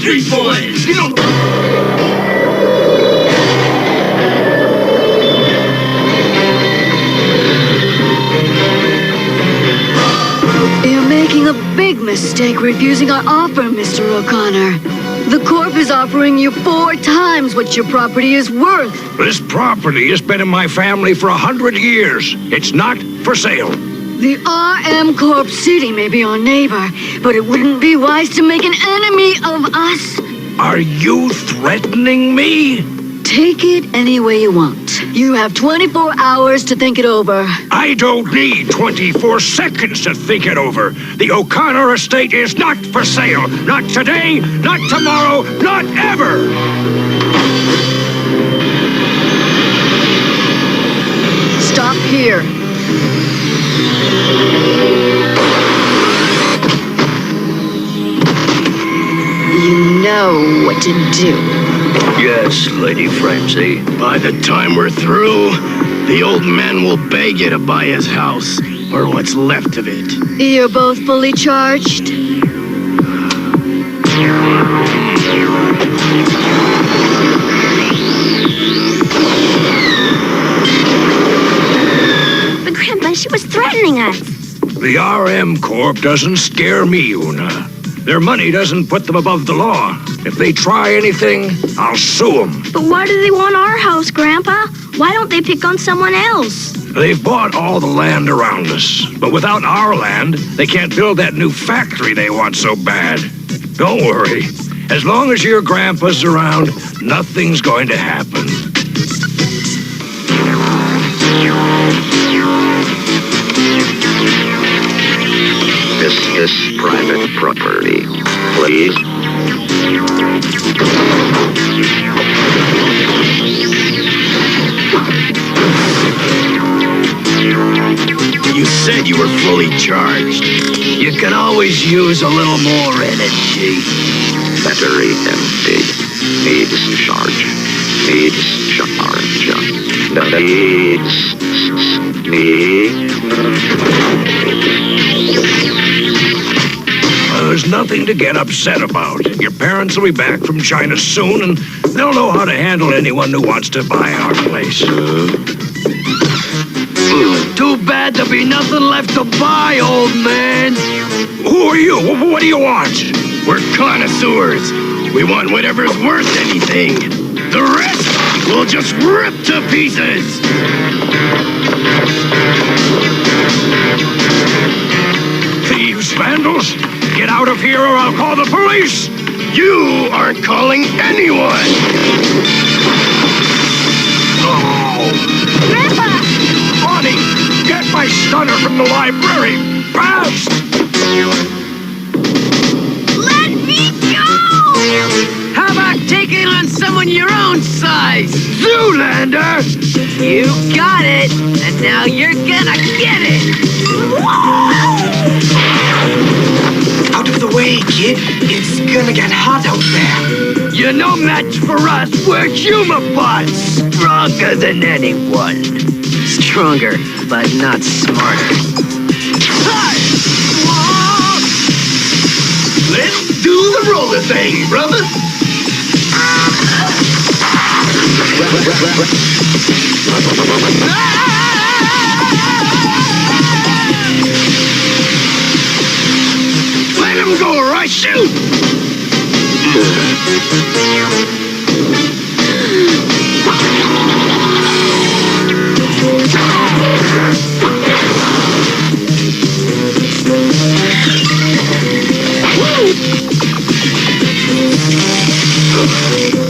Street Boys! You know... You're making a big mistake refusing our offer, Mr. O'Connor. The Corp is offering you 4 times what your property is worth. This property has been in my family for 100 years. It's not for sale. The RM Corp City may be our neighbor, but it wouldn't be wise to make an enemy of us. Are you threatening me? Take it any way you want. You have 24 hours to think it over. I don't need 24 seconds to think it over. The O'Connor estate is not for sale. Not today, not tomorrow, not ever. Stop here. You know what to do. Yes, Lady Frenzy. By the time we're through, the old man will beg you to buy his house, or what's left of it. You're both fully charged? But Grandpa, she was threatening us. The RM Corp doesn't scare me, Una. Their money doesn't put them above the law. If they try anything, I'll sue them. But why do they want our house, Grandpa? Why don't they pick on someone else? They've bought all the land around us. But without our land, they can't build that new factory they want so bad. Don't worry. As long as your grandpa's around, nothing's going to happen. This is private property. Please. You said you were fully charged. You can always use a little more energy. Battery empty. Needs charge. Needs charge. There's nothing to get upset about. Your parents will be back from China soon, and they'll know how to handle anyone who wants to buy our place. Too bad there'll be nothing left to buy, old man. Who are you? What do you want? We're connoisseurs. We want whatever's worth anything. The rest we'll just rip to pieces. Thieves, vandals, get out of here or I'll call the police. You aren't calling anyone. Oh. Grandpa! Bonnie, get my stunner from the library, fast! Let me go! How about taking on someone your own size? Zoolander! You got it, and now you're gonna get it! Out of the way, kid. It's gonna get hot out there. You're no match for us. We're humabots. Stronger than anyone. Stronger, but not smarter. Let's do the roller thing, brother. Let him go or I shoot.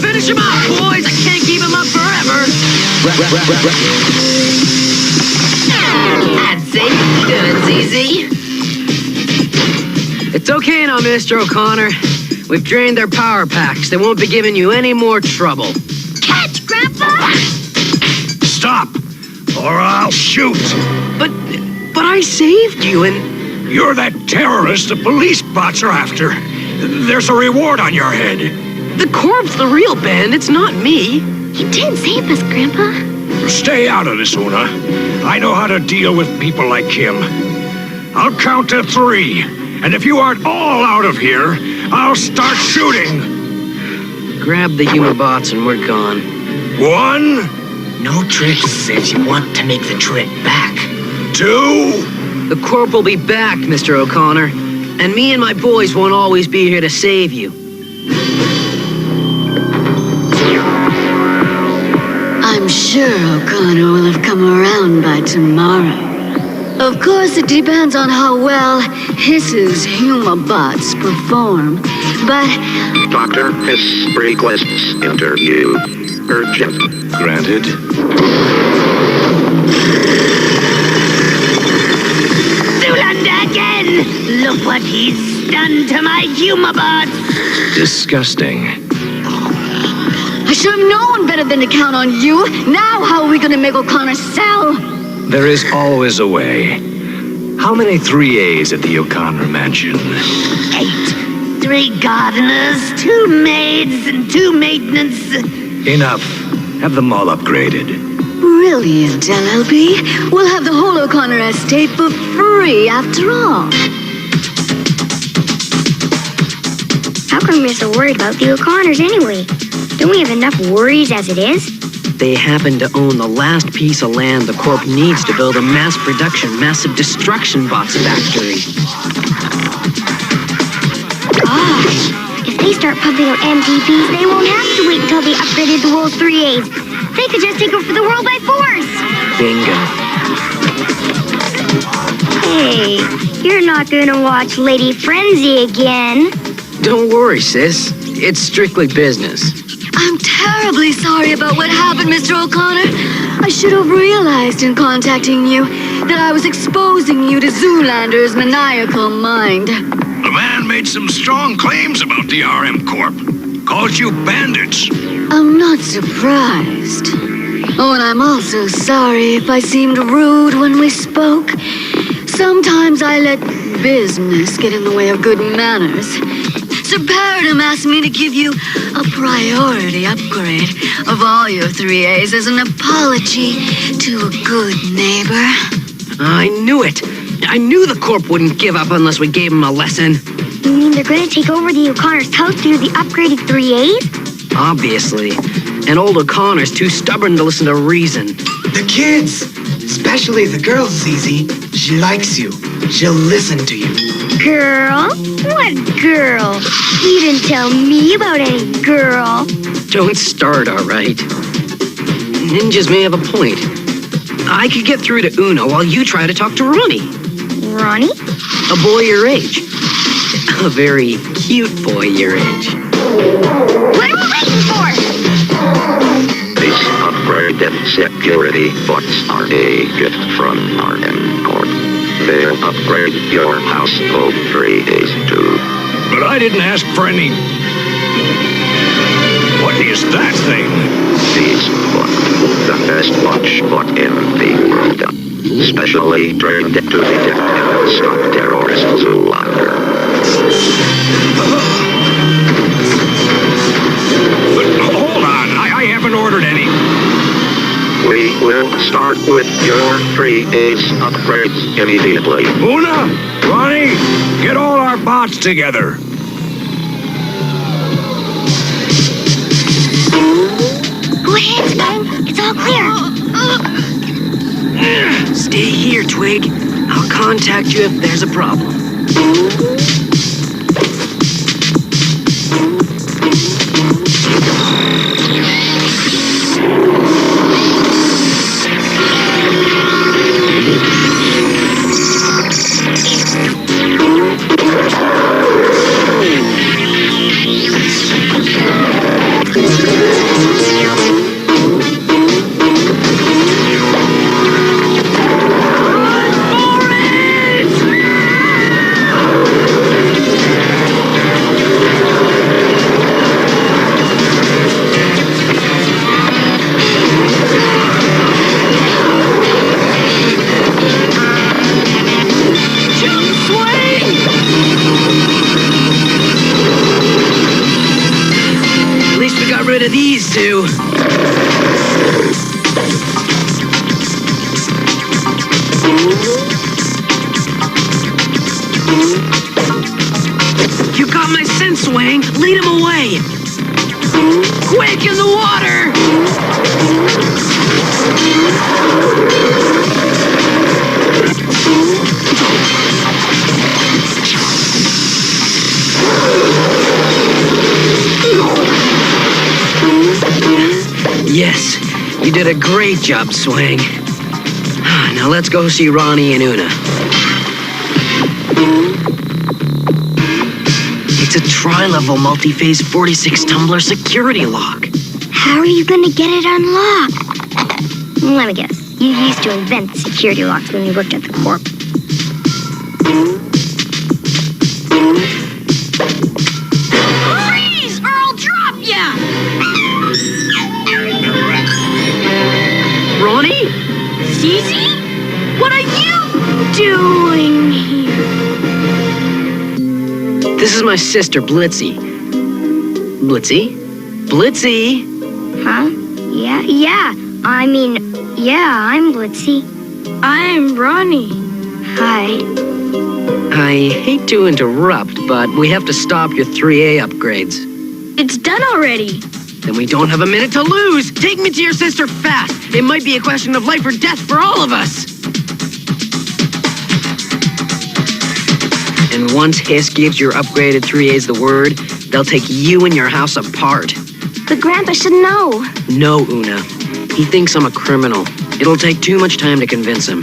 Finish him off, boys! I can't keep him up forever! I'd say you're doing, ZZ. It's okay now, Mr. O'Connor. We've drained their power packs. They won't be giving you any more trouble. Catch, Grandpa! Stop, or I'll shoot. But I saved you, and... You're that terrorist the police bots are after. There's a reward on your head. The Corp's the real bandits, not me. He did save us, Grandpa. Stay out of this, Una. I know how to deal with people like him. I'll count to 3, and if you aren't all out of here, I'll start shooting. Grab the HeMan and we're gone. One, No tricks says you want to make the trip back. two. The Corp will be back, Mr. O'Connor. And me and my boys won't always be here to save you. I'm sure O'Connor will have come around by tomorrow. Of course, it depends on how well his HeMan perform, but Doctor, his requests interview. Urgent. Granted. Zoolander again! Look what he's done to my HeMan. Disgusting. I should have known better than to count on you. Now how are we gonna make O'Connor sell? There is always a way. How many 3As at the O'Connor mansion? 8. 3 gardeners, 2 maids, and 2 maintenance. Enough. Have them all upgraded. Brilliant, LLB. We'll have the whole O'Connor estate for free after all. How come we're so worried about the O'Connors anyway? Don't we have enough worries as it is? They happen to own the last piece of land the Corp needs to build a mass production, massive destruction bots factory. Gosh, if they start pumping out MTPs, they won't have to wait until they upgraded the world's 3As. They could just take over the world by force. Bingo. Hey, you're not gonna watch Lady Frenzy again. Don't worry, sis. It's strictly business. I'm terribly sorry about what happened, Mr. O'Connor. I should have realized in contacting you that I was exposing you to Zoolander's maniacal mind. The man made some strong claims about the RM Corp. Called you bandits. I'm not surprised. Oh, and I'm also sorry if I seemed rude when we spoke. Sometimes I let business get in the way of good manners. Sir Paradigm asked me to give you a priority upgrade of all your 3As as an apology to a good neighbor. I knew it. I knew the Corp wouldn't give up unless we gave them a lesson. You mean they're gonna take over the O'Connor's house through the upgraded 3As? Obviously. And old O'Connor's too stubborn to listen to reason. The kids, especially the girl, Zizi, she likes you. She'll listen to you. Girl? What girl? You didn't tell me about any girl. Don't start, all right? Ninjas may have a point. I could get through to Una while you try to talk to Ronnie. Ronnie? A boy your age. A very cute boy your age. What are we waiting for? These upgraded security bots are a gift from RM Corp. They'll upgrade your household 3As too. But I didn't ask for any... What is that thing? These bot, the best watch bot in the world. Specially trained to detect and stop terrorists Zoolander. But hold on, I haven't ordered any. We will start with your 3As upgrades immediately. Una, Ronnie, get all our bots together. Go ahead, Spang. It's all clear. Stay here, Twig. I'll contact you if there's a problem. Rid of these two. You got my sense, Wang. Lead him away. Quick in the water! Yes, you did a great job, Swang. Now let's go see Ronnie and Una. It's a tri-level multi-phase 46 tumbler security lock. How are you gonna get it unlocked? Let me guess. You used to invent security locks when you worked at the Corp. Freeze, or I'll drop ya! Ronnie? Zizi? What are you doing here? This is my sister, Blitzy. Blitzy? Blitzy! Huh? Yeah. I'm Blitzy. I'm Ronnie. Hi. I hate to interrupt, but we have to stop your 3A upgrades. It's done already. Then we don't have a minute to lose! Take me to your sister fast! It might be a question of life or death for all of us! And once Hiss gives your upgraded 3As the word, they'll take you and your house apart. But Grandpa should know. No, Una. He thinks I'm a criminal. It'll take too much time to convince him.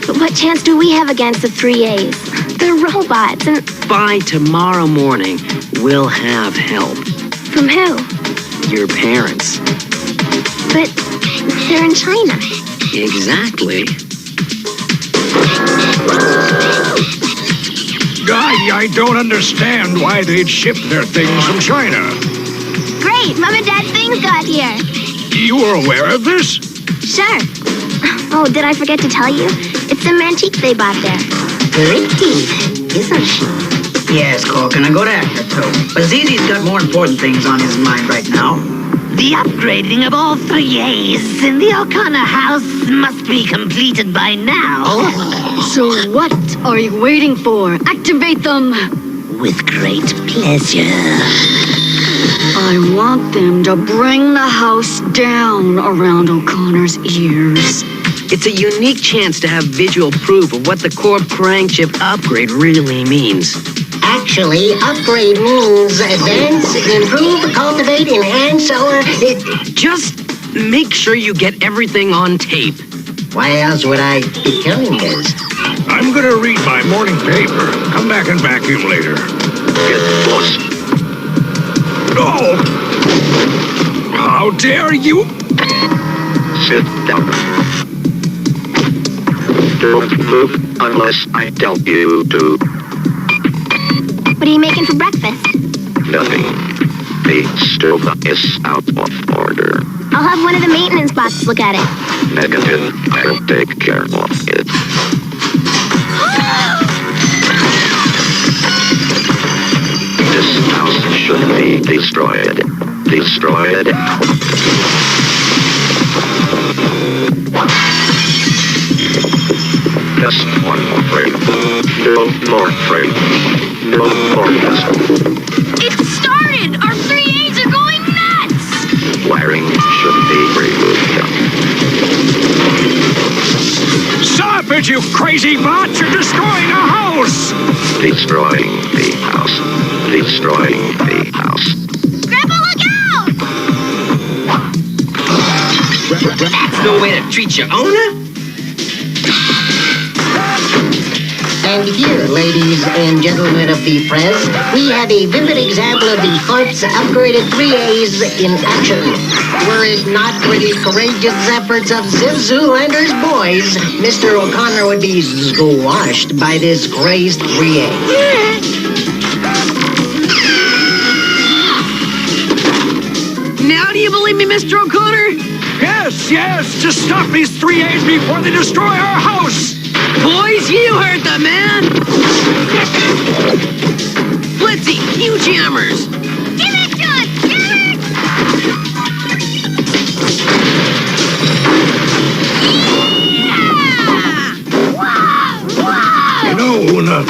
But what chance do we have against the 3As? They're robots, and By tomorrow morning, we'll have help. from who? Your parents. But they're in China. Exactly. I don't understand why they'd ship their things from China. Great, Mom and Dad's things got here. You were aware of this? Sure. Oh, did I forget to tell you? It's some antique they bought there. Pretty, isn't she? Yes, Cole, can I go to her too? But Zizi's got more important things on his mind right now. The upgrading of all 3As in the O'Connor house must be completed by now. So what are you waiting for? Activate them! With great pleasure. I want them to bring the house down around O'Connor's ears. It's a unique chance to have visual proof of what the Corp crank chip upgrade really means. Actually, upgrade means advance, improve, cultivate, enhance, or... Just make sure you get everything on tape. Why else would I be killing this? I'm gonna read my morning paper. Come back and vacuum later. Yes, boss. Oh! How dare you! Sit down. Don't move unless I tell you to. What are you making for breakfast? Nothing. The stove is out of order. I'll have one of the maintenance bots look at it. Negative. I'll take care of it. This house should be destroyed. Destroyed. Just one more frame. No more frame. No more dust. It started! Our 3As are going nuts! Wiring should be removed. Stop it, you crazy bot! You're destroying a house! Destroying the house. Destroying the house. Grandpa, look out! That's no way to treat your owner. And here, ladies and gentlemen of the press, we have a vivid example of the Corp's upgraded 3As in action. Were it not for the courageous efforts of Zizu and his boys, Mr. O'Connor would be squashed by this crazed 3A. Now do you believe me, Mr. O'Connor? Yes! To stop these 3As before they destroy our house! Boys, you heard the man! Blitzy, huge hammers! Give it to us! Give it! You know, Una,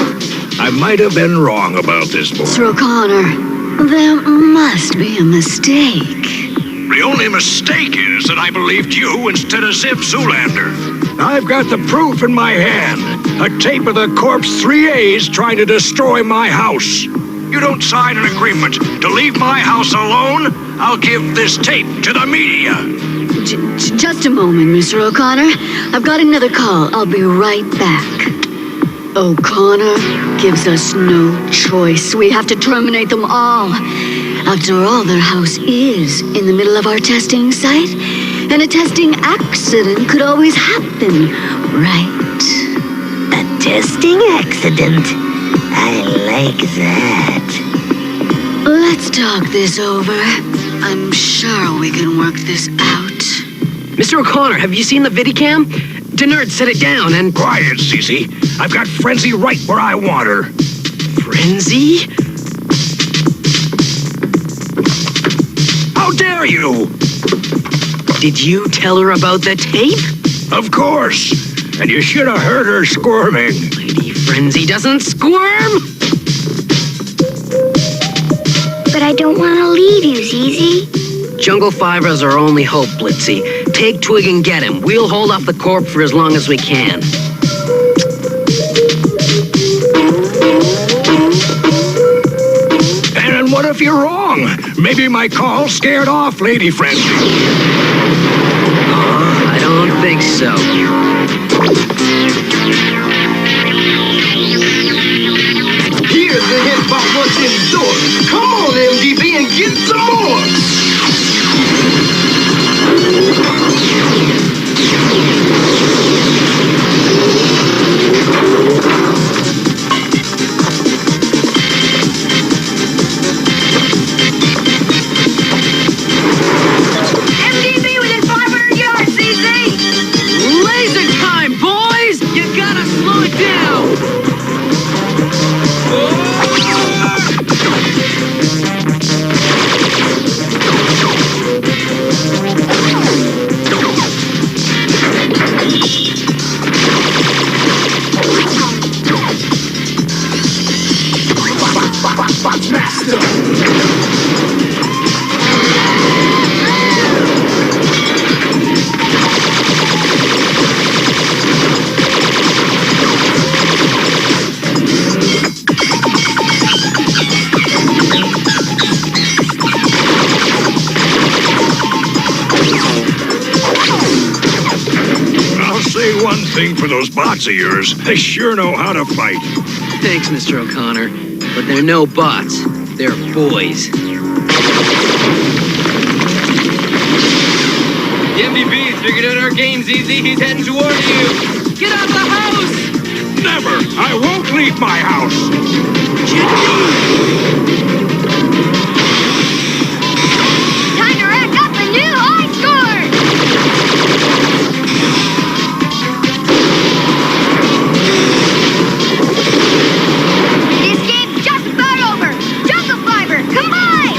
I might have been wrong about this boy. Mr. O'Connor, There must be a mistake. The only mistake is that I believed you instead of Zip Zoolander. I've got the proof in my hand. A tape of the corpse 3As trying to destroy my house. You don't sign an agreement to leave my house alone, I'll give this tape to the media. Just a moment, Mr. O'Connor. I've got another call. I'll be right back. O'Connor gives us no choice. We have to terminate them all. After all, their house is in the middle of our testing site, and a testing accident could always happen, right? A testing accident? I like that. Let's talk this over. I'm sure we can work this out. Mr. O'Connor, have you seen the vidicam? Denard, set it down and... Quiet, Cece. I've got Frenzy right where I want her. Frenzy? How dare you? Did you tell her about the tape? Of course. And you should have heard her squirming. Lady Frenzy doesn't squirm! But I don't want to leave you, ZZ. Jungle Fibra's our only hope, Blitzy. Take Twig and get him. We'll hold off the corp for as long as we can. And what if you're wrong? Maybe my call scared off Lady Frenzy. I don't think so. Here's the hint about what's in the store. Come on, MDB, and get some more. MDB within 500 yards, CZ! Laser time, boys! You gotta slow it down! I'll say one thing for those bots of yours. They sure know how to fight. Thanks, Mr. O'Connor. But they're no bots. They're boys. The MVP's figured out our game, ZZ. He's heading toward you. Get out the house! Never! I won't leave my house! Time to rack up a new high score! This game's just about over. Jungle Fiber, combine!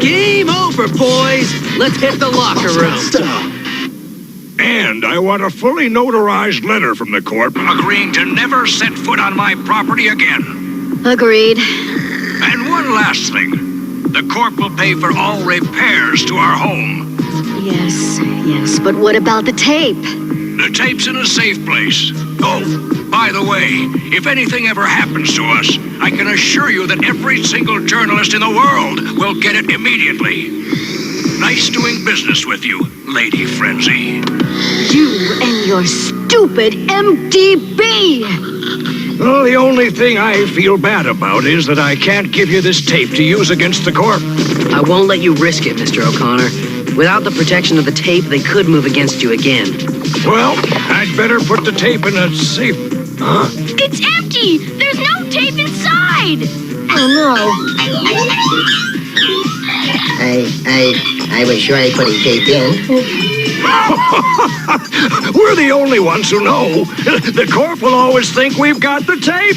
Game over, boys! Let's hit the locker room. And I want a fully notarized letter from the Corp agreeing to never set foot on my property again. Agreed. And one last thing. The Corp will pay for all repairs to our home. Yes, but what about the tape? The tape's in a safe place. Oh, by the way, if anything ever happens to us, I can assure you that every single journalist in the world will get it immediately. Nice doing business with you, Lady Frenzy. You and your stupid MDB! Well, the only thing I feel bad about is that I can't give you this tape to use against the Corp. I won't let you risk it, Mr. O'Connor. Without the protection of the tape, they could move against you again. Well, I'd better put the tape in a safe... Huh? It's empty! There's no tape inside! Oh, no. I was sure I put a tape in. We're the only ones who know. The Corp will always think we've got the tape.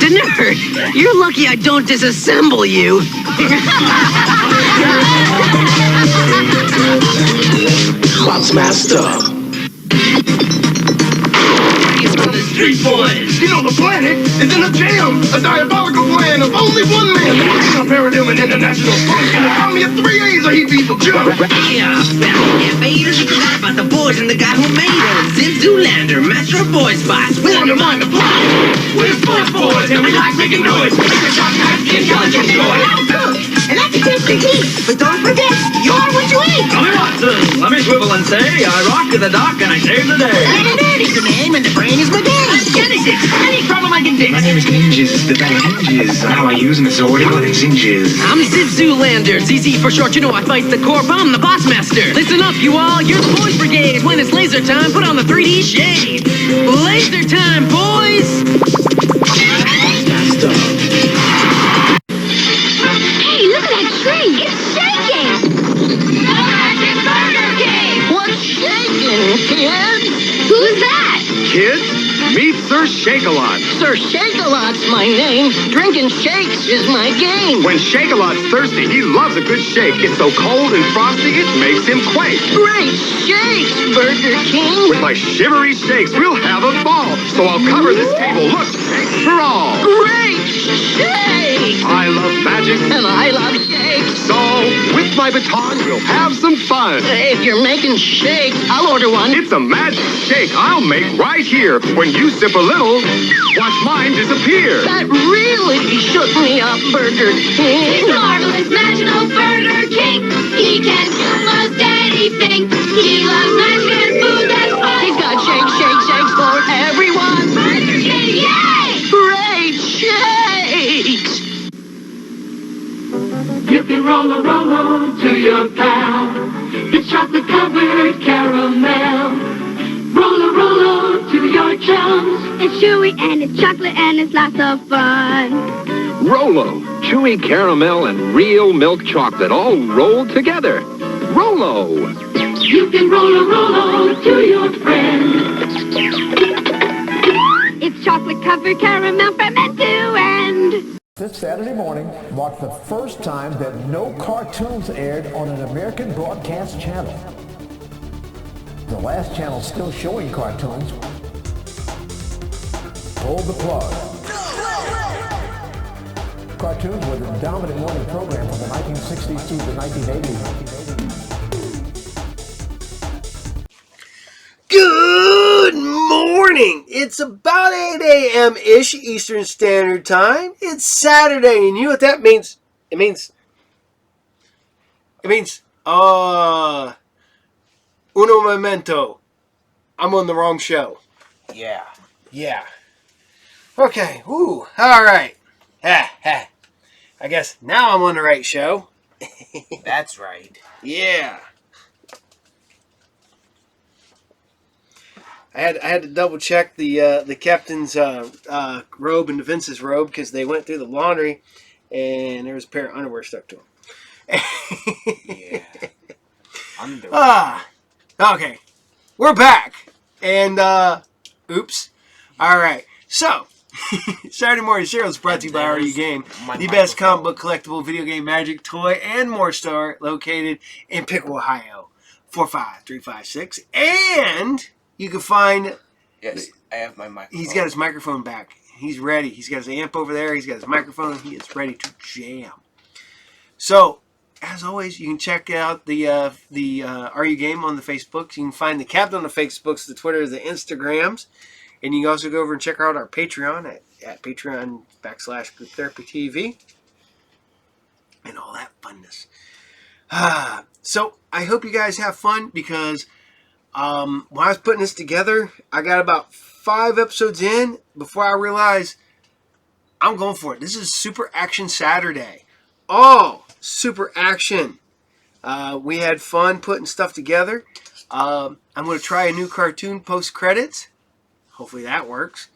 The nerd! You're lucky I don't disassemble you. Boxmaster. Street boys! You know the planet is in a jam! A diabolical plan of only one man! A paradigm and international funk and economy of 3 A's or he beats the jump! Yeah, invaders, you forgot about the boys and the guy who made us. Zip Zoolander, master of boy spots. We undermine the plot! We're sports boys and we like making noise! Make a shot at the intelligent joy! And that's a tip for heat. But don't forget, you're what you eat. Tell me, Watson, let me swivel and say, I rock to the dock and I save the day. And the nerd is the name and the brain is my game. Genesis, any problem I can fix. My name is Ninjas, the bad hinges. How I use them is order and singes. I'm Zip Zoolander, ZZ for short. You know I fight the Corp, I'm the boss master. Listen up, you all, you're the boys brigade. When it's laser time, put on the 3D shade. Laser time, boys! Hey, look at that tree! It's shaking! Magic Burger King! What's shaking, kid? Who's that? Kids, meet Sir Shake-A-Lot. Sir Shake-A-Lot's my name. Drinking shakes is my game. When Shake-A-Lot's thirsty, he loves a good shake. It's so cold and frosty, it makes him quake. Great shakes, Burger King. With my shivery shakes, we'll have a ball. So I'll cover this table. Look, shakes for all. Great shakes. I love magic. And I love shakes. So, with my baton, we'll have some fun. If you're making shakes, I'll order one. It's a magic shake I'll make right here. When you sip a little, watch mine disappear. That really shook me up, Burger King. He's marvelous, magical Burger King. He can do most anything. He loves magic and food that's fun. He's got shakes for everyone. Burger King, yay! Great shakes. You can roll to your pal. It's chocolate covered caramel. Roll to your chums. It's chewy and it's chocolate and it's lots of fun. Rolo, chewy caramel and real milk chocolate all rolled together. Rolo. You can roll to your friend. It's chocolate covered caramel from end to end. This Saturday morning marked the first time that no cartoons aired on an American broadcast channel. The last channel still showing cartoons pulled the plug. Cartoons were the dominant morning program from the 1960s through the 1980s. Good morning! It's about 8 a.m.-ish Eastern Standard Time. It's Saturday, and you know what that means? It means, uno momento. I'm on the wrong show. Yeah. Okay, alright. I guess now I'm on the right show. That's right. Yeah. I had to double check the captain's robe and Vince's robe because they went through the laundry and there was a pair of underwear stuck to them. Yeah. Underwear. Okay. We're back. And oops. Alright. So Saturday Morning Serial is brought to you by RU Game, the best comic book collectible video game magic toy and more store located in Pickle, Ohio. 45356. And you can find... Yes, I have my microphone. He's got his microphone back. He's ready. He's got his amp over there. He's got his microphone. He is ready to jam. So, as always, you can check out the RU Game on the Facebooks. You can find the Captain on the Facebooks, the Twitters, the Instagrams. And you can also go over and check out our Patreon at Patreon.com/Group Therapy TV. And all that funness. So, I hope you guys have fun because when I was putting this together, I got about 5 episodes in before I realize I'm going for it. This is Super Action Saturday. Oh, Super Action. We had fun putting stuff together. I'm going to try a new cartoon post-credits. Hopefully that works.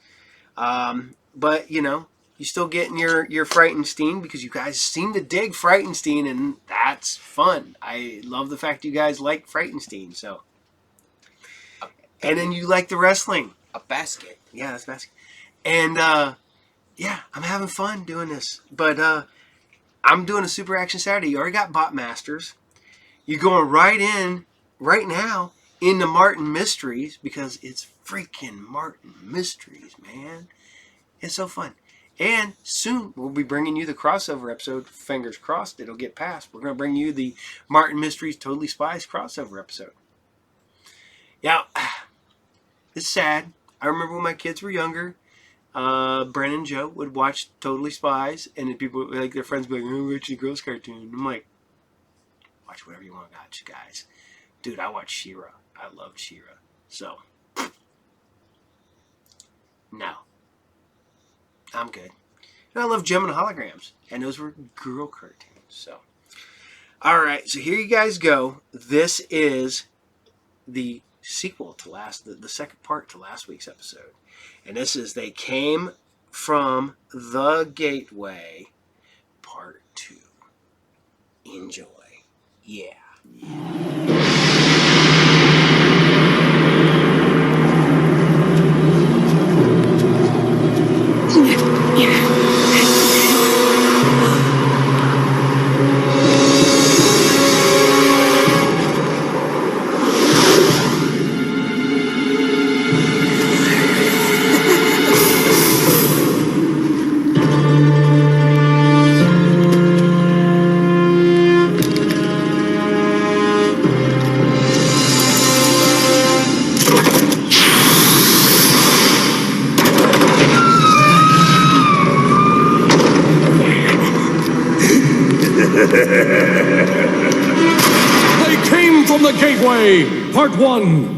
But, you know, you're still getting your Frightenstein because you guys seem to dig Frightenstein, and that's fun. I love the fact you guys like Frightenstein. So, and then you like the wrestling. A basket. Yeah, that's basket. And, yeah, I'm having fun doing this. But I'm doing a Super Action Saturday. You already got Bot Masters. You're going right now, into Martin Mysteries because it's freaking Martin Mysteries, man. It's so fun. And soon we'll be bringing you the crossover episode. Fingers crossed it'll get passed. We're going to bring you the Martin Mysteries Totally Spies crossover episode. Yeah, it's sad. I remember when my kids were younger, Bren and Joe would watch Totally Spies, and then people, like their friends, would be like, "Oh, watch the girls' cartoon." I'm like, watch whatever you want to watch, guys. Dude, I watched She-Ra. I loved She-Ra. So, no. I'm good. And I love Gem and Holograms. And those were girl cartoons. So, alright. So here you guys go. This is the sequel to the second part to last week's episode. And this is They Came from the Gateway, Part 2. Enjoy. Yeah. They Came from the Gateway, Part 1.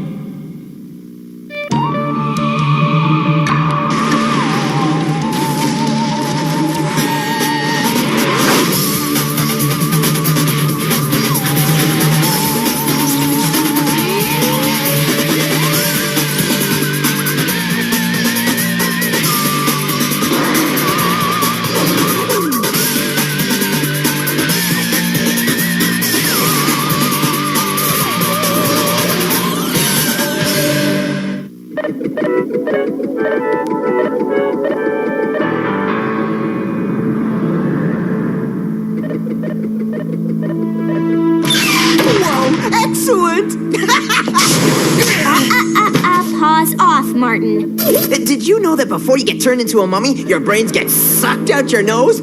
Paws off, Martin. Did you know that before you get turned into a mummy, your brains get sucked out your nose?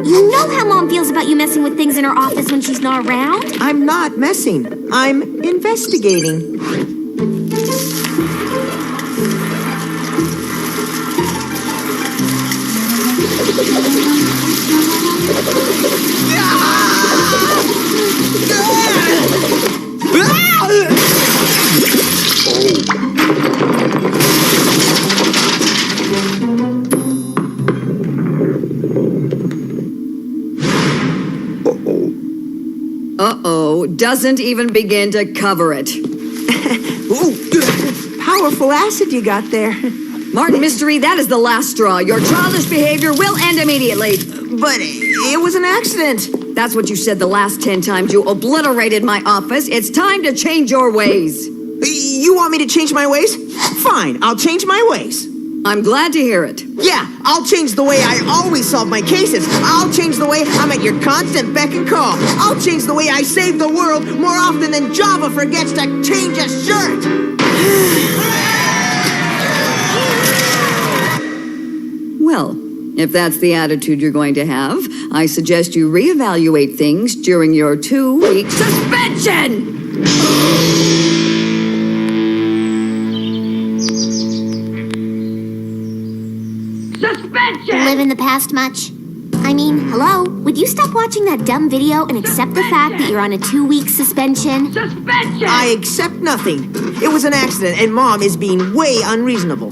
You know how Mom feels about you messing with things in her office when she's not around? I'm not messing. I'm investigating. Uh-oh, doesn't even begin to cover it. Ooh, powerful acid you got there. Martin Mystery, that is the last straw. Your childish behavior will end immediately. But it was an accident. That's what you said the last 10 times you obliterated my office. It's time to change your ways. You want me to change my ways? Fine, I'll change my ways. I'm glad to hear it. Yeah, I'll change the way I always solve my cases. I'll change the way I'm at your constant beck and call. I'll change the way I save the world more often than Java forgets to change a shirt. Well, if that's the attitude you're going to have, I suggest you reevaluate things during your 2-week suspension! Live in the past much? I I mean, hello? Would you stop watching that dumb video and accept the fact that you're on a 2-week suspension? Suspension! I accept nothing. It was an accident, and Mom is being way unreasonable.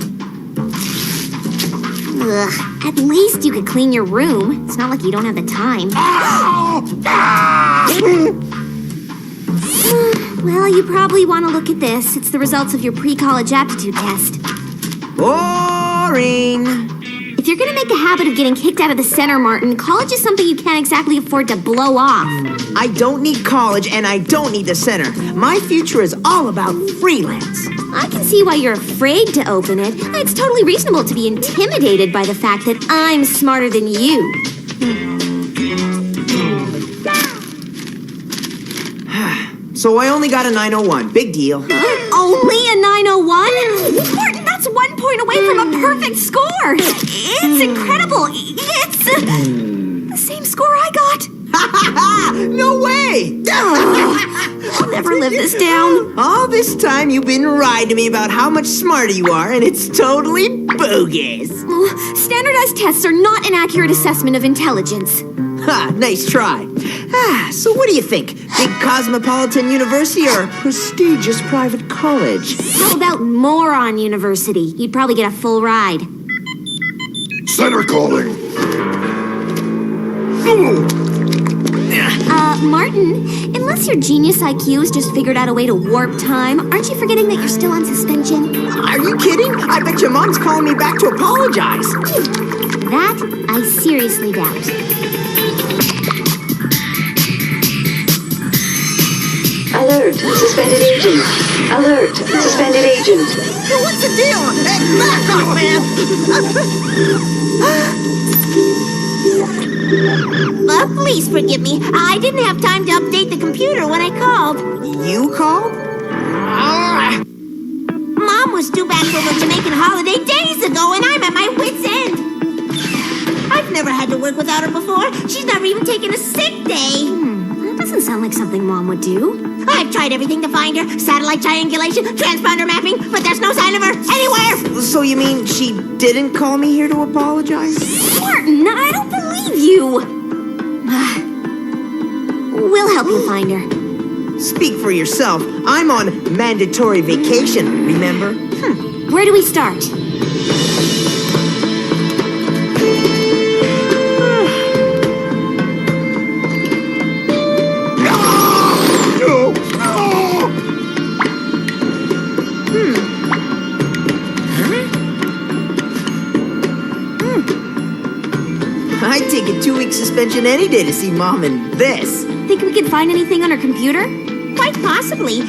Ugh, at least you could clean your room. It's not like you don't have the time. Well, you probably want to look at this. It's the results of your pre-college aptitude test. Boring. If you're going to make a habit of getting kicked out of the center, Martin, college is something you can't exactly afford to blow off. I don't need college, and I don't need the center. My future is all about freelance. I can see why you're afraid to open it. It's totally reasonable to be intimidated by the fact that I'm smarter than you. So I only got a 901. Big deal. Only a 901? Martin, that's 1 point away from a perfect score. It's incredible. It's the same score I got. No way! I'll never live this down. All this time you've been riding me about how much smarter you are, and it's totally bogus. Standardized tests are not an accurate assessment of intelligence. Ha, nice try. So what do you think? Big cosmopolitan university or prestigious private college? How about Moron University? You'd probably get a full ride. Center calling. Martin, unless your genius IQ has just figured out a way to warp time, aren't you forgetting that you're still on suspension? Are you kidding? I bet your mom's calling me back to apologize. That I seriously doubt. Alert, suspended agent. Alert, suspended agent. What's the deal? Hey, back off, man! Please forgive me. I didn't have time to update the computer when I called. You called? Mom was due back from a Jamaican holiday days ago, and I'm at my wit's end. I've never had to work without her before. She's never even taken a sick day. That doesn't sound like something Mom would do. I've tried everything to find her. Satellite triangulation, transponder mapping, but there's no sign of her anywhere. So you mean she didn't call me here to apologize? Martin, I don't believe you. We'll help you find her. Speak for yourself. I'm on mandatory vacation, remember? Where do we start? I'd take a 2-week suspension any day to see Mom in this. Think we could find anything on her computer? Quite possibly,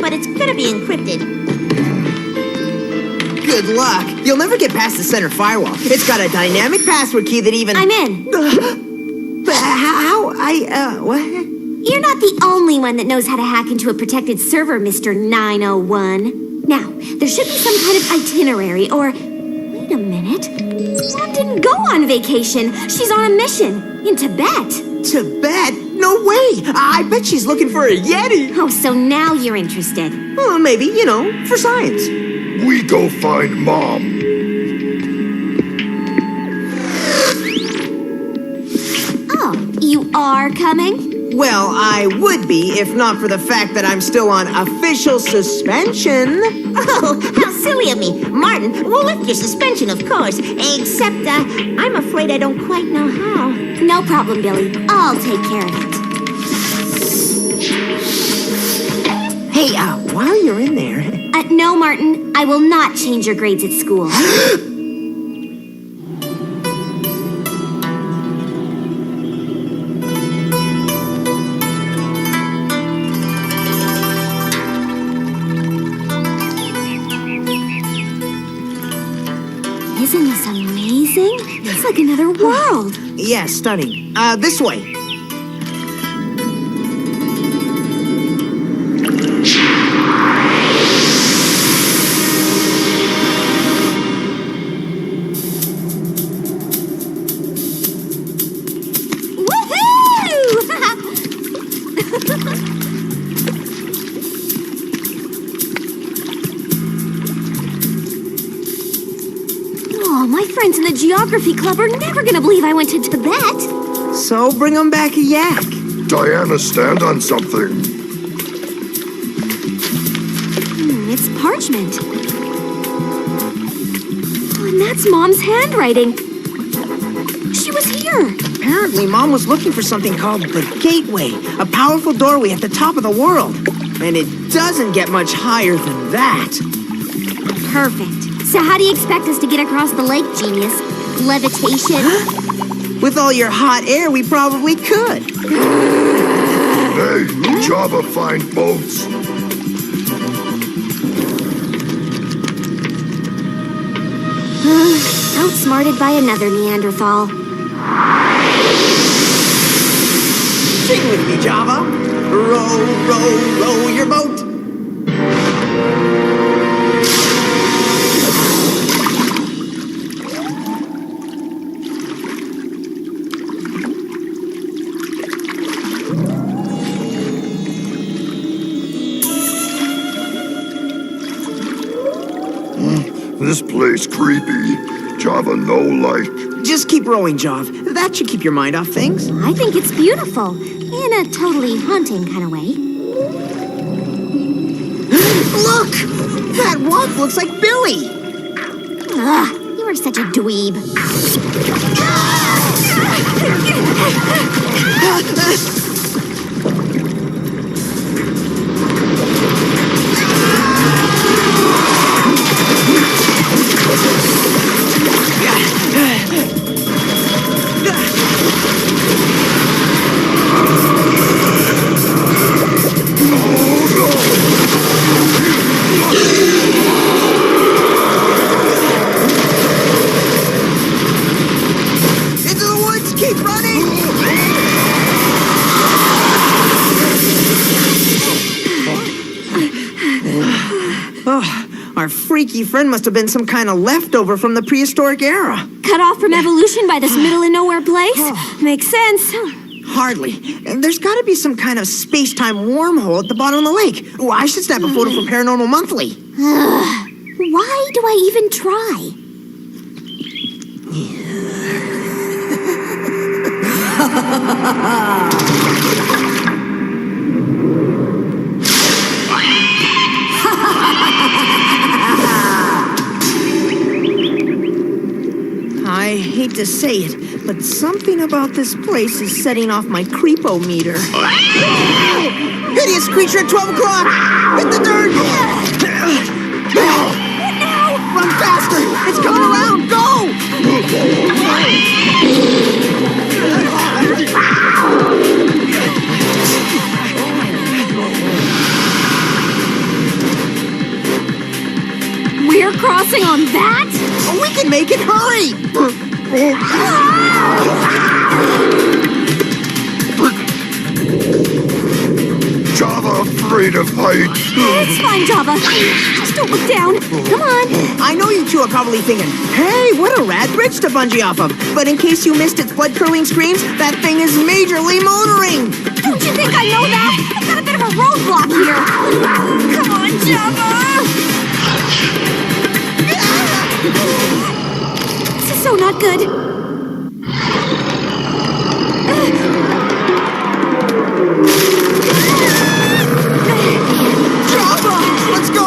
but it's gonna be encrypted. Good luck. You'll never get past the center firewall. It's got a dynamic password key that even... I'm in. But how? What? You're not the only one that knows how to hack into a protected server, Mr. 901. Now, there should be some kind of itinerary, or... Wait a minute. Mom didn't go on vacation. She's on a mission in Tibet. Tibet? No way! I bet she's looking for a Yeti. Oh, so now you're interested. Well, maybe, for science. We go find Mom. Oh, you are coming? Well, I would be if not for the fact that I'm still on official suspension. Oh, how silly of me. Martin, we'll lift your suspension, of course. Except, I'm afraid I don't quite know how. No problem, Billy. I'll take care of it. Hey, while you're in there... No, Martin. I will not change your grades at school. Isn't this amazing? It's like another world. Yeah, stunning. This way. Oh, my friends in the geography club are never gonna believe I went to Tibet. So bring him back a yak. Diana, stand on something. It's parchment. Oh, and that's Mom's handwriting. She was here. Apparently, Mom was looking for something called the Gateway, a powerful doorway at the top of the world. And it doesn't get much higher than that. Perfect. So how do you expect us to get across the lake, genius? Levitation? With all your hot air, we probably could. Hey, Java, find boats. Outsmarted by another Neanderthal. Sing with me, Java. Row, row, row your boat. This place creepy. Java, no like. Just keep rowing, Jav. That should keep your mind off things. I think it's beautiful. In a totally haunting kind of way. Look! That wop looks like Billy! Ugh, you are such a dweeb. Into the woods! Keep running! Oh, our freaky friend must have been some kind of leftover from the prehistoric era. Cut off from evolution by this middle of nowhere place? Makes sense. Hardly. There's got to be some kind of space-time wormhole at the bottom of the lake. Oh, I should snap a photo for Paranormal Monthly. Why do I even try? I hate to say it, but something about this place is setting off my creepo meter. Hideous creature at 12 o'clock! Hit the dirt! Run faster! It's coming around! Go! We're crossing on that? We can make it! Hurry! Java, afraid of heights. It's fine, Java. Just don't look down. Come on. I know you two are probably thinking, hey, what a rad bridge to bungee off of. But in case you missed its blood-curdling screams, that thing is majorly motoring. Don't you think I know that? I've got a bit of a roadblock here. Come on, Java. This is so not good. Java, let's go!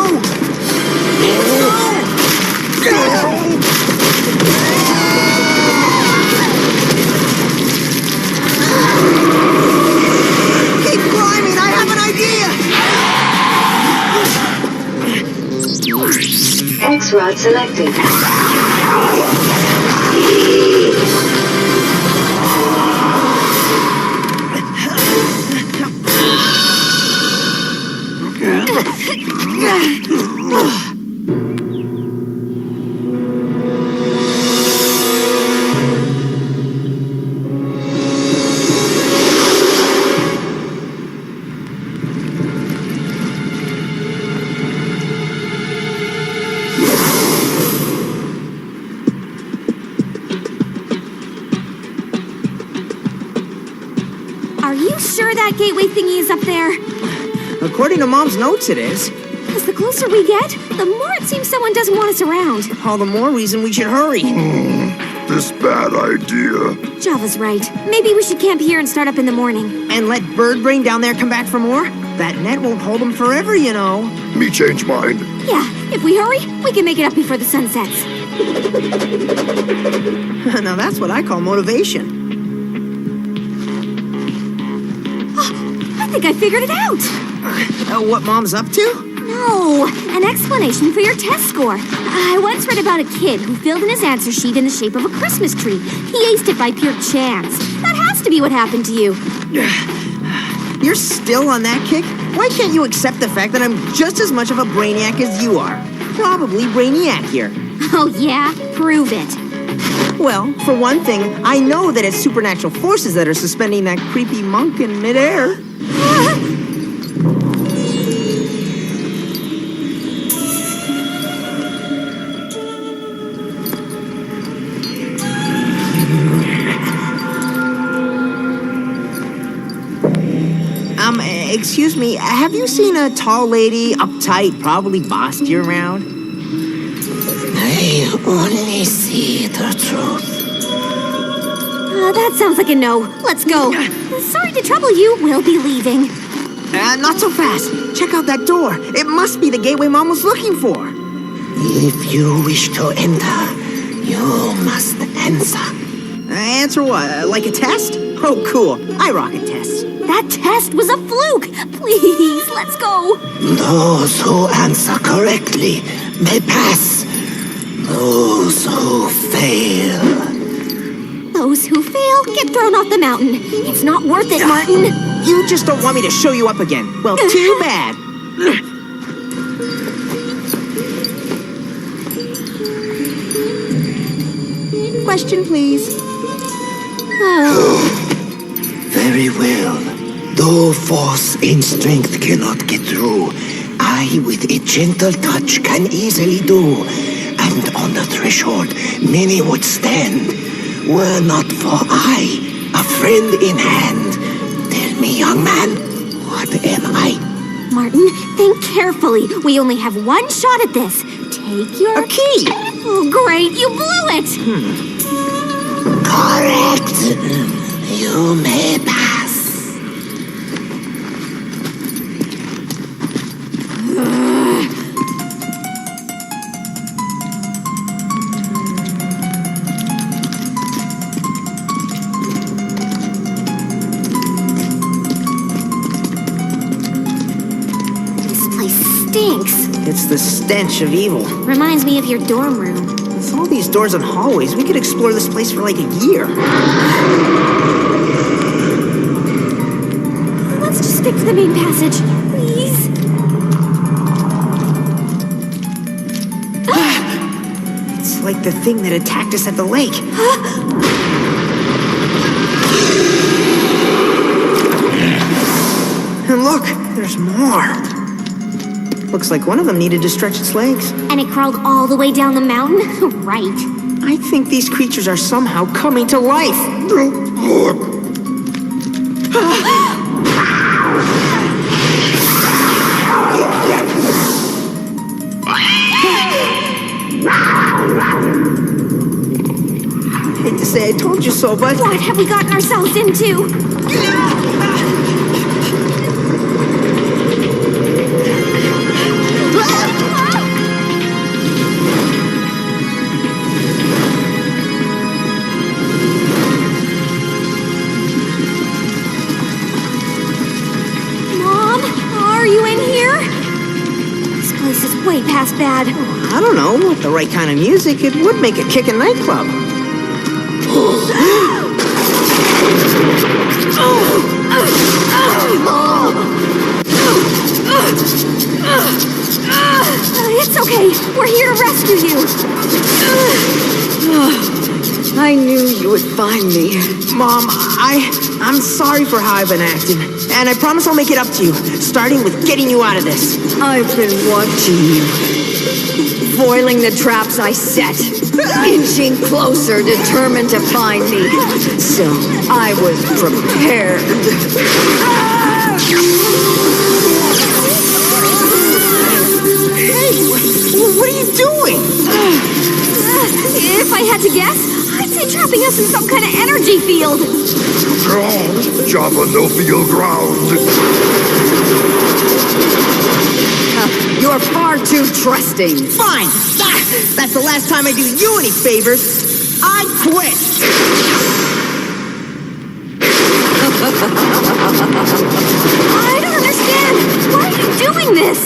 Keep climbing, I have an idea! X-Rod selected. Are you sure that gateway thingy is up there? According to Mom's notes, it is. Because the closer we get, the more it seems someone doesn't want us around. All the more reason we should hurry. this bad idea? Java's right. Maybe we should camp here and start up in the morning. And let Bird Brain down there come back for more? That net won't hold him forever, you know. Me change mind. Yeah, if we hurry, we can make it up before the sun sets. Now that's what I call motivation. I think I figured it out. What Mom's up to? No, an explanation for your test score. I once read about a kid who filled in his answer sheet in the shape of a Christmas tree. He aced it by pure chance. That has to be what happened to you. You're still on that kick? Why can't you accept the fact that I'm just as much of a brainiac as you are? Probably brainiac here. Oh yeah? Prove it. Well, for one thing, I know that it's supernatural forces that are suspending that creepy monk in midair. Excuse me, have you seen a tall lady, uptight, probably bossed you around? I only see the truth. That sounds like a no. Let's go. Sorry to trouble you. We'll be leaving. Not so fast. Check out that door. It must be the gateway Mom was looking for. If you wish to enter, you must answer. Answer what? Like a test? Oh, cool. I rock at tests. That test was a fluke. Please, let's go. Those who answer correctly may pass. Those who fail. Those who fail get thrown off the mountain. It's not worth it, Martin. You just don't want me to show you up again. Well, too bad. Question, please. Oh. Very well. Though force and strength cannot get through, I with a gentle touch can easily do. And on the threshold, many would stand. Were not for I, a friend in hand. Tell me, young man, what am I? Martin, think carefully. We only have one shot at this. Take your... A key! Oh, great, you blew it! Correct. You may pass. It's the stench of evil. Reminds me of your dorm room. With all these doors and hallways, we could explore this place for like a year. Let's just stick to the main passage, please. It's like the thing that attacked us at the lake. And look, there's more. Looks like one of them needed to stretch its legs. And it crawled all the way down the mountain? Right. I think these creatures are somehow coming to life. I hate to say I told you so, but... What have we gotten ourselves into? Way past bad. I don't know. With the right kind of music, it would make a kickin' nightclub. It's okay. We're here to rescue you. I knew you would find me. Mom, I'm sorry for how I've been acting. And I promise I'll make it up to you, starting with getting you out of this. I've been watching you. Foiling the traps I set. Inching closer, determined to find me. So I was prepared. Hey, what are you doing? If I had to guess, I'd say field. Java no field ground. You're far too trusting. Fine. That's the last time I do you any favors. I quit. I don't understand. Why are you doing this?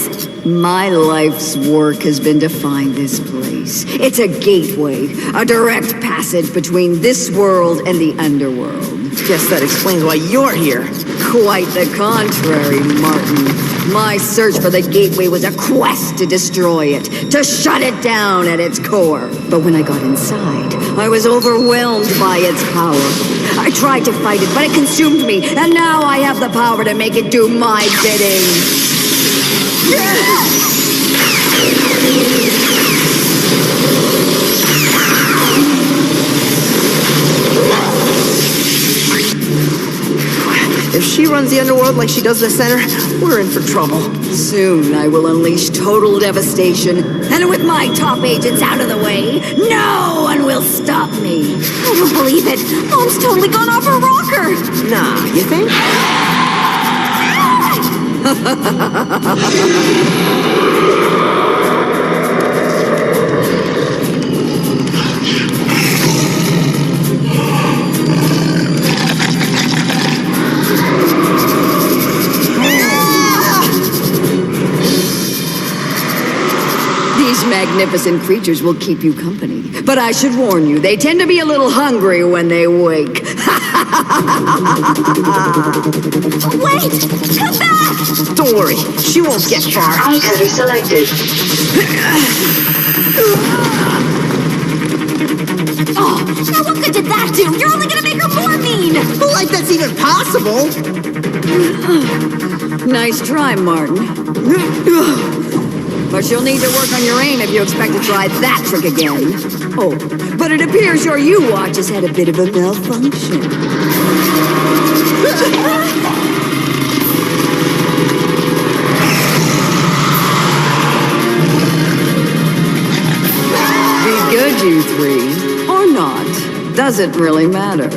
My life's work has been to find this place. It's a gateway, a direct passage between this world and the underworld. Guess that explains why you're here. Quite the contrary, Martin. My search for the gateway was a quest to destroy it, to shut it down at its core. But when I got inside, I was overwhelmed by its power. I tried to fight it, but it consumed me, and now I have the power to make it do my bidding. If she runs the underworld like she does the center, we're in for trouble. Soon I will unleash total devastation, and with my top agents out of the way, no one will stop me. I don't believe it. Mom's totally gone off her rocker. Nah, you think? These magnificent creatures will keep you company. But I should warn you, they tend to be a little hungry when they wake. Wait! Come back! Don't worry, she won't get far. Encoder selected. Oh, now what good did that do? You're only gonna make her more mean! Like that's even possible! Nice try, Martin. But you'll need to work on your aim if you expect to try that trick again. Oh, but it appears your U-Watch has had a bit of a malfunction. Be good, you three. Or not. Doesn't really matter.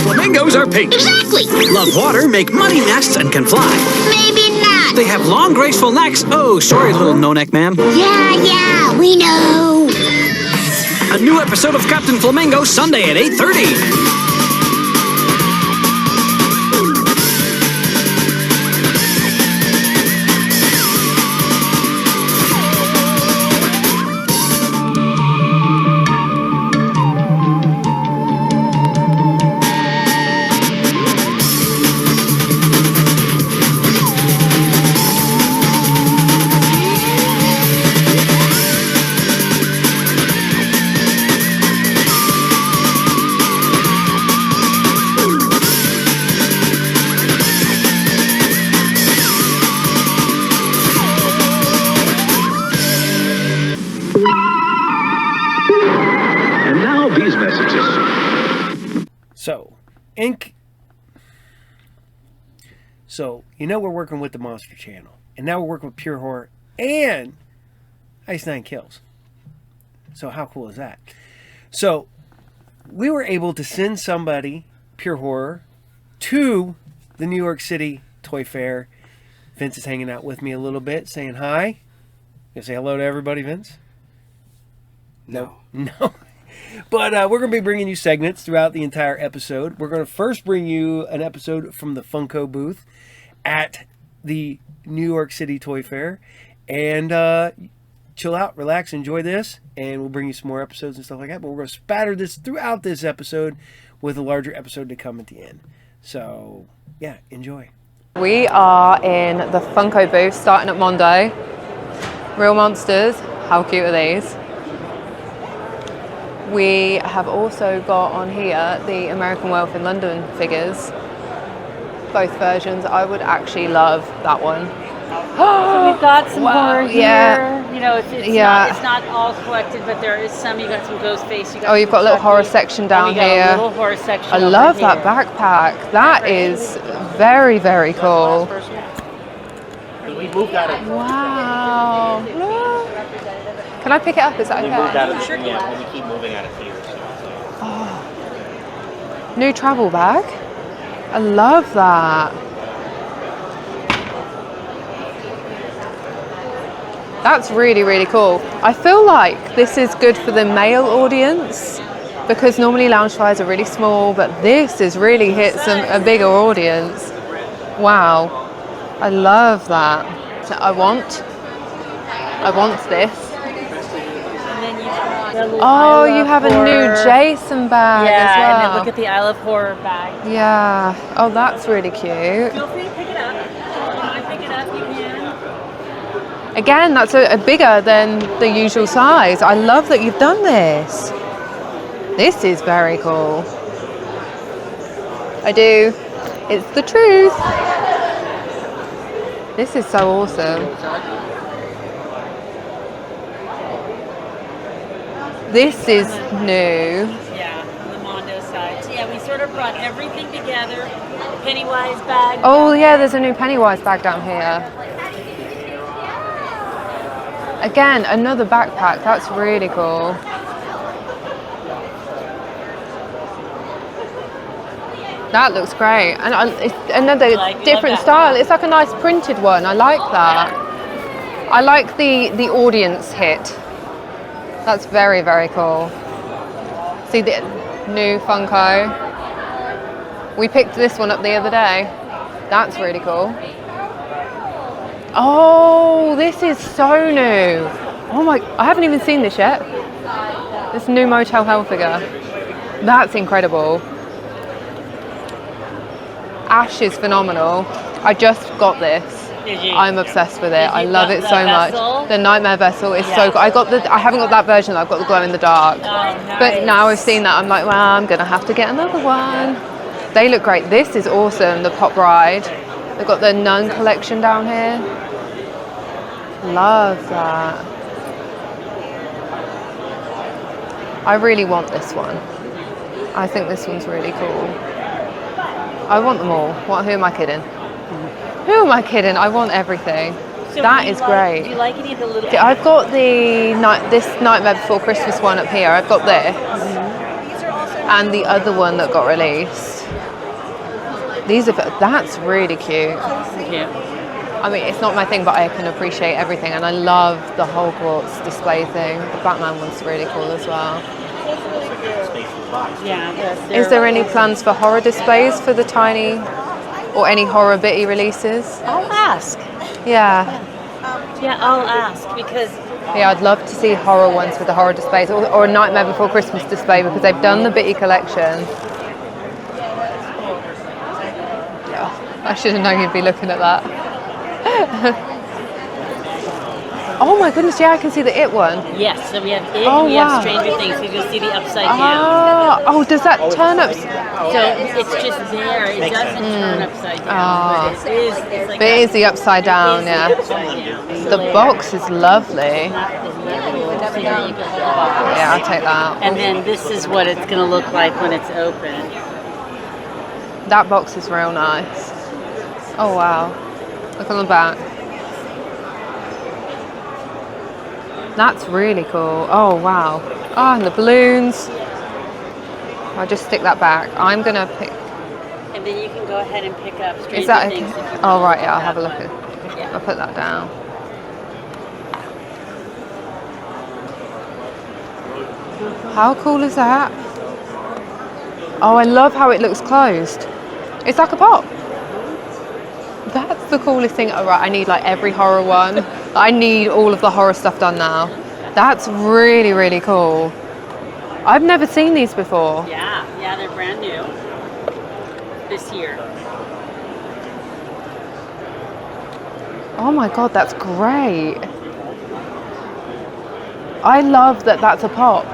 Flamingos are pink. Exactly. Love water, make money nests, and can fly. Maybe not. They have long, graceful necks. Oh, sorry, little no-neck man. Yeah, we know. A new episode of Captain Flamingo, Sunday at 8:30. So, you know we're working with the Monster Channel. And now we're working with Pure Horror and Ice 9 Kills. So how cool is that? So, we were able to send somebody, Pure Horror, to the New York City Toy Fair. Vince is hanging out with me a little bit, saying hi. You say hello to everybody, Vince? No. But we're going to be bringing you segments throughout the entire episode. We're going to first bring you an episode from the Funko booth at the New York City Toy Fair. And chill out, relax, enjoy this, and we'll bring you some more episodes and stuff like that. But we're going to spatter this throughout this episode with a larger episode to come at the end. So, yeah, enjoy. We are in the Funko booth starting at Monday. Real monsters. How cute are these? We have also got on here the American Wealth in London figures. Both versions. I would actually love that one. So we've got some horror here. Yeah. You know, it's not all collected, but there is some. You got some Ghostface. You've got a little horror section down here. A little horror section. I love that backpack. That is very, very cool. We moved out of. Wow. Can I pick it up? Is that okay? We moved out of the when we keep moving out of here. Oh. New travel bag. I love that. That's really, really cool. I feel like this is good for the male audience because normally Loungeflies are really small, but this is really hits a bigger audience. Wow. I love that. So I want this. Oh, you have a new Jason bag as well. Yeah, and look at the I Love Horror bag. Yeah. Oh, that's really cute. Feel free to pick it up. If you want to pick it up, you can. Again, that's a bigger than the usual size. I love that you've done this. This is very cool. I do. It's the truth. This is so awesome. This is new. Yeah, on the Mondo side. So yeah, we sort of brought everything together. Pennywise bag. Oh yeah, there's a new Pennywise bag down here. Again, another backpack. That's really cool. That looks great. And it's another different style. It's like a nice printed one. I like that. I like the audience hit. That's very, very cool. See the new Funko. We picked this one up the other day. That's really cool. Oh, this is so new. Oh my, I haven't even seen this yet. This new Motel Hell figure. That's incredible. Ash is phenomenal. I just got this. I'm obsessed with it. I love it so much. The Nightmare Vessel is so cool. I haven't got that version. I've got the glow in the dark. Nice. But now I've seen that, I'm like, well, I'm gonna have to get another one. They look great. This is awesome. The Pop Ride. They've got the Nun collection down here. Love that. I really want this one. I think this one's really cool. I want them all. Who am I kidding? Who am I kidding? I want everything. So that is great. Do you like any of the little? I've got this Nightmare Before Christmas one up here. I've got this. And the other one that got released. That's really cute. Yeah. I mean, it's not my thing, but I can appreciate everything. And I love the Hogwarts display thing. The Batman one's really cool as well. Yeah. Is there any plans for horror displays for the tiny or any horror bitty releases? I'll ask. Yeah. Yeah, I'll ask because. Yeah, I'd love to see horror ones with the horror displays or a Nightmare Before Christmas display because they've done the bitty collection. Yeah, I should have known you'd be looking at that. Oh my goodness, yeah, I can see the It one. Yes, so we have It and we have Stranger Things, so you'll see the upside down. Oh, does that turn up? So it's just there, it doesn't turn upside down. But It is the upside down, yeah. The box is lovely. Yeah, I'll take that. And then this is what it's going to look like when it's open. That box is real nice. Oh wow, look on the back. That's really cool. Oh wow. Oh, and the balloons. I'll just stick that back. I'm gonna pick. And then you can go ahead and pick up Stranger Is that Things. okay? Oh right, yeah. I'll have a look at. Yeah. I'll put that down. How cool is that? Oh, I love how it looks closed. It's like a pop. That's the coolest thing. Oh, right, I need like every horror one. I need all of the horror stuff done now. That's really, really cool. I've never seen these before. Yeah, they're brand new this year. Oh my god, that's great. I love that that's a pop.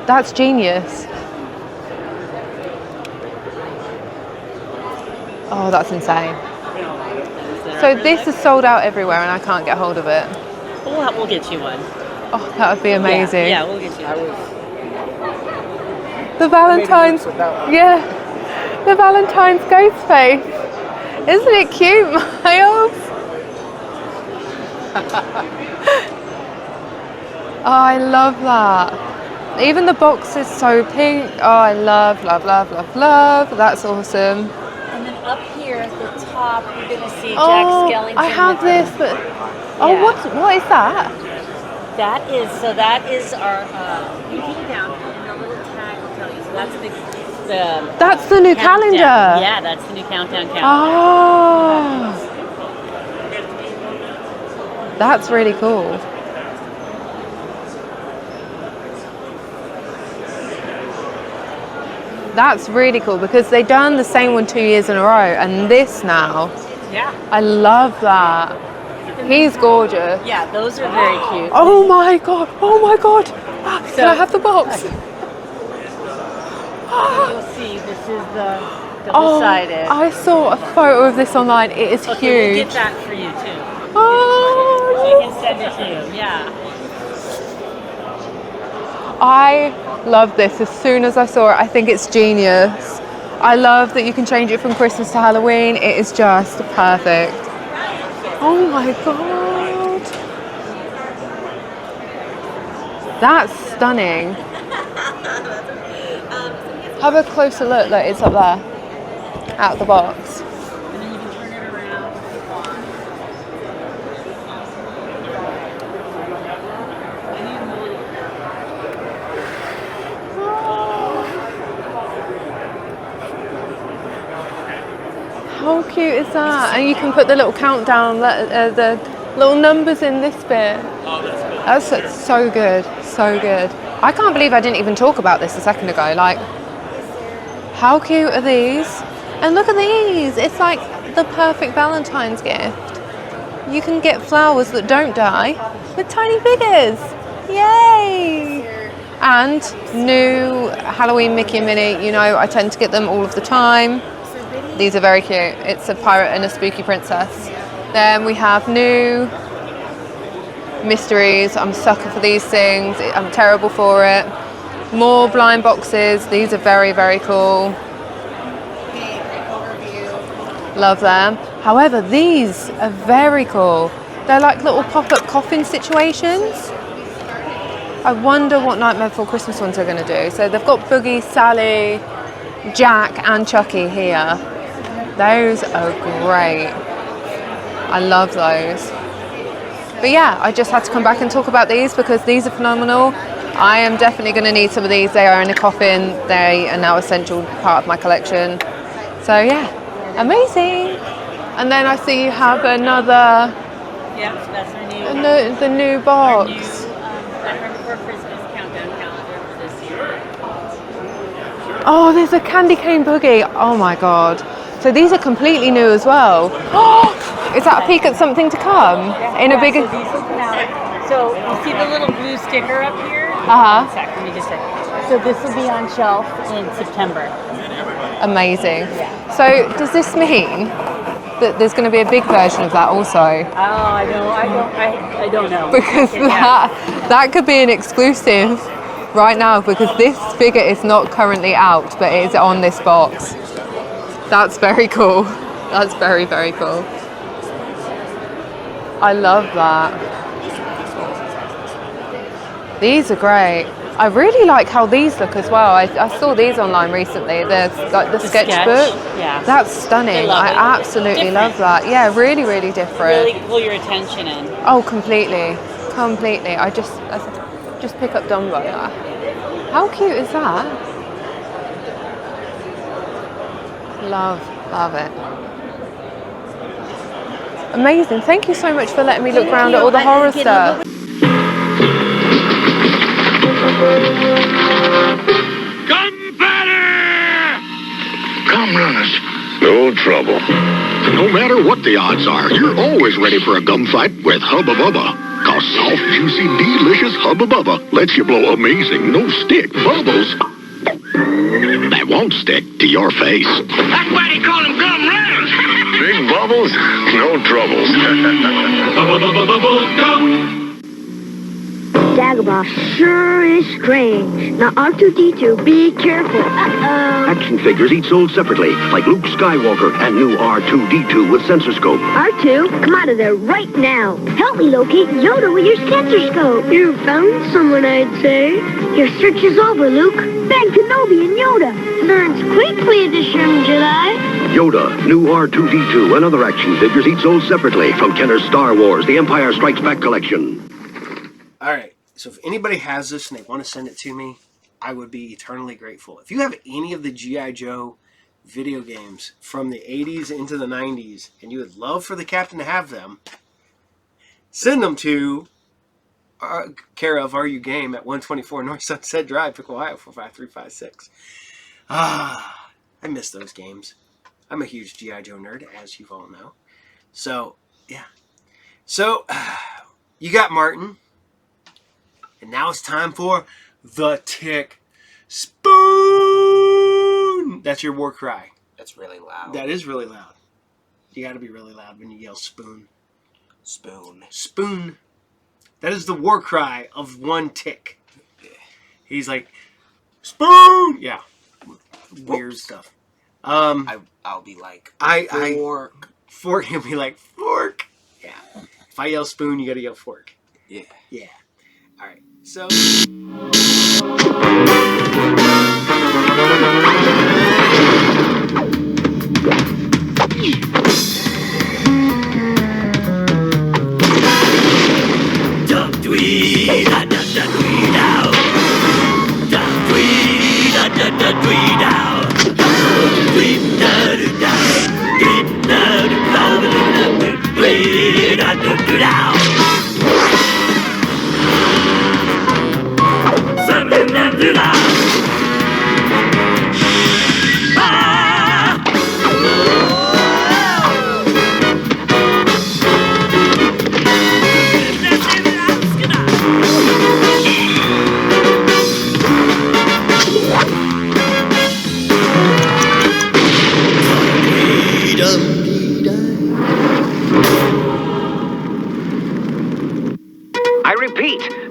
That's genius. Oh, that's insane. So this is sold out everywhere and I can't get hold of it. We'll get you one. Oh, that would be amazing. Yeah, we'll get you one. The Valentine's, yeah, the Valentine's ghost face. Isn't it cute, Miles? Oh, I love that. Even the box is so pink. Oh, I love, love, love, love, love. That's awesome. And then up here at the top, you're going to see Jack Skellington. I have this, but oh, what is that? That is our. You keep it down, and the little tag will tell you. So that's That's the new countdown. calendar. Yeah, that's the new countdown calendar. Oh, that's really cool. That's really cool because they've done the same one 2 years in a row, and this now. Yeah. I love that. He's gorgeous. Yeah, those are very cute. Oh my god! Oh my god! Can I have the box? You'll see, this is the double-sided. I saw a photo of this online. It is huge. We'll get that for you too. Oh, we can send it to you. Yeah. I love this. As soon as I saw it, I think it's genius. I love that you can change it from Christmas to Halloween. It is just perfect. Oh my god. That's stunning. Have a closer look. Look, it's up there. Out of the box. And then you can turn it around. How cute is that? And you can put the little countdown, the little numbers in this bit. Oh, that's good. That's so good, so good. I can't believe I didn't even talk about this a second ago. Like, how cute are these? And look at these. It's like the perfect Valentine's gift. You can get flowers that don't die with tiny figures. Yay! And new Halloween Mickey and Minnie. You know, I tend to get them all of the time. These are very cute. It's a pirate and a spooky princess. Then we have new mysteries. I'm a sucker for these things. I'm terrible for it. More blind boxes. These are very, very cool. Love them. However, these are very cool. They're like little pop-up coffin situations. I wonder what Nightmare Before Christmas ones are going to do. So they've got Boogie, Sally, Jack and Chucky here. Those are great. I love those. But yeah, I just had to come back and talk about these because these are phenomenal. I am definitely going to need some of these. They are in a coffin. They are now an essential part of my collection. So yeah, amazing. And then I see you have another. Yeah, that's our new. The new box. Our new Nightmare Before Christmas countdown calendar for this year. Oh, there's a candy cane boogie. Oh my god. So these are completely new as well. Oh, is that a peek at something to come? In a bigger. So these will come out. So you see the little blue sticker up here? Uh-huh. Let me just check. So this will be on shelf in September. Amazing. So does this mean that there's going to be a big version of that also? Oh, I don't know. Because that could be an exclusive right now because this figure is not currently out, but it is on this box. That's very cool. That's very, very cool. I love that. These are great. I really like how these look as well. I saw these online recently. There's like the sketchbook. Yeah. That's stunning. I absolutely love that. Yeah, really, really different. Really pull your attention in. Oh, completely. Completely. I just pick up Dumbo. How cute is that? Love it. Amazing. Thank you so much for letting me look around at all the horror stuff. Come, runners. No trouble. No matter what the odds are, you're always ready for a gum fight with Hubba Bubba. Cause soft, juicy, delicious Hubba Bubba lets you blow amazing, no-stick bubbles that won't stick to your face. That's why they call them gum runners. Big bubbles, no troubles. Bubble gum. Dagobah sure is strange. Now, R2-D2, be careful. Uh-oh. Action figures each sold separately, like Luke Skywalker and new R2-D2 with sensor scope. R2, come out of there right now. Help me locate Yoda with your sensor scope. You found someone, I'd say. Your search is over, Luke. Ben Kenobi and Yoda. Learns quickly, Addition Jedi. Yoda, new R2-D2, and other action figures each sold separately from Kenner's Star Wars, The Empire Strikes Back collection. All right. So if anybody has this and they want to send it to me, I would be eternally grateful. If you have any of the G.I. Joe video games from the 80s into the 90s and you would love for the captain to have them, send them to care of RU Game at 124 North Sunset Drive, Pickle, Ohio 45356. I miss those games. I'm a huge G.I. Joe nerd, as you all know. So, yeah. So, you got Martin. And now it's time for the Tick Spoon. That's your war cry. That's really loud. That is really loud. You got to be really loud when you yell spoon. Spoon. Spoon. That is the war cry of one tick. He's like, spoon. Yeah. Weird stuff. I'll be like, fork. Fork. He'll be like, fork. Yeah. If I yell spoon, you got to yell fork. Yeah. Yeah. All right. So.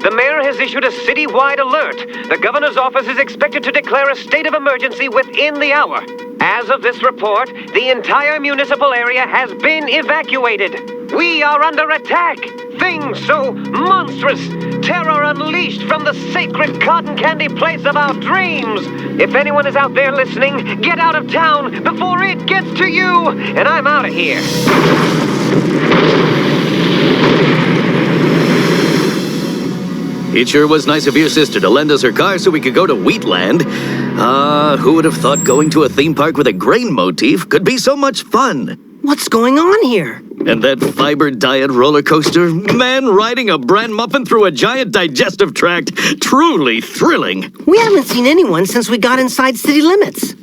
The mayor has issued a citywide alert. The governor's office is expected to declare a state of emergency within the hour. As of this report, the entire municipal area has been evacuated. We are under attack. Things so monstrous. Terror unleashed from the sacred cotton candy place of our dreams. If anyone is out there listening, get out of town before it gets to you. And I'm out of here. It sure was nice of your sister to lend us her car so we could go to Wheatland. Who would have thought going to a theme park with a grain motif could be so much fun? What's going on here? And that fiber diet roller coaster? Man riding a bran muffin through a giant digestive tract. Truly thrilling. We haven't seen anyone since we got inside city limits.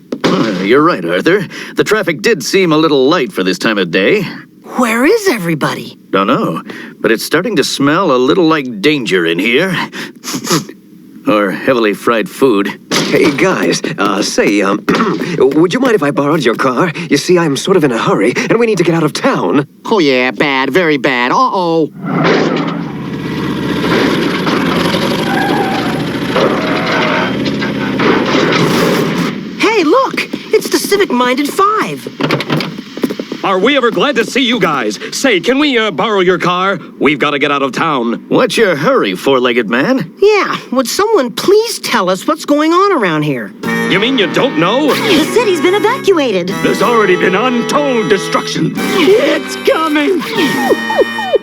You're right, Arthur. The traffic did seem a little light for this time of day. Where is everybody? Don't know, but it's starting to smell a little like danger in here. Or heavily fried food. Hey, guys, would you mind if I borrowed your car? You see, I'm sort of in a hurry, and we need to get out of town. Oh, yeah, bad, very bad. Uh-oh. Hey, look! It's the civic-minded five. Are we ever glad to see you guys? Say, can we borrow your car? We've got to get out of town. What's your hurry, four-legged man? Yeah, would someone please tell us what's going on around here? You mean you don't know? The city's been evacuated. There's already been untold destruction. It's coming!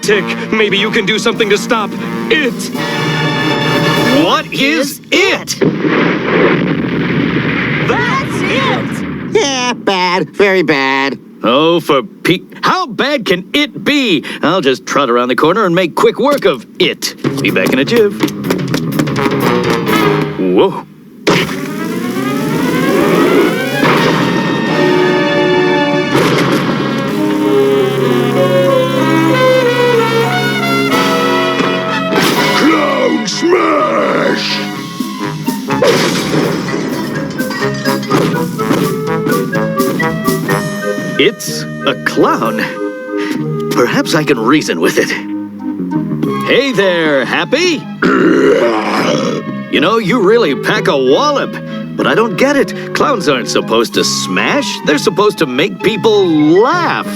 Tick, maybe you can do something to stop it. What is it? That's it! Yeah, bad. Very bad. Oh, for Pete. How bad can it be? I'll just trot around the corner and make quick work of it. Be back in a jiff. Whoa. Clown smash! It's a clown. Perhaps I can reason with it. Hey there, Happy? You know, you really pack a wallop. But I don't get it. Clowns aren't supposed to smash. They're supposed to make people laugh.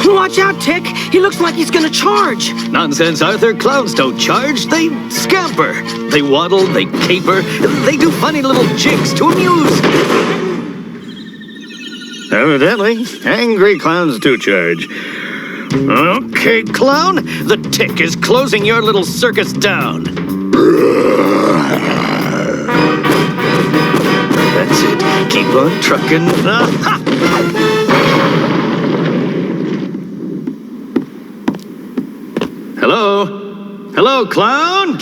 Watch out, Tick. He looks like he's gonna charge. Nonsense, Arthur. Clowns don't charge. They scamper. They waddle, they caper. They do funny little jigs to amuse. Evidently, angry clowns do charge. Okay, clown. The Tick is closing your little circus down. That's it. Keep on trucking. Hello? Hello, clown?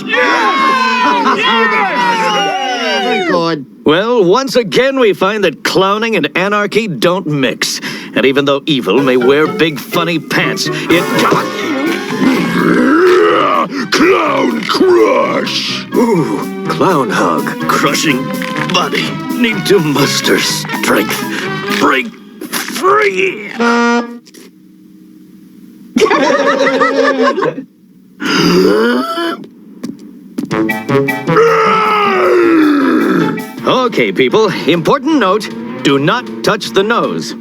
Very good. Well, once again, we find that clowning and anarchy don't mix. And even though evil may wear big, funny pants, it... Clown crush! Ooh, clown hug. Crushing body. Need to muster strength. Break free! Okay, people. Important note. Do not touch the nose.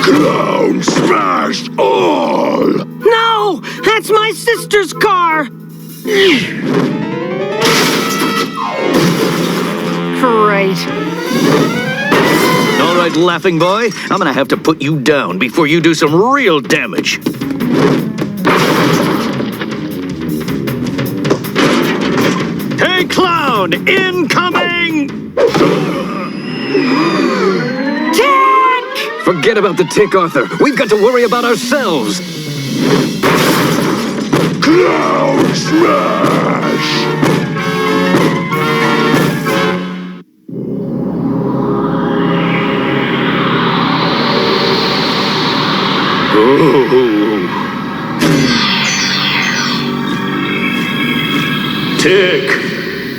Clown smashed all! No! That's my sister's car! Great. All right, laughing boy. I'm gonna have to put you down before you do some real damage. Hey, clown! Incoming! Tick! Forget about the Tick, Arthur. We've got to worry about ourselves. Clown smash! Tick,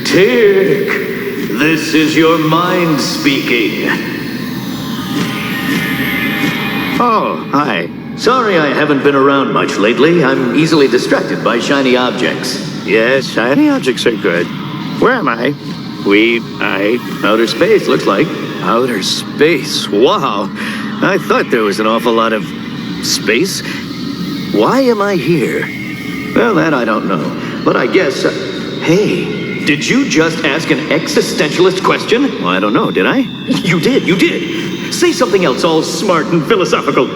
Tick, this is your mind speaking. Oh, hi. Sorry I haven't been around much lately. I'm easily distracted by shiny objects. Yes, shiny objects are good. Where am I? Outer space, looks like. Outer space, wow. I thought there was an awful lot of space. Why am I here? Well, that I don't know. But I guess... Hey, did you just ask an existentialist question? Well, I don't know, did I? You did. Say something else all smart and philosophical.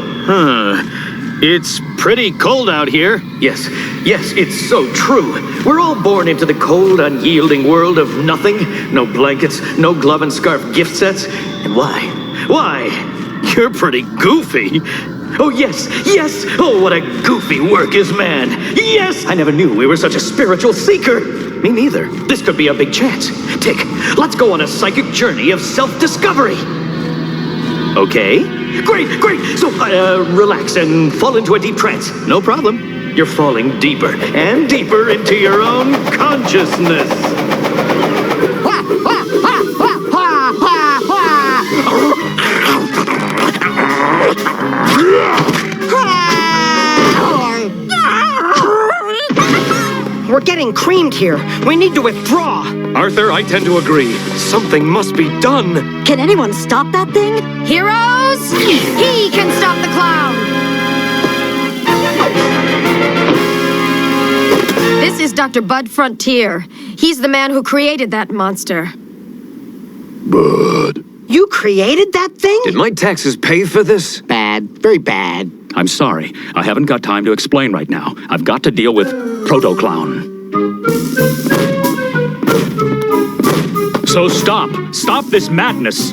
It's pretty cold out here. Yes, it's so true. We're all born into the cold, unyielding world of nothing. No blankets, no glove and scarf gift sets. And why? You're pretty goofy. Oh, yes. Oh, what a goofy work is man. Yes, I never knew we were such a spiritual seeker. Me neither. This could be a big chance. Tick, let's go on a psychic journey of self-discovery. Okay? Great. So, relax and fall into a deep trance. No problem. You're falling deeper and deeper into your own consciousness. We're getting creamed here. We need to withdraw. Arthur, I tend to agree. Something must be done. Can anyone stop that thing? Heroes, he can stop the clown. This is Dr. Bud Frontier. He's the man who created that monster. Bud. You created that thing? Did my taxes pay for this? Bad. Very bad. I'm sorry. I haven't got time to explain right now. I've got to deal with Proto-Clown. So stop. Stop this madness.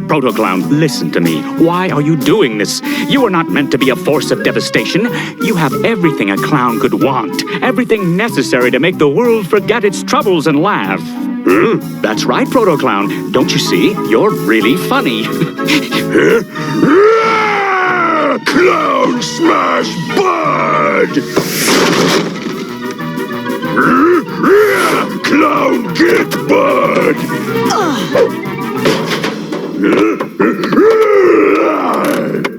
Proto-Clown, listen to me. Why are you doing this? You are not meant to be a force of devastation. You have everything a clown could want. Everything necessary to make the world forget its troubles and laugh. That's right, Proto-Clown. Don't you see? You're really funny. Clown smash bud! Clown get bud!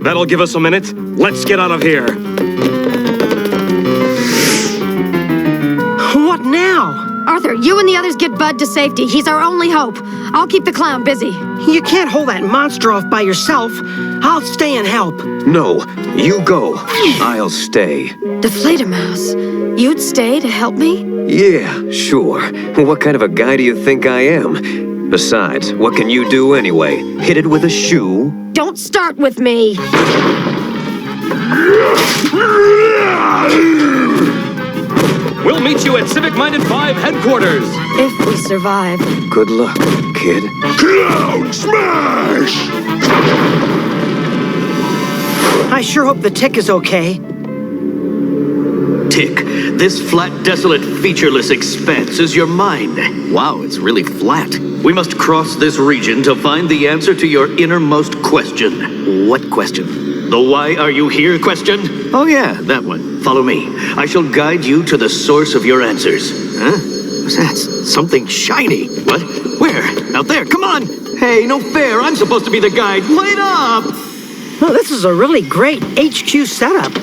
That'll give us a minute. Let's get out of here. What now? Arthur, you and the others get Bud to safety. He's our only hope. I'll keep the clown busy. You can't hold that monster off by yourself. I'll stay and help. No, you go. I'll stay. Deflate a mouse. You'd stay to help me? Yeah, sure. What kind of a guy do you think I am? Besides, what can you do anyway? Hit it with a shoe? Don't start with me. We'll meet you at Civic Minded 5 headquarters. If we survive. Good luck, kid. Clown smash! I sure hope the tick is okay. Tick, this flat, desolate, featureless expanse is your mind. Wow, it's really flat. We must cross this region to find the answer to your innermost question. What question? The why are you here question? Oh yeah, that one. Follow me. I shall guide you to the source of your answers. Huh? What's that? Something shiny. What? Where? Out there, come on! Hey, no fair, I'm supposed to be the guide. Wait up! Well, this is a really great HQ setup.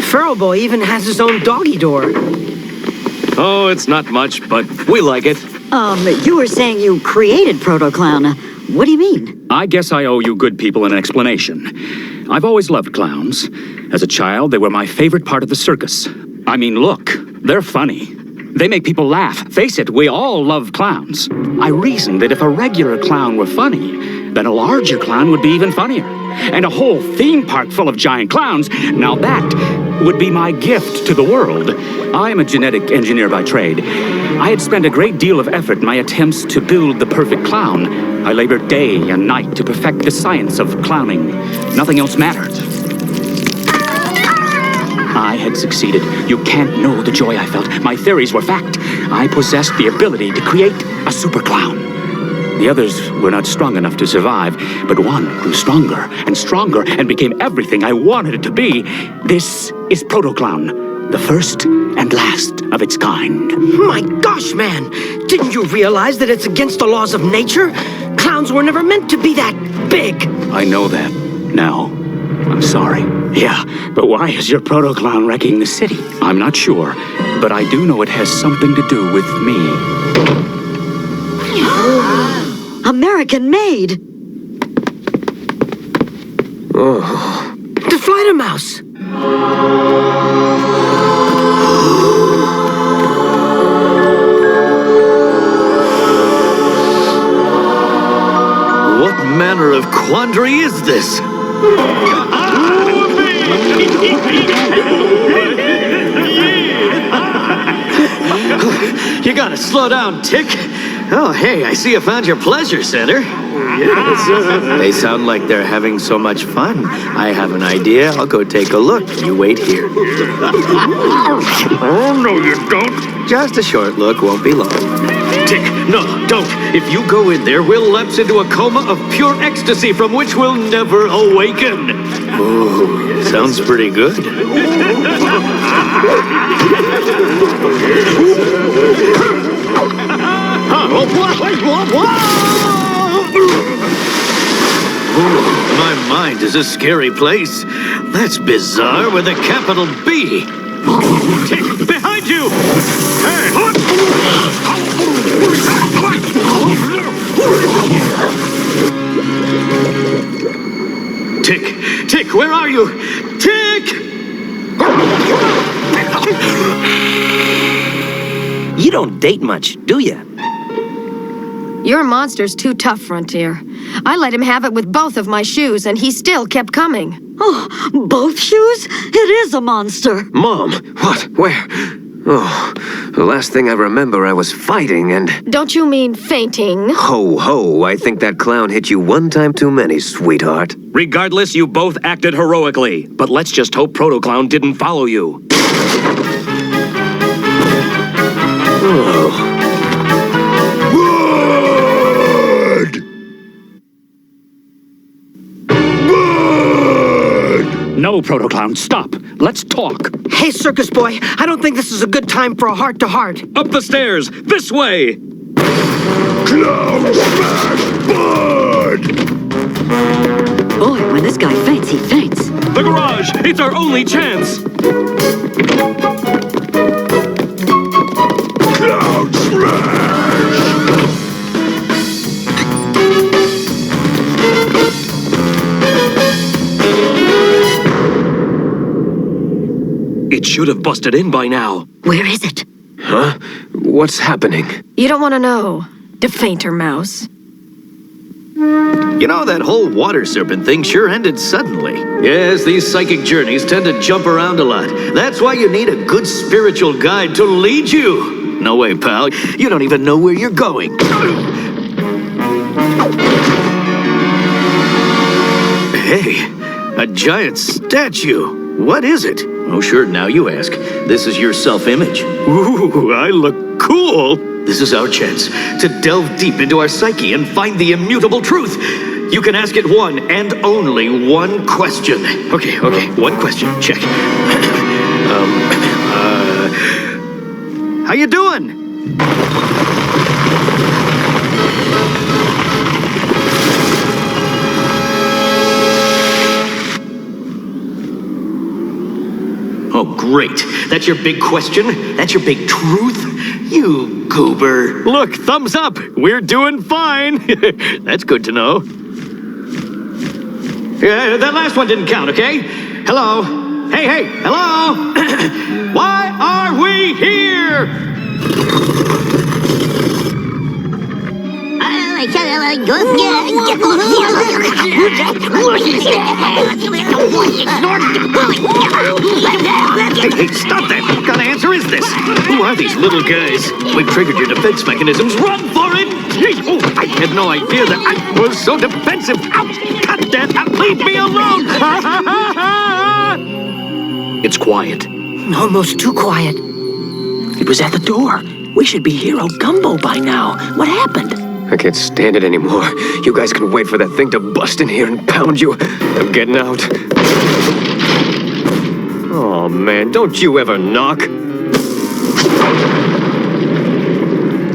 Feral Boy even has his own doggy door. Oh, it's not much, but we like it. You were saying you created Proto-Clown. What do you mean? I guess I owe you good people an explanation. I've always loved clowns. As a child, they were my favorite part of the circus. I mean, look, they're funny. They make people laugh. Face it, we all love clowns. I reasoned that if a regular clown were funny, then a larger clown would be even funnier. And a whole theme park full of giant clowns, now that would be my gift to the world. I am a genetic engineer by trade. I had spent a great deal of effort in my attempts to build the perfect clown. I labored day and night to perfect the science of clowning. Nothing else mattered. I had succeeded. You can't know the joy I felt. My theories were fact. I possessed the ability to create a super clown. The others were not strong enough to survive, but one grew stronger and became everything I wanted it to be. This is Proto-Clown, the first and last of its kind. My gosh, man! Didn't you realize that it's against the laws of nature? Clowns were never meant to be that big. I know that now. I'm sorry. Yeah, but why is your Proto-Clown wrecking the city? I'm not sure, but I do know it has something to do with me. American made. Oh. Deflate a mouse. What manner of quandary is this? You gotta slow down, Tick. Oh, hey, I see you found your pleasure center. Yes. They sound like they're having so much fun. I have an idea. I'll go take a look. You wait here. Oh, no, you don't. Just a short look, won't be long. Tick, no, don't. If you go in there, we'll lapse into a coma of pure ecstasy from which we'll never awaken. Ooh, sounds pretty good. My mind is a scary place. That's bizarre with a capital B. Tick, behind you! Hey! Tick, where are you? Tick! You don't date much, do you? Your monster's too tough, Frontier. I let him have it with both of my shoes, and he still kept coming. Oh, both shoes? It is a monster. Mom, what? Where? Oh, the last thing I remember, I was fighting and... Don't you mean fainting? Ho, ho, I think that clown hit you one time too many, sweetheart. Regardless, you both acted heroically. But let's just hope Proto-Clown didn't follow you. Oh. No, Proto-Clown, stop. Let's talk. Hey, Circus Boy, I don't think this is a good time for a heart-to-heart. Up the stairs, this way! Clown smash bud! Boy, when this guy faints, he faints. The garage! It's our only chance! Clown smash! It should have busted in by now. Where is it? Huh? What's happening? You don't want to know, defainter mouse. You know, that whole water serpent thing sure ended suddenly. Yes, these psychic journeys tend to jump around a lot. That's why you need a good spiritual guide to lead you. No way, pal. You don't even know where you're going. Hey, a giant statue. What is it? Oh, sure, now you ask. This is your self-image. Ooh, I look cool. This is our chance to delve deep into our psyche and find the immutable truth. You can ask it one and only one question. Okay, one question, check. How you doing? Oh, great. That's your big question? That's your big truth? You goober. Look, thumbs up. We're doing fine. That's good to know. Yeah, that last one didn't count, okay? Hello? Hey, hello? Why are we here? Hey, stop that! What kind of answer is this? Who are these little guys? We've triggered your defense mechanisms. Run for it! Oh, I had no idea that I was so defensive. Ow! Cut that! Leave me alone! It's quiet. Almost too quiet. It was at the door. We should be Hero Gumbo by now. What happened? I can't stand it anymore. You guys can wait for that thing to bust in here and pound you. I'm getting out. Oh, man, don't you ever knock.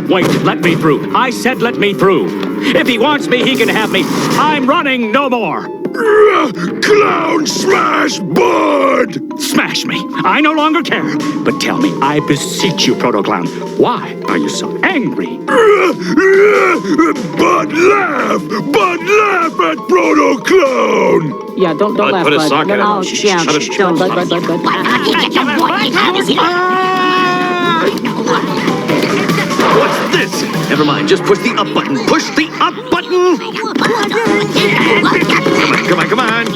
Wait, let me through. I said let me through. If he wants me, he can have me. I'm running no more. Clown smash bud! Smash me. I no longer care. But tell me, I beseech you, Proto-Clown, why are you so angry? Bud laugh at Proto-Clown! Yeah, don't laugh, put a Bud. sock in it. Oh, yeah, don't, Bud. What's this? Never mind, just push the up button. Push the up button! Come on.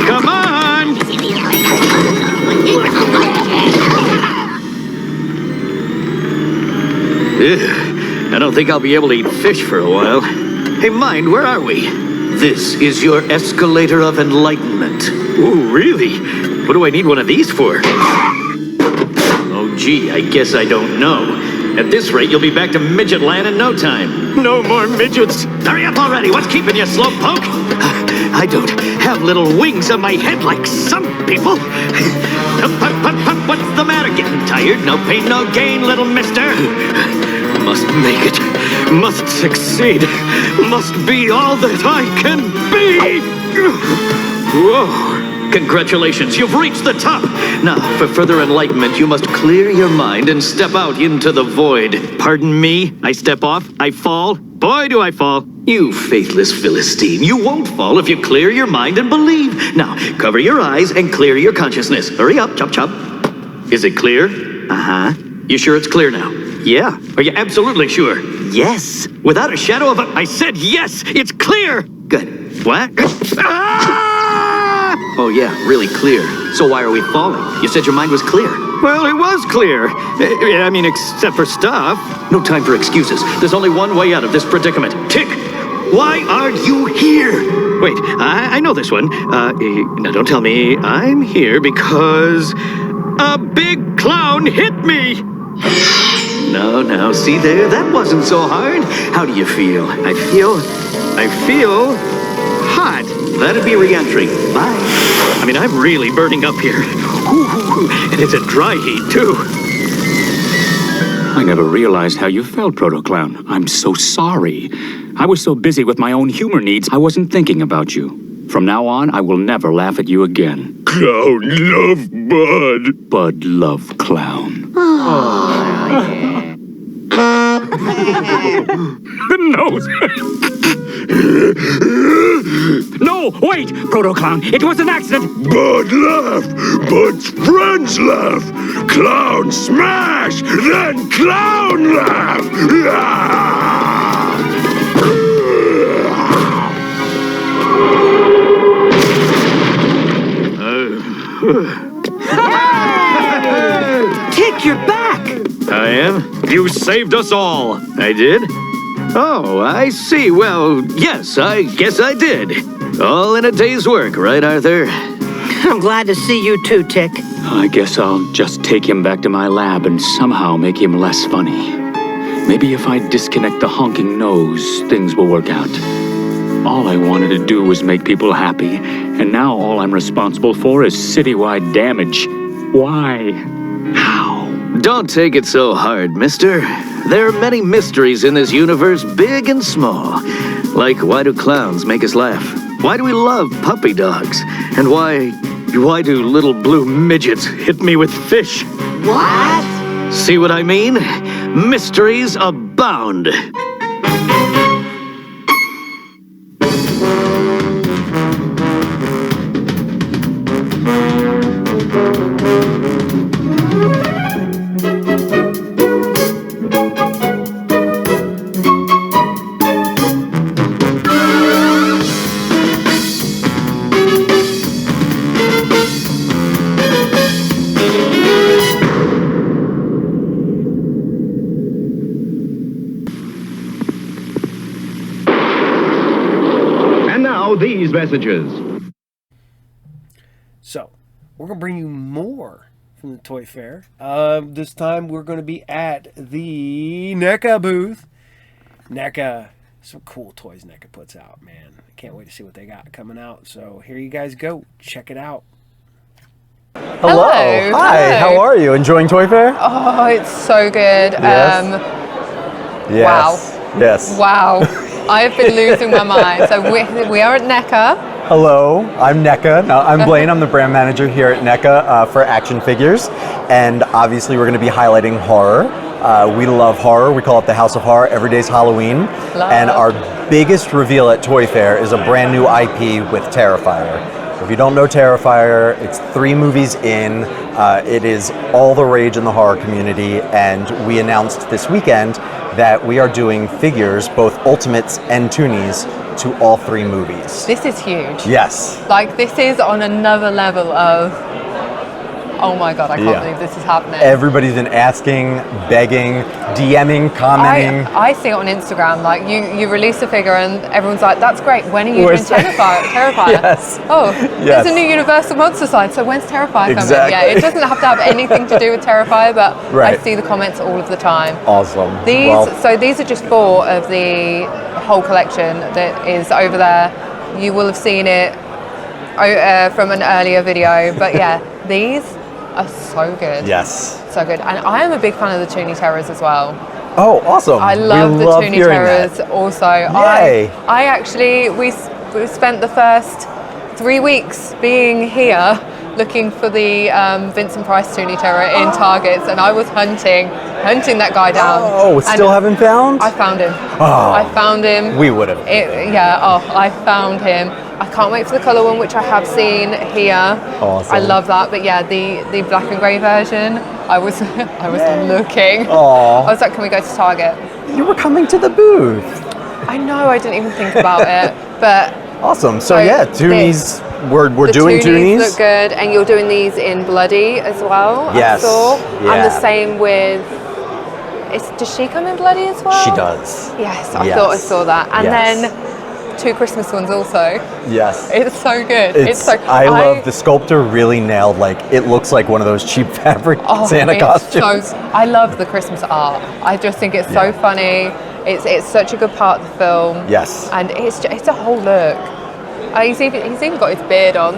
Come on! Ugh, I don't think I'll be able to eat fish for a while. Hey, mind, where are we? This is your escalator of enlightenment. Ooh, really? What do I need one of these for? Oh, gee, I guess I don't know. At this rate, you'll be back to Midget Land in no time. No more midgets. Hurry up already. What's keeping you, slowpoke? I don't have little wings on my head like some people. What's the matter? Getting tired? No pain, no gain, little mister. Must make it. Must succeed. Must be all that I can be. Whoa. Congratulations, you've reached the top! Now, for further enlightenment, you must clear your mind and step out into the void. Pardon me? I step off? I fall? Boy, do I fall. You faithless Philistine, you won't fall if you clear your mind and believe. Now, cover your eyes and clear your consciousness. Hurry up, chop chop. Is it clear? Uh-huh. You sure it's clear now? Yeah. Are you absolutely sure? Yes. Without a shadow of a... I said yes! It's clear! Good. What? Ah! Oh, yeah, really clear. So why are we falling? You said your mind was clear. Well, it was clear. I mean, except for stuff. No time for excuses. There's only one way out of this predicament. Tick! Why are you here? Wait, I know this one. Now don't tell me. I'm here because a big clown hit me. No, see there? That wasn't so hard. How do you feel? I feel hot. That'd be re-entry. Bye. I mean, I'm really burning up here. And it's a dry heat, too. I never realized how you felt, Proto-Clown. I'm so sorry. I was so busy with my own humor needs, I wasn't thinking about you. From now on, I will never laugh at you again. Clown love Bud. Bud love Clown. The nose. No, wait, Proto-Clown. It was an accident. Bud laugh. Bud's friends laugh. Clown smash. Then Clown laugh. Tick, you're back! I am? You saved us all. I did? Oh, I see. Well, yes, I guess I did. All in a day's work, right, Arthur? I'm glad to see you too, Tick. I guess I'll just take him back to my lab and somehow make him less funny. Maybe if I disconnect the honking nose, things will work out. All I wanted to do was make people happy, and now all I'm responsible for is citywide damage. Why? How? Don't take it so hard, mister. There are many mysteries in this universe, big and small. Like, why do clowns make us laugh? Why do we love puppy dogs? And why do little blue midgets hit me with fish? What? See what I mean? Mysteries abound. These messages. So, we're going to bring you more from the Toy Fair. This time we're going to be at the NECA booth. NECA, some cool toys NECA puts out, man. I can't wait to see what they got coming out. So, here you guys go. Check it out. Hello. Hi, how are you? Enjoying Toy Fair? Oh, it's so good. Yes. Yes. Wow. Yes. Wow. I've been losing my mind. So we are at NECA. Hello, I'm NECA. Now, I'm Blaine. I'm the brand manager here at NECA for action figures. And obviously we're going to be highlighting horror. We love horror. We call it the House of Horror. Every day's Halloween. And our biggest reveal at Toy Fair is a brand new IP with Terrifier. If you don't know Terrifier, it's 3 movies in. It is all the rage in the horror community. And we announced this weekend that we are doing figures, both Ultimates and Toonies, to all 3 movies. This is huge. Yes. Like, this is on another level of, oh my God, I can't believe this is happening. Everybody's been asking, begging, DMing, commenting. I see it on Instagram, like you release a figure and everyone's like, that's great, when are you doing Terrifier? Yes. Oh, there's a new Universal Monster sign, so when's Terrifier coming? Yeah, it doesn't have to have anything to do with Terrifier, but I see the comments all of the time. Awesome. So these are just 4 of the whole collection that is over there. You will have seen it from an earlier video, but yeah, these are so good. Yes. So good. And I am a big fan of the Toonie Terrors as well. Oh, awesome. I love the Toonie Terrors that. also. Yay. I actually, we spent the first 3 weeks being here looking for the Vincent Price Toonie Terror in Targets, and I was hunting that guy down. Oh, still haven't found? I found him. Oh. I found him. We would have. I found him. I can't wait for the colour one, which I have seen here. Awesome. I love that. But yeah, the black and grey version, I was looking. Aww. I was like, can we go to Target? You were coming to the booth. I know, I didn't even think about it, but... Awesome. So yeah, Toonies, we're doing Toonies. Look good, and you're doing these in Bloody as well. Yes. I saw. Yeah. And the same with. Does she come in Bloody as well? She does. Yes, I thought I saw that, and then 2 Christmas ones also. Yes. It's so good. I love the sculptor really nailed, like, it looks like one of those cheap fabric Santa costumes. I love the Christmas art. I just think it's so funny. It's such a good part of the film. Yes. And it's a whole look. He's even got his beard on.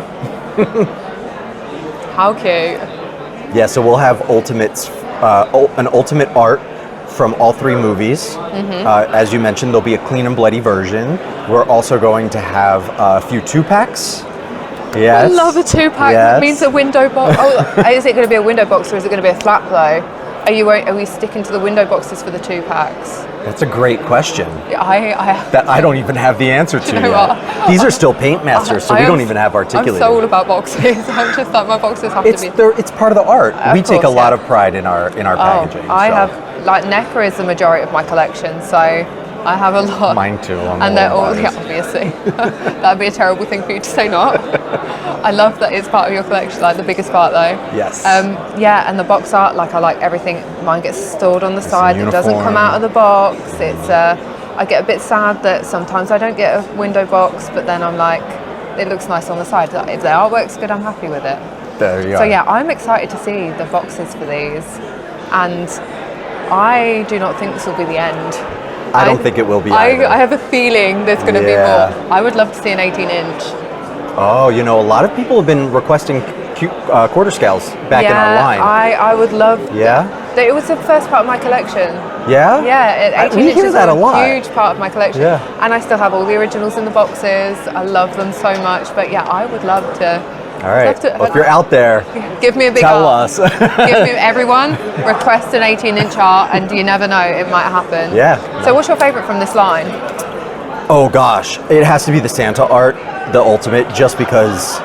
How cute. Yeah, so we'll have an ultimate art from all 3 movies. As you mentioned, there'll be a clean and bloody version. We're also going to have a few 2-packs. Yes. I love a 2-pack. Yes. It means a window box. Is it going to be a window box or is it going to be a flap though? Are we sticking to the window boxes for the 2-packs? That's a great question. That I don't even have the answer to you know yet. what? These are still Paint Masters, so we don't even have articulated. I'm so all about boxes. I'm just like, my boxes have to be... It's part of the art. We take a lot of pride in our packaging. I have, like, NECA is the majority of my collection, so I have a lot. Mine too. And they're all, obviously. That'd be a terrible thing for you to say not. I love that it's part of your collection, like the biggest part though. Yes. Yeah, and the box art, like I like everything. Mine gets stored on the side. It doesn't come out of the box. It's I get a bit sad that sometimes I don't get a window box, but then I'm like, it looks nice on the side. If the artwork's good, I'm happy with it. There you So are. yeah, I'm excited to see the boxes for these, and I do not think this will be the end. I don't think it will be either. I have a feeling there's going to be more. I would love to see an 18-inch. Oh, a lot of people have been requesting quarter scales back in our line. I would love. Yeah? It was the first part of my collection. Yeah? Yeah, 18 we inches hear that is a lot. Huge part of my collection. Yeah. And I still have all the originals in the boxes. I love them so much. But yeah, I would love to. All right. Well, if you're out there, give me a big tell art. us. Give me everyone request an 18-inch art, and you never know, it might happen. Yeah. So what's your favorite from this line? Oh gosh, it has to be the Santa art, the ultimate, just because,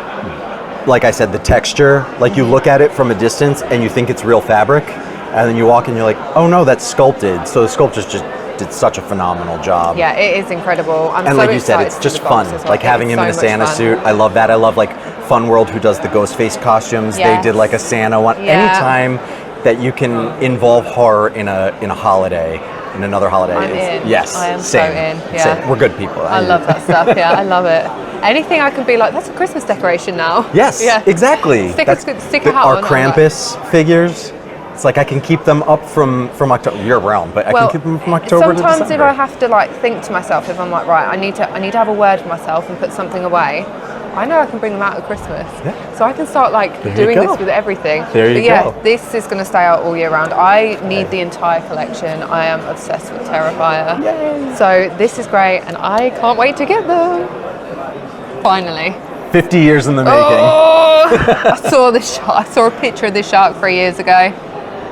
like I said, the texture, like you look at it from a distance and you think it's real fabric, and then you walk and you're like, oh no, that's sculpted. So the sculptors just did such a phenomenal job. Yeah, it is incredible. I'm and so like you said, it's just fun. Like having him in a Santa suit. I love that. I love like Fun World, who does the ghost face costumes. Yes. They did like a Santa one. Yeah. Anytime that you can involve horror in a holiday, in another holiday. I'm in. Yes. I am same, so in. Yeah. Same. We're good people. I love that stuff. Yeah, I love it. Anything I can be like, that's a Christmas decoration now. Yes, yeah. Exactly. Stick a hat our on. Krampus figures. It's like I can keep them up from October year round, but I can keep them from October to December. Sometimes if I have to like think to myself, if I'm like, right, I need to have a word for myself and put something away, I know I can bring them out at Christmas. Yeah. So I can start like doing this with everything. There you go. go. This is going to stay out all year round. I need the entire collection. I am obsessed with Terrifier. Yay. So this is great, and I can't wait to get them. Finally. 50 years in the making. Oh, I saw a picture of this shark 3 years ago.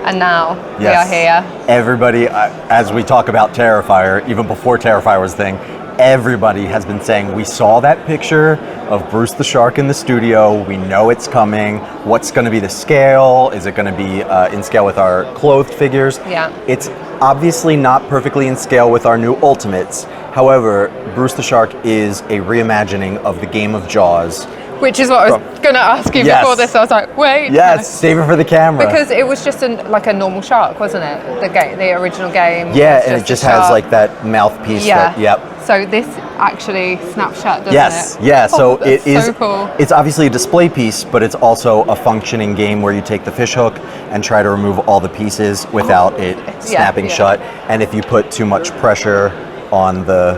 And now we are here. Everybody, as we talk about Terrifier, even before Terrifier was a thing, everybody has been saying, we saw that picture of Bruce the Shark in the studio. We know it's coming. What's going to be the scale? Is it going to be in scale with our clothed figures? Yeah. It's obviously not perfectly in scale with our new Ultimates. However, Bruce the Shark is a reimagining of the game of Jaws. Which is what I was going to ask you before this. I was like, wait. Yes, save it for the camera. Because it was just like a normal shark, wasn't it? The original game. Yeah, and it just has like that mouthpiece. Yeah. Yep. So this actually snaps shut, doesn't it? Yes, yeah. So it is. So cool. It's obviously a display piece, but it's also a functioning game where you take the fish hook and try to remove all the pieces without it snapping shut. And if you put too much pressure on the,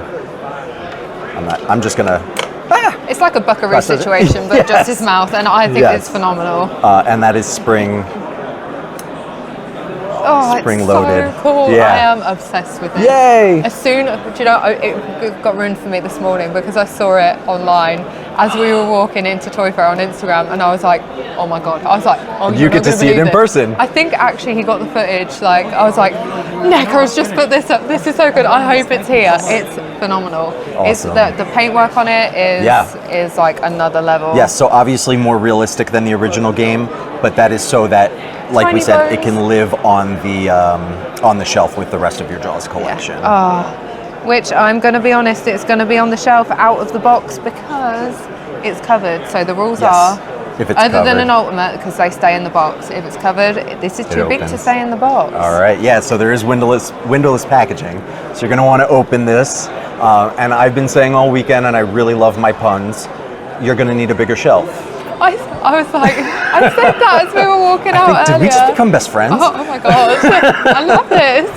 I'm just gonna. It's like a Buckaroo situation, but just his mouth, and I think it's phenomenal. And that is spring. Oh, spring it's loaded. So cool. Yeah. I am obsessed with it. Yay! As soon, do you know, it got ruined for me this morning because I saw it online as we were walking into ToyFair on Instagram, and I was like, oh my god! I was like, oh, you get to see it in person. I think actually he got the footage. Like I was like, NECA has just put this up. This is so good. I hope it's here. It's phenomenal. Awesome. It's the paintwork on it is like another level. Yes, so obviously more realistic than the original game, but that is so that, like we said, it can live on the shelf with the rest of your Jaws collection. Which I'm going to be honest, it's going to be on the shelf out of the box because it's covered. So the rules are, if it's other than covered. an Ultimate, because they stay in the box. If it's covered, this is too big to opens. stay in the box. All right, yeah, so there is windowless packaging. So you're going to want to open this. And I've been saying all weekend, and I really love my puns, you're going to need a bigger shelf. I was like, I said that as we were walking out Did earlier. we just become best friends? Oh my god, I love this.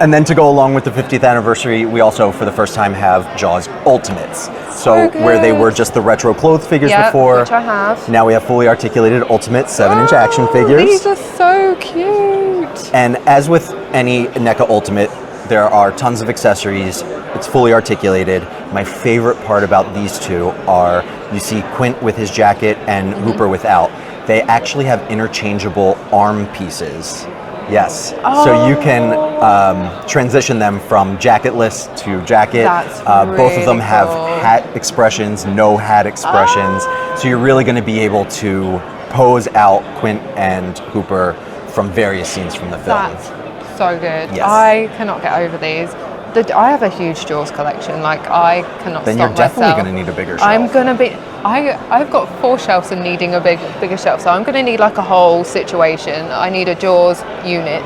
And then to go along with the 50th anniversary, we also, for the first time, have Jaws Ultimates. So where they were just the retro clothes figures before, which I have. Now we have fully articulated Ultimate 7-inch action figures. These are so cute. And as with any NECA Ultimate, there are tons of accessories. It's fully articulated. My favorite part about these two are, you see Quint with his jacket and Hooper without. They actually have interchangeable arm pieces. Yes. So you can transition them from jacketless to jacket. That's both of them really have cool. hat expressions, no hat expressions. So you're really going to be able to pose out Quint and Hooper from various scenes from the film. That's so good. Yes. I cannot get over these. I have a huge Jaws collection. Like, I cannot Then stop you're definitely myself. going to need a bigger shelf. I'm gonna be. I've got 4 shelves and needing a bigger shelf, so I'm gonna need like a whole situation. I need a Jaws unit.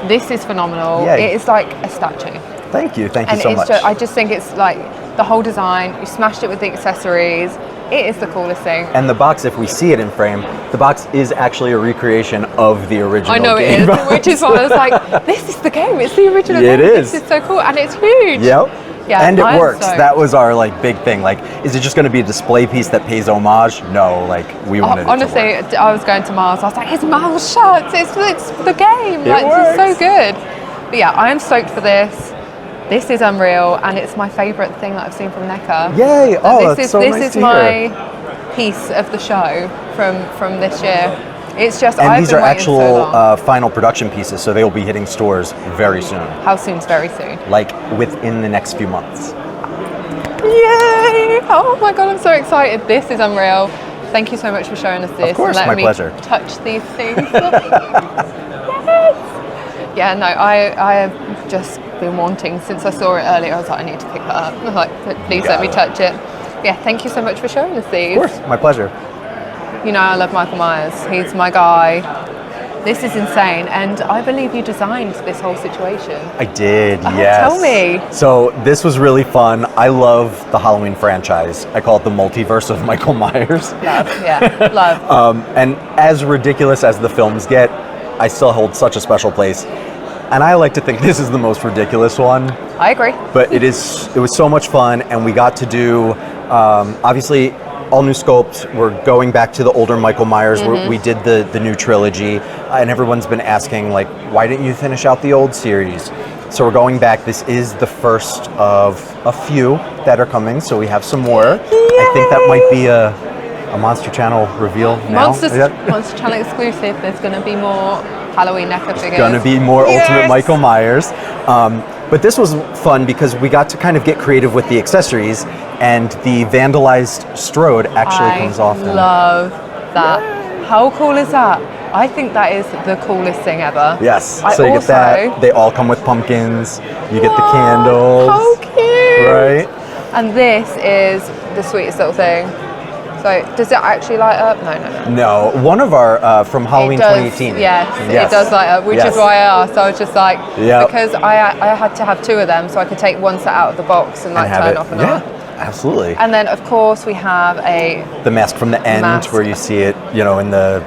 This is phenomenal. Yay. It is like a statue. Thank you And so it's much. I just think it's like the whole design. You smashed it with the accessories. It is the coolest thing. And the box, if we see it in frame, the box is actually a recreation of the original I know game. it is, which is why I was like, this is the game. It's the original game. It is. This is so cool, and it's huge. Yep. Yeah, and it I'm works. so- That was our big thing. Like, is it just going to be a display piece that pays homage? No, we wanted Honestly, it to work. I was going to Mars. I was like, it's Mars shirts. It's the game. It It's so works. good. But yeah, I am stoked for this. This is unreal, and it's my favourite thing that I've seen from NECA. Yay! Oh, this that's is so this nice is to my hear. piece of the show from this year. It's just And I've these been are waiting so actual long. final production pieces, so they will be hitting stores very soon. How soon's very soon? Like within the next few months. Yay! Oh my god, I'm so excited. This is unreal. Thank you so much for showing us this. Of course, and letting my me pleasure. touch these things. Yes! Yeah, no, I have just been wanting, since I saw it earlier, I was like, I need to pick that up. I was like, please let me touch it. Yeah, thank you so much for showing us these. Of course, my pleasure. You know, I love Michael Myers. He's my guy. This is insane, and I believe you designed this whole situation. I did, yes. Tell me. So this was really fun. I love the Halloween franchise. I call it the multiverse of Michael Myers. Love, yeah, love. And as ridiculous as the films get, I still hold such a special place. And I like to think this is the most ridiculous one. I agree. But it was so much fun, and we got to do, obviously, all new sculpt. We're going back to the older Michael Myers. We did the new trilogy, and everyone's been asking, like, why didn't you finish out the old series? So we're going back. This is the first of a few that are coming, so we have some more. Yay! I think that might be a Monster Channel reveal now. Monster Channel exclusive. There's going to be more Halloween NECA figures. Going to be more Ultimate Michael Myers. But this was fun because we got to kind of get creative with the accessories, and the vandalized Strode actually comes off. I love that. How cool is that? I think that is the coolest thing ever. Yes. I So you also, get that. They all come with pumpkins. You get the candles. How cute! Right? And this is the sweetest little thing. So, does it actually light up? No. No. One of our, from Halloween It does, 2018. Yes, it does light up, which is why I asked. I was just like, Yep. because I had to have 2 of them, so I could take one set out of the box and have turn it. off and Yeah, on. absolutely. And then, of course, we have The mask from the end, mask. where you see it, in the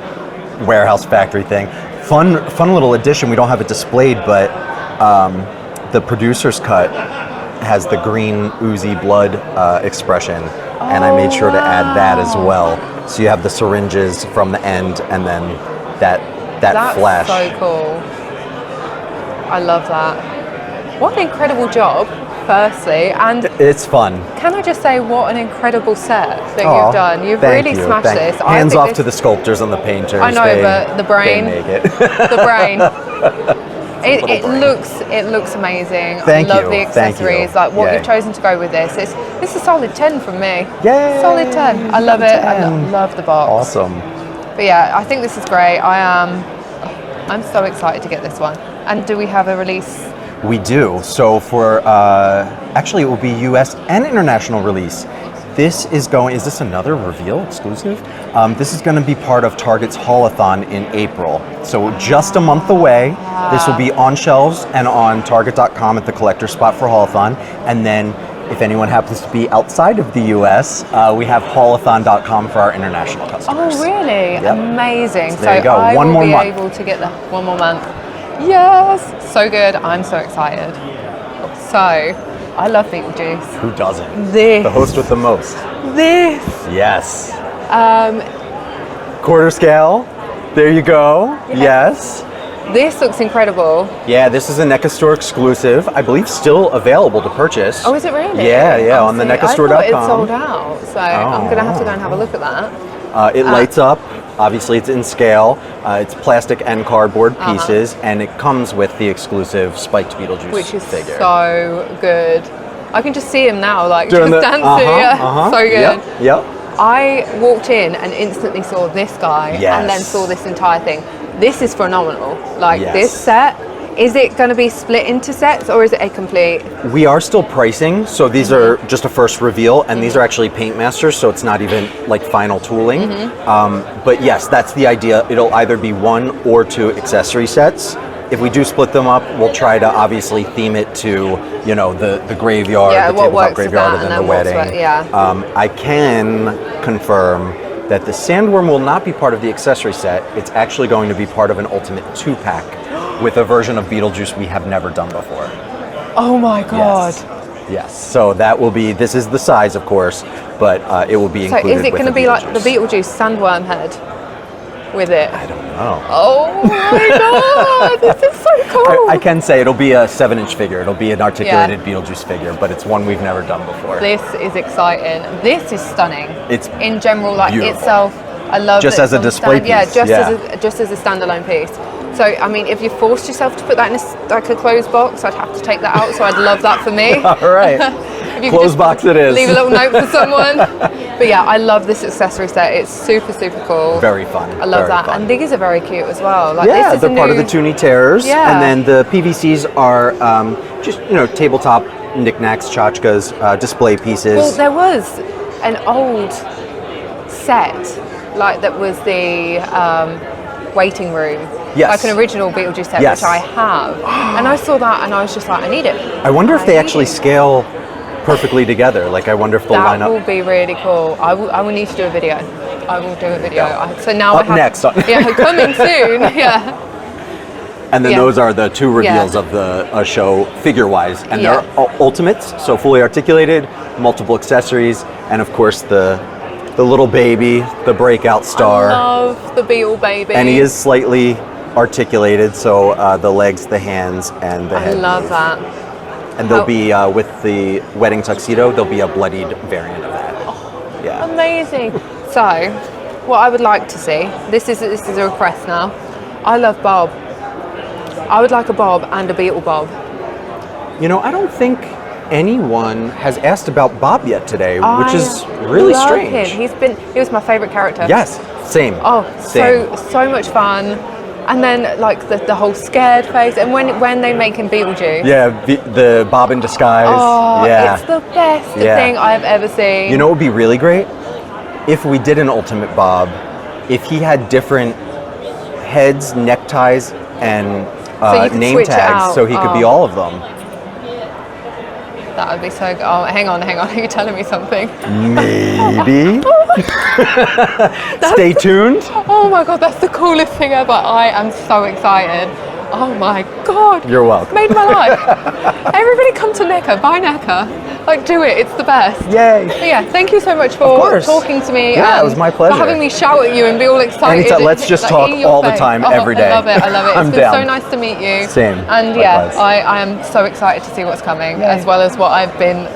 warehouse factory thing. Fun little addition. We don't have it displayed, but the producer's cut has the green oozy blood expression, and I made sure to add that as well. So you have the syringes from the end, and then that That's flash. so cool. I love that. What an incredible job, firstly, and It's fun. can I just say what an incredible set that Aw, you've done. You've thank really you, smashed thank this. you. I Hands think off this- to the sculptors and the painters. I know, but the brain, They make it. the brain. It looks amazing. Thank I love you. the Thank you. accessories. Like what Yay. you've chosen to go with this. It's a solid 10 from me. Yay! Solid 10. I love it. I love the box. Awesome. But yeah, I think this is great. I'm so excited to get this one. And do we have a release? We do. So for actually, it will be U.S. and international release. This is this another reveal exclusive? This is going to be part of Target's Haulathon in April. So just a month away. This will be on shelves and on Target.com at the collector spot for Haulathon. And then if anyone happens to be outside of the U.S., we have haulathon.com for our international customers. Oh, really? Yep. Amazing. There you go. I One will more be month. able to get that one more month. Yes. So good. I'm so excited. So, I love Beetlejuice. Who doesn't? This. The host with the most. This. Yes. Quarter scale. There you go. Yes. This looks incredible. Yeah, this is a NECA store exclusive. I believe still available to purchase. Oh, is it really? Yeah, on the NECAstore.com. I thought it sold out, so I'm going to have to go and have a look at that. It lights up. Obviously, it's in scale. It's plastic and cardboard pieces, and it comes with the exclusive spiked Beetlejuice which is figure. so good. I can just see him now, like Doing just the- dancing. So good. Yep. I walked in and instantly saw this guy, and then Yes. saw this entire thing. This is phenomenal. Like Yes. this set. Is it going to be split into sets, or is it a complete? We are still pricing, so these are just a first reveal, and these are actually paint masters, so it's not even like final tooling. But yes, that's the idea. It'll either be 1 or 2 accessory sets. If we do split them up, we'll try to obviously theme it to, the graveyard, Yeah, the what tabletop works with graveyard, that, and then and the then what's wedding. what- yeah. I can confirm that the sandworm will not be part of the accessory set. It's actually going to be part of an Ultimate 2-pack with a version of Beetlejuice we have never done before. Oh my god. Yes. So that will be, this is the size, of course, but it will be So included is it with going to the be like the Beetlejuice. Beetlejuice sandworm head with it? I don't know. Oh my god, this is so cool. I can say it'll be a 7-inch figure. It'll be an articulated Beetlejuice figure, but it's one we've never done before. This is exciting. This is stunning. It's in general, like beautiful. itself. I love Just that as it's a on display stand. Yeah, piece, just as a standalone piece. So I mean, if you forced yourself to put that in like a closed box, I'd have to take that out. So I'd love that for me. All right. If you could Closed just box it is. Leave a little note for someone. But yeah, I love this accessory set. It's super, super cool. Very fun. I love very that. fun. And these are very cute as well. Like, Yeah, this is they're part of the Toonie Terrors. Yeah. And then the PVCs are just, tabletop knickknacks, tchotchkes, display pieces. Well, there was an old set, like that was the waiting room. Yes. Like an original Beetlejuice set, Yes. which I have. And I saw that and I was just like, I need it. I wonder if they actually scale perfectly together. Like, I wonder if they'll line That up. will be really cool. I will need to do a video. I will do a video. So now Up I have, next. Yeah, coming soon. Yeah. And then Yeah. those are the 2 reveals Yeah. of the show figure-wise. And Yeah. they're ultimates, so fully articulated, multiple accessories, and of course the little baby, the breakout star. I love the Beetle baby. And he is slightly articulated, so the legs, the hands, and the I head. love that. And there'll be, with the wedding tuxedo, there'll be a bloodied variant of that. Yeah. Amazing. So, what I would like to see, this is a request now. I love Bob. I would like a Bob and a Beetle Bob. I don't think anyone has asked about Bob yet today, which is really love strange. Him. He was my favorite character. Yes, same. Oh, Same. so much fun. And then like the whole scared face, and when they make him Beetlejuice. Yeah, the Bob in disguise. Oh, yeah. it's the best thing I've ever seen. You know what would be really great? If we did an Ultimate Bob, if he had different heads, neckties, and So you could name switch it tags, out. so he could be Oh. all of them. That would be so good. Oh, hang on. Are you telling me something? Maybe. Stay tuned. Oh my god, that's the coolest thing ever. I am so excited. Oh my god. You're welcome. Made my life. Everybody come to NECA, buy NECA. Like, do it, it's the best. Yay. But yeah, thank you so much for talking to me. Yeah, it and was my pleasure. For having me shout at you and be all excited. Anytime, let's just talk in your all the face. time, Oh, every day. I love it. I'm It's been so down. nice to meet you. Same. And yeah, Likewise. I am so excited to see what's coming, as well as what I've been.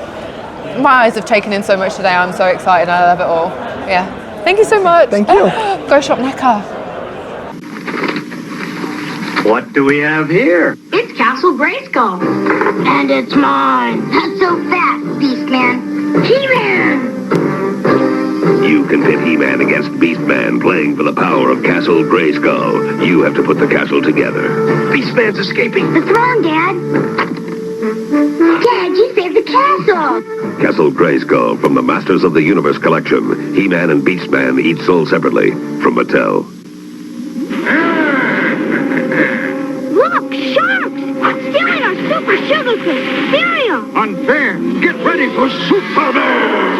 My eyes have taken in so much today. I'm so excited. I love it all. Yeah. Thank you so much. Thank you. Go shop NECA. What do we have here? It's Castle Grayskull. And it's mine. Not so fast, Beastman. He-Man! You can pit He-Man against Beastman, playing for the power of Castle Grayskull. You have to put the castle together. Beastman's escaping. The throne, Dad. Dad, you saved the castle. Castle Grayskull from the Masters of the Universe collection. He-Man and Beastman, each sold separately from Mattel. Look, sharks! Stealing our Super Sugar Crisp cereal! Unfair! Get ready for Super Bear!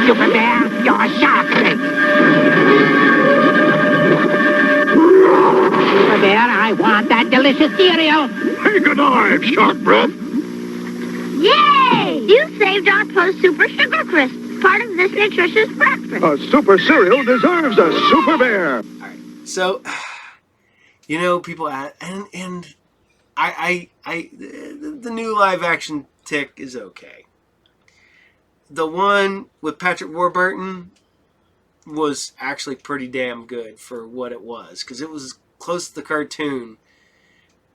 Super Bear, you're a shark snake! Super Bear, I want that delicious cereal! Take a dive, Shark Breath! Yay! You saved our post Super Sugar Crisp, part of this nutritious breakfast. A super cereal deserves a Super Bear! So, you know, people add, and the new live action Tick is okay. The one with Patrick Warburton was actually pretty damn good for what it was, because it was close to the cartoon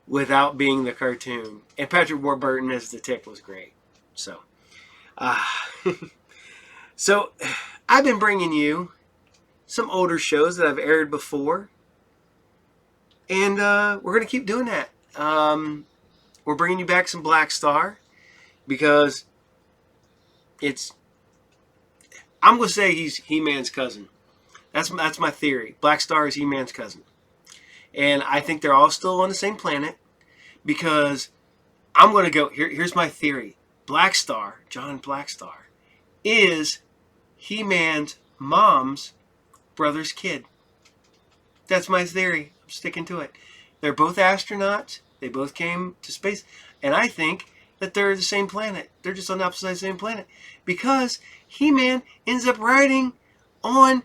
without being the cartoon. And Patrick Warburton as the Tick was great. So, so I've been bringing you some older shows that I've aired before. And we're going to keep doing that. We're bringing you back some BlackStar because I'm going to say he's He-Man's cousin. That's my theory. BlackStar is He-Man's cousin. And I think they're all still on the same planet because I'm going to go, here's my theory. BlackStar, John BlackStar, is He-Man's mom's brother's kid. That's my theory. I'm sticking to it. They're both astronauts. They both came to space. And I think that they're the same planet. They're just on the opposite side of the same planet. Because He-Man ends up riding on...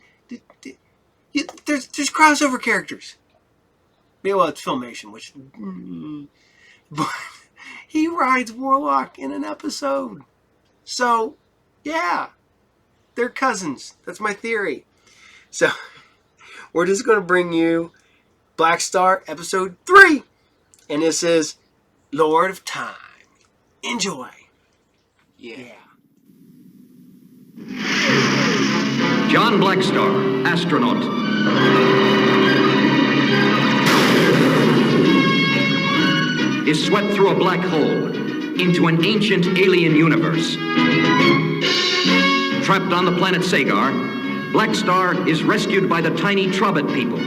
There's crossover characters. Yeah, well, it's Filmation, which... But he rides Warlock in an episode. So, yeah. They're cousins. That's my theory. So, we're just going to bring you BlackStar episode 3. And this is Lord of Time. Enjoy. Yeah. John BlackStar, astronaut. Is swept through a black hole into an ancient alien universe. Trapped on the planet Sagar, BlackStar is rescued by the tiny Trobit people.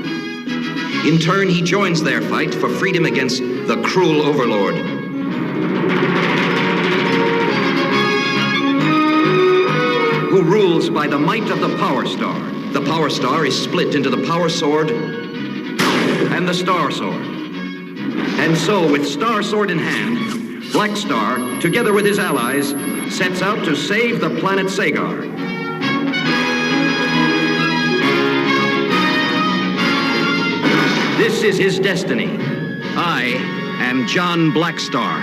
In turn, he joins their fight for freedom against the cruel overlord. Who rules by the might of the Power Star. The Power Star is split into the Power Sword and the Star Sword. And so, with Star Sword in hand, BlackStar, together with his allies, sets out to save the planet Sagar. This is his destiny. I am John BlackStar.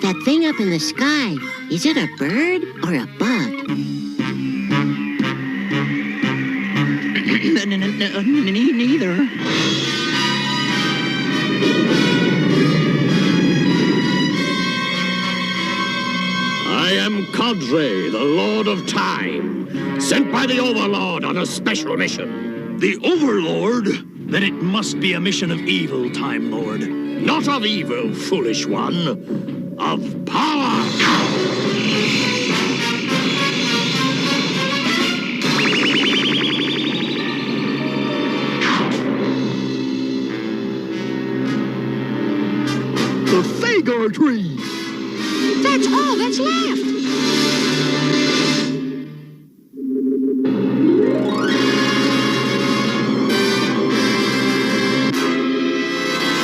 That thing up in the sky, is it a bird or a bug? Neither. I am Cadre, the Lord of Time, sent by the Overlord on a special mission. The Overlord? Then it must be a mission of evil, Time Lord. Not of evil, foolish one. Of power! The Thagar Tree! That's all that's left!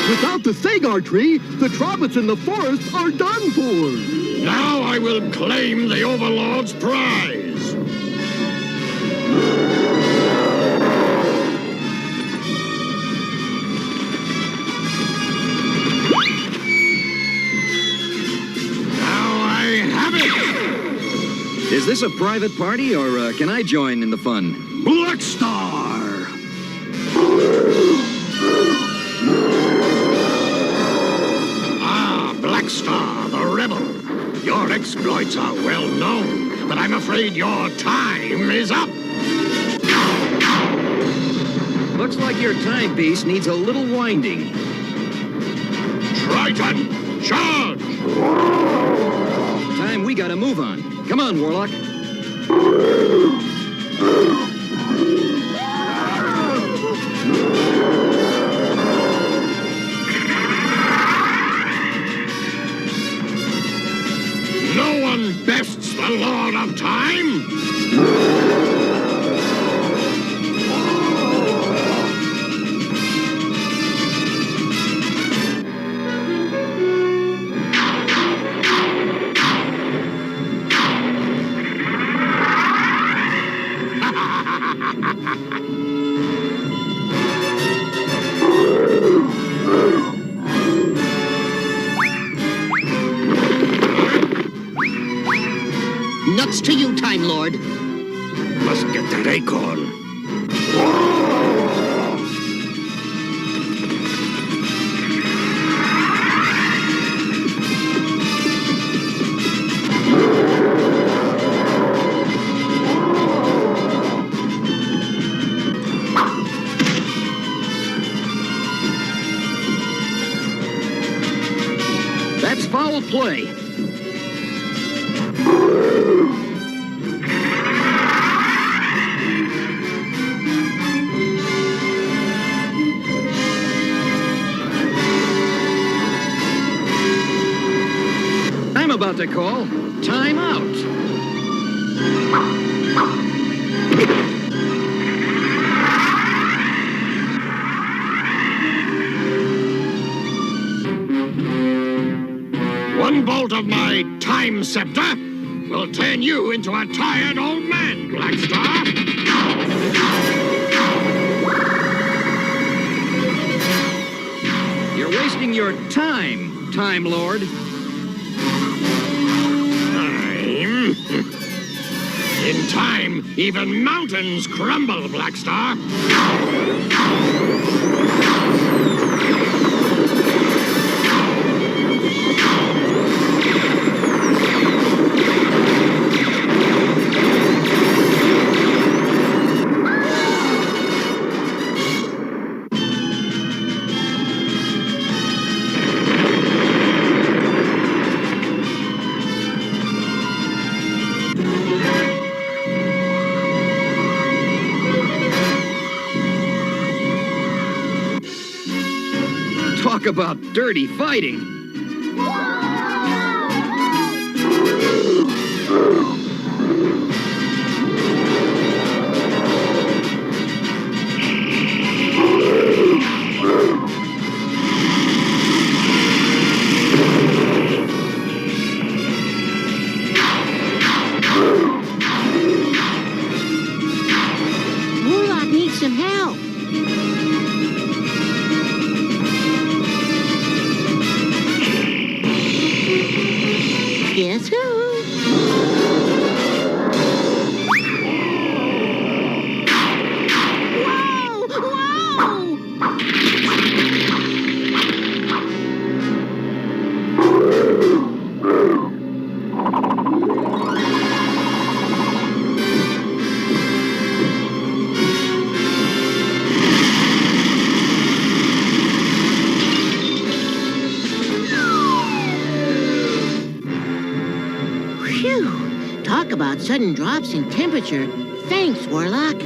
Without the Thagar Tree, the Trobbits in the forest are done for! Now I will claim the Overlord's prize! Is this a private party, or can I join in the fun? BlackStar! Ah, BlackStar, the rebel. Your exploits are well known, but I'm afraid your time is up. Looks like your timepiece needs a little winding. Triton, charge! Time we gotta move on. Come on, Warlock. No one bests the Lord of Time! Nuts to you, Time Lord. Must get that acorn. That's foul play. I'm about to call time out. One bolt of my time scepter will turn you into a tired old man, BlackStar. You're wasting your time, Time Lord. In time, even mountains crumble, BlackStar. Talk about dirty fighting. Warlock needs some help. Guess who? about sudden drops in temperature. Thanks, Warlock.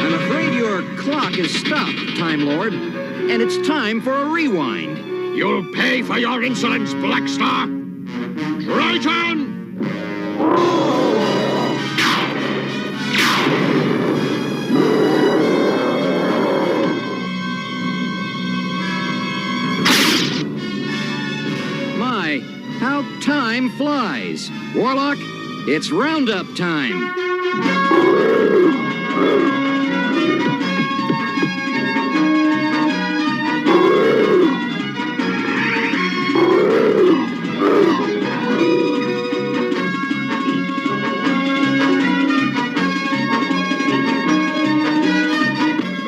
I'm afraid your clock is stopped, Time Lord. And it's time for a rewind. You'll pay for your insolence, BlackStar! Triton! My, how time flies. Warlock, it's roundup time.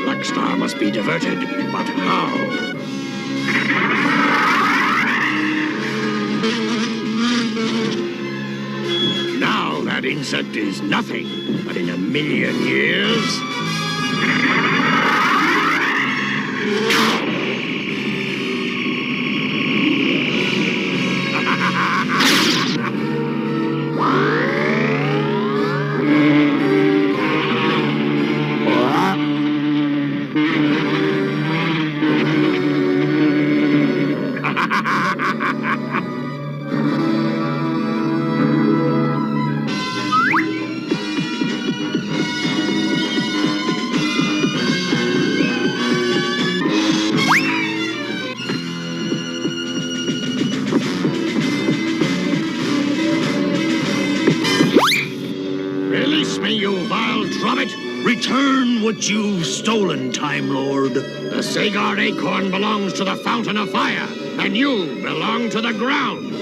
BlackStar must be diverted, but how? Now that insect is nothing, but in a million years... Release me, you vile trumpet! Return what you've stolen, Time Lord. The Sagar acorn belongs to the Fountain of Fire, and you belong to the ground.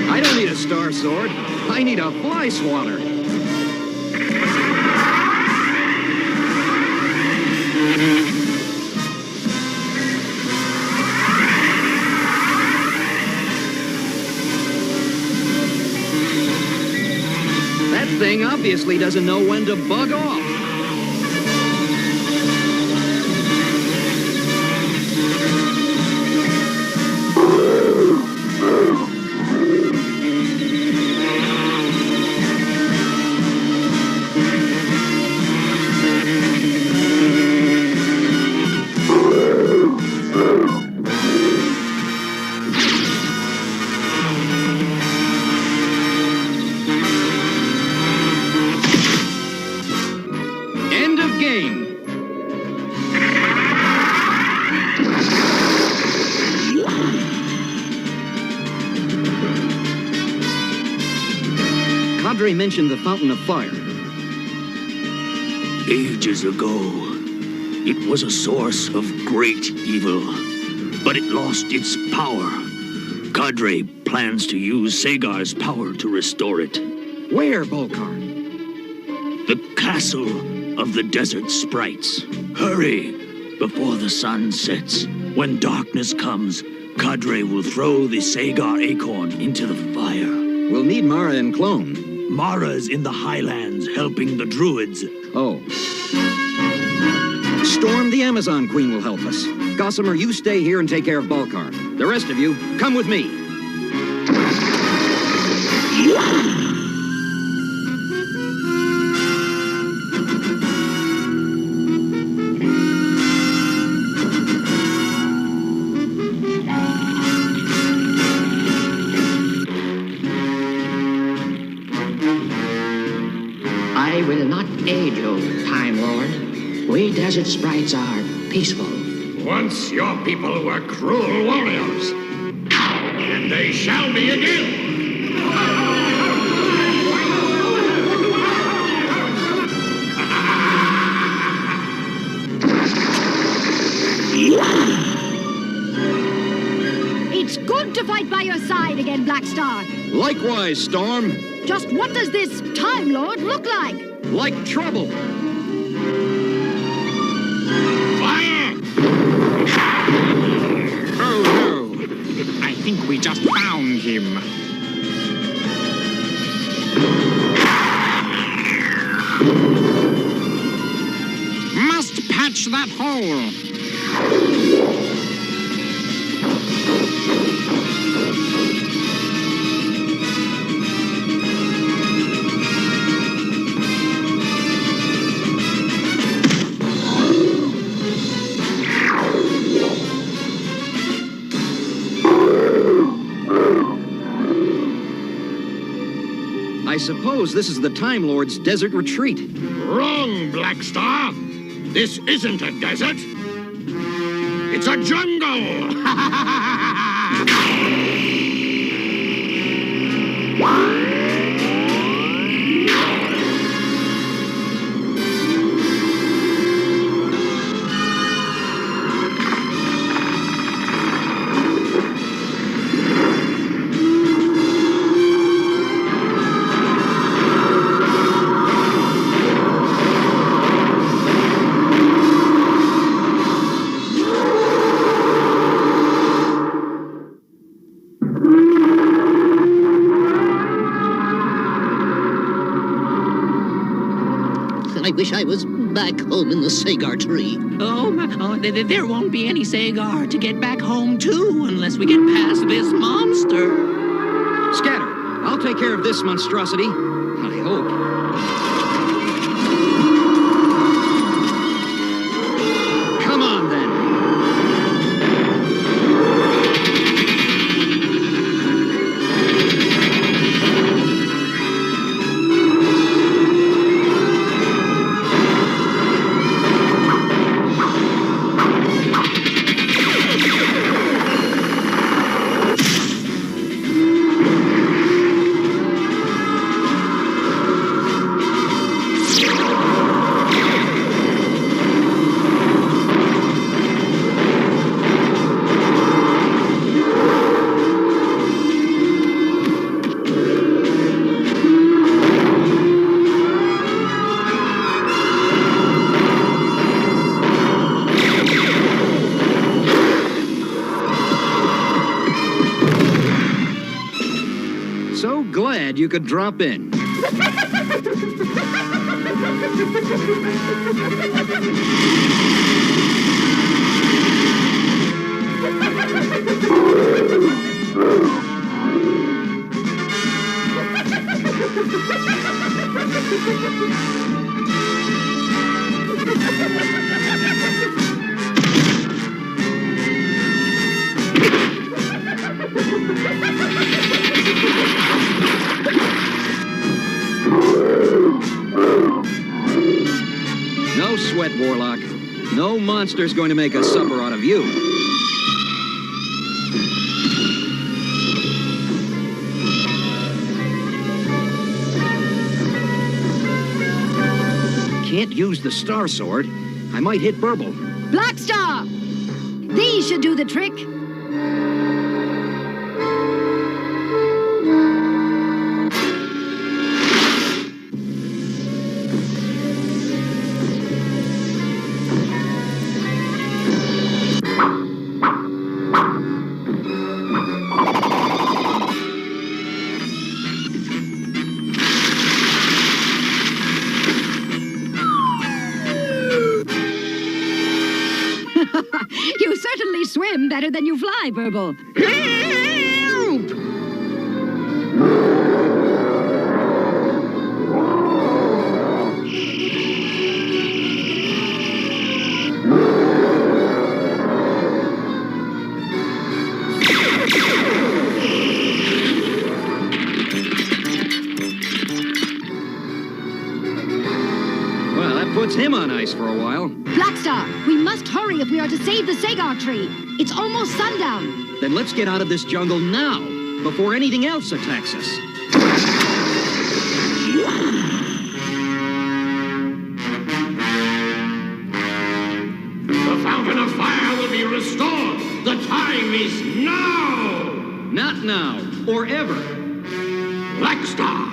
I don't need a star sword. I need a fly swatter. That thing obviously doesn't know when to bug off. End of game. Cadre mentioned the Fountain of Fire. Ages ago, it was a source of great evil, but it lost its power. Cadre plans to use Sagar's power to restore it. Where, Volcar? The castle of the desert sprites. Hurry, before the sun sets. When darkness comes, Cadre will throw the Sagar acorn into the fire. We'll need Mara and Clone. Mara's in the highlands helping the druids. Oh. Storm, the Amazon Queen, will help us. Gossamer, you stay here and take care of Balkar. The rest of you, come with me. I will not aid you, Time Lord. We desert sprites are peaceful. Once your people were cruel warriors, and they shall be again. It's good to fight by your side again, BlackStar. Likewise, Storm. Just what does this Time Lord look like? like trouble. Fire! Oh no! I think we just found him. Must patch that hole. I suppose this is the Time Lord's desert retreat. Wrong, BlackStar. This isn't a desert. It's a jungle. I wish I was back home in the sagar tree. There won't be any sagar to get back home to unless we get past this monster. Scatter, I'll take care of this monstrosity. I hope. Come on, then. So glad you could drop in. No sweat, Warlock. No monster's going to make a supper out of you. Can't use the Star Sword. I might hit Burble. BlackStar! These should do the trick. You certainly swim better than you fly, Burble. Help! Well, that puts him on ice for a while. BlackStar, we must hurry if we are to save the sagar tree. It's almost sundown. Then let's get out of this jungle now, before anything else attacks us. The fountain of fire will be restored. The time is now. Not now, or ever. BlackStar,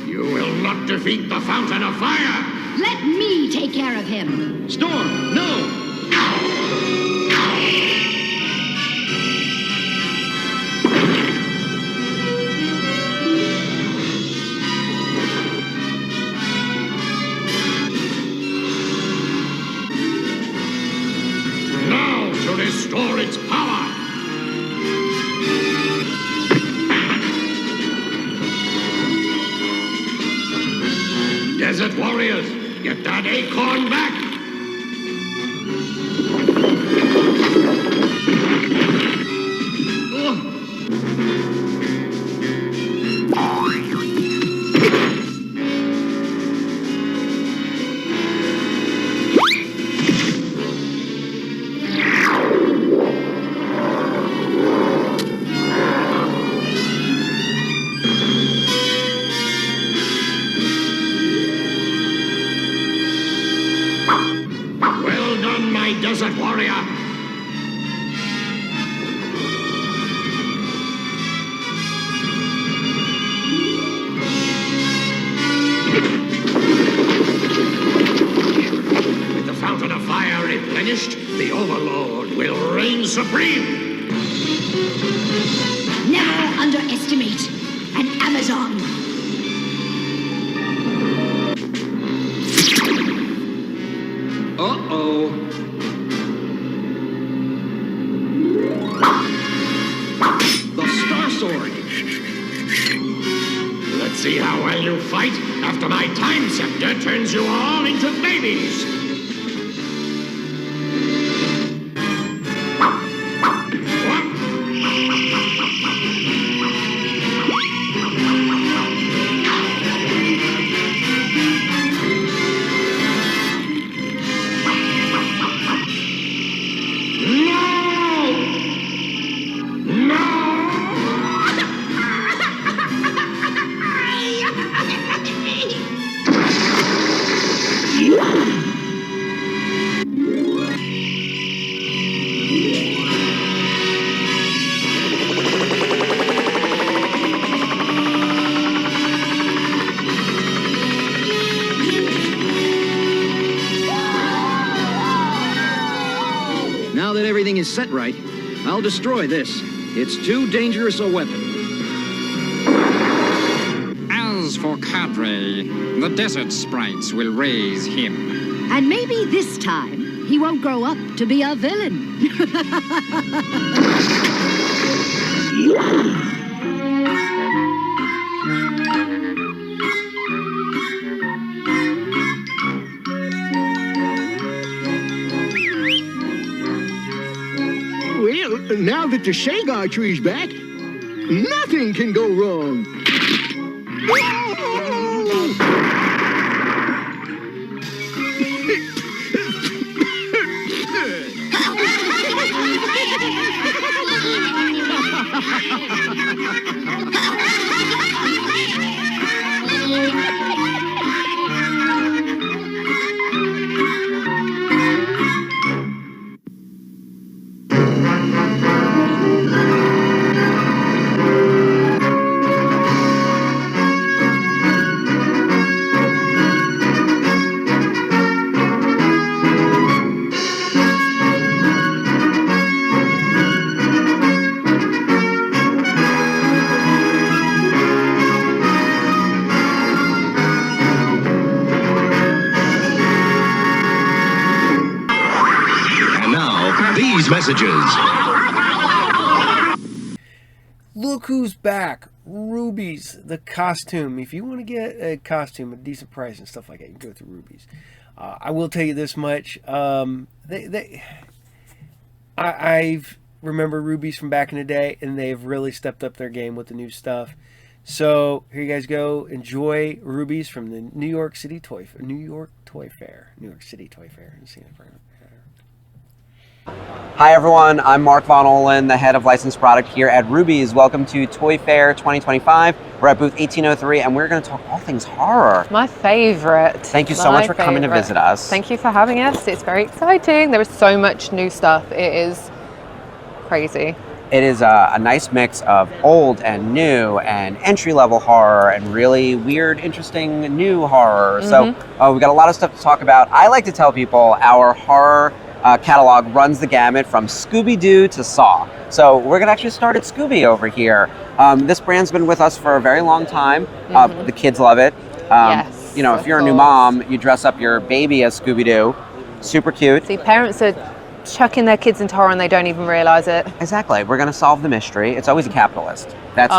You will not defeat the Fountain of Fire! Let me take care of him. Storm, no! Now to restore its power! Desert warriors, get that acorn back! Well done, my desert warrior! With the Fountain of Fire replenished, the Overlord will reign supreme! Never underestimate an Amazon. Uh-oh. The Star Sword. Let's see how well you fight after my time scepter turns you all into babies! Now that everything is set right, I'll destroy this. It's too dangerous a weapon. As for Cadre, the desert sprites will raise him. And maybe this time, he won't grow up to be a villain. Well, now that the Sagar tree's back, nothing can go wrong. These messages. Look who's back. Ruby's, the costume. If you want to get a costume at a decent price and stuff like that, you can go through Ruby's. I will tell you this much. I've remember Ruby's from back in the day, and they've really stepped up their game with the new stuff. So here you guys go. Enjoy Ruby's from the New York City ToyFair. New York City ToyFair. Hi everyone, I'm Mark Von Olen, the head of licensed product here at Ruby's. Welcome to Toy Fair 2025. We're at booth 1803 and we're going to talk all things horror. My favorite. Thank you so much for coming to visit us. Thank you for having us. It's very exciting. There is so much new stuff. It is crazy. It is a nice mix of old and new and entry-level horror and really weird, interesting new horror. So we've got a lot of stuff to talk about. I like to tell people our horror catalog runs the gamut from Scooby-Doo to Saw. So we're going to actually start at Scooby over here. This brand's been with us for a very long time. The kids love it. Yes, you know, if you're a new mom, you dress up your baby as Scooby-Doo. Super cute. See, parents are chucking their kids into horror and they don't even realize it. Exactly. We're going to solve the mystery. It's always a capitalist. That's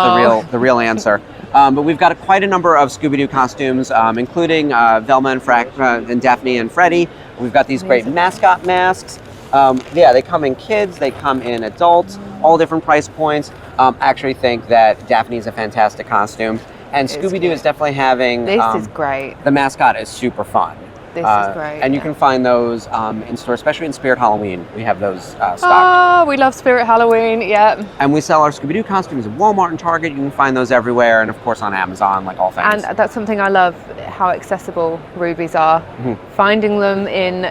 the real answer. But we've got quite a number of Scooby-Doo costumes, including Velma and Daphne and Freddy. We've got these great mascot masks. Yeah, they come in kids, they come in adults, all different price points. I actually think that Daphne's a fantastic costume. And Scooby-Doo is definitely having... This is great. The mascot is super fun. This is great. And you can find those in store, especially in Spirit Halloween. We have those stocked. Oh, we love Spirit Halloween, yeah. And we sell our Scooby-Doo costumes at Walmart and Target. You can find those everywhere, and of course on Amazon, like all things. And that's something I love, how accessible Rubies are. Finding them in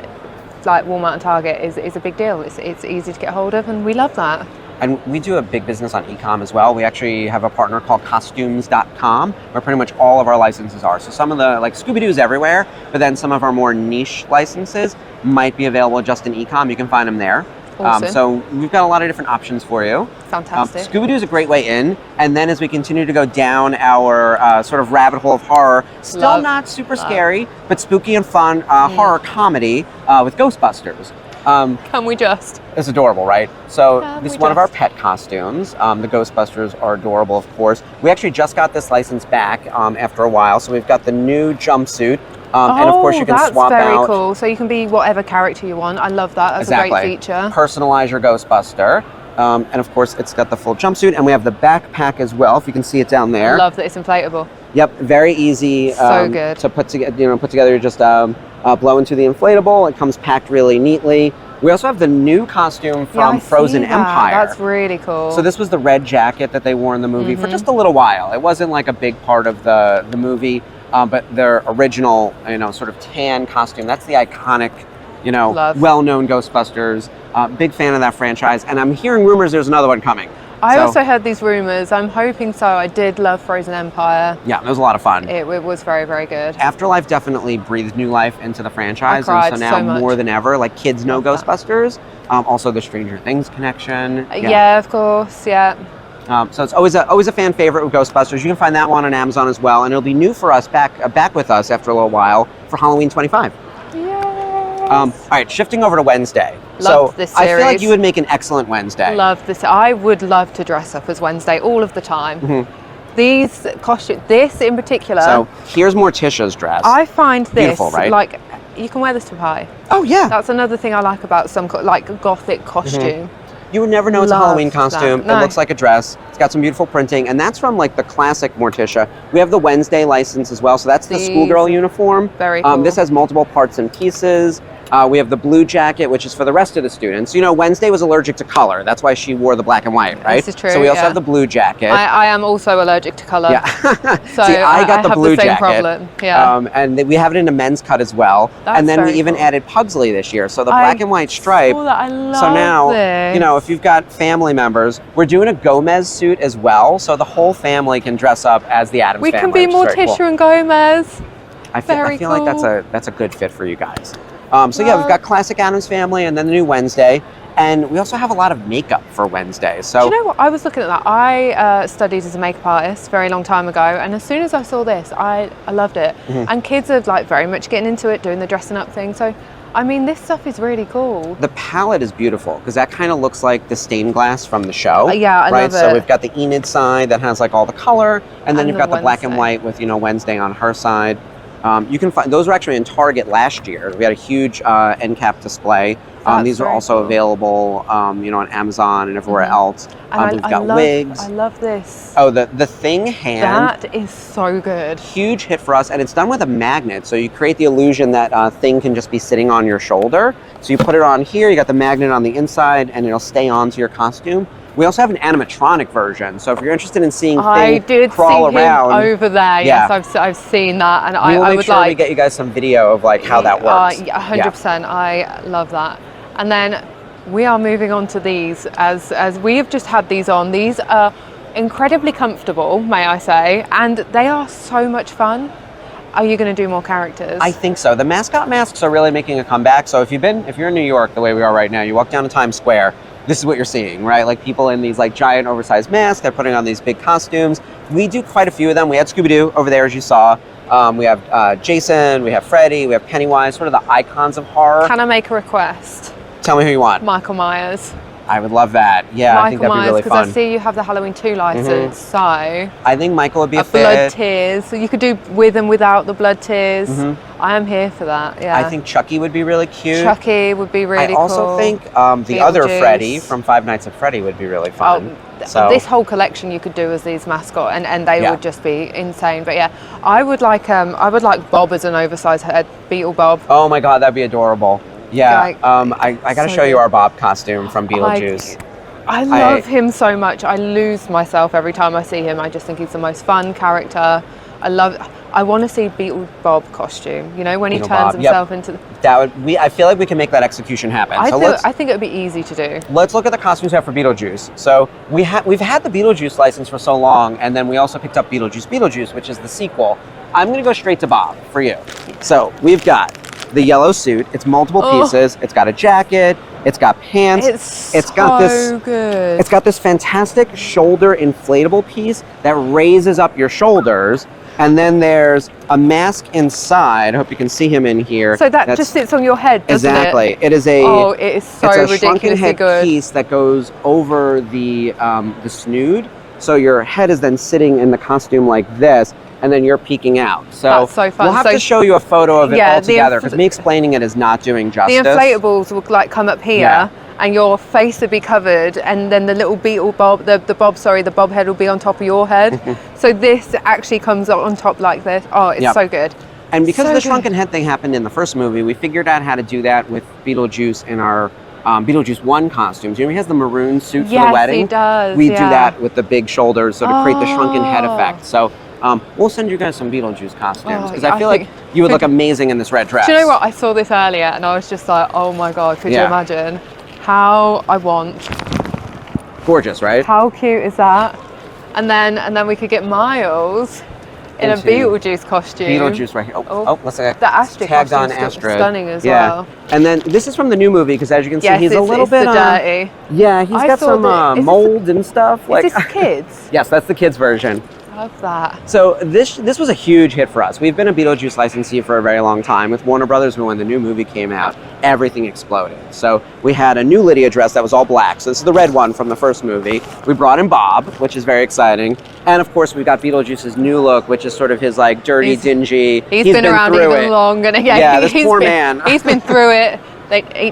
like Walmart and Target is a big deal. It's easy to get hold of, and we love that. And we do a big business on e-com as well. We actually have a partner called costumes.com where pretty much all of our licenses are. So some of the, like Scooby-Doo is everywhere, but then some of our more niche licenses might be available just in e-com. You can find them there. Awesome. So we've got a lot of different options for you. Fantastic. Scooby-Doo is a great way in. And then as we continue to go down our sort of rabbit hole of horror, still not super scary, but spooky and fun horror comedy with Ghostbusters. Can we just? It's adorable, right? So this is one of our pet costumes. The Ghostbusters are adorable, of course. We actually just got this license back after a while. So we've got the new jumpsuit. And of course you can swap out. That's very cool. So you can be whatever character you want. I love that. That's a great feature. Personalize your Ghostbuster. And of course it's got the full jumpsuit. And we have the backpack as well, if you can see it down there. I love that it's inflatable. Yep, very easy so good. To put together. Put together. You just blow into the inflatable. It comes packed really neatly. We also have the new costume from Frozen Empire. That's really cool. So this was the red jacket that they wore in the movie for just a little while. It wasn't like a big part of the movie, but their original, sort of tan costume. That's the iconic, well-known Ghostbusters. Big fan of that franchise, and I'm hearing rumors there's another one coming. I also heard these rumors. I'm hoping so. I did love Frozen Empire. Yeah, it was a lot of fun. It was very, very good. Afterlife definitely breathed new life into the franchise, I cried and so now so much. more than ever, like kids know Ghostbusters. Also, the Stranger Things connection. Yeah, of course. Yeah. So it's always a fan favorite with Ghostbusters. You can find that one on Amazon as well, and it'll be new for us back with us after a little while for Halloween 25. All right, shifting over to Wednesday. Love this series. I feel like you would make an excellent Wednesday. Love this. I would love to dress up as Wednesday all of the time. These costumes, this in particular. So here's Morticia's dress. I find this beautiful, right? Like you can wear this to a pie. Oh yeah. That's another thing I like about some like gothic costume. You would never know it's a Halloween costume. No. It looks like a dress. It's got some beautiful printing, and that's from like the classic Morticia. We have the Wednesday license as well, so that's the schoolgirl uniform. Very cool. This has multiple parts and pieces. We have the blue jacket, which is for the rest of the students. Wednesday was allergic to color. That's why she wore the black and white, right? This is true. So we also have the blue jacket. I am also allergic to color. Yeah. So See, I got the have blue the same jacket. problem. Yeah. And we have it in a men's cut as well. That's and then we very even cool. added Pugsley this year. So the black and white stripe. I love so now, this. if you've got family members, we're doing a Gomez suit as well. So the whole family can dress up as the Addams We family. can be Morticia and Gomez. I feel like that's a good fit for you guys. So yeah, we've got classic Addams Family and then the new Wednesday. And we also have a lot of makeup for Wednesday. So do you know what? I was looking at that. I studied as a makeup artist a very long time ago. And as soon as I saw this, I loved it. And kids are like very much getting into it, doing the dressing up thing. So, I mean, this stuff is really cool. The palette is beautiful because that kind of looks like the stained glass from the show. Yeah, I love it. So we've got the Enid side that has like all the color. And then you've got the black and white with, Wednesday on her side. You can find those were actually in Target last year. We had a huge end cap display. These are also available, on Amazon and everywhere else. We've got wigs. I love this. Oh, the Thing hand. That is so good. Huge hit for us, and it's done with a magnet. So you create the illusion that Thing can just be sitting on your shoulder. So you put it on here. You got the magnet on the inside, and it'll stay onto your costume. We also have an animatronic version, so if you're interested in seeing Thing crawl around, over there. Yeah. Yes, I've seen that, and we will I make would sure like we get you guys some video of like how that works. 100%. I love that. And then we are moving on to these as we have just had these on. These are incredibly comfortable, may I say, and they are so much fun. Are you going to do more characters? I think so. The mascot masks are really making a comeback. So if you're in New York the way we are right now, you walk down to Times Square, this is what you're seeing, right? Like people in these like giant oversized masks, they're putting on these big costumes. We do quite a few of them. We had Scooby-Doo over there, as you saw. We have Jason, we have Freddy, we have Pennywise, sort of the icons of horror. Can I make a request? Tell me who you want. Michael Myers. I would love that. Yeah, I think that'd be really fun. Because I see you have the Halloween 2 license, so I think Michael would be a fit. Blood tears, so you could do with and without the blood tears. I am here for that. Yeah. I think Chucky would be really cute. Chucky would be really cool. I also think the other Freddy from Five Nights at Freddy would be really fun. So this whole collection you could do as these mascot, and they would just be insane. But yeah, I would like Bob as an oversized head, Beetle Bob. Oh my God, that'd be adorable. Yeah, Like, I got to show you our Bob costume from Beetlejuice. I love him so much. I lose myself every time I see him. I just think he's the most fun character. I want to see Beetle Bob costume. You know, when he turns himself into. I feel like we can make that execution happen. I think it would be easy to do. Let's look at the costumes we have for Beetlejuice. So we've had the Beetlejuice license for so long, and then we also picked up Beetlejuice, which is the sequel. I'm going to go straight to Bob for you. So we've got the yellow suit. It's multiple pieces. It's got a jacket. It's got pants. It's got this fantastic shoulder inflatable piece that raises up your shoulders. And then there's a mask inside. I hope you can see him in here. So that just sits on your head, doesn't exactly. it? It is a. Oh, it is so ridiculously shrunken head good. piece that goes over the snood. So your head is then sitting in the costume like this, and then you're peeking out. So that's so fun. We'll have to show you a photo of it all together, because me explaining it is not doing justice. The inflatables will like come up here, and your face would be covered, and then the little Beetle Bob, the Bob head will be on top of your head. So this actually comes on top like this. Oh, it's so good. And because the shrunken head thing happened in the first movie, we figured out how to do that with Beetlejuice in our Beetlejuice 1 costumes. You know, he has the maroon suit for the wedding. Yes, he does. We do that with the big shoulders, so to create the shrunken head effect. So we'll send you guys some Beetlejuice costumes, because I feel like you would look amazing in this red dress. Do you know what? I saw this earlier, and I was just like, oh my God, could you imagine how I want? Gorgeous, right? How cute is that? And then we could get Miles in a Beetlejuice costume. Beetlejuice right here. Let's say the Astrid tagged on costume's Astrid. Stunning as well. And then this is from the new movie, because as you can see, he's a little bit dirty. Yeah, he's got some mold and stuff. Is this kids? Yes, that's the kids version. Love that. So this was a huge hit for us. We've been a Beetlejuice licensee for a very long time. With Warner Brothers, when the new movie came out, everything exploded. So we had a new Lydia dress that was all black. So this is the red one from the first movie. We brought in Bob, which is very exciting. And of course, we've got Beetlejuice's new look, which is sort of his like dirty, dingy. He's been around even longer. This poor man. He's been through it.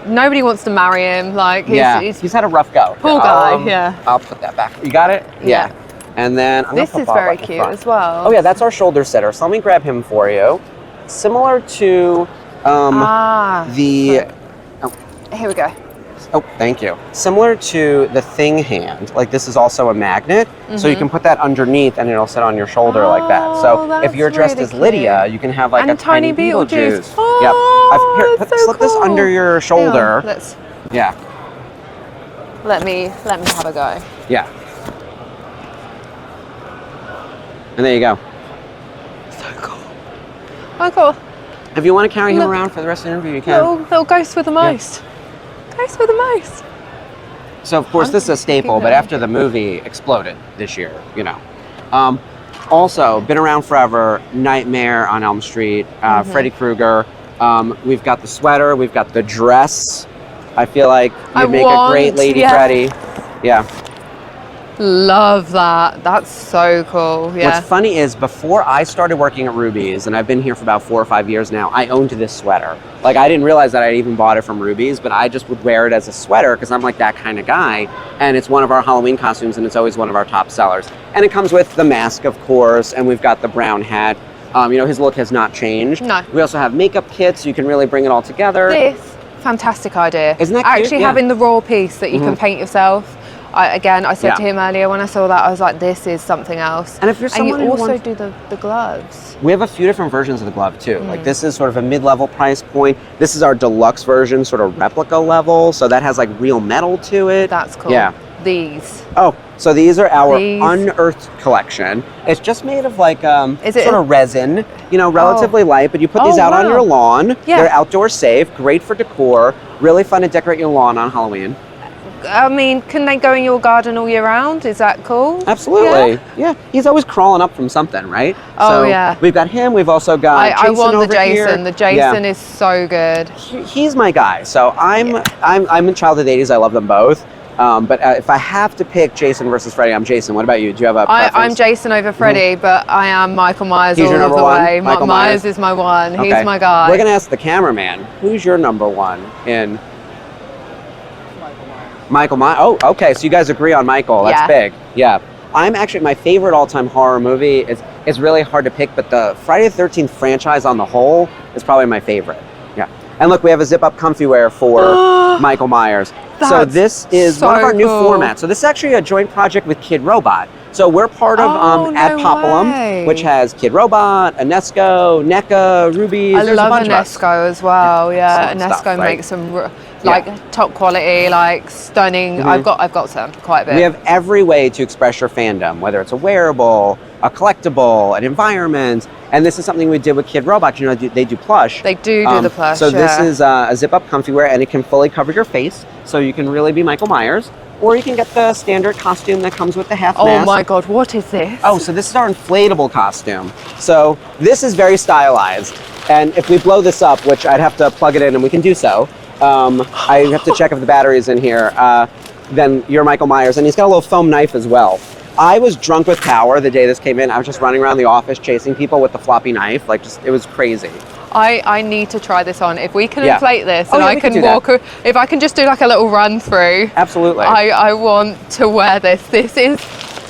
Nobody wants to marry him. Like he's had a rough go. Poor guy. I'll put that back. You got it? Yeah. And then this is very cute as well. Oh yeah, that's our shoulder setter. So let me grab him for you. Similar to Here we go. Oh, thank you. Similar to the Thing hand, like this is also a magnet, so you can put that underneath and it'll sit on your shoulder like that. So if you're dressed as Lydia, you can have like a tiny Beetlejuice. Slip this under your shoulder. Let me have a go. Yeah. And there you go. So cool. Oh, cool. If you want to carry him around for the rest of the interview, you can. Little ghost with the most. Ghost with the most. So, of course, this is a staple, but after the movie exploded this year, you know. Also, been around forever, Nightmare on Elm Street, Freddy Krueger. We've got the sweater, we've got the dress. I feel like you'd make a great Lady Freddy. Yeah. Love that. That's so cool. Yeah. What's funny is before I started working at Ruby's, and I've been here for about 4 or 5 years now, I owned this sweater. Like, I didn't realize that I even bought it from Ruby's, but I just would wear it as a sweater because I'm like that kind of guy. And it's one of our Halloween costumes, and it's always one of our top sellers. And it comes with the mask, of course, and we've got the brown hat. You know, his look has not changed. No. We also have makeup kits, so you can really bring it all together. This, fantastic idea. Isn't that cute? Actually having the raw piece that you can paint yourself. I said Yeah. to him earlier when I saw that, I was like, this is something else. And if you're someone you who also wants- do the gloves. We have a few different versions of the glove too. Like this is sort of a mid-level price point. This is our deluxe version, sort of replica level. So that has like real metal to it. That's cool. Yeah. These. Oh, so these are our These. unearthed collection. It's just made of like Is it sort of resin, relatively light, but you put these Oh, out on wow. your lawn. Yeah. They're outdoor safe, great for decor, really fun to decorate your lawn on Halloween. I mean, can they go in your garden all year round? Is that cool? Absolutely. Yeah. He's always crawling up from something, right? Oh, so yeah. We've got him. We've also got I Jason want the over here. Jason. The Jason is so good. He's my guy. So I'm in childhood 80s. I love them both. But if I have to pick Jason versus Freddy, I'm Jason. What about you? Do you have a preference? I'm Jason over Freddy, but I am Michael Myers He's all your of number the one? way. Michael Myers Myers? is my one. He's Okay. my guy. We're going to ask the cameraman, who's your number one in... Michael Myers. Oh, okay. So you guys agree on Michael. That's Yeah. big. Yeah. I'm actually, my favorite all-time horror movie, it's really hard to pick, but the Friday the 13th franchise on the whole is probably my favorite. Yeah. And look, we have a zip-up comfy wear for Michael Myers. So That's this is one of so our new cool. formats. So this is actually a joint project with Kid Robot. So we're part of Oh, Ad no Populum, way. which has Kid Robot, Anesco, NECA, Rubies. I There's love a bunch of us. Anesco as well. Yeah, excellent Anesco stuff, right? makes some top quality, like stunning. Mhm. I've got some quite a bit. We have every way to express your fandom, whether it's a wearable, a collectible, an environment. And this is something we did with Kid Robot. They do plush. They do the plush. So this yeah. is a zip-up comfy wear, and it can fully cover your face, so you can really be Michael Myers. Or you can get the standard costume that comes with the half Oh mask. my God, what is this? Oh, so this is our inflatable costume. So this is very stylized. And if we blow this up, which I'd have to plug it in, and we can do so, I have to check if the battery's in here, then you're Michael Myers. And he's got a little foam knife as well. I was drunk with power the day this came in. I was just running around the office chasing people with the floppy knife. It was crazy. I need to try this on. If we can Yeah. inflate this Oh, and yeah, I we can can do that. walk, if I can just do like a little run through. Absolutely. I want to wear this. This is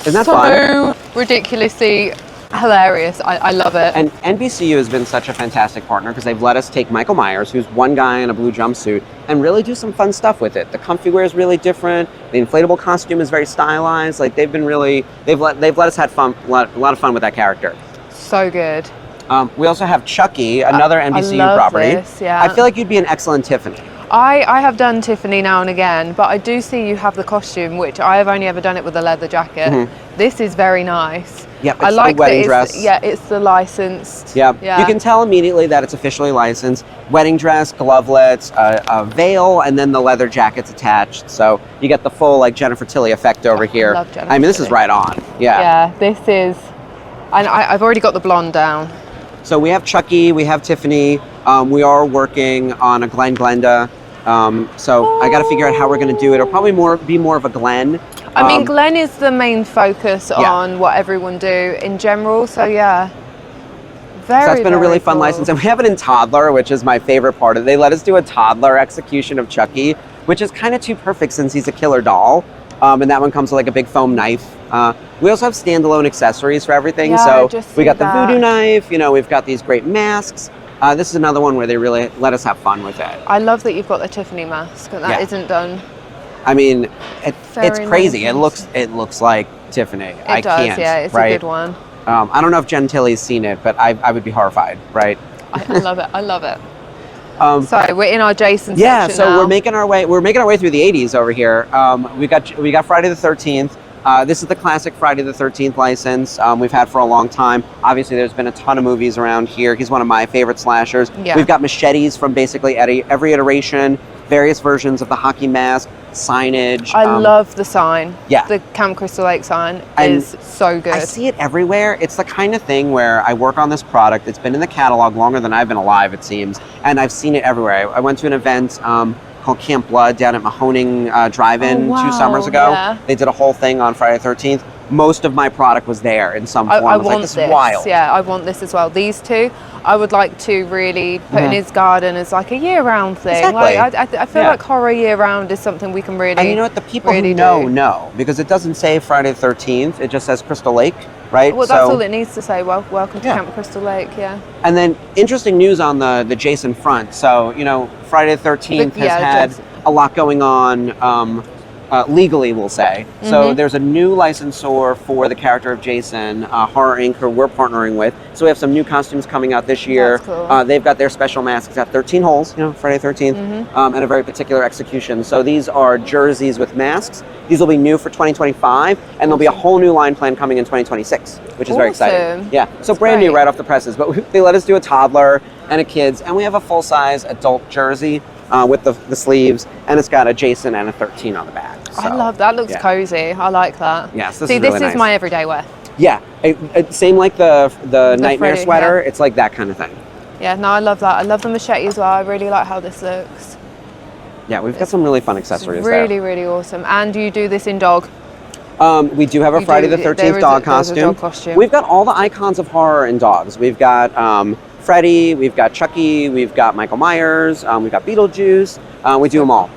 Isn't that so fun? ridiculously hilarious. I love it. And NBCU has been such a fantastic partner because they've let us take Michael Myers, who's one guy in a blue jumpsuit, and really do some fun stuff with it. The comfy wear is really different. The inflatable costume is very stylized. They've let us have fun, a lot of fun with that character. So good. We also have Chucky, another NBCU love property. this, yeah. I feel like you'd be an excellent Tiffany. I have done Tiffany now and again, but I do see you have the costume, which I have only ever done it with a leather jacket. Mhm. This is very nice. Yep, I it's like a wedding that dress. it's the licensed. Yeah. Yeah. You can tell immediately that it's officially licensed. Wedding dress, glovelets, a veil, and then the leather jacket's attached. So you get the full Jennifer Tilly effect over here. love Jennifer I mean, this is Tilly. right on. Yeah. Yeah, this is, and I've already got the blonde down. So we have Chucky, we have Tiffany. We are working on a Glenda. So I got to figure out how we're going to do it. It'll probably be more of a Glenn. I mean, Glenn is the main focus yeah. on what everyone do in general. So yeah, So that's been a really fun cool. license. And we have it in toddler, which is my favorite part of it. They let us do a toddler execution of Chucky, which is kind of too perfect since he's a killer doll. And that one comes with a big foam knife. We also have standalone accessories for everything. Yeah, I So just we see got the that. voodoo knife, we've got these great masks. This is another one where they really let us have fun with it. I love that you've got the Tiffany mask, and that Yeah. isn't done. I mean, it's Very crazy. nice. It looks like Tiffany. It does, can't, yeah, it's right? a good one. I don't know if Jen Tilly's seen it, but I would be horrified, right? I love it. I love it. Um, So we're in our Jason Yeah, section so now. we're making our way through the 80s over here. We got Friday the 13th. This is the classic Friday the 13th license we've had for a long time. Obviously, there's been a ton of movies around here. He's one of my favorite slashers. Yeah. We've got machetes from basically every iteration, various versions of the hockey mask, signage. I love the sign. Yeah. The Camp Crystal Lake sign And is so good. I see it everywhere. It's the kind of thing where I work on this product. It's been in the catalog longer than I've been alive, it seems. And I've seen it everywhere. I went to an event called Camp Blood down at Mahoning Drive-In Oh, wow, 2 summers ago. yeah. They did a whole thing on Friday the 13th. Most of my product was there in some form. I was want like, this this. is wild. Yeah, I want this as well. These two, I would like to really put in Mhm. his garden as like a year-round thing. Exactly. Like I feel Yeah. like horror year-round is something we can really. And you know what? The people really who know, do. know. Because it doesn't say Friday the 13th. It just says Crystal Lake, right? Well, that's all it needs to say. Welcome to Yeah. Camp Crystal Lake. Yeah. And then interesting news on the Jason front. So, Friday the 13th has Yeah, had Jason. a lot going on. legally, we'll say. So there's a new licensor for the character of Jason, Horror Inc., who we're partnering with. So we have some new costumes coming out this year. That's cool. They've got their special masks at 13 holes, Friday 13th, and a very particular execution. So these are jerseys with masks. These will be new for 2025, and there'll be a whole new line plan coming in 2026, which is very exciting. Yeah, so brand new right off the presses. But they let us do a toddler and a kid's, and we have a full-size adult jersey with the sleeves, and it's got a Jason and a 13 on the back. So, I love that. Looks cozy. I like that. Yes, this See, is this really is nice. my everyday wear. Yeah, same like the Nightmare Freddy, sweater. It's like that kind of thing. Yeah, no, I love that. I love the machete as well. I really like how this looks. Yeah, we've got some really fun accessories Really, really awesome. And you do this in dog? We do have a Friday the 13th dog costume. We've got all the icons of horror in dogs. We've got Freddy, we've got Chucky, we've got Michael Myers, we've got Beetlejuice. We do them all.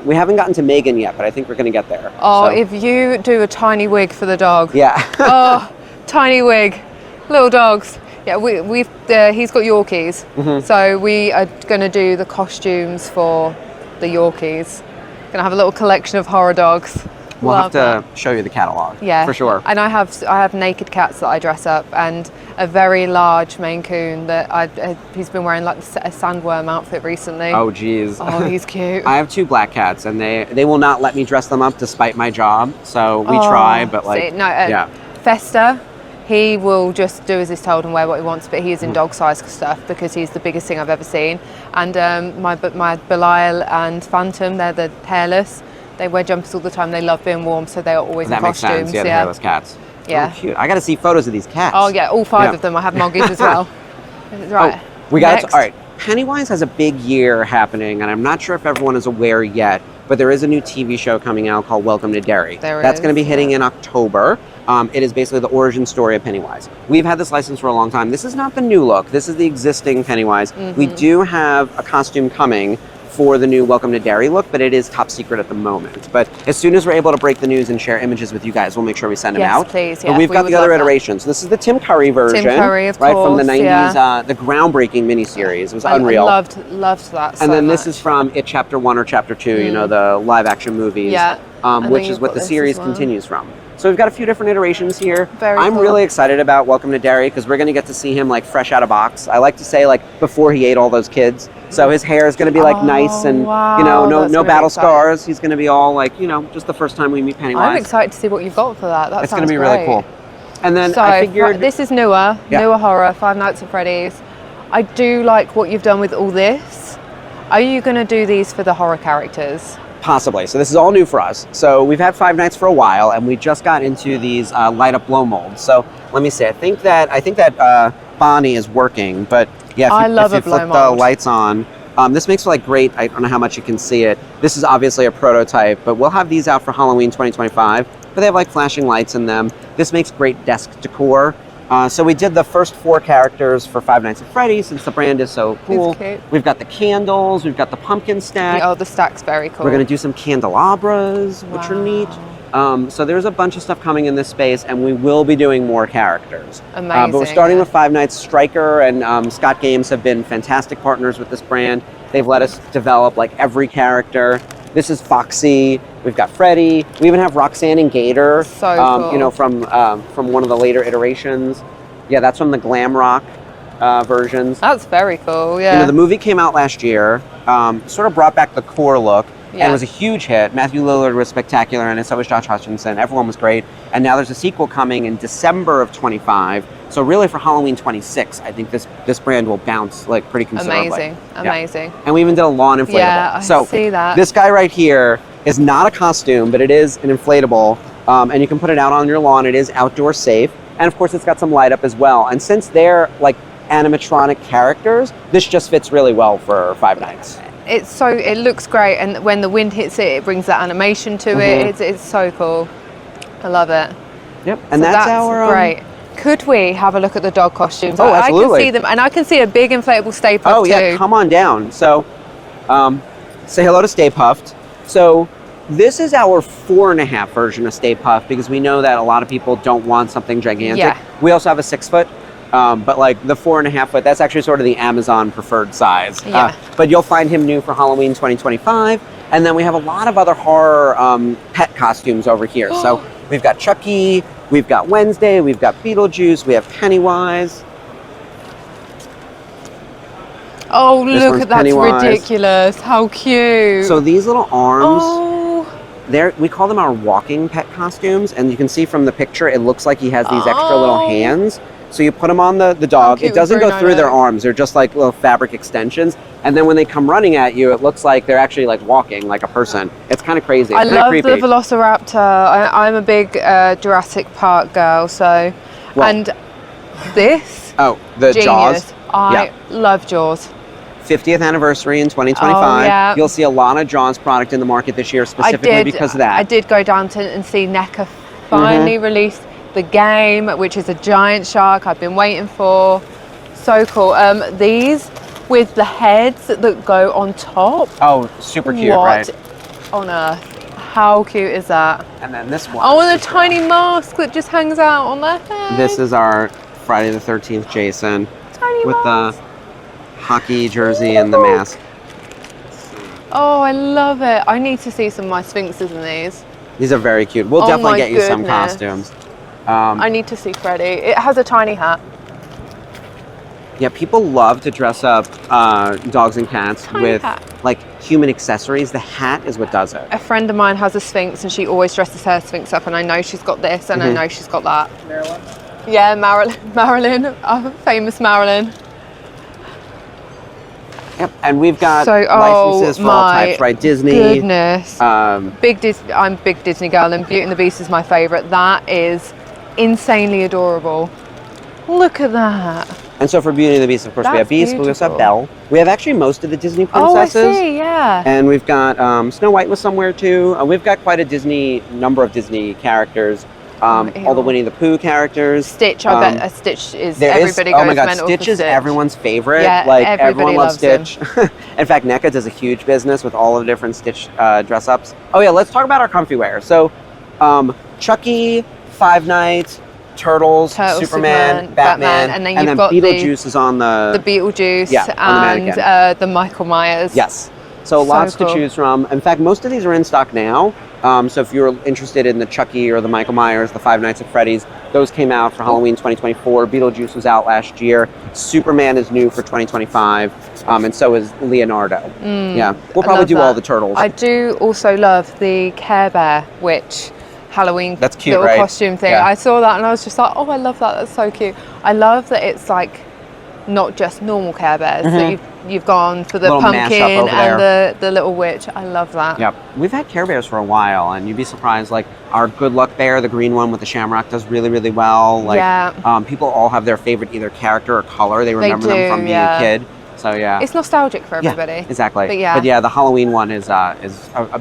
We haven't gotten to Megan yet, but I think we're going to get there. Oh, if you do a tiny wig for the dog. Yeah. Oh, tiny wig. Little dogs. Yeah, he's got Yorkies. So we are going to do the costumes for the Yorkies. Going to have a little collection of horror dogs. We'll have to show you the catalog. Yeah, for sure. And I have naked cats that I dress up, and a very large Maine Coon that he's been wearing like a sandworm outfit recently. Oh, geez. Oh, he's cute. I have 2 black cats, and they will not let me dress them up despite my job. So we try, but yeah. Fester, he will just do as he's told and wear what he wants, but he is in dog size stuff because he's the biggest thing I've ever seen. And my Belial and Phantom, they're the hairless. They wear jumpers all the time. They love being warm, so they are always in costumes. That makes sense. Yeah, the hairless cats. Yeah. Oh, cute. I got to see photos of these cats. Oh yeah, all 5 of them. I have moggies as well. Right. We got all right. Pennywise has a big year happening, and I'm not sure if everyone is aware yet, but there is a new TV show coming out called Welcome to Derry. That's going to be hitting in October. It is basically the origin story of Pennywise. We've had this license for a long time. This is not the new look. This is the existing Pennywise. We do have a costume coming for the new Welcome to Derry look, but it is top secret at the moment. But as soon as we're able to break the news and share images with you guys, we'll make sure we send them out. Yes, please. But we've got the other iterations. This is the Tim Curry version, Tim Curry, of right, course, from the 90s, the groundbreaking miniseries. It was unreal. I loved that. And then this is from It Chapter 1 or Chapter 2, you know, the live action movies, which is what the series continues from. So we've got a few different iterations here. I'm really excited about Welcome to Derry because we're going to get to see him like fresh out of box. I like to say like before he ate all those kids. So his hair is going to be like nice and you know, no really battle scars. He's going to be all like, you know, just the first time we meet Pennywise. I'm excited to see what you've got for that. That it's sounds going to be great. really cool. And then so, I figured this is newer horror, Five Nights at Freddy's. I do like what you've done with all this. Are you going to do these for the horror characters? Possibly. So this is all new for us. So we've had Five Nights for a while, and we just got into these light up blow molds. So let me see. I think that Bonnie is working, but yeah, if you flip the lights on, this makes like great. I don't know how much you can see it. This is obviously a prototype, but we'll have these out for Halloween 2025. But they have like flashing lights in them. This makes great desk decor. So we did the first 4 characters for Five Nights at Freddy's since the brand is so cool. We've got the candles, we've got the pumpkin stack. Oh, the stack's very cool. We're going to do some candelabras, which are neat. So there's a bunch of stuff coming in this space, and we will be doing more characters. Amazing. But we're starting with Five Nights. Stryker and Scott Games have been fantastic partners with this brand. They've let us develop like every character. This is Foxy. We've got Freddy. We even have Roxanne and Gator. So cool. You know, from one of the later iterations. Yeah, that's from the glam rock versions. That's very cool. Yeah. You know, the movie came out last year. Sort of brought back the core look. And it was a huge hit. Matthew Lillard was spectacular, and so was Josh Hutcherson. Everyone was great. And now there's a sequel coming in December of 25. So really for Halloween 26, I think this brand will bounce like pretty considerably. Amazing. And we even did a lawn inflatable. Yeah, I see that. This guy right here is not a costume, but it is an inflatable. And you can put it out on your lawn. It is outdoor safe. And of course, it's got some light up as well. And since they're like animatronic characters, this just fits really well for Five Nights. It looks great, and when the wind hits it, it brings that animation to it. It's so cool. I love it. Yep, and so that's our great. Could we have a look at the dog costumes? Oh, absolutely. I can see them, and I can see a big inflatable Stay Puft too. Oh yeah, come on down. So, say hello to Stay Puft. So, this is our 4.5 version of Stay Puft because we know that a lot of people don't want something gigantic. Yeah. We also have a 6 foot. But like the 4.5 foot, that's actually sort of the Amazon preferred size. Yeah. But you'll find him new for Halloween 2025. And then we have a lot of other horror pet costumes over here. So we've got Chucky, we've got Wednesday, we've got Beetlejuice, we have Pennywise. Oh, This look one's at that! Pennywise. Ridiculous. How cute. So these little arms, Oh. we call them our walking pet costumes. And you can see from the picture, it looks like he has these extra little hands. So you put them on the dog. cute It doesn't and go Bruno through their look. arms. They're just like little fabric extensions. And then when they come running at you, it looks like they're actually like walking like a person. It's kind of crazy. It's I kind of love creepy. the Velociraptor. I'm a big Jurassic Park girl, so. Well- and this. Oh, the genius. Jaws. I love Jaws. 50th anniversary in 2025. Oh, yeah. You'll see a lot of Jaws product in the market this year, specifically because of that. I did go down to and see NECA finally release the game, which is a giant shark I've been waiting for. So cool. These with the heads that go on top. Oh, super cute, right? What on earth? How cute is that? And then this one. Oh, and a tiny mask that just hangs out on their head. This is our Friday the 13th Jason Tiny with mask. the hockey jersey and the mask. Oh, I love it. I need to see some of my Sphinxes in these. These are very cute. We'll Oh definitely my get you some goodness. costumes. I need to see Freddy. It has a tiny hat. Yeah, people love to dress up dogs and cats Tiny with hat. like human accessories. The hat is what does it. A friend of mine has a Sphinx and she always dresses her Sphinx up, and I know she's got this and I Mhm. know she's got that. Marilyn? Yeah, Marilyn, famous Marilyn. Yep, and we've got So, licenses for all my types, right? Disney. goodness. Um, I'm a big Disney girl, and Beauty and the Beast is my favourite. That is insanely adorable. Look at that. and so for Beauty and the Beast, of course, we have That's Beast, but we also have beautiful. Belle. We have actually most of the Disney Oh, I princesses. see, yeah. And we've got Snow White was somewhere too. We've got quite a number of Disney characters. All the Winnie the Pooh characters. Stitch, I bet a Stitch is There is- everybody goes oh my god, mental Stitch for is Stitch. everyone's favorite. Yeah, like everybody everyone loves loves Stitch. In fact, NECA does a huge business with all of the different Stitch dress ups. Oh yeah, let's talk about our comfy wear. So, Chucky, Five Nights, Turtles, Superman, Batman, and then you've got Beetlejuice is on the Beetlejuice Yeah, on the and mannequin. the Michael Myers. Yes. So lots cool. to choose from. In fact, most of these are in stock now. So if you're interested in the Chucky or the Michael Myers, the Five Nights at Freddy's, those came out for Halloween 2024. Beetlejuice was out last year. Superman is new for 2025. And so is Leonardo. Yeah. We'll I probably love do all that. the turtles. I do also love the Care Bear Witch Halloween That's cute, little right? costume thing. Yeah. I saw that and I was just like, oh, I love that. That's so cute. I love that it's like not just normal Care Bears. So Mhm. you've gone for the Little mashup pumpkin over and the little witch. I love that. Yep. We've had Care Bears for a while, and you'd be surprised. Like our Good Luck Bear, the green one with the shamrock, does really, really well. Like, Yeah. people all have their favorite either character or color. They remember them do, from being yeah. a kid. So yeah. It's nostalgic for everybody. Yeah, exactly. But yeah. The Halloween one is a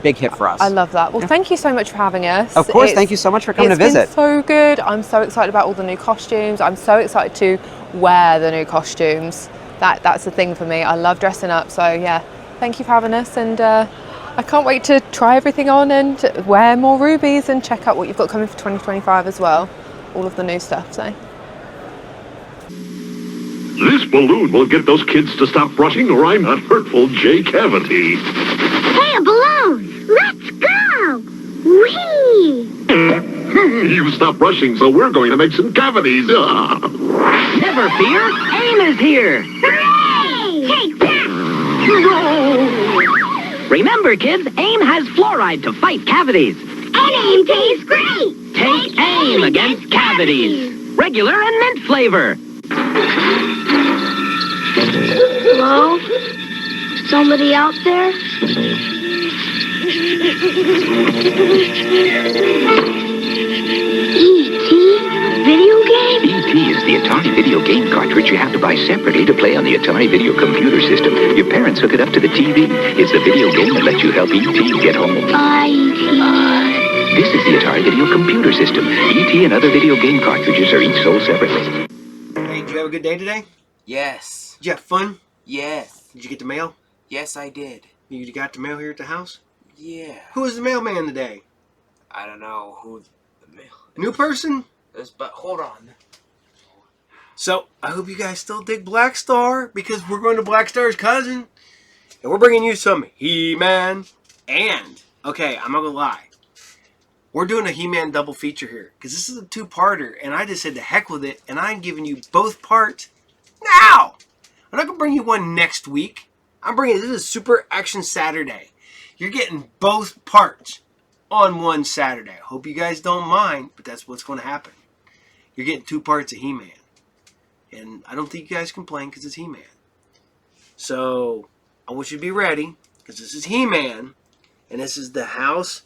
big hit for us. I love that. Well, thank you so much for having us. Of course, thank you so much for coming to visit. It's been so good. I'm so excited about all the new costumes. I'm so excited to wear the new costumes. That's the thing for me. I love dressing up. So yeah, thank you for having us, and I can't wait to try everything on and wear more rubies and check out what you've got coming for 2025 as well. All of the new stuff. So. This balloon will get those kids to stop brushing, or I'm not hurtful J Cavity. Hey, a balloon! Let's go! Whee! You stop brushing, so we're going to make some cavities. Never fear, AIM is here. Hooray! Take that! Remember, kids, AIM has fluoride to fight cavities. And AIM tastes great! Take AIM against cavities. Regular and mint flavor. Hello? Somebody out there? E.T. Video game? E.T. is the Atari video game cartridge you have to buy separately to play on the Atari video computer system. Your parents hook it up to the TV. It's the video game that lets you help E.T. get home. This is the Atari video computer system. E.T. and other video game cartridges are each sold separately. Hey, did you have a good day today? Yes. Did you have fun? Yes. Did you get the mail? Yes, I did. You got the mail here at the house? Yeah. Who was the mailman today? I don't know who the mail. New person? But hold on. So, I hope you guys still dig BlackStar, because we're going to BlackStar's cousin. And we're bringing you some HeMan And, okay, I'm not going to lie. We're doing a He-Man double feature here. Because this is a two-parter. And I just said to heck with it. And I'm giving you both parts now. I'm not going to bring you one next week. This is Super Action Saturday. You're getting both parts on one Saturday. Hope you guys don't mind. But that's what's going to happen. You're getting 2 parts of He-Man. And I don't think you guys complain because it's He-Man. So, I want you to be ready. Because this is He-Man. And this is the House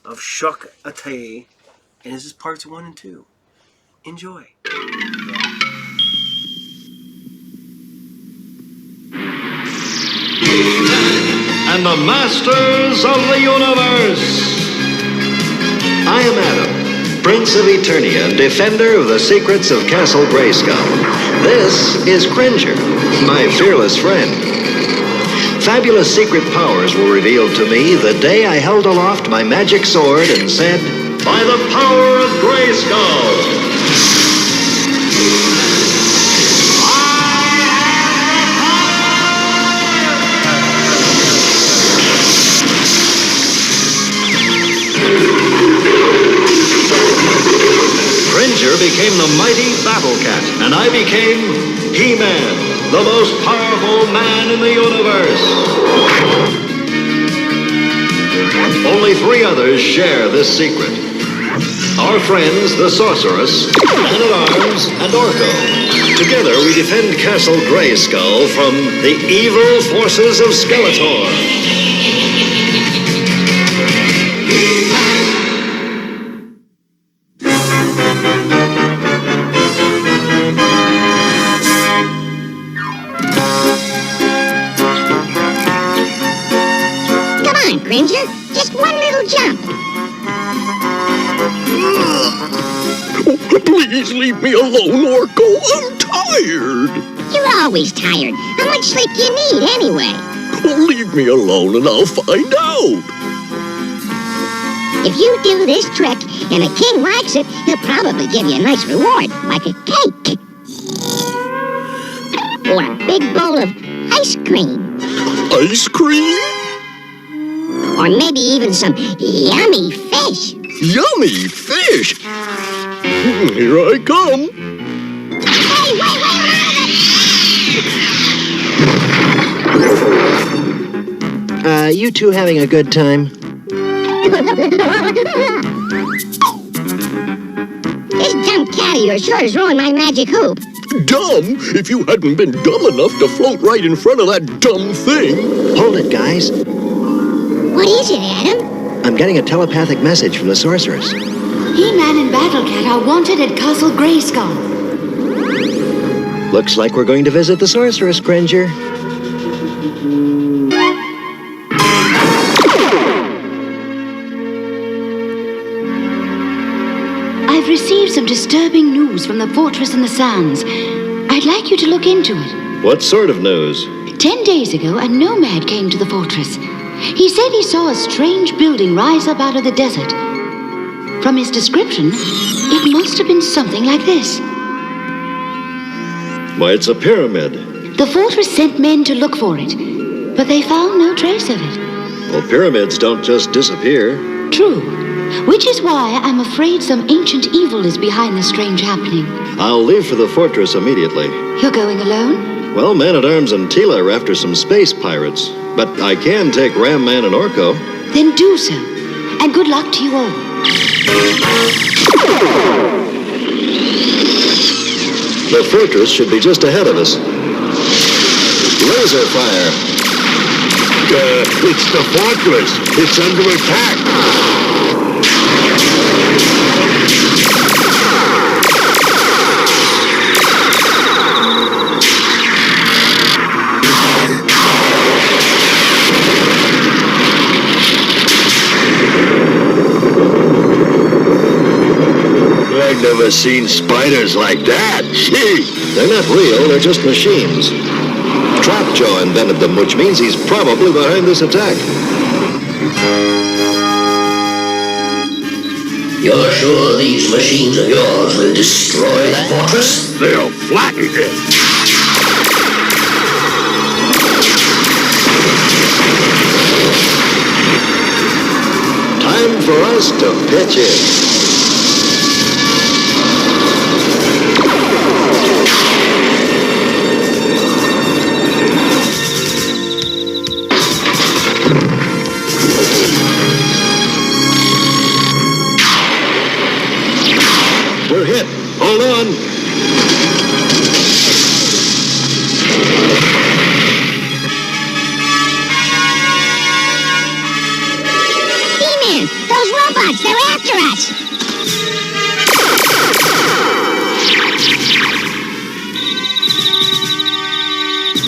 of Shuk-Atay, and this is parts 1 and 2. Enjoy. And the Masters of the Universe. I am Adam, Prince of Eternia, defender of the secrets of Castle Grayskull. This is Cringer, my fearless friend. Fabulous secret powers were revealed to me the day I held aloft my magic sword and said, "By the power of Grayskull!" Cringer became the mighty Battle Cat, and I became He-Man, the most powerful man in the universe. Only 3 others share this secret. Our friends, the Sorceress, Man-at-Arms, and Orko. Together we defend Castle Grayskull from the evil forces of Skeletor. Cringer, just one little jump. Please leave me alone, Orko. I'm tired. You're always tired. How much sleep do you need, anyway? Leave me alone and I'll find out. If you do this trick and the king likes it, he'll probably give you a nice reward, like a cake. Or a big bowl of ice cream. Ice cream? Or maybe even some yummy fish. Yummy fish? Here I come. Hey, wait! You two having a good time? This dumb cat of yours sure is ruining my magic hoop. Dumb? If you hadn't been dumb enough to float right in front of that dumb thing. Hold it, guys. What is it, Adam? I'm getting a telepathic message from the Sorceress. He-Man and Battle Cat are wanted at Castle Grayskull. Looks like we're going to visit the Sorceress, Cringer. I've received some disturbing news from the fortress in the sands. I'd like you to look into it. What sort of news? 10 days ago, a nomad came to the fortress. He said he saw a strange building rise up out of the desert. From his description, it must have been something like this. Why, it's a pyramid. The fortress sent men to look for it, but they found no trace of it. Well, pyramids don't just disappear. True, which is why I'm afraid some ancient evil is behind this strange happening. I'll leave for the fortress immediately. You're going alone? Well, Man-at-Arms and Tila are after some space pirates, but I can take Ram Man and Orko. Then do so, and good luck to you all. The fortress should be just ahead of us. Laser fire. It's the fortress. It's under attack. I've never seen spiders like that. Gee. They're not real, they're just machines. Trapjaw invented them, which means he's probably behind this attack. You're sure these machines of yours will destroy that fortress? They'll flatten it. time for us to pitch in. We're hit. Hold on. He-Man, those robots, they're after us.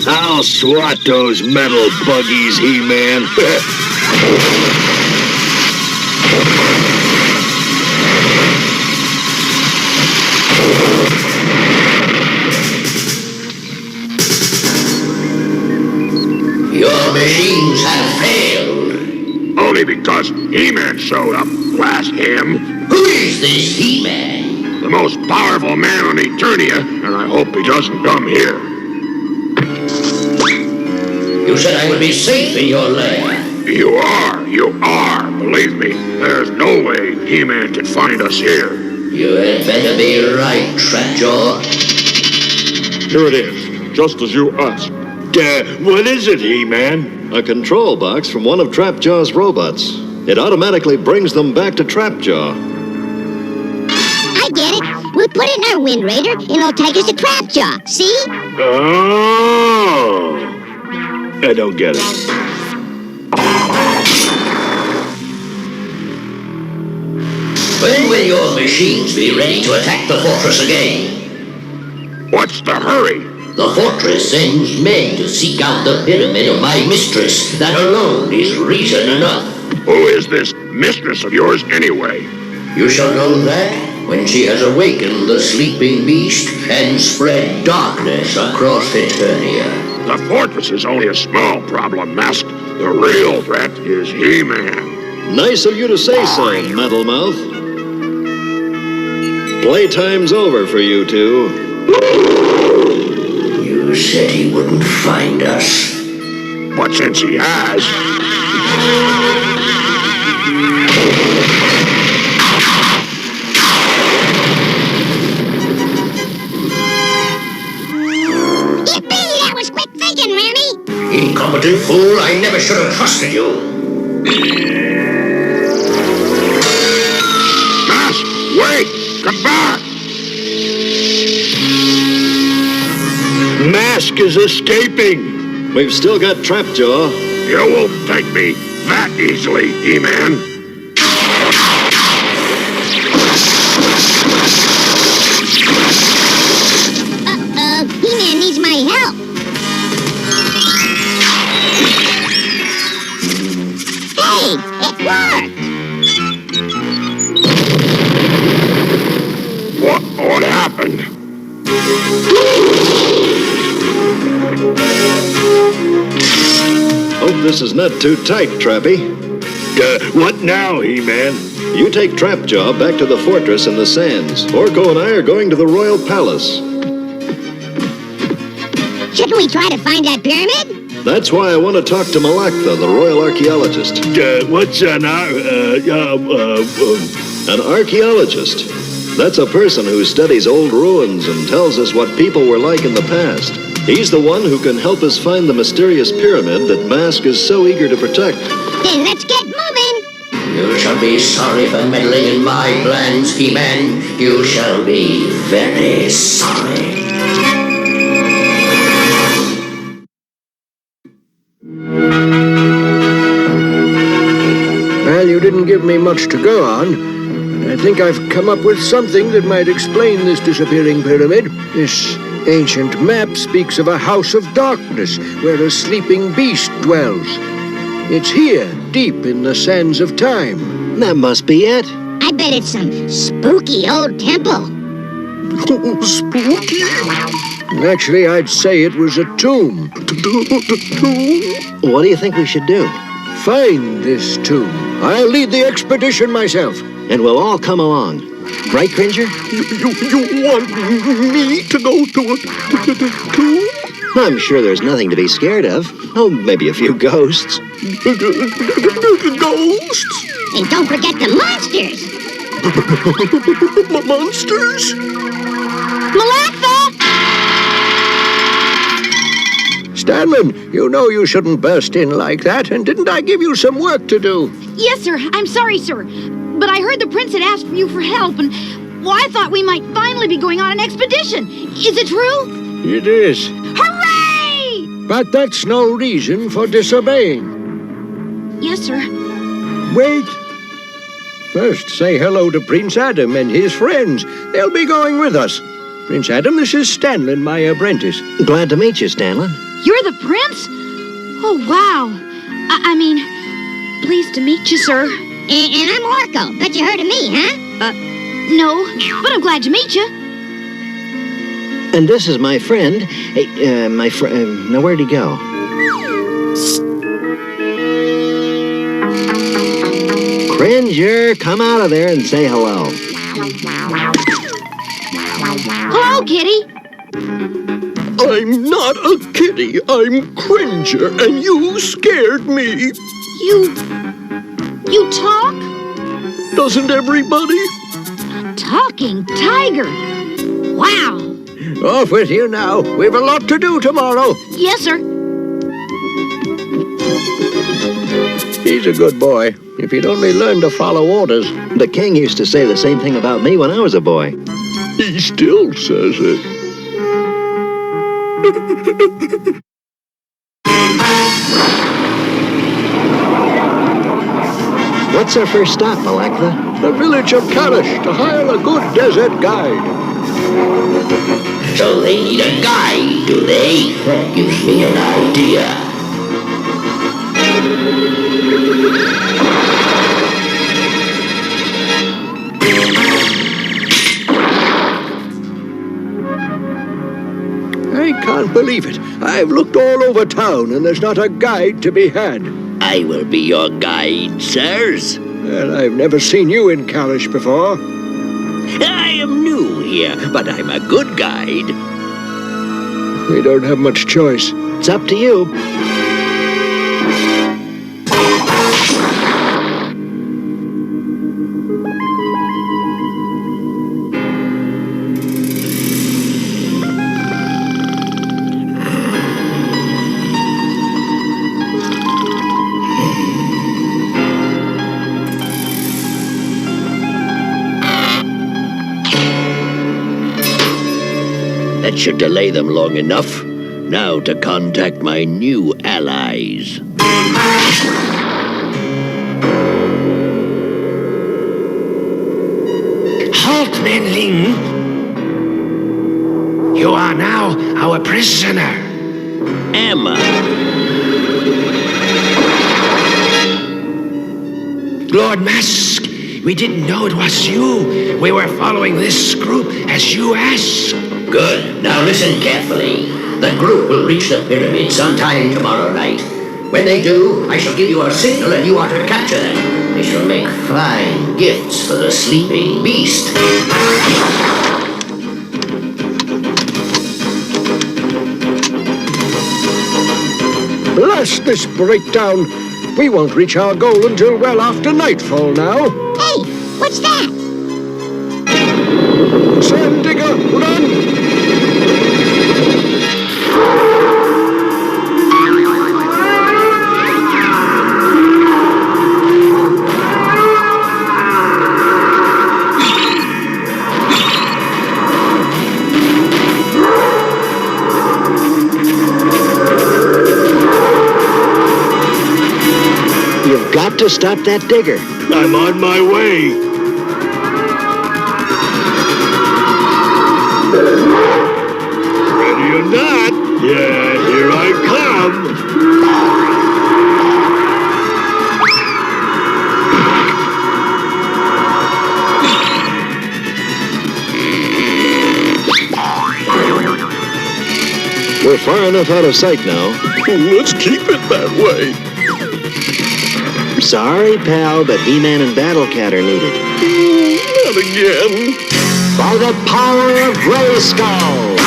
I'll swat those metal buggies, He-Man. Your machines have failed. Only because He-Man showed up, blast him. Who is this He-Man? The most powerful man on Eternia, and I hope he doesn't come here. You said I would be safe in your lair. You are. Believe me, there's no way He-Man can find us here. You had better be right, Trapjaw. Here it is, just as you asked. What is it, He-Man? A control box from one of Trapjaw's robots. It automatically brings them back to Trapjaw. I get it. We'll put it in our Wind Raider, and it'll take us to Trapjaw. See? Oh! I don't get it. When will your machines be ready to attack the fortress again? What's the hurry? The fortress sends men to seek out the pyramid of my mistress. That alone is reason enough. Who is this mistress of yours, anyway? You shall know that when she has awakened the sleeping beast and spread darkness across Eternia. The fortress is only a small problem, Mask. The real threat is He-Man. Nice of you to say so, Metal Mouth. Playtime's over for you two. You said he wouldn't find us. But since he has... Yippee! That was quick thinking, Remy. Incompetent fool, I never should have trusted you. Mask, wait! Come back! Mask is escaping. We've still got Trapjaw. You won't take me that easily, He-Man. He-Man needs my help. Hey, it worked. What happened? Hope this is not too tight, Trappy. What now, He-Man? You take Trapjaw back to the fortress in the sands. Orko and I are going to the royal palace. Shouldn't we try to find that pyramid? That's why I want to talk to Malakta, the royal archaeologist. What's an archaeologist? That's a person who studies old ruins and tells us what people were like in the past. He's the one who can help us find the mysterious pyramid that Mask is so eager to protect. Then let's get moving. You shall be sorry for meddling in my plans, He-Man. You shall be very sorry. Well, you didn't give me much to go on. I think I've come up with something that might explain this disappearing pyramid. This ancient map speaks of a house of darkness where a sleeping beast dwells. It's here, deep in the sands of time. That must be it. I bet it's some spooky old temple. Spooky? Actually, I'd say it was a tomb. What do you think we should do? Find this tomb. I'll lead the expedition myself. And we'll all come along. Right, Cringer? You want me to go to a tomb? I'm sure there's nothing to be scared of. Oh, maybe a few ghosts. Ghosts? And don't forget the monsters. Monsters? Malactha! Stanley, you know you shouldn't burst in like that, and didn't I give you some work to do? Yes, sir. I'm sorry, sir. But I heard the prince had asked you for help, and, well, I thought we might finally be going on an expedition. Is it true? It is. Hooray! But that's no reason for disobeying. Yes, sir. Wait. First, say hello to Prince Adam and his friends. They'll be going with us. Prince Adam, this is Stanley, my apprentice. Glad to meet you, Stanley. You're the prince? Oh, wow. I mean, pleased to meet you, sir. And I'm Orko. Bet you heard of me, huh? No, but I'm glad to meet you. And this is my friend. Hey, my friend. Now, where'd he go? Cringer, come out of there and say hello. Hello, kitty. I'm not a kitty. I'm Cringer, and you scared me. You talk? Doesn't everybody? A talking tiger. Wow. Off with you now. We've a lot to do tomorrow. Yes, sir. He's a good boy. If he'd only learn to follow orders. The king used to say the same thing about me when I was a boy. He still says it. What's our first stop, Malactha? The village of Kalish to hire a good desert guide. So they need a guide, do they? That gives me an idea. I can't believe it. I've looked all over town and there's not a guide to be had. I will be your guide, sirs. And I've never seen you in Kalish before. I am new here, but I'm a good guide. We don't have much choice. It's up to you. That should delay them long enough. Now to contact my new allies. Halt, Menling! You are now our prisoner. Emma. Lord Mask, we didn't know it was you. We were following this group as you asked. Good. Now listen carefully. The group will reach the pyramid sometime tomorrow night. When they do, I shall give you a signal and you are to capture them. They shall make fine gifts for the sleeping beast. Blast this breakdown! We won't reach our goal until well after nightfall now. Hey, what's that? Sand digger, run! You've got to stop that digger. I'm on my way. Ready or not? Yeah, here I come. We're far enough out of sight now. Let's keep it that way. Sorry, pal, but HeMan and Battlecat are needed. Not again. By the power of Grayskull!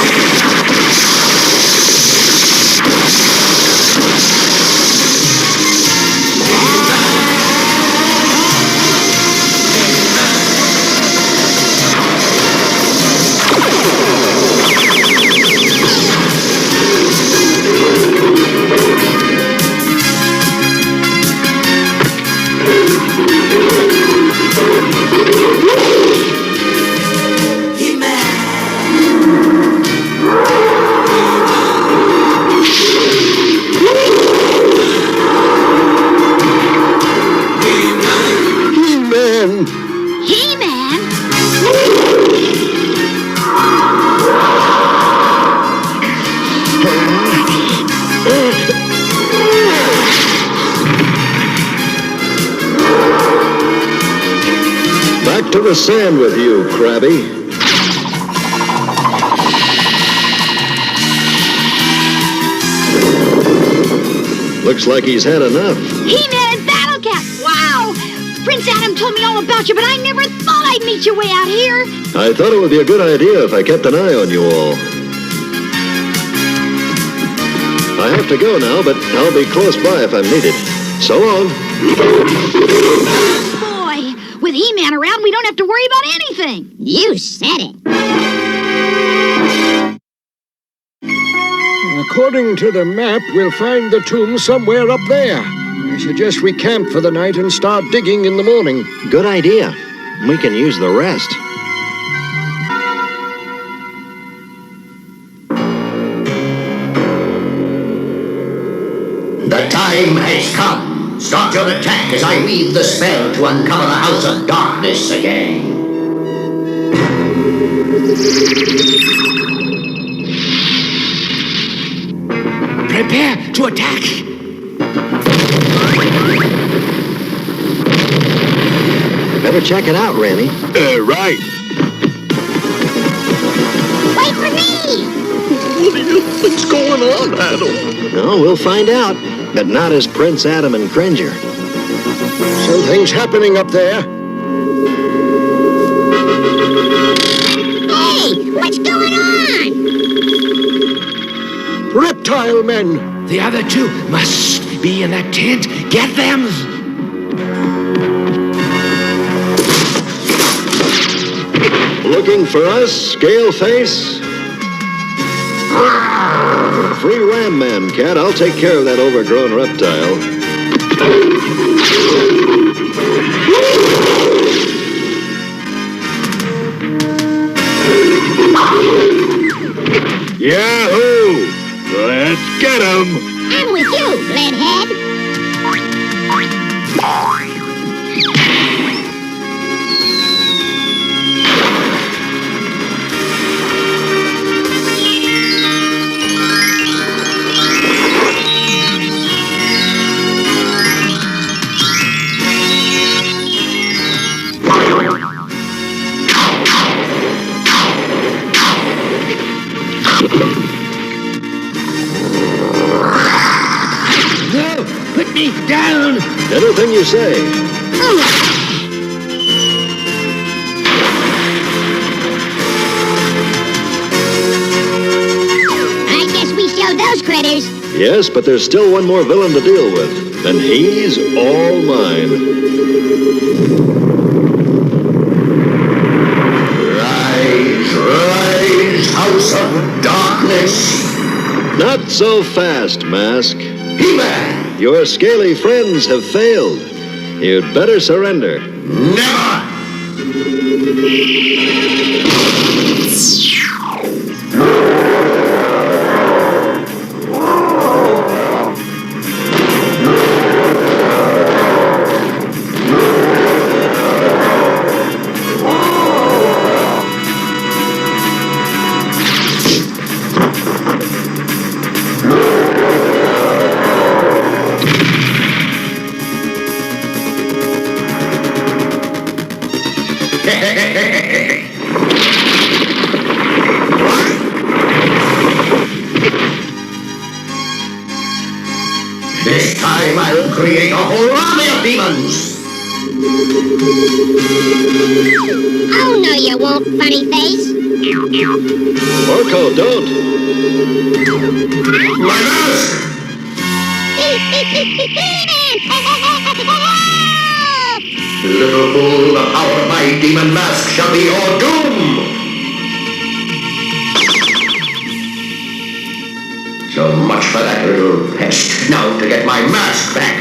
to the sand with you, Krabby. Looks like he's had enough. HeMan and Battle Cat! Wow! Prince Adam told me all about you, but I never thought I'd meet you way out here. I thought it would be a good idea if I kept an eye on you all. I have to go now, but I'll be close by if I'm needed. So long. Boy, with HeMan around, we don't have to worry about anything. You said it. According to the map, we'll find the tomb somewhere up there. I suggest we camp for the night and start digging in the morning. Good idea. We can use the rest. The time has come. Start your attack as I weave the spell to uncover the House of Darkness again. Prepare to attack. Better check it out, Randy. Right. Wait for me! What do you think's going on, Adam? No, we'll find out, but not as Prince Adam and Cringer. Something's happening up there. Hey, what's going on? Reptile men! The other two must be in that tent. Get them! Looking for us, Scaleface? Free Ram Man, Cat. I'll take care of that overgrown reptile. Yahoo! Let's get him! I'm with you, Leadhead. No! Put me down! Anything you say. I guess we showed those critters. Yes, but there's still one more villain to deal with, and he's all mine. Rise, House of Darkness! Not so fast, Mask. HeMan! Your scaly friends have failed. You'd better surrender. Never! This time I'll create a whole army of demons! Oh, no, you won't, funny face. Orko, don't! My mask! Little fool, the power of my demon mask shall be your doom! So much for that little pest. Now to get my mask back.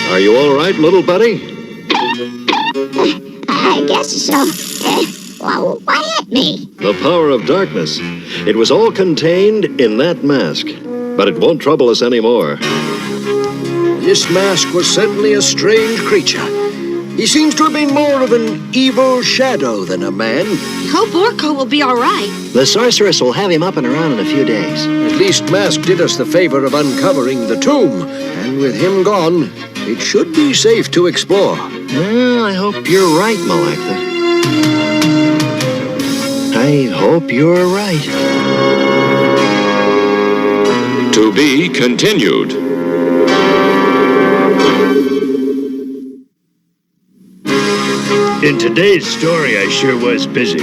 Are you all right, little buddy? I guess so. Well, what hit me? The power of darkness. It was all contained in that mask. But it won't trouble us anymore. This mask was certainly a strange creature. He seems to have been more of an evil shadow than a man. Hope Orko will be all right. The sorceress will have him up and around in a few days. At least Mask did us the favor of uncovering the tomb, and with him gone, it should be safe to explore. Well, I hope you're right, Malactha. I hope you're right. To be continued. In today's story, I sure was busy.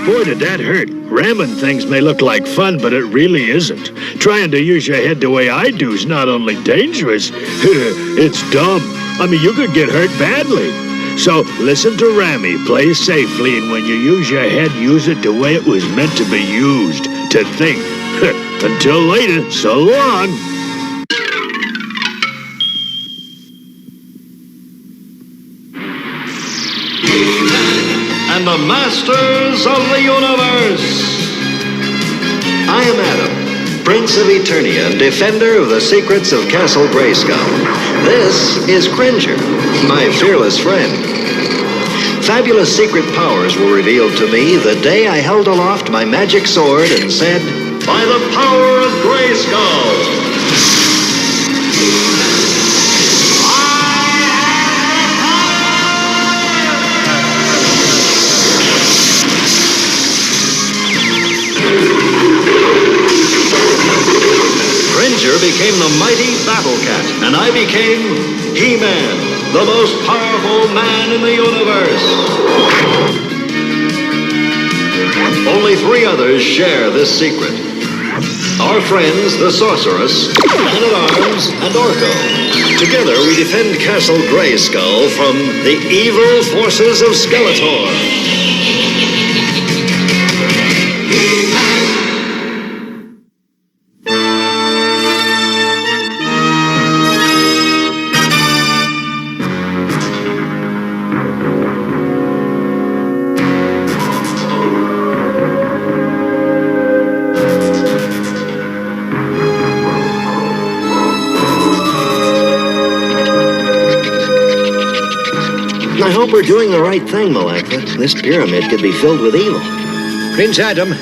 Boy, did that hurt. Ramming things may look like fun, but it really isn't. Trying to use your head the way I do is not only dangerous, it's dumb. I mean, you could get hurt badly. So listen to Rami, play safely, and when you use your head, use it the way it was meant to be used, to think. Until later, so long. And the Masters of the Universe. I am Adam, Prince of Eternia and defender of the secrets of Castle Grayskull. This is Cringer, my fearless friend. Fabulous secret powers were revealed to me the day I held aloft my magic sword and said, "By the power of Grayskull!" Cringer became the mighty Battle Cat, and I became HeMan, the most powerful man in the universe. Only 3 others share this secret. Our friends, the Sorceress, Man-at-Arms, and Orko. Together we defend Castle Grayskull from the evil forces of Skeletor. I hope we're doing the right thing, Malactha. This pyramid could be filled with evil. Prince Adam,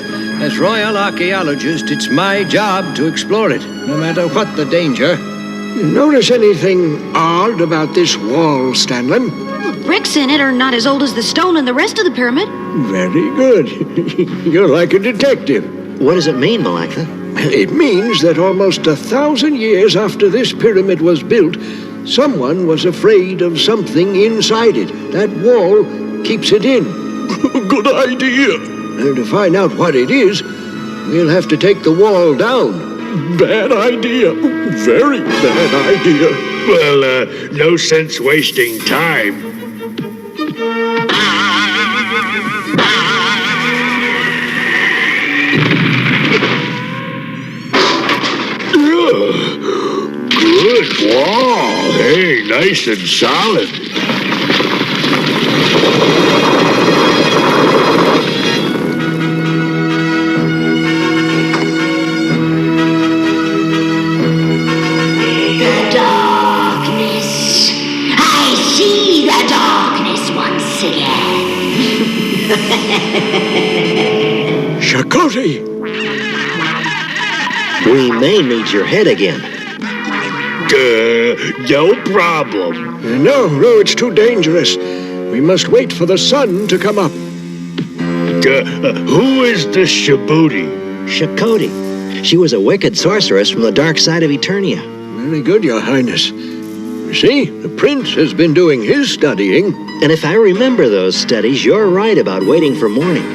as royal archaeologist, it's my job to explore it, no matter what the danger. Notice anything odd about this wall, Stanley? The bricks in it are not as old as the stone in the rest of the pyramid. Very good. You're like a detective. What does it mean, Malactha? It means that almost 1,000 years after this pyramid was built, someone was afraid of something inside it. That wall keeps it in. Good idea. And to find out what it is, we'll have to take the wall down. Bad idea. Very bad idea. Well, no sense wasting time. Good wall. Hey, nice and solid. The darkness. I see the darkness once again. Chakotay! We may need your head again. No problem. No, it's too dangerous. We must wait for the sun to come up. Who is this Shabuti? Chakotay. She was a wicked sorceress from the dark side of Eternia. Very good, Your Highness. You see, the prince has been doing his studying. And if I remember those studies, you're right about waiting for morning.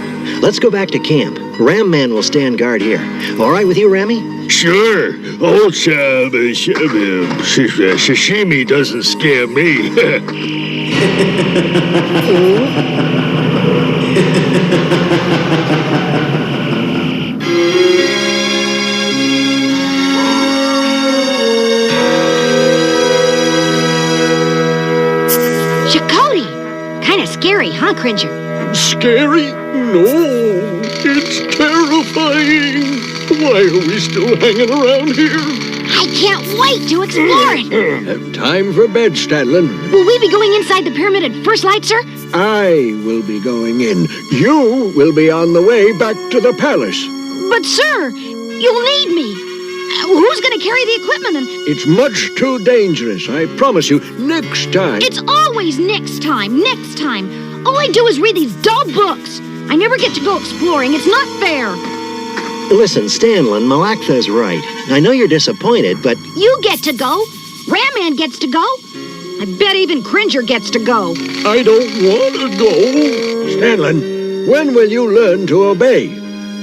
Let's go back to camp. Ram Man will stand guard here. All right with you, Rami? Sure. Old sashimi doesn't scare me. Chakotay! Kind of scary, huh, Cringer? Scary? No, it's terrifying. Why are we still hanging around here? I can't wait to explore it. Time for bed, Stanlin. Will we be going inside the pyramid at first light, sir? I will be going in. You will be on the way back to the palace. But, sir, you'll need me. Who's going to carry the equipment? And It's much too dangerous, I promise you. Next time. it's always next time, next time. All I do is read these dull books. I never get to go exploring. It's not fair. Listen, Stanlin, Malactha's right. I know you're disappointed, but... You get to go. Ram Man gets to go. I bet even Cringer gets to go. I don't want to go. Stanlin, when will you learn to obey?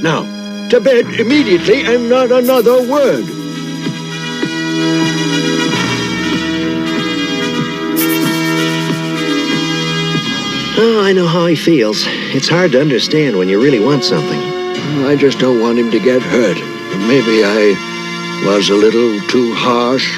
Now, to bed immediately and not another word. Oh, I know how he feels. It's hard to understand when you really want something. I just don't want him to get hurt. Maybe I was a little too harsh.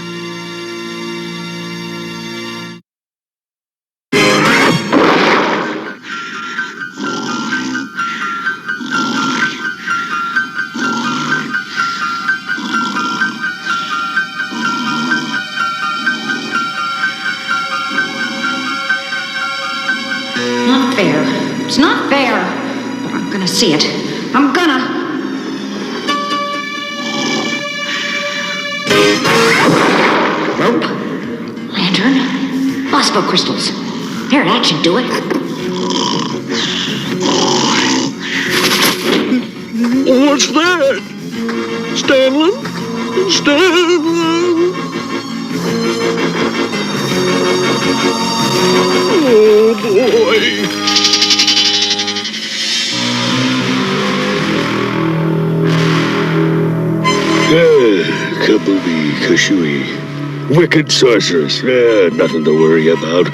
Not fair. It's not fair. But I'm gonna see it. I'm gonna. Rope. Lantern. Phospho crystals. There, that should do it. What's that? Stanlin? Stanlin? Oh, boy. Kaboobie, Kashui. Wicked sorceress. Nothing to worry about.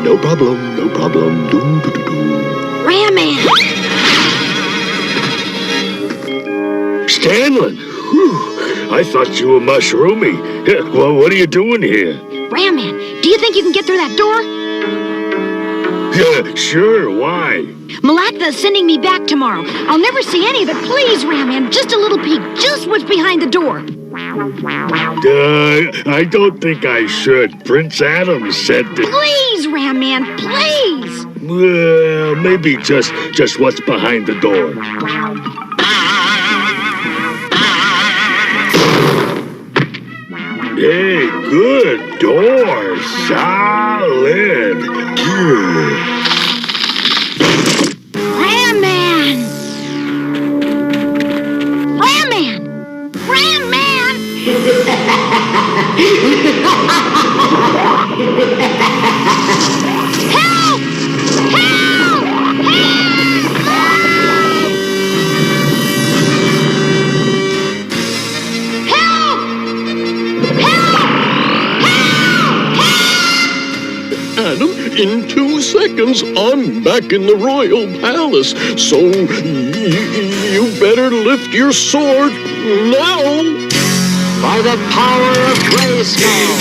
No problem, no problem. Ram Man! Stanlin! Whew, I thought you were mushroomy. Well, what are you doing here? Ram Man, do you think you can get through that door? Yeah, sure, why? Malactha is sending me back tomorrow. I'll never see any of it. Please, Ram Man, just a little peek. Just what's behind the door. I don't think I should. Prince Adam said that... Please, Ram Man, please! Well, maybe just what's behind the door. Hey, good door. Solid. Ram Man! Ram Man! Ram Man! Help! Help! Adam, in 2 seconds, I'm back in the royal palace. So you better lift your sword now. By the power of Grayskull.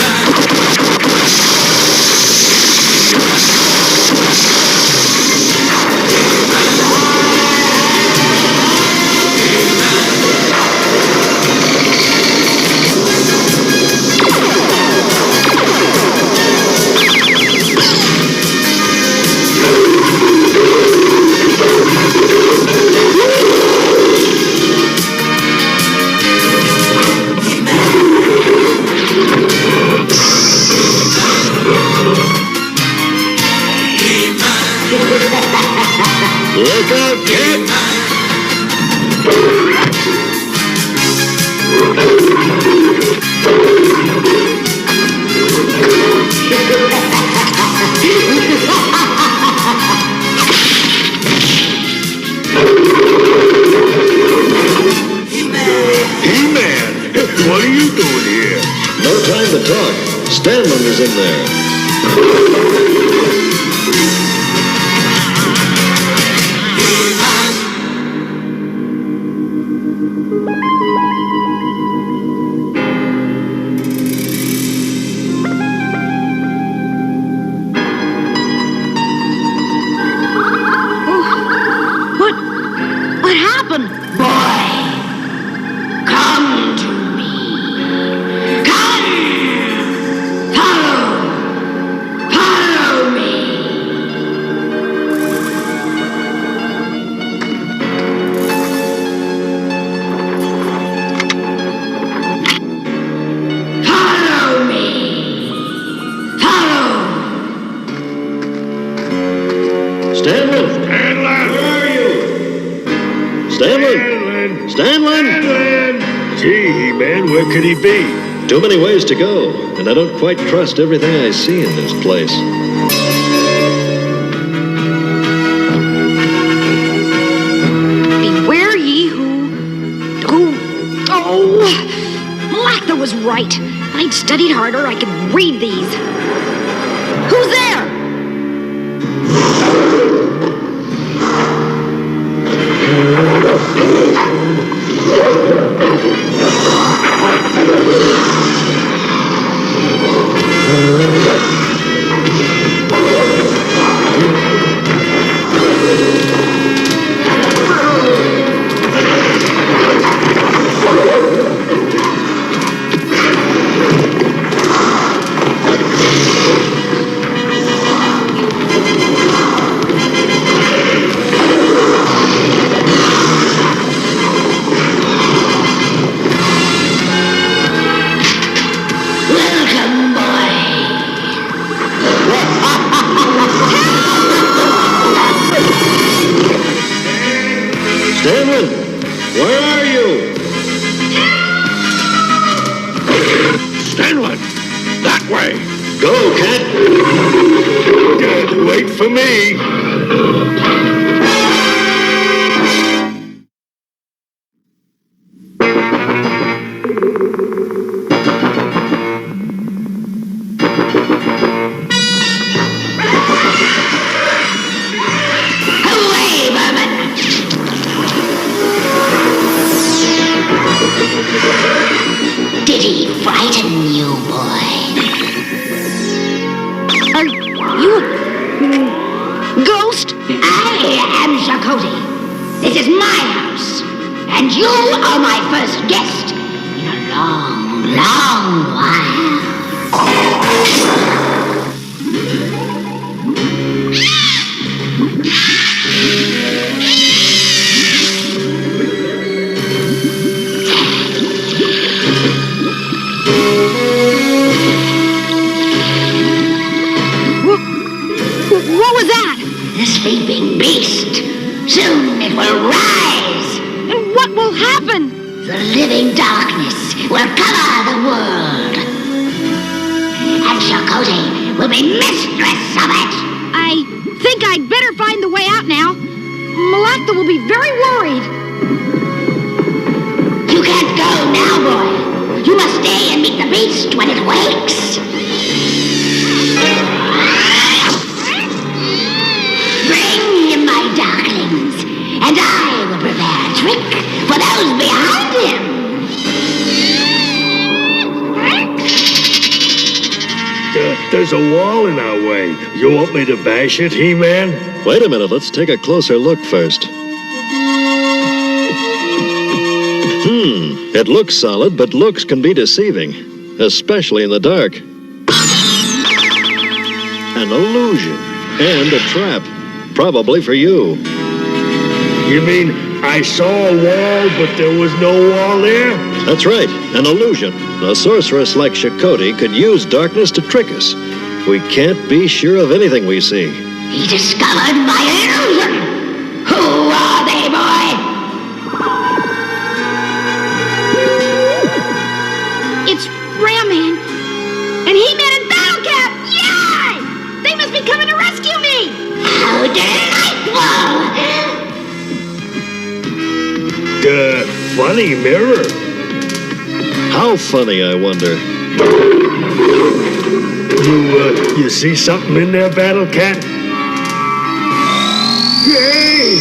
Look out, kid! HeMan! What are you doing here? No time to talk. Stanlin is in there. Stanlin! Stanlin! Gee, He-Man, where could he be? Too many ways to go, and I don't quite trust everything I see in this place. Beware ye who... Oh, Malactha was right. If I'd studied harder, I could read these. Who's there? Stanlin! Where are you? Stanlin! That way! Go, Cat! Wait for me! Did he frighten you, boy? Are you a ghost? I am Chakotay. This is my house, and you are my first guest in a long, long while. What was that? The sleeping beast. Soon it will rise. And what will happen? The living darkness will cover the world. And Chakotay will be mistress of it. I think I'd better find the way out now. Malactha will be very worried. You can't go now, boy. You must stay and meet the beast when it wakes. Bring him my darklings, and I will prepare a trick for those behind him. There's a wall in our way. You want me to bash it, He-Man? Wait a minute, let's take a closer look first. It looks solid, but looks can be deceiving, especially in the dark. An illusion and a trap, probably for you. You mean I saw a wall, but there was no wall there? That's right, an illusion. A sorceress like Chakotay could use darkness to trick us. We can't be sure of anything we see. He discovered my illusion. Who are they, boy? It's Ram-Man and He-Man and Battle-Cat! Yay! They must be coming to rescue me! How delightful! Funny mirror. How funny, I wonder. You see something in there, Battle-Cat? Hey!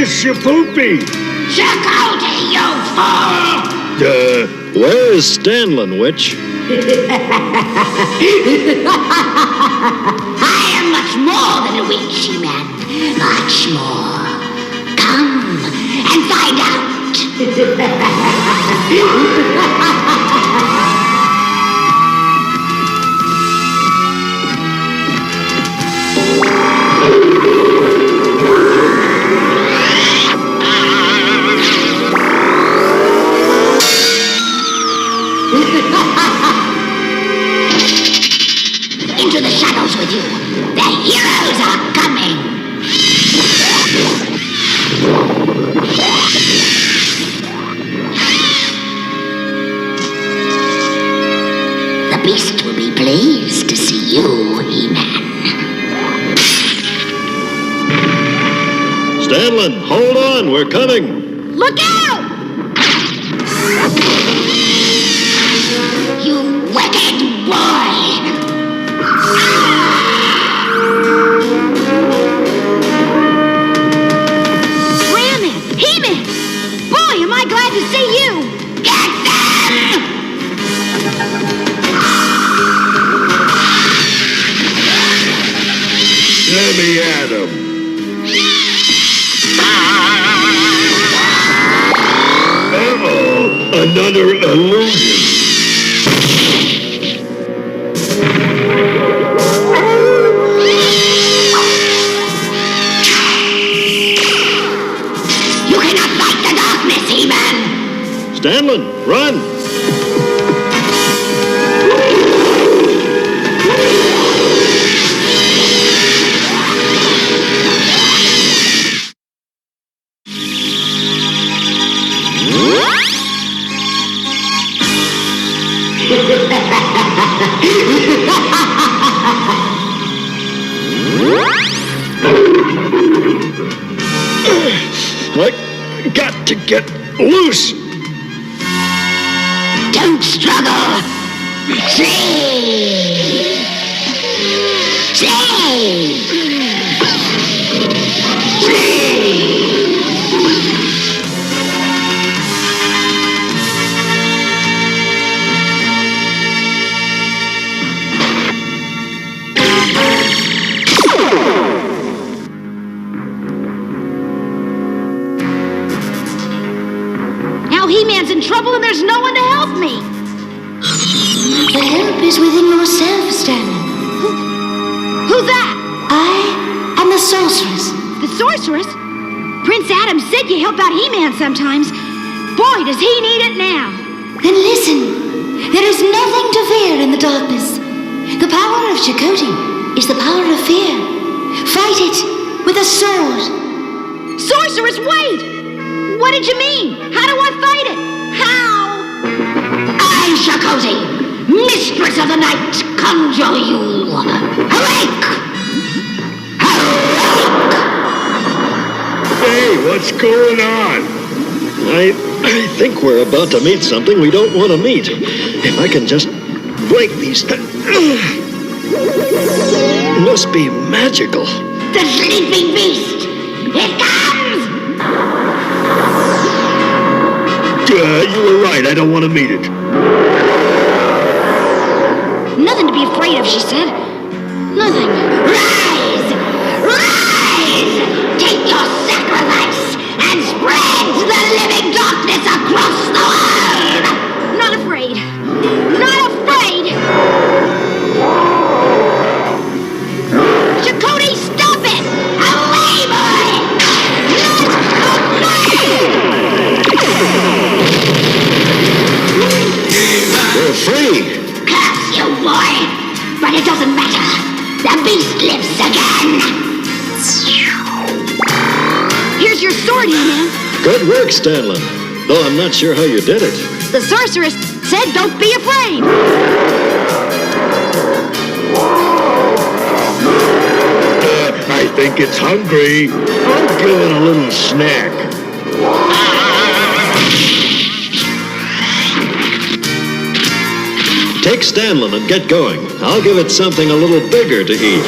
It's Shapoopy! Chakotay, you fool! Where is Stanlin, Witch? I am much more than a witch, He-Man. Much more. Come and find out. Into the shadows with you. The heroes are coming. Stanlin, hold on, we're coming. Look out! You wicked boy! Ram-Man! HeMan! Boy, am I glad to see you! Get them! Let me at him. Uh-oh, another illusion. You cannot fight the darkness, HeMan! Stanlin, run! I got to get loose. Don't struggle. Say. Now HeMan's in trouble and there's no one to help me. The help is within yourself, Stanley. Who's that? I am the sorceress. The sorceress? Prince Adam said you help out HeMan sometimes. Boy, does he need it now. Then listen. There is nothing to fear in the darkness. The power of Chakotay is the power of fear. Fight it with a sword. Sorceress, wait! What did you mean? How do I fight it? How? I, Chakotay, mistress of the night, conjure you. Awake! Hey, what's going on? I think we're about to meet something we don't want to meet. If I can just break these... Must be magical. The sleeping beast! It comes! You were right. I don't want to meet it. Nothing to be afraid of, she said. Nothing. Rise! Rise! Take your sacrifice and spread the living darkness across the world! Not afraid. Not afraid! Chakotay, stop it! Away, boy! We're free. Curse you, boy! But it doesn't matter. The beast lives again! Here's your sword, HeMan. Good work, Stanlin. Though I'm not sure how you did it. The sorceress said don't be afraid. I think it's hungry. I'll give it a little snack. Take Stanlin and get going. I'll give it something a little bigger to eat.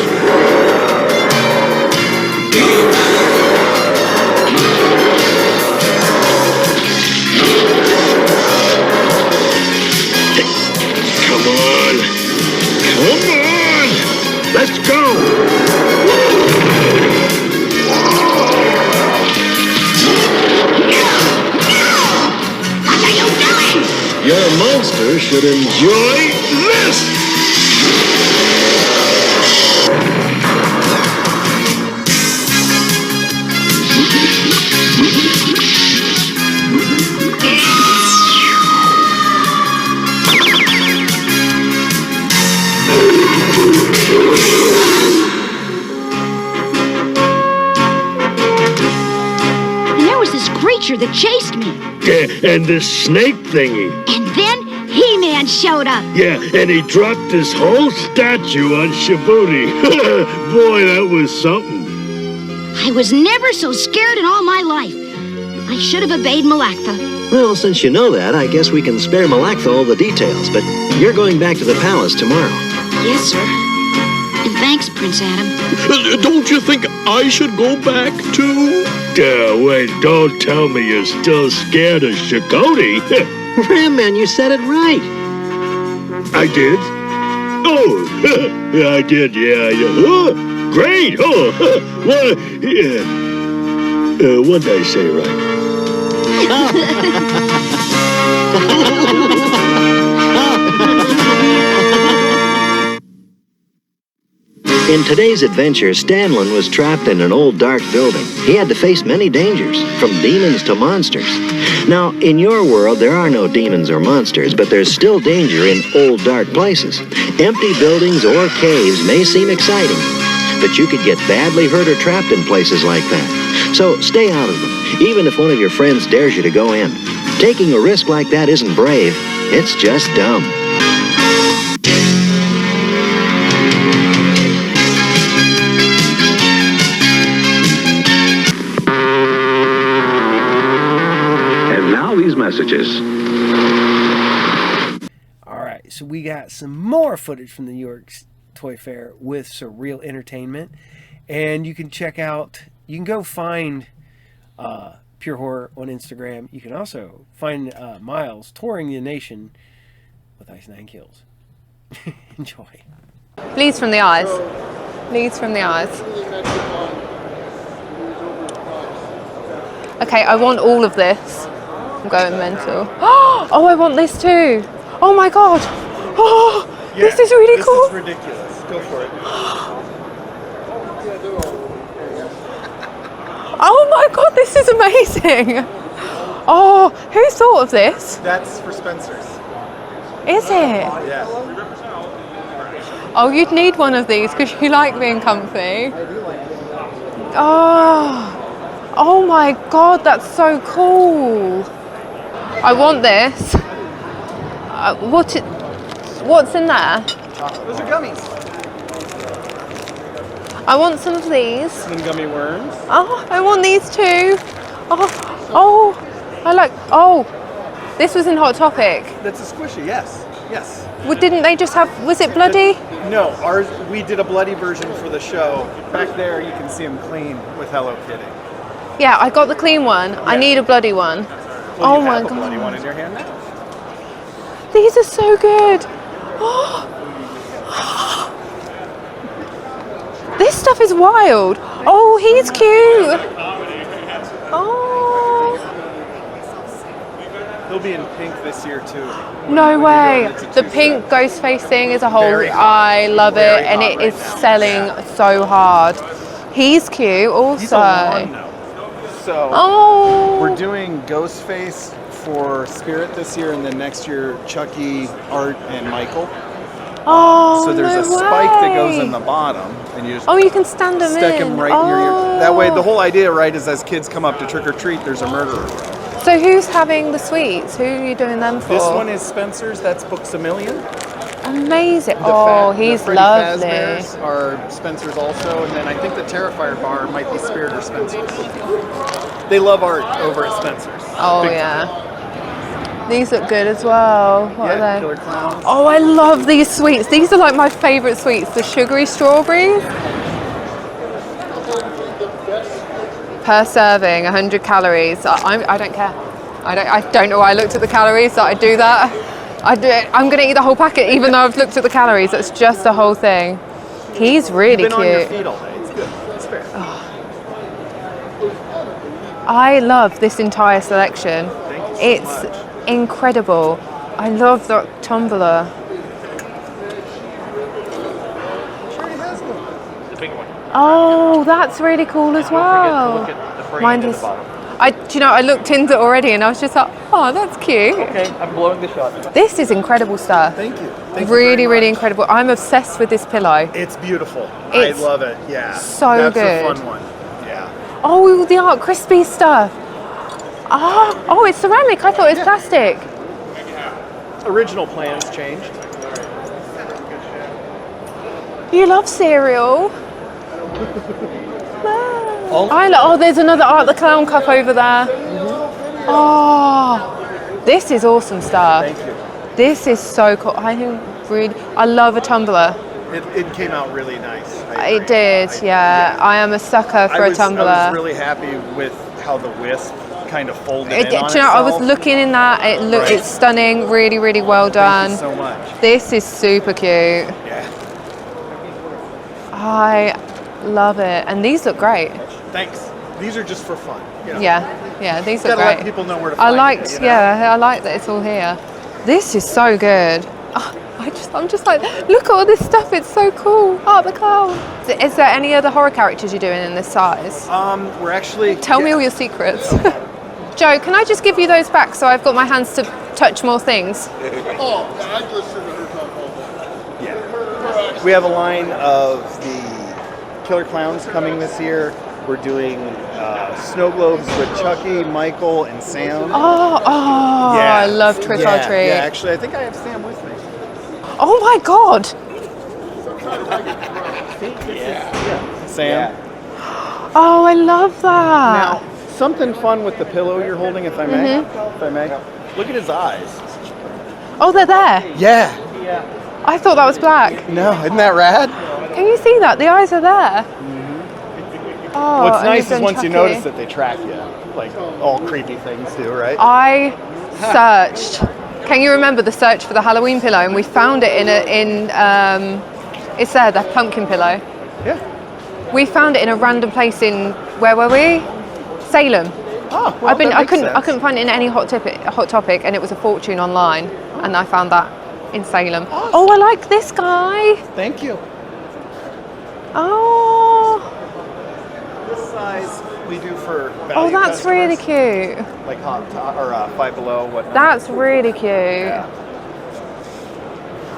Come on. Come on. Let's go. What are you doing? Your monster should enjoy this! And there was this creature that chased me. And this snake thingy. And then HeMan showed up. Yeah, and he dropped his whole statue on Djibouti. Boy, that was something. I was never so scared in all my life. I should have obeyed Malactha. Well, since you know that, I guess we can spare Malactha all the details, but you're going back to the palace tomorrow. Yes, sir. And thanks, Prince Adam. Don't you think I should go back too? Wait, don't tell me you're still scared of Chakotay. Ram Man, you said it right. I did? Oh, I did, yeah. Oh, great. Oh, well, yeah. What did I say right? In today's adventure, Stanlin was trapped in an old dark building. He had to face many dangers, from demons to monsters. Now, in your world, there are no demons or monsters, but there's still danger in old dark places. Empty buildings or caves may seem exciting, but you could get badly hurt or trapped in places like that. So stay out of them, even if one of your friends dares you to go in. Taking a risk like that isn't brave, it's just dumb. These messages. Alright, so we got some more footage from the York ToyFair with Surreal Entertainment. And you can check out, you can go find Pure Horror on Instagram. You can also find Miles touring the nation with Ice 9 Kills. Enjoy. Bleeds from the eyes. Bleeds from the eyes. Okay, I want all of this. I'm going mental. Oh, I want this too. Oh my god. Oh, yeah, this is really cool. This is ridiculous. Go for it. Oh my god, this is amazing. Oh, who thought of this? That's for Spencer's. Is it? Yeah. Oh, you'd need one of these because you like being comfy. Oh my god, that's so cool. I want this. What's in there? Those are gummies. I want some of these. Some gummy worms. Oh, I want these too. Oh, I like. Oh, this was in Hot Topic. That's a squishy. Yes. Yes. Well, didn't they just have? Was it bloody? No, ours. We did a bloody version for the show. Back there, you can see them clean with Hello Kitty. Yeah, I got the clean one. Yeah. I need a bloody one. Well, oh my god! Bloody one in your hand now. These are so good. Oh. This stuff is wild. Oh, he's cute. Oh. He'll be in pink this year too. No way. The pink ghost face thing is a whole. I love it, and it is selling so hard. He's cute also. He's a one now. So we're doing Ghostface for Spirit this year, and then next year Chucky, Art, and Michael. Oh, so there's a spike that goes in the bottom, and you just you can stand them stick them right near your. That way, the whole idea, right, is as kids come up to trick or treat, there's a murderer. So who's having the sweets? Who are you doing them for? This one is Spencer's. That's Books a Million. Amazing. He's the lovely. Fazbears are Spencer's also, and then I think the Terrifier bar might be Spirit or Spencer's. They love art over at Spencer's. Oh, Big yeah. These look good as well. What are they? Killer Clowns. Oh, I love these sweets. These are like my favorite sweets. The sugary strawberries. Per serving, 100 calories. I don't care. I don't know why I looked at the calories, that I do that. I'm going to eat the whole packet even though I've looked at the calories. That's just the whole thing. He's really You've been cute. on your feet all day. It's good. It's fair. I love this entire selection. Thank you so much. Incredible. I love the tumbler. The pink one. Oh, that's really cool as well. Look at the frame Mine at is. the bottom. I looked into it already and I was just like, oh, that's cute. Okay, I'm blowing the shot. This is incredible stuff. Thank you. Thank really, you really incredible. I'm obsessed with this pillow. It's beautiful. It's I love it. Yeah. so That's good. a fun one. Yeah. Oh, the Art Crispy stuff. Oh, it's ceramic. I thought it was plastic. Original plans changed. You love cereal. Oh, there's another Art the Clown cup over there. Oh, this is awesome stuff. Thank you. This is so cool. I love a tumbler. It came out really nice. It did, yeah. I am a sucker for a tumbler. I was really happy with how the wisp kind of folded in on I was itself. looking in that. It's stunning. Really, really well done. Thank you so much. This is super cute. Yeah. I love it, and these look great. Thanks. These are just for fun. You know? Yeah, these look Gotta great. let people know where to find it, you know? I like that it's all here. This is so good. Oh, I'm just like, look at all this stuff. It's so cool. Art the Clown. Is there any other horror characters you're doing in this size? We're actually. Tell me all your secrets. Joe, can I just give you those back so I've got my hands to touch more things? Oh, I listened to her talk all day. Yeah. We have a line of the Killer Clowns coming this year. We're doing snow globes with Chucky, Michael, and Sam. Yeah. I love Trick or Treat. Yeah, actually, I think I have Sam with me. Oh my God. Sam. Oh, I love that. Now, something fun with the pillow you're holding, if I may. Mm-hmm. If I may. Look at his eyes. Oh, they're there. Yeah. I thought that was black. No, isn't that rad? Can you see that? The eyes are there. Oh, What's and nice you've is done once you Chucky. notice that they track you, like all creepy things do, right? I searched. Can you remember the search for the Halloween pillow? And we found it it's there, the pumpkin pillow. Yeah. We found it in a random place in, where were we? Salem. Oh, well, I couldn't find it in any hot topic, and it was a fortune online, and I found that in Salem. Awesome. Oh, I like this guy. Thank you. Oh. This size we do for value Oh, that's customers, really cute. like Hot Top or Five Below, whatnot. That's really cute. Yeah.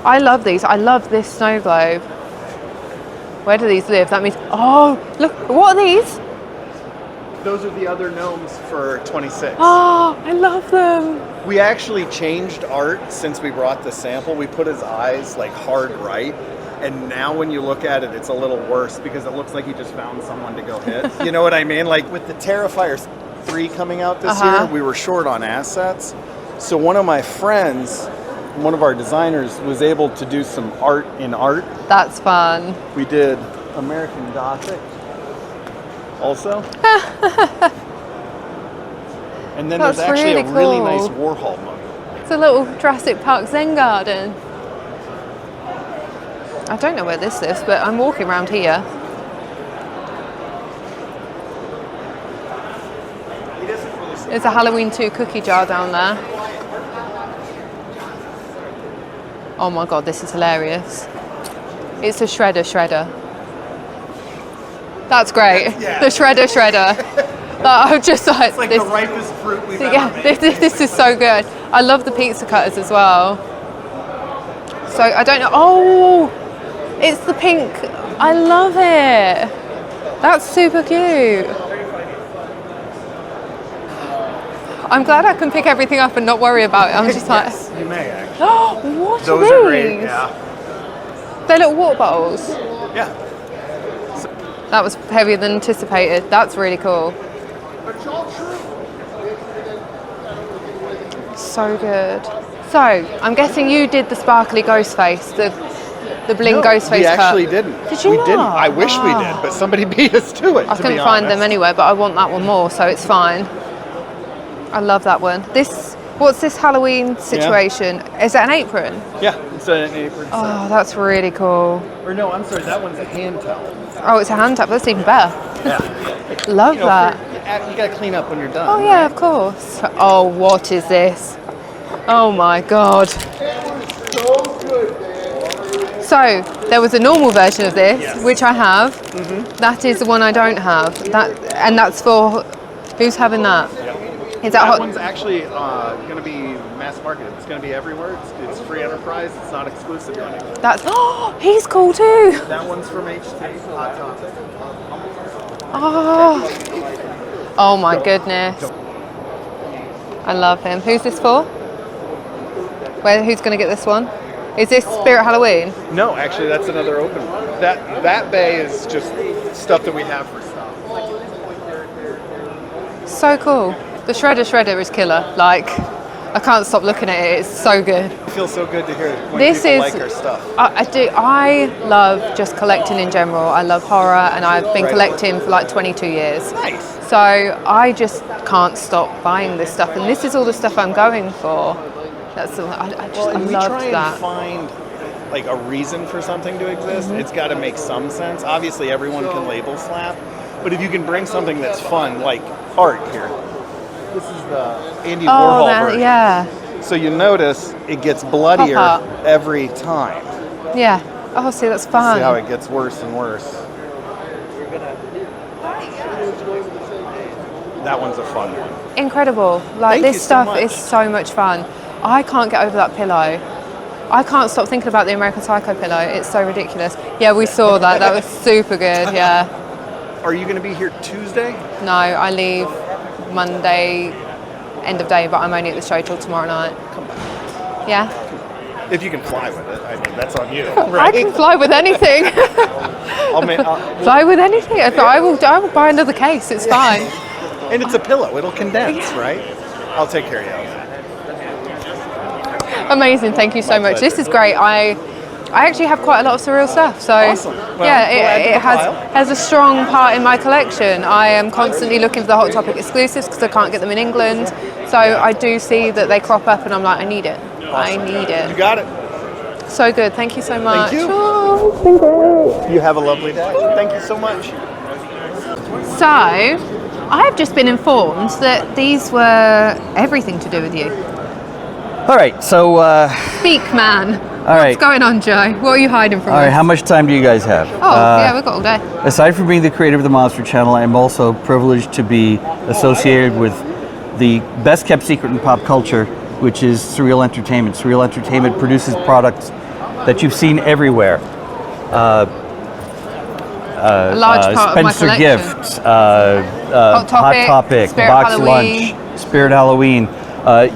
I love these. I love this snow globe. Where do these live? That means, oh, look, what are these? Those are the other gnomes for 26. Oh, I love them. We actually changed art since we brought the sample. We put his eyes like hard right. And now when you look at it, it's a little worse because it looks like he just found someone to go hit. You know what I mean? Like with the Terrifier 3 coming out this year, we were short on assets. So one of my friends, one of our designers, was able to do some art in art. That's fun. We did American Gothic also. And then That's there's actually really a really cool. nice Warhol mug. It's a little Jurassic Park Zen garden. I don't know where this lives, but I'm walking around here. There's a Halloween 2 cookie jar down there. Oh my God, this is hilarious. It's a shredder. That's great. Yeah. The shredder. I'm just like, It's like this, the ripest fruit we've yeah, ever made. this is so good. I love the pizza cutters as well. So I don't know. Oh, it's the pink. I love it. That's super cute. I'm glad I can pick everything up and not worry about it. I'm just like, Yes, you may actually. oh, what Those are are these? great, yeah. They're little water bottles. Yeah. That was heavier than anticipated. That's really cool. So good. So, I'm guessing you did the sparkly ghost face, the bling ghost face we cut. actually didn't. Did you We not? didn't. I wish we Ah. did, but somebody beat us to it. I couldn't find them anywhere, but I want that one more, so it's fine. I love that one. What's this Halloween situation? Is that an apron? Yeah, it's an apron. Oh, that's really cool. Or no, I'm sorry, that one's a hand towel. Oh, it's a hand tap. That's even better. Yeah. Love that. You gotta clean up when you're done. Oh yeah, of course. Oh, what is this? Oh my God. So there was a normal version of this, Yes. which I have. That is the one I don't have. That's for who's having that? Is that hot? One's actually going to be mass marketed. It's going to be everywhere. It's free enterprise. It's not exclusive to anyone. That's he's cool too. That one's from HT Hot Topic. Oh my goodness. I love him. Who's this for? Who's going to get this one? Is this Spirit Halloween? No, actually, that's another open one. That bay is just stuff that we have for stock. so cool. The shredder is killer. Like, I can't stop looking at it. It's so good. It feels so good to hear when This people is, like our stuff. I do. I love just collecting in general. I love horror, and I've been collecting for like 22 years. Nice. So I just can't stop buying this stuff, and this is all the stuff I'm going for. That's I we loved try that. and find like a reason for something to exist. It's got to make some sense. Obviously, everyone can label slap, but if you can bring something that's fun, like art here. This is the Andy Warhol version. Yeah. So you notice it gets bloodier every time. Yeah. Oh, see, that's fun. See how it gets worse and worse. That one's a fun one. Incredible. Like, Thank you this so stuff much. is so much fun. I can't get over that pillow. I can't stop thinking about the American Psycho pillow. It's so ridiculous. Yeah, we saw that. That was super good, yeah. Are you going to be here Tuesday? No, I leave Monday, end of day, but I'm only at the show till tomorrow night. Come back. Yeah? If you can fly with it. I mean, that's on you. I can fly with anything. Fly with anything. I will buy another case. It's fine. And it's a pillow. It'll condense, right? I'll take care of you. Amazing. Thank you so much. This is great. I actually have quite a lot of surreal stuff. So Awesome. Well, yeah, it pile. has a strong part in my collection. I am constantly looking for the Hot Topic exclusives because I can't get them in England. So I do see that they crop up and I'm like, I need it. I need it. You got it. So good. Thank you so much. Thank you. Oh, it's been great. You have a lovely day. Thank you so much. So I have just been informed that these were everything to do with you. All right, so... Speak, man. all right. What's going on, Joe? What are you hiding from All right, us? how much time do you guys have? Oh, yeah, we've got all day. Aside from being the creator of the Monster Channel, I'm also privileged to be associated with the best kept secret in pop culture, which is Surreal Entertainment. Surreal Entertainment produces products that you've seen everywhere. A large part of my Spencer collection. Gift, Hot Topic, Spirit Box Halloween. Lunch, Spirit Halloween,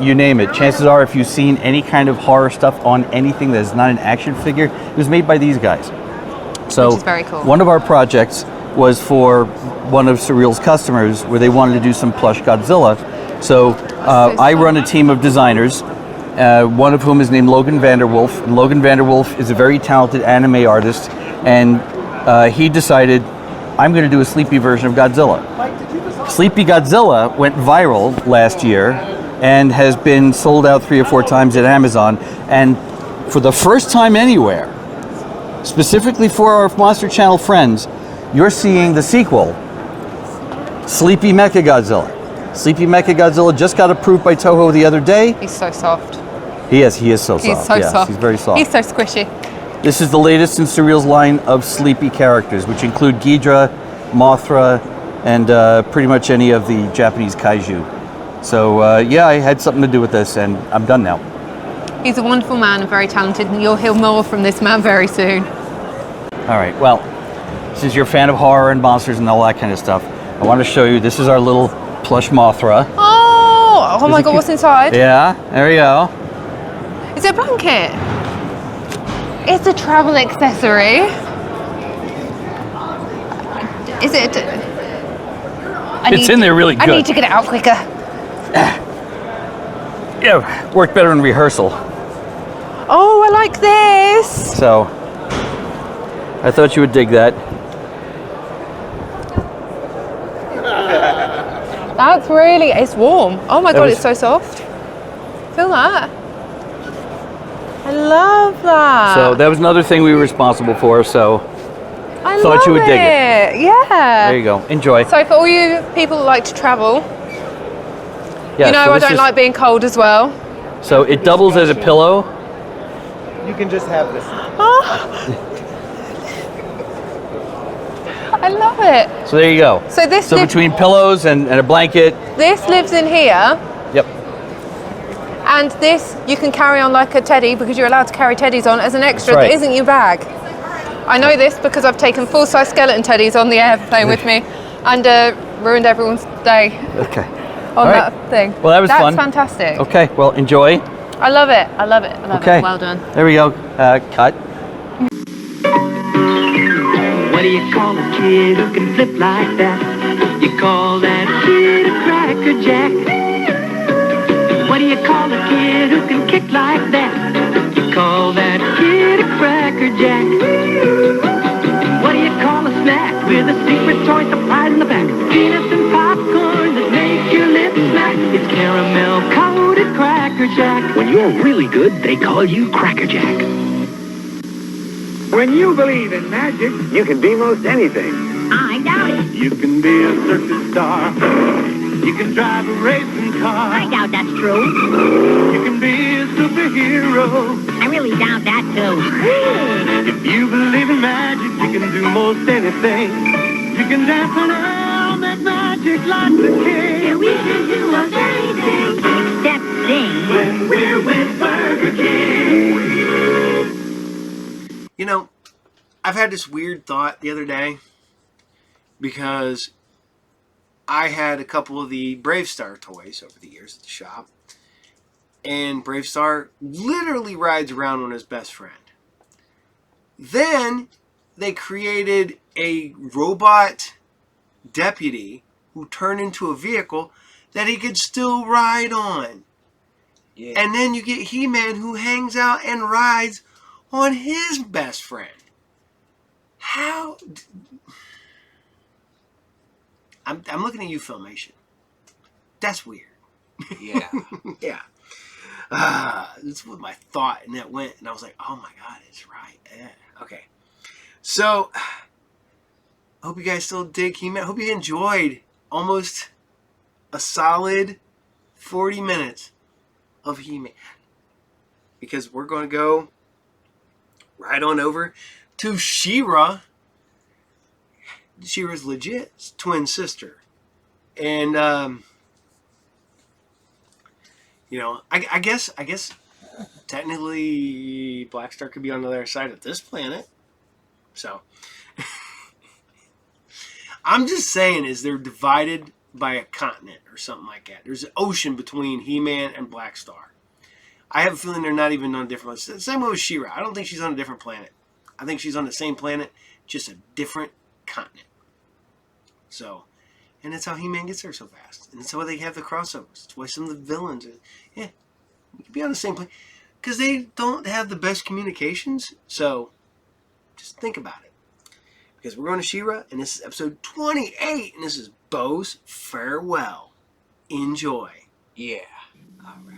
you name it. Chances are, if you've seen any kind of horror stuff on anything that is not an action figure, it was made by these guys. So Which is very cool. one of our projects was for one of Surreal's customers where they wanted to do some plush Godzilla. So I run a team of designers, one of whom is named Logan Vanderwolf. And Logan Vanderwolf is a very talented anime artist, and he decided, I'm going to do a sleepy version of Godzilla. Sleepy Godzilla went viral last year and has been sold out 3 or 4 times at Amazon. And for the first time anywhere, specifically for our Monster Channel friends, you're seeing the sequel, Sleepy Mechagodzilla. Sleepy Mechagodzilla just got approved by Toho the other day. He's so soft. He is so soft. He's so yes, soft. He's very soft. He's so squishy. This is the latest in Surreal's line of sleepy characters, which include Ghidra, Mothra, and pretty much any of the Japanese kaiju. So yeah, I had something to do with this, and I'm done now. He's a wonderful man and very talented, and you'll hear more from this man very soon. All right, well, since you're a fan of horror and monsters and all that kind of stuff, I want to show you, this is our little plush Mothra. Oh my God, what's inside? Yeah, there we go. Is it a blanket? It's a travel accessory. Is it? It's in there really good. I need to get it out quicker. Yeah, worked better in rehearsal. Oh, I like this. So, I thought you would dig that. That's really, it's warm. Oh my God, it's so soft. Feel that? I love that. So that was another thing we were responsible for, so I thought love you would dig it. Yeah. There you go. Enjoy. So for all you people that like to travel, Yeah, you know so I this don't is- like being cold as well. So it doubles as a pillow. You can just have this. I love it. So there you go. So this So between pillows and a blanket. This lives in here, Yep. and this you can carry on like a teddy because you're allowed to carry teddies on as an extra That's right. that isn't your bag. I know this because I've taken full-size skeleton teddies on the airplane with me and ruined everyone's day Okay. on All right. that thing. Well, that was That's fun. fantastic. Okay. Well, enjoy. I love it. I love it. I love Okay. it. Well done. There we go. Cut. What do you call a kid who can flip like that? You call that kid a crack Jack. What do you call a kid who can kick like that? You call that kid a Cracker Jack. What do you call a snack with a secret choice of pride in the back? Peanuts and popcorn that make your lips smack. It's caramel-coated Cracker Jack. When you're really good, they call you Cracker Jack. When you believe in magic, you can be most anything. I doubt it. You can be a circus star. You can drive a racing car. I doubt that's true. You can be a superhero. I really doubt that, too. If you believe in magic, you can do most anything. You can dance around that magic like the king. Yeah, we can do most anything. Except sing. When we're with Burger King. You know, I've had this weird thought the other day because I had a couple of the BraveStar toys over the years at the shop, and BraveStar literally rides around on his best friend. Then they created a robot deputy who turned into a vehicle that he could still ride on. Yeah. And then you get HeMan who hangs out and rides on his best friend. How? I'm looking at you, Filmation. That's weird. Yeah. Yeah. This was my thought, and that went, and I was like, oh my God, it's right. Yeah. Okay. So, I hope you guys still dig HeMan. I hope you enjoyed almost a solid 40 minutes of HeMan. Because we're going to go right on over to She-Ra. She-Ra's legit twin sister. And, you know, I guess technically BlackStar could be on the other side of this planet. So, I'm just saying is they're divided by a continent or something like that. There's an ocean between HeMan and BlackStar. I have a feeling they're not even on different planets. Same way with She-Ra. I don't think she's on a different planet. I think she's on the same planet, just a different continent. So, and that's how HeMan gets there so fast. And that's why they have the crossovers. That's why some of the villains, yeah, you can be on the same planet. Because they don't have the best communications. So, just think about it. Because we're going to She-Ra, and this is episode 28, and this is Bo's Farewell. Enjoy. Yeah. All right.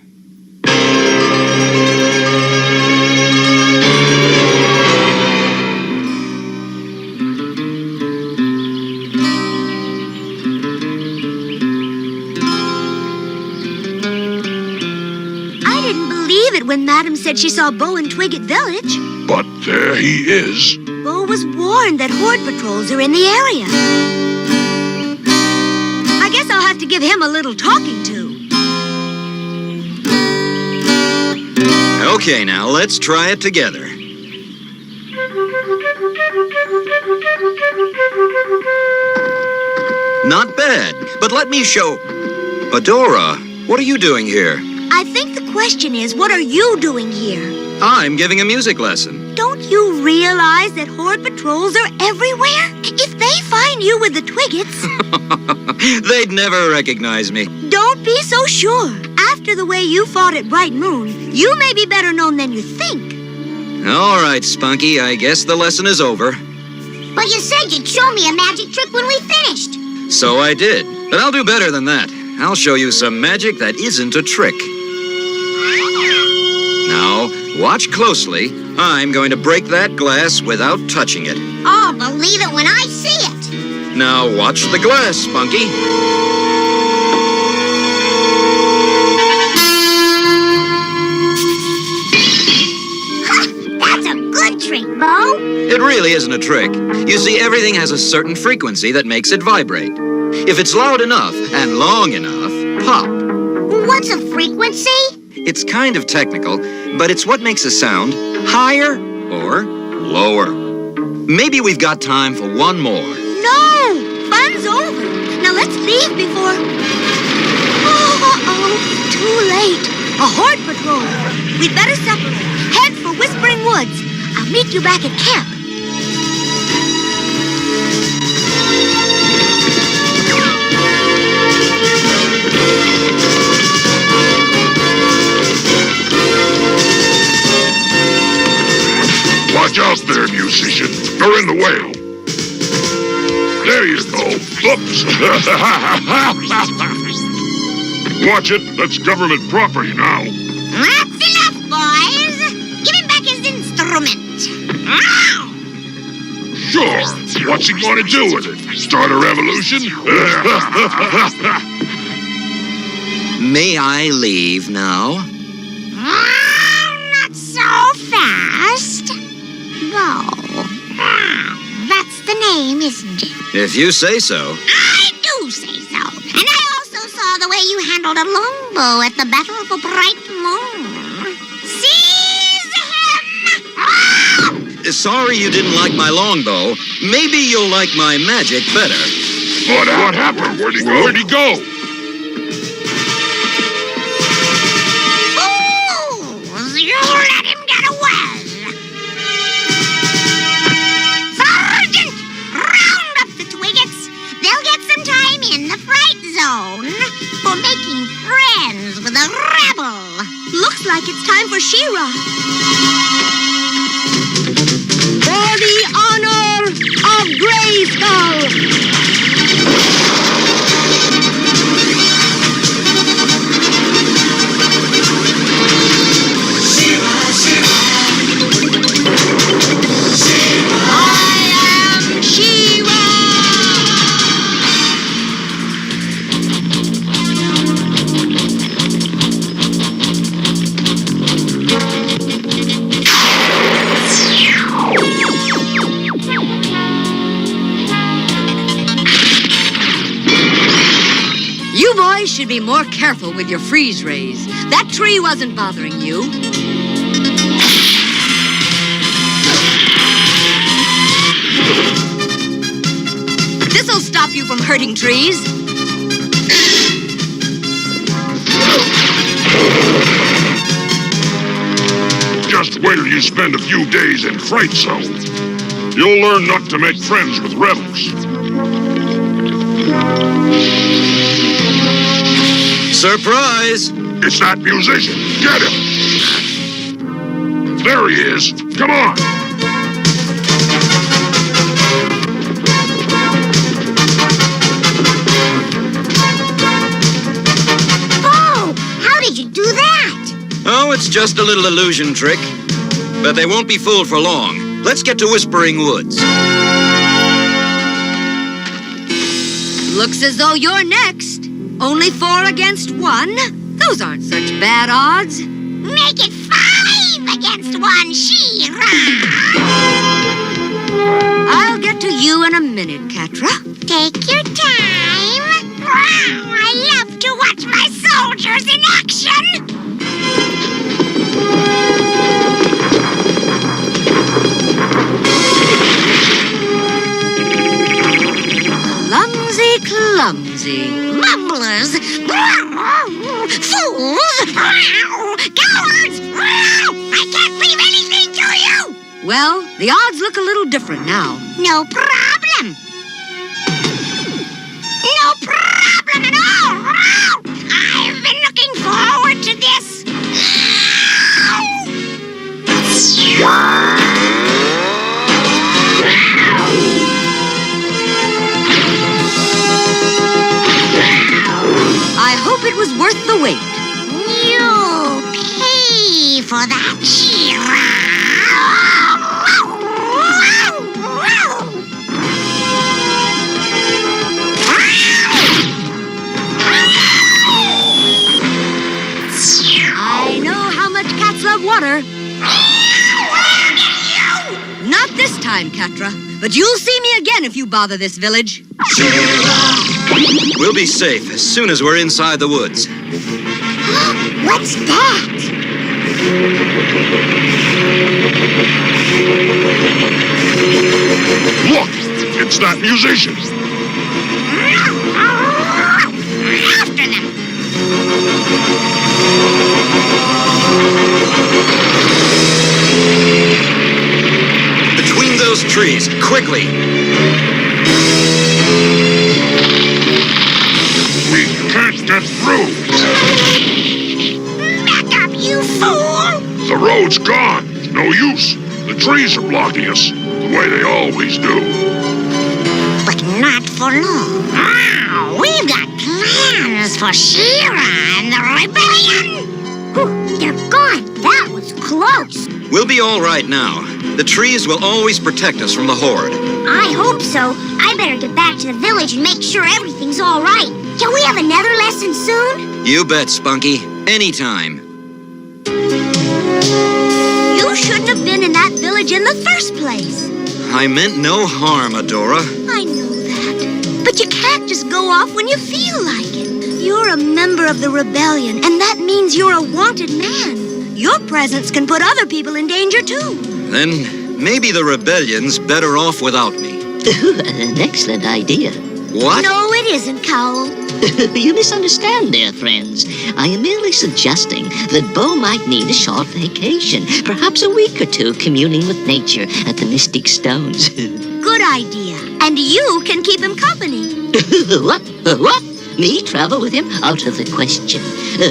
When Madam said she saw Bo in Twigget Village. But there he is. Bo was warned that horde patrols are in the area. I guess I'll have to give him a little talking to. Okay, now let's try it together. Not bad, but let me show... Adora, what are you doing here? I think the question is, what are you doing here? I'm giving a music lesson. Don't you realize that horde patrols are everywhere? If they find you with the Twiggets... They'd never recognize me. Don't be so sure. After the way you fought at Bright Moon, you may be better known than you think. All right, Spunky, I guess the lesson is over. But you said you'd show me a magic trick when we finished. So I did, but I'll do better than that. I'll show you some magic that isn't a trick. Now, watch closely. I'm going to break that glass without touching it. I'll believe it when I see it. Now, watch the glass, Spunky. That's a good trick, Bo. It really isn't a trick. You see, everything has a certain frequency that makes it vibrate. If it's loud enough and long enough, pop. What's a frequency? It's kind of technical, but it's what makes a sound higher or lower. Maybe we've got time for one more. No! Fun's over. Now let's leave before... Uh-oh. Too late. A horde patrol. We'd better separate. Head for Whispering Woods. I'll meet you back at camp. it, musician. You're in the way. There you go. Oops. Watch it. That's government property now. That's enough, boys. Give him back his instrument. Sure. What's he gonna do with it? Start a revolution? May I leave now? Not so fast. Go. That's the name, isn't it? If you say so. I do say so. And I also saw the way you handled a longbow at the Battle of a Bright Moon. Seize him! Sorry you didn't like my longbow. Maybe you'll like my magic better. What happened? Where'd he go? Where'd he go? Fools! You let him get away! Sergeant! Round up the Twiggets! They'll get some time in the Fright Zone for making friends with a rebel. Looks like it's time for She-Ra. For the honor of Grayskull! You boys should be more careful with your freeze rays. That tree wasn't bothering you. This'll stop you from hurting trees. Just wait till you spend a few days in Fright Zone. You'll learn not to make friends with rebels. Surprise! It's that musician. Get him! There he is. Come on! Oh, how did you do that? Oh, it's just a little illusion trick. But they won't be fooled for long. Let's get to Whispering Woods. Looks as though you're next. Only 4 against 1? Those aren't such bad odds. Make it 5 against 1, She-Ra. I'll get to you in a minute, Catra. Take your time. I love to watch my soldiers in action. Clumsy. Mumblers! Fools! Cowards! I can't leave anything to you! Well, the odds look a little different now. No problem. No problem at all! I've been looking forward to this. I hope it was worth the wait. You'll pay for that, She-Ra. I know how much cats love water. Not this time, Catra. But you'll see me again if you bother this village. We'll be safe as soon as we're inside the woods. What's that? Look! It's that musician! After them! Between those trees, quickly! We can't get through! Back up, you fool! The road's gone. No use. The trees are blocking us, the way they always do. But not for long. We've got plans for She-Ra and the rebellion. Whew, they're gone. That was close. We'll be all right now. The trees will always protect us from the Horde. I hope so. I better get back to the village and make sure everything's all right. Can we have another lesson soon? You bet, Spunky. Anytime. You shouldn't have been in that village in the first place. I meant no harm, Adora. I know that. But you can't just go off when you feel like it. You're a member of the rebellion, and that means you're a wanted man. Your presence can put other people in danger, too. Then maybe the rebellion's better off without me. An excellent idea. What? No, it isn't, Cowl. You misunderstand, dear friends. I am merely suggesting that Bo might need a short vacation, perhaps a week or two communing with nature at the Mystic Stones. Good idea. And you can keep him company. What? What? Me travel with him? Out of the question.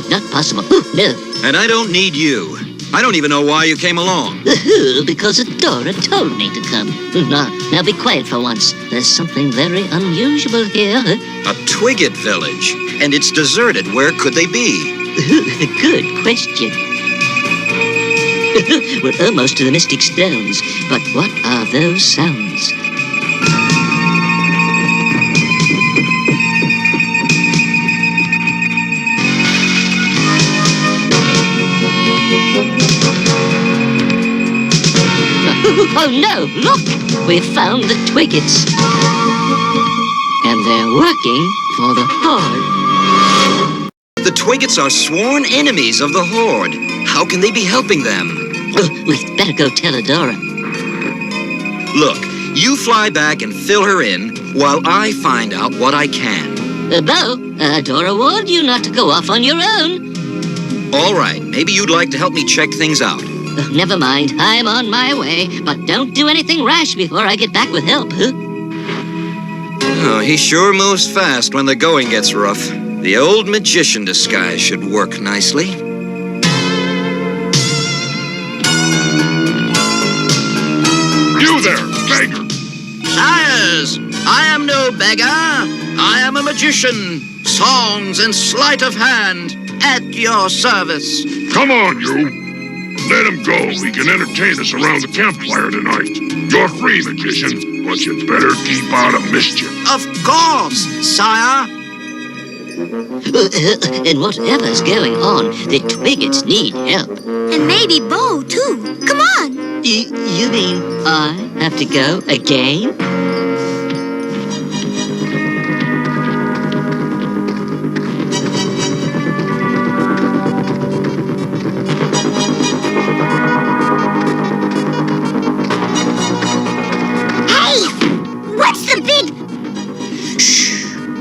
Not possible. No. And I don't need you. I don't even know why you came along. Because Adora told me to come. Now be quiet for once. There's something very unusual here. A Twigget village. And it's deserted. Where could they be? Good question. We're almost to the Mystic Stones. But what are those sounds? Oh no, look! We've found the Twiggets. And they're working for the Horde. The Twiggets are sworn enemies of the Horde. How can they be helping them? We'd better go tell Adora. Look, you fly back and fill her in while I find out what I can. Bo, Adora warned you not to go off on your own. All right, maybe you'd like to help me check things out. Never mind, I'm on my way, but don't do anything rash before I get back with help, huh? Oh, he sure moves fast when the going gets rough. The old magician disguise should work nicely. You there, beggar! Sires, I am no beggar. I am a magician. Songs and sleight of hand at your service. Come on, you! Let him go. He can entertain us around the campfire tonight. You're free, magician, but you'd better keep out of mischief. Of course, sire. And whatever's going on, the Twiggets need help. And maybe Bo, too. Come on. You mean I have to go again?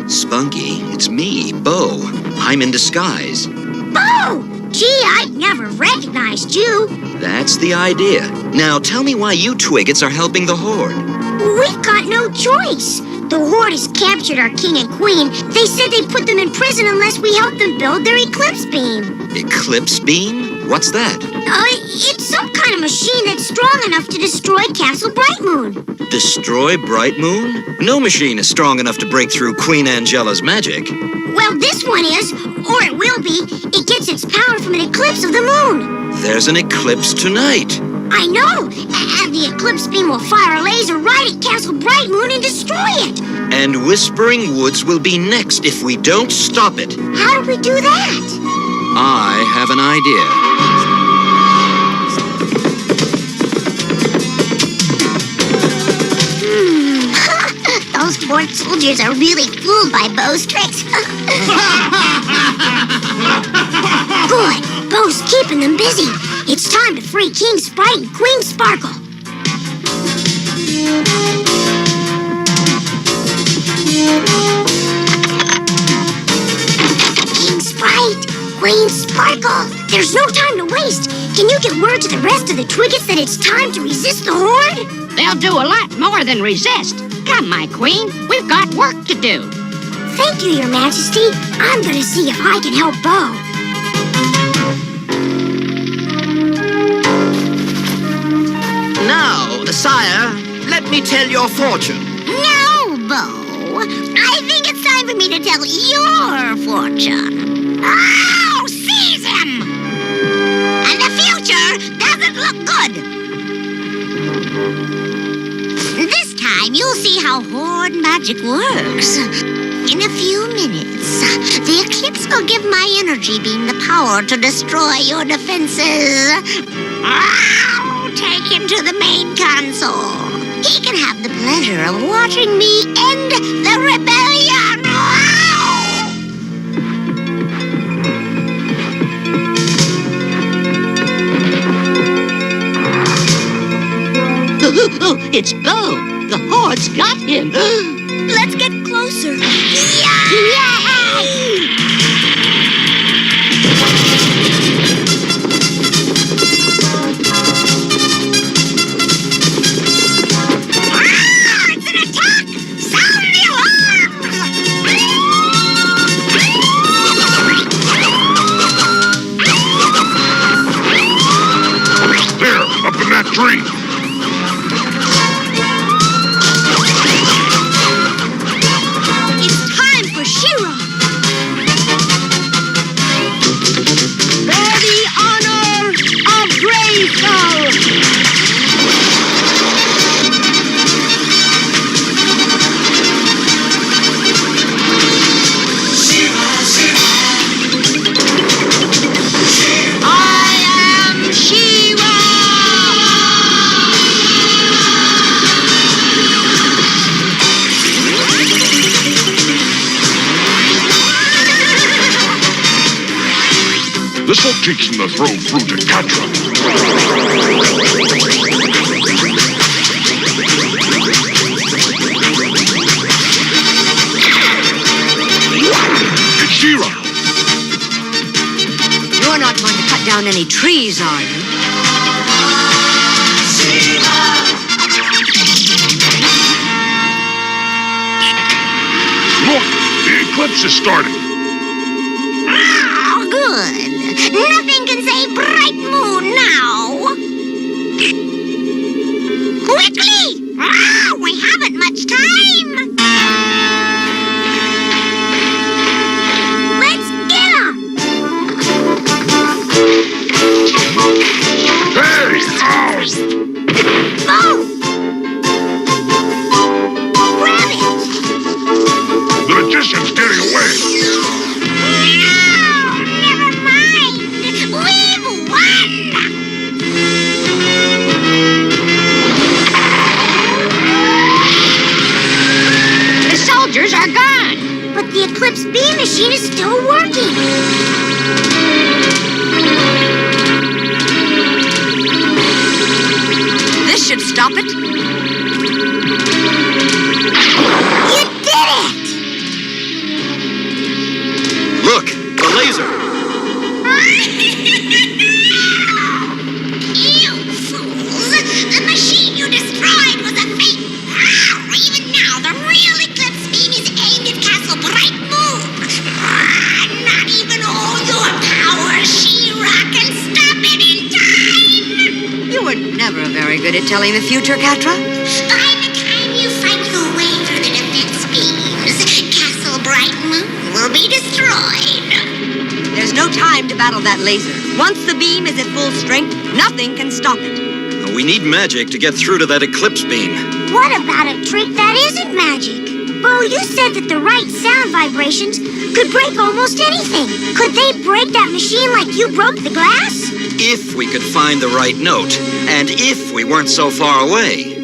Spunky, it's me, Bo. I'm in disguise. Bo! Gee, I'd never recognized you. That's the idea. Now tell me why you Twiggets are helping the Horde. We've got no choice. The Horde has captured our king and queen. They said they'd put them in prison unless we help them build their eclipse beam. Eclipse beam? What's that? It's some kind of machine that's strong enough to destroy Castle Brightmoon. Destroy Bright Moon? No machine is strong enough to break through Queen Angela's magic. Well, this one is, or it will be. It gets its power from an eclipse of the moon. There's an eclipse tonight. I know, and the eclipse beam will fire a laser right at Castle Brightmoon and destroy it. And Whispering Woods will be next if we don't stop it. How do we do that? I have an idea. Those poor soldiers are really fooled by Bo's tricks. Good. Bo's keeping them busy. It's time to free King Sprite and Queen Sparkle. King Sprite, Queen Sparkle, there's no time to waste. Can you get word to the rest of the Twiggets that it's time to resist the Horde? They'll do a lot more than resist. Come, my queen, we've got work to do. Thank you, Your Majesty. I'm gonna see if I can help Bo. Now, sire, let me tell your fortune. No, Bo. I think it's time for me to tell your fortune. Oh, seize him! And the future doesn't look good. This time, you'll see how horde magic works. In a few minutes, the eclipse will give my energy beam the power to destroy your defenses. Take him to the main console. He can have the pleasure of watching me end the rebellion. It's Bo. The horde's got him. Let's get closer. Yay! It's an attack! Sound the alarms! There, up in that tree. It's time for She-Ra. For the honor of Grayskull. I am She-Ra! This'll teach them to throw fruit at Catra. It's She-Ra. You're not going to cut down any trees, are you? Look, the eclipse is starting. Oh, good. Nothing can save Bright Moon now. Quickly! We haven't much time. Let's get him. Hey! Oh! Grab it! The magician's getting away. Never mind. We've won. The soldiers are gone. But the Eclipse beam machine is still working. This should stop it. You did it! Look, the laser. You fools! The machine you destroyed was a fake. Even now, the real Eclipse beam is aimed at Castle Bright Moon. Not even all your power, She-Ra, can stop it in time. You were never very good at telling the future, Catra. By the time you fight your way through the defense beams, Castle Bright Moon will be destroyed. There's no time to battle that laser. Once the beam is at full strength, nothing can stop it. We need magic to get through to that eclipse beam. What about a trick that isn't magic? Bo, you said that the right sound vibrations could break almost anything. Could they break that machine like you broke the glass? If we could find the right note, and if we weren't so far away.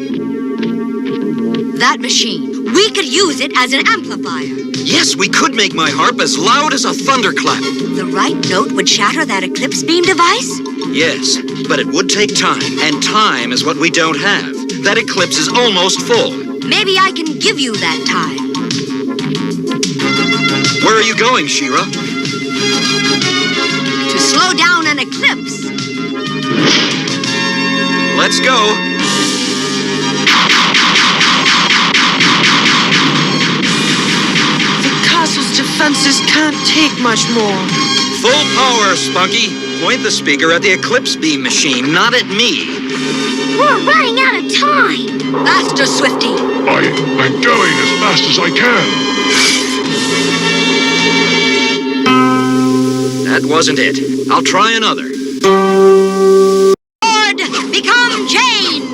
That machine, we could use it as an amplifier. Yes, we could make my harp as loud as a thunderclap. The right note would shatter that eclipse beam device? Yes, but it would take time, and time is what we don't have. That eclipse is almost full. Maybe I can give you that time. Where are you going, She-Ra? To slow down an eclipse. Let's go. The castle's defenses can't take much more. Full power, Spunky. Point the speaker at the Eclipse Beam machine, not at me. We're running out of time. Faster, Swifty. I'm going as fast as I can. That wasn't it. I'll try another. Sword, become Jane.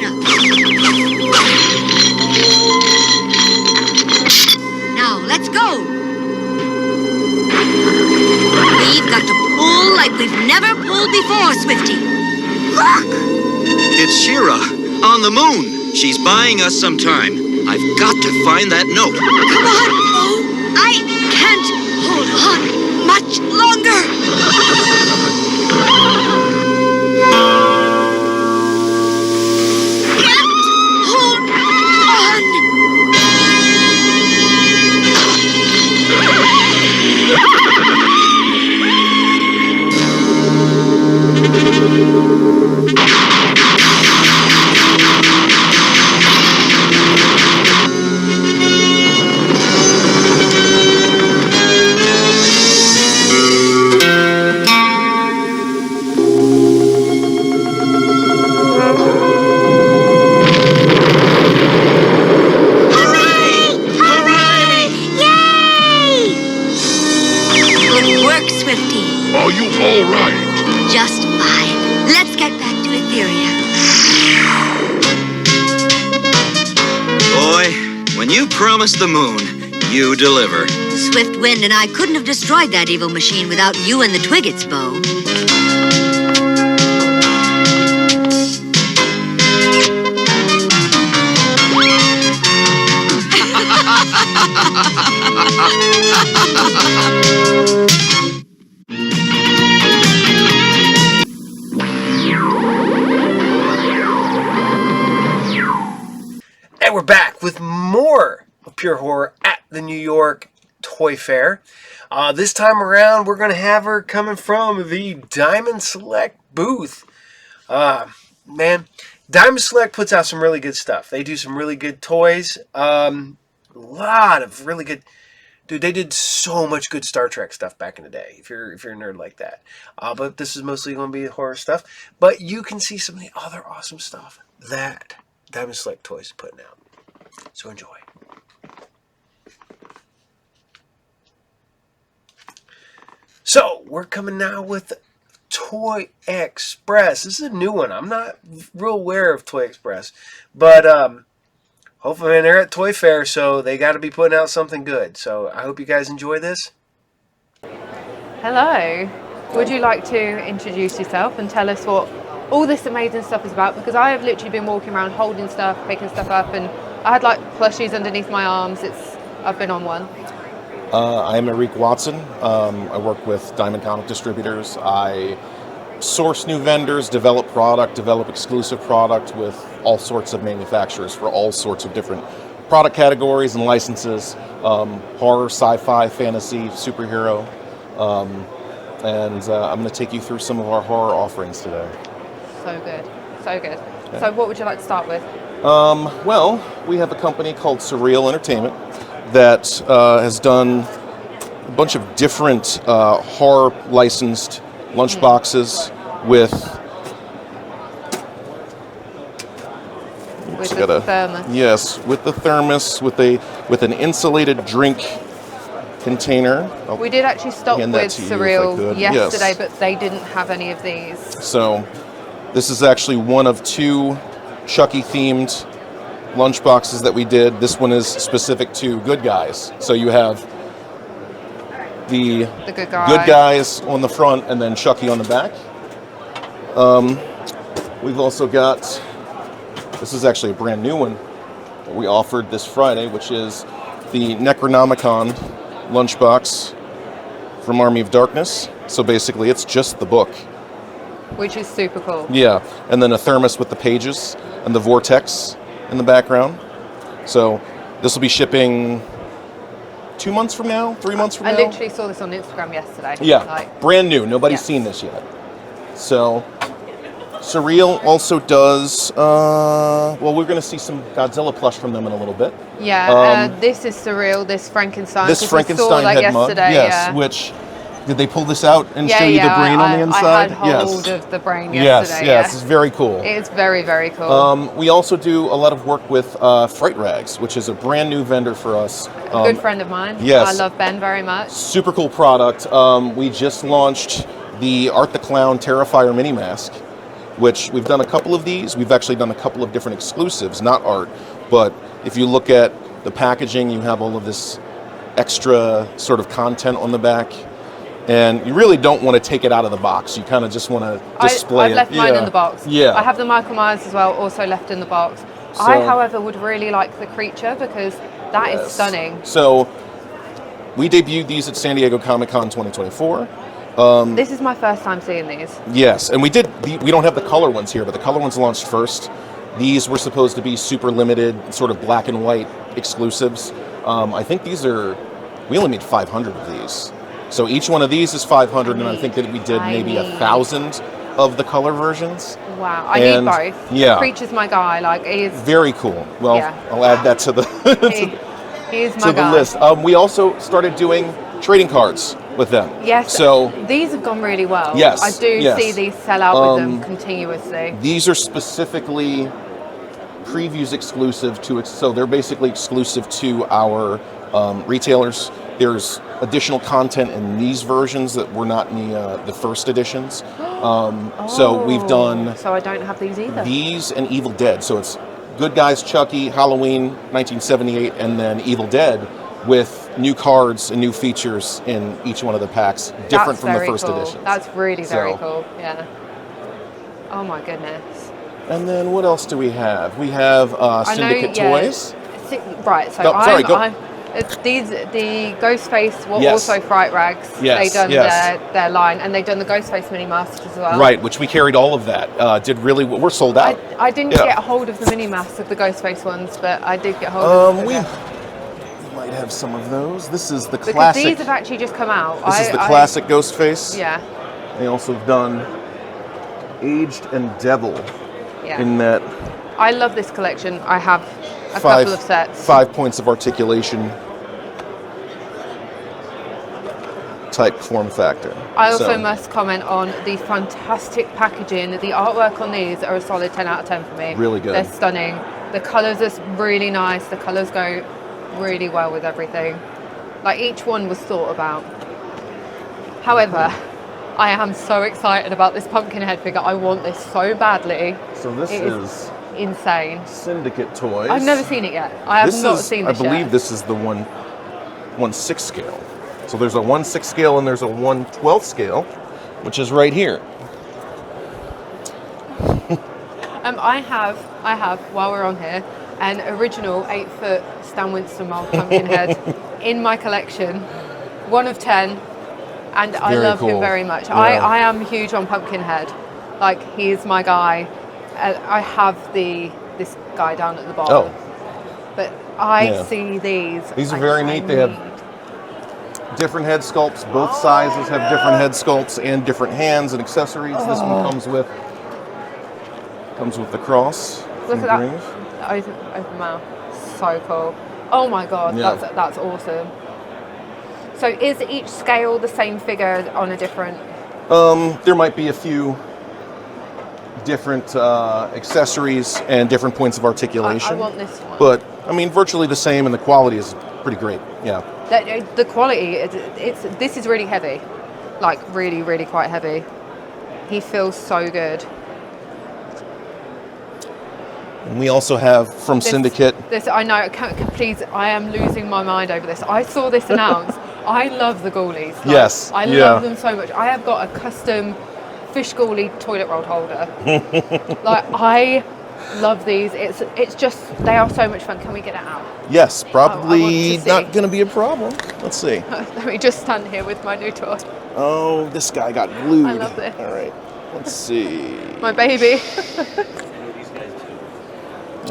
Now, let's go. We've got to pull like we've never pulled before, Swifty. Look! It's Shira, on the moon. She's buying us some time. I've got to find that note. Come on, Bo. I can't hold on much longer. Can't hold on. Are you all right? Just fine. Let's get back to Etheria. Boy, when you promise the moon, you deliver. Swift Wind and I couldn't have destroyed that evil machine without you and the Twiggets, Bo. And we're back with more of Pure Horror at the New York Toy Fair. This time around, we're going to have her coming from the Diamond Select booth. Man, Diamond Select puts out some really good stuff. They do some really good toys. A lot of really good... Dude, they did so much good Star Trek stuff back in the day, if you're a nerd like that. But this is mostly going to be horror stuff. But you can see some of the other awesome stuff that Diamond Select Toys is putting out. So enjoy. So, we're coming now with Toy Express. This is a new one. I'm not real aware of Toy Express. But, hopefully they're at Toy Fair, so they got to be putting out something good. So, I hope you guys enjoy this. Hello. Would you like to introduce yourself and tell us what all this amazing stuff is about? Because I have literally been walking around holding stuff, picking stuff up, and I had like plushies underneath my arms. I've been on one. I'm Eric Watson. I work with Diamond Comic Distributors. I source new vendors, develop product, develop exclusive product with all sorts of manufacturers for all sorts of different product categories and licenses. Horror, sci-fi, fantasy, superhero. And I'm going to take you through some of our horror offerings today. So good. So good. Yeah. So what would you like to start with? Well, we have a company called Surreal Entertainment that has done a bunch of different horror licensed lunchboxes with the thermos. Yes, with the thermos, with an insulated drink container. We did actually stop with Surreal yesterday, yes. But they didn't have any of these. So this is actually one of two Chucky themed lunchboxes that we did. This one is specific to good guys. So you have the good guys on the front and then Chucky on the back. We've also got, this is actually a brand new one that we offered this Friday, which is the Necronomicon lunchbox from Army of Darkness. So basically it's just the book. Which is super cool. Yeah, and then a thermos with the pages and the vortex in the background. So this will be shipping 2 months from now, 3 months from now. I literally saw this on Instagram yesterday. Yeah, brand new. Nobody's seen this yet. So Surreal also does, well, we're going to see some Godzilla plush from them in a little bit. Yeah, this is Surreal, this Frankenstein. This Frankenstein we saw that head mug, yesterday, yes, yeah. which Did they pull this out and Yeah, show you the brain on the inside? I had hold of the brain Yes, yesterday. yes, it's very cool. It's very, very cool. We also do a lot of work with Fright Rags, which is a brand new vendor for us. A good friend of mine. Yes. I love Ben very much. Super cool product. We just launched the Art the Clown Terrifier mini mask, which we've done a couple of these. We've actually done a couple of different exclusives, not art, but if you look at the packaging, you have all of this extra sort of content on the back, and you really don't want to take it out of the box. You kind of just want to display I've left mine in the box. Yeah. I have the Michael Myers as well, also left in the box. So- I, however, would really like the creature because that is Yes. stunning. So we debuted these at San Diego Comic-Con 2024. This is my first time seeing these. Yes, and we don't have the color ones here, but the color ones launched first. These were supposed to be super limited, sort of black and white exclusives. I think we only made 500 of these. So each one of these is 500, and I think that we did maybe 1,000 of the color versions. Wow, I need both. Yeah. Creature's my guy, like he's Very cool. Well, Yeah. I'll add that to the he's my to the guy. list. We also started doing trading cards with them. Yes. So these have gone really well. Yes, I do yes. see these sell out with them continuously. these are specifically previews exclusive to, so they're basically exclusive to our retailers. There's additional content in these versions that were not in the first editions. So we've done So I don't have these either. these and Evil Dead. So it's Good Guys, Chucky, Halloween, 1978, and then Evil Dead with new cards and new features in each one of the packs, different That's from the very first cool. edition. That's really very So- cool. Yeah. Oh my goodness. And then what else do we have? We have Syndicate Toys. Right. So No, sorry, go. the Ghostface were Yes. also Fright Rags. Yes, They done yes. their line, and they done the Ghostface mini mask as well. Right, which we carried all of that. We're sold out. I didn't Yeah. get a hold of the mini masks of the Ghostface ones, but I did get hold of them. We might have some of those. This is the Because classic. these have actually just come out. This is the classic Ghostface. Yeah. They also have done Aged and Devil Yeah. in that I love this collection. I have a couple of sets. 5 points of articulation type form factor. I also So, must comment on the fantastic packaging. The artwork on these are a solid 10 out of 10 for me. Really good. They're stunning. The colours are really nice. The colours go really well with everything. Like each one was thought about. However, I am so excited about this Pumpkinhead figure. I want this so badly. So this It is insane. Syndicate Toys. I've never seen it yet. I have not seen I this believe yet. this is the 1/6 scale. So there's a 1/6 scale and there's a 1/12 scale, which is right here. I have, while we're on here, an original 8-foot Stan Winston mold Pumpkinhead in my collection. 1 of 10, and I Very love him cool. very much. Yeah. I am huge on Pumpkinhead. Like, he's my guy. I have this guy down at the bottom. But I Yeah. see these. These are I- very I neat. They have different head sculpts. Both sizes have different head sculpts and different hands and accessories. This one comes with the cross. Look from at Green. that. Open mouth. So cool. Oh my god, Yeah. that's awesome. So is each scale the same figure on a different... There might be a few different accessories and different points of articulation. I want this one. But I mean, virtually the same, and the quality is pretty great. Yeah. The quality, this is really heavy. Like, really, really quite heavy. He feels so good. And we also have from Syndicate. I know, please, I am losing my mind over this. I saw this announced. I love the Ghoulies. Like, Yes, I yeah. love them so much. I have got a custom fish ghoulie toilet roll holder. Like, I love these. It's just, they are so much fun. Can we get it out? Yes, I probably want to see. not going to be a problem. Let's see. Let me just stand here with my new toy. Oh, this guy got glued. I love this. All right. Let's see. My baby.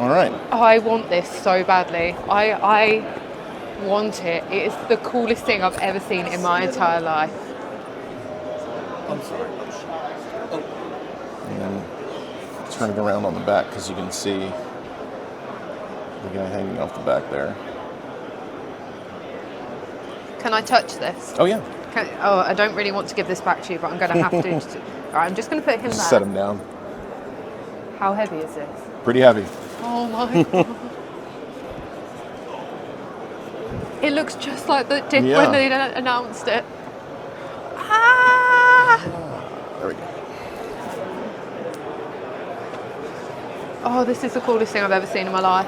All right. I want this so badly. I want it. It is the coolest thing I've ever seen in my entire life. I'm sorry. And then turn it around on the back because you can see the guy hanging off the back there. Can I touch this? Oh, yeah. I don't really want to give this back to you, but I'm going to have to. Right, I'm just going to put him there. Set him down. How heavy is this? Pretty heavy. Oh my god. It looks just like the did when they announced it. Ah! There we go. Oh, this is the coolest thing I've ever seen in my life.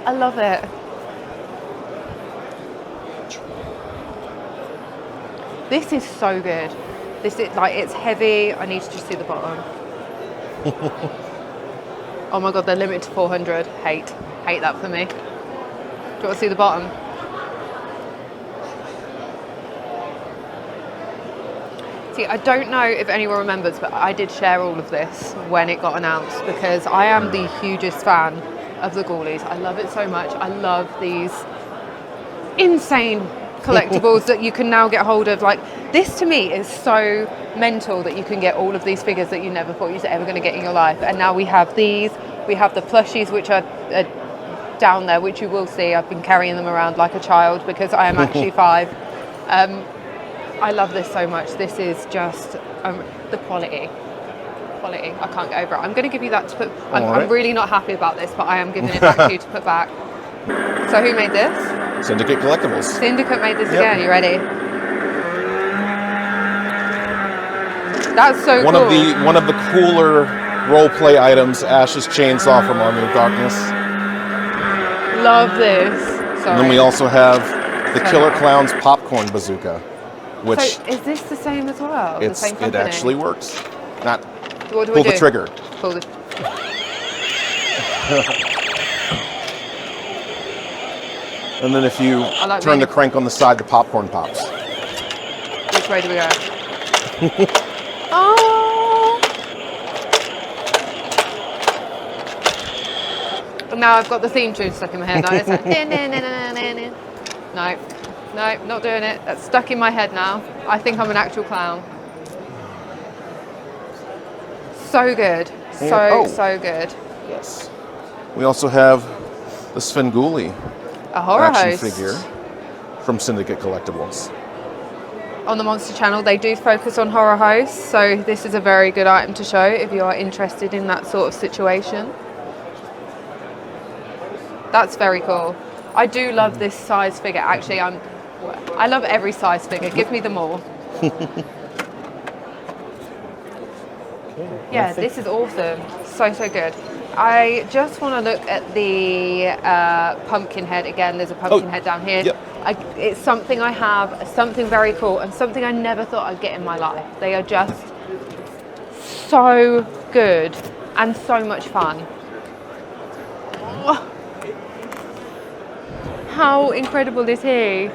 I love it. This is so good. This is like, it's heavy. I need to just see the bottom. Oh my god, they're limited to 400. Hate that for me. Do you want to see the bottom? See, I don't know if anyone remembers, but I did share all of this when it got announced because I am the hugest fan of the Ghoulies. I love it so much. I love these insane collectibles that you can now get hold of. Like, this to me is so mental that you can get all of these figures that you never thought you were ever going to get in your life. And now we have these. We have the plushies, which are down there, which you will see. I've been carrying them around like a child because I am actually 5. I love this so much. This is just the quality. I can't get over it. I'm going to give you that to put. I'm really not happy about this, but I am giving it back to you to put back. So who made this? Syndicate Collectibles. Syndicate made this again. You ready? That's so one cool. One of the cooler role play items, Ash's chainsaw from Army of Darkness. Love this. Sorry. And then we also have the Killer Clown's popcorn bazooka, which so is this the same as well? The same it company? actually works. Not what do pull we the trigger. Pull the. And then if you turn the crank on the side, the popcorn pops. Which way do we go? Oh! Now I've got the theme tune stuck in my head. Now it's like, no, not doing it. That's stuck in my head now. I think I'm an actual clown. So good. So good. Yes. We also have the Svengoolie a horror action host figure from Syndicate Collectibles. On the Monster Channel, they do focus on horror hosts, so this is a very good item to show if you are interested in that sort of situation. That's very cool. I do love this size figure. Actually, I love every size figure. Give me them all. Yeah, this is awesome. So good. I just want to look at the pumpkin head again. There's a pumpkin head down here. Yep. It's something I have, something very cool, and something I never thought I'd get in my life. They are just so good and so much fun. Oh, how incredible is he?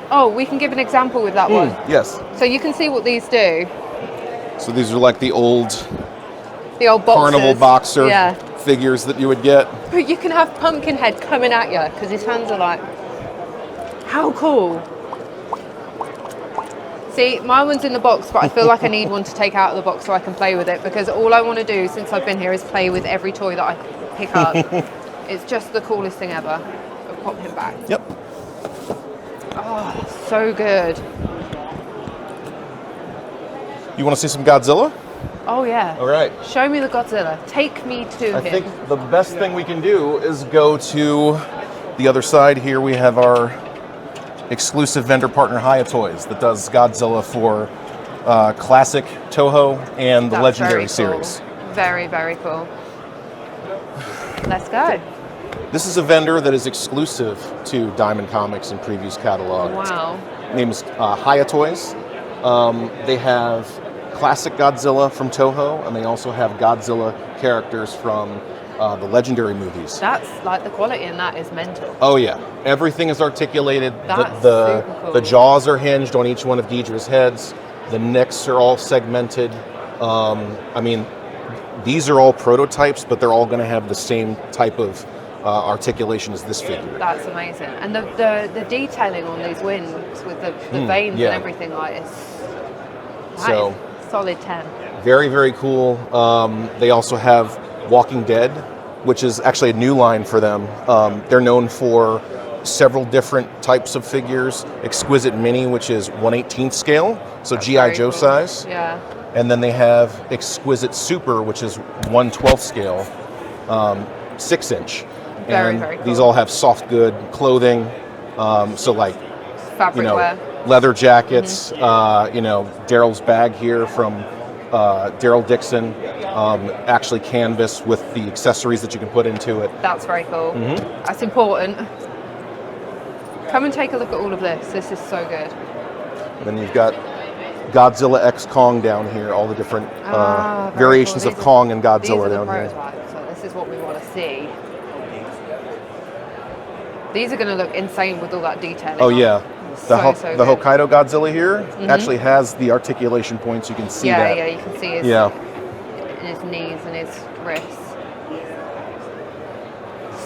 Oh, we can give an example with that one. Yes. So you can see what these do. So these are like the old boxers. carnival boxer Yeah. figures that you would get. But you can have Pumpkinhead coming at you because his hands are like, how cool. See, my one's in the box, but I feel like I need one to take out of the box so I can play with it because all I want to do since I've been here is play with every toy that I pick up. It's just the coolest thing ever. I'll pop him back. Yep. Oh, so good. You want to see some Godzilla? Oh yeah. All right. Show me the Godzilla. Take me to I him. think the best thing we can do is go to the other side here. We have our exclusive vendor partner, HeMan, that does Godzilla for classic Toho and the That's Legendary very cool. series. Very, very cool. Let's go. This is a vendor that is exclusive to Diamond Comics and Previews catalog. Wow. Name is HeMan. They have classic Godzilla from Toho, and they also have Godzilla characters from the Legendary movies. That's like the quality in that is mental. Oh yeah, everything is articulated. That's The super cool. the jaws are hinged on each one of Ghidra's heads. The necks are all segmented. I mean, these are all prototypes, but they're all going to have the same type of articulation as this figure. That's amazing. And the detailing on these wings with the veins yeah. and everything like is So solid 10. very, very cool. They also have Walking Dead, which is actually a new line for them. They're known for several different types of figures. Exquisite Mini, which is 1/18 scale, so G.I. Joe size. Yeah. And then they have Exquisite Super, which is 1/12 scale, 6-inch. And Very cool. these all have soft good clothing. So like, Fabric wear. leather jackets, Daryl's bag here from Daryl Dixon, actually canvas with the accessories that you can put into it. That's very cool. That's important. Come and take a look at all of this. This is so good. And then you've got Godzilla X Kong down here, all the different variations cool. of Kong and Godzilla These are the down here. prototypes, so this is what we want to see. These are going to look insane with all that detailing. Oh yeah, So the good. Hokkaido Godzilla here actually has the articulation points. You can see that. Yeah, you can see his, his knees and his wrists.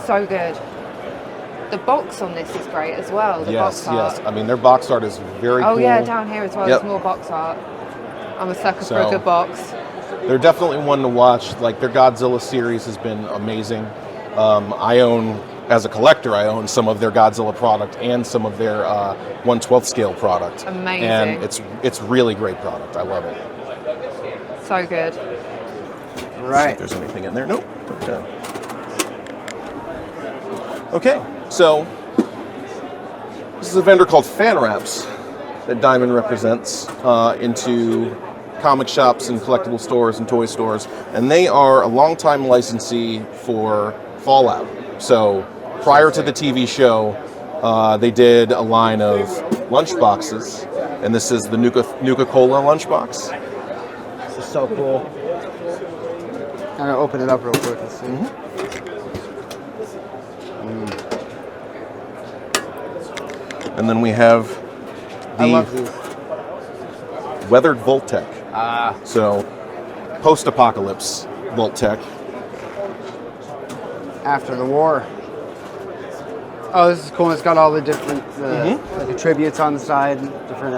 So good. The box on this is great as well. The box art. I mean, their box art is very cool. Oh yeah, down here as well. Yep. There's more box art. I'm a sucker for a So- good box. They're definitely one to watch. Like, their Godzilla series has been amazing. I own, as a collector, I own some of their Godzilla product and some of their 1/12 scale product. Amazing. And it's really great product. I love it. So good. Right. See if there's anything in there. Nope. Okay. So this is a vendor called Fan Wraps that Diamond represents into comic shops and collectible stores and toy stores, and they are a longtime licensee for Fallout. So prior to the TV show, they did a line of lunch boxes, and this is the Nuka-Cola lunchbox. This is so cool. I'm gonna open it up real quick and see. And then we have I the love these. weathered Voltec. So post-apocalypse Voltec. After the war. Oh, this is cool. It's got all the different like attributes on the side, different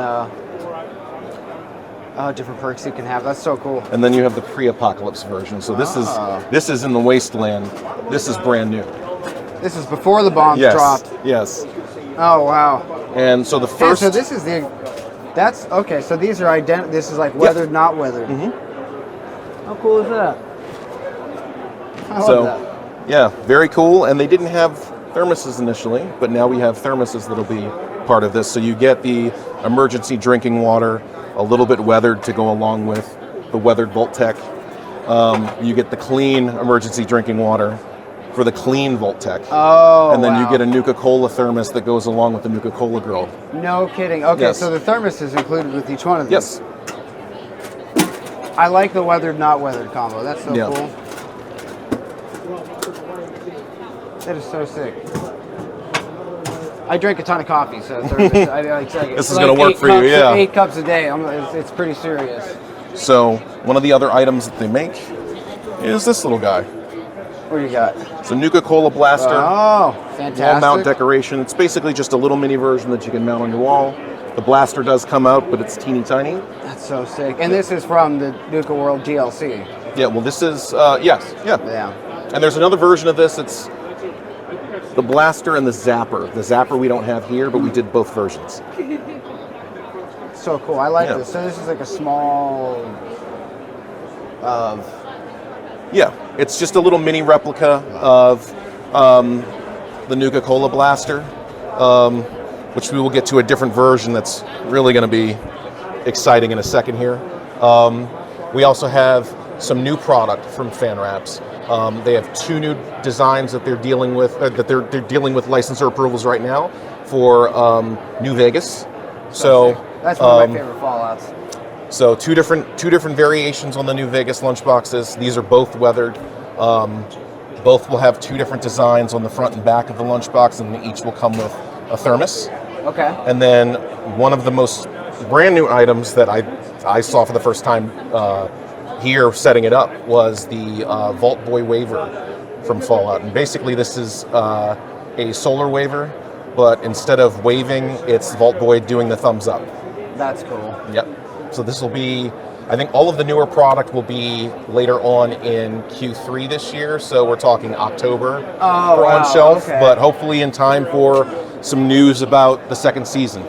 perks you can have. That's so cool. And then you have the pre-apocalypse version. So this is in the wasteland. This is brand new. This is before the bombs dropped. Yes. Oh wow. And so the Hey, first. so this is that's okay. So these are This is like weathered, not weathered. How cool is that? I love that. Yeah, very cool. And they didn't have thermoses initially, but now we have thermoses that'll be part of this. So you get the emergency drinking water, a little bit weathered to go along with the weathered Voltec. You get the clean emergency drinking water for the clean Voltec. Oh, and then wow. you get a Nuka-Cola thermos that goes along with the Nuka-Cola Girl. No kidding. Okay, Yes. so the thermos is included with each one of these. Yes. I like the weathered, not weathered combo. That's so Yeah. cool. That is so sick. I drink a ton of coffee, so This is gonna work for you, yeah. 8 cups a day. It's pretty serious. So one of the other items that they make is this little guy. What do you got? It's a Nuka-Cola blaster. Oh, fantastic. Wall mount decoration. It's basically just a little mini version that you can mount on your wall. The blaster does come out, but it's teeny tiny. That's so sick. And this is from the Nuka World DLC. Yeah, well this is, yes, yeah. And there's another version of this. It's the blaster and the zapper. The zapper we don't have here, but we did both versions. So cool. I like Yeah. this. So this is like a small of... Yeah, it's just a little mini replica of the Nuka-Cola blaster, which we will get to a different version that's really going to be exciting in a second here. We also have some new product from Fan Wraps. They have 2 new designs that they're dealing with, they're dealing with licensor approvals right now for New Vegas. So That's one of my favorite Fallouts. So two different variations on the New Vegas lunchboxes. These are both weathered. Both will have 2 different designs on the front and back of the lunchbox, and each will come with a thermos. Okay. And then one of the most brand new items that I saw for the first time here setting it up was the Vault Boy Waver from Fallout. And basically this is a solar waver, but instead of waving, it's Vault Boy doing the thumbs up. That's cool. Yep. So this will be, I think all of the newer product will be later on in Q3 this year. So we're talking October for on shelf, okay. but hopefully in time for some news about the second season.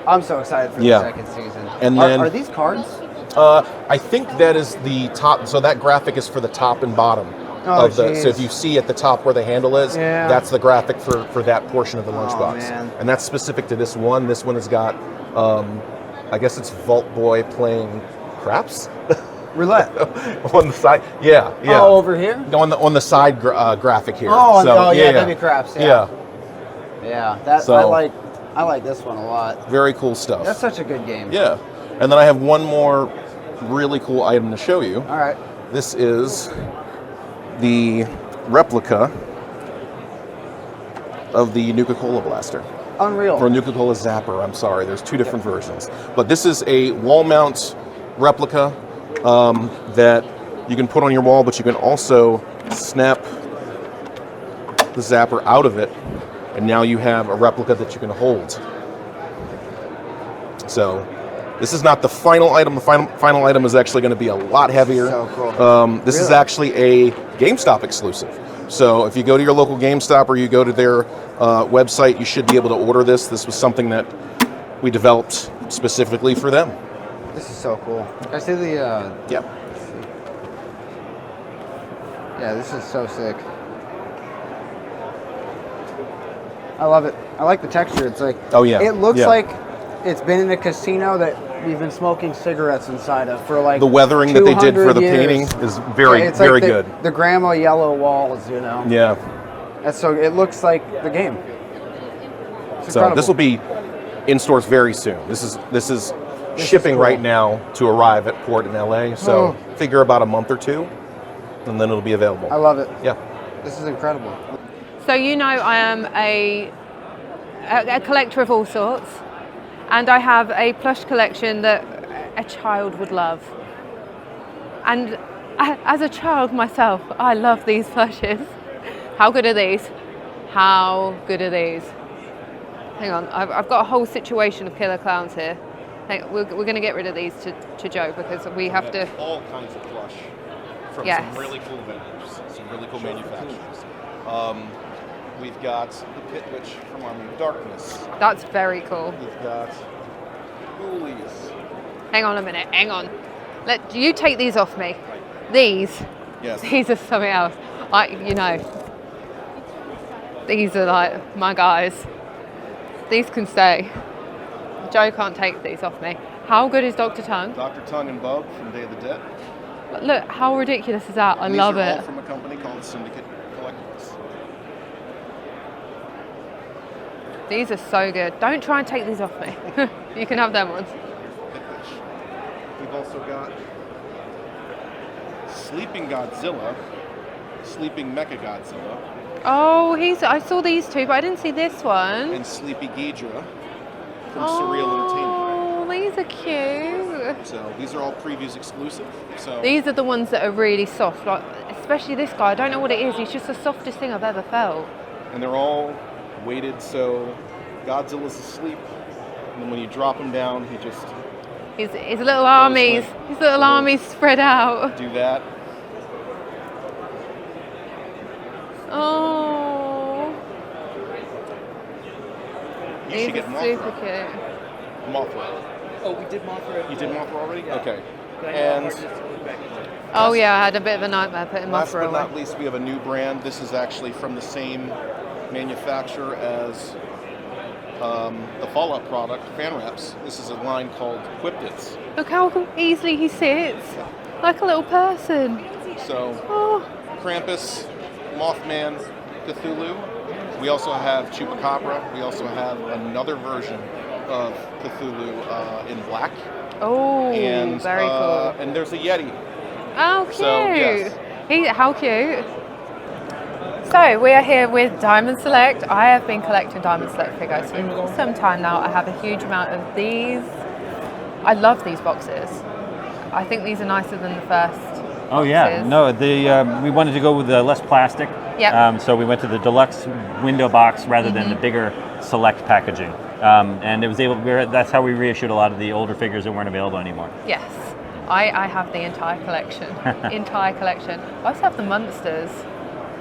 I'm so excited for the second season. And then are these cards? I think that is the top. So that graphic is for the top and bottom of the. So if you see at the top where the handle is, that's the graphic for that portion of the lunchbox, and that's specific to this one. This one has got, I guess it's Vault Boy playing craps. Roulette on the side, yeah. Oh, over here? On the side graphic here. Baby craps. Yeah. That I like this one a lot. Very cool stuff. That's such a good game. Yeah, and then I have one more really cool item to show you. All right. This is the replica of the Nuka-Cola blaster. Unreal. Or Nuka-Cola zapper. I'm sorry. There's two different versions, but this is a wall mount replica. That you can put on your wall, but you can also snap the zapper out of it, and now you have a replica that you can hold. So this is not the final item. The final item is actually going to be a lot heavier. So cool. This is actually a GameStop exclusive. So if you go to your local GameStop or you go to their website, you should be able to order this. This was something that we developed specifically for them. This is so cool. Can I see the... Yep. Yeah, this is so sick. I love it. I like the texture. It's like... Oh, yeah. It looks like it's been in a casino that we've been smoking cigarettes inside of for like the weathering that they did for the painting is very good. The grandma yellow walls, you know. Yeah. That's so. It looks like the game. It's so this will be in stores very soon. This is shipping cool. right now to arrive at port in LA. So figure about a month or two, and then it'll be available. I love it. Yeah. This is incredible. So you know I am a collector of all sorts, and I have a plush collection that a child would love. And as a child myself, I love these plushes. How good are these? How good are these? Hang on, I've got a whole situation of killer clowns here. We're going to get rid of these to Joe because we have to... all kinds of plush from some really cool vendors, some really cool manufacturers. We've got the Pit Witch from Army of Darkness. That's very cool. We've got Ghoulies. Hang on a minute, hang on. Let you take these off me. These. Yes. These are something else. These are like my guys. These can stay. Joe can't take these off me. How good is Dr. Tongue? Dr. Tongue and Bug from Day of the Dead. But look, how ridiculous is that? I love These are it. all from a company called Syndicate Collectibles. These are so good. Don't try and take these off me. You can have them ones. We've also got Sleeping Godzilla, Sleeping Mechagodzilla, Oh, I saw these two, but I didn't see this one. and Sleepy Ghidra from Surreal Entertainment. Oh, these are cute. So these are all previews exclusive. So These are the ones that are really soft, like especially this guy. I don't know what it is. He's just the softest thing I've ever felt. and they're all weighted so Godzilla's asleep, and then when you drop him down, he just His little armies, spread out. do that. Oh, You these should get are super Mothra. cute. Mothra. Oh, we did Mothra. You did Mothra already? Yeah. Okay. But I know And hard to put back in there. Oh yeah, I had a bit of a nightmare putting last Mothra but away. not least, we have a new brand. This is actually from the same manufacturer as the Fallout product, Fan Wraps. This is a line called Quiptits. Look how easily he sits, like a little person. So, Oh. Krampus, Mothman, Cthulhu. We also have Chupacabra. We also have another version of Cthulhu in black. Oh, And, very cool. And there's a Yeti. Oh, cute. So, yes. How cute. So we are here with Diamond Select. I have been collecting Diamond Select figures for some time now. I have a huge amount of these. I love these boxes. I think these are nicer than the first. Oh yeah, boxes. no, we wanted to go with less plastic. Yep. So we went to the deluxe window box rather than the bigger select packaging. And it was that's how we reissued a lot of the older figures that weren't available anymore. Yes. I have the entire collection. Entire collection. I also have the Munsters.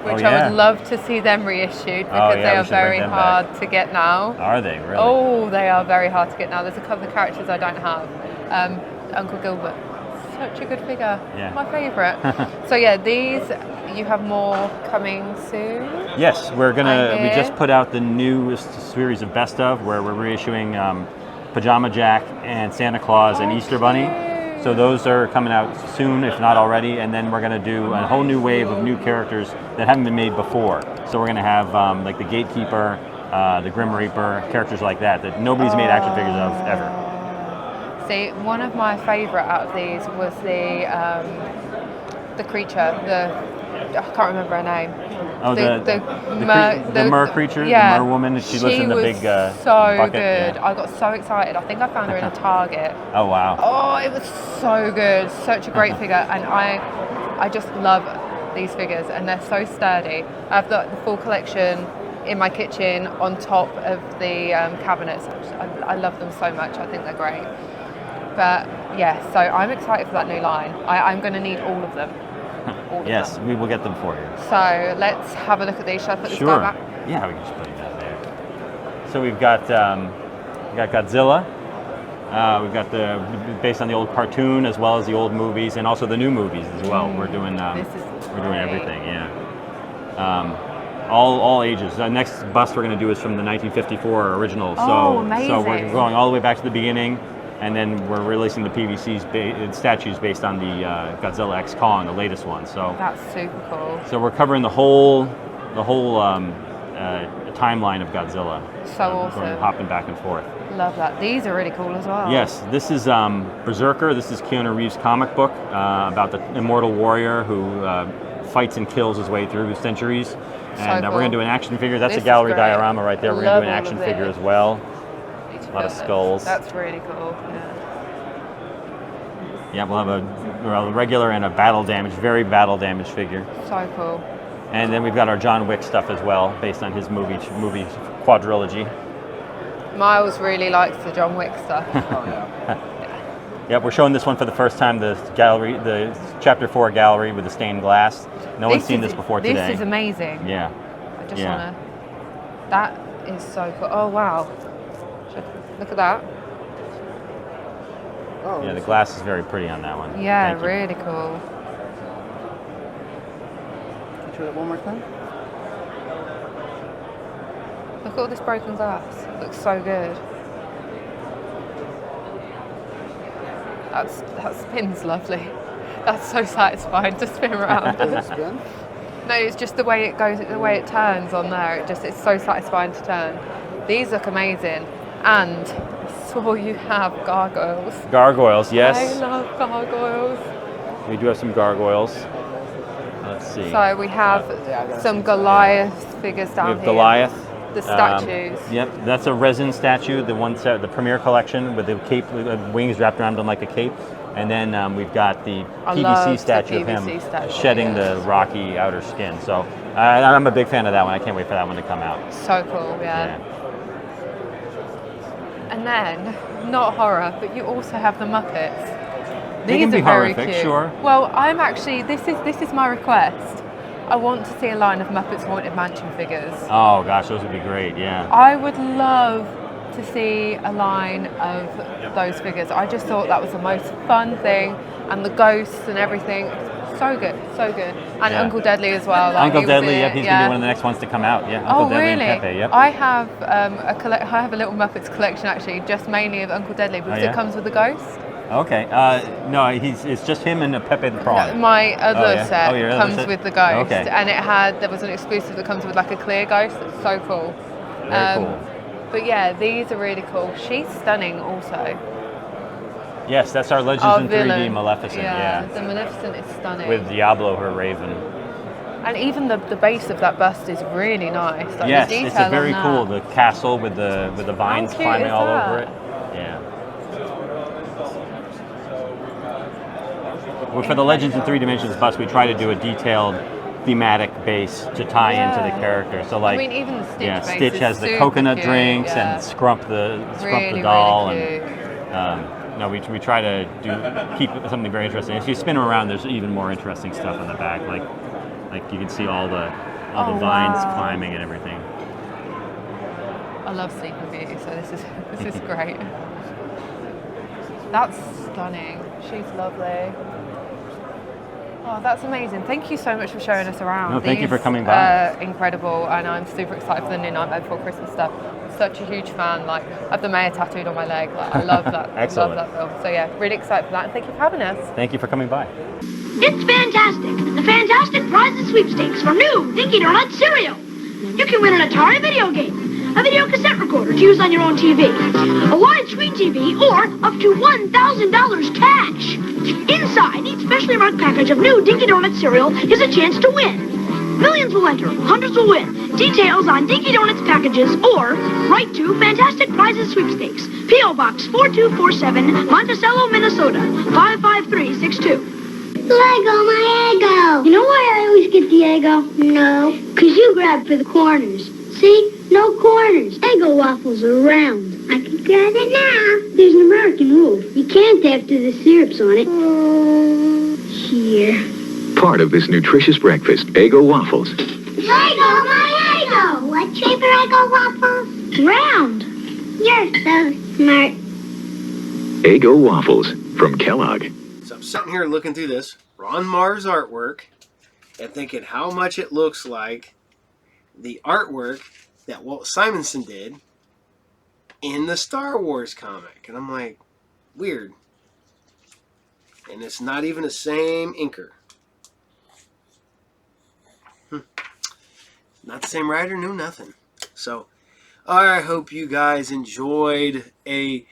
which Oh, I yeah. would love to see them reissued because yeah, they we are should bring very them hard back. to get now. Are they really? Oh, they are very hard to get now. There's a couple of characters I don't have. Uncle Gilbert, such a good figure. Yeah. My favourite. So yeah, these, you have more coming soon? Yes, we I just hear. put out the newest series of Best Of, where we're reissuing Pajama Jack and Santa Claus and Easter Bunny. So those are coming out soon, if not already, and then we're going to do a whole new wave of new characters that haven't been made before. So we're going to have like the Gatekeeper, the Grim Reaper, characters like that nobody's made action figures of ever. See, one of my favourite out of these was the creature, I can't remember her name. Oh, the mer creature, yeah. the mer woman. She lives in the was big so bucket. good. Yeah. I got so excited. I think I found her in a Target. Oh wow. Oh, it was so good. Such a great figure, and I just love these figures, and they're so sturdy. I have the full collection in my kitchen on top of the cabinets. I love them so much. I think they're great. But yeah, so I'm excited for that new line. I'm going to need all of them. Yes, we will get them for you. So let's have a look at these. Shall I put this Sure. guy back? Yeah, we can just put it out there. So we've got Godzilla. We've got based on the old cartoon as well as the old movies and also the new movies as well. We're doing everything. Yeah. All ages. The next bust we're going to do is from the 1954 original. Oh, So we're amazing. going all the way back to the beginning. And then we're releasing the PVC statues based on the Godzilla X Kong, the latest one. So That's super cool. So we're covering the whole timeline of Godzilla. So awesome. Going, hopping back and forth. Love that. These are really cool as well. Yes, this is Berserker. This is Keanu Reeves' comic book about the immortal warrior who fights and kills his way through centuries. And cool. we're going to do an action figure. That's This a gallery is great. diorama right there. We're going Love to do an all action of figure this. as well. A lot of skulls. That's really cool. Yeah, we'll have a regular and a battle damage, very battle damaged figure. So cool. And then we've got our John Wick stuff as well, based on his movie quadrilogy. Miles really likes the John Wick stuff. Yep, we're showing this one for the first time, the Chapter 4 gallery with the stained glass. No one's seen this before today. This is amazing. Yeah. I just want to... That is so cool. Oh, wow. Look at that. Oh, yeah, the glass is very pretty on that one. Yeah, Thank you. really cool. Can you show that one more time? Look at all this broken glass. It looks so good. That spin's lovely. That's so satisfying to spin around. Does it spin? No, it's just the way it goes, the way it turns on there. It's so satisfying to turn. These look amazing. And I saw you have gargoyles. Gargoyles, yes. I love gargoyles. We do have some gargoyles. Let's see. So we have some Goliath figures down We have here. Goliath. The statues. Yep, that's a resin statue, the premier collection with the cape, wings wrapped around him like a cape. And then we've got the I love PVC the statue of him PVC statue, shedding the rocky outer skin. So I'm a big fan of that one. I can't wait for that one to come out. So cool, yeah. And then, not horror, but you also have the Muppets. They These can be are very horrific, cute. sure. Well, I'm actually, this is my request. I want to see a line of Muppets Haunted Mansion figures. Oh gosh, those would be great, yeah. I would love to see a line of those figures. I just thought that was the most fun thing, and the ghosts and everything. So good, so good. And Yeah. Uncle Deadly as well. Like Uncle he was Deadly, in yep, it, he's going to be one of the next ones to come out. Yeah, Uncle Deadly really? and Pepe, yep. I have I have a little Muppets collection actually, just mainly of Uncle Deadly because yeah? it comes with a ghost. Okay, no, it's just him and Pepe the Prawn. My other set your other comes set? with the ghost, Okay. and there was an exclusive that comes with like a clear ghost. That's so cool. Very cool. But yeah, these are really cool. She's stunning also. Yes, that's our Legends Our in 3D villain. Maleficent, yeah. The Maleficent is stunning. With Diablo, her raven. And even the base of that bust is really nice. Like Yes, the detail it's a very on cool, that. the castle with the vines cute climbing is all that? over it. Yeah. Well, for the Legends in 3 Dimensions bust, we try to do a detailed thematic base to tie into the character. So like, I mean, even the Stitch base Stitch is has the super coconut cute, drinks yeah. and Scrump the Really, doll, really and no, we try to keep something very interesting. If you spin them around, there's even more interesting stuff on the back. Like you can see all the all the vines climbing and everything. I love Sleeping Beauty, so this is great. That's stunning. She's lovely. Oh, that's amazing. Thank you so much for showing us around. No, thank you for coming by. Incredible, and I'm super excited for the new Nightmare Before Christmas stuff. Such a huge fan. Like, I have the mayor tattooed on my leg. Like, I love that. Excellent. I love that film. So yeah, really excited for that, and thank you for having us. Thank you for coming by. It's fantastic. The Fantastic Prizes Sweepstakes for new Dinky Donut cereal. You can win an Atari video game, a video cassette recorder to use on your own TV, a widescreen TV, or up to $1,000 cash. Inside each specially marked package of new Dinky Donut cereal is a chance to win. Millions will enter, hundreds will win. Details on Dinky Donuts packages or write to Fantastic Prizes Sweepstakes, P.O. Box 4247, Monticello, Minnesota, 55362. Lego, my Eggo. You know why I always get the Eggo? No. Because you grab for the corners. See? No corners. Eggo waffles are round. I can grab it now. There's an American rule. You can't after the syrup's on it. Here. Part of this nutritious breakfast, Eggo waffles. Lego, my Eggo. What shape are Eggo waffles? Round. You're so smart. Eggo waffles from Kellogg. So I'm sitting here looking through this Ron Mars artwork and thinking how much it looks like the artwork that Walt Simonson did in the Star Wars comic. And I'm like, weird. And it's not even the same inker. Not the same writer, no nothing. So I hope you guys enjoyed a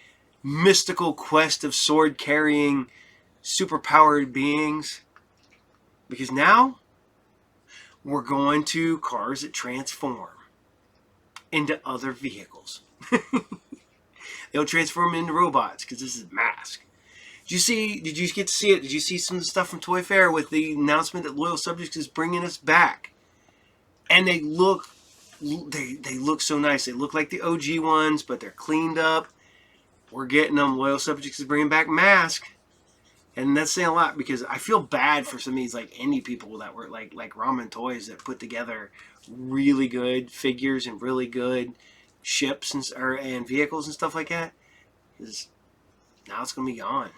mystical quest of sword-carrying, superpowered beings. Because now we're going to cars that transform into other vehicles. They'll transform into robots because this is Mask. Did you get to see it? Did you see some of the stuff from ToyFair with the announcement that Loyal Subjects is bringing us back? And they look so nice. They look like the OG ones, but they're cleaned up. We're getting them. Loyal Subjects is bringing back Mask. And that's saying a lot because I feel bad for some of these like indie people that were like Ramen Toys that put together really good figures and really good ships and vehicles and stuff like that. Because now it's going to be gone.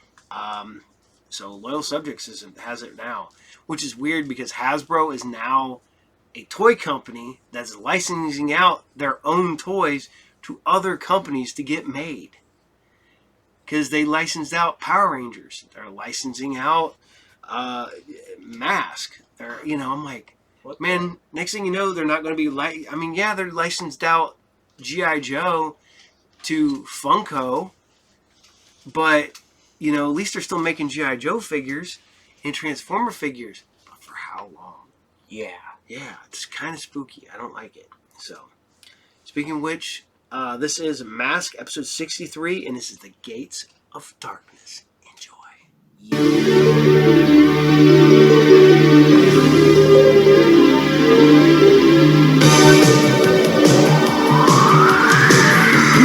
So Loyal Subjects has it now, which is weird because Hasbro is now a toy company that's licensing out their own toys to other companies to get made. Because they licensed out Power Rangers. They're licensing out Mask. I'm like, man, next thing you know, they're not going to be they're licensed out G.I. Joe to Funko. But, at least they're still making G.I. Joe figures and Transformer figures. But for how long? Yeah, it's kind of spooky. I don't like it. So, speaking of which, this is Mask episode 63, and this is The Gates of Darkness.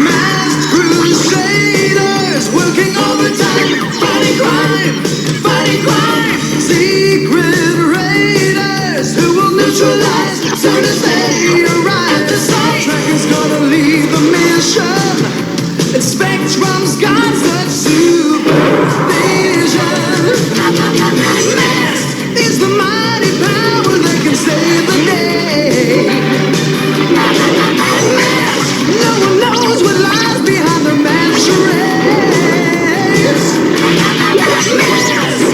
Masked crusaders working overtime, fighting crime, secret raiders who will neutralize soon as they arrive. The Tracker's gonna leave the mission. And Spectrum's got such supervision. Masked is the mighty power that can save the day. Masked, no one knows what lies behind the masked charades. Masked,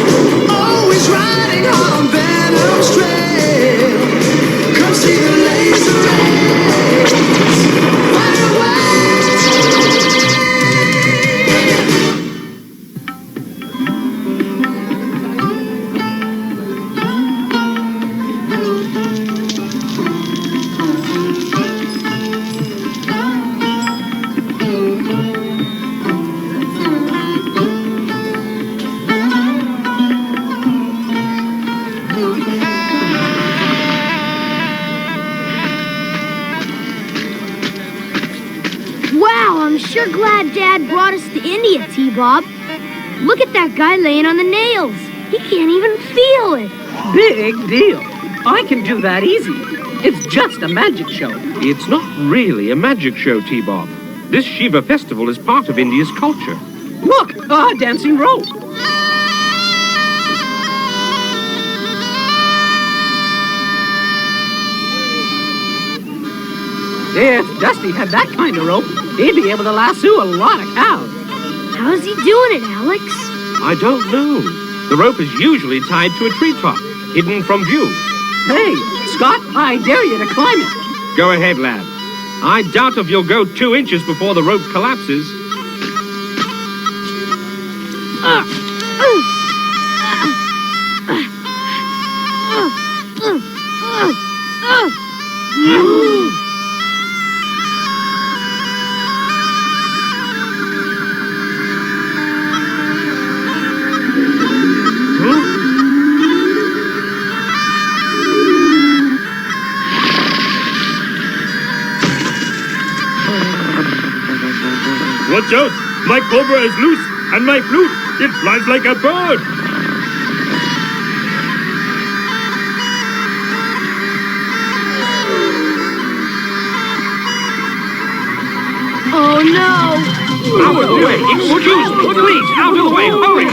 always riding hard on Venom's trail. Come see the laser rays. Fire away. Wow, I'm sure glad Dad brought us to India, T-Bob. Look at that guy laying on the nails. He can't even feel it. Big deal. I can do that easy. It's just a magic show. It's not really a magic show, T-Bob. This Shiva festival is part of India's culture. Look, a dancing rope. If Dusty had that kind of rope, he'd be able to lasso a lot of cows. How's he doing it, Alex? I don't know. The rope is usually tied to a treetop, hidden from view. Hey, Scott, I dare you to climb it. Go ahead, lad. I doubt if you'll go 2 inches before the rope collapses. Watch out! My cobra is loose, and my flute, it flies like a bird! Oh no! Out of the way! Excuse me! Please, out of the way! Hurry!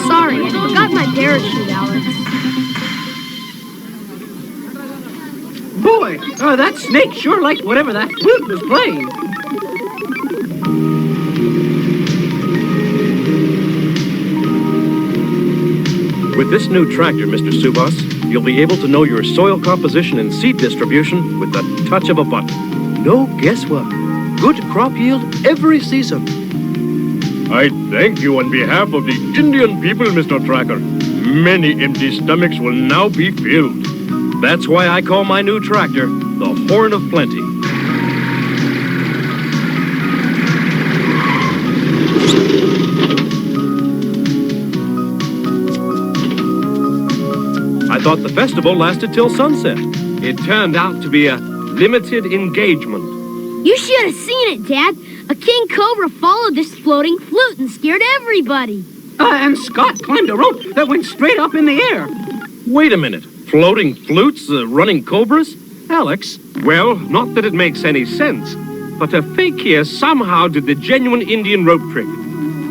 Sorry, I forgot my parachute, Alex. Boy, that snake sure liked whatever that flute was playing. With this new tractor, Mr. Subas, you'll be able to know your soil composition and seed distribution with the touch of a button. No guesswork. Good crop yield every season. I thank you on behalf of the Indian people, Mr. Tracker. Many empty stomachs will now be filled. That's why I call my new tractor the Horn of Plenty. I thought the festival lasted till sunset. It turned out to be a limited engagement. You should have seen it, Dad. A king cobra followed this floating flute and scared everybody. And Scott climbed a rope that went straight up in the air. Wait a minute. Floating flutes, running cobras? Alex, well, not that it makes any sense, but a fake here somehow did the genuine Indian rope trick.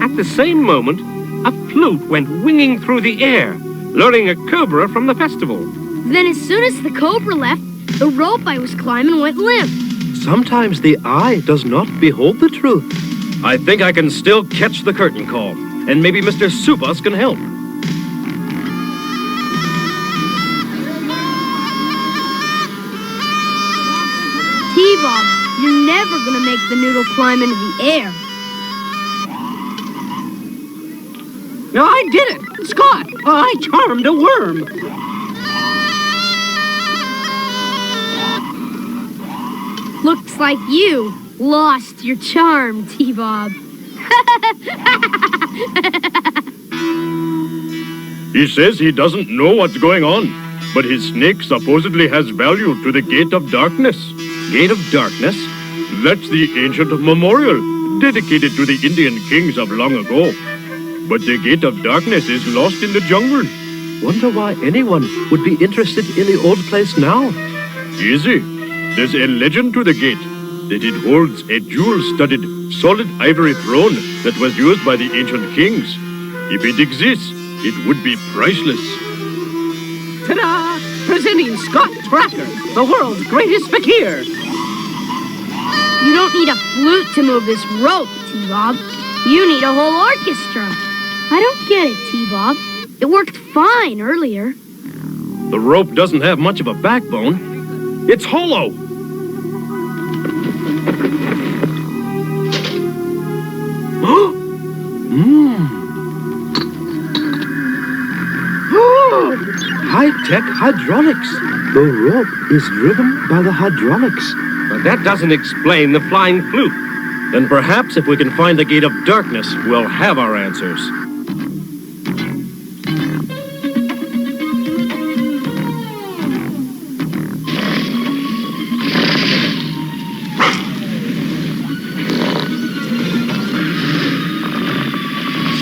At the same moment, a flute went winging through the air, luring a cobra from the festival. Then as soon as the cobra left, the rope I was climbing went limp. Sometimes the eye does not behold the truth. I think I can still catch the curtain call, and maybe Mr. Subas can help. T-Bob, you're never gonna make the noodle climb into the air. No, I did it! Scott, I charmed a worm. Looks like you lost your charm, T-Bob. He says he doesn't know what's going on, but his snake supposedly has value to the Gate of Darkness. Gate of Darkness? That's the ancient memorial dedicated to the Indian kings of long ago. But the Gate of Darkness is lost in the jungle. Wonder why anyone would be interested in the old place now? Easy. There's a legend to the gate that it holds a jewel-studded, solid ivory throne that was used by the ancient kings. If it exists, it would be priceless. Ta-da! Presenting Scott Tracker, the world's greatest fakir. You don't need a flute to move this rope, T-Bob. You need a whole orchestra. I don't get it, T-Bob. It worked fine earlier. The rope doesn't have much of a backbone. It's hollow. High-tech hydraulics. The rope is driven by the hydraulics. But that doesn't explain the flying flute. Then perhaps if we can find the Gate of Darkness, we'll have our answers.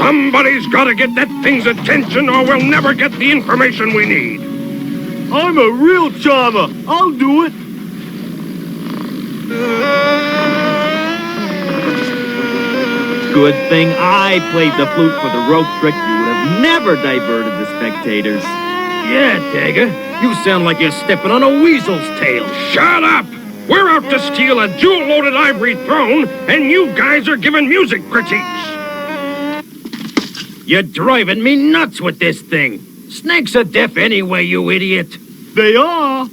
Somebody's got to get that thing's attention or we'll never get the information we need. I'm a real charmer. I'll do it. Good thing I played the flute for the rope trick. You would have never diverted the spectators. Yeah, Dagger. You sound like you're stepping on a weasel's tail. Shut up! We're out to steal a jewel-loaded ivory throne, and you guys are giving music critiques. You're driving me nuts with this thing. Snakes are deaf anyway, you idiot. They are.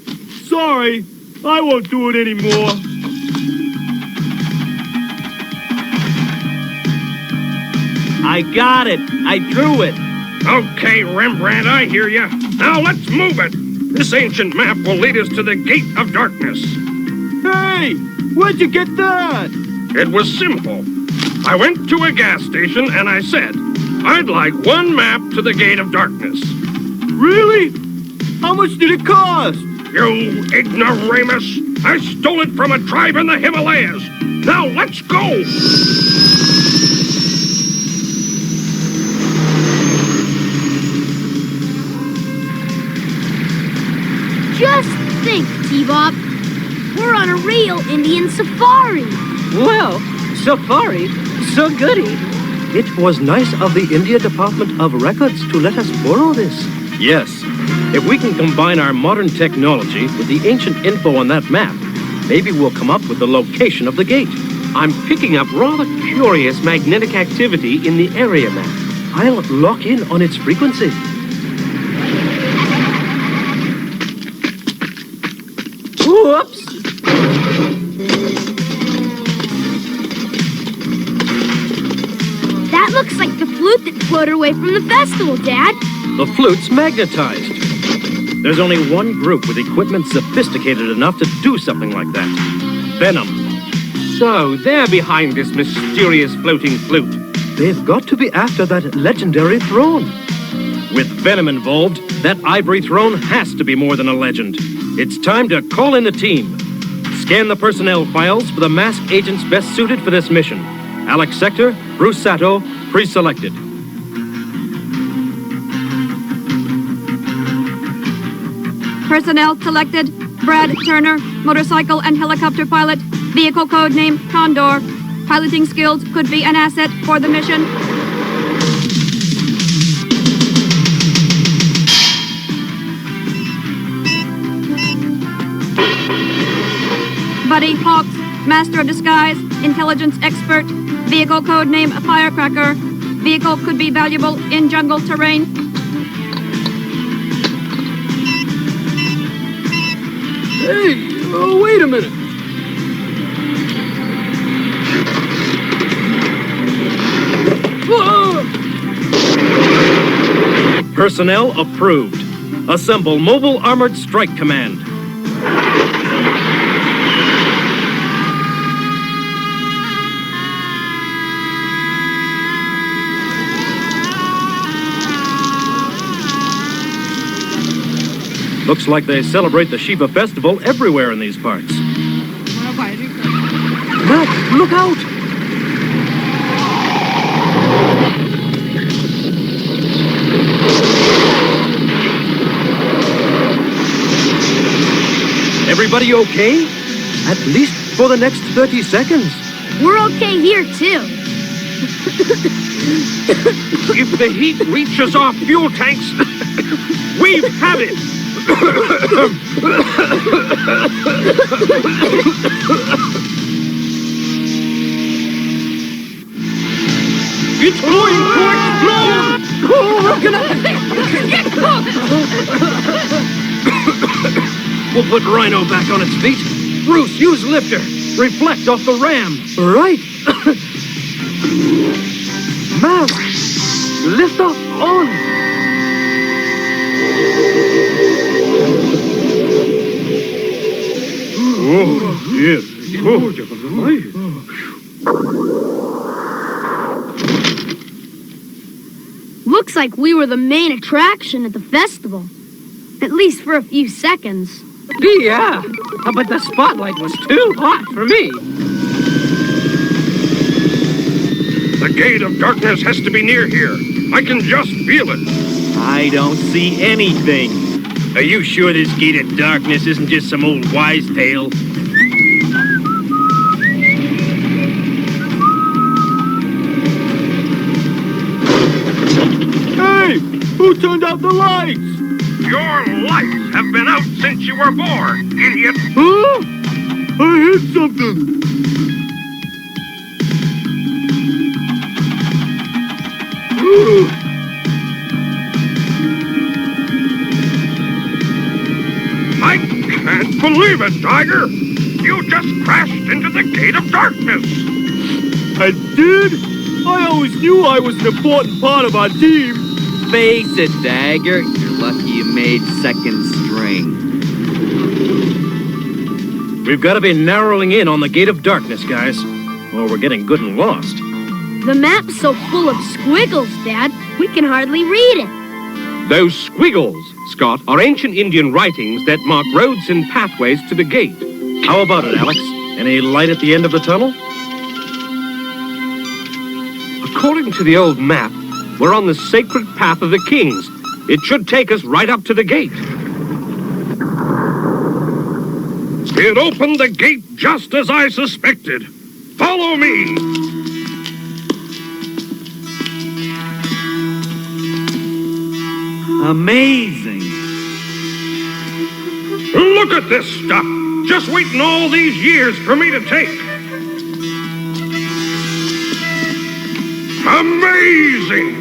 Sorry. I won't do it anymore. I got it. I drew it. Okay, Rembrandt, I hear you. Now let's move it. This ancient map will lead us to the Gate of Darkness. Hey, where'd you get that? It was simple. I went to a gas station and I said, I'd like one map to the Gate of Darkness. Really? How much did it cost? You ignoramus! I stole it from a tribe in the Himalayas. Now let's go! Just think, T-Bob. We're on a real Indian safari. Well, safari, so goody. It was nice of the India Department of Records to let us borrow this. Yes. If we can combine our modern technology with the ancient info on that map, maybe we'll come up with the location of the gate. I'm picking up rather curious magnetic activity in the area map. I'll lock in on its frequency. Whoops! That looks like the flute that floated away from the festival, Dad. The flute's magnetized. There's only one group with equipment sophisticated enough to do something like that. Venom. So, they're behind this mysterious floating flute. They've got to be after that legendary throne. With Venom involved, that ivory throne has to be more than a legend. It's time to call in the team. Scan the personnel files for the masked agents best suited for this mission. Alex Sector, Bruce Sato, pre-selected. Personnel selected. Brad Turner, motorcycle and helicopter pilot. Vehicle code name Condor. Piloting skills could be an asset for the mission. Buddy Hawks, Master of Disguise, Intelligence Expert. Vehicle code name Firecracker. Vehicle could be valuable in jungle terrain. Hey, wait a minute. Whoa! Personnel approved. Assemble Mobile Armored Strike Command. Looks like they celebrate the Shiva festival everywhere in these parts. Matt, look out! Everybody okay? At least for the next 30 seconds. We're okay here, too. If the heat reaches our fuel tanks, we've had it! It's going to explode! Oh, we're gonna get cooked! We'll put Rhino back on its feet. Bruce, use lifter. Reflect off the ram. Right. Mask, lift off on. Oh, yes. Looks like we were the main attraction at the festival. At least for a few seconds. Yeah, but the spotlight was too hot for me. The The Gate of Darkness has to be near here. I can just feel it. I don't see anything. Are you sure this Gate of Darkness isn't just some old wise tale? Hey! Who turned out the lights? Your lights have been out since you were born, idiot! Huh? I hit something! I can't believe it, Tiger! You just crashed into the Gate of Darkness! I did? I always knew I was an important part of our team. Face it, Dagger. You're lucky you made second string. We've got to be narrowing in on the Gate of Darkness, guys, or we're getting good and lost. The map's so full of squiggles, Dad, we can hardly read it. Those squiggles, Scott, are ancient Indian writings that mark roads and pathways to the gate. How about it, Alex? Any light at the end of the tunnel? According to the old map, we're on the sacred path of the kings. It should take us right up to the gate. It opened the gate just as I suspected. Follow me. Amazing. Look at this stuff. Just waiting all these years for me to take. Amazing!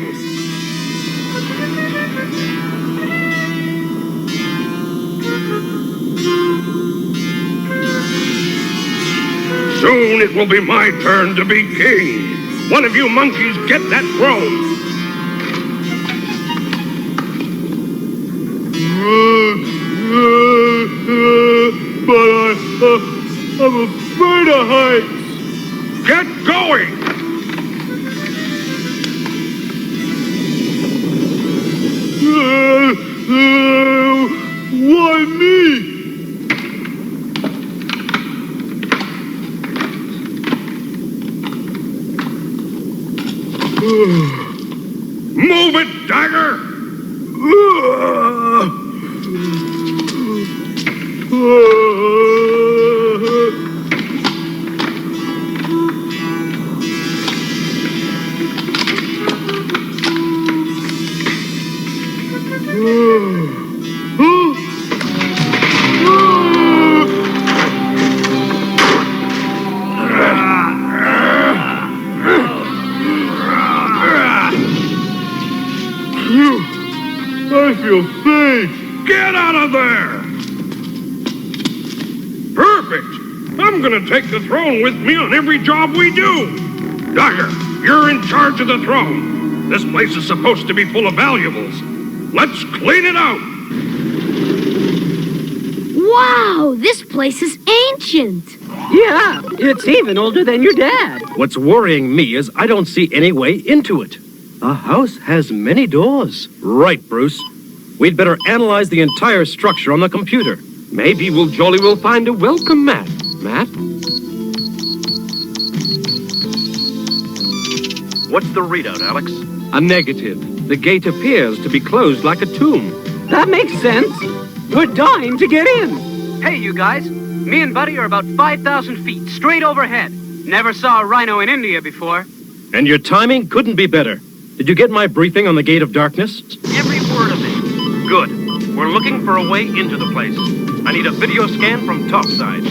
Soon it will be my turn to be king. One of you monkeys get that throne. But I'm afraid of heights. Get going! Why me? Move it, Dagger! I feel faint. Get out of there! Perfect! I'm gonna take the throne with me on every job we do. Dagger, you're in charge of the throne. This place is supposed to be full of valuables. Let's clean it out. Wow, this place is ancient. Yeah, it's even older than your dad. What's worrying me is I don't see any way into it. A house has many doors. Right, Bruce. We'd better analyze the entire structure on the computer. Maybe we'll jolly well find a welcome mat. Matt? What's the readout, Alex? A negative. The gate appears to be closed like a tomb. That makes sense. We're dying to get in. Hey, you guys. Me and Buddy are about 5,000 feet, straight overhead. Never saw a rhino in India before. And your timing couldn't be better. Did you get my briefing on the Gate of Darkness? Every word of it. Good. We're looking for a way into the place. I need a video scan from topside.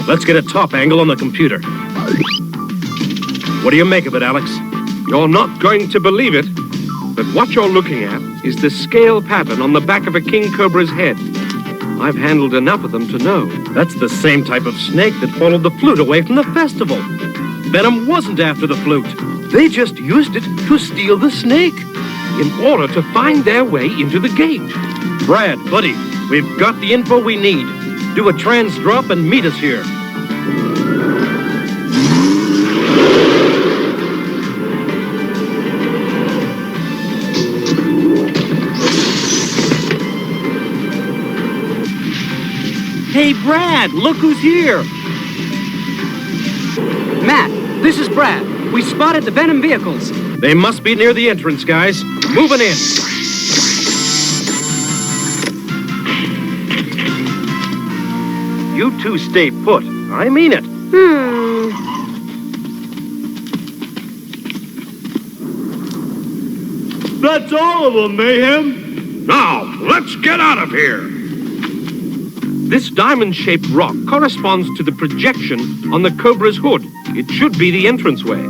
Let's get a top angle on the computer. What do you make of it, Alex? You're not going to believe it, but what you're looking at is the scale pattern on the back of a king cobra's head. I've handled enough of them to know. That's the same type of snake that followed the flute away from the festival. Venom wasn't after the flute. They just used it to steal the snake. In order to find their way into the gate. Brad, buddy, we've got the info we need. Do a trans drop and meet us here. Hey, Brad, look who's here. Matt, This is Brad. We spotted the Venom vehicles. They must be near the entrance, guys. Moving in. You two stay put. I mean it. That's all of them, Mayhem. Now, let's get out of here. This diamond-shaped rock corresponds to the projection on the Cobra's hood. It should be the entranceway.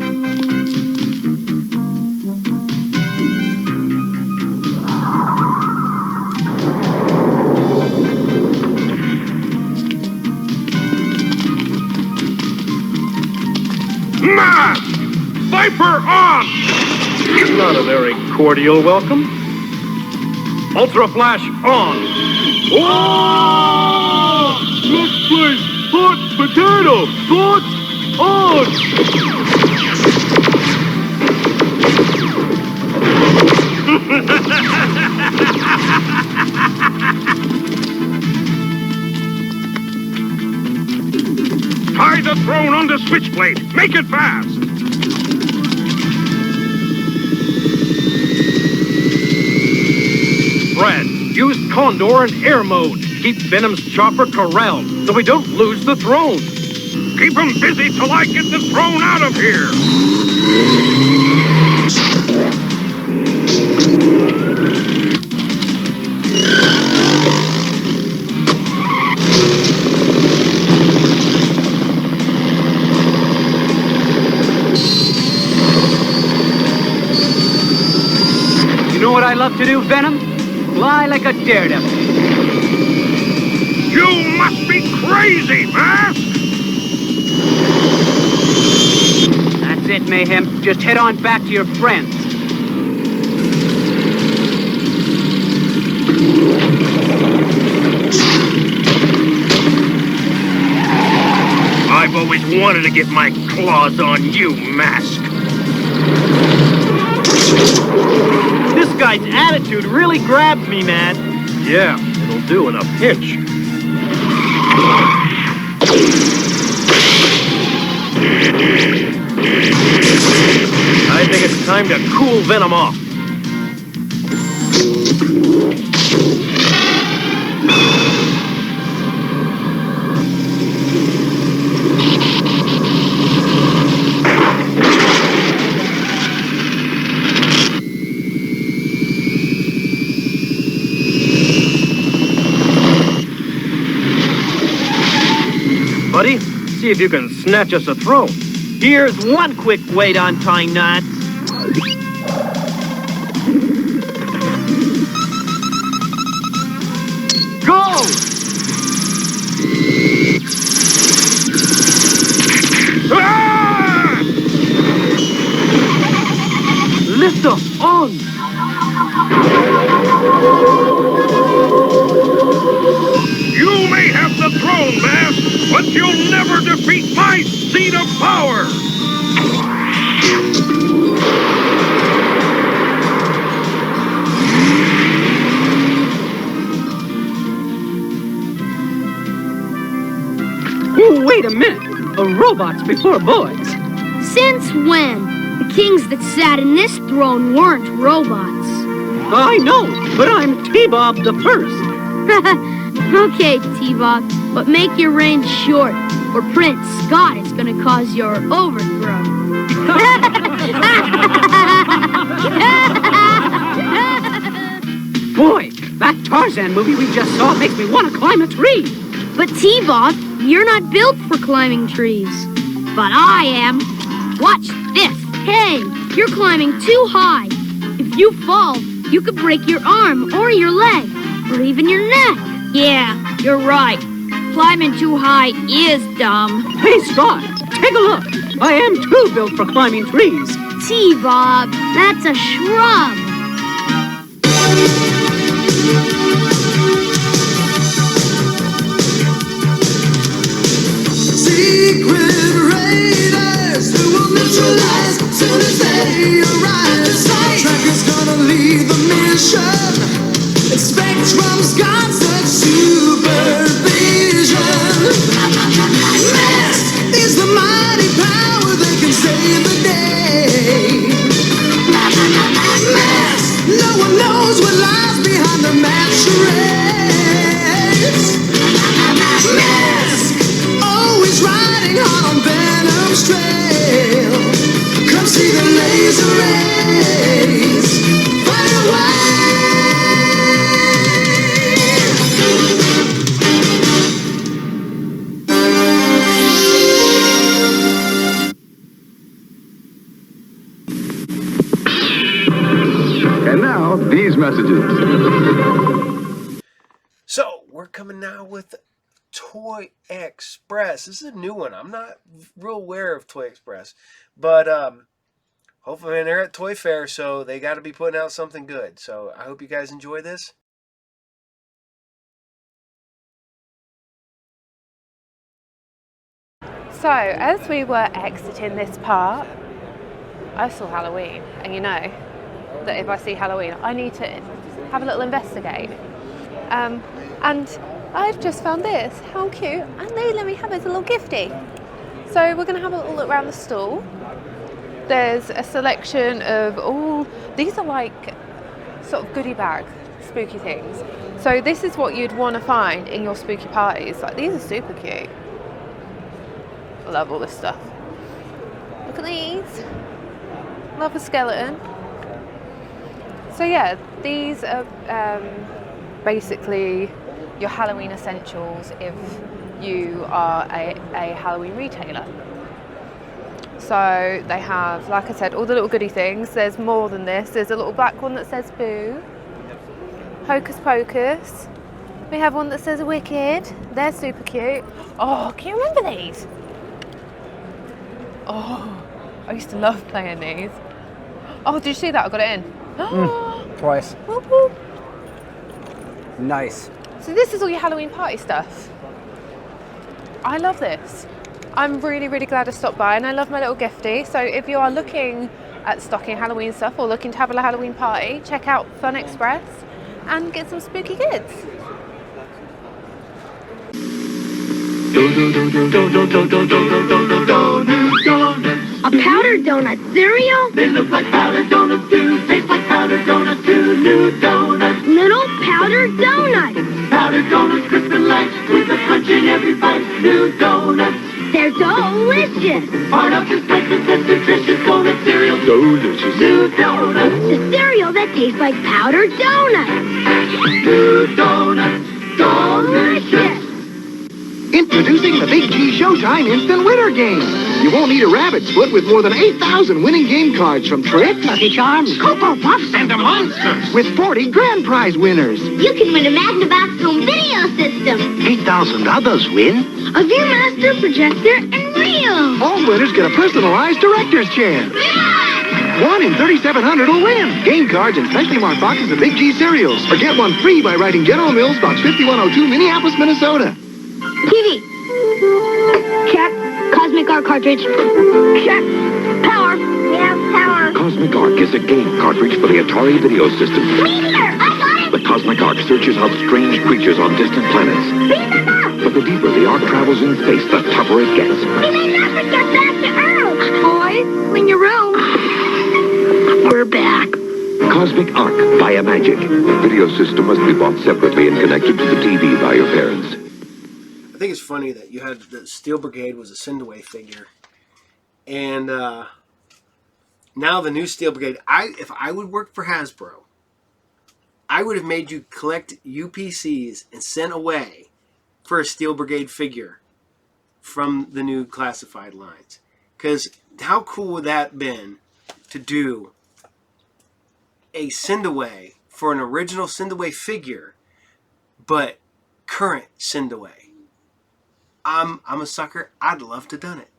Mask! Viper on! Not a very cordial welcome. Ultra Flash on. Oh! Let's play hot potato! Thoughts on! Tie the throne on the switchblade. Make it fast. Brad, use Condor in air mode. Keep Venom's chopper corralled so we don't lose the throne. Keep them busy till I get the throne out of here. You know what I love to do, Venom? Fly like a daredevil. You must be crazy, Mask! That's it, Mayhem. Just head on back to your friends. I've always wanted to get my claws on you, Mask. This guy's attitude really grabs me, man. Yeah, it'll do in a pinch. I think it's time to cool Venom off. Buddy, see if you can snatch us a throne. Here's one quick way to untie knots. Go! Ah! Lift off on! You may have the throne, Mask, but you'll never defeat my seat of power! Oh, wait a minute. Robots before boys. Since when? The kings that sat in this throne weren't robots. I know, but I'm T-Bob the First. Okay, T-Bob, but make your reign short, or Prince Scott is gonna cause your overthrow. Boy, that Tarzan movie we just saw makes me want to climb a tree. But T-Bob, you're not built for climbing trees. But I am. Watch this. Hey, you're climbing too high. If you fall, you could break your arm or your leg, or even your neck. Yeah, you're right. Climbing too high is dumb. Hey, Scott, take a look. I am too built for climbing trees. T-Bob, that's a shrub. Secret raiders who will neutralize soon as they arrive. Tracker's gonna lead the mission. Expect from constant supervision. Mask is the mighty power they can these messages. So, we're coming now with Toy Express. This is a new one. I'm not real aware of Toy Express. But hopefully they're at ToyFair, so they got to be putting out something good. So, I hope you guys enjoy this. So, as we were exiting this part, I saw Halloween, and you know that if I see Halloween, I need to have a little investigate. And I've just found this. How cute! And they let me have it as a little gifty. So we're going to have a little look around the stall. There's a selection of all. These are like sort of goodie bag spooky things. So this is what you'd want to find in your spooky parties. Like, these are super cute. I love all this stuff. Look at these. Love a skeleton. So yeah, these are basically your Halloween essentials if you are a Halloween retailer. So they have, like I said, all the little goodie things. There's more than this. There's a little black one that says Boo. Hocus Pocus. We have one that says Wicked. They're super cute. Oh, can you remember these? Oh, I used to love playing these. Oh, did you see that? I got it in. Twice. Whoop, whoop. Nice. So this is all your Halloween party stuff. I love this. I'm really, really glad I stopped by, and I love my little gifty. So if you are looking at stocking Halloween stuff or looking to have a Halloween party, check out Fun Express and get some spooky goods. A powdered donut cereal? They look like powdered donuts too. Taste like powdered donuts too. New donuts. Little powdered donuts. Powdered donuts, crisp and light, with a crunch in every bite. New donuts. They're delicious. Part of this breakfast that's nutritious donut cereal. Delicious. New donuts. The cereal that tastes like powdered donuts. New donuts. Delicious. Introducing the Big G Showtime Instant Winner Game. You won't need a rabbit's foot with more than 8,000 winning game cards from Tricks, Lucky Charms, Cocoa Puffs, and the Monsters. With 40 grand prize winners. You can win a Magnavox home video system. 8,000 others win. A Viewmaster projector and reel. All winners get a personalized director's chair. Yeah! 1 in 3,700 will win. Game cards and specially marked boxes of Big G cereals. Or get one free by writing General Mills, Box 5102, Minneapolis, Minnesota. TV. Check. Cosmic Arc cartridge. Check. Power. Yeah, power. Cosmic Arc is a game cartridge for the Atari video system. Meteor! I got it! The Cosmic Arc searches out strange creatures on distant planets. Beam them up! But the deeper the arc travels in space, the tougher it gets. We may never get back to Earth! Boys, clean your room. We're back. Cosmic Arc via magic. The video system must be bought separately and connected to the TV by your parents. I think it's funny that you had the Steel Brigade was a Sendaway figure, and now the new Steel Brigade. If I would work for Hasbro, I would have made you collect UPCs and sent away for a Steel Brigade figure from the new classified lines. Because how cool would that have been to do a Sendaway for an original Sendaway figure, but current Sendaway? I'm a sucker. I'd love to have done it.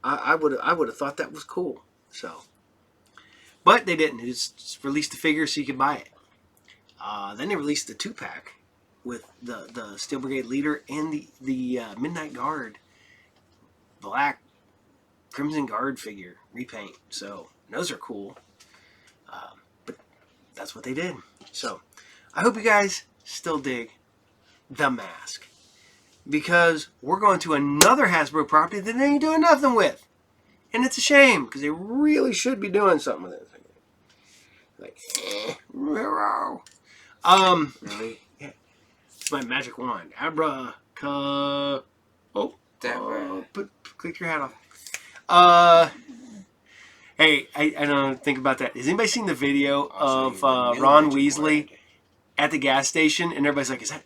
I would have thought that was cool. So, but they didn't. They just released the figure so you could buy it. Then they released the 2-pack with the Steel Brigade leader and the Midnight Guard black Crimson Guard figure repaint. So those are cool. But that's what they did. So I hope you guys still dig The Mask. Because we're going to another Hasbro property that they ain't doing nothing with. And it's a shame, because they really should be doing something with it. Like, really? Yeah. It's my magic wand. Click your hat off. Hey, I don't think about that. Has anybody seen the video of Ron Weasley at the gas station? And everybody's like, Is that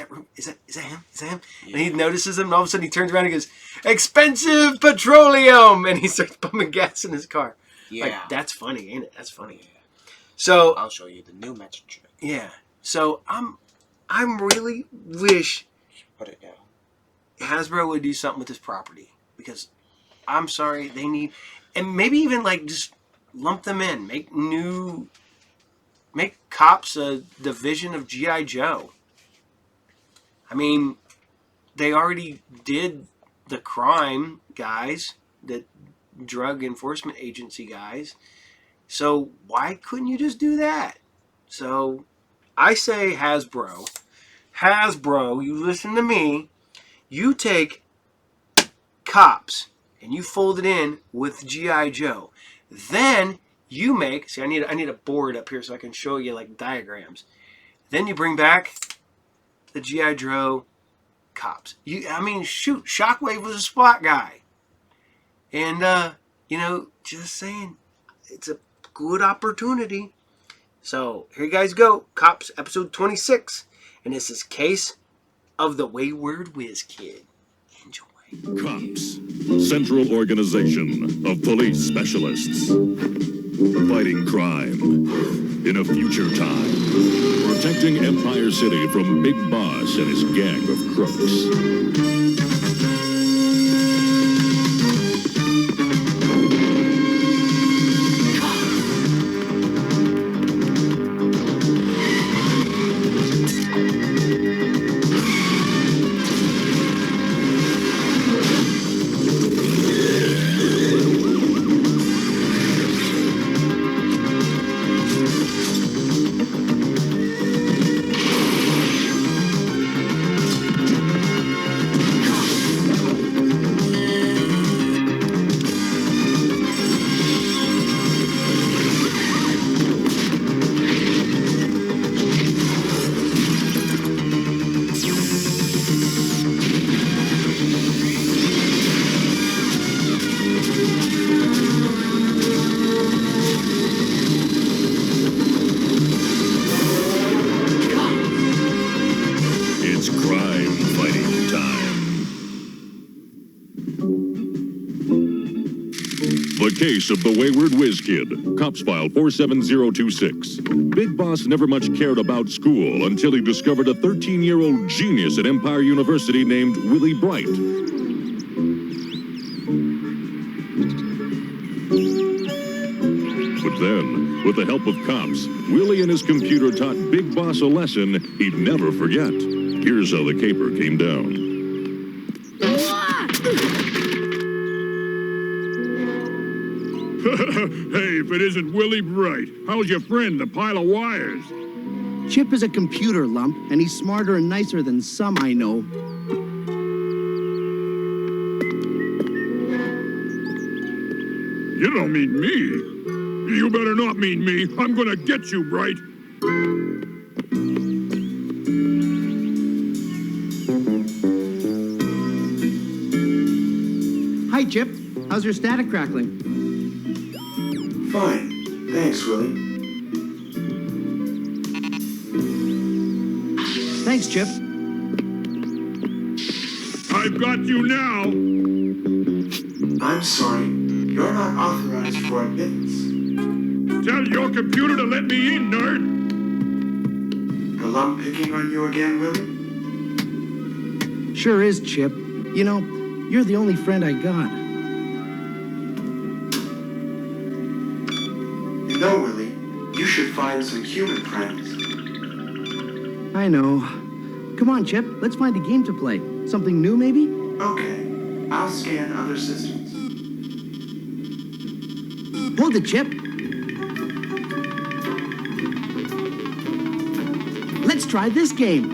him? Is that him? Yeah. And he notices him, and all of a sudden he turns around and goes, "Expensive petroleum!" And he starts pumping gas in his car. Yeah. Like, that's funny, ain't it? That's funny. So I'll show you the new magic trick. yeah. So I'm really wish Put it down. Hasbro would do something with this property, because I'm sorry, they need, and maybe even like just lump them in, make Cops a division of G.I. Joe. I mean, they already did the crime guys, the drug enforcement agency guys. So why couldn't you just do that? So I say Hasbro, you listen to me. You take Cops and you fold it in with G.I. Joe. Then you make, see, I need a board up here so I can show you like diagrams. Then you bring back the G.I. Joe Cops. I mean, shoot, Shockwave was a SWAT guy. And, just saying, it's a good opportunity. So, here you guys go. Cops, episode 26. And this is Case of the Wayward Whiz Kid. Enjoy. Cops, central organization of police specialists. Fighting crime in a future time. Protecting Empire City from Big Boss and his gang of crooks. Case of the Wayward Whiz Kid, Cops File 47026. Big Boss never much cared about school until he discovered a 13-year-old genius at Empire University named Willie Bright. But then, with the help of cops, Willie and his computer taught Big Boss a lesson he'd never forget. Here's how the caper came down. Hey, if it isn't Willie Bright, how's your friend, the pile of wires? Chip is a computer lump, and he's smarter and nicer than some I know. You don't mean me. You better not mean me. I'm gonna get you, Bright. Hi, Chip. How's your static crackling? Fine. Thanks, Willie. Thanks, Chip. I've got you now. I'm sorry. You're not authorized for admittance. Tell your computer to let me in, nerd. The lump picking on you again, Willie? Sure is, Chip. You know, you're the only friend I got. No, Willie. You should find some human friends. I know. Come on, Chip. Let's find a game to play. Something new, maybe? Okay. I'll scan other systems. Hold it, Chip. Let's try this game.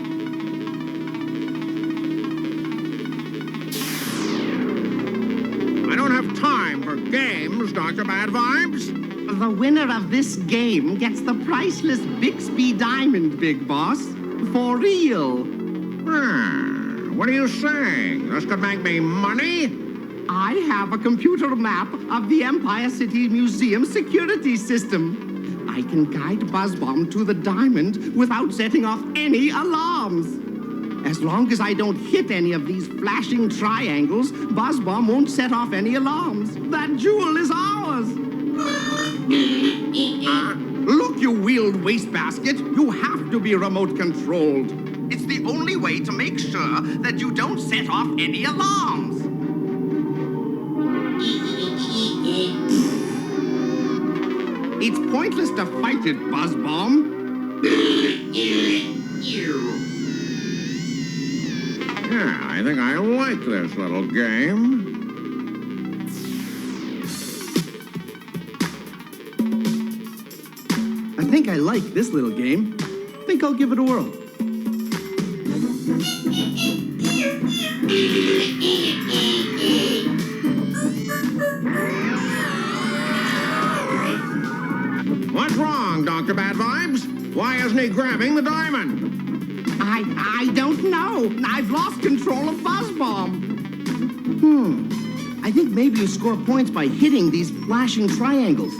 I don't have time for games, Dr. Bad Vibes. The winner of this game gets the priceless Bixby Diamond, Big Boss. For real. What are you saying? This could make me money? I have a computer map of the Empire City Museum security system. I can guide Buzzbomb to the diamond without setting off any alarms. As long as I don't hit any of these flashing triangles, Buzzbomb won't set off any alarms. That jewel is ours. Look, you wheeled wastebasket. You have to be remote controlled. It's the only way to make sure that you don't set off any alarms. It's pointless to fight it, Buzz Bomb. Yeah, I think I like this little game. I think I like this little game. Think I'll give it a whirl. What's wrong, Dr. Bad Vibes? Why isn't he grabbing the diamond? I don't know. I've lost control of Buzz Bomb. I think maybe you score points by hitting these flashing triangles.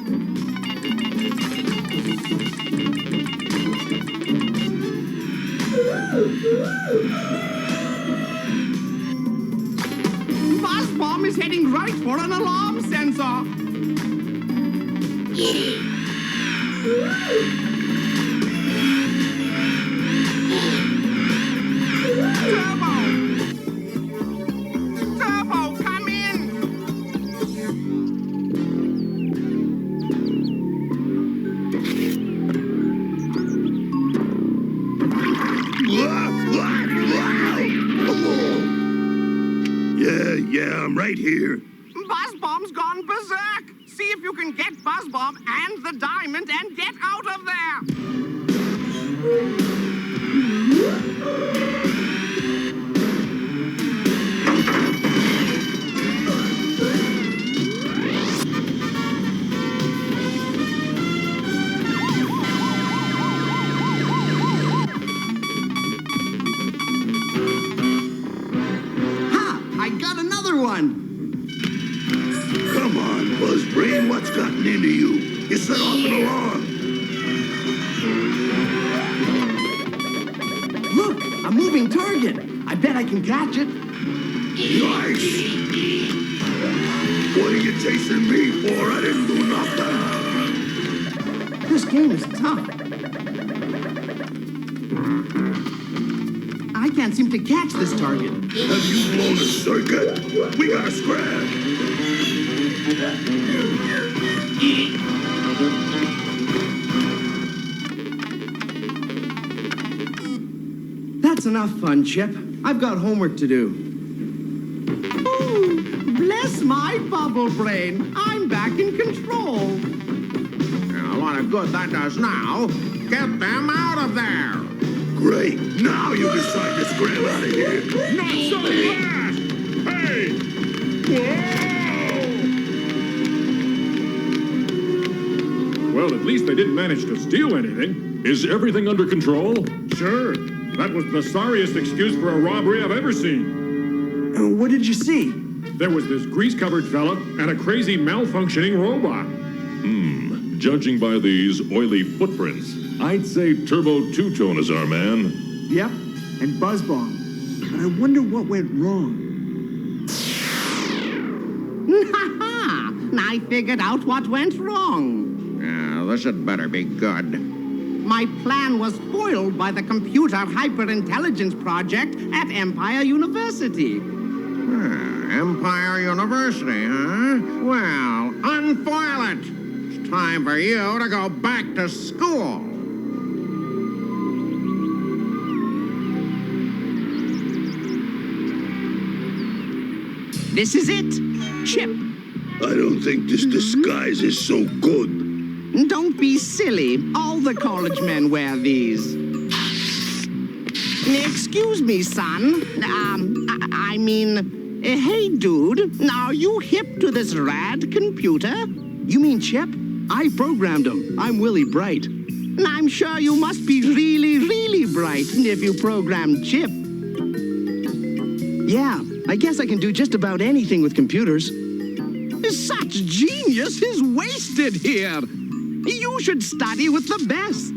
Buzz Bomb is heading right for an alarm sensor. Turbo, come in! Yeah, I'm right here. Buzz Bomb's gone berserk. See if you can get Buzz Bomb and the diamond and get out of there. I got another one. Come on, Buzzbrain, what's gotten into you? You set off an alarm. Look, a moving target. I bet I can catch it. Nice. What are you chasing me for? I didn't do nothing. This game is tough. I can't seem to catch this target. Have you blown a circuit? We gotta scrap. That's enough fun, Chip. I've got homework to do. Ooh, bless my bubble brain. I'm back in control. A lot of good that does now. Get them out of there. Great. Now you decide to scram out of here. Not so fast! Hey! Whoa! Well, at least they didn't manage to steal anything. Is everything under control? Sure. That was the sorriest excuse for a robbery I've ever seen. What did you see? There was this grease-covered fella and a crazy malfunctioning robot. Judging by these oily footprints, I'd say Turbo Two-Tone is our man. Yep, and Buzz Bomb. But I wonder what went wrong. I figured out what went wrong. Yeah, this had better be good. My plan was foiled by the Computer Hyperintelligence Project at Empire University. Empire University, huh? Well, unfoil it. It's time for you to go back to school. This is it, Chip. I don't think this disguise is so good. Don't be silly. All the college men wear these. Excuse me, son. Hey, dude. Are you hip to this rad computer? You mean Chip? I programmed him. I'm Willie Bright. I'm sure you must be really, really bright if you programmed Chip. Yeah, I guess I can do just about anything with computers. Such genius is wasted here. You should study with the best.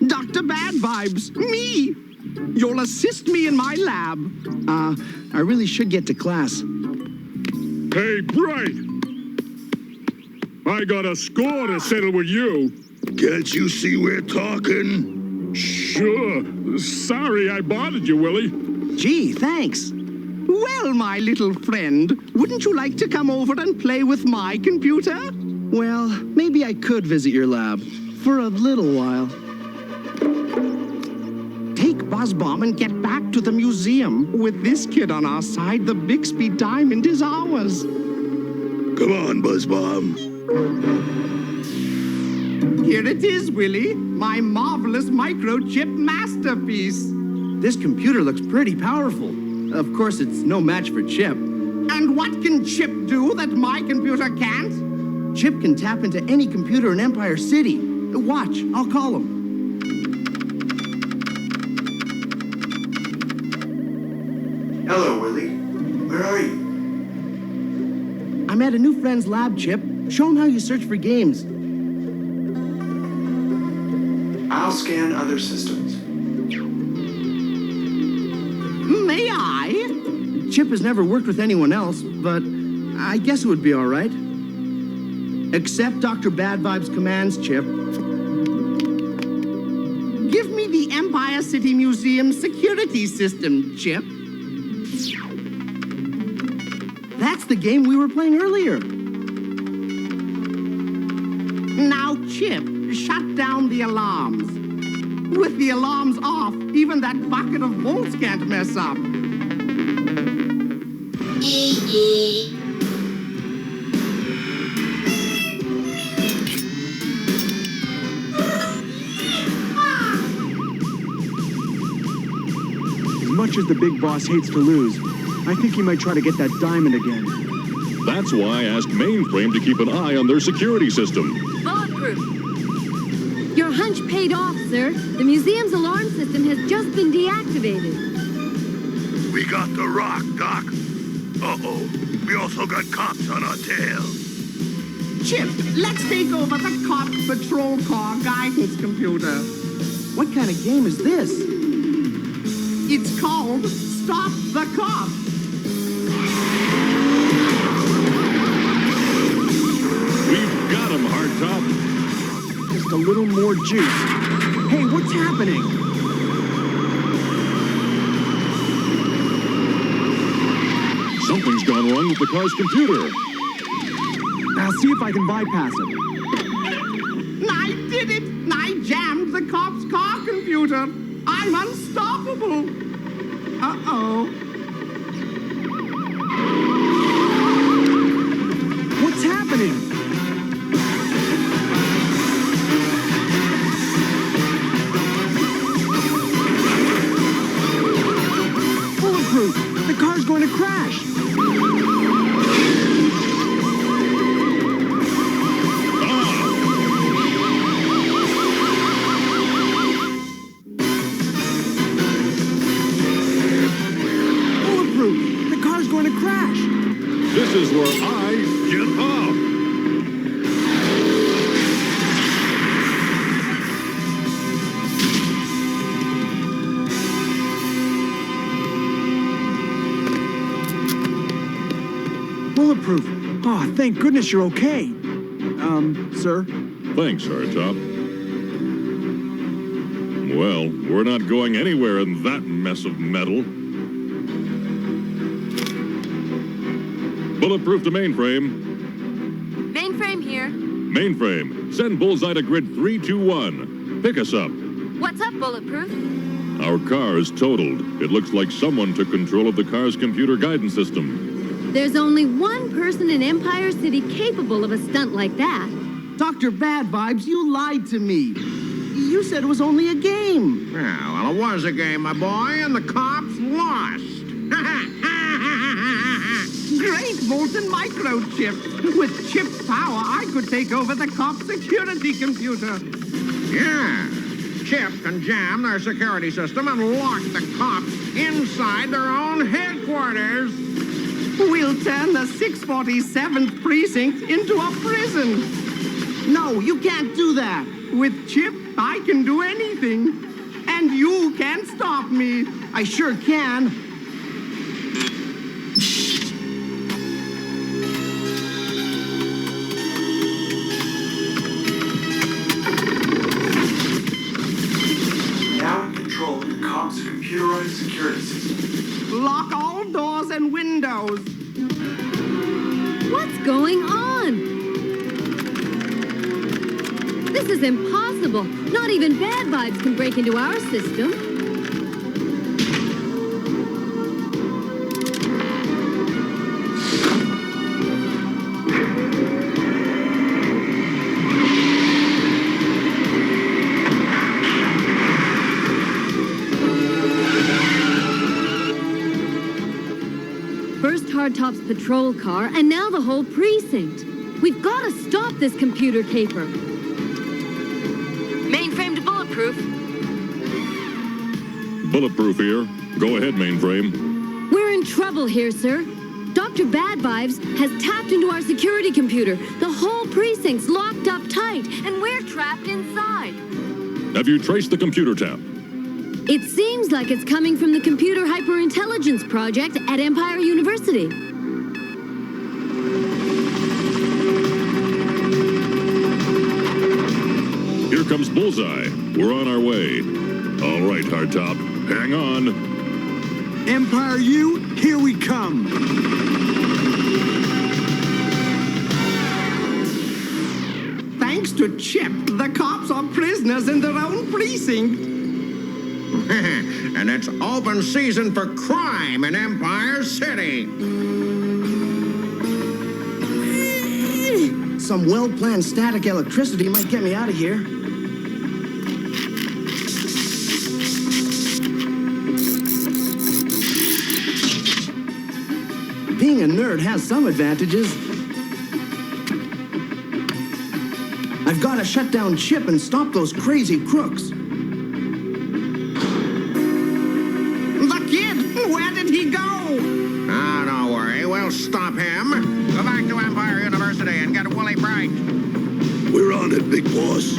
Dr. Bad Vibes, me. You'll assist me in my lab. I really should get to class. Hey, Bright! I got a score to settle with you. Can't you see we're talking? Sure. Sorry I bothered you, Willie. Gee, thanks. Well, my little friend, wouldn't you like to come over and play with my computer? Well, maybe I could visit your lab for a little while. Take Buzzbomb and get back to the museum. With this kid on our side, the Bixby Diamond is ours. Come on, Buzzbomb. Here it is, Willie, my marvelous microchip masterpiece. This computer looks pretty powerful. Of course, it's no match for Chip. And what can Chip do that my computer can't? Chip can tap into any computer in Empire City. Watch, I'll call him. Hello, Willie. Where are you? I'm at a new friend's lab, Chip. Show him how you search for games. I'll scan other systems. May I? Chip has never worked with anyone else, but I guess it would be all right. Accept Dr. Bad Vibe's commands, Chip. Give me the Empire City Museum security system, Chip. That's the game we were playing earlier. Now, Chip, shut down the alarms. With the alarms off, even that bucket of bolts can't mess up. As much as the big boss hates to lose, I think he might try to get that diamond again. That's why I asked Mainframe to keep an eye on their security system. Bulletproof. Your hunch paid off, sir. The museum's alarm system has just been deactivated. We got the rock, Doc. Uh-oh. We also got cops on our tail. Chip, let's take over the cop patrol car guidance computer. What kind of game is this? It's called Stop the Cop. We've got him, Hardtop. Just a little more juice. Hey, what's happening? Something's gone wrong with the car's computer. I'll see if I can bypass it. I did it! I jammed the cop's car computer. I'm unstoppable. Uh-oh. What's happening? Bulletproof! The car's going to crash! Going to crash. This is where I get off. Bulletproof. Oh, thank goodness you're okay. Sir? Thanks, Hardtop. Well, we're not going anywhere in that mess of metal. Bulletproof to Mainframe. Mainframe here. Mainframe, send Bullseye to grid 321. Pick us up. What's up, Bulletproof? Our car is totaled. It looks like someone took control of the car's computer guidance system. There's only one person in Empire City capable of a stunt like that. Dr. Bad Vibes, you lied to me. You said it was only a game. Well, it was a game, my boy, and the cops lost. Great molten microchip. With Chip's power, I could take over the cop's security computer. Yeah. Chip can jam their security system and lock the cops inside their own headquarters. We'll turn the 647th precinct into a prison. No, you can't do that. With Chip, I can do anything. And you can't stop me. I sure can. and windows. What's going on? This is impossible. Not even bad vibes can break into our system. First Hardtop's patrol car, and now the whole precinct. We've got to stop this computer caper. Mainframe to bulletproof. Bulletproof here. Go ahead, mainframe. We're in trouble here, sir. Dr. Bad Vibes has tapped into our security computer. The whole precinct's locked up tight, and we're trapped inside. Have you traced the computer tap? It seems like it's coming from the Computer Hyperintelligence Project at Empire University. Here comes Bullseye. We're on our way. All right, Hardtop. Hang on. Empire U, here we come. Thanks to Chip, the cops are prisoners in their own precinct. And it's open season for crime in Empire City. Some well-planned static electricity might get me out of here. Being a nerd has some advantages. I've got to shut down Chip and stop those crazy crooks. The kid! Where did he go? Ah, don't worry. We'll stop him. Go back to Empire University and get Willie Bright. We're on it, big boss.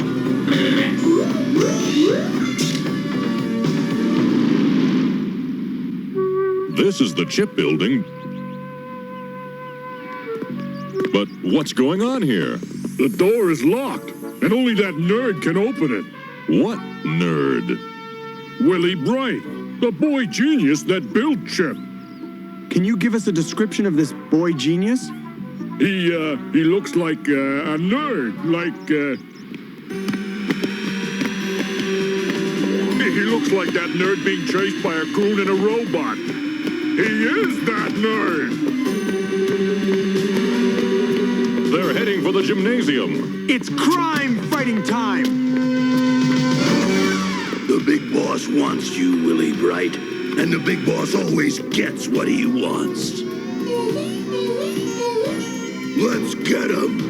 This is the chip building. But what's going on here? The door is locked, and only that nerd can open it. What nerd? Willie Bright, the boy genius that built Chip. Can you give us a description of this boy genius? He looks like a nerd, He looks like that nerd being chased by a goon and a robot. He is that nerd! They're heading for the gymnasium. It's crime fighting time! The big boss wants you, Willie Bright. And the big boss always gets what he wants. Let's get him!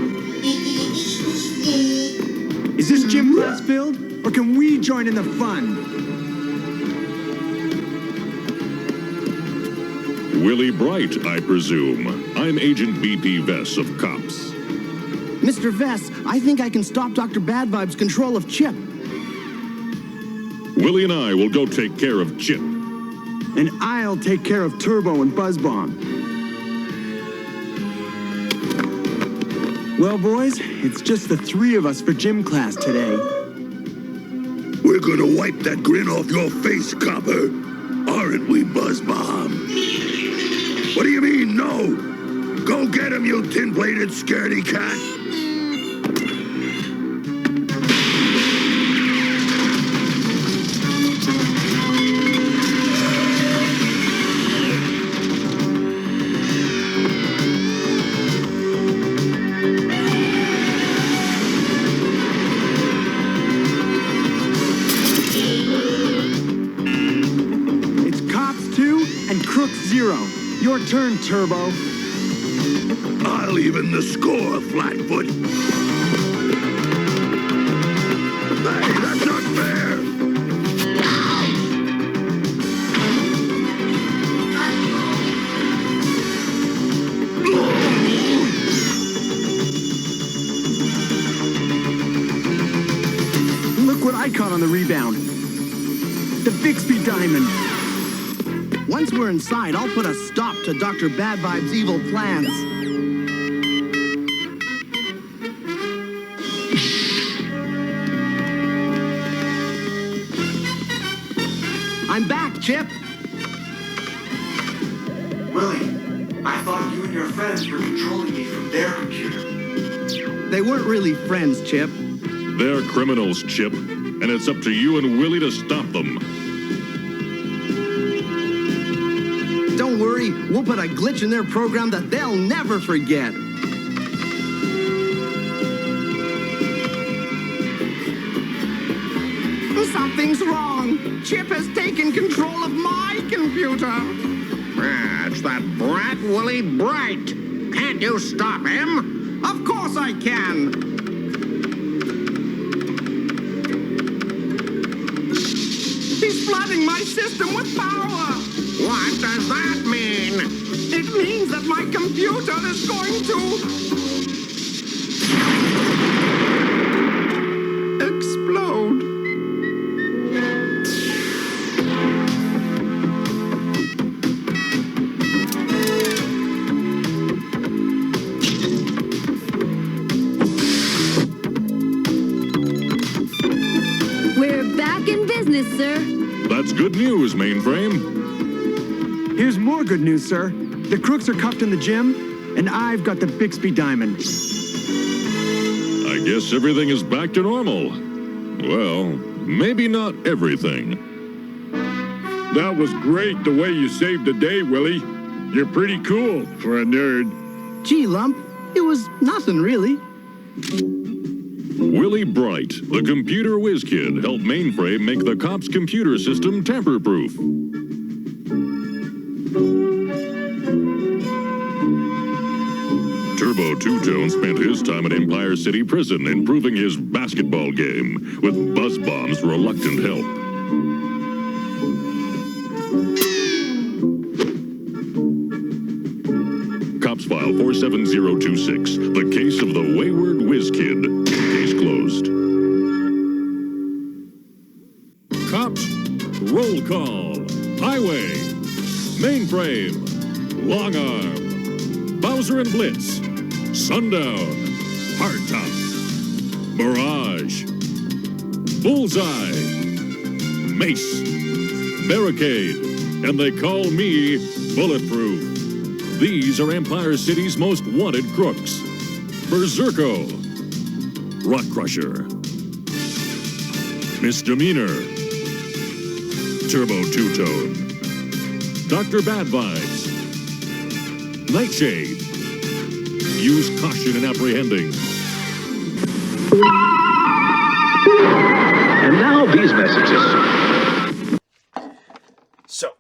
Is this gym class filled? Or can we join in the fun? Willie Bright, I presume. I'm Agent BP Vess of Cops. Mr. Vess, I think I can stop Dr. Bad Vibe's control of Chip. Willie and I will go take care of Chip. And I'll take care of Turbo and Buzzbomb. Well, boys, it's just the three of us for gym class today. We're gonna wipe that grin off your face, copper. Aren't we, Buzzbomb? What do you mean, no? Go get him, you tin-plated scaredy cat! Your turn, Turbo. I'll even the score, Flatfoot. Hey, that's not fair! Look what I caught on the rebound. The Bixby Diamond. Once we're inside, I'll put a stop to Dr. Bad Vibe's evil plans. I'm back, Chip. Willie, I thought you and your friends were controlling me from their computer. They weren't really friends, Chip. They're criminals, Chip, and it's up to you and Willie to stop them. Don't worry, we'll put a glitch in their program that they'll never forget. Something's wrong. Chip has taken control of my computer. It's that brat Willie Bright. Can't you stop him? Of course I can. He's flooding my system with power. What does that mean? It means that my computer is going to explode. We're back in business, sir. That's good news, Mainframe. Here's more good news, sir. The crooks are cuffed in the gym, and I've got the Bixby Diamond. I guess everything is back to normal. Well, maybe not everything. That was great the way you saved the day, Willie. You're pretty cool for a nerd. Gee, Lump, it was nothing really. Willie Bright, the computer whiz kid, helped Mainframe make the cops' computer system tamper-proof. Turbo Two-Tone spent his time in Empire City Prison improving his basketball game with Buzz Bomb's reluctant help. Cops File 47026, the case of the wayward whiz kid. Case closed. Cops, roll call. Highway, Mainframe, Long Arm, Bowser and Blitz, Sundown, Hardtop, Mirage, Bullseye, Mace, Barricade, and they call me Bulletproof. These are Empire City's most wanted crooks. Berserko, Rock Crusher, Misdemeanor, Turbo Two-Tone, Dr. Bad Vibes, Nightshade. Use caution in apprehending. And now these messages. So,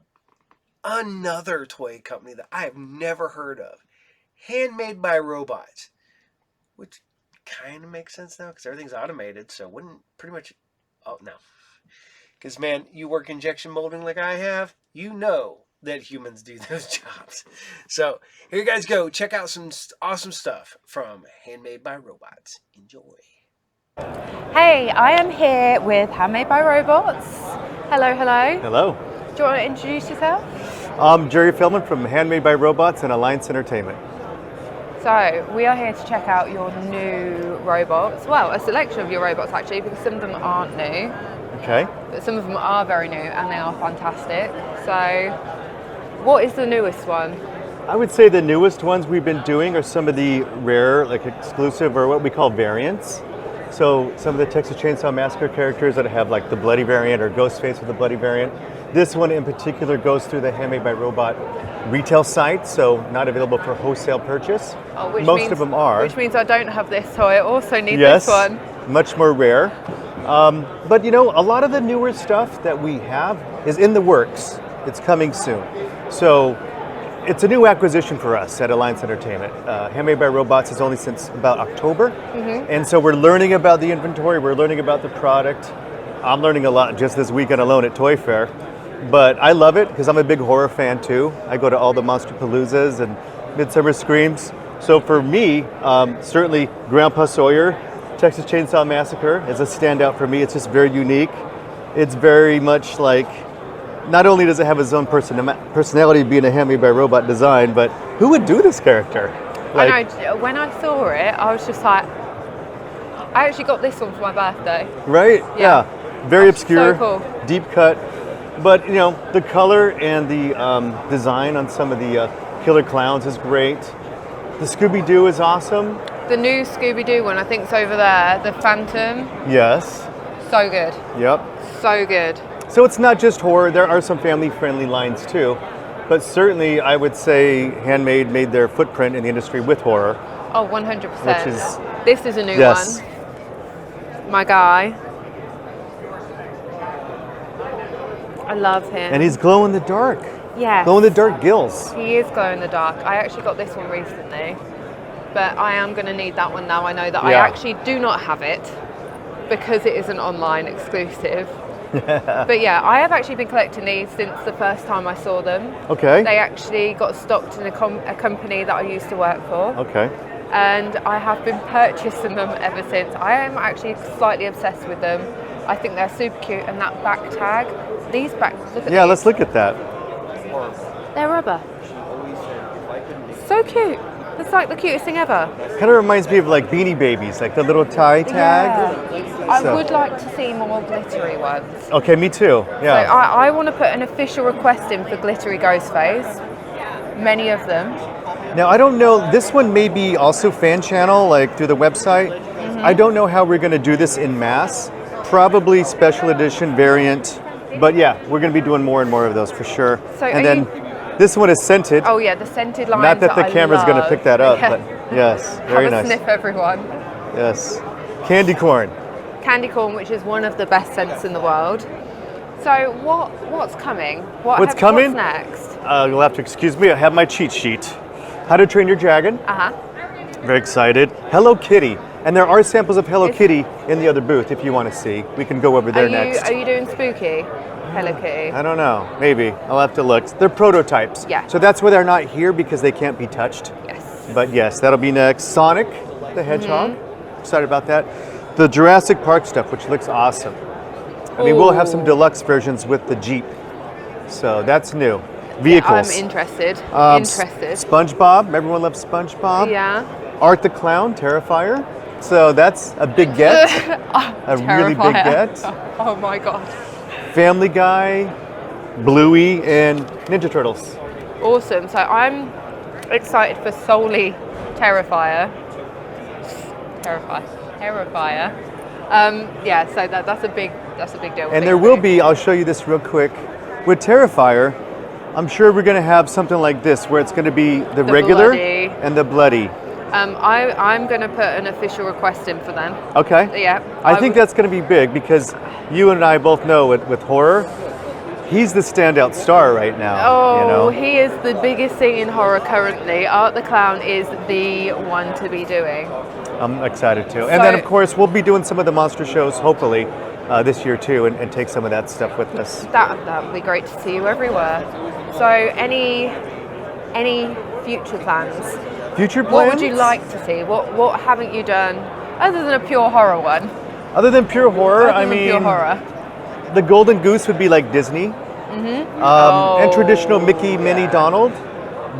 another toy company that I have never heard of. Handmade by robots. Which kind of makes sense now because everything's automated. So wouldn't pretty much... Oh, no. Because, man, you work injection molding like I have. You know that humans do those jobs. So, here you guys go. Check out some awesome stuff from Handmade by Robots. Enjoy. Hey, I am here with Handmade by Robots. Hello, hello. Hello. Do you want to introduce yourself? I'm Jerry Philman from Handmade by Robots and Alliance Entertainment. So, we are here to check out your new robots. Well, a selection of your robots actually, because some of them aren't new. Okay. But some of them are very new and they are fantastic. So, what is the newest one? I would say the newest ones we've been doing are some of the rare, like exclusive, or what we call variants. So some of the Texas Chainsaw Massacre characters that have like the bloody variant or Ghostface with the bloody variant. This one in particular goes through the Handmade by Robot retail site, so not available for wholesale purchase. Oh, Most of them are. Which means I don't have this, so I also need yes, this one. Much more rare. But you know, a lot of the newer stuff that we have is in the works. It's coming soon. So it's a new acquisition for us at Alliance Entertainment. Handmade by Robots is only since about October. And so we're learning about the inventory, we're learning about the product. I'm learning a lot just this weekend alone at ToyFair. But I love it because I'm a big horror fan too. I go to all the Monster Paloozas and Midsummer Screams. So for me, certainly Grandpa Sawyer, Texas Chainsaw Massacre is a standout for me. It's just very unique. It's very much like, not only does it have its own personality being a Handmade by Robot design, but who would do this character? Like, I know, when I saw it, I was just like, I actually got this one for my birthday. Right? Yeah. Very obscure, so cool. deep cut. But, you know, the color and the design on some of the killer clowns is great. The Scooby-Doo is awesome. The new Scooby-Doo one, I think, is over there. The Phantom. Yes. So good. Yep. So good. So it's not just horror. There are some family-friendly lines too. But certainly, I would say Handmade made their footprint in the industry with horror. Oh, 100%. Which is... This is a new yes. one. My guy. I love him. And he's glow in the dark. Yes. Glow in the dark gills. He is glow in the dark. I actually got this one recently, but I am going to need that one now. I know that I actually do not have it because it is an online exclusive. But yeah, I have actually been collecting these since the first time I saw them. Okay. They actually got stocked in a company that I used to work for. Okay. And I have been purchasing them ever since. I am actually slightly obsessed with them. I think they're super cute, and that back tag, these back, look at Yeah, these. let's look at that. They're rubber. So cute. It's like the cutest thing ever. Kind of reminds me of like Beanie Babies, like the little tie tag. Yeah. I would like to see more glittery ones. Okay, me too. Yeah. So I want to put an official request in for glittery Ghostface. Many of them. Now, I don't know, this one may be also fan channel, like through the website. I don't know how we're going to do this in mass. Probably special edition variant. But yeah, we're going to be doing more and more of those for sure. So and then this one is scented. Oh yeah, the scented lines. Not that the camera's going to pick that up, Yeah. but yes, very Have a nice. sniff, everyone. Yes. Candy corn. Candy corn, which is one of the best scents in the world. So what's coming? What's coming? What's next? You'll have to excuse me. I have my cheat sheet. How to Train Your Dragon. Very excited. Hello Kitty. And there are samples of Hello Kitty in the other booth if you want to see. We can go over there next. Are you doing spooky? Hello Kitty. I don't know. Maybe. I'll have to look. They're prototypes. Yeah. So that's why they're not here, because they can't be touched. Yes. But yes, that'll be next. Sonic the Hedgehog. Excited about that. The Jurassic Park stuff, which looks awesome. I mean, we'll have some deluxe versions with the Jeep. So that's new. Vehicles. Yeah, I'm interested. SpongeBob. Everyone loves SpongeBob. Yeah. Art the Clown, Terrifier. So that's a big get. A really big get. Oh my god. Family Guy, Bluey, and Ninja Turtles. Awesome. So I'm excited for solely Terrifier. Yeah. So that's a big deal. And there will be. I'll show you this real quick. With Terrifier, I'm sure we're going to have something like this, where it's going to be the regular bloody. and the bloody. I'm going to put an official request in for them. Okay. Yeah. I think that's going to be big, because you and I both know with horror, he's the standout star right now. Oh, you know? he is the biggest thing in horror currently. Art the Clown is the one to be doing. I'm excited too. And then, of course, we'll be doing some of the monster shows, hopefully, this year too, and take some of that stuff with us. That would be great to see you everywhere. So, any future plans? Future plans? What would you like to see? What haven't you done other than a pure horror one? Other than pure horror, Pure horror. The Golden Goose would be like Disney. And traditional Mickey, Minnie, Donald.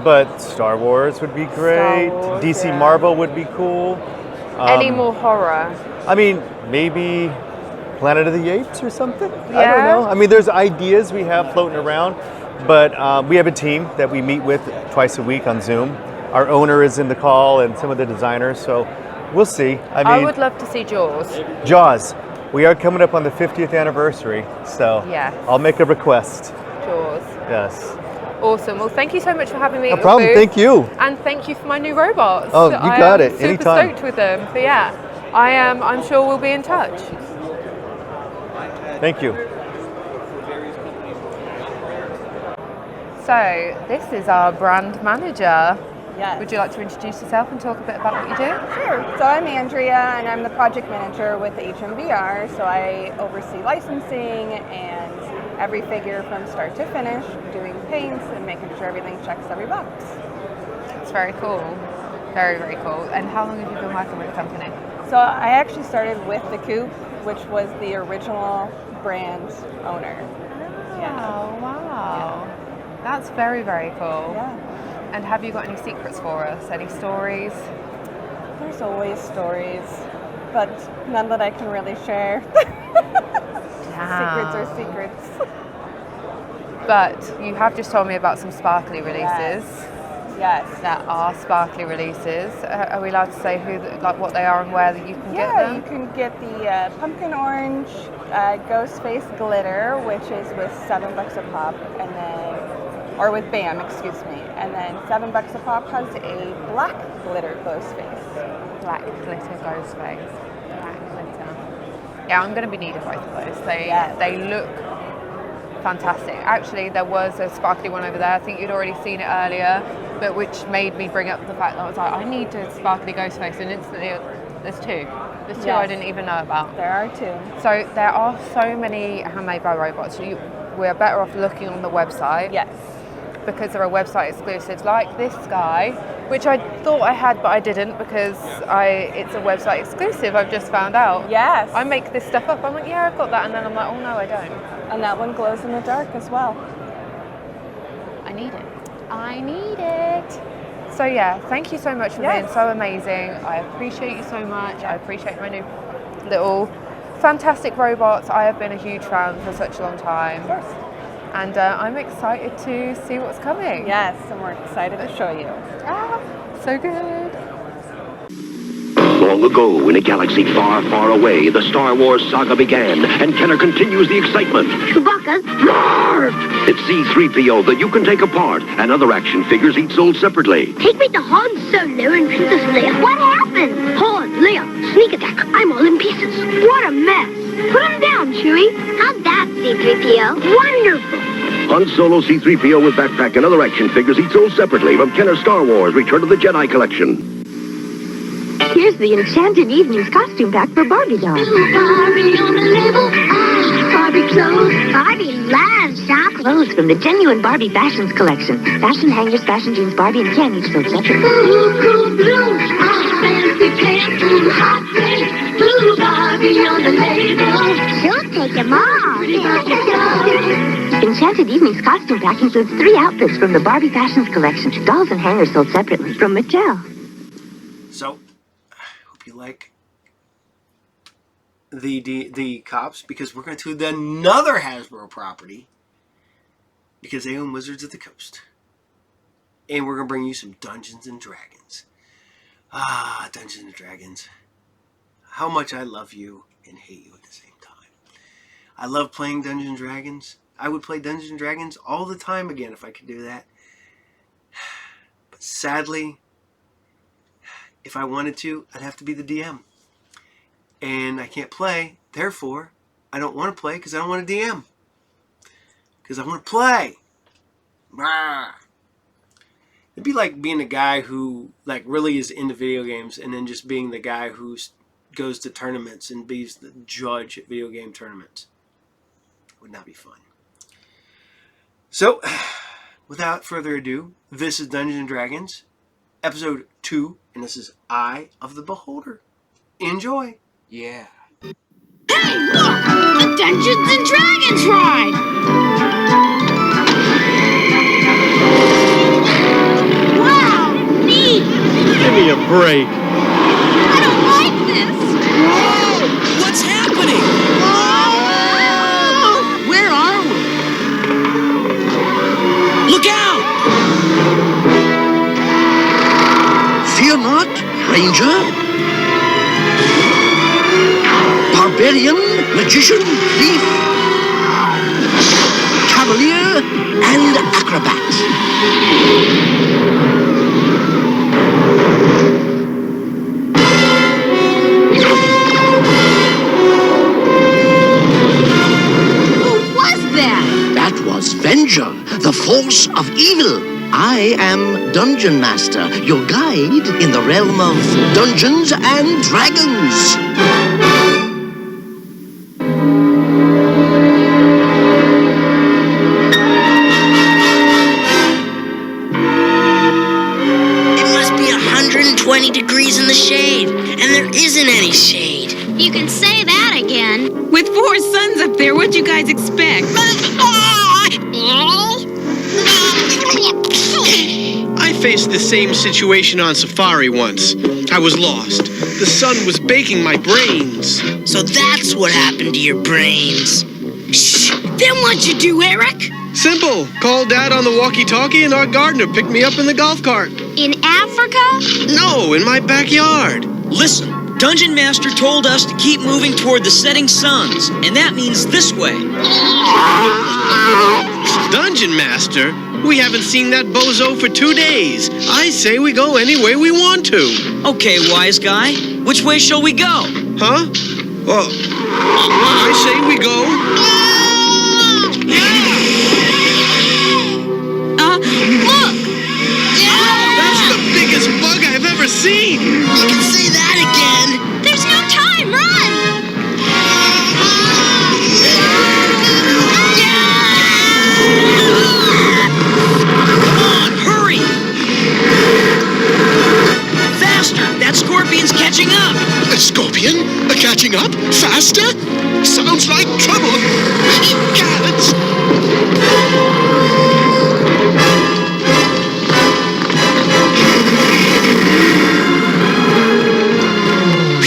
But Star Wars would be great. Wars, DC Marvel would be cool. Any more horror? I mean, maybe Planet of the Apes or something? I don't Yeah. know. I mean, there's ideas we have floating around, but we have a team that we meet with twice a week on Zoom. Our owner is in the call, and some of the designers, so we'll see. I would love to see Jaws. Jaws. We are coming up on the 50th anniversary, so Yes. I'll make a request. Jaws. Yes. Awesome. Well, thank you so much for having me. No at your problem. booth. Thank you. And thank you for my new robots. Oh, you got it. Super Anytime. stoked with them. But yeah, I'm sure we'll be in touch. Thank you. So this is our brand manager. Yes. Would you like to introduce yourself and talk a bit about what you do? Sure. So I'm Andrea, and I'm the project manager with HMVR. So I oversee licensing and every figure from start to finish, doing paints and making sure everything checks every box. It's very cool. Very, very cool. And how long have you been working with the company? So I actually started with the Coop, which was the original brand owner. Oh, wow. That's very, very cool. Yeah. And have you got any secrets for us? Any stories? There's always stories, but none that I can really share. Secrets are secrets. But you have just told me about some sparkly releases. Yes. That are sparkly releases. Are we allowed to say what they are and where you can get them? Yeah, you can get the pumpkin orange ghost face glitter, which is with $7 a pop, and then, or with BAM, excuse me, and then $7 a pop has a black glitter ghost face. Black glitter ghost face. Black glitter. Yeah, I'm going to be needing both of those. They look fantastic. Actually, there was a sparkly one over there. I think you'd already seen it earlier, but which made me bring up the fact that I was like, I need a sparkly ghost face, and instantly there's two. There's two I didn't even know about. There are two. So there are so many handmade by robots. We're better off looking on the website. Yes. Because there are website exclusives like this guy, which I thought I had, but I didn't because it's a website exclusive. I've just found out. Yes. I make this stuff up. I'm like, yeah, I've got that, and then I'm like, oh no, I don't. And that one glows in the dark as well. I need it. I need it. So yeah, thank you so much for being so amazing. I appreciate you so much. I appreciate my new little fantastic robots. I have been a huge fan for such a long time. Of course. And I'm excited to see what's coming. Yes, and we're excited to show you. So good. Long ago, in a galaxy far, far away, the Star Wars saga began, and Kenner continues the excitement. Chewbacca, roar! It's C-3PO that you can take apart, and other action figures each sold separately. Take me to Han Solo and Princess Leia. What happened? Han, Leia, sneak attack. I'm all in pieces. What a mess. Put him down, Chewie. How's that, C-3PO? Wonderful. Han Solo, C-3PO with backpack and other action figures each sold separately from Kenner Star Wars Return of the Jedi collection. Here's the Enchanted Evenings costume pack for Barbie dolls. Barbie on the label. Barbie clothes. Barbie loves soft clothes from the genuine Barbie Fashions collection. Fashion hangers, fashion jeans, Barbie, and Ken each sold separately. Blue, cool blue. Fancy pants. Hot pink. Blue Barbie on the label. She'll take them all. Pretty Barbie dolls. Enchanted Evenings costume pack includes 3 outfits from the Barbie Fashions collection. Dolls and hangers sold separately from Mattel. So, I hope you like the cops, because we're going to another Hasbro property, because they own Wizards of the Coast. And we're going to bring you some Dungeons and Dragons. Dungeons and Dragons. How much I love you and hate you at the same time. I love playing Dungeons and Dragons. I would play Dungeons and Dragons all the time again if I could do that. But sadly, if I wanted to, I'd have to be the DM. And I can't play. Therefore, I don't want to play because I don't want to DM. Because I want to play. It'd be like being a guy who really is into video games and then just being the guy who goes to tournaments and be the judge at video game tournaments. It would not be fun. So, without further ado, this is Dungeons and Dragons, episode 2, and this is Eye of the Beholder. Enjoy! Yeah. Hey, look! A Dungeons and Dragons ride! Wow, neat! Give me a break. I don't like this! Whoa! What's happening? Oh! Where are we? Look out! Fear not, Ranger. Barbarian, magician, thief, cavalier, and acrobat. Who was that? That was Venger, the force of evil. I am Dungeon Master, your guide in the realm of Dungeons and Dragons. It must be 120 degrees in the shade, and there isn't any shade. You can say that again. With 4 suns up there, what'd you guys expect? I faced the same situation on safari once. I was lost. The sun was baking my brains. So that's what happened to your brains. Shh! Then what'd you do, Eric? Simple. Call Dad on the walkie-talkie and our gardener picked me up in the golf cart. In Africa? No, in my backyard. Listen, Dungeon Master told us to keep moving toward the setting suns, and that means this way. Dungeon Master? We haven't seen that bozo for 2 days. I say we go any way we want to. Okay, wise guy. Which way shall we go? Huh? Well, I say we go. Look! That's the biggest bug I've ever seen. You can say that again. There's no time, run! Come on, hurry! Faster! That scorpion's catching up! A scorpion? Catching up? Faster? Sounds like trouble. Carrots!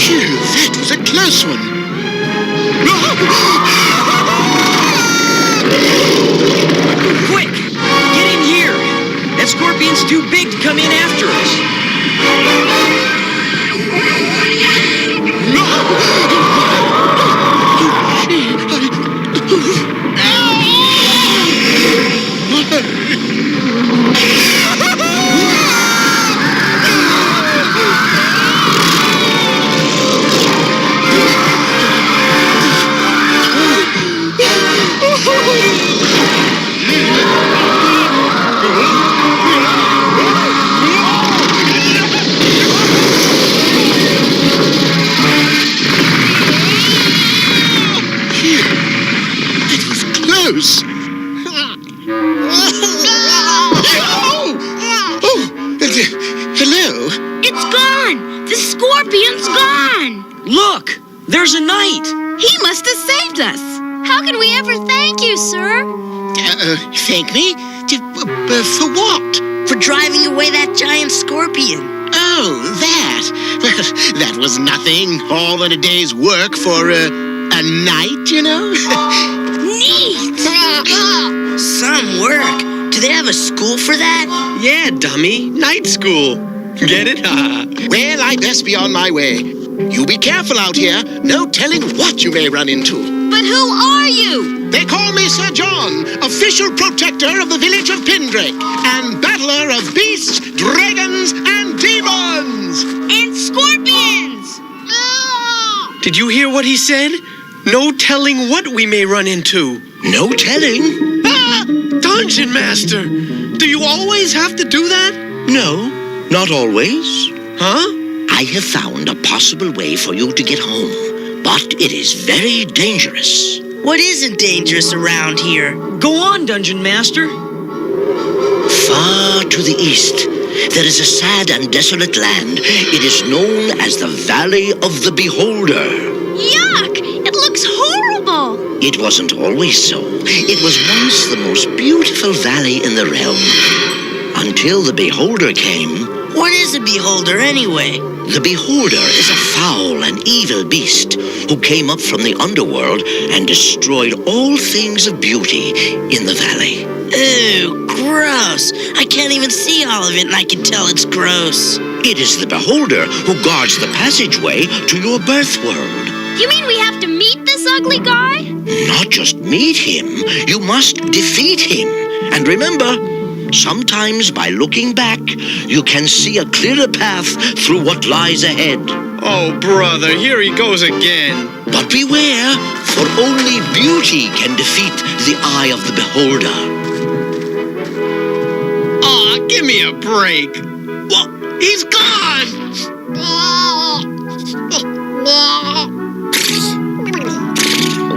Phew, that was a close one. Quick! Get in here! That scorpion's too big to come in after us. Hello? It's gone! The scorpion's gone! Look! There's a knight! He must have saved us! How can we ever thank you, sir? Thank me? For what? For driving away that giant scorpion. Oh, that. Well, that was nothing. All but a day's work for a night, you know? Neat! Some work. Do they have a school for that? Yeah, dummy. Night school. Get it? Well, I best be on my way. You be careful out here. No telling what you may run into. But who are you? They call me Sir John, official protector of the village of Pindrake, and battler of beasts, dragons, and demons! And scorpions! Did you hear what he said? No telling what we may run into. No telling? Dungeon Master! Do you always have to do that? No, not always. Huh? I have found a possible way for you to get home, but it is very dangerous. What isn't dangerous around here? Go on, Dungeon Master. Far to the east, there is a sad and desolate land. It is known as the Valley of the Beholder. Yuck! It looks horrible! It wasn't always so. It was once the most beautiful valley in the realm. Until the Beholder came. What is a beholder, anyway? The Beholder is a foul and evil beast who came up from the underworld and destroyed all things of beauty in the valley. Ew, gross. I can't even see all of it and I can tell it's gross. It is the Beholder who guards the passageway to your birth world. You mean we have to meet this ugly guy? Not just meet him, you must defeat him. And remember, sometimes by looking back, you can see a clearer path through what lies ahead. Oh, brother, here he goes again. But beware, for only beauty can defeat the eye of the beholder. Aw, give me a break. Well, he's gone!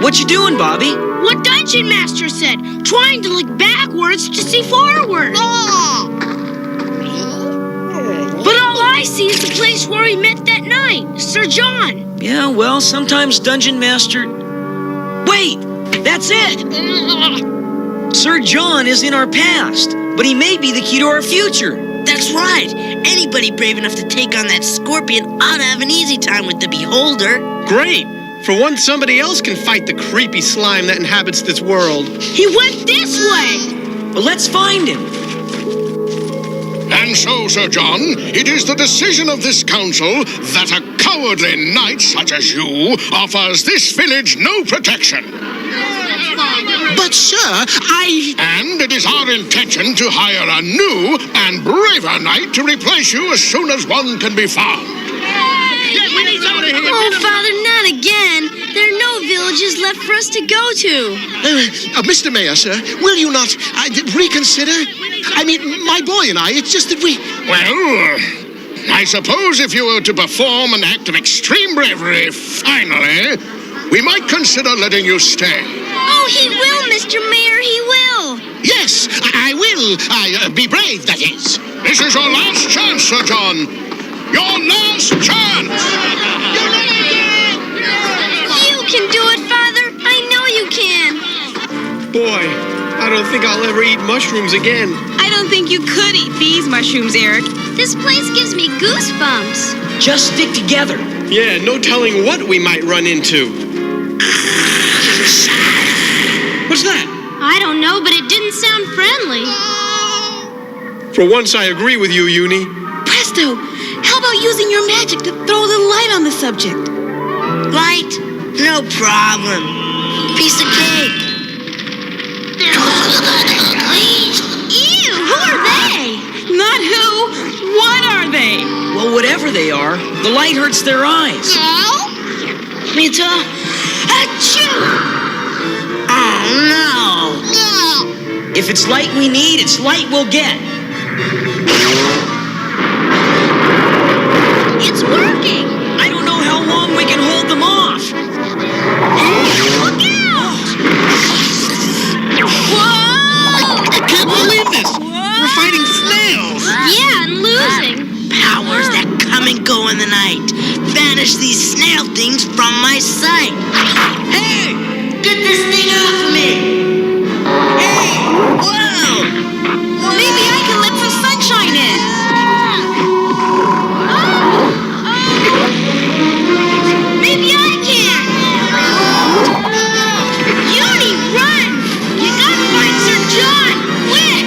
What you doing, Bobby? What Dungeon Master said, trying to look backwards to see forward. But all I see is the place where we met that night, Sir John. Yeah, well, sometimes Dungeon Master... Wait! That's it! Sir John is in our past, but he may be the key to our future. That's right. Anybody brave enough to take on that scorpion ought to have an easy time with the Beholder. Great. For once, somebody else can fight the creepy slime that inhabits this world. He went this way! Well, let's find him. And so, Sir John, it is the decision of this council that a cowardly knight such as you offers this village no protection. But, sir, And it is our intention to hire a new and braver knight to replace you as soon as one can be found. Oh, Father, not again. There are no villages left for us to go to. Mr. Mayor, sir, will you not reconsider? I mean, my boy and I, it's just that we... Well, I suppose if you were to perform an act of extreme bravery, finally, we might consider letting you stay. Oh, he will, Mr. Mayor, he will. Yes, I will. Be brave, that is. This is your last chance, Sir John. Your last chance! You can do it, Father. I know you can. Boy, I don't think I'll ever eat mushrooms again. I don't think you could eat these mushrooms, Eric. This place gives me goosebumps. Just stick together. Yeah, no telling what we might run into. What's that? I don't know, but it didn't sound friendly. For once, I agree with you, Uni. Presto! How about using your magic to throw the light on the subject? Light? No problem. Piece of cake. Ew, who are they? Not who. What are they? Well, whatever they are, the light hurts their eyes. Mita? Achoo! Oh, no. If it's light we need, it's light we'll get. It's working! I don't know how long we can hold them off. Look out! Whoa! I can't believe this! We're fighting snails! Yeah, and losing. Powers that come and go in the night. Banish these snail things from my sight. Hey! Get this thing off of me! Hey! Whoa! Maybe I can let some sunshine in. Maybe I can! Uni, run! You gotta find Sir John! Quick!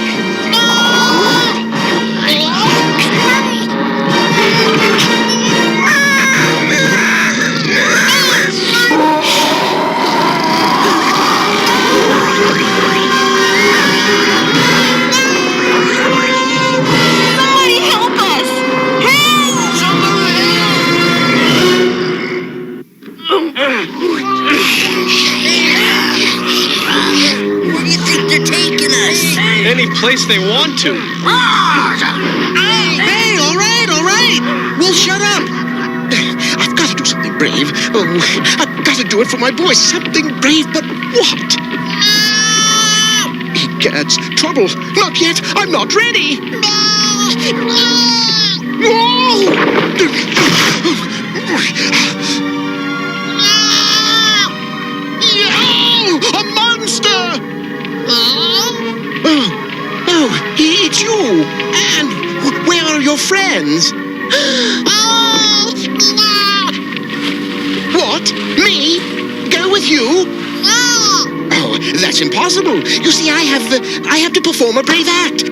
Somebody help us! Where do you think they're taking us? Any place they want to. Hey, all right. We'll shut up. I've got to do something brave. Oh, I've got to do it for my boy. Something brave, but what? Egads, trouble. Not yet. I'm not ready. A monster! Oh, it's you. And where are your friends? What? Me? Go with you? Oh, that's impossible. You see, I have to perform a brave act.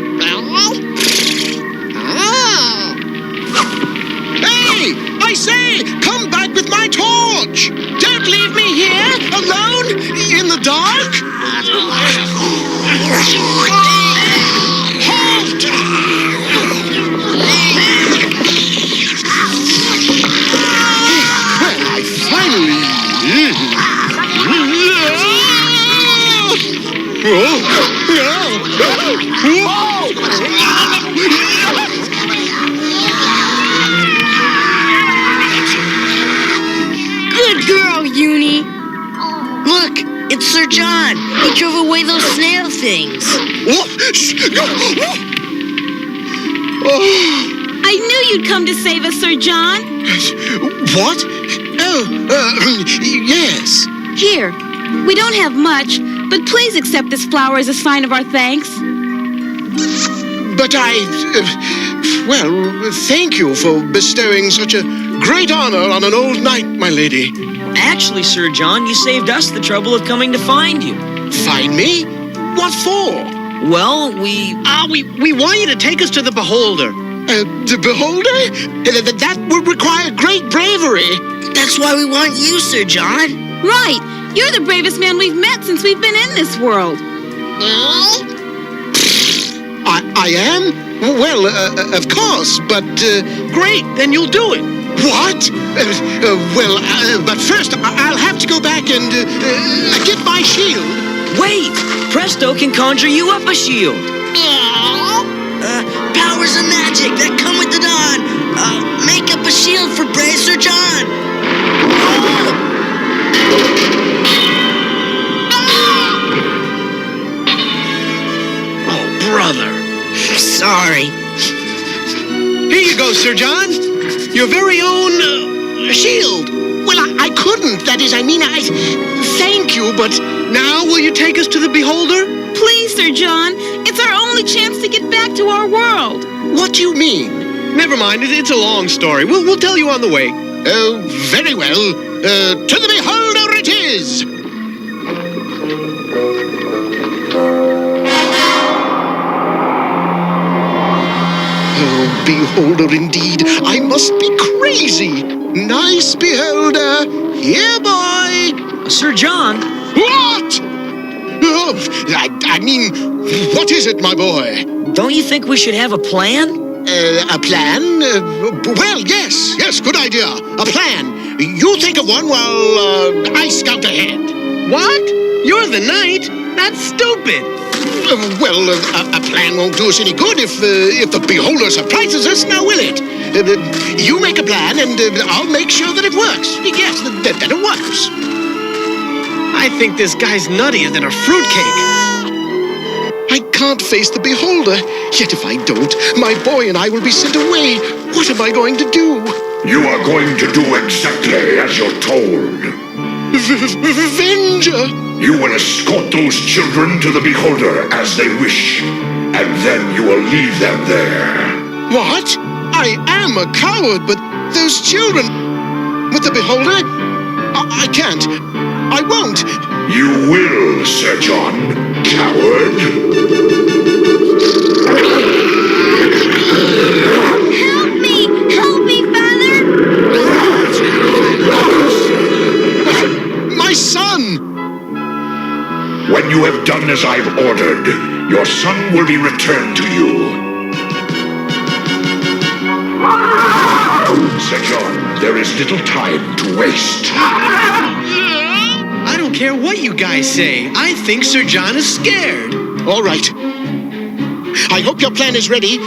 Hey, I say, come back with my torch. Don't leave me here alone in the dark. Halt! Well, I finally... Good girl, Uni. Look, it's Sir John. He drove away those snail things. I knew you'd come to save us, Sir John. What? Oh, yes. Here, we don't have much, but please accept this flower as a sign of our thanks. But well, thank you for bestowing such a great honor on an old knight, my lady. Actually, Sir John, you saved us the trouble of coming to find you. Find me? What for? Well, we want you to take us to the Beholder. The Beholder? That would require great bravery. That's why we want you, Sir John. Right. You're the bravest man we've met since we've been in this world. I am? Well, of course, but... Great, then you'll do it. What? But first, I'll have to go back and get my shield. Wait! Presto can conjure you up a shield. Powers of magic that come with the dawn. Make up a shield for brave Sir John. Oh, brother. Sorry. Here you go, Sir John. Your very own shield. Well, I couldn't. That is, I thank you, but... Now will you take us to the Beholder? Please, Sir John. It's our only chance to get back to our world. What do you mean? Never mind. It's a long story. We'll tell you on the way. Oh, very well. To the Beholder it is! Oh, Beholder indeed. I must be crazy. Nice Beholder. Here, boy. Sir John? What? Oh, I mean, what is it, my boy? Don't you think we should have a plan? A plan? Well, yes, good idea. A plan. You think of one while I scout ahead. What? You're the knight? That's stupid. Well, a plan won't do us any good if the Beholder surprises us, now will it? You make a plan, and I'll make sure that it works. Yes, that it works. I think this guy's nuttier than a fruitcake. I can't face the Beholder. Yet if I don't, my boy and I will be sent away. What am I going to do? You are going to do exactly as you're told. Venger! You will escort those children to the Beholder as they wish, and then you will leave them there. What? I am a coward, but those children... With the Beholder? I can't. I won't. You will, Sir John, coward. Help me, Father! My son! When you have done as I've ordered, your son will be returned to you. Sir John, there is little time to waste. I don't care what you guys say. I think Sir John is scared. All right. I hope your plan is ready,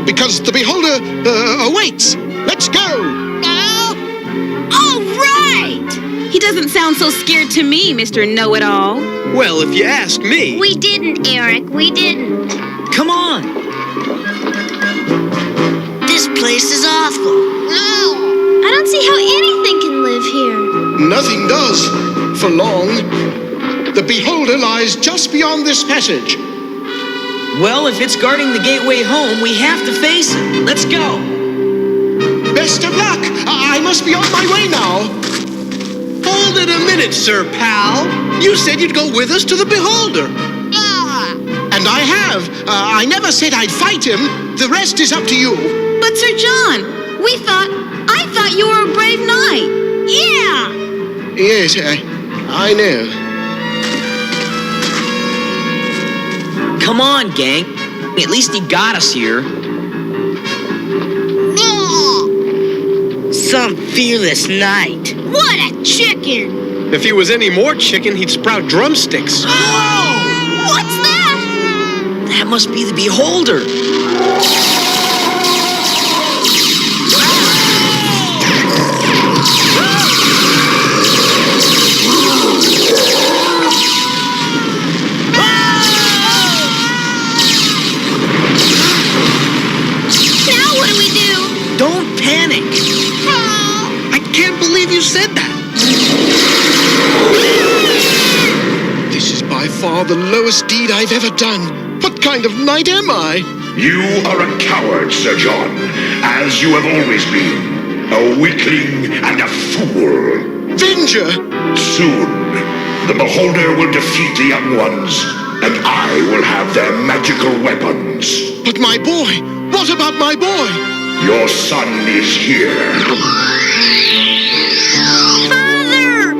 because the Beholder awaits. Let's go! All right! He doesn't sound so scared to me, Mr. Know-It-All. Well, if you ask me... We didn't, Eric. We didn't. Come on! This place is awful. No! I don't see how anything can live here. Nothing does, for long. The Beholder lies just beyond this passage. Well, if it's guarding the gateway home, we have to face it. Let's go! Best of luck! I must be on my way now. Hold it a minute, Sir Pal. You said you'd go with us to the Beholder. And I have. I never said I'd fight him. The rest is up to you. But Sir John, I thought you were a brave knight. Yeah! Yes, I know. Come on, gang. At least he got us here. Some fearless knight. What a chicken! If he was any more chicken, he'd sprout drumsticks. Oh! What's that? That must be the Beholder. Now what do we do? Don't panic. I can't believe you said that. This is by far the lowest deed I've ever done. What kind of knight am I? You are a coward, Sir John, as you have always been. A weakling and a fool. Avenger! Soon, the Beholder will defeat the young ones, and I will have their magical weapons. But my boy! What about my boy? Your son is here. Father!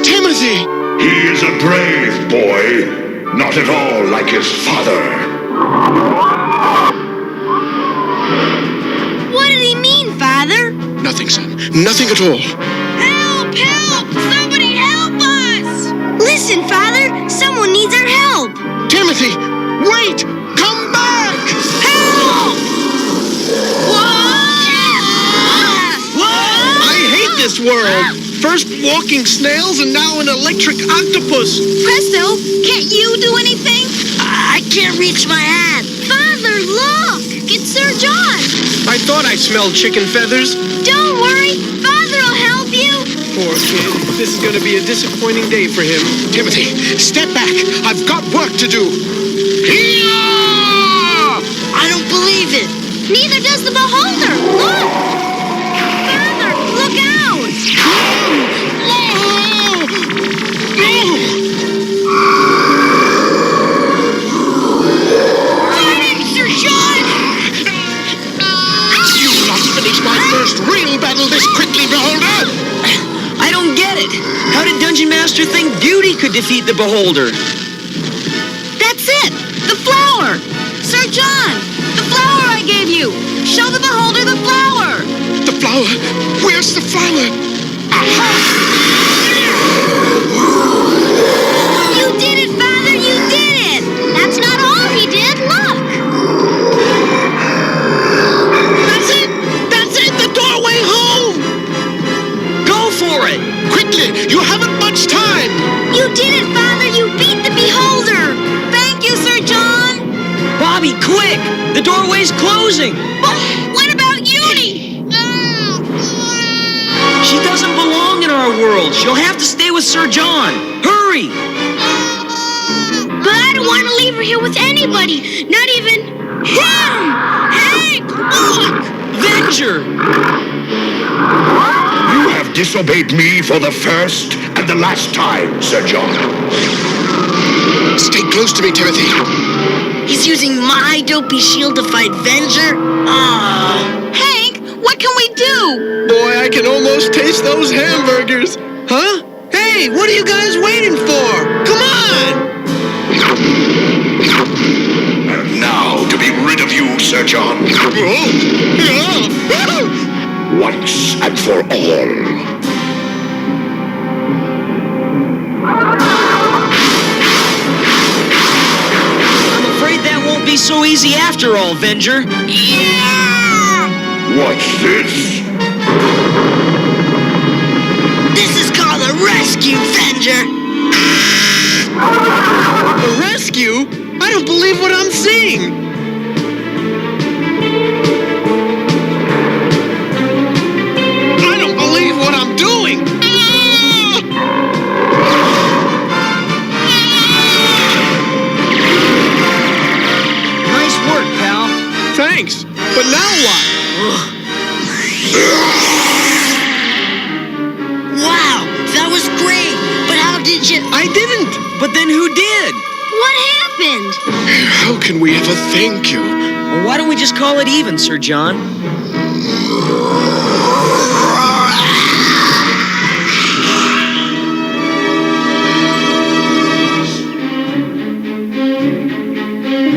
Timothy! He is a brave boy, not at all like his father. What did he mean, Father? Nothing, son. Nothing at all. Help! Help! Somebody help us! Listen, Father. Someone needs our help. Timothy! Wait! Come back! Help! I hate this world! First walking snails and now an electric octopus! Presto, can't you do anything? I can't reach my hat. Father, look! It's Sir John! I thought I smelled chicken feathers. Don't worry, Father'll help you. Poor kid. This is going to be a disappointing day for him. Timothy, step back. I've got work to do. I don't believe it. Neither does the Beholder. Look! Father, look out! Sir John! You'll not finish my first real battle this quickly, Beholder! I don't get it. How did Dungeon Master think Beauty could defeat the Beholder? That's it! The flower! Sir John! The flower I gave you! Show the Beholder the flower! The flower? Where's the flower? You did it, Father! You did it! That's not all he did. Look! That's it! That's it! The doorway home! Go for it! Quickly! You haven't much time! You did it, Father! You beat the Beholder! Thank you, Sir John! Bobby, quick! The doorway's closing! But what about Uni? She doesn't belong in our world. She'll have to stay with Sir John. Hurry! But I don't want to leave her here with anybody. Not even him! Hey, look! Avenger! You have disobeyed me for the first and the last time, Sir John. Stay close to me, Timothy. He's using my dopey shield to fight Venger? Hank, what can we do? Boy, I can almost taste those hamburgers. Huh? Hey, what are you guys waiting for? Come on! And now to be rid of you, Sir John. Once and for all. I'm afraid that won't be so easy after all, Venger. What's this? This is called a rescue, Venger. A rescue? I don't believe what I'm seeing. I don't believe what I'm doing. Nice work, pal. Thanks. But now what? Wow, that was great. But how did you... I didn't. But then who did? What happened? How can we ever thank you? Well, why don't we just call it even, Sir John?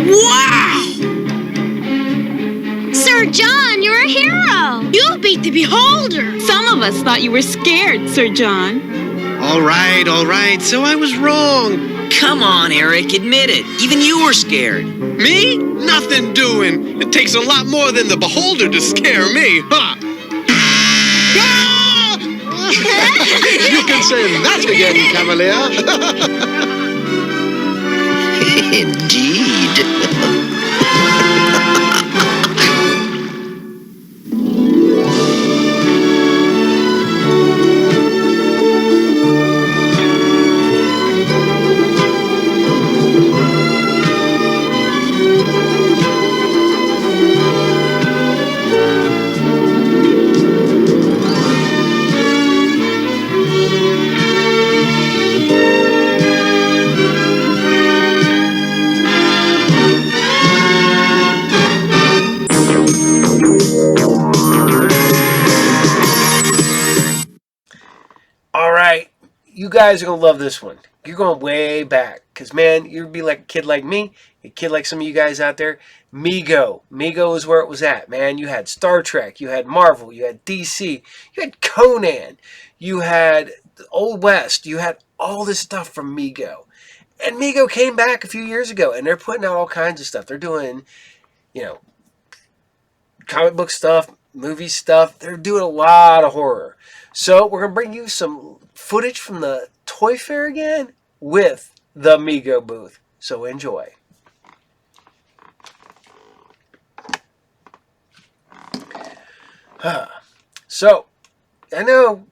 Wow! Sir John, you're a hero. You beat the Beholder. Some of us thought you were scared, Sir John. All right. So I was wrong. Come on, Eric, admit it. Even you were scared. Me? Nothing doing. It takes a lot more than the Beholder to scare me, huh? You can say that again, Cavalier. Indeed. guys are going to love this one. You're going way back. Because, man, you'd be like a kid like me, a kid like some of you guys out there. Mego. Mego is where it was at, man. You had Star Trek. You had Marvel. You had DC. You had Conan. You had the Old West. You had all this stuff from Mego. And Mego came back a few years ago, and they're putting out all kinds of stuff. They're doing, you know, comic book stuff, movie stuff. They're doing a lot of horror. So we're going to bring you some footage from the Toy Fair again with the Mego booth. So enjoy. So, I know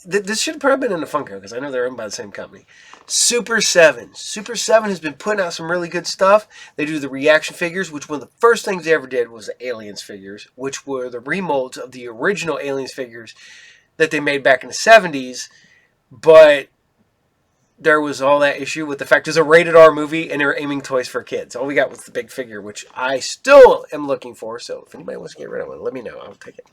this should have probably been in the Funko because I know they're owned by the same company. Super 7. Super 7 has been putting out some really good stuff. They do the reaction figures, which one of the first things they ever did was the Aliens figures, which were the remolds of the original Aliens figures that they made back in the 70s. But there was all that issue with the fact it was a rated R movie and they were aiming toys for kids. All we got was the big figure, which I still am looking for. So if anybody wants to get rid of one, let me know. I'll take it.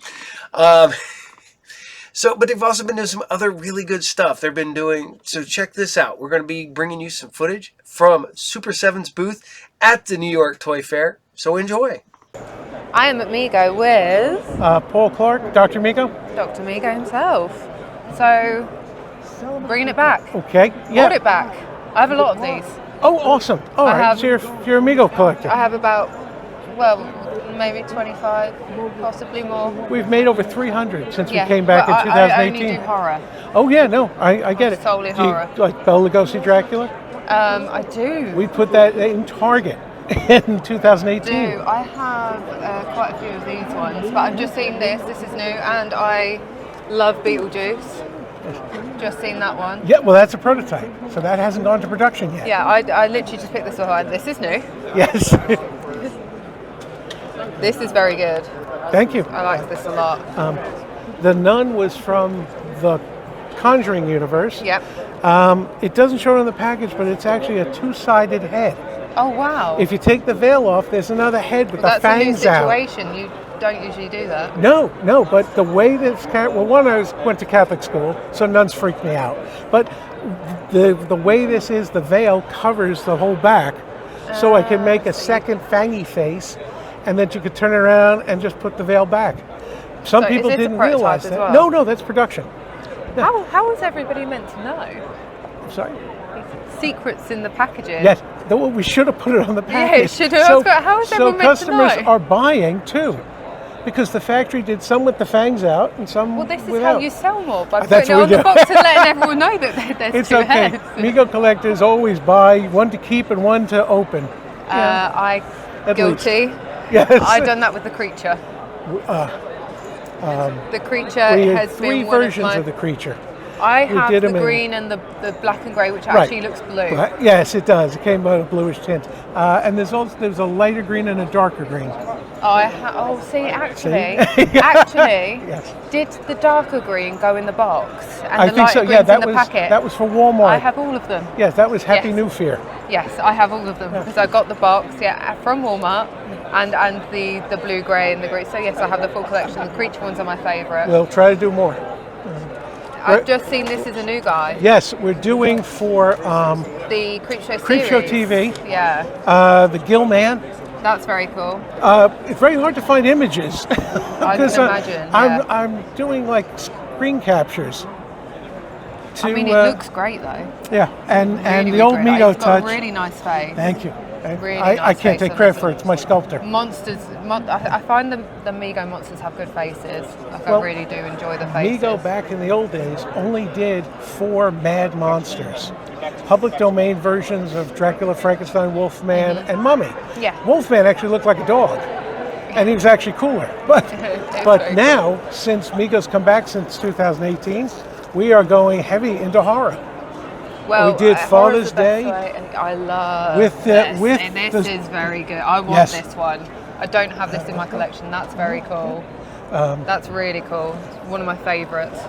But they've also been doing some other really good stuff. They've been doing, so check this out. We're going to be bringing you some footage from Super 7's booth at the New York Toy Fair. So enjoy. I am at Mego with Paul Clark, Dr. Mego. Dr. Mego himself. So, bringing it back. Okay, yeah. Brought it back. I have a lot of these. Oh, awesome. All right, so you're a Mego collector. I have about, well, maybe 25, possibly more. We've made over 300 since we came back in 2018. I only do horror. Oh, yeah, no, I get it. Solely horror. Like Bela Lugosi Dracula? I do. We put that in Target in 2018. I have quite a few of these ones, but I've just seen this. This is new, and I love Beetlejuice. Just seen that one. Yeah, well, that's a prototype, so that hasn't gone to production yet. Yeah, I literally just picked this one. This is new. Yes. This is very good. Thank you. I like this a lot. The Nun was from the Conjuring universe. Yep. It doesn't show it on the package, but it's actually a two-sided head. Oh, wow. If you take the veil off, there's another head with the fangs out. That's a new situation. You don't usually do that. No, but the way this went to Catholic school, so nuns freaked me out. But the way this is, the veil covers the whole back, so I can make a second fangy face, and then you could turn around and just put the veil back. Some people didn't realize that. Well? No, that's production. No. How is everybody meant to know? I'm sorry? Secrets in the packaging. Yes, we should have put it on the package. Yeah, it should have. How is everyone meant to know? So customers are buying too, because the factory did some with the fangs out and some without. Well, this is how you sell more, by That's putting it on what we the do. box and letting everyone know that there's It's two okay. heads. Mego collectors always buy one to keep and one to open. Guilty. Yes. I've done that with the creature. The creature has three been one versions of the creature. I have the green and the black and grey, which actually looks blue. Yes, it does. It came out a bluish tint. And there's a lighter green and a darker green. Actually, Yes. did the darker green go in the box and I the think lighter so. green's Yeah, in the packet? that was for Walmart. I have all of them. Yes, that was Happy Yes. New Fear. Yes, I have all of them because I got the box, from Walmart, and the blue, grey, and the green. So yes, I have the full collection. The creature ones are my favourite. We'll try to do more. I've just seen this is a new guy. Yes, we're doing for the Creepshow Creepshow series. TV. Yeah. The Gill Man. That's very cool. It's very hard to find images. I can imagine. I'm doing like screen captures. I mean, it looks great though. Yeah, and Really, the old really Mego It's touch. got a really nice face. Thank you. Really I nice can't face take on credit this for it. It's my sculptor. Monsters. I find the Mego monsters have good faces. I really do enjoy the faces. Mego back in the old days only did 4 mad monsters. Public domain versions of Dracula, Frankenstein, Wolfman, and Mummy. Yeah. Wolfman actually looked like a dog. And he was actually cooler. But now, since Mego's come back since 2018, we are going heavy into horror. Well, we did Father's Day. And I love with this. with And this is very good. I want this one. I don't have this in my collection. That's very cool. That's really cool. It's one of my favourites.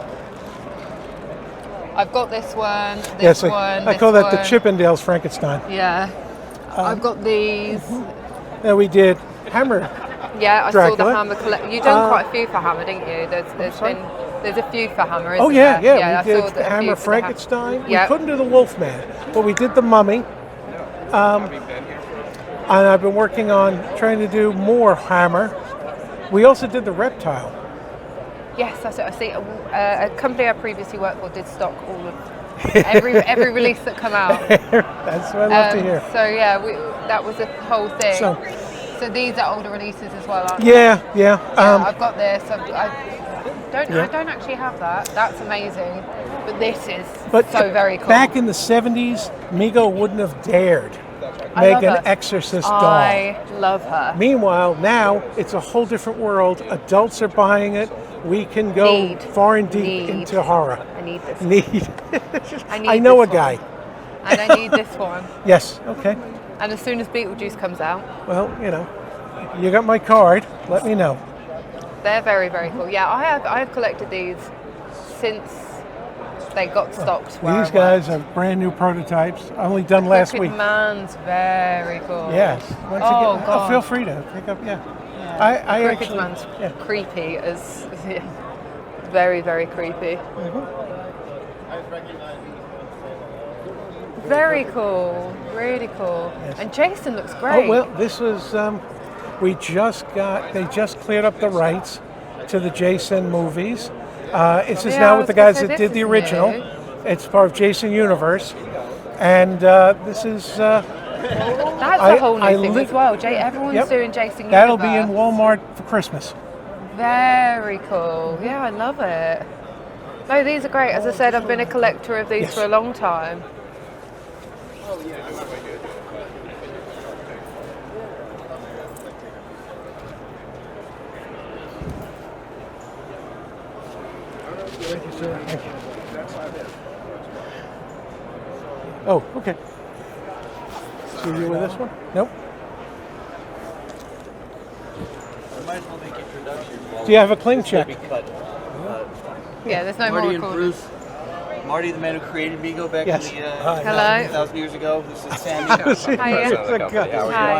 I've got this one, this one, I call that the Chippendales Frankenstein. Yeah. I've got these. Yeah, we did Hammer. Yeah, I Dracula. saw the Hammer collection. You've done quite a few for Hammer, didn't you? There's been There's a few for Hammer, isn't Oh yeah, there? yeah. I We saw did that a few Hammer for the Frankenstein. Yeah. We couldn't do the Wolfman, but we did the Mummy. And I've been working on trying to do more Hammer. We also did the Reptile. Yes, that's it. I see. A company I previously worked for did stock all of every release that come out. That's what I love to hear. So yeah, that was a whole thing. So these are older releases as well, aren't yeah, they? yeah. I've got this. I don't actually have that. That's amazing. But this is so very cool. Back in the 70s, Mego wouldn't have dared I make love an her. Exorcist doll. I love her. Meanwhile, now it's a whole different world. Adults are buying it. We can go far and deep into horror. I need this. I know a guy. And I need this one. Yes, okay. And as soon as Beetlejuice comes out. Well, you got my card. Let me know. They're very, very cool. Yeah, I have collected these since they got stocked. These guys are brand new prototypes. Only done last week. Man's very cool. Yes. God. Feel free to pick up. Yeah. I Cricket actually. Man's creepy as very, very creepy. Very cool. Really cool. Yes. And Jason looks great. Oh well, this was. They just cleared up the rights to the Jason movies. It's just now with the guys that did the original. It's part of Jason Universe, and this is. That's a whole new thing as well. Everyone's doing Jason Universe. That'll be in Walmart for Christmas. Very cool. Yeah, I love it. No, these are great. As I said, I've been a collector of these for a long time. Thank you, sir. Thank you. Oh, okay. See you with this one? Nope. Might as well make introductions. Do you have a cling check? Yeah, there's no Marty more and recording. Bruce. Marty, the man who created Mego back Yes. in the Hello. 1,000 years ago. This is Sammy. Hi,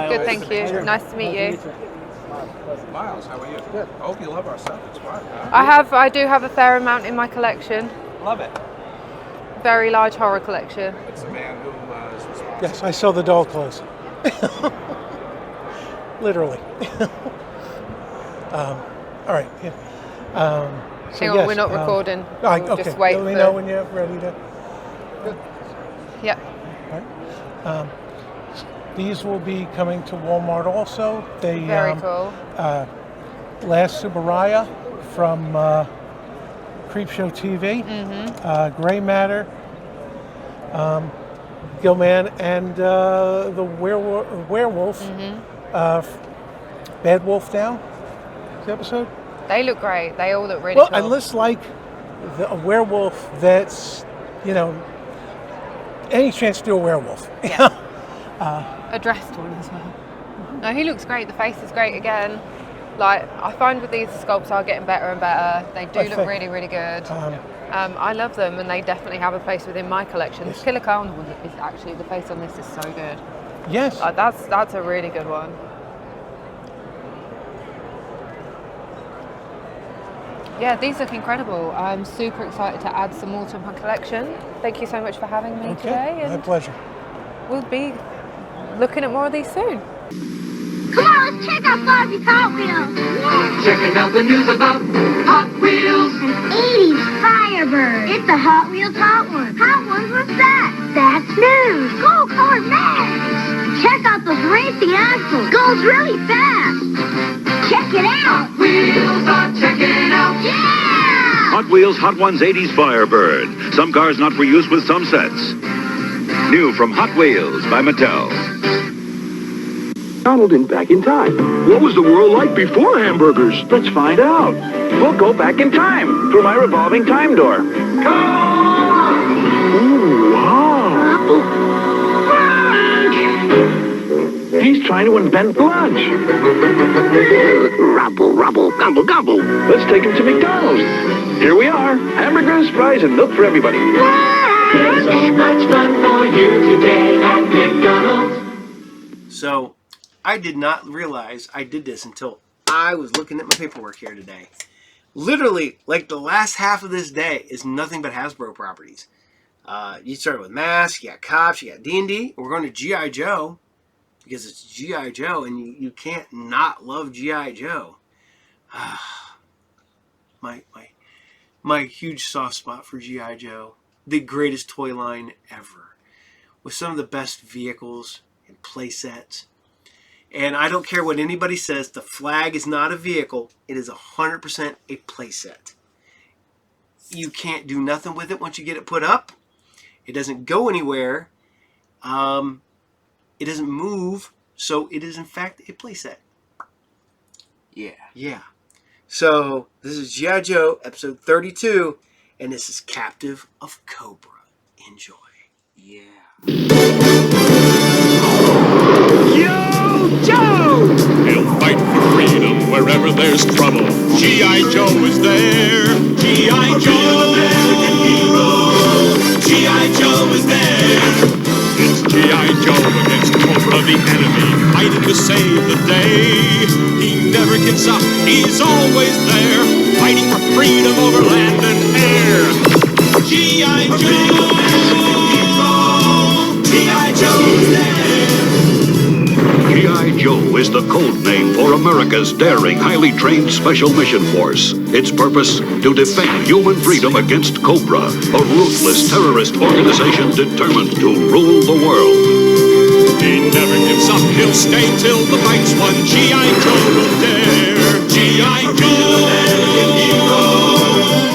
good, thank you. Nice to meet you. Miles, how are you? Good. I hope you love our stuff. It's fun. I do have a fair amount in my collection. Love it. Very large horror collection. It's a man who is responsible. Yes, I saw the doll clothes. Literally. All right. Yeah. So Hang on, yes, we're not recording. Okay. We'll just wait Let me know when you're ready to. Good. Yep. All right. These will be coming to Walmart also. They Very cool. Last Subaraya from Creepshow TV, Gray Matter, Gilman, and the werewolf, Bad Wolf Down. The episode. They look great. They all look really Well, cool. and looks like a werewolf that's, any chance to do a werewolf. Yeah. A dressed one as well. No, he looks great. The face is great again. Like, I find with these, the sculpts are getting better and better. They do look really, really good. I love them, and they definitely have a place within my collection. Yes. The Killer Clown one is actually, the face on this is so good. Yes. That's a really good one. Yeah, these look incredible. I'm super excited to add some more to my collection. Thank you so much for having me today. My pleasure. We'll be looking at more of these soon. Come on, let's check out Bobby's Hot Wheels. Checking out the news about Hot Wheels. 80s Firebird. It's a Hot Wheels Hot One. Hot Ones, what's that? That's news. Go Color Max. Check out those racing axles. Goes really fast. Check it out. Hot Wheels are checking out. Yeah! Hot Wheels Hot Ones 80s Firebird. Some cars not for use with some sets. New from Hot Wheels by Mattel. Donald in Back in Time. What was the world like before hamburgers? Let's find out. We'll go back in time through my revolving time door. Ooh, wow. He's trying to invent lunch. Rubble, rubble, gobble, gobble. Let's take him to McDonald's. Here we are. Hamburgers, fries, and milk for everybody. There's so much fun for you today at McDonald's. So, I did not realize I did this until I was looking at my paperwork here today. Literally, like the last half of this day is nothing but Hasbro properties. You started with Mask, you got Cops, you got D&D. We're going to G.I. Joe because it's G.I. Joe, and you can't not love G.I. Joe. My huge soft spot for G.I. Joe. The greatest toy line ever. With some of the best vehicles and play sets. And I don't care what anybody says, the flag is not a vehicle. It is 100% a play set. You can't do nothing with it once you get it put up. It doesn't go anywhere. It doesn't move. So it is in fact a play set. Yeah. So this is G.I. Joe episode 32. And this is Captive of Cobra. Enjoy. Yeah. Yo, Joe! He'll fight for freedom wherever there's trouble. G.I. Joe is there. G.I. Joe, American hero. G.I. Joe is there. It's G.I. Joe against Cobra the enemy, fighting to save the day. He never gives up, he's always there, fighting for freedom over land and air. G.I. Joe, G.I. Joe is there. G.I. Joe is the code name for America's daring, highly trained Special Mission Force. Its purpose, to defend human freedom against Cobra, a ruthless terrorist organization determined to rule the world. He never gives up, he'll stay till the fight's won. G.I. Joe will dare. G.I. Joe, American hero.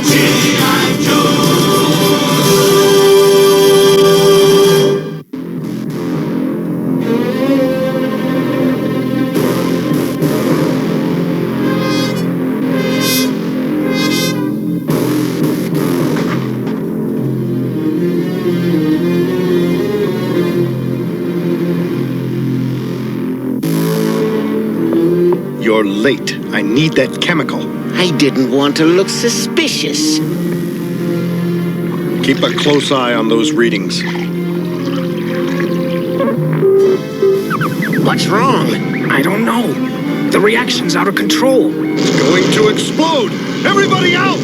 G.I. Joe. You're late. I need that chemical. I didn't want to look suspicious. Keep a close eye on those readings. What's wrong? I don't know. The reaction's out of control. It's going to explode! Everybody out!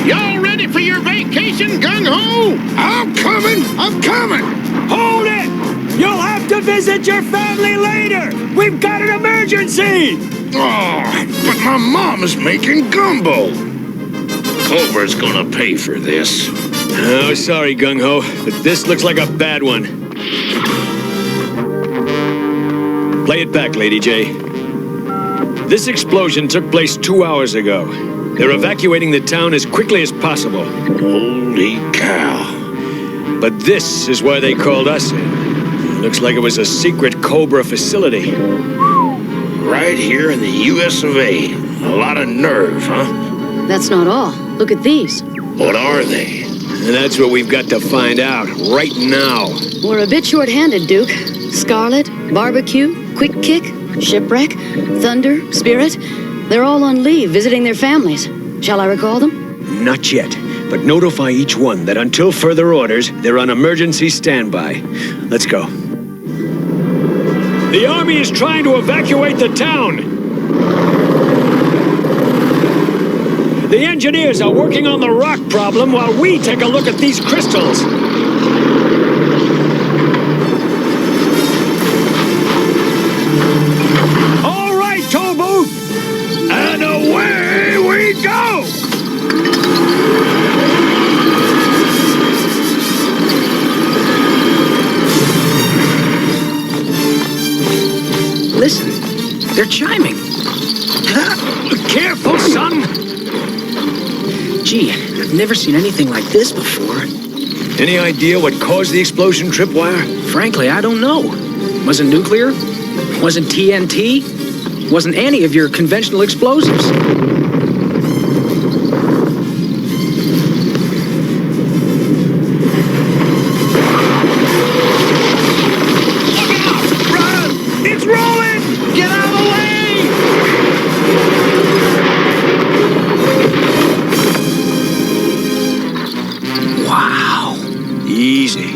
Y'all ready for your vacation, gung-ho? I'm coming! Hold it! You'll have to visit your family later! We've got an emergency! Oh, but my mom is making gumbo. Cobra's gonna pay for this. Oh, sorry, gung-ho, but this looks like a bad one. Play it back, Lady J. This explosion took place 2 hours ago. They're evacuating the town as quickly as possible. Holy cow. But this is why they called us in. Looks like it was a secret Cobra facility. Right here in the US of A. A lot of nerve, huh? That's not all. Look at these. What are they? And that's what we've got to find out right now. We're a bit short-handed, Duke. Scarlet, Barbecue, Quick Kick, Shipwreck, Thunder, Spirit. They're all on leave, visiting their families. Shall I recall them? Not yet, but notify each one that until further orders, they're on emergency standby. Let's go. The army is trying to evacuate the town. The engineers are working on the rock problem while we take a look at these crystals. All right, Tobu! And away we go! Listen, they're chiming. Careful, I've never seen anything like this before. Any idea what caused the explosion, Tripwire? Frankly, I don't know. Wasn't nuclear? Wasn't TNT? Wasn't any of your conventional explosives. It's rolling! Get out of the way! Wow. Easy.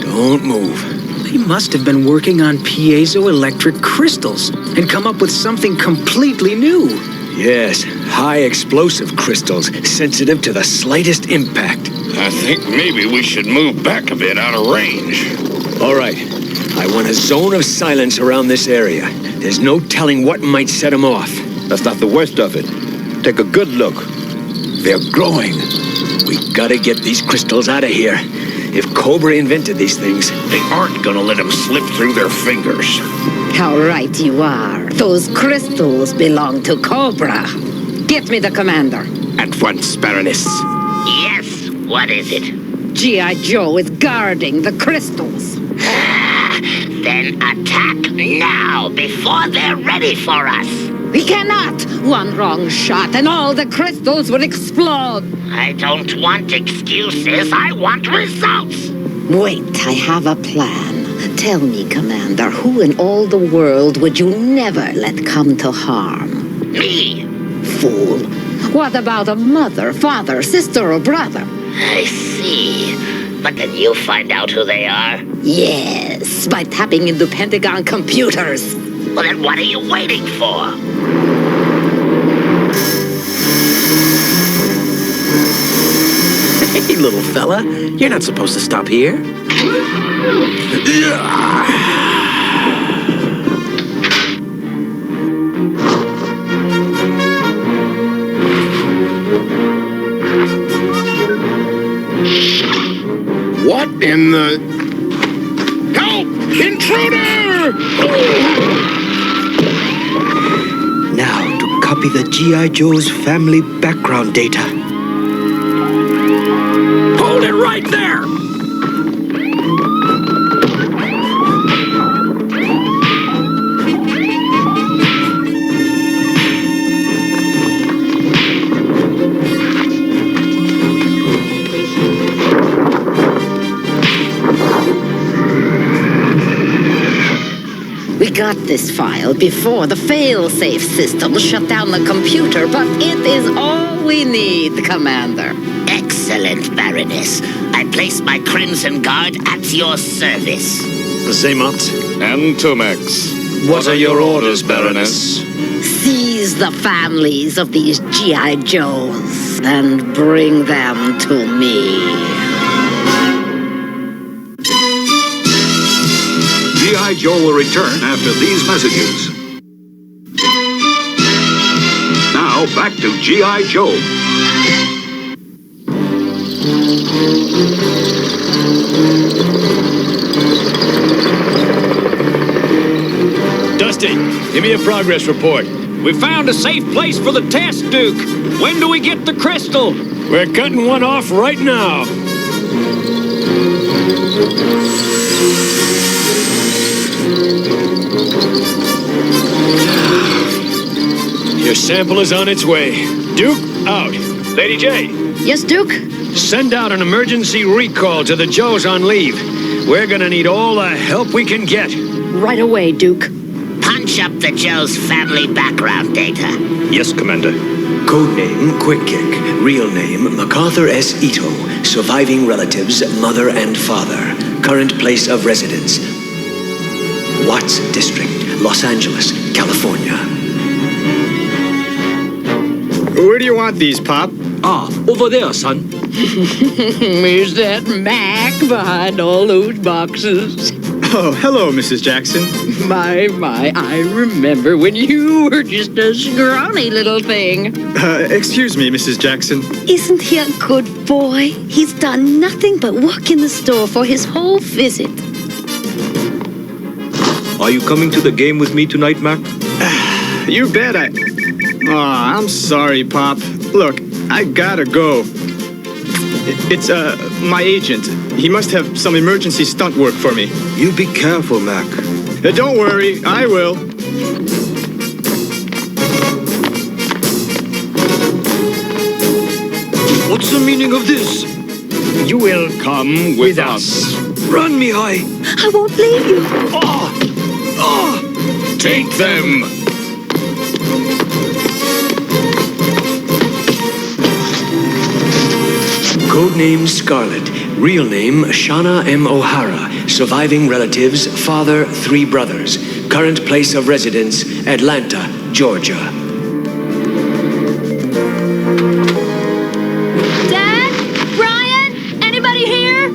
Don't move. They must have been working on piezoelectric crystals and come up with something completely new. Yes, high explosive crystals, sensitive to the slightest impact. I think maybe we should move back a bit out of range. All right. I want a zone of silence around this area. There's no telling what might set them off. That's not the worst of it. Take a good look. They're growing. We gotta get these crystals out of here. If Cobra invented these things, They aren't gonna let them slip through their fingers. How right you are. Those crystals belong to Cobra. Get me the commander. At once, Baroness. Yes, what is it? G.I. Joe is guarding the crystals. Then attack now, before they're ready for us. We cannot! One wrong shot and all the crystals would explode. I don't want excuses, I want results. Wait, I have a plan. Tell me, Commander, who in all the world would you never let come to harm? Me. Fool. What about a mother, father, sister, or brother? I see. But then you find out who they are? Yes, by tapping into Pentagon computers. Well, then what are you waiting for? Hey, little fella, you're not supposed to stop here. What in the... Help! Intruder! now to copy the G.I. Joe's family background data. Hold it right there! We got this file before the fail-safe system shut down the computer, but it is all we need, Commander. Excellent, Baroness. I place my Crimson Guard at your service. Zaymot. And Tumex. What are your orders, Baroness? Seize the families of these G.I. Joes and bring them to me. G.I. Joe will return after these messages. Now, back to G.I. Joe. Dusty, give me a progress report. We found a safe place for the test, Duke. When do we get the crystal? We're cutting one off right now. Your sample is on its way. Duke, out. Lady J. Yes, Duke? Send out an emergency recall to the Joes on leave. We're gonna need all the help we can get. Right away, Duke. Punch up the Joe's family background data. Yes, Commander. Codename Quick Kick. Real name MacArthur S. Ito. Surviving relatives mother and father. Current place of residence Watts District, Los Angeles, California. Where do you want these, Pop? Ah, over there, son. Is that Mac behind all those boxes? Oh, hello, Mrs. Jackson. My, I remember when you were just a scrawny little thing. Excuse me, Mrs. Jackson. Isn't he a good boy? He's done nothing but work in the store for his whole visit. Are you coming to the game with me tonight, Mac? You bet I... Aw, I'm sorry, Pop. Look, I gotta go. It's, my agent. He must have some emergency stunt work for me. You be careful, Mac. Don't worry, I will. What's the meaning of this? You will come with us. Run, Mihai! I won't leave you. Take them! Codename Scarlet. Real name Shauna M. O'Hara. Surviving relatives, father, 3 brothers. Current place of residence, Atlanta, Georgia. Dad? Brian? Anybody here?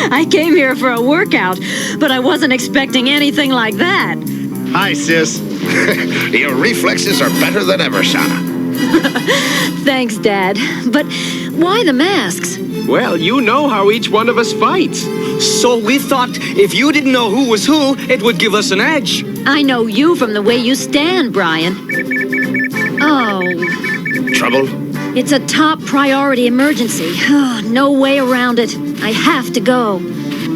I came here for a workout, but I wasn't expecting anything like that. Hi, sis. Your reflexes are better than ever, Shauna. Thanks, Dad. But why the masks? Well, you know how each one of us fights. So we thought if you didn't know who was who, it would give us an edge. I know you from the way you stand, Brian. Oh. Trouble? It's a top priority emergency. No way around it. I have to go.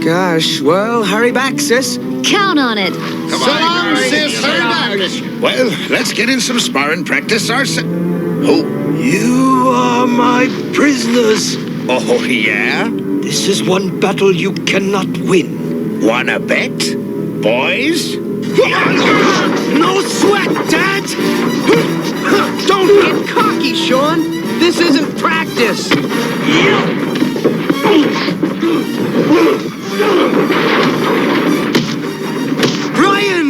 Gosh, well, hurry back, sis. Count on it. Come on, sis. Hurry back. Well, let's get in some sparring practice Who? You are my prisoners. Oh, yeah? This is one battle you cannot win. Wanna bet? Boys? No sweat, Dad! Don't get cocky, Sean. This isn't practice. Brian!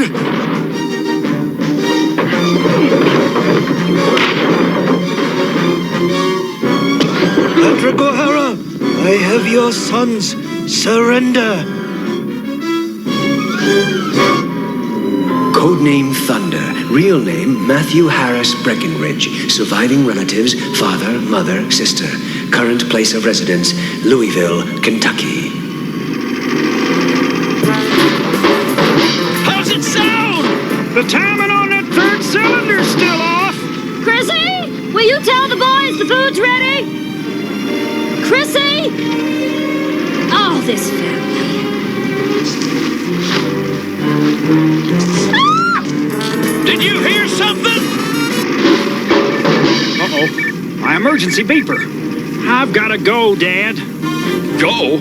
Patrick O'Hara, I have your sons. Surrender. Codename Thunder. Real name Matthew Harris Breckenridge. Surviving relatives, father, mother, sister. Current place of residence, Louisville, Kentucky. How's it sound? The timing on that 3rd cylinder's still off. Chrissy, will you tell the boys the food's ready? Chrissy! Oh, this family. Did you hear something? Uh-oh. My emergency beeper. I've got to go, Dad. Go?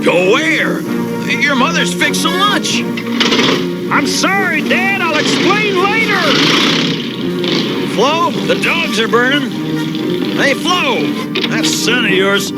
Go where? Your mother's fixed some lunch. I'm sorry, Dad. I'll explain later. Flo, the dogs are burning. Hey, Flo, that son of yours.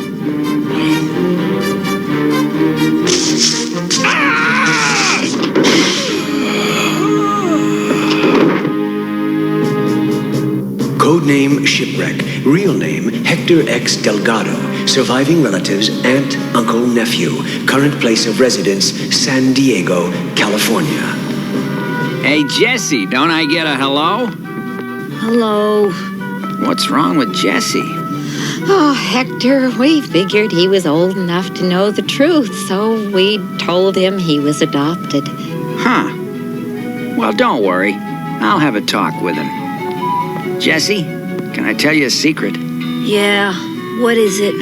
Codename Shipwreck. Real name Hector X. Delgado. Surviving relatives, aunt, uncle, nephew. Current place of residence, San Diego, California. Hey, Jesse, don't I get a hello? Hello. What's wrong with Jesse? Oh, Hector, we figured he was old enough to know the truth, so we told him he was adopted. Huh. Well, don't worry. I'll have a talk with him. Jesse, can I tell you a secret? Yeah, what is it?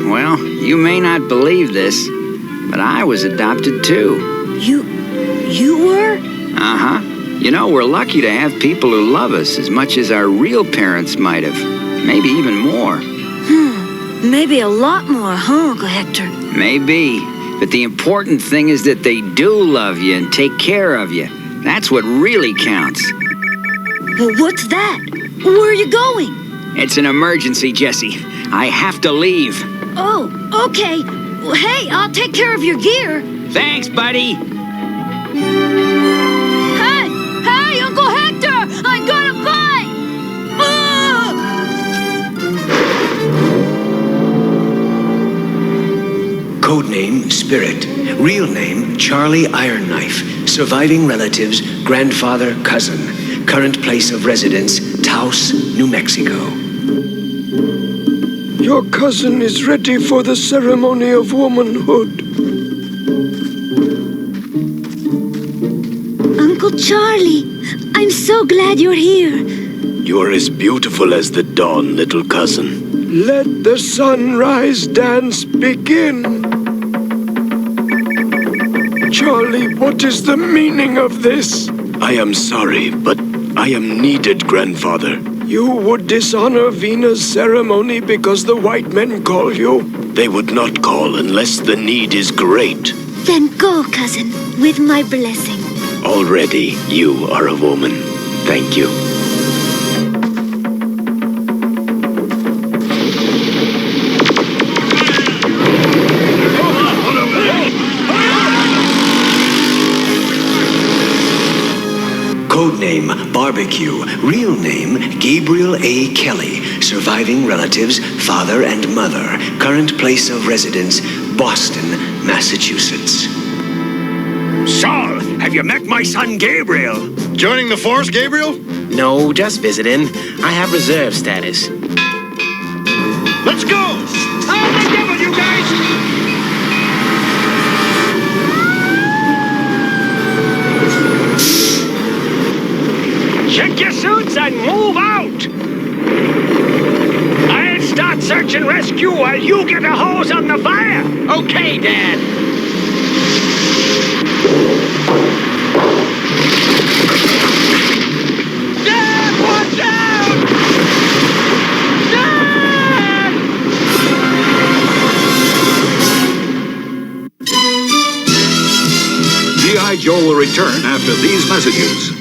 Well, you may not believe this, but I was adopted too. You were? Uh-huh. You know, we're lucky to have people who love us as much as our real parents might have. Maybe even more. Maybe a lot more, huh, Uncle Hector? Maybe. But the important thing is that they do love you and take care of you. That's what really counts. Well, what's that? Where are you going? It's an emergency, Jesse. I have to leave. Oh, okay. Well, hey, I'll take care of your gear. Thanks, buddy. Hey, Uncle Hector! I got a bite! Codename Spirit. Real name Charlie Ironknife. Surviving relatives, grandfather, cousin. Current place of residence, Taos, New Mexico. Your cousin is ready for the ceremony of womanhood. Oh, Charlie, I'm so glad you're here. You're as beautiful as the dawn, little cousin. Let the sunrise dance begin. Charlie, what is the meaning of this? I am sorry, but I am needed, grandfather. You would dishonor Vina's ceremony because the white men call you? They would not call unless the need is great. Then go, cousin, with my blessing. Already, you are a woman. Thank you. Codename Barbecue. Real name Gabriel A. Kelly. Surviving relatives father and mother. Current place of residence Boston, Massachusetts. Saul, have you met my son Gabriel? Joining the force, Gabriel? No, just visiting. I have reserve status. Let's go! Oh, the devil, you guys! Check your suits and move out! I'll start search and rescue while you get a hose on the fire! Okay, Dad. Dad, watch out! Dad! G.I. Joe will return after these messages.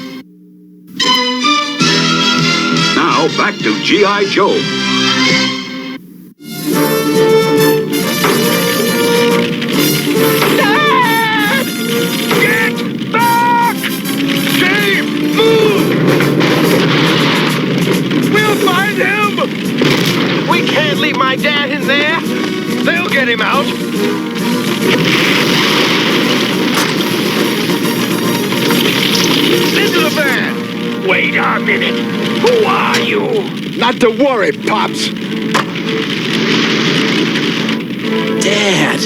Now, back to G.I. Joe. Dad! Get back! Dave, move! We'll find him! We can't leave my dad in there. They'll get him out. Into the van! Wait a minute. Who are you? Not to worry, Pops. Dad.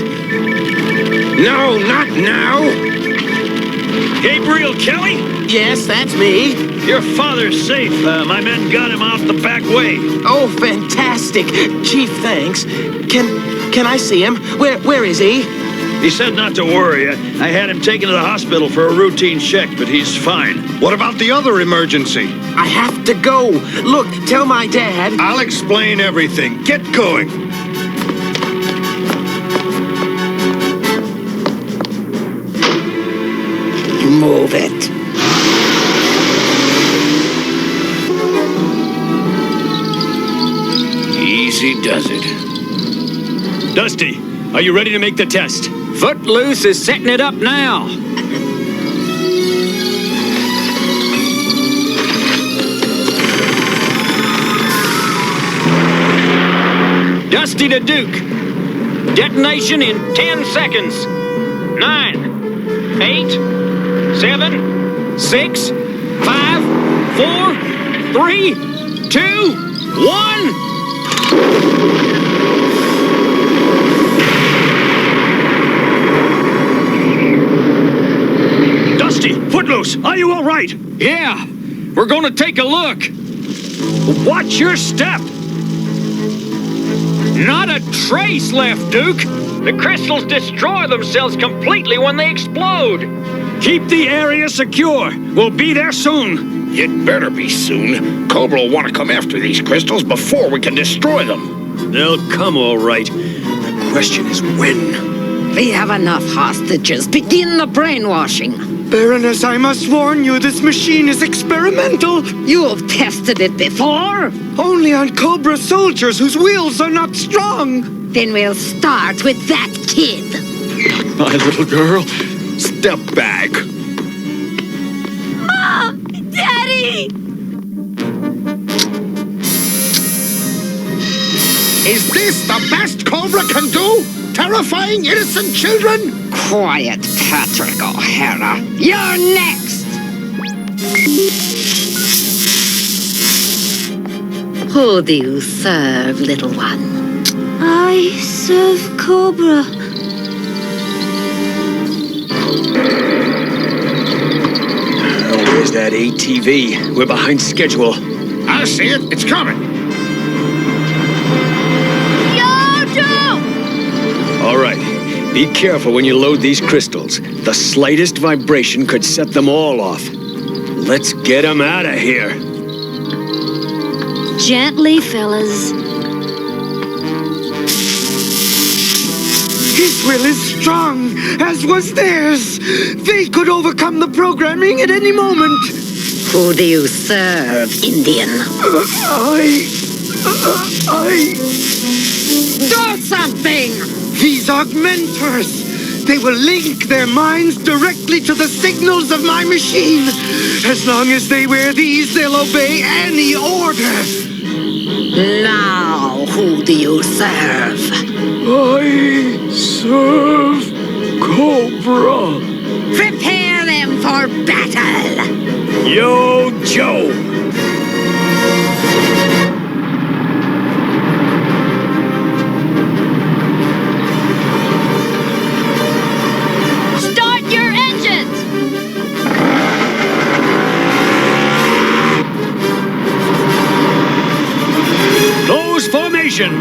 No, not now. Gabriel Kelly? Yes, that's me. Your father's safe. My men got him out the back way. Oh, fantastic. Chief, thanks. Can I see him? Where is he? He said not to worry. I had him taken to the hospital for a routine check, but he's fine. What about the other emergency? I have to go. Look, tell my dad. I'll explain everything. Get going. Move it. Easy does it. Dusty, are you ready to make the test? Footloose is setting it up now. Dusty to Duke. Detonation in 10 seconds. 9, 8, 7, 6, 5, 4, 3, 2, 1. Dusty, Footloose, are you all right? Yeah, we're gonna take a look. Watch your step. Not a trace left, Duke. The crystals destroy themselves completely when they explode. Keep the area secure. We'll be there soon. It better be soon. Cobra will want to come after these crystals before we can destroy them. They'll come all right. The question is when. We have enough hostages. Begin the brainwashing. Baroness, I must warn you, this machine is experimental. You have tested it before? Only on Cobra soldiers whose wheels are not strong. Then we'll start with that kid. My little girl, step back. Mom! Daddy! Is this the best Cobra can do? Terrifying innocent children? Quiet, Patrick O'Hara. You're next! Who do you serve, little one? I serve Cobra. that ATV. We're behind schedule. I see it. It's coming. All right. Be careful when you load these crystals. The slightest vibration could set them all off. Let's get them out of here. Gently, fellas. His will is strong, as was theirs. They could overcome the programming at any moment. Who do you serve, Indian? Do something! These augmenters! They will link their minds directly to the signals of my machine. As long as they wear these, they'll obey any order. Now, who do you serve? I serve Cobra. Prepare them for battle. Yo, Joe. Start your engines! Close formation.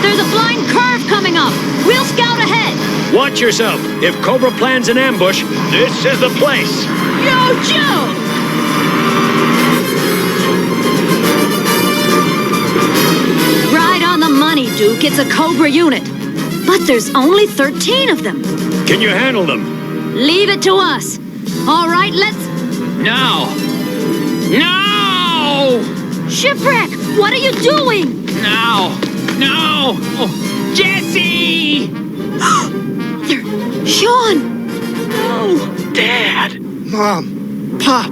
There's a blind curve coming up. We'll scout ahead. Watch yourself. If Cobra plans an ambush, this is the place. Yo, Joe! Right on the money, Duke. It's a Cobra unit. But there's only 13 of them. Can you handle them? Leave it to us. All right, let's... No! No! Shipwreck! What are you doing? No! No! Oh, Jesse! Sean! No! Dad! Mom, Pop,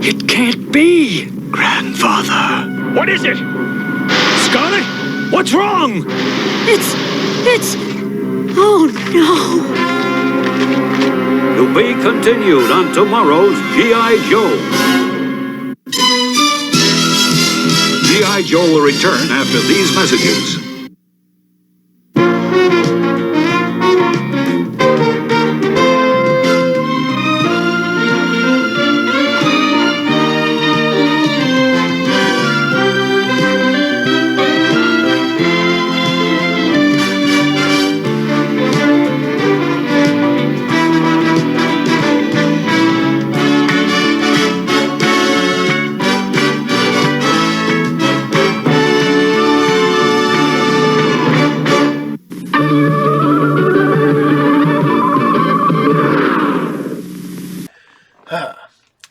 It can't be. Grandfather. What is it? Scarlet? What's wrong? It's... Oh, no. To be continued on tomorrow's G.I. Joe. G.I. Joe will return after these messages.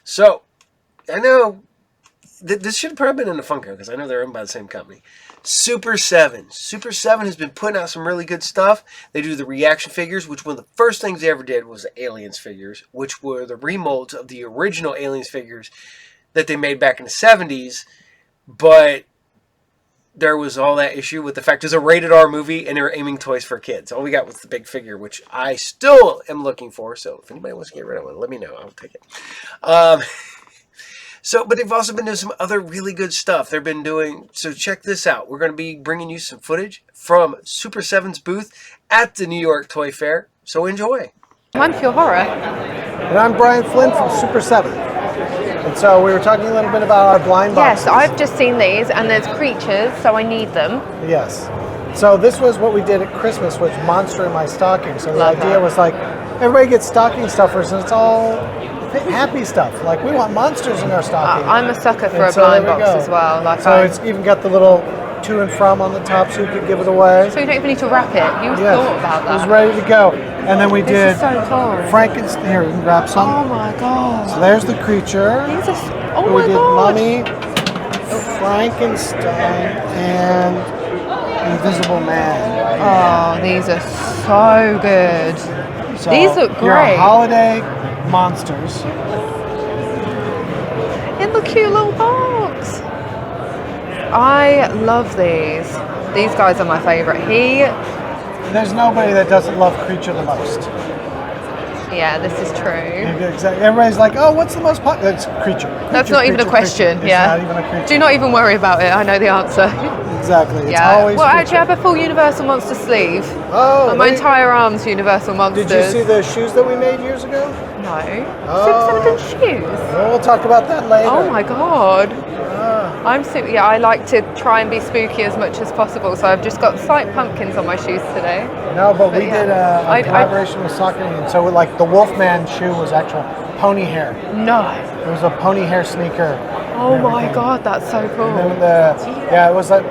So, I know this should have probably been in the Funko because I know they're owned by the same company. Super 7. Super 7 has been putting out some really good stuff. They do the reaction figures, which one of the first things they ever did was the Aliens figures, which were the remolds of the original Aliens figures that they made back in the 70s. But there was all that issue with the fact it was a rated R movie and they were aiming toys for kids. All we got was the big figure, which I still am looking for. So if anybody wants to get rid of one, let me know. I'll take it. But they've also been doing some other really good stuff. They've been doing, so check this out. We're going to be bringing you some footage from Super 7's booth at the New York Toy Fair. So enjoy. I'm Pure Horror. And I'm Brian Flynn from Super 7. And so we were talking a little bit about our blind boxes. Yes, I've just seen these, and there's creatures, so I need them. Yes. So this was what we did at Christmas, which Monster in My Stocking. So the idea was like, everybody gets stocking stuffers, and it's all happy stuff. Like, we want monsters in our stocking. I'm a sucker for a blind box as well. Like, so it's even got the little to and from on the top, so you could give it away. So you don't even need to wrap it. You thought about that. It was ready to go. And then we did This is so cool. Frankenstein. Here, you can grab some. Oh my god. So there's the creature. These are, oh we my did god. Mummy, Frankenstein, and Invisible Man. Oh, these are so good. So These look your great. holiday monsters. In the cute little box. I love these. These guys are my favourite. There's nobody that doesn't love Creature the most. Yeah, this is true. Exactly. Everybody's like, oh, what's the most popular? It's Creature. That's not even a question. It's Yeah. not even a creature. Do not even worry about it. I know the answer. Exactly. It's Yeah. always Well, Creature. actually, I have a full Universal Monster sleeve. Oh. My entire arm's Universal Monsters. Did you see the shoes that we made years ago? No. Super 7 shoes. We'll talk about that later. Oh my god. I'm super. Yeah, I like to try and be spooky as much as possible, so I've just got slight pumpkins on my shoes today. No, but we did a collaboration with Soccer Union. So like the Wolfman shoe was actual pony hair. No. It was a pony hair sneaker. Oh my god, that's so cool. And then it was like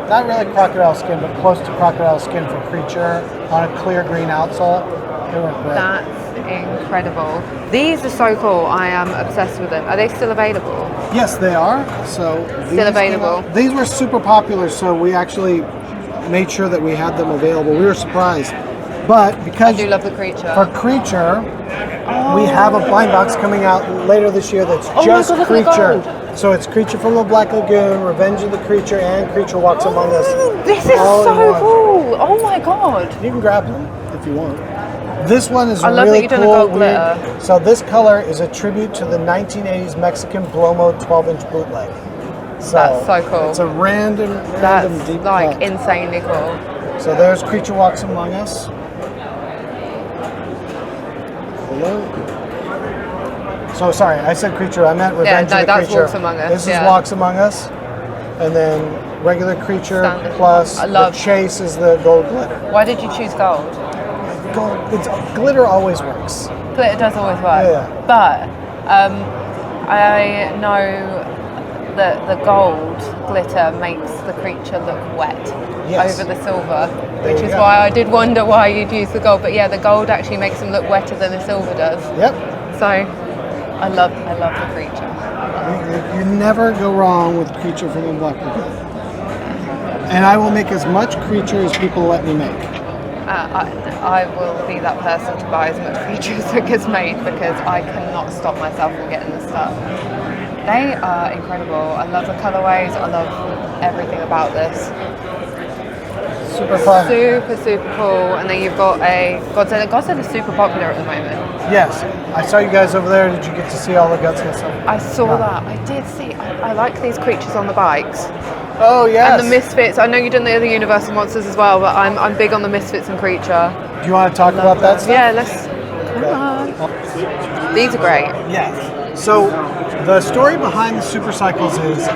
not really crocodile skin, but close to crocodile skin for Creature on a clear green outsole. They were great. That's incredible. These are so cool. I am obsessed with them. Are they still available? Yes, they are. So Still available. These were super popular, so we actually made sure that we had them available. We were surprised. But because I do love the Creature. For Creature, we have a blind box coming out later this year that's just Creature. So it's Creature from the Black Lagoon, Revenge of the Creature, and Creature Walks Among Us. This is so cool. Oh my god. You can grab them if you want. This one is I love really that you've cool. done a gold glitter. So this color is a tribute to the 1980s Mexican Blow-Mo 12-inch bootleg. So That's so cool. It's a random deep like cut. insanely cool. So there's Creature Walks Among Us. Hello. So sorry, I said Creature. I meant Revenge of the that's Creature. Walks Among Us. This is Walks Among Us, and then regular Creature plus the Chase is the gold glitter. Why did you choose gold? Glitter always works. Glitter does always work. Yeah. But I know that the gold glitter makes the creature look wet over the silver, which is why I did wonder why you'd use the gold. But yeah, the gold actually makes them look wetter than the silver does. Yep. So I love the creature. You never go wrong with Creature from the Black Lagoon. And I will make as much Creature as people let me make. I will be that person to buy as much Creature as it gets made because I cannot stop myself from getting this stuff. They are incredible. I love the colorways. I love everything about this. Super fun. Super cool. And then you've got a Godzilla. Godzilla's super popular at the moment. Yes. I saw you guys over there. Did you get to see all the Godzilla stuff? I saw that. I did see. I like these creatures on the bikes. Oh, yes. And the Misfits. I know you've done the other Universal Monsters as well, but I'm big on the Misfits and Creature. Do you want to talk about that stuff? Yeah, let's. Come on. These are great. Yes. So the story behind the supercycles is,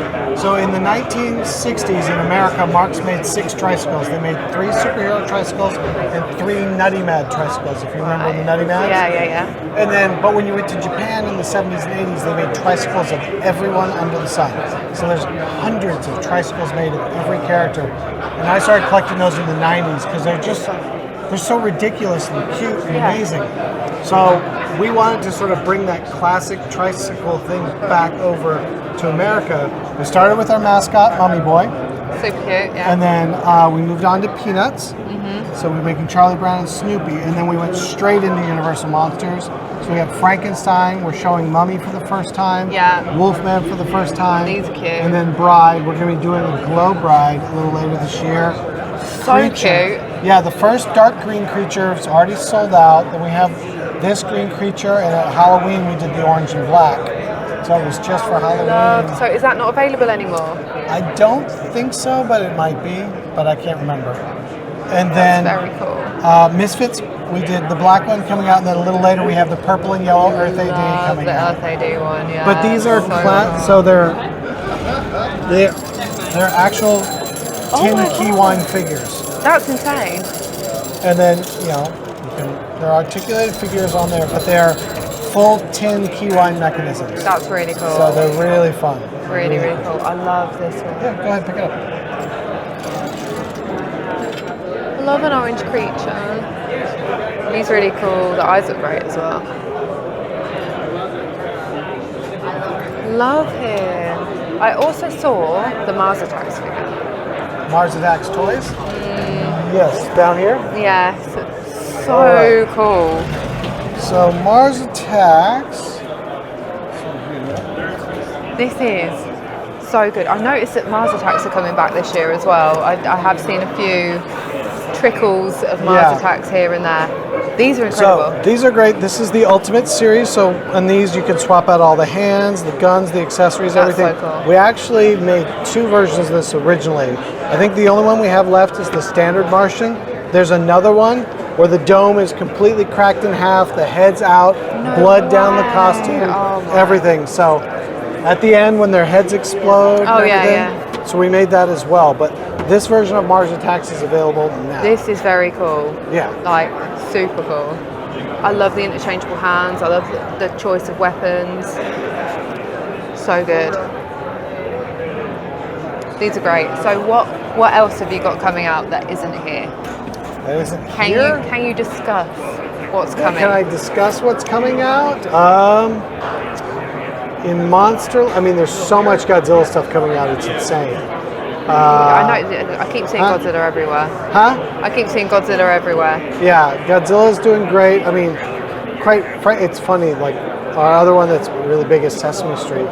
so in the 1960s in America, Marx made 6 tricycles. They made 3 superhero tricycles and 3 Nutty Mad tricycles, if you remember the Nutty Mads. Yeah. And then, but when you went to Japan in the 70s and 80s, they made tricycles of everyone under the sun. So there's hundreds of tricycles made of every character. And I started collecting those in the 90s because they're so ridiculously cute and amazing. So we wanted to sort of bring that classic tricycle thing back over to America. We started with our mascot, Mummy Boy. Super cute, yeah. And then we moved on to Peanuts. So we were making Charlie Brown and Snoopy. And then we went straight into Universal Monsters. So we have Frankenstein. We're showing Mummy for the first time. Yeah. Wolfman for the first time. These are cute. And then Bride. We're going to be doing a Glow Bride a little later this year. So cute. Yeah, the first dark green creature is already sold out. Then we have this green creature, and at Halloween we did the orange and black. So it was just for Halloween. So is that not available anymore? I don't think so, but it might be, but I can't remember. And then very cool. Misfits, we did the black one coming out, and then a little later we have the purple and yellow Earth AD coming out. The Earth AD one, yeah. But these are so they're actual tin key wine figures. That's insane. And then, there are articulated figures on there, but they're full tin keywind mechanisms. That's really cool. So they're really fun. Really cool. I love this one. Yeah, go ahead, pick it up. I love an orange creature. He's really cool. The eyes look great as well. Love him. I also saw the Mars Attacks figure. Mars Attacks toys? Yes, down here? Yes. So cool. So Mars Attacks. This is so good. I noticed that Mars Attacks are coming back this year as well. I have seen a few trickles of Mars Attacks here and there. These are incredible. So these are great. This is the Ultimate series. So on these you can swap out all the hands, the guns, the accessories, everything. So cool. We actually made 2 versions of this originally. I think the only one we have left is the standard Martian. There's another one where the dome is completely cracked in half, the head's out, blood down the costume, everything. So at the end when their heads explode and everything, so we made that as well. But this version of Mars Attacks is available now. This is very cool. Yeah. Like, super cool. I love the interchangeable hands. I love the choice of weapons. So good. These are great. So what else have you got coming out that isn't here? That isn't here? Can you discuss what's coming? Can I discuss what's coming out? In Monster, I mean, there's so much Godzilla stuff coming out. It's insane. I know. I keep seeing Godzilla everywhere. Huh? I keep seeing Godzilla everywhere. Yeah, Godzilla's doing great. I mean, it's funny. Like our other one that's really big is Sesame Street.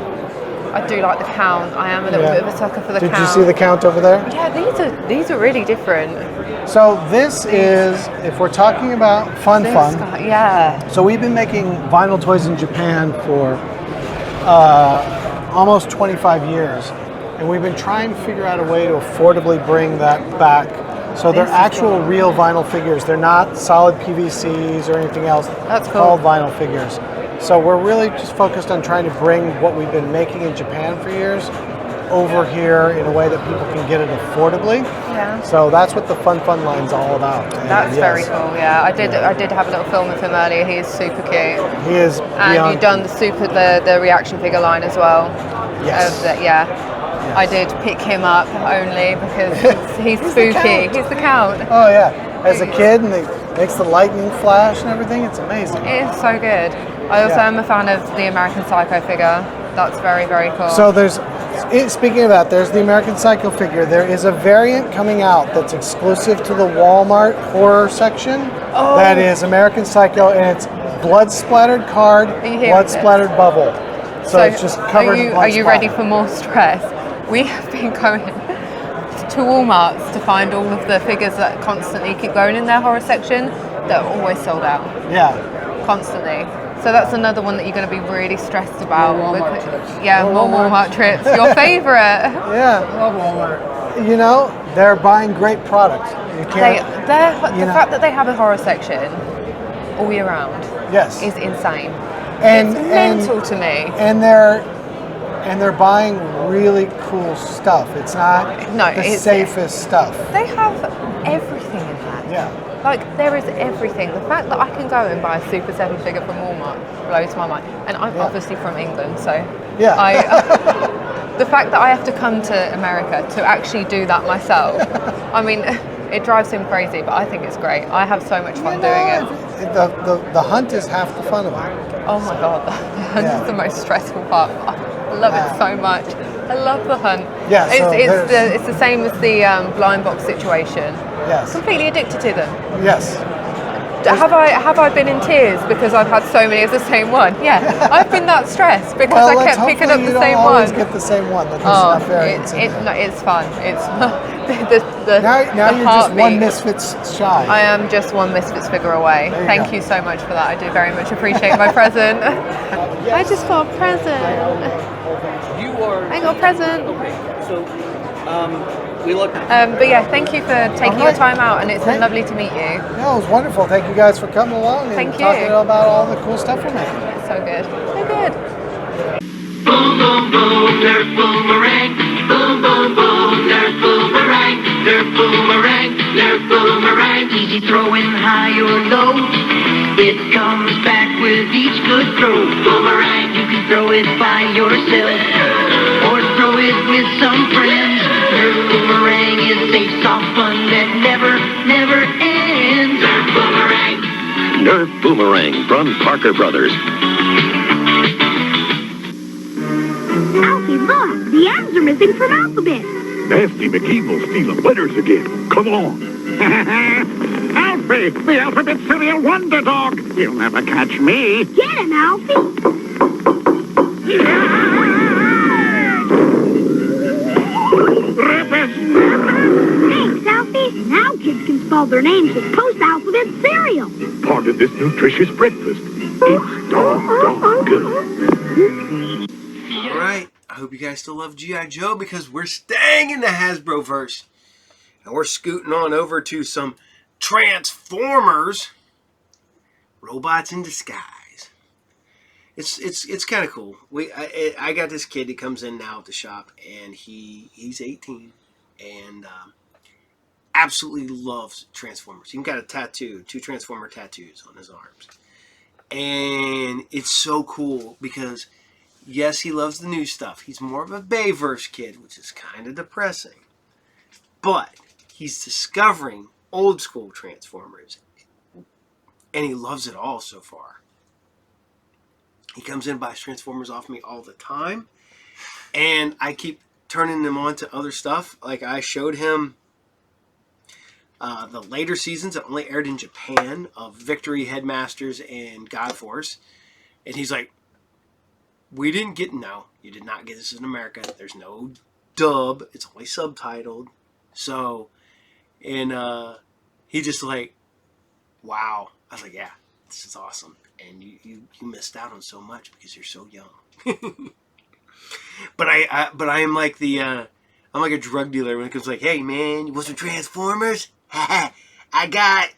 I do like the count. I am a little bit of a sucker for the count. Did you see the count over there? Yeah, these are really different. So this is, if we're talking about fun. Yeah. So we've been making vinyl toys in Japan for almost 25 years, and we've been trying to figure out a way to affordably bring that back. So they're actual real vinyl figures. They're not solid PVCs or anything else. That's cool. Called vinyl figures. So we're really just focused on trying to bring what we've been making in Japan for years over here in a way that people can get it affordably. Yeah. So that's what the Fun line's all about. And That's very cool. Yeah, I did have a little film with him earlier. He is super cute. He is. And you've done the reaction figure line as well. Yes. I did pick him up only because he's spooky. He's the count. Oh yeah. As a kid, and he makes the lightning flash and everything. It's amazing. It is so good. I also am a fan of the American Psycho figure. That's very, very cool. So speaking of that, there's the American Psycho figure. There is a variant coming out that's exclusive to the Walmart horror section. Oh. That is American Psycho, and it's blood-splattered card, blood-splattered bubble. So it's just covered in blood. Are you ready for more stress? We have been going to Walmarts to find all of the figures that constantly keep going in their horror section that are always sold out. Yeah. Constantly. So that's another one that you're going to be really stressed about. More Walmart trips. Yeah, more Walmart trips. Your favorite. Yeah. Love Walmart. You know, they're buying great products. You can't. The fact that they have a horror section all year round. Yes. Is insane. And it's mental to me. And they're buying really cool stuff. It's not the safest stuff. They have everything in that. Yeah. Like, there is everything. The fact that I can go and buy a Super 7 figure from Walmart blows my mind. And I'm obviously from England, so the fact that I have to come to America to actually do that myself, I mean, it drives him crazy, but I think it's great. I have so much fun doing it. The hunt is half the fun of it. Oh my God, the hunt is the most stressful part. I love it so much. I love the hunt. Yeah, it's the same as the blind box situation. Yes. Completely addicted to them. Yes. Have I been in tears because I've had so many of the same one? Yeah, I've been that stressed because I kept picking up the same one. Always get the same one. It's fun. It's now you're just one Misfits shy. I am just one Misfits figure away. Thank you so much for that. I do very much appreciate my present. I just got a present. I got a present. Okay, so we look. But yeah, thank you for taking your time out, and it's been lovely to meet you. No, it was wonderful. Thank you guys for coming along and talking about all the cool stuff we're making. So good. So good. Boom, boom, boom, Nerf boomerang. Boom, boom, boom, Nerf boomerang. Nerf boomerang, Nerf boomerang. Easy throwing high or low. It comes back with each good throw. Boomerang, you can throw it by yourself or throw it with some friends. Nerf boomerang is safe, soft fun that never, never ends. Nerf boomerang. Nerf boomerang from Parker Brothers. Alfie, look! The M's are missing from Alphabet. Nasty McEvil's stealing letters again. Come on. Alfie, the alphabet serial wonder dog. You'll never catch me. Get him, Alfie! Thanks, Alfie. Now kids can spell their names with post-alphabet cereal. Part of this nutritious breakfast. It's dog good. Alright, I hope you guys still love G.I. Joe because we're staying in the Hasbro-verse. And we're scooting on over to some Transformers, Robots in Disguise. It's kind of cool. I got this kid that comes in now at the shop, and he's 18 and absolutely loves Transformers. He got a tattoo, 2 Transformer tattoos on his arms. And it's so cool because, yes, he loves the new stuff. He's more of a Bayverse kid, which is kind of depressing. But he's discovering old school Transformers. And he loves it all so far. He comes in and buys Transformers off me all the time. And I keep turning them on to other stuff. Like I showed him the later seasons that only aired in Japan of Victory, Headmasters, and God Force. And he's like, you did not get this in America. There's no dub. It's only subtitled. So, and he just like, wow. I was like, yeah, this is awesome. And you missed out on so much because you're so young. But I am like I'm like a drug dealer when it comes like, hey man, you want some Transformers? I got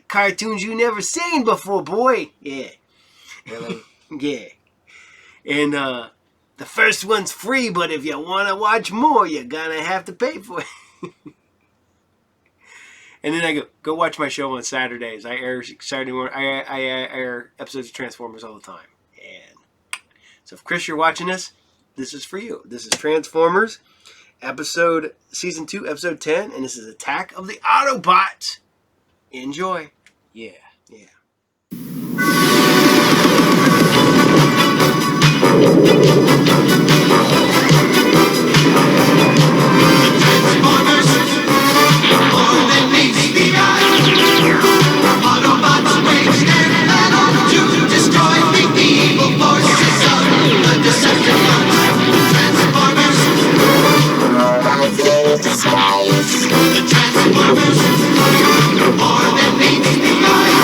cartoons you never seen before, boy. Yeah. Really? Yeah. And the first one's free, but if you want to watch more, you're gonna have to pay for it. And then I go watch my show on Saturdays. I air Saturday morning. I air episodes of Transformers all the time. And so if Chris, you're watching this is for you. This is Transformers, season 2, episode 10, and this is Attack of the Autobots. Enjoy. Yeah. Yeah. Autobots wage their battle to destroy the evil forces of the Decepticons. Transformers. Robots in disguise. The Transformers. More than meets the eye.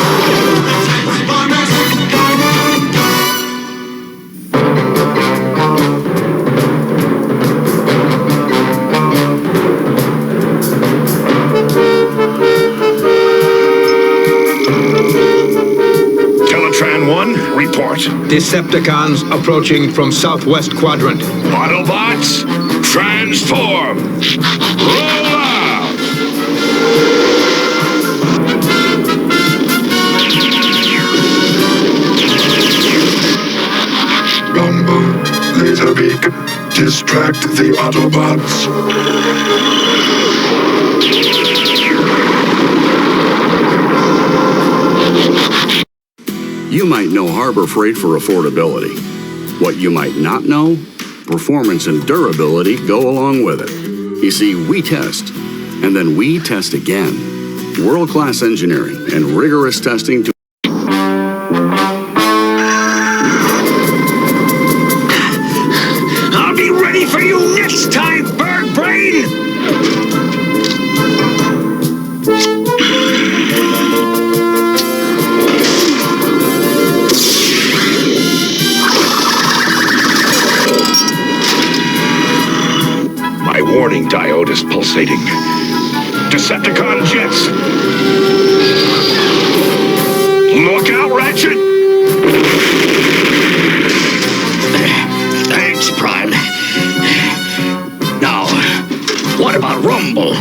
The Transformers. Teletran 1, report. Decepticons approaching from southwest quadrant. Autobots, transform! Roll out! Rumble, laser beacon, distract the Autobots. You might know Harbor Freight for affordability. What you might not know, performance and durability go along with it. You see, we test, and then we test again. World-class engineering and rigorous testing to I'll be ready for you next time, bird brain! My warning diode is pulsating. Decepticon jets! Look out, Ratchet! Thanks, Prime. Now, what about Rumble?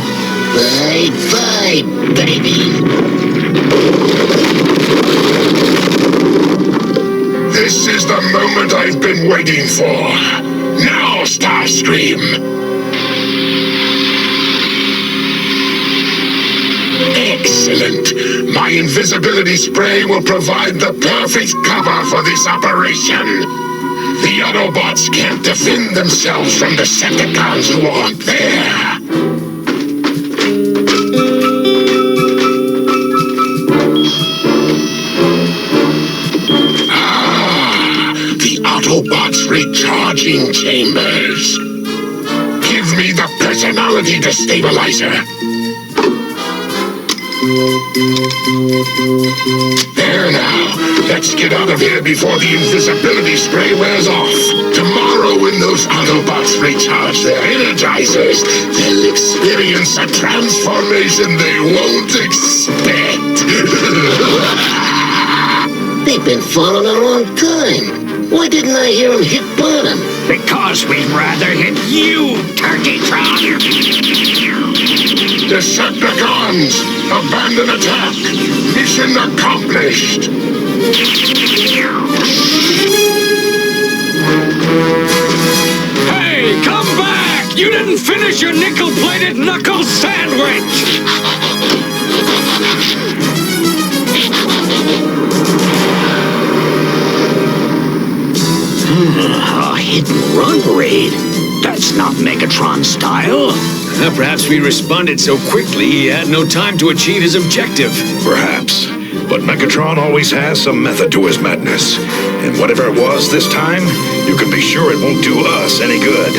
Fine, baby. This is the moment I've been waiting for. Now, Starscream. Excellent. My invisibility spray will provide the perfect cover for this operation. The Autobots can't defend themselves from Decepticons who aren't there. The Autobots' recharging chambers. Give me the personality destabilizer. There now. Let's get out of here before the invisibility spray wears off. Tomorrow, when those Autobots recharge their energizers, they'll experience a transformation they won't expect. They've been falling a long time. Why didn't I hear them hit bottom? Because we'd rather hit you, Turkeytron! Decepticons, abandon attack. Mission accomplished. Hey, come back! You didn't finish your nickel-plated knuckle sandwich! A hit-and-run raid? That's not Megatron style. Perhaps we responded so quickly he had no time to achieve his objective. Perhaps. But Megatron always has some method to his madness. And whatever it was this time, you can be sure it won't do us any good.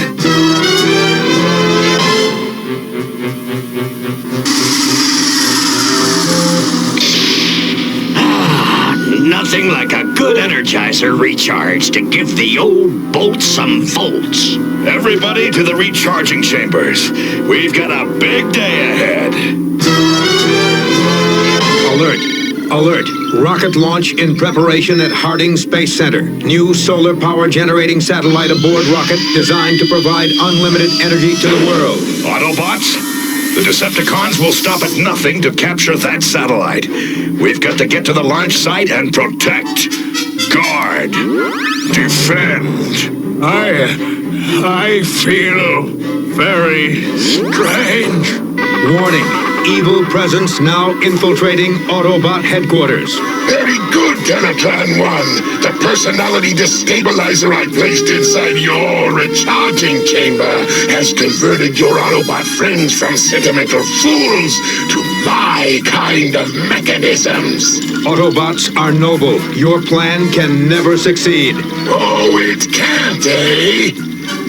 Nothing like a good Energizer recharge to give the old bolt some volts. Everybody to the recharging chambers. We've got a big day ahead. Alert. Rocket launch in preparation at Harding Space Center. New solar power generating satellite aboard rocket designed to provide unlimited energy to the world. Autobots, the Decepticons will stop at nothing to capture that satellite. We've got to get to the launch site and protect, guard, defend. I feel very strange. Warning. Evil presence now infiltrating Autobot headquarters. Very good, Teleclan 1. The personality destabilizer I placed inside your recharging chamber has converted your Autobot friends from sentimental fools to my kind of mechanisms. Autobots are noble. Your plan can never succeed. Oh, it can't, eh?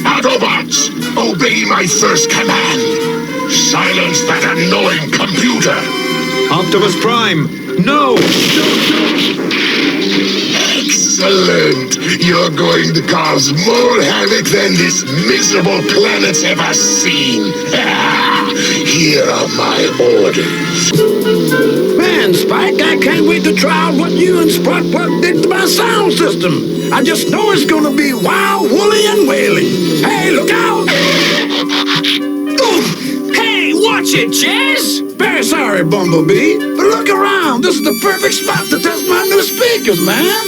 Autobots, obey my first command. Silence that annoying computer! Optimus Prime, no! Excellent! You're going to cause more havoc than this miserable planet's ever seen. Here are my orders. Man, Spike, I can't wait to try out what you and Sprockplug did to my sound system. I just know it's gonna be wild, woolly, and wailing. Hey, look out! Watch it, Jazz! Very sorry, Bumblebee, but look around. This is the perfect spot to test my new speakers, man.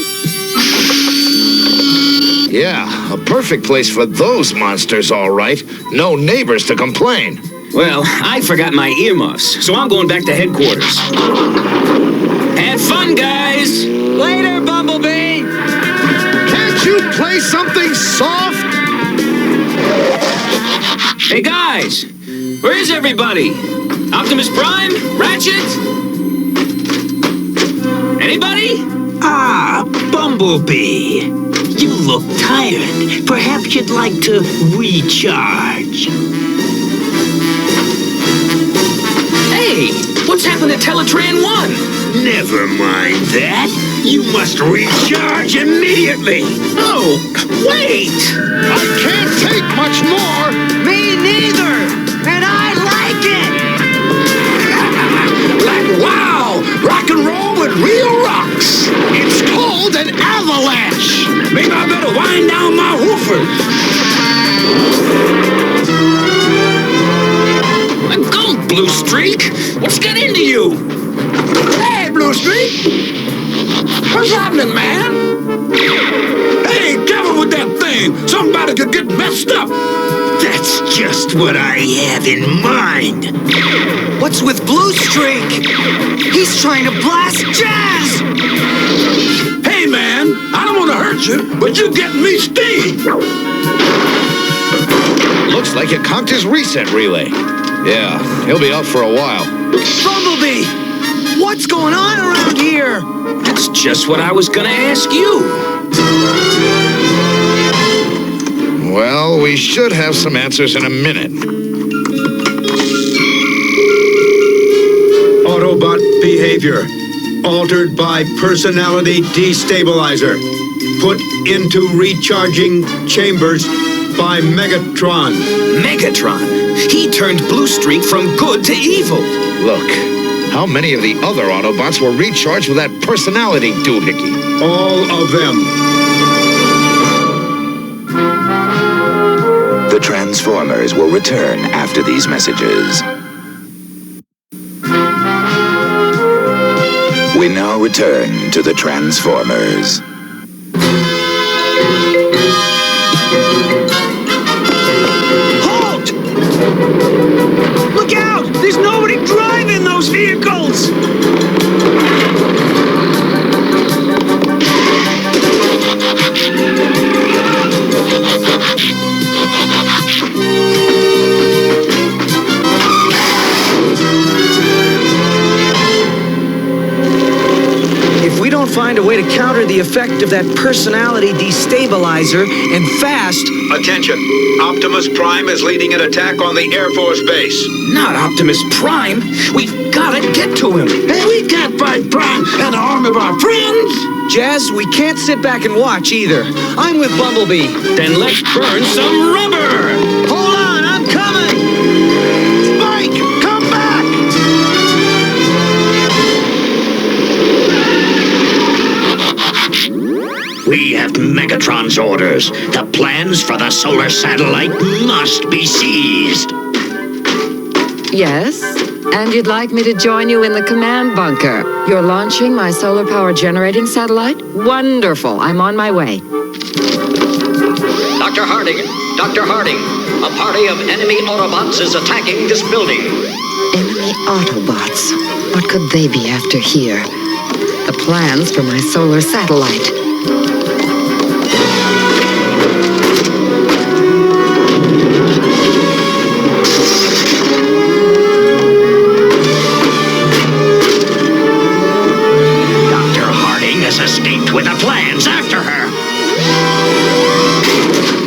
Yeah, a perfect place for those monsters, all right. No neighbors to complain. Well, I forgot my earmuffs, so I'm going back to headquarters. Have fun, guys! Later, Bumblebee! Can't you play something soft? Hey, guys! Where is everybody? Optimus Prime? Ratchet? Anybody? Ah, Bumblebee. You look tired. Perhaps you'd like to recharge. Hey, what's happened to Teletran 1? Never mind that. You must recharge immediately. Oh, wait! I can't take much more. Me neither! And I like it! Like, wow! Rock and roll with real rocks! It's called an avalanche. Maybe I better wind down my woofer. A gold, Blue Streak! What's got into you? Hey, Blue Streak! What's happening, man? Hey, careful with that thing! Somebody could get messed up! That's just what I have in mind. What's with Blue Streak? He's trying to blast Jazz! Hey, man, I don't want to hurt you, but you get me steamed. Looks like it conked his reset relay. Yeah, he'll be out for a while. Bumblebee! What's going on around here? That's just what I was gonna ask you. Well, we should have some answers in a minute. Autobot behavior. Altered by personality destabilizer. Put into recharging chambers by Megatron. Megatron? He turned Blue Streak from good to evil. Look, how many of the other Autobots were recharged with that personality doohickey? All of them. The Transformers will return after these messages. We now return to the Transformers. Halt! Look out! There's nobody driving those vehicles! If we don't find a way to counter the effect of that personality destabilizer, and fast... Attention. Optimus Prime is leading an attack on the Air Force Base. Not Optimus Prime. We've got to get to him. Hey, we can't fight Prime and an army of our friends! Jazz, we can't sit back and watch either. I'm with Bumblebee. Then let's burn some rubber! Hold on, I'm coming! Spike, come back! We have Megatron's orders. The plans for the solar satellite must be seized. Yes? And you'd like me to join you in the command bunker? You're launching my solar power generating satellite? Wonderful. I'm on my way. Dr. Harding! Dr. Harding! A party of enemy Autobots is attacking this building. Enemy Autobots? What could they be after here? The plans for my solar satellite. Escaped with the plans after her.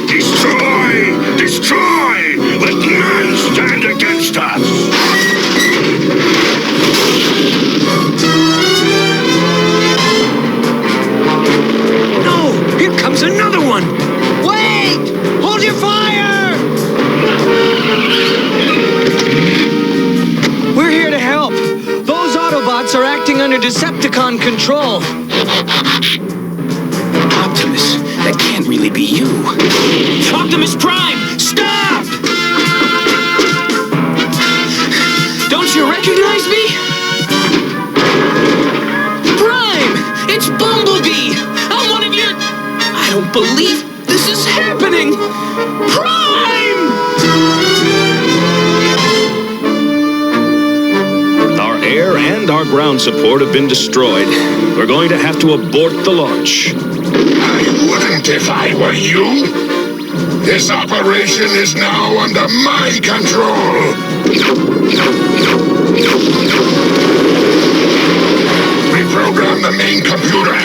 Destroy! Destroy! Let none stand against us! No! Here comes another one! Wait! Hold your fire! We're here to help. Those Autobots are acting under Decepticon control. Optimus, that can't really be you. Optimus Prime, stop! Don't you recognize me? Prime, it's Bumblebee. I'm one of your... I don't believe this is happening. Prime! Our air and our ground support have been destroyed. We're going to have to abort the launch. I wouldn't if I were you. This operation is now under my control. Reprogram the main computer.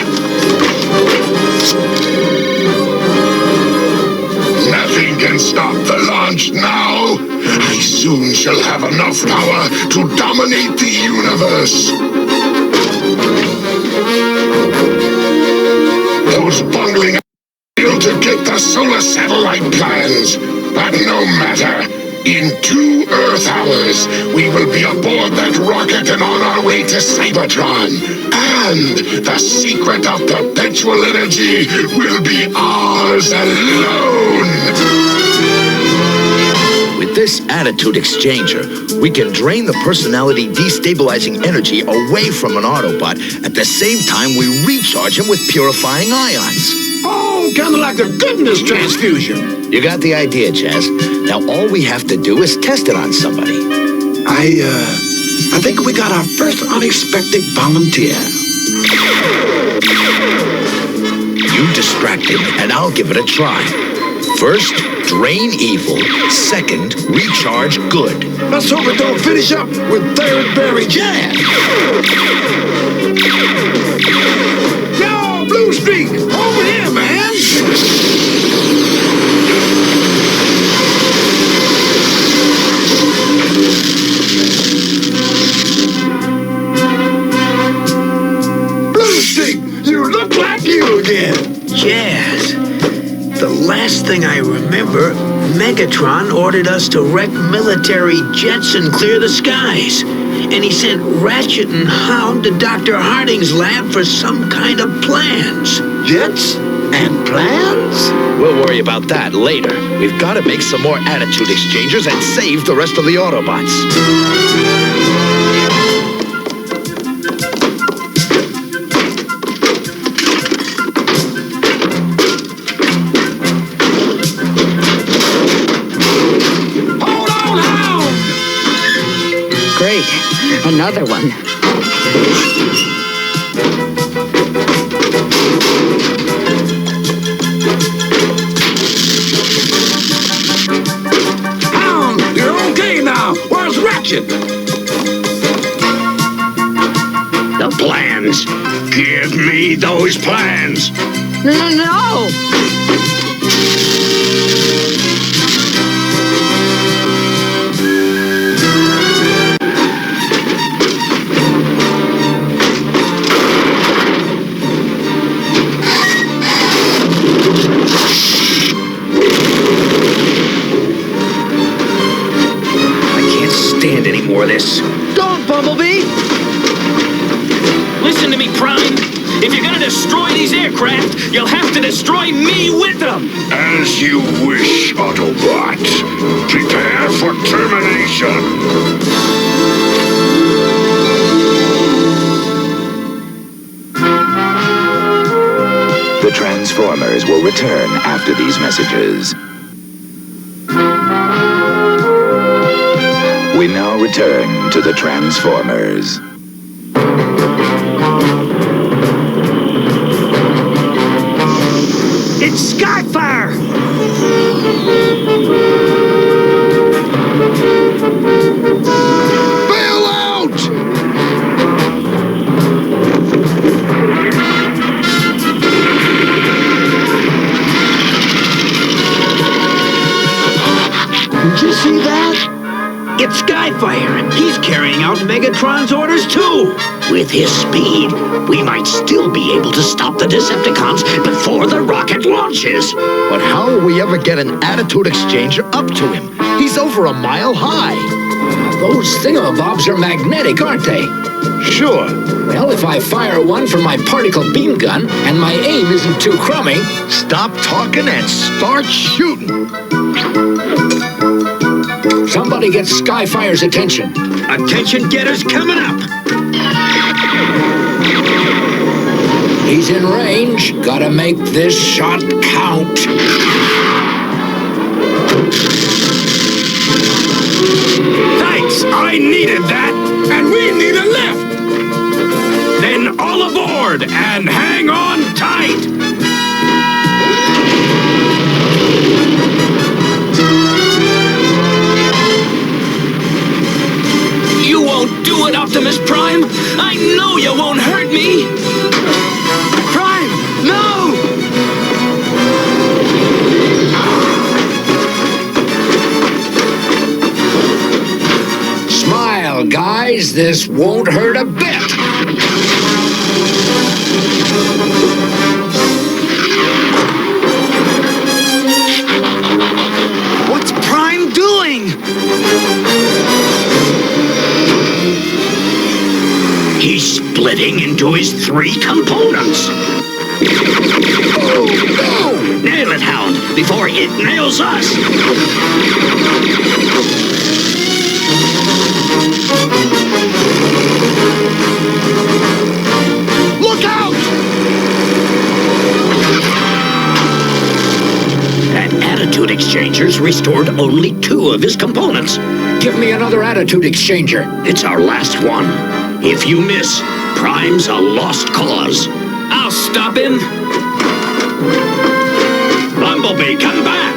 Nothing can stop the launch now. I soon shall have enough power to dominate the universe. Those bungling failed to get the solar satellite plans. But no matter. In 2 Earth hours, we will be aboard that rocket and on our way to Cybertron. And the secret of perpetual energy will be ours alone. With this attitude exchanger, we can drain the personality destabilizing energy away from an Autobot. At the same time, we recharge him with purifying ions. Oh, kind of like a goodness transfusion. You got the idea, Chaz. Now all we have to do is test it on somebody. I think we got our first unexpected volunteer. You distract him, and I'll give it a try. First, drain evil. Second, recharge good. Let's hope it don't finish up with Third Berry Jam. Yo, Blue Streak, over here, man. like you again. Jazz. The last thing I remember, Megatron ordered us to wreck military jets and clear the skies. And he sent Ratchet and Hound to Dr. Harding's lab for some kind of plans. Jets and plans? We'll worry about that later. We've got to make some more attitude exchangers and save the rest of the Autobots. Great. Another one. Hound, you're okay now. Where's Ratchet? The plans. Give me those plans. No! Stand any more of this. Don't, Bumblebee! Listen to me, Prime. If you're gonna destroy these aircraft, you'll have to destroy me with them. As you wish, Autobot. Prepare for termination. The Transformers will return after these messages. We now return to the Transformers. It's Skyfire! Bail out! Did you see that? It's Skyfire. He's carrying out Megatron's orders, too. With his speed, we might still be able to stop the Decepticons before the rocket launches. But how will we ever get an attitude exchanger up to him? He's over a mile high. Those thingamabobs are magnetic, aren't they? Sure. Well, if I fire one from my particle beam gun and my aim isn't too crummy... Stop talking and start shooting. Somebody get Skyfire's attention. Attention getters coming up. He's in range. Gotta make this shot count. Thanks, I needed that. And we need a lift. Then all aboard and hang on tight. You won't do it, Optimus Prime. I know you won't hurt me. Prime, no! Smile, guys. This won't hurt a bit. What's Prime doing? He's splitting into his three components. Oh, no! Nail it, Hound, before it nails us. Look out! That attitude exchanger's restored only 2 of his components. Give me another attitude exchanger. It's our last one. If you miss, Prime's a lost cause. I'll stop him. Bumblebee, come back!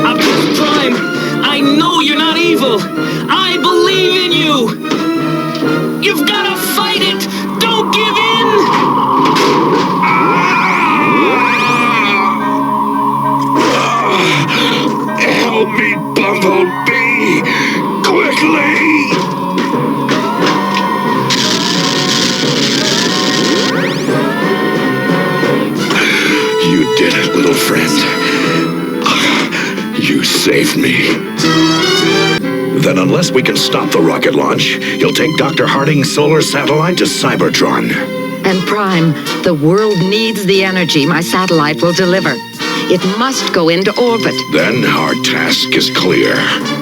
Optimus Prime, I know you're not evil. I believe in you. You've got to fight it. Don't give in. Help me, Bumblebee! Quickly! old friend. You saved me. Then unless we can stop the rocket launch, he'll take Dr. Harding's solar satellite to Cybertron. And Prime, the world needs the energy my satellite will deliver. It must go into orbit. Then our task is clear.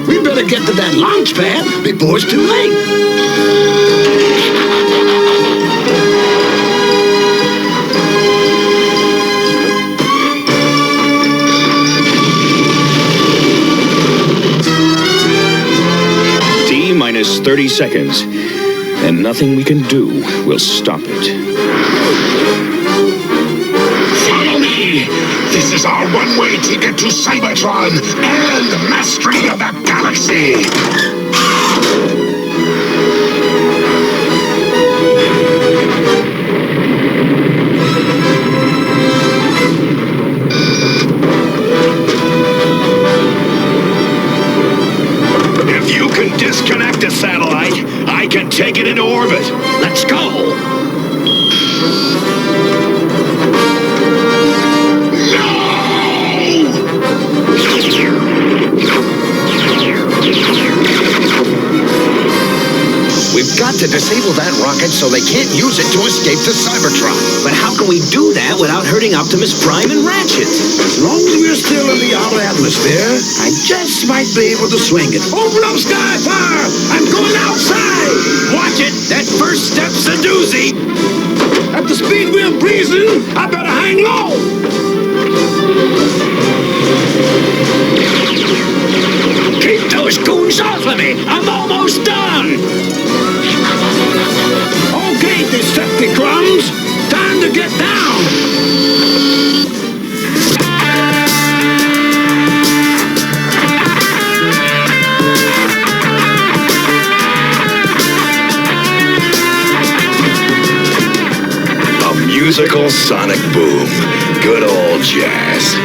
We better get to that launch pad before it's too late. T-minus 30 seconds. And nothing we can do will stop it. Follow me! This is our one-way ticket to Cybertron and mastery of the galaxy! If you can disconnect the satellite, I can take it into orbit. Let's go! We've got to disable that rocket so they can't use it to escape to Cybertron. But how can we do that without hurting Optimus Prime and Ratchet? As long as we're still in the outer atmosphere, I just might be able to swing it. Open up, Skyfire! I'm going outside! Watch it! That first step's a doozy! At the speed we're breezing, I better hang low! Keep those goons off of me! I'm almost done! Okay, Decepticons, time to get down! A musical sonic boom. Good old jazz.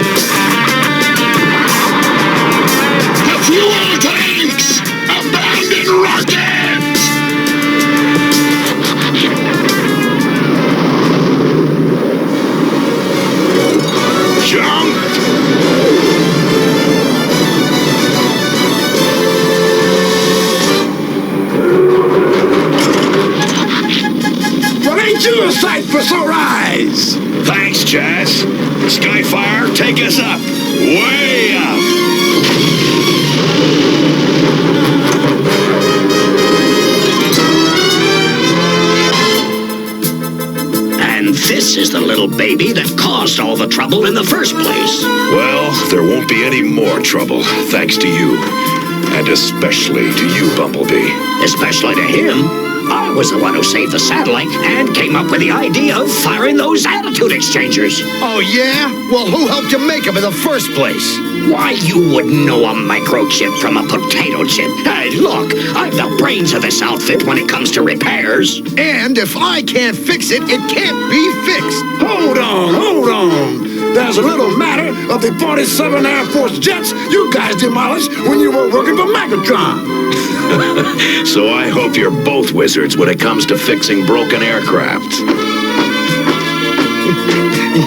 The fuel tanks! Abandon rockets! Jump! Well, ain't you a sight for sore eyes? Thanks, Jazz. Skyfire, take us up. Way up. And this is the little baby that caused all the trouble in the first place. Well, there won't be any more trouble, thanks to you. And especially to you, Bumblebee. Especially to him. I was the one who saved the satellite and came up with the idea of firing those attitude exchangers. Oh, yeah? Well, who helped you make them in the first place? Why, you wouldn't know a microchip from a potato chip. Hey, look, I've the brains of this outfit when it comes to repairs. And if I can't fix it, it can't be fixed. Hold on. There's a little matter of the 47 Air Force jets you guys demolished when you were working for Megatron. So I hope you're both wizards when it comes to fixing broken aircraft.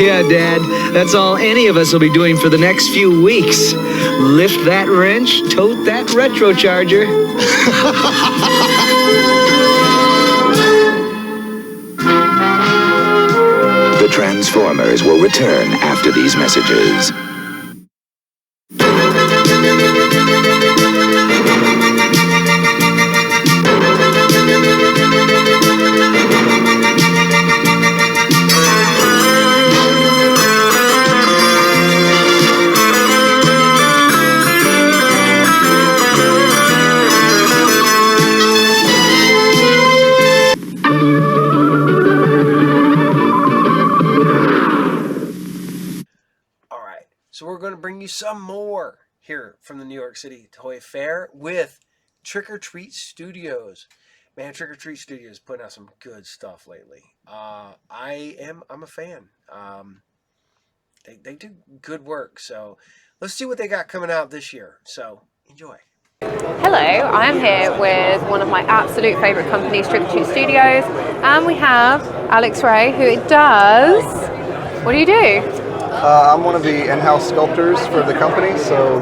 Yeah, Dad, that's all any of us will be doing for the next few weeks. Lift that wrench, tote that retrocharger. The Transformers will return after these messages. So we're going to bring you some more here from the New York City Toy Fair with Trick or Treat Studios. Man, Trick or Treat Studios putting out some good stuff lately. I'm a fan. They do good work. So let's see what they got coming out this year. So enjoy. Hello, I'm here with one of my absolute favourite companies, Trick or Treat Studios, and we have Alex Ray, who does. What do you do? I'm one of the in-house sculptors for the company, so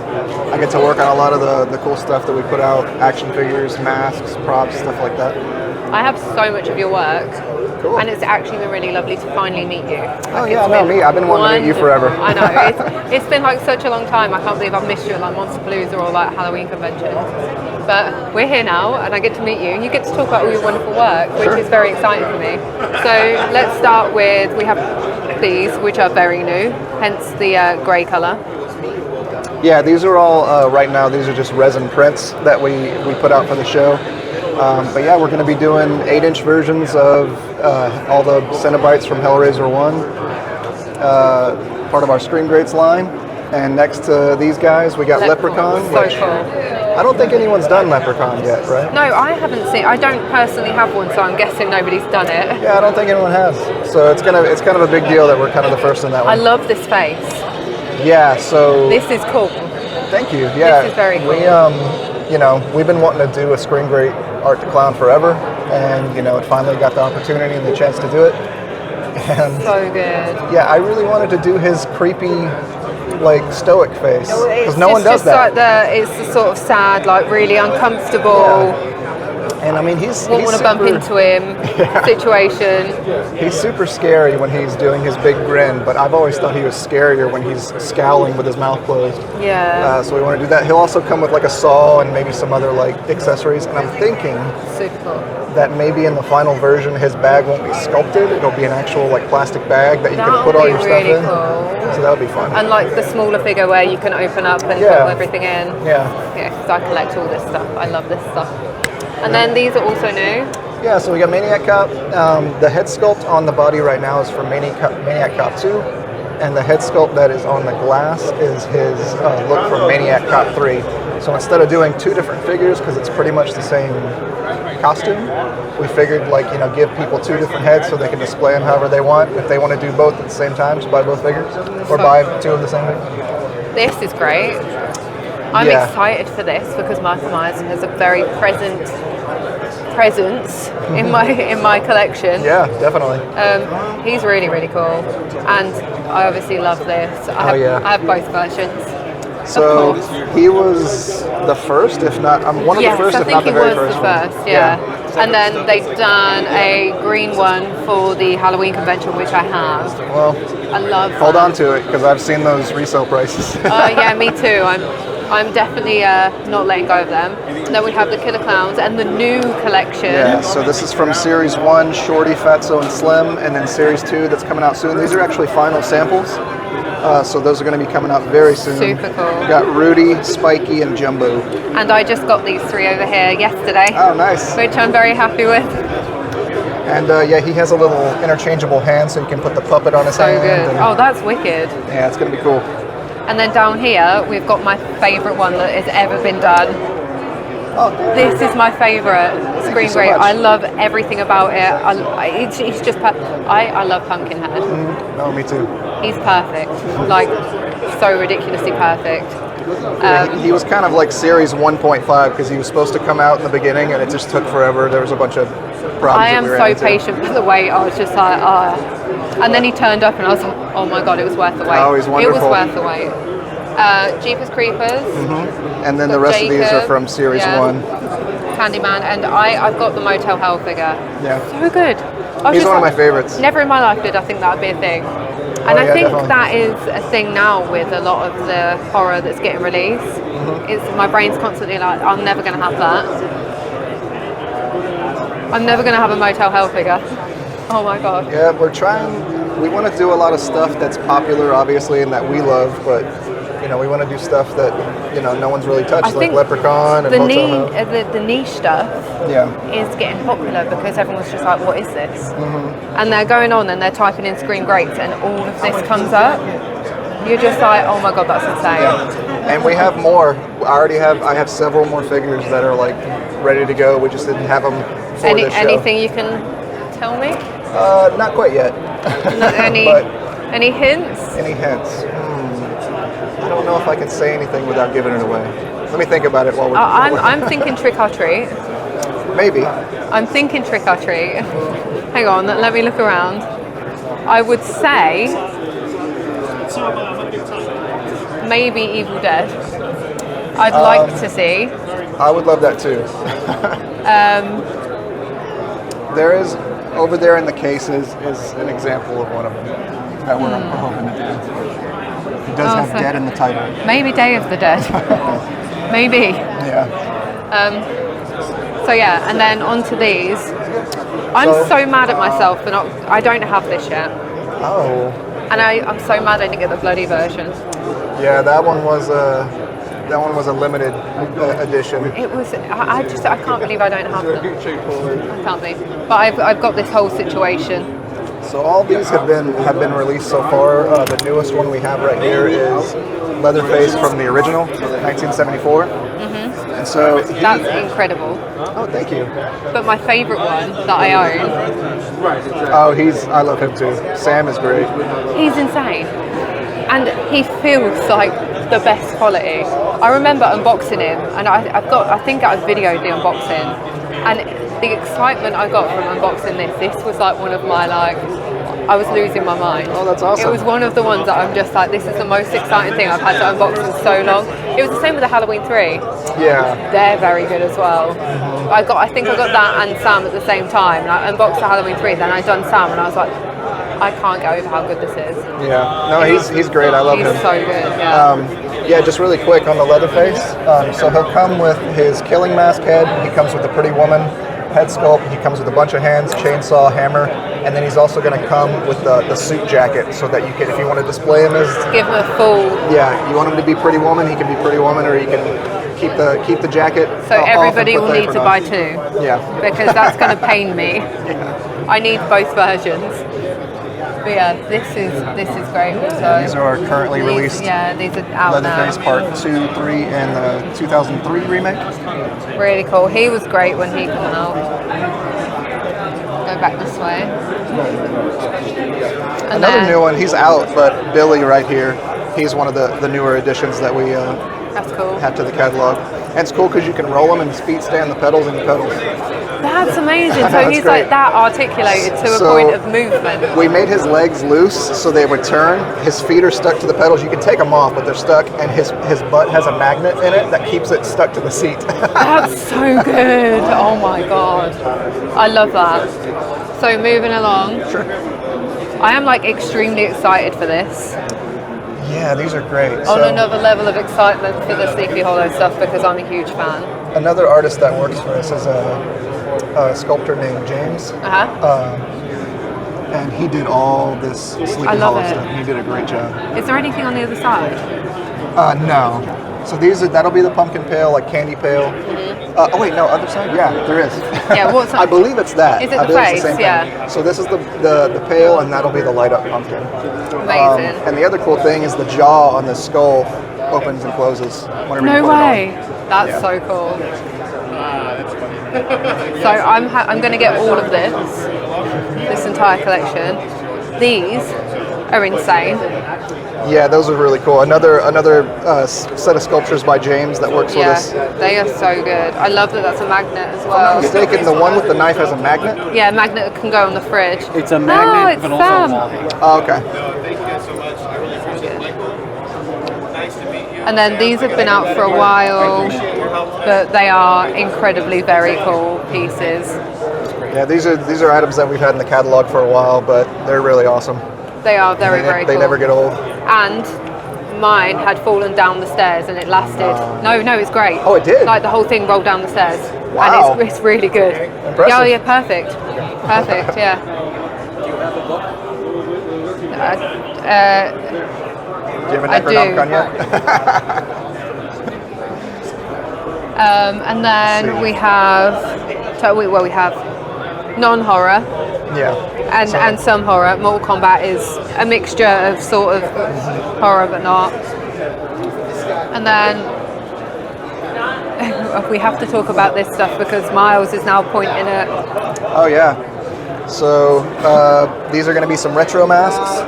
I get to work on a lot of the cool stuff that we put out, action figures, masks, props, stuff like that. I have so much of your work. Cool. And it's actually been really lovely to finally meet you. Oh yeah, no, me. I've been wanting to meet you forever. I know. It's been like such a long time. I can't believe I've missed you at like Monsterpalooza or like Halloween conventions. But we're here now and I get to meet you. You get to talk about all your wonderful work, which is very exciting for me. So let's start with, we have these, which are very new, hence the grey colour. Yeah, these are all, right now, these are just resin prints that we put out for the show. But yeah, we're going to be doing 8-inch versions of all the Cenobites from Hellraiser 1, part of our Screen Greats line. And next to these guys, we got Leprechaun. So cool. I don't think anyone's done Leprechaun yet, right? No, I haven't seen. I don't personally have one, so I'm guessing nobody's done it. Yeah, I don't think anyone has. So it's kind of a big deal that we're kind of the first in that one. I love this face. Yeah. So this is cool. Thank you. Yeah. This is very cool. We've been wanting to do a Screen Great Art to Clown forever, and it finally got the opportunity and the chance to do it. And so good. Yeah, I really wanted to do his creepy, like stoic face, because no one does that. It's the sort of sad, like really uncomfortable. Yeah. And I mean, he's want to bump into him situation. He's super scary when he's doing his big grin, but I've always thought he was scarier when he's scowling with his mouth closed. Yeah. So we want to do that. He'll also come with like a saw and maybe some other like accessories. And I'm thinking that maybe in the final version his bag won't be sculpted. It'll be an actual like plastic bag that you can put all your stuff in. Cool. So that would be fun. And like the smaller figure where you can open up and put everything in. Yeah. Yeah, because I collect all this stuff. I love this stuff. And then these are also new. Yeah, so we got Maniac Cop. The head sculpt on the body right now is from Maniac Cop 2, and the head sculpt that is on the glass is his look from Maniac Cop 3. So instead of doing two different figures, because it's pretty much the same costume, we figured give people two different heads so they can display them however they want. If they want to do both at the same time, just buy both figures, or buy two of the same thing. This is great. I'm excited for this because Michael Myers has a very presence in my collection. Yeah, definitely. He's really, really cool, and I obviously love this. I have both versions. So he was the first, if not, one of the first, if not the very first. I think he was the first, yeah. And then they've done a green one for the Halloween convention, which I have. Well, I love. Hold on to it because I've seen those resale prices. Yeah, me too. I'm definitely not letting go of them. And then we have the Killer Clowns and the new collection. Yeah, so this is from Series 1, Shorty, Fatso, and Slim, and then Series 2 that's coming out soon. These are actually final samples, so those are going to be coming out very soon. Super cool. We got Rudy, Spiky, and Jumbo. And I just got these three over here yesterday. Oh, nice. Which I'm very happy with. And he has a little interchangeable hand, so you can put the puppet on his hand. So good. Oh, that's wicked. Yeah, it's going to be cool. And then down here, we've got my favourite one that has ever been done. Oh, this is my favourite Screen Great. I love everything about it. It's just I love Pumpkinhead. No, me too. He's perfect, like so ridiculously perfect. He was kind of like Series 1.5 because he was supposed to come out in the beginning and it just took forever. There was a bunch of problems. I am so patient for the wait. I was just like, and then he turned up and I was like, oh my god, it was worth the wait. Oh, he's wonderful. It was worth the wait. Jeepers Creepers. And then the rest of these are from Series 1. Candyman, and I've got the Motel Hell figure. Yeah. So good. He's one of my favorites. Never in my life did I think that would be a thing. And I think that is a thing now with a lot of the horror that's getting released. It's my brain's constantly like, I'm never going to have that. I'm never going to have a Motel Hell figure. Oh my god. Yeah, we want to do a lot of stuff that's popular, obviously, and that we love, but we want to do stuff that no one's really touched, like Leprechaun and Motel Hell. The niche stuff is getting popular because everyone's just like, what is this? And they're going on and they're typing in Screen Greats and all of this comes up. You're just like, oh my god, that's insane. Yeah. And we have more. I have several more figures that are like ready to go. We just didn't have them for this show. Anything you can tell me? Not quite yet. Any hints? Any hints? I don't know if I can say anything without giving it away. Let me think about it while we're... I'm thinking Trick or Treat. Maybe. I'm thinking Trick or Treat. Hang on, let me look around. I would say maybe Evil Dead. I'd like to see. I would love that too. There is, over there in the cases, is an example of one of them that we're hoping to do. It does have Dead in the title. Maybe Day of the Dead. Maybe. Yeah. So yeah, and then onto these. I'm so mad at myself for not. I don't have this yet. Oh. And I'm so mad I didn't get the bloody version. Yeah, that one was a limited edition. It was. I can't believe I don't have them. I can't believe. But I've got this whole situation. So all these have been released so far. The newest one we have right here is Leatherface from the original, 1974. And so that's incredible. Oh, thank you. But my favourite one that I own. Oh, I love him too. Sam is great. He's insane, and he feels like the best quality. I remember unboxing him, and I think I videoed the unboxing, and the excitement I got from unboxing this was like one of my I was losing my mind. Oh, that's awesome. It was one of the ones that I'm just like, this is the most exciting thing I've had to unbox in so long. It was the same with the Halloween 3. Yeah. They're very good as well. I think I got that and Sam at the same time. And I unboxed the Halloween 3, then I done Sam, and I was like, I can't get over how good this is. Yeah. No, he's great. I love him. He's so good. Yeah. Yeah, just really quick on the Leatherface. So he'll come with his killing mask head. He comes with a pretty woman head sculpt. He comes with a bunch of hands, chainsaw, hammer, and then he's also going to come with the suit jacket, so that you can, if you want to display him as, give him a full. Yeah, you want him to be Pretty Woman, he can be Pretty Woman, or you can keep the jacket. So everybody will need to buy two. Yeah. Because that's going to pain me. I need both versions. But yeah, this is great. So these are currently released. Yeah, these are out Leatherface now. Part 2, 3, and the 2003 remake. Really cool. He was great when he came out. Go back this way. And Another new one. He's out, but Billy right here. He's one of the newer additions that we that's cool. have to the catalog. And it's cool because you can roll them and his feet stay on the pedals and the pedals. That's amazing. So he's great. like that articulated to a point of movement. We made his legs loose so they would turn. His feet are stuck to the pedals. You can take them off, but they're stuck. And his butt has a magnet in it that keeps it stuck to the seat. That's so good. Oh my god. I love that. So moving along. Sure. I am extremely excited for this. Yeah, these are great. On another level of excitement for the Sleepy Hollow stuff because I'm a huge fan. Another artist that works for us is a sculptor named James. And he did all this Sleepy Hollow stuff. He did a great job. Is there anything on the other side? No. So that'll be the pumpkin pail, candy pail. Oh wait, no, other side? Yeah, there is. Yeah, what's I believe it's that. Is it the face? Yeah. So this is the pail, and that'll be the light up pumpkin. Amazing. And the other cool thing is the jaw on the skull opens and closes whenever you No put way. it on. That's so cool. So I'm going to get all of this entire collection. These are insane. Yeah, those are really cool. Another set of sculptures by James that works with us. They are so good. I love that that's a magnet as If well. I'm not mistaken, the one with the knife has a magnet? Yeah, a magnet that can go on the fridge. It's a magnet, but also a wall hanger. Oh, okay. And then these have been out for a while, but they are incredibly very cool pieces. Yeah, these are items that we've had in the catalog for a while, but they're really awesome. They are very cool. They never get old. And mine had fallen down the stairs and it lasted. No, it's great. Oh, it did? The whole thing rolled down the stairs. Wow. And it's really good. Impressive. Yeah, perfect. Perfect, yeah. Do you have a book? Do you have a Necronomicon yet? And then we have non-horror. Yeah. And some horror. Mortal Kombat is a mixture of sort of horror but not. And then we have to talk about this stuff because Miles is now pointing at. Oh yeah. So these are going to be some retro masks,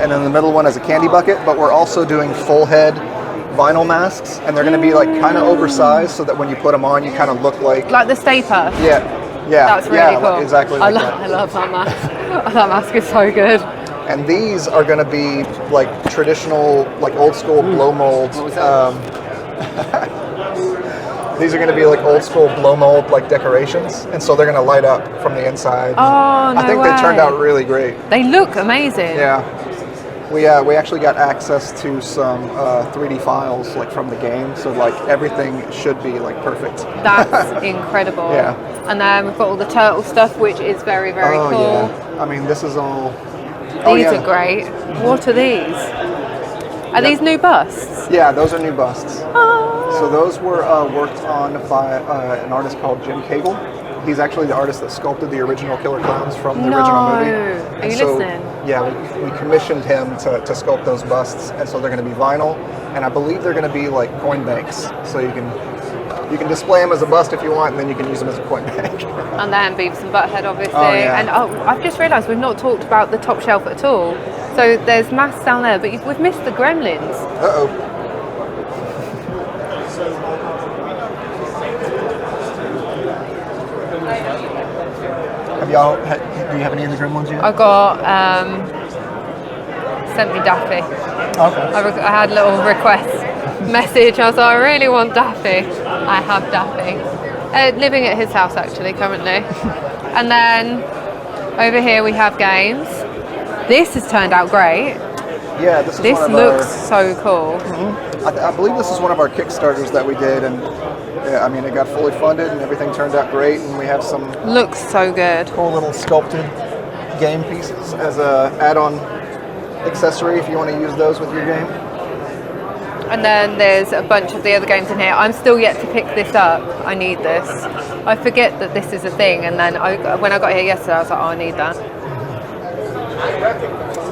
and then the middle one is a candy bucket. But we're also doing full head vinyl masks, and they're going to be kind of oversized, so that when you put them on, you kind of look like the Stay Puft. Yeah. That's really cool. Exactly. I love that mask. That mask is so good. And these are going to be like traditional, like old school blow mold. These are going to be like old school blow mold like decorations, and so they're going to light up from the inside. Oh, no I think way. they turned out really great. They look amazing. Yeah. We actually got access to some 3D files like from the game, so like everything should be like perfect. That's incredible. Yeah. And then we've got all the turtle stuff, which is very, very cool. Yeah. I mean, this is all. These are great. What are these? Are these new busts? Yeah, those are new busts. Oh. So those were worked on by an artist called Jim Cagle. He's actually the artist that sculpted the original Killer Clowns from the original movie. Are you listening? Yeah, we commissioned him to sculpt those busts, and so they're going to be vinyl, and I believe they're going to be like coin banks. So you can display them as a bust if you want, and then you can use them as a coin bank. And then Beavis and Butthead, obviously. Oh, yeah. And I've just realised we've not talked about the top shelf at all. So there's masks down there, but we've missed the Gremlins. Uh-oh. Do you have any of the Gremlins yet? I got sent me Daffy. Okay. I had a little request message. I was like, I really want Daffy. I have Daffy. Living at his house actually currently. And then over here we have games. This has turned out great. Yeah, this looks so cool. Mm-hmm. I believe this is one of our Kickstarters that we did, and yeah, I mean it got fully funded and everything turned out great, and we have some looks so good. Cool little sculpted game pieces as a add-on accessory if you want to use those with your game. And then there's a bunch of the other games in here. I'm still yet to pick this up. I need this. I forget that this is a thing, and then when I got here yesterday, I was like, oh, I need that.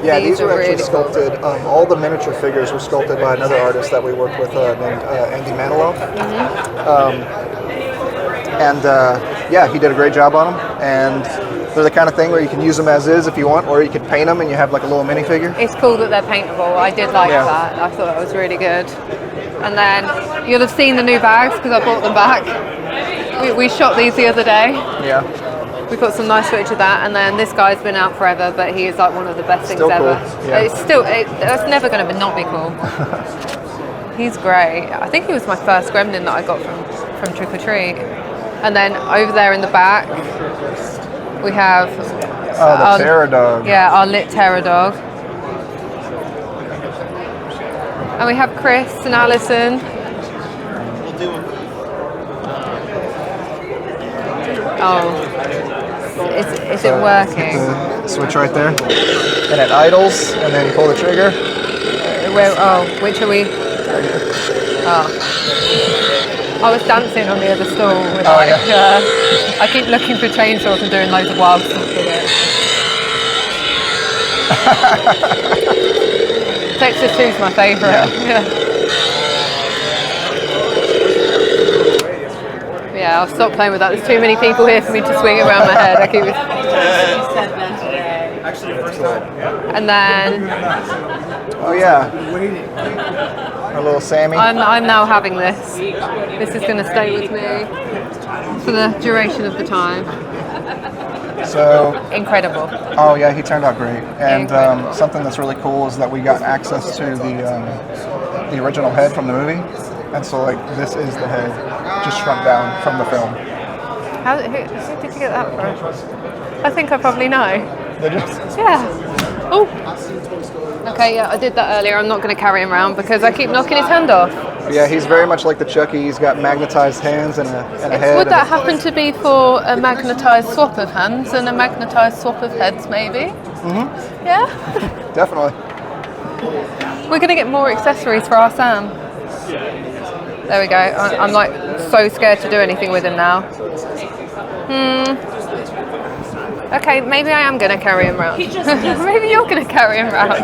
Yeah, these are actually really sculpted. Cool. All the miniature figures were sculpted by another artist that we worked with named Andy Manilow. Yeah, he did a great job on them. And they're the kind of thing where you can use them as is if you want, or you could paint them and you have like a little minifigure. It's cool that they're paintable. I did like that. I thought that was really good. And then you'll have seen the new bags because I bought them back. We shot these the other day. Yeah. We've got some nice footage of that, and then this guy's been out forever, but he is like one of the best things ever. Cool. Yeah. It's never going to not be cool. He's great. I think he was my first gremlin that I got from Trick or Treat. And then over there in the back, we have the Terror Dog. Yeah, our lit Terror Dog. And we have Chris and Alison. Oh, is it working? The switch right there, and it idles, and then you pull the trigger. Which are we? Oh, I was dancing on the other stool with I keep looking for chainsaws and doing loads of wild stuff with it. Texas 2 is my favourite. Yeah, I'll stop playing with that. There's too many people here for me to swing it around my head. I keep. And then. Oh yeah. Our little Sammy. I'm now having this. This is going to stay with me for the duration of the time. So incredible. Oh yeah, he turned out great. And something that's really cool is that we got access to the original head from the movie. And so, like, this is the head, just shrunk down from the film. Who did you get that from? I think I probably know. Did you? Yeah. Oh. Okay, yeah, I did that earlier. I'm not going to carry him around because I keep knocking his hand off. Yeah, he's very much like the Chucky. He's got magnetized hands and a head. Would that happen to be for a magnetized swap of hands and a magnetized swap of heads, maybe? Mm-hmm. Yeah? Definitely. We're going to get more accessories for our Sam. There we go. I'm like so scared to do anything with him now. Okay, maybe I am going to carry him around. Maybe you're going to carry him around.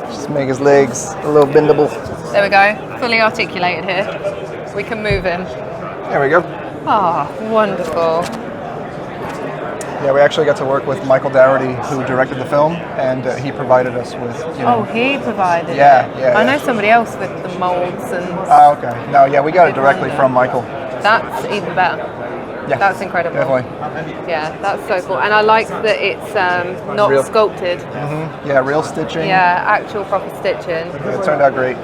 Just make his legs a little bendable. There we go. Fully articulated here. We can move him. There we go. Ah, wonderful. Yeah, we actually got to work with Michael Dougherty, who directed the film, and he provided us with, he provided Yeah. I know somebody else with the molds and... Oh, okay. No, yeah, we got it directly from Michael. That's even better. Yeah, That's incredible. Definitely. Yeah, that's so cool. And I like that it's not Real. sculpted. Yeah, real stitching. Yeah, actual proper stitching. Yeah, it turned out great.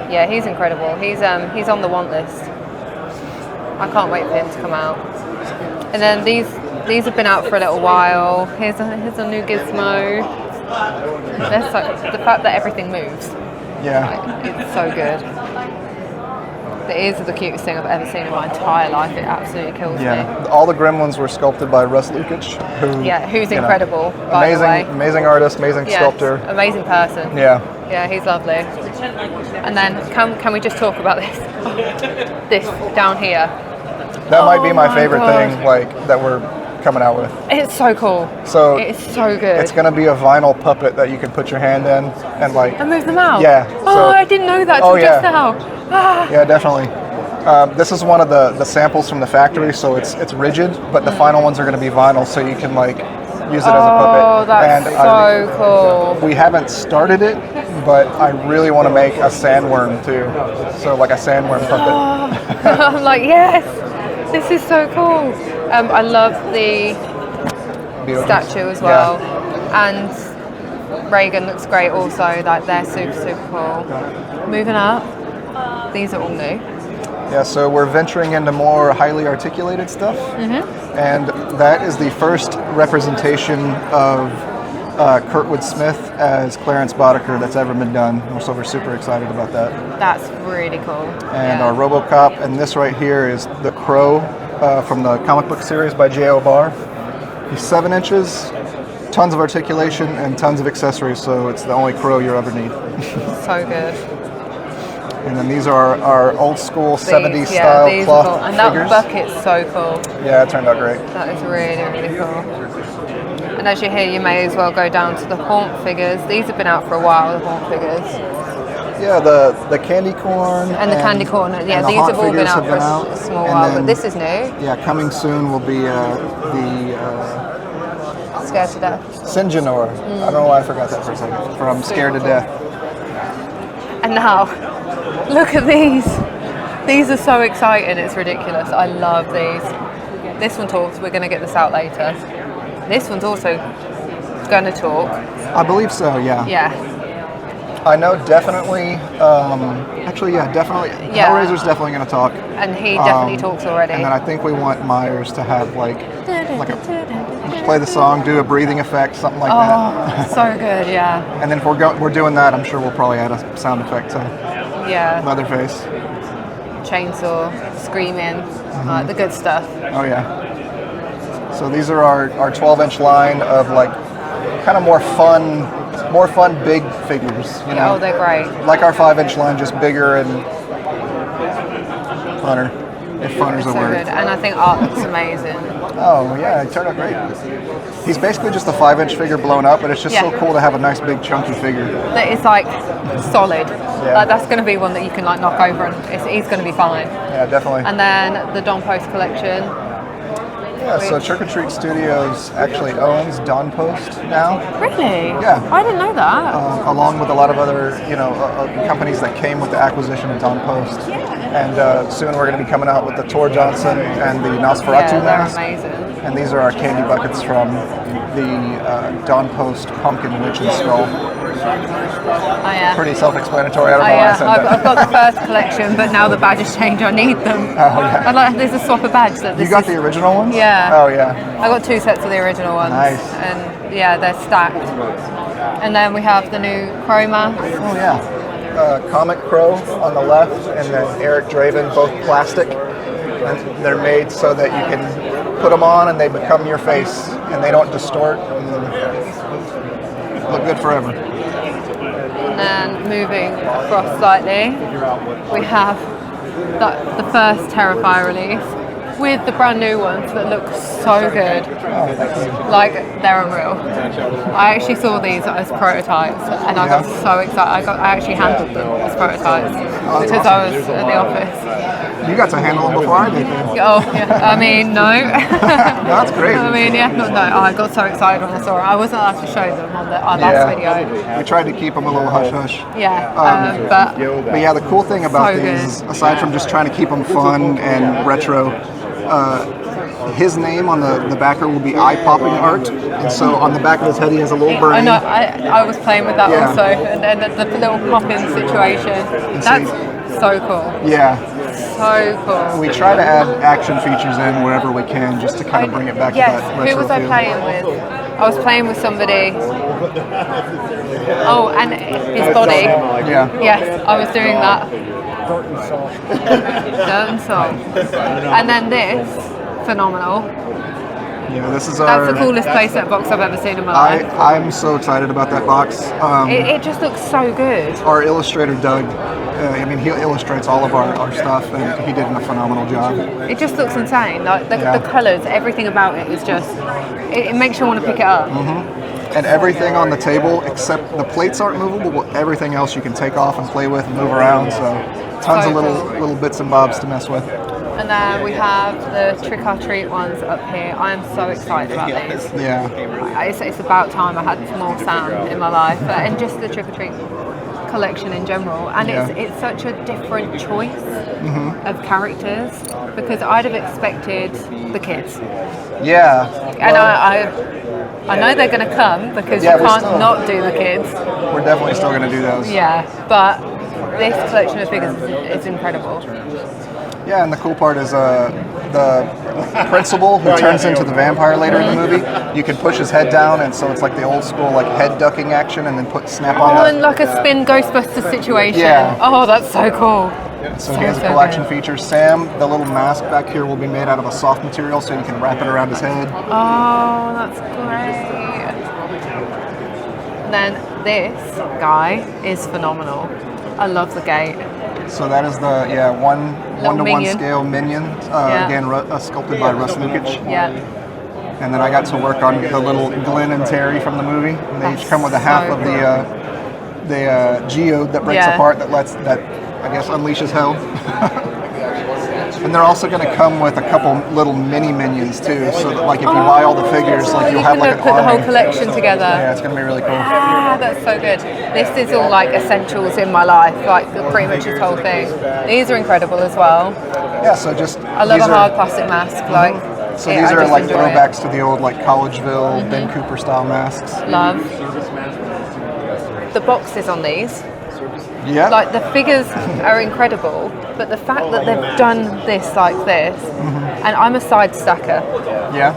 Yeah, he's incredible. He's on the want list. I can't wait for him to come out. And then these have been out for a little while. Here's a new gizmo. The fact that everything moves. Yeah. It's so good. The ears are the cutest thing I've ever seen in my entire life. It absolutely kills me. Yeah. All the gremlins were sculpted by Russ Lukic, who's incredible, by amazing, the way. amazing artist, amazing sculptor. Amazing person. Yeah. Yeah, he's lovely. And then can we just talk about this? This down here. That might be my favorite God. thing, like that we're coming out with. It's so cool. So it's so good. It's gonna be a vinyl puppet that you can put your hand in and like. And move them out. Yeah. Oh, I didn't know that till just now. Ah. Yeah, definitely. This is one of the samples from the factory, so it's rigid, but the final ones are going to be vinyl, so you can like use it as a puppet. Oh, that's so cool. We haven't started it, but I really want to make a sandworm too. So like a sandworm puppet. I'm like, yes, this is so cool. I love the statue as well, and Reagan looks great also. Like they're super cool. Moving up, these are all new. Yeah, so we're venturing into more highly articulated stuff, and that is the first representation of Kurtwood Smith as Clarence Boddicker that's ever been done. So we're super excited about that. That's really cool. And our RoboCop, and this right here is the Crow from the comic book series by J.O. Barr. He's 7 inches, tons of articulation, and tons of accessories, so it's the only Crow you ever need. So good. And then these are our old school 70s style cloth cool. And figures. that bucket's so cool. Yeah, it turned out great. That is really cool. And as you're here, you may as well go down to the Haunt figures. These have been out for a while, the Haunt figures. Yeah, the candy corn. And the candy corn. Yeah, these have all been out for a small while, but this is new. Yeah, coming soon will be the Scared to Death. Sinjanor. I don't know why I forgot that for a second. From Scared to Death. And now, look at these. These are so exciting, it's ridiculous. I love these. This one talks, we're going to get this out later. This one's also going to talk. I believe so, yeah. Yeah. I know definitely, definitely. Yeah. Hellraiser's definitely going to talk. And he definitely talks already. And then I think we want Myers to have play the song, do a breathing effect, something like that. Oh, so good, yeah. And then if we're doing that, I'm sure we'll probably add a sound effect to Leatherface. Chainsaw, screaming, the good stuff. Oh yeah. So these are our 12-inch line of like kind of more fun big figures. You know? Oh, they're great. Like our 5-inch line, just bigger and funner. If funner's a word. Good. And I think art looks amazing. Oh yeah, it turned out great. He's basically just a 5-inch figure blown up, but it's just so cool to have a nice big chunky figure. That is like solid. Yeah. Like that's going to be one that you can like knock over and he's going to be fine. Yeah, definitely. And then the Don Post collection. Yeah, so Trick or Treat Studios actually owns Don Post now. Really? Yeah. I didn't know that. Along with a lot of other, companies that came with the acquisition of Don Post. And soon we're going to be coming out with the Tor Johnson and the Nosferatu mask. Amazing. And these are our candy buckets from the Don Post Pumpkin Witch and Skull. Oh yeah. Pretty self-explanatory. I don't know why I said that. I've got the first collection, but now the badges change. I need them. Oh yeah. There's a swap of badge. That you got the original ones? Yeah. Oh yeah. I got 2 sets of the original ones. Nice. And yeah, they're stacked. And then we have the new Crow mask. Oh yeah. Comic Crow on the left, and then Eric Draven, both plastic. And they're made so that you can put them on and they become your face, and they don't distort. And look good forever. And moving across slightly, we have the first Terrifier release with the brand new ones that look so good. Oh, thank you. Like, they're unreal. I actually saw these as prototypes and I got so excited. I actually handled them as prototypes because I was at the office. You got to handle them before I did. Oh, yeah. I mean, no. That's great. I mean, yeah, no, I got so excited when I saw it. I wasn't allowed to show them on our last video. We tried to keep them a little hush-hush. Yeah, but yeah, the cool thing about these, aside from just trying to keep them fun and retro, his name on the backer will be eye-popping art, and so on the back of his head he has a little brain. I know. I was playing with that also, and then the little pop-in situation. That's so cool. Yeah. So cool. We try to add action features in wherever we can, just to kind of bring it back to that retro Who was I feel. playing with? I was playing with somebody. Oh, and his body. Yeah. Yes, I was doing that. Dirt and salt. And then this, phenomenal. Yeah, this is That's the coolest playset box I've ever seen in my life. I'm so excited about that box. It just looks so good. Our illustrator, Doug, he illustrates all of our stuff, and he did a phenomenal job. It just looks insane. Like the colours, everything about it is just, it makes you want to pick it up. And everything on the table, except the plates aren't movable, but everything else you can take off and play with and move around. So tons of little bits and bobs to mess with. And then we have the trick or treat ones up here. I am so excited about these. Yeah. It's about time I had more sound in my life, and just the trick or treat collection in general. And it's such a different choice of characters, because I'd have expected the kids. Yeah. And I know they're going to come, because you can't not do the kids. We're definitely still going to do those. Yeah, but this collection of figures is incredible. Yeah, and the cool part is the principal who turns into the vampire later in the movie. You can push his head down, and so it's like the old school like head ducking action, and then snap on that. And like a spin Ghostbuster situation. Yeah. Oh, that's so cool. So he has a cool feature. Sam, the little mask back here will be made out of a soft material, so you can wrap it around his head. Oh, that's great. And then this guy is phenomenal. I love the gate. So that is the one-to-one scale minion, again sculpted by Russ Lukic. Yeah. And then I got to work on the little Glenn and Terry from the movie. And they each come with a half of the geode that breaks apart that I guess unleashes hell. And they're also going to come with a couple little mini minions too, so that like if you buy all the figures, like you'll have like an put the whole collection together. Yeah, it's going to be really cool. Ah, that's so good. This is all like essentials in my life, like pretty much this whole thing. These are incredible as well. Yeah, so just I love a hard plastic mask, like. So these are like throwbacks to the old like Collegeville, Ben Cooper style masks. Love. The boxes on these. Yeah. Like the figures are incredible, but the fact that they've done this like this, and I'm a side stacker. Yeah.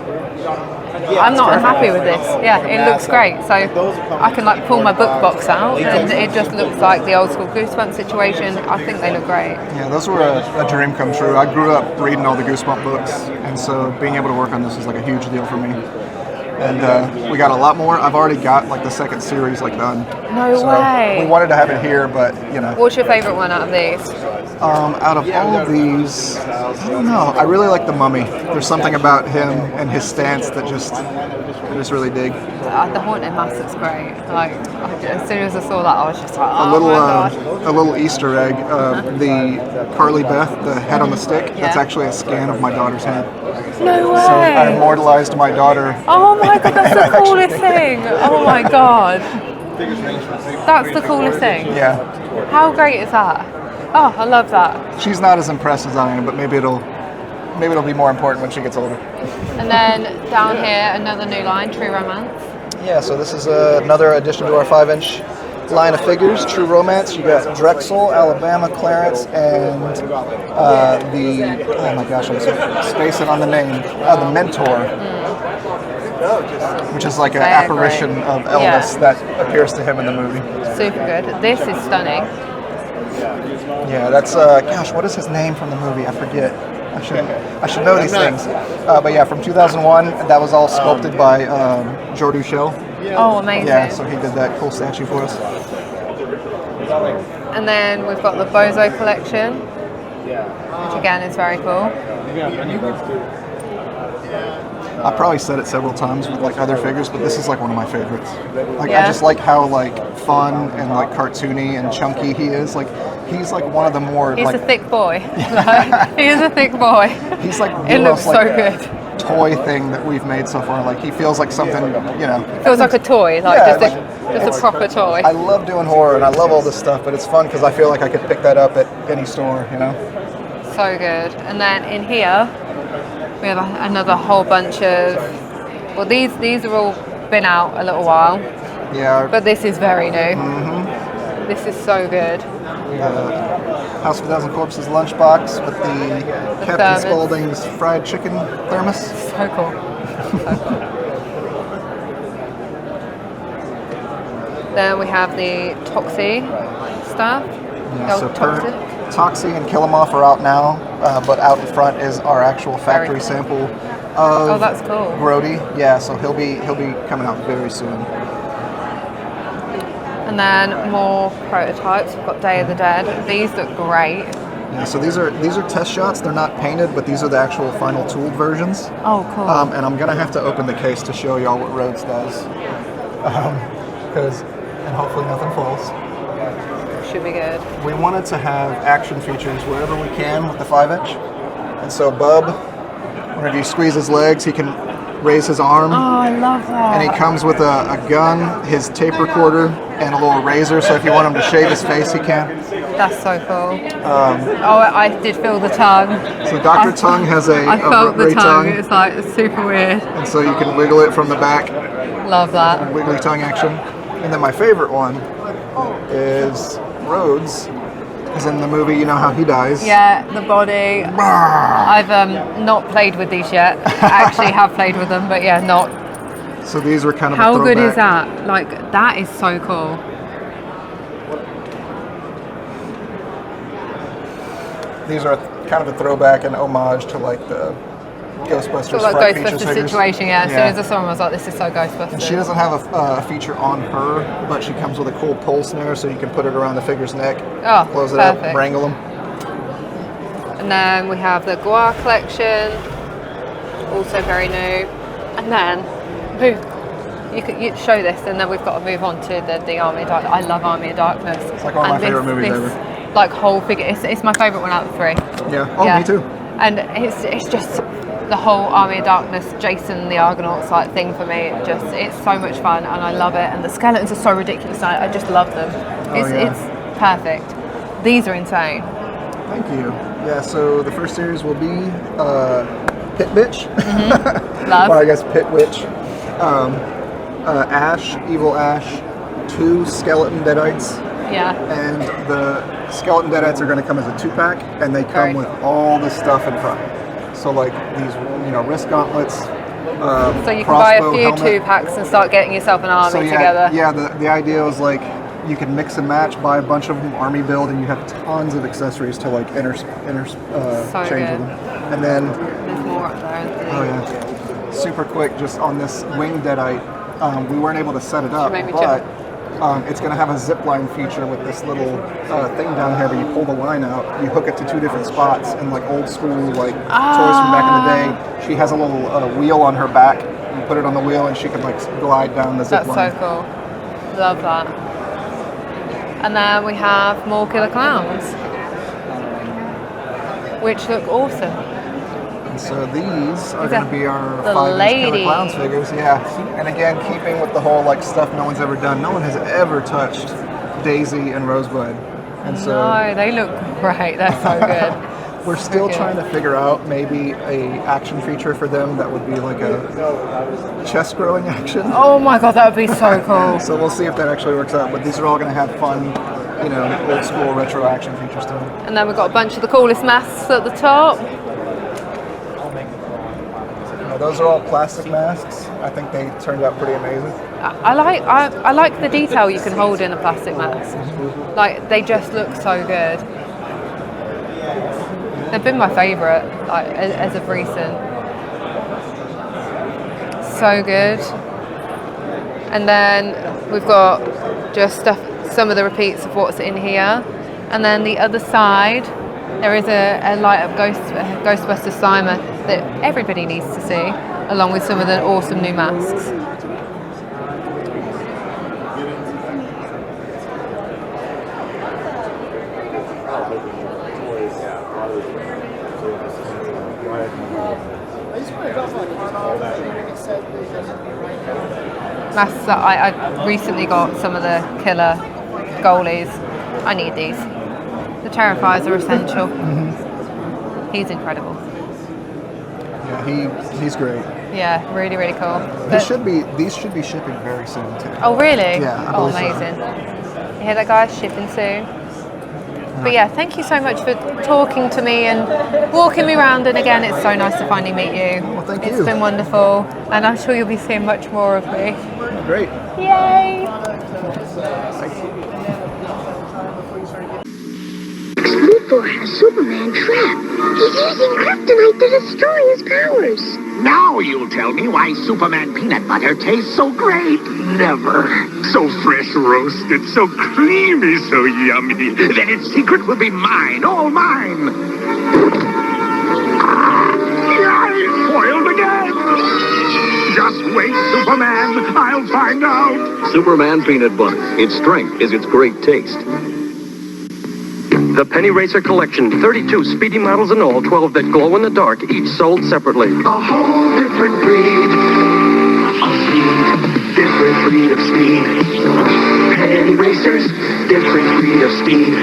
I'm not unhappy with this. Yeah, it looks great. So I can like pull my book box out, and it just looks like the old school Goosebump situation. I think they look great. Yeah, those were a dream come true. I grew up reading all the Goosebump books, and so being able to work on this is like a huge deal for me. And we got a lot more. I've already got like the second series like done. No way. We wanted to have it here, but you know. What's your favorite one out of these? Out of all of these, I don't know. I really like the Mummy. There's something about him and his stance that I just really dig. The Haunted Mask looks great. Like as soon as I saw that, I was just like, oh my god. A little Easter egg. The Carly Beth, the head on the stick. That's actually a scan of my daughter's head. No way. So I immortalized my daughter. Oh my god, that's the coolest thing. Oh my god. That's the coolest thing. Yeah. How great is that? Oh, I love that. She's not as impressed as I am, but maybe it'll be more important when she gets older. And then down here, another new line, True Romance. Yeah, so this is another addition to our 5-inch line of figures, True Romance. You got Drexel, Alabama, Clarence, and oh my gosh, I'm spacing on the name, the Mentor, which is like an apparition of Elvis that appears to him in the movie. Super good. This is stunning. Yeah, that's gosh, what is his name from the movie? I forget. I should know these things. But yeah, from 2001, that was all sculpted by Jordu Shell. Oh, amazing. Yeah, so he did that cool statue for us. And then we've got the Bozo collection, which again is very cool. I probably said it several times with like other figures, but this is like one of my favorites. Like I just like how like fun and like cartoony and chunky he is. Like he's like one of the more He's like a thick boy. He is a thick boy. He's like it looks so good. Toy thing that we've made so far. Like he feels like something, you know. It feels like a toy, like just a proper toy. I love doing horror and I love all this stuff, but it's fun because I feel like I could pick that up at any store, you know. So good. And then in here We have another whole bunch of. Well, these are all been out a little while. Yeah. But this is very new. This is so good. House of a Thousand Corpses lunchbox with the Captain thermos. Spaulding's fried chicken thermos. So cool. So cool. Then we have the Toxie stuff. Yeah, so Toxie and Kill 'Em Off are out now, but out in front is our actual factory sample of that's cool. Grody. Yeah, so he'll be coming out very soon. And then more prototypes. We've got Day of the Dead. These look great. Yeah, so these are test shots. They're not painted, but these are the actual final tooled versions. Oh, cool. And I'm gonna have to open the case to show y'all what Rhodes does, and hopefully nothing falls. Should be good. We wanted to have action features wherever we can with the 5-inch, and so Bub, whenever you squeeze his legs, he can raise his arm. Oh, I love that. And he comes with a gun, his tape recorder, and a little razor, so if you want him to shave his face, he can. That's so cool. I did feel the tongue. So Dr. Tongue has a I felt the rotary tongue. It's like it's super weird. And so you can wiggle it from the back. Love that. Wiggly tongue action. And then my favorite one is Rhodes. Because in the movie, you know how he dies. Yeah, the body. I've not played with these yet. I actually have played with them, but yeah, not. So these were kind of How a good is throwback. that? Like, that is so cool. These are kind of a throwback and homage to like the Ghostbusters. Sort of like front feature Ghostbusters figures. situation, yeah. As soon as I saw them, I was like, this is so Ghostbusters. And she doesn't have a feature on her, but she comes with a cool pull snare, so you can put it around the figure's neck, close it up, perfect. wrangle them. And then we have the Guar collection, also very new. And then, you show this, and then we've got to move on to the Army of Darkness. I love Army of Darkness. It's like one of my favorite movies ever. Like whole figure, it's my favourite one out of the three. Yeah. Oh, me too. And it's just the whole Army of Darkness, Jason the Argonauts like thing for me. It's so much fun, and I love it. And the skeletons are so ridiculous. I just love them. It's perfect. These are insane. Thank you. Yeah. So the first series will be Pit Bitch. Love. Or I guess Pit Witch. Ash, Evil Ash, 2 skeleton deadites. Yeah. And the skeleton deadites are going to come as a 2-pack, and they come with all the stuff in front. So like these, wrist gauntlets. So you can buy a few 2-packs and start getting yourself an army together. Yeah. The idea was like you can mix and match, buy a bunch of them, army build, and you have tons of accessories to like change with them. And then there's more up there. Oh yeah. Super quick, just on this wing deadite, we weren't able to set it up, but it's going to have a zip line feature with this little thing down here where you pull the line out, you hook it to 2 different spots, and like old school like toys from back in the day, she has a little wheel on her back. You put it on the wheel and she can like glide down the zip line. That's so cool. Love that. And then we have more Killer Clowns, which look awesome. And so these are going to be our 5-inch Killer Clowns figures, yeah. And again, keeping with the whole like stuff no one's ever done. No one has ever touched Daisy and Rosebud. And so no, they look great. They're so good. We're still trying to figure out maybe a action feature for them that would be like a chest growing action. Oh my god, that would be so cool. So we'll see if that actually works out. But these are all going to have fun, old school retro action features to them. And then we've got a bunch of the coolest masks at the top. Those are all plastic masks. I think they turned out pretty amazing. I like the detail you can hold in a plastic mask. Like, they just look so good. They've been my favourite, like, as of recent. So good. And then we've got just some of the repeats of what's in here. And then the other side, there is a light up Ghostbusters Simon that everybody needs to see, along with some of the awesome new masks. Masks that I recently got some of the killer goalies. I need these. The Terrifiers are essential. He's incredible. Yeah, he's great. Yeah, really, really cool. These should be shipping very soon too. Oh, really? Yeah, I Oh, believe so. amazing. You hear that, guys? Shipping soon. But yeah, thank you so much for talking to me and walking me around. And again, it's so nice to finally meet you. Well, thank It's you. been wonderful, and I'm sure you'll be seeing much more of me. Great. Yay! Luthor has Superman trapped. He's using kryptonite to destroy his powers. Now you'll tell me why Superman peanut butter tastes so great. Never. So fresh roasted, so creamy, so yummy. Then its secret will be mine, all mine. I foiled again. Just wait, Superman. I'll find out. Superman peanut butter. Its strength is its great taste. The Penny Racer Collection, 32 speedy models in all, 12 that glow in the dark, each sold separately. A whole different breed of speed. Different breed of speed. Penny Racers, different breed of speed.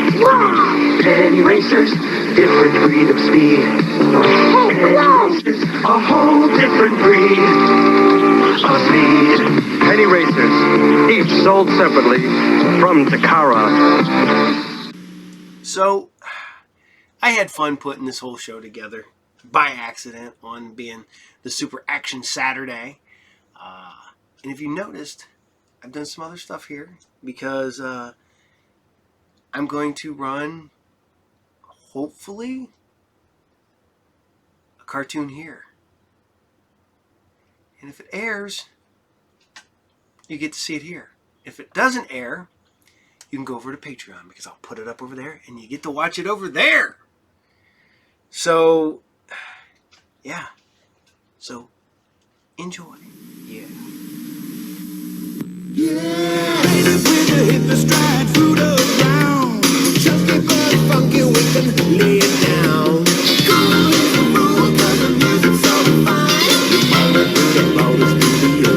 Penny Racers, different breed of speed. Penny Racers, a whole different breed of speed. Penny Racers, each sold separately from Takara. So, I had fun putting this whole show together by accident on being the Super Action Saturday. And if you noticed, I've done some other stuff here because I'm going to run, hopefully, a cartoon here. And if it airs, you get to see it here. If it doesn't air, you can go over to Patreon because I'll put it up over there and you get to watch it over there. So, yeah. So, enjoy. Yeah. Hit the stride, food around. Chunky but funky, we can lay it down. Cool as a moon, 'cause the music's so fine. All I think about is moving your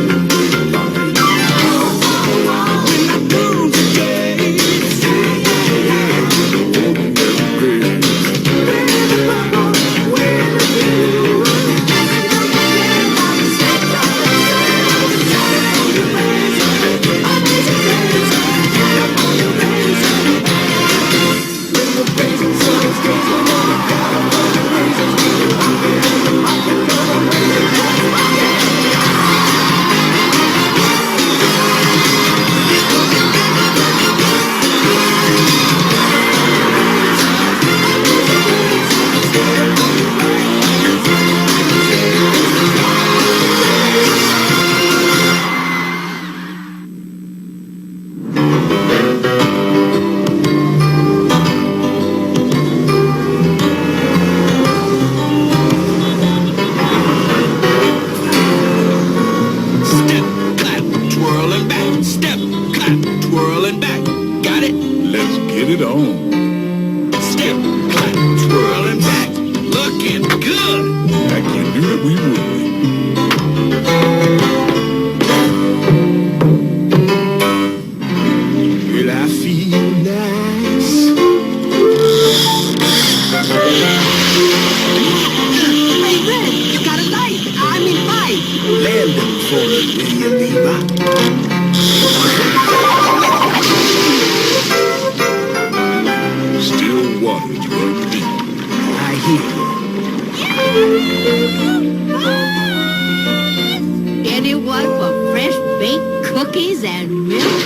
Anyone for fresh baked cookies and milk?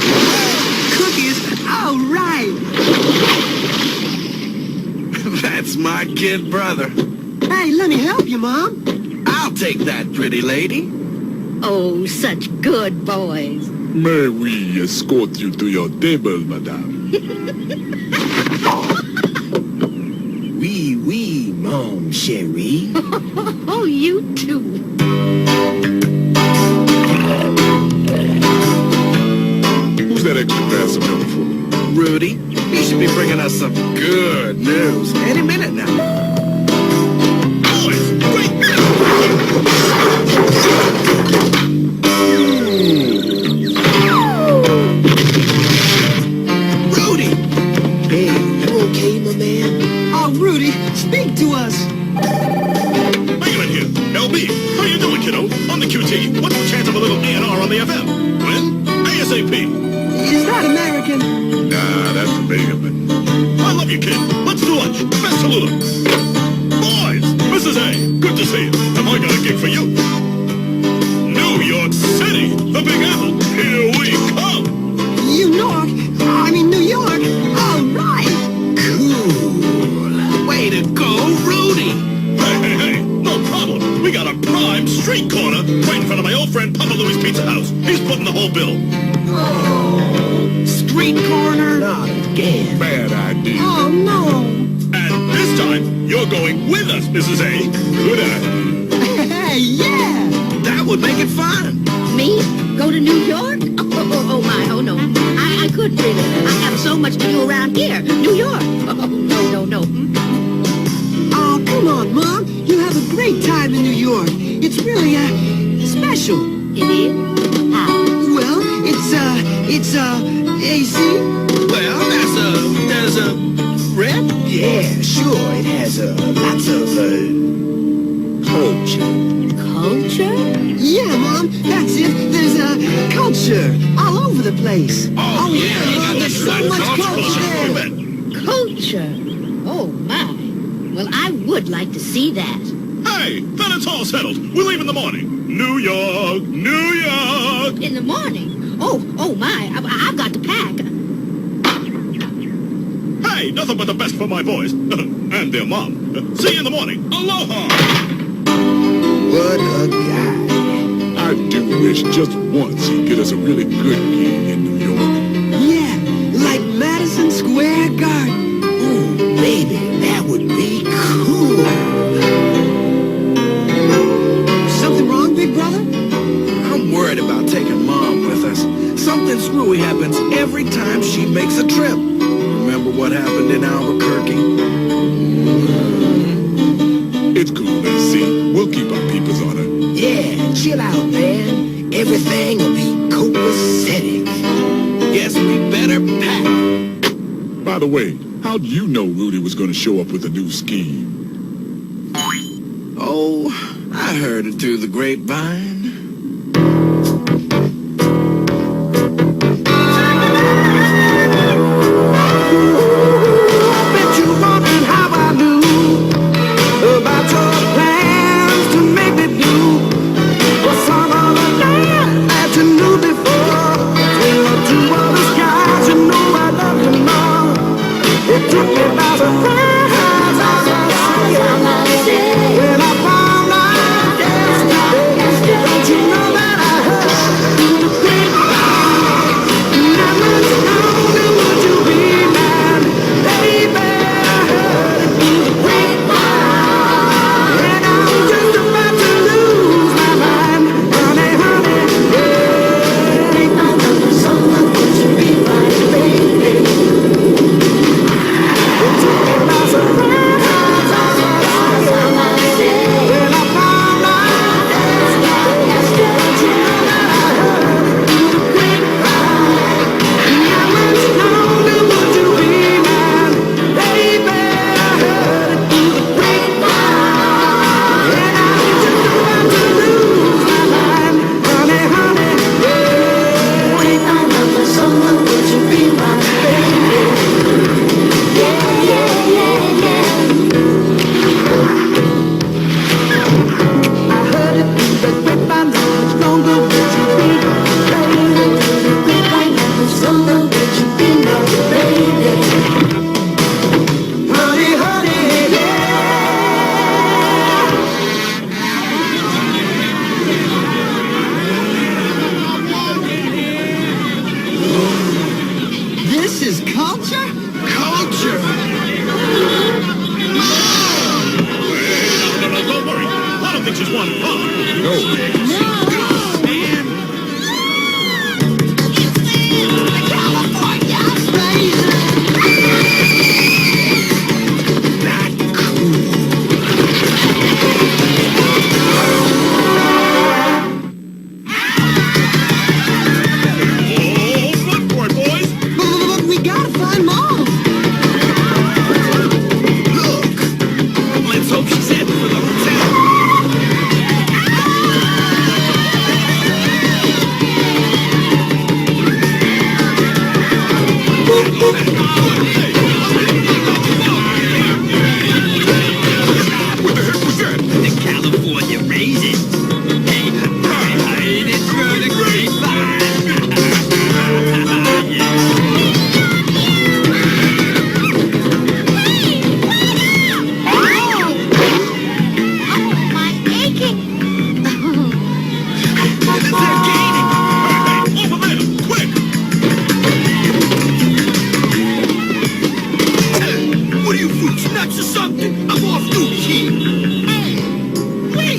Cookies? All right! That's my kid brother. Hey, let me help you, Mom. I'll take that, pretty lady. Oh, such good boys. May we escort you to your table, madame? Oui, Mom, chérie. Oh, you too. Who's that extra glass of milk for? Rudy. He should be bringing us some good news any minute now. Rudy! Hey, you okay, my man? Oh, Rudy, speak to us. Wait a minute here. LB? kid. Let's do lunch. Best saluda. Boys, Mrs. A, good to see you. Have I got a gig for you? New York City, the Big Apple. Here we come. New York. All right. Cool. Way to go, Rudy. Hey, no problem. We got a prime street corner right in front of my old friend Papa Louie's Pizza House. He's putting the whole bill. Street corner? Not again. Bad idea. Oh, no. And this time, you're going with us, Mrs. A. Good idea. Hey, yeah. That would make it fun. Me? Go to New York? Oh my, oh no. I couldn't really. I have so much to do around here. New York. Oh, no. Oh, come on, Mom. You have a great time in New York. It's really, special. It is? How? Well, it's AC. Well, there's a red? Yeah, sure. It has lots of culture. Culture? Yeah, Mom, that's it. There's culture all over the place. Oh yeah, you got there's so much culture there. Culture? Oh, my. Well, I would like to see that. Hey, then it's all settled. We leave in the morning. New York, New York. In the morning? Oh, my. I've got to pack. Hey, nothing but the best for my boys. And their mom. See you in the morning. Aloha. What a guy. I do wish just once he'd get us a really good gig in New York. Yeah, like Madison Square Garden. Ooh, baby, that would be cool. Something wrong, big brother? I'm worried about taking Mom with us. Something screwy happens every time she makes a trip. Remember what happened in Albuquerque? It's cool, see. We'll keep our peepers on her. Yeah, chill out, man. Everything will be copacetic. Guess we better pack. By the way, how'd you know Rudy was going to show up with a new scheme? Oh, I heard it through the grapevine.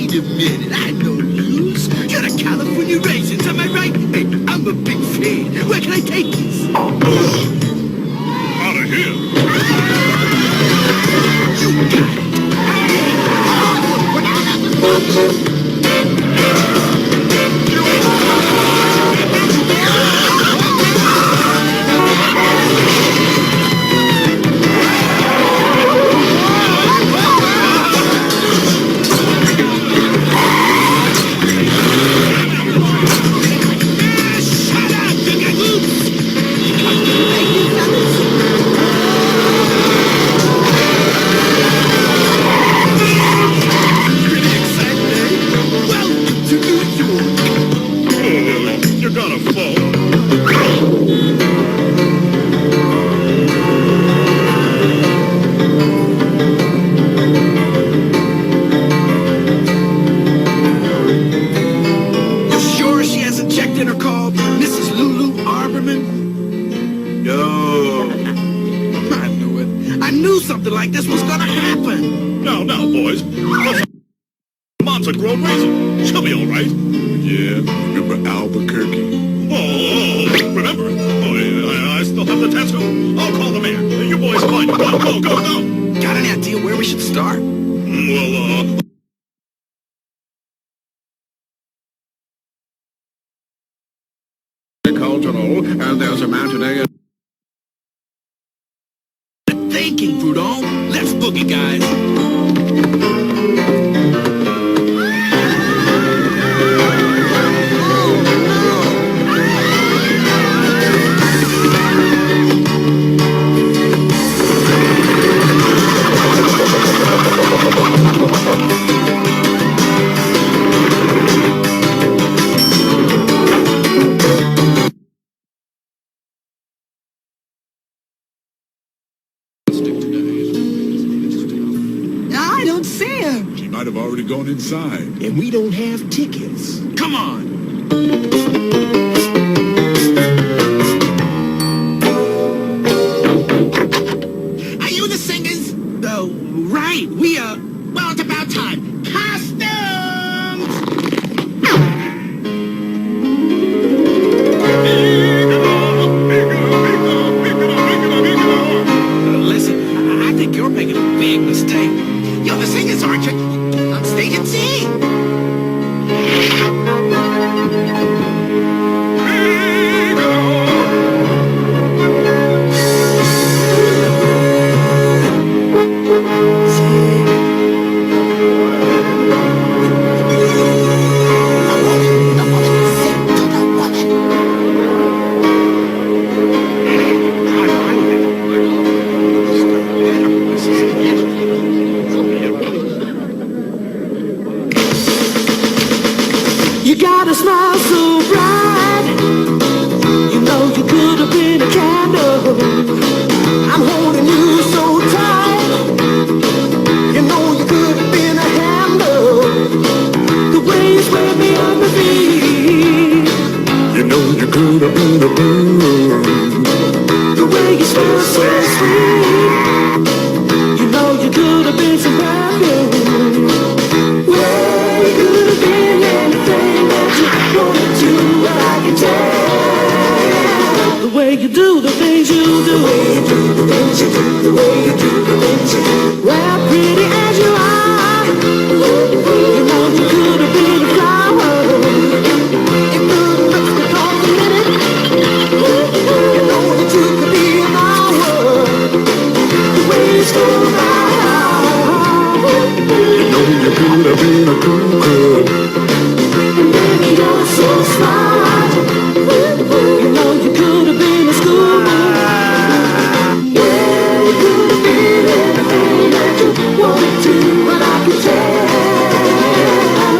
Wait a minute, I know you. You're the California Raisins, am I right? Hey, I'm a big fan. Where can I take this? Out of here. You're gonna fall. You sure she hasn't checked in or called Mrs. Lulu Arborman? No. I knew it. I knew something like this was gonna happen. Now, boys. Mom's a grown raisin. She'll be all right. Yeah, remember Albuquerque? Oh, remember? Oh, yeah, I still have the tattoo. I'll call the mayor. You boys find him. Go. Got any idea where we should start? Well, Cultural, and there's a man today. Thinking, Prudhomme. Let's boogie, guys. I don't see her. She might have already gone inside. And we don't have tickets. Come on. Are you the singers? Oh, right. We are. Well, it's about time. Costumes! Listen, I think you're making a big mistake. You're the singers, aren't you? On stage and sing. You got a smile so bright. You know you could have been a candle. I'm holding you so tight. You know you could have been a handle. The way you sway me on the feet. You know you could have been a bird. The way you smell so sweet. You know you could have been some perfume. Well, you could have been anything that you wanted to, but I can tell. The way you do the things you do. The way you do the things you do. The way you do the things you do. Well, pretty as you are, you know you could have been a flower. You could have looked for a minute. You know that you could be an hour. The way you stole my heart. You know you could have been a cuckoo. And baby, you're so smart. You know you could have been a schoolboy. Yeah, you could have been anything that you wanted to, but I can tell.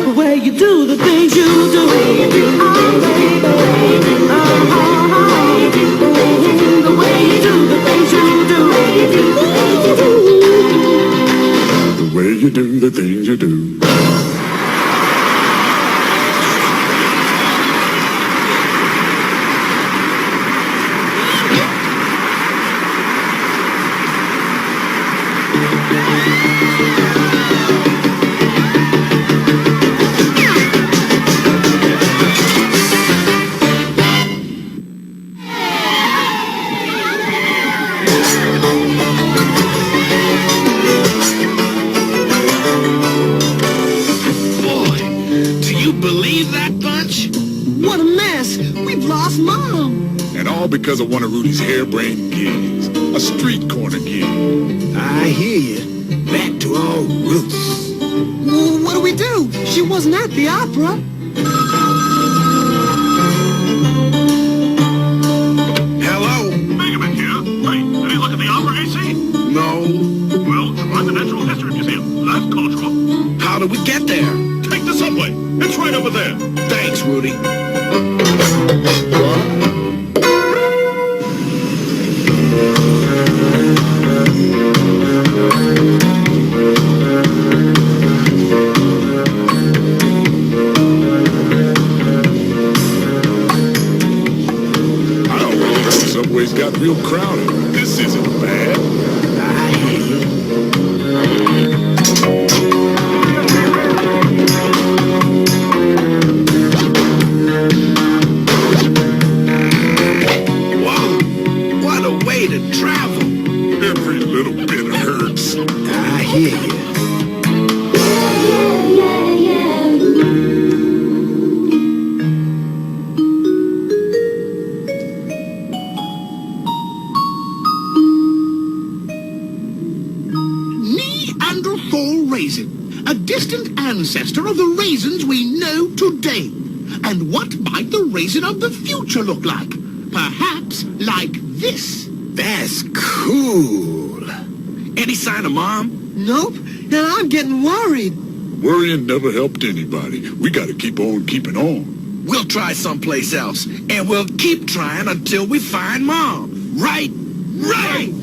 The way you do the things you do. The way you do the things you do. The way you do the things you do. The way you do the things you do. that bunch? What a mess! We've lost Mom! And all because of one of Rudy's harebrained gigs. A street corner gig. I hear you. Back to our roots. Well, what do we do? She wasn't at the opera. Hello? Megaman here. Hey, did you look at the opera, AC? No. Well, try the Natural History Museum. That's cultural. How do we get there? Take the subway. It's right over there. Thanks, Rudy. Subway's got real crowded. This isn't bad. I hear you. Wow, what a way to travel. Every little bit hurts. I hear you. A distant ancestor of the raisins we know today. And what might the raisin of the future look like? Perhaps like this. That's cool. Any sign of Mom? Nope, and I'm getting worried. Worrying never helped anybody. We gotta keep on keeping on. We'll try someplace else, and we'll keep trying until we find Mom. Right? Right!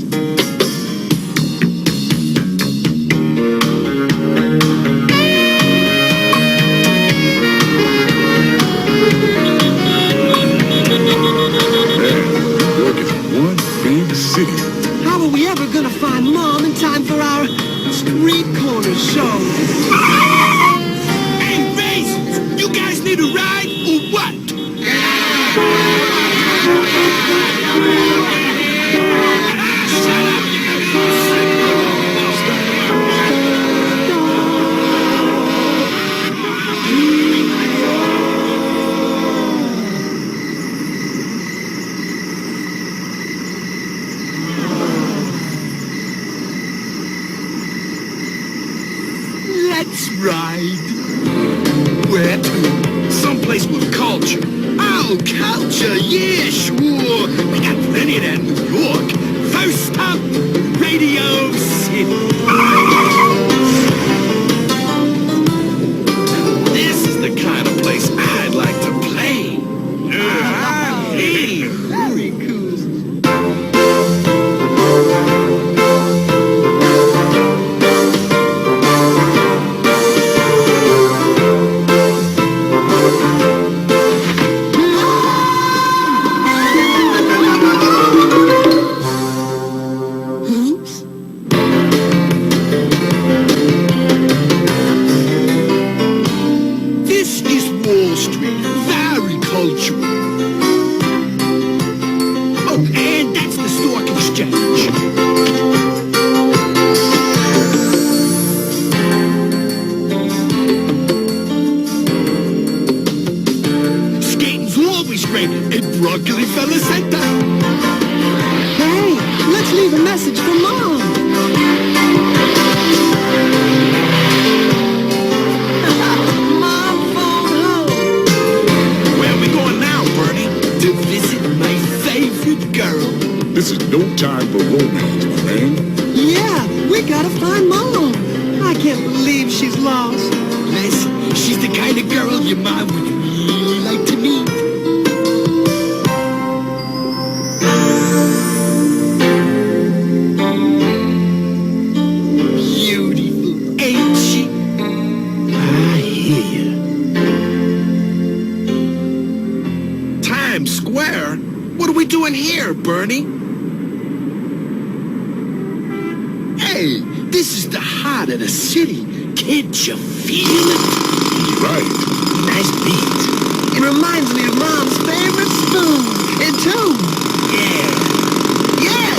How are we ever gonna find Mom in time for our street corner show? Hey, raisins! You guys need a ride or what? Let's ride. Where to? Someplace with culture. Oh, culture, yeah, sure. We got plenty of that in New York. First stop, Radio City. This is the kind of place I'd like to play. Very cool. Hey, let's leave a message for Mom. Mom phone home. Where are we going now, Bernie? To visit my favorite girl. This is no time for romance, my man. Yeah, we gotta find Mom. I can't believe she's lost. Listen, she's the kind of girl your mom would really like to meet. Beautiful, ain't she? I hear you. Times Square? What are we doing here, Bernie? Hey, this is the heart of the city. Can't you feel it? Right. Nice beat. It reminds me of Mom's favorite spoon and tune. Yeah. Yeah.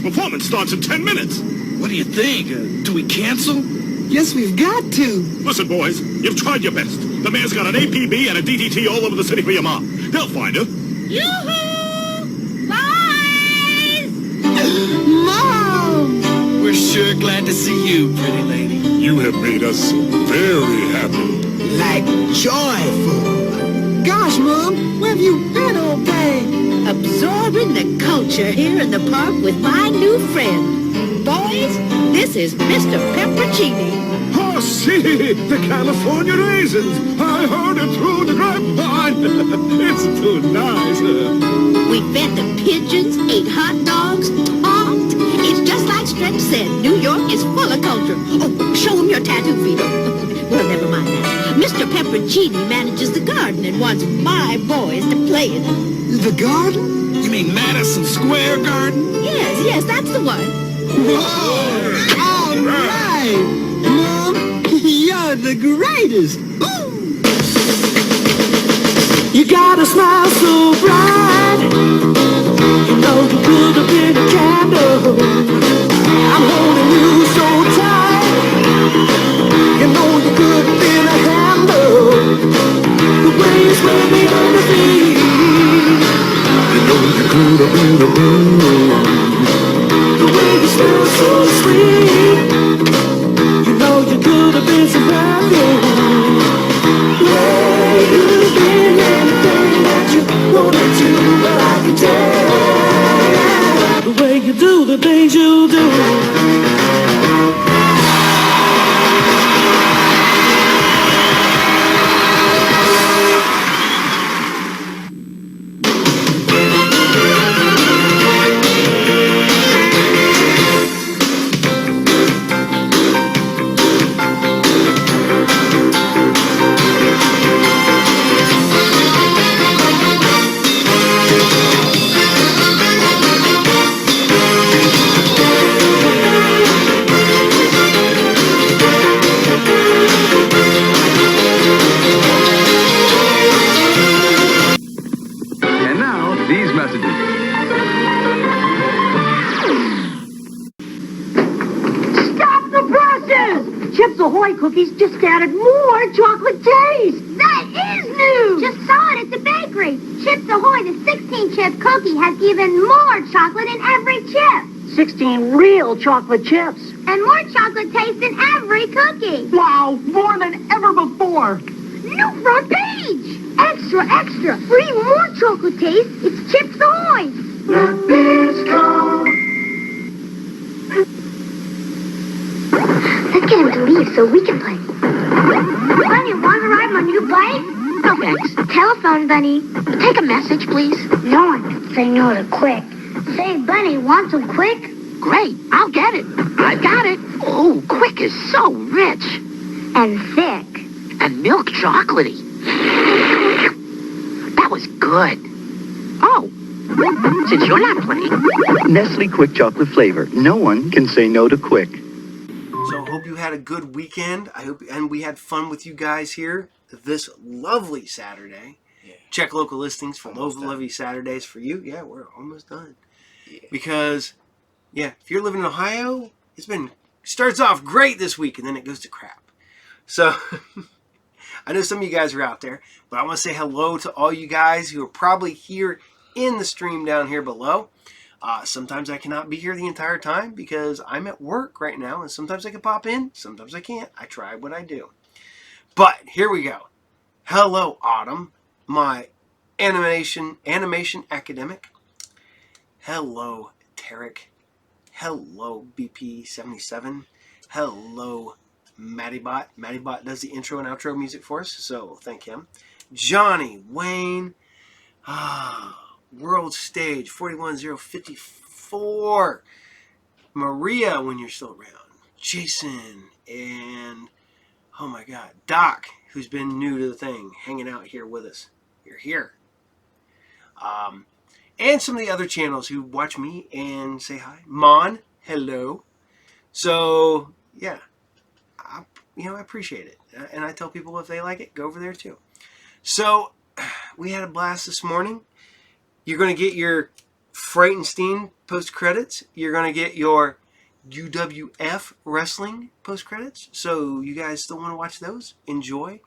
Performance starts in 10 minutes. What do you think? Do we cancel? Yes, we've got to. Listen, boys, you've tried your best. The mayor's got an APB and a DDT all over the city for your mom. They'll find her. Yoo-hoo! Boys! Mom! We're sure glad to see you, pretty lady. You have made us very happy. Like joyful. Gosh, Mom, where have you been all day? Absorbing the culture here in the park with my new friend. Boys, this is Mr. Pepperoncini. Oh, see, the California raisins. I heard it through the grapevine. It's too nice. We fed the pigeons, ate hot dogs, talked. It's just like Stretch said, New York is full of culture. Oh, show him your tattoo, Vito. Well, never mind that. Mr. Pepperoncini manages the garden and wants my boys to play in it. The garden? You mean Madison Square Garden? Yes, that's the one. Whoa! All right! Mom, you're the greatest! Ooh. You got a smile so bright. You know you could have been a candle. I'm holding you so tight. You know you could have been a handle. The way you sway me on the feet. You know you could have been a moon. The way you smell so sweet. You know you could have been some brandy. Yeah, you've been anything that you wanted to, but I can tell the way you do the things you do. And now, these messages. Stop the presses! Chips Ahoy cookies just added more chocolate taste. That is new! Just saw it at the bakery. Chips Ahoy, the 16-chip cookie, has even more chocolate in every chip. 16 real chocolate chips. And more chocolate taste in every cookie. Wow, more than ever before. New front page! Extra, extra! For even more chocolate taste, it's Chips Ahoy! Let this go. Let's get him to leave so we can play. Bunny, want to ride my new bike? No thanks. Telephone, Bunny. Take a message, please. No one can say no to Quick. Say, Bunny, want some Quick? Great, I'll get it. I've got it. Oh, Quick is so rich. And thick. And milk chocolatey. That was good. Oh, since you're not playing. Nestle Quick Chocolate Flavor. No one can say no to Quick. So hope you had a good weekend. And we had fun with you guys here this lovely Saturday. Yeah. Check local listings for lovely Saturdays for you. Yeah, we're almost done. Yeah. Because, yeah, if you're living in Ohio, starts off great this week and then it goes to crap. So I know some of you guys are out there, but I want to say hello to all you guys who are probably here in the stream down here below. Sometimes I cannot be here the entire time because I'm at work right now, and sometimes I can pop in, sometimes I can't. I try what I do. But here we go. Hello, Autumn, my animation academic. Hello, Tarek. Hello, BP77. Hello, Maddybot. Maddybot does the intro and outro music for us, so thank him. Johnny, Wayne, World Stage 41054. Maria, when you're still around. Jason, and oh my God, Doc, who's been new to the thing, hanging out here with us. You're here. And some of the other channels who watch me and say hi. Mon, hello. So, yeah. I appreciate it. And I tell people if they like it, go over there too. So, we had a blast this morning. You're going to get your Frightenstein post-credits. You're going to get your UWF Wrestling post-credits. So you guys still want to watch those? Enjoy.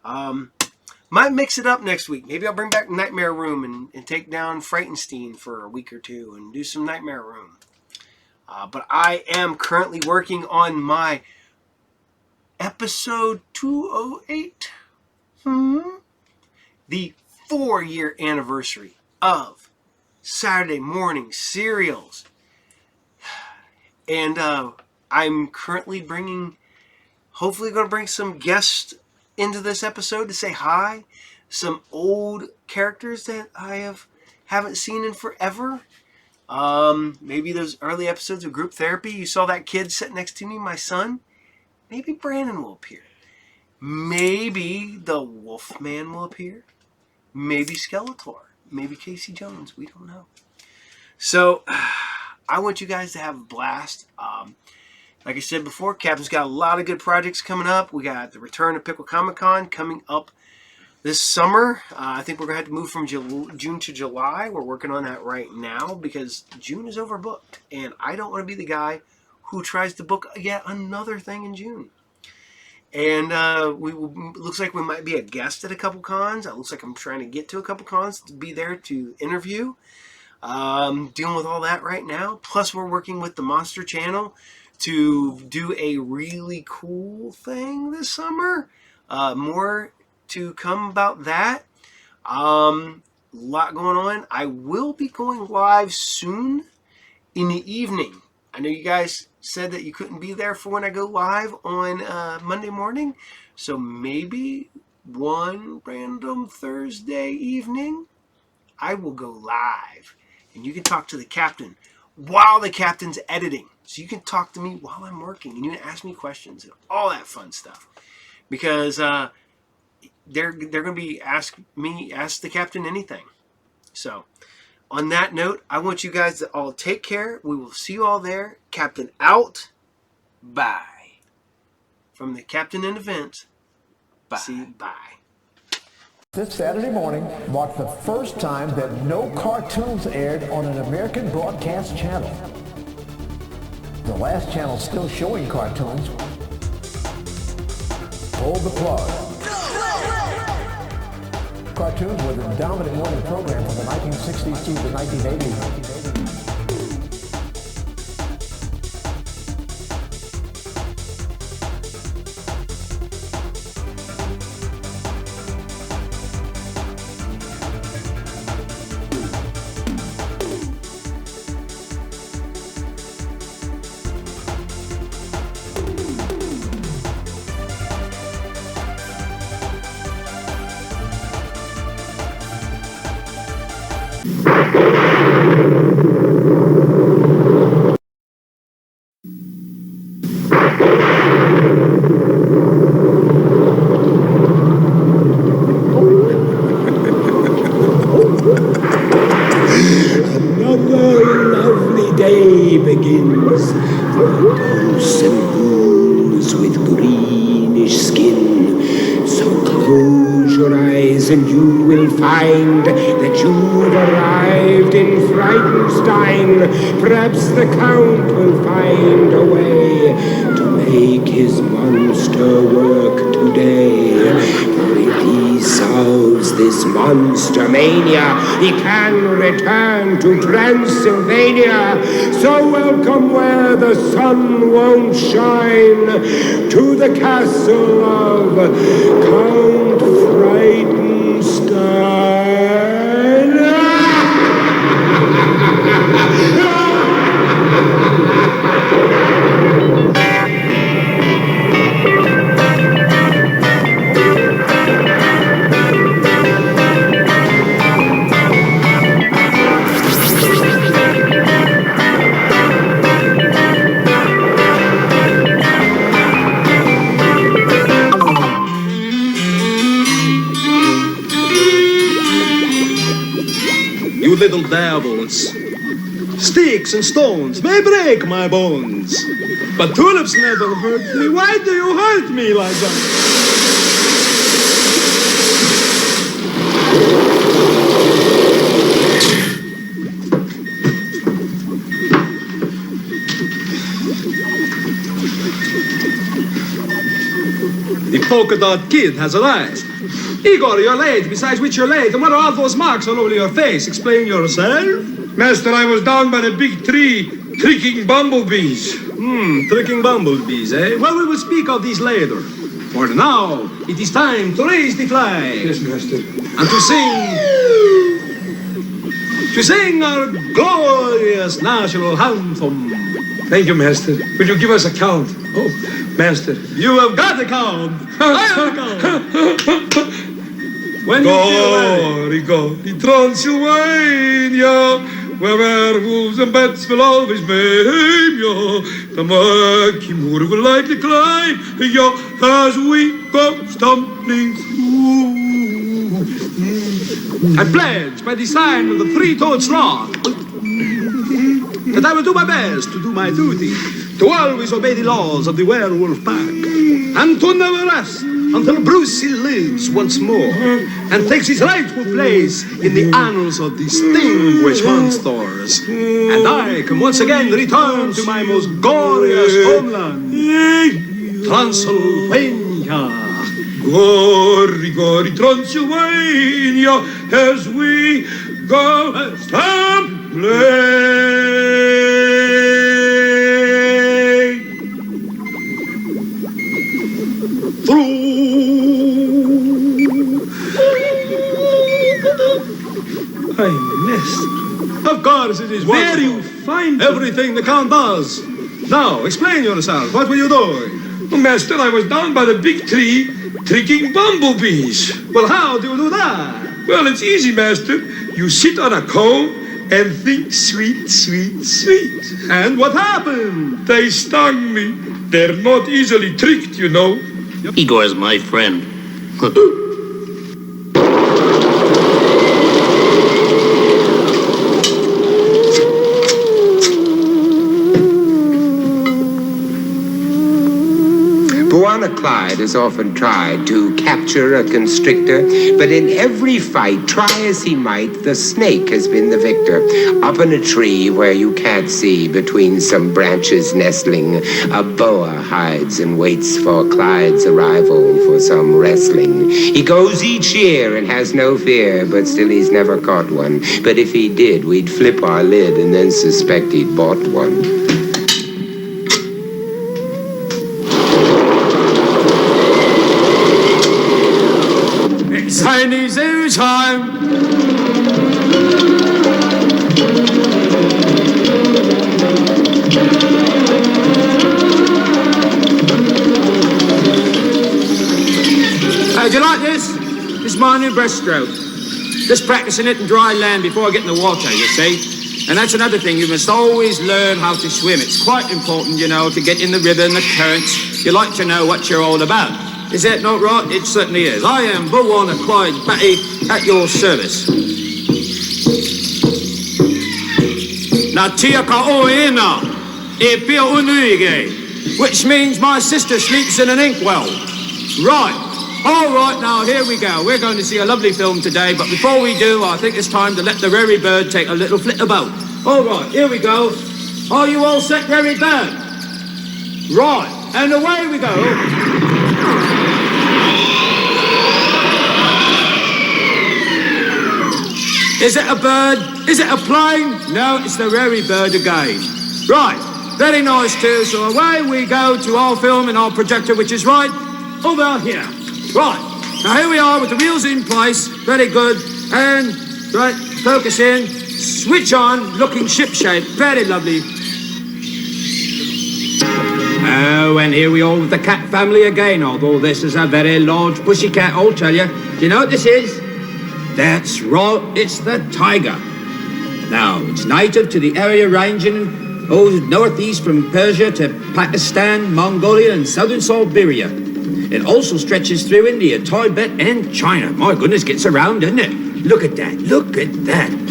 Might mix it up next week. Maybe I'll bring back Nightmare Room and take down Frightenstein for a week or two and do some Nightmare Room. But I am currently working on my episode 208. The 4-year anniversary of Saturday morning serials. And I'm currently hopefully going to bring some guests into this episode to say hi. Some old characters that I haven't seen in forever. Maybe those early episodes of Group Therapy. You saw that kid sitting next to me, my son. Maybe Brandon will appear. Maybe the Wolfman will appear. Maybe Skeletor. Maybe Casey Jones. We don't know. So, I want you guys to have a blast. Like I said before, Captain's got a lot of good projects coming up. We got the return of Pickle Comic Con coming up this summer. I think we're going to have to move from June to July. We're working on that right now because June is overbooked. And I don't want to be the guy who tries to book yet another thing in June. And looks like we might be a guest at a couple cons. It looks like I'm trying to get to a couple cons to be there to interview. Dealing with all that right now. Plus, we're working with the Monster Channel to do a really cool thing this summer. More to come about that. Lot going on. I will be going live soon in the evening. I know you guys said that you couldn't be there for when I go live on Monday morning. So maybe one random Thursday evening, I will go live. And you can talk to the captain while the captain's editing. So you can talk to me while I'm working. And you can ask me questions and all that fun stuff. Because they're going to be ask the captain anything. So on that note, I want you guys to all take care. We will see you all there. Captain out. Bye. From the captain in events. Bye. See you. Bye. This Saturday morning marked the first time that no cartoons aired on an American broadcast channel. The last channel still showing cartoons pulled the plug. Cartoons were the dominant morning program from the 1960s to the 1980s. And you will find that you've arrived in Frightenstein. Perhaps the Count will find a way to make his monster work today. For if he solves this monster mania, he can return to Transylvania. So welcome where the sun won't shine, to the castle of Count Frightenstein. You little devils. Sticks and stones may break my bones, but tulips never hurt me. Why do you hurt me like that? The polka dot kid has arrived. Igor, you're late. Besides which you're late. And what are all those marks all over your face? Explain yourself. Master, I was down by the big tree, tricking bumblebees. Tricking bumblebees, eh? Well, we will speak of these later. For now, it is time to raise the flag. Yes, Master. And to sing our glorious national anthem. Thank you, Master. Will you give us a count? Oh, Master. You have got the count. I have the count. When you feel ready. Glory, Transylvania, where werewolves and bats will always maim you. The murky moor will likely climb you as we go stumbling through. I pledge by the sign of the three-toed sloth that I will do my best to do my duty, to always obey the laws of the werewolf pack, and to never rest until Brucey lives once more and takes his rightful place in the annals of distinguished monsters. And I can once again return to my most glorious homeland, Transylvania. Glory, Transylvania, as we go stumbling through. I missed. Of course it is wonderful. There you find everything the Count does. Now, explain yourself. What were you doing? Oh, Master, I was down by the big tree, tricking bumblebees. Well, how do you do that? Well, it's easy, Master. You sit on a comb and think sweet, sweet, sweet. And what happened? They stung me. They're not easily tricked, you know. Igor's my friend. Clyde has often tried to capture a constrictor, but in every fight, try as he might, the snake has been the victor. Up in a tree where you can't see, between some branches nestling, a boa hides and waits for Clyde's arrival for some wrestling. He goes each year and has no fear, but still he's never caught one. But if he did, we'd flip our lid and then suspect he'd bought one. Chinese Zoo time! Hey, do you like this? This is my new breaststroke. Just practicing it in dry land before I get in the water, you see. And that's another thing, you must always learn how to swim. It's quite important, you know, to get in the river and the currents. You like to know what you're all about. Is that not right? It certainly is. I am Bullwarner Clyde Batty at your service. Na tia ka oena e pia unuige, which means my sister sleeps in an inkwell. Right. All right, now here we go. We're going to see a lovely film today, but before we do, I think it's time to let the Rary Bird take a little flit about. All right, here we go. Are you all set, Rary Bird? Right, and away we go. Is it a bird? Is it a plane? No, it's the Rary Bird again. Right, very nice too, so away we go to our film and our projector, which is right over here. Right, now here we are with the wheels in place, very good, and right, focus in, switch on, looking ship-shape, very lovely. Oh, and here we are with the cat family again, although this is a very large pushy cat, I'll tell you. Do you know what this is? That's right, it's the tiger. Now, it's native to the area ranging northeast from Persia to Pakistan, Mongolia, and southern Siberia. It also stretches through India, Tibet, and China. My goodness, gets around, doesn't it? Look at that,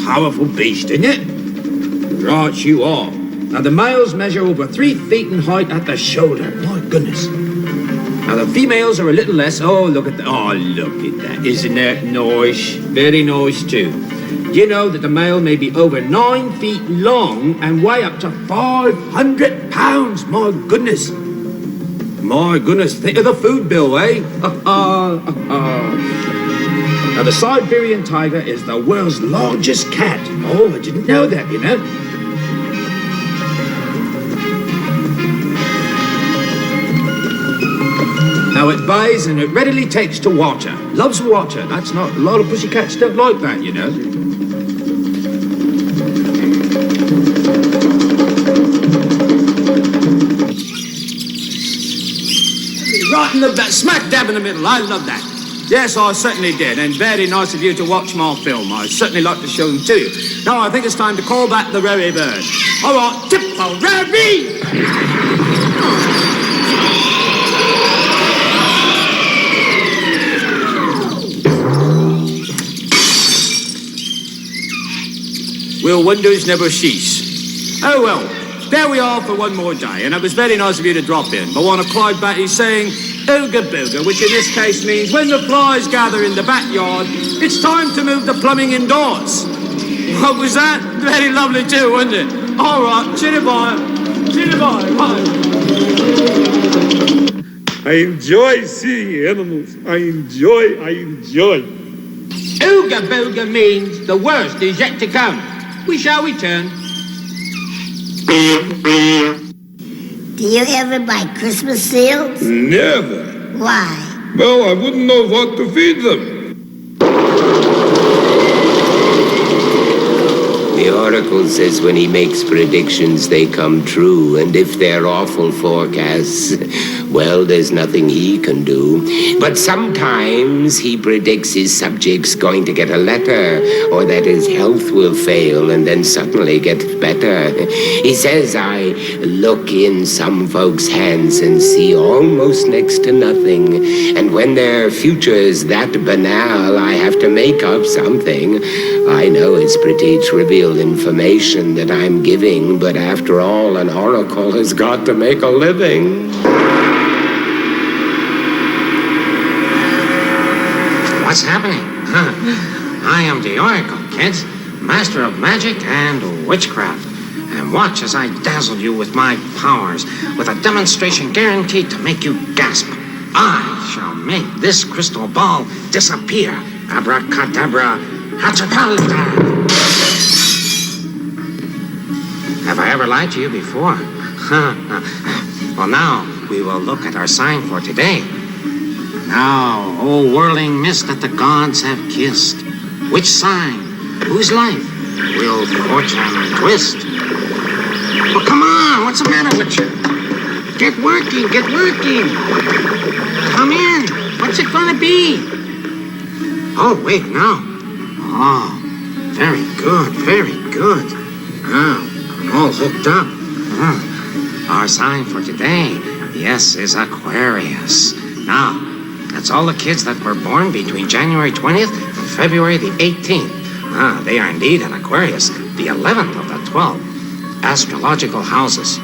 powerful beast, isn't it? Right, you are. Now, the males measure over 3 feet in height at the shoulder. My goodness. Now, the females are a little less. Oh, look at that. Oh, look at that. Isn't that nice? Very nice, too. Do you know that the male may be over 9 feet long and weigh up to 500 pounds? My goodness. My goodness, think of the food bill, eh? Now, the Siberian tiger is the world's largest cat. Oh, I didn't know that, you know. Now, it bathes and it readily takes to water. Loves water. That's not... A lot of pussycats don't like that, you know. Right in the back, smack dab in the middle. I love that. Yes, I certainly did, and very nice of you to watch my film. I'd certainly like to show them to you. Now, I think it's time to call back the Rary Bird. All right, Tip-o-Rary! Will wonders never cease? Oh, well. There we are for one more day, and it was very nice of you to drop in. But one of Clyde Batty's saying, Ooga Booga, which in this case means when the flies gather in the backyard, it's time to move the plumbing indoors. What was that? Very lovely too, wasn't it? All right, chitty-bye. Chitty-bye, bye. I enjoy seeing animals. I enjoy. Ooga Booga means the worst is yet to come. We shall return. Do you ever buy Christmas seals? Never. Why? Well, I wouldn't know what to feed them. The Oracle says when he makes predictions, they come true. And if they're awful forecasts, well, there's nothing he can do. But sometimes he predicts his subject's going to get a letter, or that his health will fail and then suddenly get better. He says I look in some folks' hands and see almost next to nothing. And when their future is that banal, I have to make up something. I know it's pretty trivial information that I'm giving, but after all, an oracle has got to make a living. What's happening? I am the Oracle, kids, master of magic and witchcraft. And watch as I dazzle you with my powers, with a demonstration guaranteed to make you gasp. I shall make this crystal ball disappear. Abracadabra, hatchapalda. Have I ever lied to you before? Well, now we will look at our sign for today. Now, O whirling mist that the gods have kissed, which sign, whose life will fortune twist? Well, come on, what's the matter with you? Get working, get working. Come in, what's it gonna be? Oh, wait, no. Oh, very good, very good. Oh, I'm all hooked up. Our sign for today, yes, is Aquarius. Now, that's all the kids that were born between January 20th and February the 18th. They are indeed an Aquarius, the 11th of the 12 astrological houses.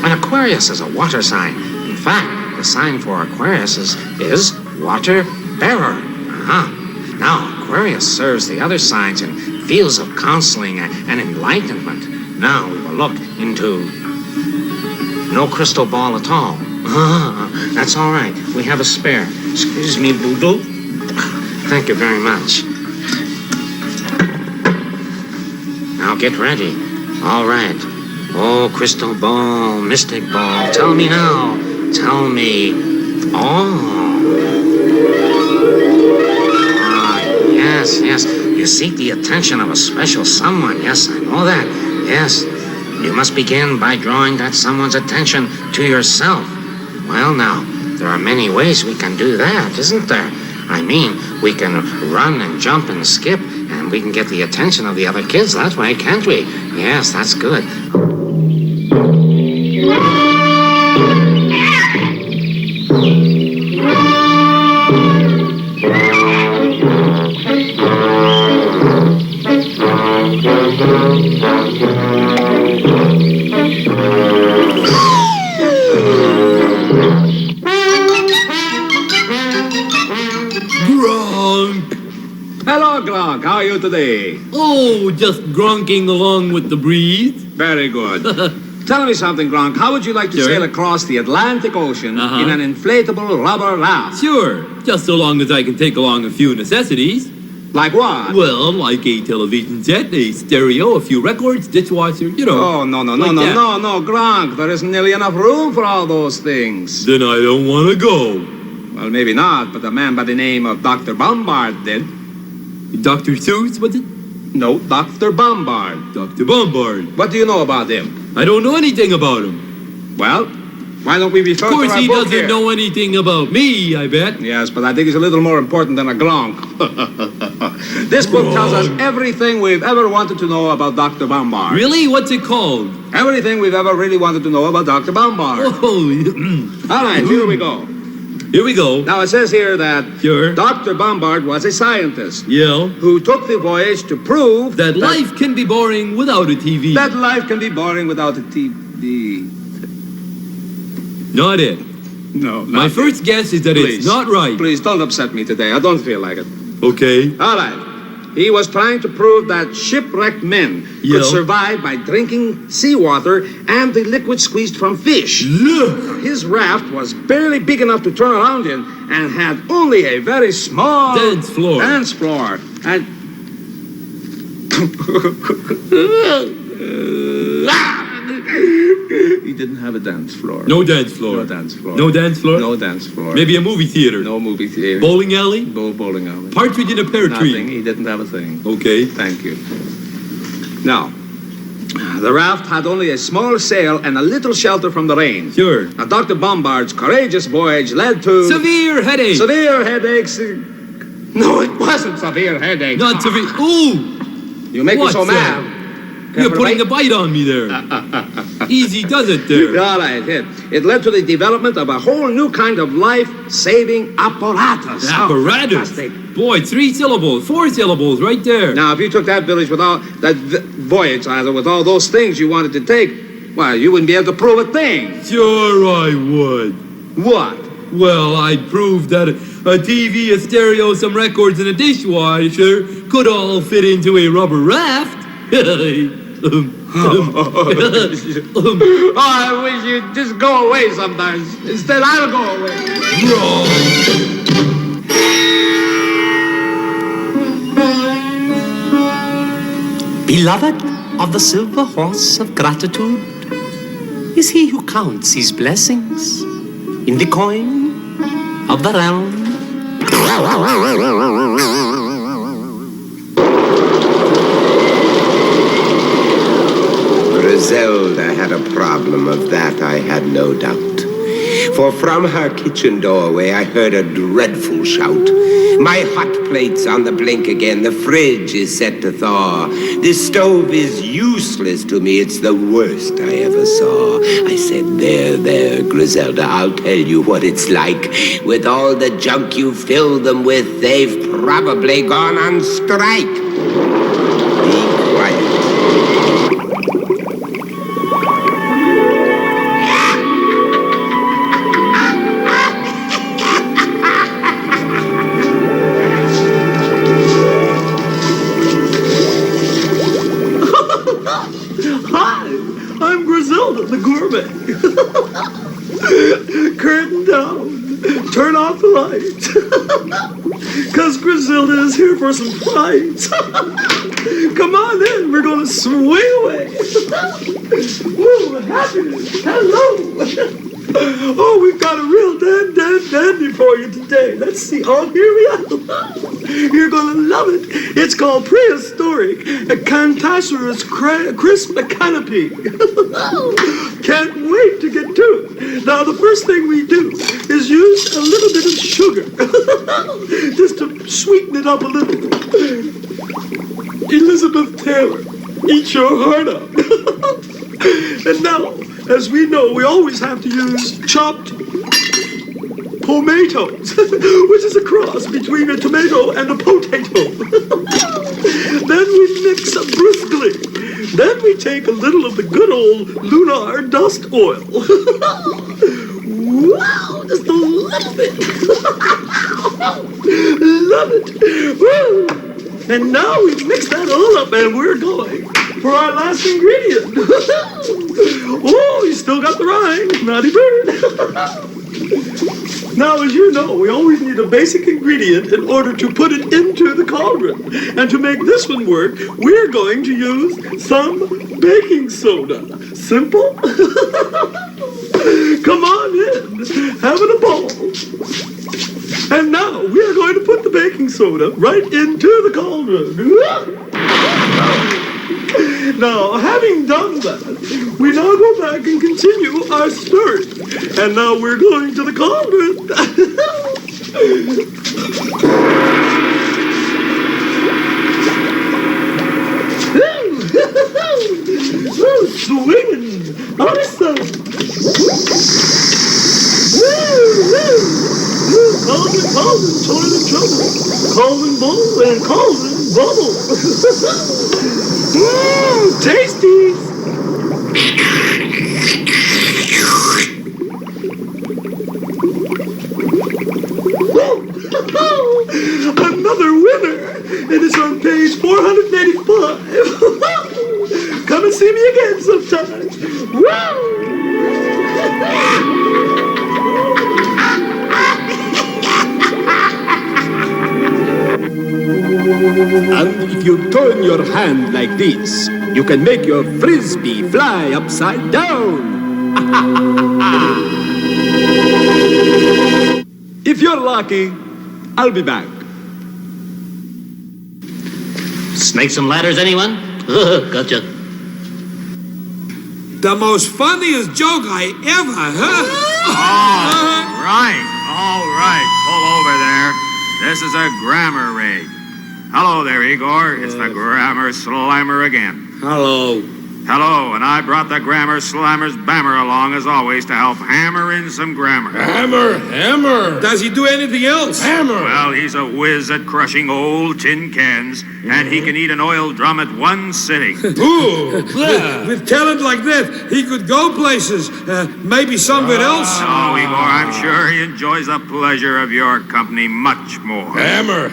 An Aquarius is a water sign. In fact, the sign for Aquarius is water bearer. Now, Aquarius serves the other signs in fields of counseling and enlightenment. Now we will look into no crystal ball at all. That's all right. We have a spare. Excuse me, Boodle. Thank you very much. Now get ready. All right. Oh, crystal ball, mystic ball. Tell me now. Tell me. Yes, yes. You seek the attention of a special someone. Yes, I know that. Yes. You must begin by drawing that someone's attention to yourself. Well, now, there are many ways we can do that, isn't there? I mean, we can run and jump and skip, and we can get the attention of the other kids that way, can't we? Yes, that's good. Hello, Glog. How are you today? Oh, just gronking along with the breeze. Very good. Tell me something, Gronk. How would you like to sail across the Atlantic Ocean in an inflatable rubber raft? Sure, just so long as I can take along a few necessities. Like what? Well, like a television set, a stereo, a few records, dishwasher, you know. Oh, no, Gronk. There isn't nearly enough room for all those things. Then I don't want to go. Well, maybe not, but a man by the name of Dr. Bombard did. Dr. Seuss, was it? No, Dr. Bombard. Dr. Bombard. What do you know about him? I don't know anything about him. Well, why don't we refer to our book Of course he doesn't know anything about me, I bet. Yes, but I think he's a little more important than a glonk. This book tells us everything we've ever wanted to know about Dr. Bombard. Really? What's it called? Everything we've ever really wanted to know about Dr. Bombard. Oh, all right, here we go. Here we go. Now, it says here that Dr. Bombard was a scientist. Yeah. Who took the voyage to prove that life can be boring without a TV. That life can be boring without a TV. Not it. No, My first guess is that it's not right. Please, don't upset me today. I don't feel like it. Okay. All right. He was trying to prove that shipwrecked men could survive by drinking seawater and the liquid squeezed from fish. Look! His raft was barely big enough to turn around in and had only a very small dance floor. And he didn't have a dance floor. No dance floor. No dance floor. No dance floor? No dance floor. Maybe a movie theater. No movie theater. Bowling alley? No bowling alley. Partridge in a pear tree? Nothing. He didn't have a thing. Okay. Thank you. Now, the raft had only a small sail and a little shelter from the rain. Sure. Now, Dr. Bombard's courageous voyage led to... Severe headaches. Severe headaches. No, it wasn't severe headaches. Not severe... Ooh! You make me so mad. You're putting a bite on me there. Easy does it there. All right. It led to the development of a whole new kind of life-saving apparatus. Apparatus? Boy, 3 syllables, 4 syllables right there. Now, if you took that voyage with all those things you wanted to take, well, you wouldn't be able to prove a thing. Sure I would. What? Well, I'd prove that a TV, a stereo, some records, and a dishwasher could all fit into a rubber raft. I wish you'd just go away sometimes. Instead, I'll go away. Beloved of the silver horse of gratitude, is he who counts his blessings in the coin of the realm. Griselda had a problem of that, I had no doubt. For from her kitchen doorway I heard a dreadful shout. My hot plate's on the blink again, the fridge is set to thaw. This stove is useless to me, it's the worst I ever saw. I said, there, Griselda, I'll tell you what it's like. With all the junk you filled them with, they've probably gone on strike. Be quiet. The gourmet. Curtain down. Turn off the lights. Because Griselda is here for some frights. Come on in. We're going to swing away. Woo, happiness. Hello. Oh, we've got a real dandy for you today. Let's see. Oh, here we are. You're going to love it. It's called Prehistoric, a Cantasaurus Crisp Canopy. Can't wait to get to it. Now, the first thing we do is use a little bit of sugar. Just to sweeten it up a little. Elizabeth Taylor, eat your heart out. And now, as we know, we always have to use chopped tomatoes, which is a cross between a tomato and a potato. Then we mix briskly. Then we take a little of the good old lunar dust oil. Wow, just a little bit. Love it. Woo. And now we've mixed that all up and we're going for our last ingredient. Oh, you still got the rhyme, naughty bird. Now, as you know, we always need a basic ingredient in order to put it into the cauldron. And to make this one work, we're going to use some baking soda. Simple? Come on in, having a ball. And now we are going to put the baking soda right into the cauldron. Now, having done that, we now go back and continue our stirring. And now we're going to the cauldron. Swinging on the sun. Cauldron, cauldron, toilet trouble. Cauldron bowl and cauldron bubble. Tasty. Another winner. It is on page 485. Come and see me again sometime. And if you turn your hand like this, you can make your frisbee fly upside down. If you're lucky, I'll be back. Snakes and ladders, anyone? Gotcha. The most funniest joke I ever heard. All right. Pull over there. This is a grammar rig. Hello there, Igor. It's the Grammar Slimer again. Hello. Hello, and I brought the Grammar Slimer's Bammer along, as always, to help hammer in some grammar. Hammer. Does he do anything else? Hammer. Well, he's a whiz at crushing old tin cans, and he can eat an oil drum at one sitting. Ooh. With talent like that, he could go places. Maybe somewhere else. No, Igor, I'm sure he enjoys the pleasure of your company much more. Hammer.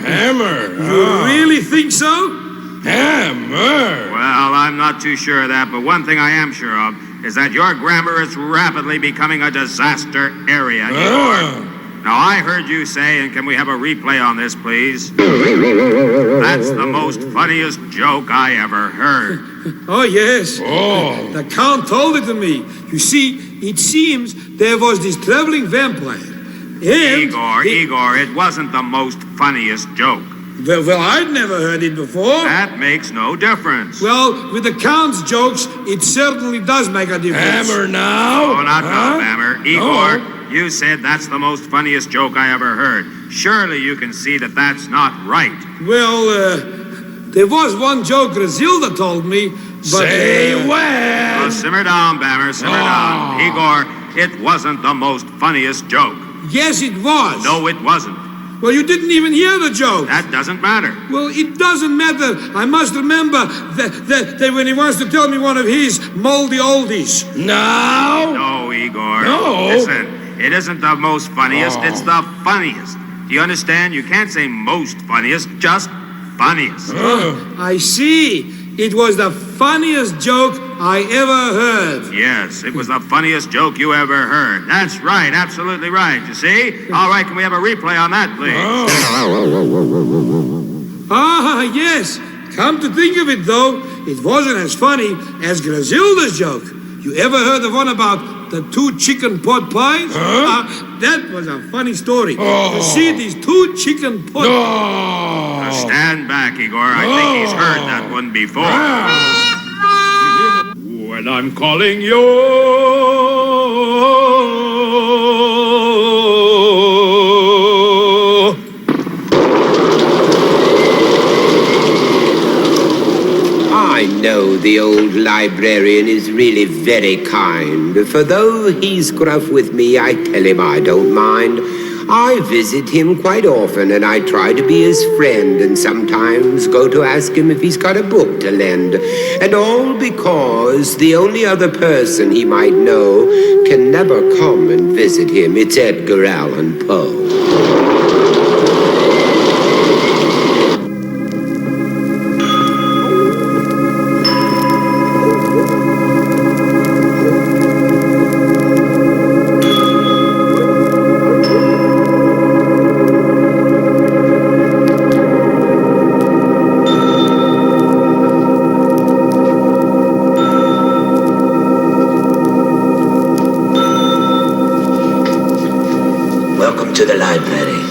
You really think so? Hammer. Well, I'm not too sure of that, but one thing I am sure of is that your grammar is rapidly becoming a disaster area, Igor. Now, I heard you say, and can we have a replay on this, please? That's the most funniest joke I ever heard. Oh, yes. The Count told it to me. You see, it seems there was this traveling vampire. And Igor, it wasn't the most funniest joke. Well, I'd never heard it before. That makes no difference. Well, with the Count's jokes, it certainly does make a difference. Hammer now? Oh, not now, Hammer. Igor, you said that's the most funniest joke I ever heard. Surely you can see that that's not right. Well, there was one joke Griselda told me, but... Say when! Oh, simmer down, Bammer, simmer down. Igor, it wasn't the most funniest joke. Yes, it was. No, it wasn't. Well, you didn't even hear the joke. That doesn't matter. Well, it doesn't matter. I must remember that when he wants to tell me one of his moldy oldies. No, Igor. No. Listen, it isn't the most funniest, it's the funniest. Do you understand? You can't say most funniest, just funniest. I see. It was the funniest joke I ever heard. Yes, it was the funniest joke you ever heard. That's right, absolutely right. You see? All right, can we have a replay on that, please? Yes. Come to think of it, though, it wasn't as funny as Griselda's joke. You ever heard the one about the 2 chicken pot pies? That was a funny story. You see, these 2 chicken pot Now stand back, Igor. I think he's heard that one before. When I'm calling you... I know the old librarian is really very kind, for though he's gruff with me, I tell him I don't mind. I visit him quite often, and I try to be his friend, and sometimes go to ask him if he's got a book to lend. And all because the only other person he might know can never come and visit him. It's Edgar Allan Poe. Welcome to the library.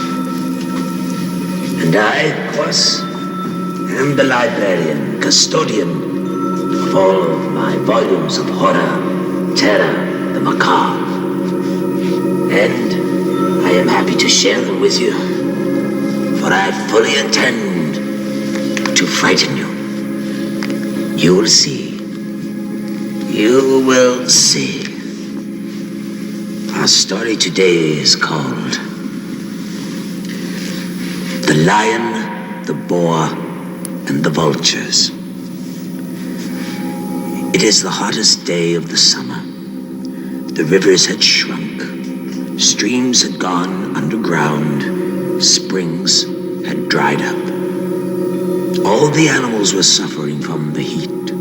And I, of course, am the librarian, custodian of all of my volumes of horror, terror, the macabre. And I am happy to share them with you, for I fully intend to frighten you. You will see. You will see. Our story today is called The Lion, the Boar, and the Vultures. It is the hottest day of the summer. The rivers had shrunk. Streams had gone underground. Springs had dried up. All the animals were suffering from the heat.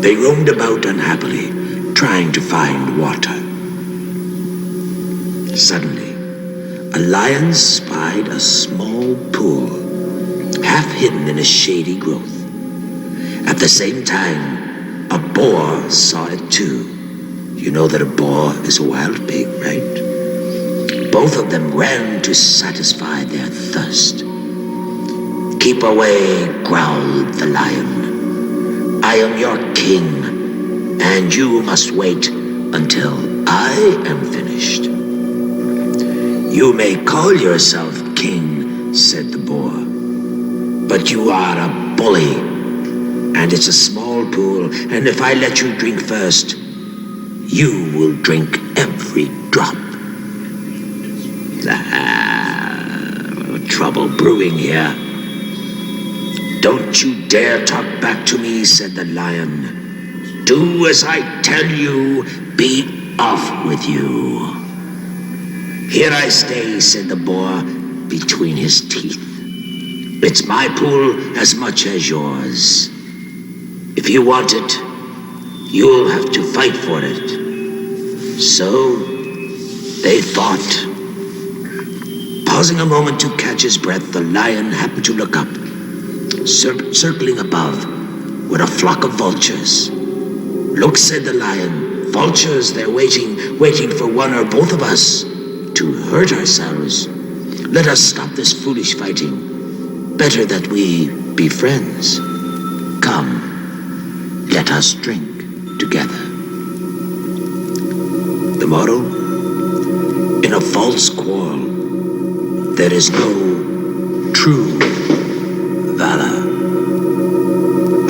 They roamed about unhappily, trying to find water. Suddenly, a lion spied a small pool, half hidden in a shady growth. At the same time, a boar saw it too. You know that a boar is a wild pig, right? Both of them ran to satisfy their thirst. Keep away, growled the lion. I am your king, and you must wait until I am finished. You may call yourself king, said the boar, but you are a bully, and it's a small pool, and if I let you drink first, you will drink every drop. Trouble brewing here. Don't you dare talk back to me, said the lion. Do as I tell you, be off with you. Here I stay, said the boar, between his teeth. It's my pool as much as yours. If you want it, you'll have to fight for it. So they fought. Pausing a moment to catch his breath, the lion happened to look up. Circling above were a flock of vultures. Look, said the lion, vultures, they're waiting for one or both of us to hurt ourselves. Let us stop this foolish fighting. Better that we be friends. Come, let us drink together. The motto? In a false quarrel, there is no true valor.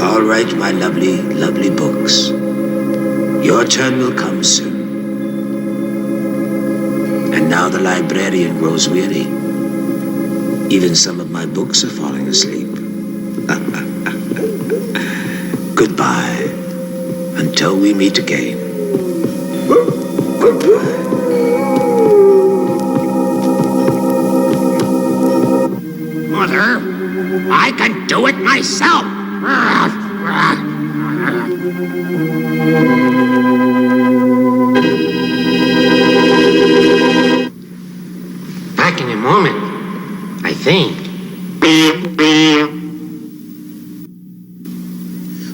All right, my lovely, lovely books. Your turn will come soon. And now the librarian grows weary. Even some of my books are falling asleep. Goodbye, until we meet again. Goodbye. Mother, I can do it myself. Back in a moment, I think.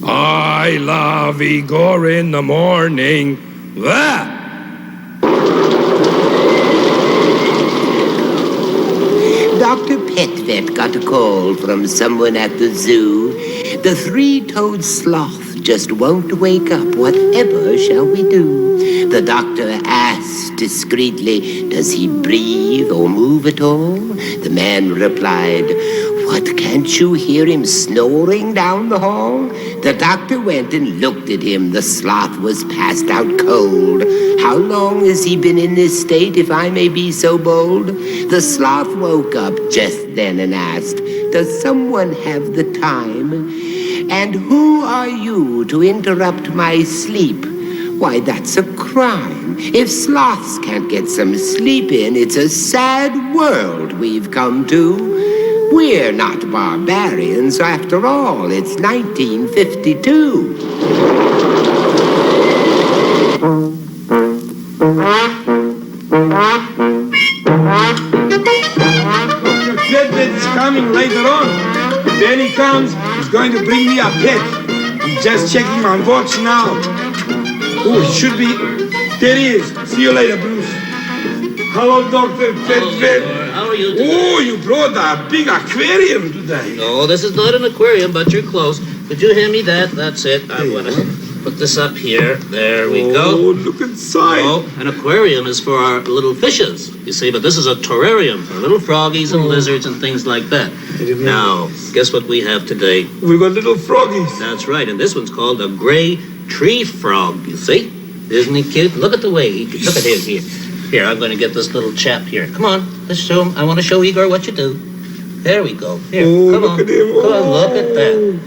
I love Igor in the morning. Dr. Petvet got a call from someone at the zoo. The three-toed sloth just won't wake up. Whatever shall we do? The doctor asked discreetly, does he breathe or move at all? The man replied, what, can't you hear him snoring down the hall? The doctor went and looked at him. The sloth was passed out cold. How long has he been in this state, if I may be so bold? The sloth woke up just then and asked, does someone have the time? And who are you to interrupt my sleep? Why, that's a crime. If sloths can't get some sleep in, it's a sad world we've come to. We're not barbarians, after all. It's 1952. It's coming later on. When he comes, he's going to bring me a pet. I'm just checking my watch now. Oh, it should be. There he is. See you later, Bruce. Hello, Dr. Petvet. How are you today? Oh, you brought a big aquarium today. No, this is not an aquarium, but you're close. Could you hand me that? That's it. I want to put this up here. There we go. Oh, look inside. Oh, an aquarium is for our little fishes, you see, but this is a terrarium for little froggies and lizards and things like that. Now, guess what we have today? We got little froggies. That's right, and this one's called a gray tree frog, you see? Isn't he cute? Look at the way he... Look at him here. Here, I'm going to get this little chap here. Come on, let's show him. I want to show Igor what you do. There we go. Here, come on. Look at him. Come on, look at that.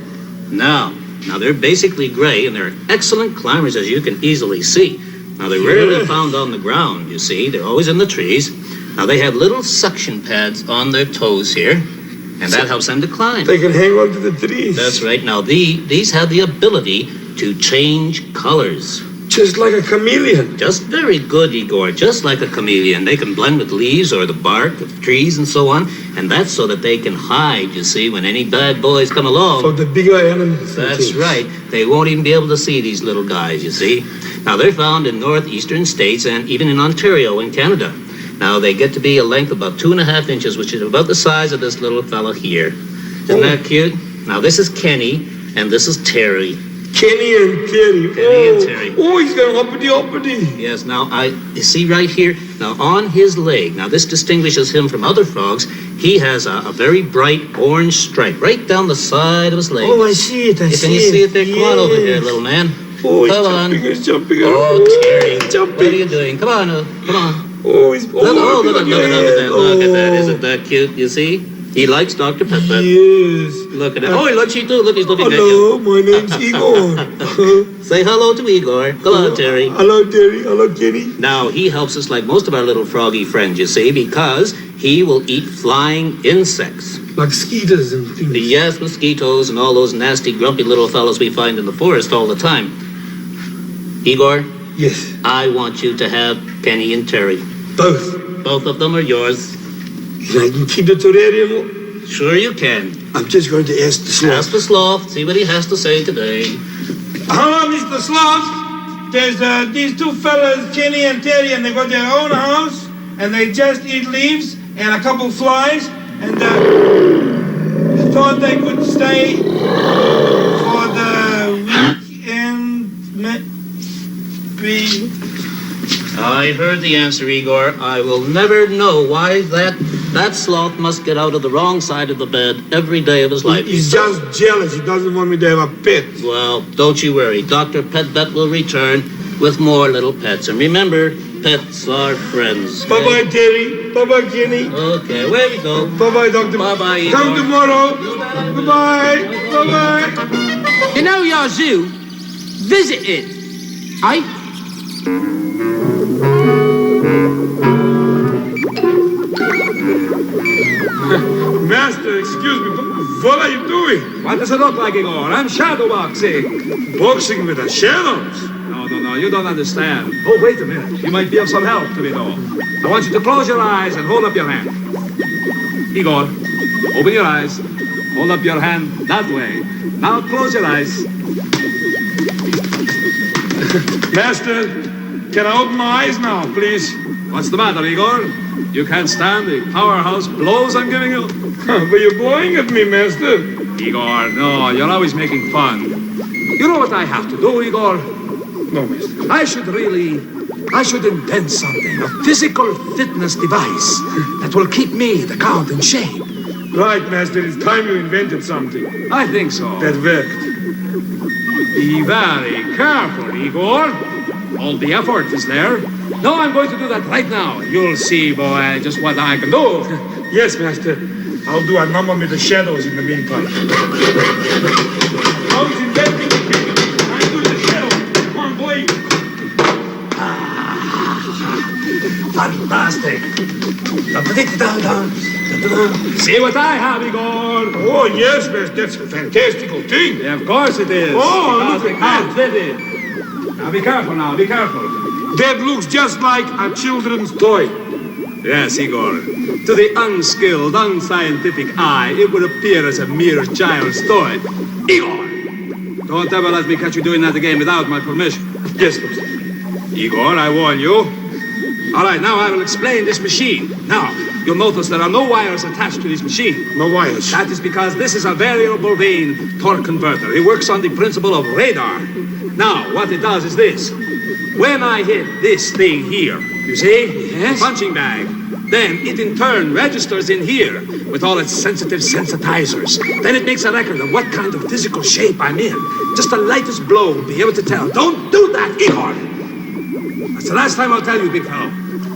Now, they're basically gray, and they're excellent climbers, as you can easily see. Now, they're rarely found on the ground, you see. They're always in the trees. Now, they have little suction pads on their toes here, and that helps them to climb. They can hang on to the trees. That's right. Now, these have the ability to change colors. Just like a chameleon. Just very good, Igor. Just like a chameleon. They can blend with leaves or the bark of trees and so on. And that's so that they can hide, you see, when any bad boys come along. So the bigger animals. That's right. They won't even be able to see these little guys, you see. Now, they're found in northeastern states and even in Ontario in Canada. Now, they get to be a length of about 2.5 inches, which is about the size of this little fella here. Isn't that cute? Now, this is Kenny, and this is Terry. Kenny and Terry. Kenny and Terry. Oh, he's got uppity. Yes, now, you see right here, now on his leg, now this distinguishes him from other frogs, he has a very bright orange stripe right down the side of his leg. Oh, I see it, Can you see it there? Come on over here, little man. Oh, he's jumping. Oh, Terry, what are you doing? Come on. Oh, he's... Look at that. Look at that. Isn't that cute, you see? He likes Dr. Petvet. Yes. Look at it. Oh, he looks you too. Look, he's looking hello, at you. My name's Igor. Say hello to Igor. Come on, Terry. Hello, Terry. Hello, Kenny. Now, he helps us like most of our little froggy friends, you see, because he will eat flying insects. Like skeeters and things. Yes, mosquitoes and all those nasty, grumpy little fellows we find in the forest all the time. Igor? Yes? I want you to have Penny and Terry. Both? Both of them are yours. I can keep the terrarium? Sure you can. I'm just going to ask the sloth. Ask the sloth. See what he has to say today. Hello, Mr. Sloth. There's these two fellas, Kenny and Terry, and they got their own house, and they just eat leaves and a couple flies, and I thought they could stay for the weekend, maybe. I heard the answer, Igor. I will never know why that sloth must get out of the wrong side of the bed every day of his life. He's just jealous. He doesn't want me to have a pet. Well, don't you worry. Dr. Petvet will return with more little pets. And remember, pets are friends. Bye-bye, Terry. Bye-bye, Kenny. Okay, away we go. Bye-bye, Doctor. Bye-bye, Igor. Come tomorrow. Goodbye. Bye-bye. You know your zoo? Visit it. Master, excuse me, but what are you doing? What does it look like, Igor? I'm shadow boxing. Boxing with the shadows? No, you don't understand. Oh, wait a minute. You might be of some help to me, though. I want you to close your eyes and hold up your hand. Igor, open your eyes. Hold up your hand that way. Now close your eyes. Master, can I open my eyes now, please? What's the matter, Igor? You can't stand the powerhouse blows I'm giving you? But you're blowing at me, Master. Igor, no, you're always making fun. You know what I have to do, Igor? No, Master. I should invent something, a physical fitness device that will keep me the count in shape. Right, Master, it's time you invented something. I think so. That worked. Be very careful, Igor. All the effort is there. No, I'm going to do that right now. You'll see, boy, just what I can do. Yes, Master. I'll do a number with the shadows in the meantime. I was inventing the thing. I'm doing the shadows. Come on, boy. Fantastic. See what I have, Igor. Oh, yes, Master. That's a fantastical thing. Yeah, of course it is. Oh, look at that. Now, be careful now, be careful. That looks just like a children's toy. Yes, Igor. To the unskilled, unscientific eye, it would appear as a mere child's toy. Igor! Don't ever let me catch you doing that again without my permission. Yes, Master. Igor, I warn you, All right, now I will explain this machine. Now, you'll notice there are no wires attached to this machine. No wires. That is because this is a variable vane torque converter. It works on the principle of radar. Now, what it does is this. When I hit this thing here, you see? Yes. The punching bag. Then it in turn registers in here with all its sensitive sensitizers. Then it makes a record of what kind of physical shape I'm in. Just the lightest blow will be able to tell. Don't do that, Igor! That's the last time I'll tell you, big fellow.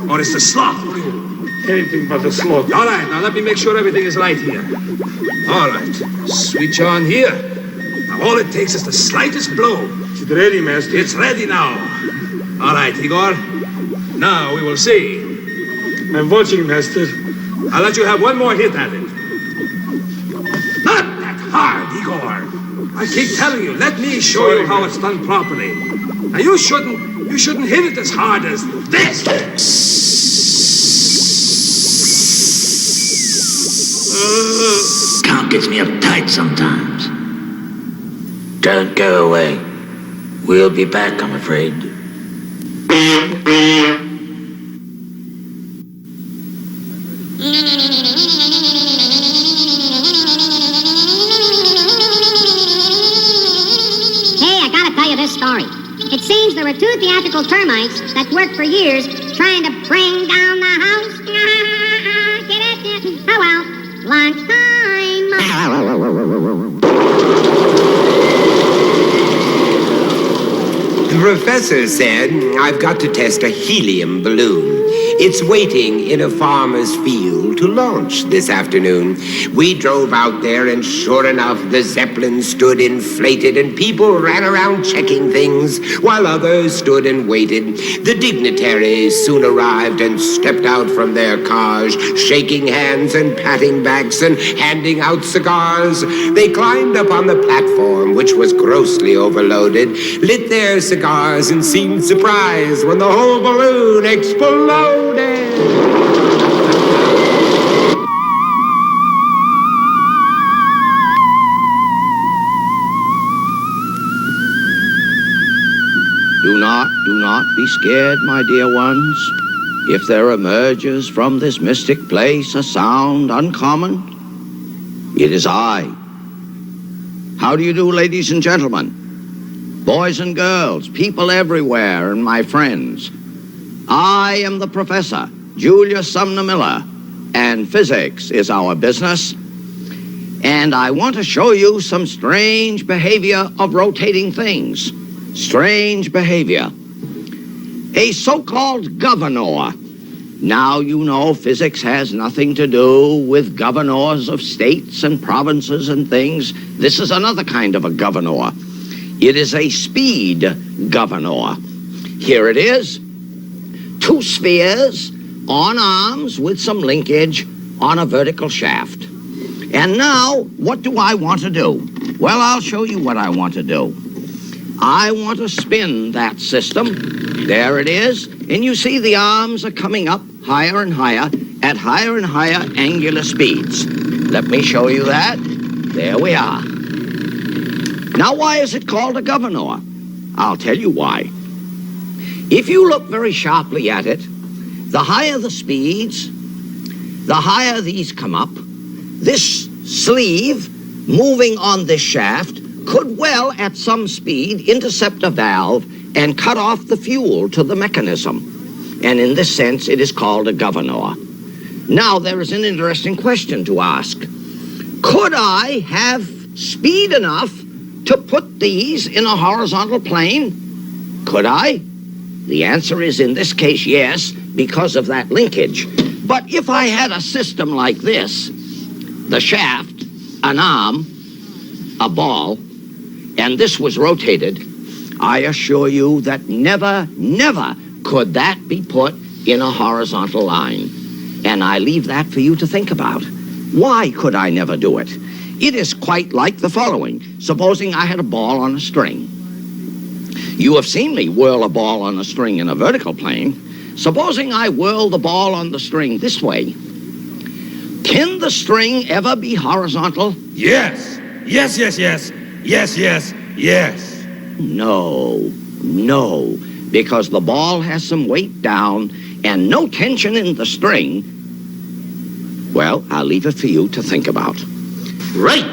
Or it's the sloth for you. Anything but the sloth. All right, now let me make sure everything is right here. All right, switch on here. Now all it takes is the slightest blow. Is it ready, Master? It's ready now. All right, Igor. Now we will see. I'm watching, Master. I'll let you have one more hit at it. Not that hard, Igor. I keep telling you, let me show you how it's done properly. Now you shouldn't hit it as hard as this. Count gets me uptight sometimes. Don't go away. We'll be back, I'm afraid. Hey, I gotta tell you this story. It seems there were two theatrical termites that worked for years trying to bring down the house. Get it? Oh well, lunchtime. The professor said, I've got to test a helium balloon. It's waiting in a farmer's field to launch this afternoon. We drove out there, and sure enough, the Zeppelin stood inflated, and people ran around checking things, while others stood and waited. The dignitaries soon arrived and stepped out from their cars, shaking hands and patting backs and handing out cigars. They climbed up on the platform, which was grossly overloaded, lit their cigars, and seemed surprised when the whole balloon exploded. Do not be scared, my dear ones. If there emerges from this mystic place a sound uncommon, it is I. How do you do, ladies and gentlemen? Boys and girls, people everywhere, and my friends. I am the professor, Julius Sumner Miller, and physics is our business. And I want to show you some strange behavior of rotating things. Strange behavior. A so-called governor. Now you know physics has nothing to do with governors of states and provinces and things. This is another kind of a governor. It is a speed governor. Here it is. Two spheres on arms with some linkage on a vertical shaft. And now, what do I want to do? Well, I'll show you what I want to do. I want to spin that system. There it is. And you see the arms are coming up higher and higher at higher and higher angular speeds. Let me show you that. There we are. Now, why is it called a governor? I'll tell you why. If you look very sharply at it, the higher the speeds, the higher these come up. This sleeve moving on this shaft could well, at some speed, intercept a valve and cut off the fuel to the mechanism. And in this sense, it is called a governor. Now, there is an interesting question to ask. Could I have speed enough to put these in a horizontal plane? Could I? The answer is, in this case, yes, because of that linkage. But if I had a system like this, the shaft, an arm, a ball, and this was rotated, I assure you that never, never could that be put in a horizontal line. And I leave that for you to think about. Why could I never do it? It is quite like the following. Supposing I had a ball on a string. You have seen me whirl a ball on a string in a vertical plane. Supposing I whirl the ball on the string this way. Can the string ever be horizontal? Yes. Yes, yes, yes. Yes, yes, yes. No, because the ball has some weight down. and no tension in the string, well, I'll leave it for you to think about. Right.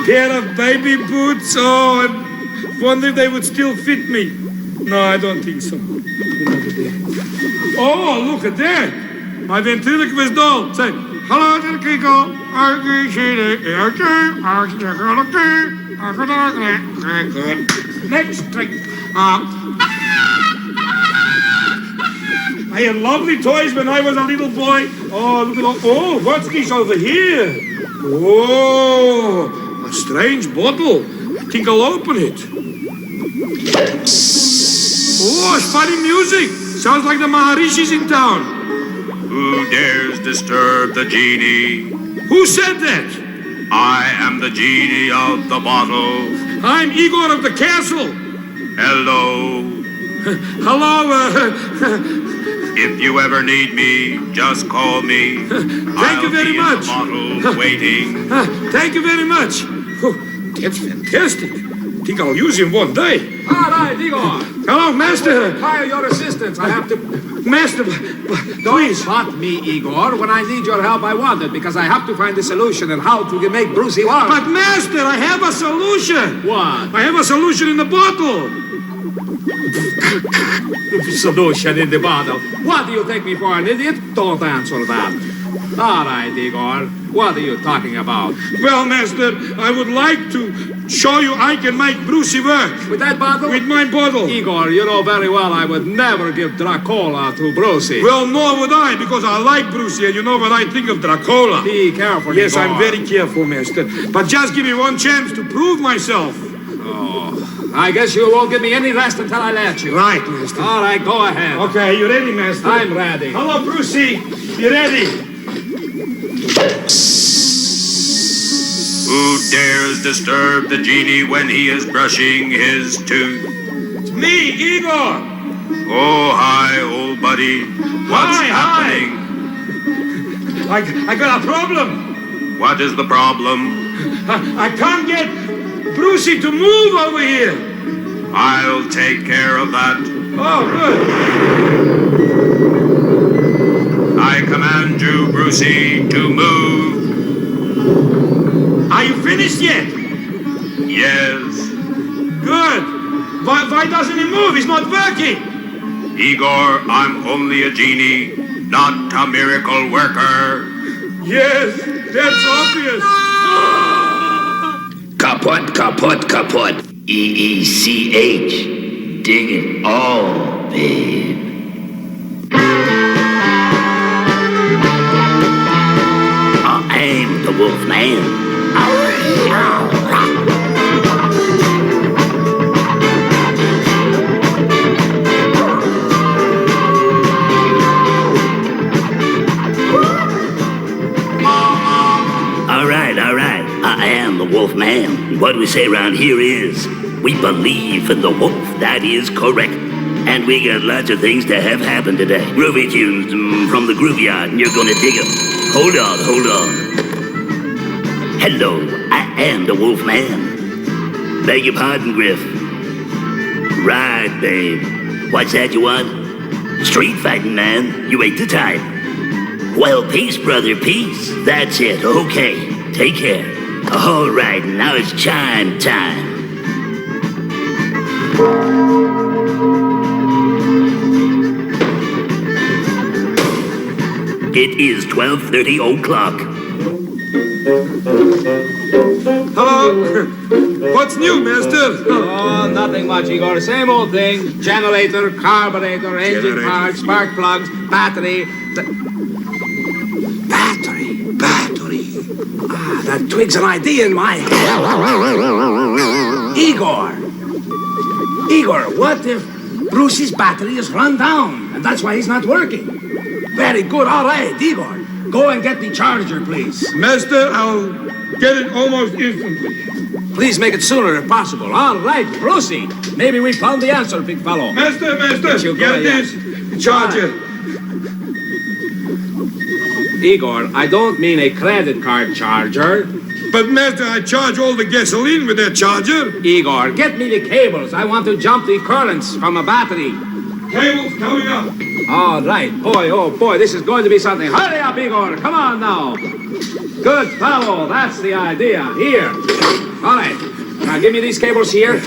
Pair of baby boots. Oh, I wonder if they would still fit me. No, I don't think so. Oh, look at that. My ventriloquist doll. Say, hello, Kiko. Next trick. I had lovely toys when I was a little boy. Oh, look at all. Oh, what's this over here? Oh, a strange bottle. I think I'll open it. Oh, it's funny music. Sounds like the Maharishis in town. Who dares disturb the genie? Who said that? I am the genie of the bottle. I'm Igor of the castle. Hello. Hello, If you ever need me, just call me. Thank you very much. Bottle waiting. Thank you very much. Oh, that's fantastic. I think I'll use him one day. All right, Igor. Hello, Master. Hire your assistants. I have to... Master, Don't want me, Igor. When I need your help, I want it, because I have to find a solution on how to make Brucey work. But, Master, I have a solution. What? I have a solution in the bottle. Solution in the bottle. What do you take me for, an idiot? Don't answer that. All right, Igor. What are you talking about? Well, Master, I would like to show you I can make Brucey work. With that bottle? With my bottle. Igor, you know very well I would never give Dracola to Brucey. Well, nor would I, because I like Brucey, and you know what I think of Dracola. Be careful, Yes, Igor. I'm very careful, Master. But just give me one chance to prove myself. Oh, I guess you won't give me any rest until I let you. Right, Master. All right, go ahead. Okay, you ready, Master? I'm ready. Hello, Brucey. You ready? Who dares disturb the genie when he is brushing his tooth? It's me, Igor. Oh, hi, old buddy. What's happening? I got a problem. What is the problem? I can't get Brucey to move over here. I'll take care of that. Oh, good. I command you, Brucey, to move. Are you finished yet? Yes. Good. Why doesn't he move? He's not working. Igor, I'm only a genie, not a miracle worker. Yes, that's obvious. Kaput, kaput, kaput. EECH. Dig it all, babe. I'm the wolf man. All right. I am the wolf man. What we say around here is, we believe in the wolf. That is correct. And we got lots of things to have happen today. Groovy tunes from the groove yard, and you're gonna dig them. Hold on. Hello, I am the wolf man. Beg your pardon, Griff. Right, babe. What's that you want? Street fighting, man. You ain't the type. Well, peace, brother, peace. That's it. Okay. Take care. All right, now it's chime time. It is 12:30 o'clock. Hello. What's new, Master? Oh, nothing much, Igor. Same old thing. Generator, carburetor, engine parts, spark plugs, battery. Battery. Ah, that twigs an idea in my head. Igor, what if Brucey's battery is run down, and that's why he's not working? Very good. All right, Igor. go and get the charger, please. Master, I'll get it almost instantly. Please make it sooner if possible. All right, Brucey. Maybe we found the answer, big fellow. Master, get this charger. Igor, I don't mean a credit card charger. But, Master, I charge all the gasoline with that charger. Igor, get me the cables. I want to jump the currents from a battery. Cables coming up. All right. Boy, oh boy, this is going to be something. Hurry up, Igor. Come on now. Good fellow. That's the idea. Here. All right. Now, give me these cables here.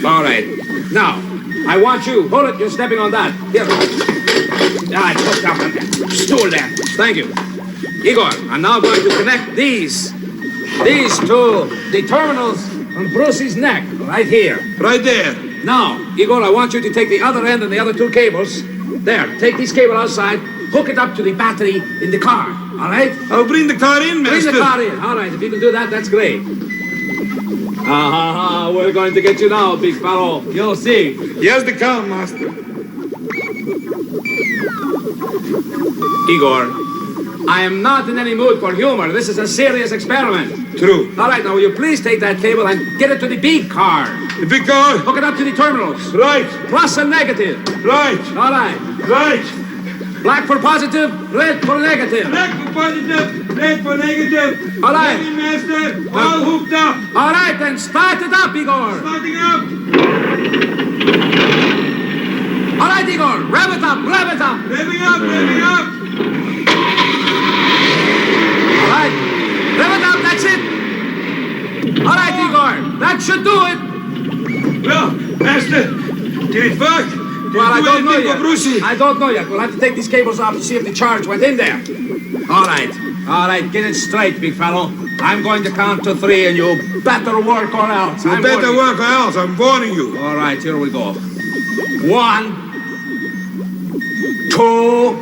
All right. Now, I want you. Hold it. You're stepping on that. Here. I put down on that stool there. Thank you. Igor, I'm now going to connect these to the terminals on Brucey's neck, right here. Right there. Now, Igor, I want you to take the other end and the other two cables. There, take this cable outside, hook it up to the battery in the car, all right? I'll bring the car in, Master. Bring the car in, all right. If you can do that, that's great. We're going to get you now, big fellow. You'll see. Here's the car, Master. Igor, I am not in any mood for humor. This is a serious experiment. True. All right, now will you please take that cable and get it to the big car? The big car? Hook it up to the terminals. Right. Plus and negative. Right. All right. Right. Black for positive, red for negative. Black for positive, red for negative. All right. Ready, Master. All hooked up. All right, then start it up, Igor. Starting up. All right, Igor. Rev it up, rev it up. Revving up, revving up. All right. Rev it up, that's it. All right, Igor. That should do it. Well, Master, did it work? Well, I don't know yet. Brucey? I don't know yet. We'll have to take these cables off to see if the charge went in there. All right. All right, get it straight, big fellow. I'm going to count to 3, and you better work or else. You better work or else. I'm warning you. All right, here we go. 1, 2,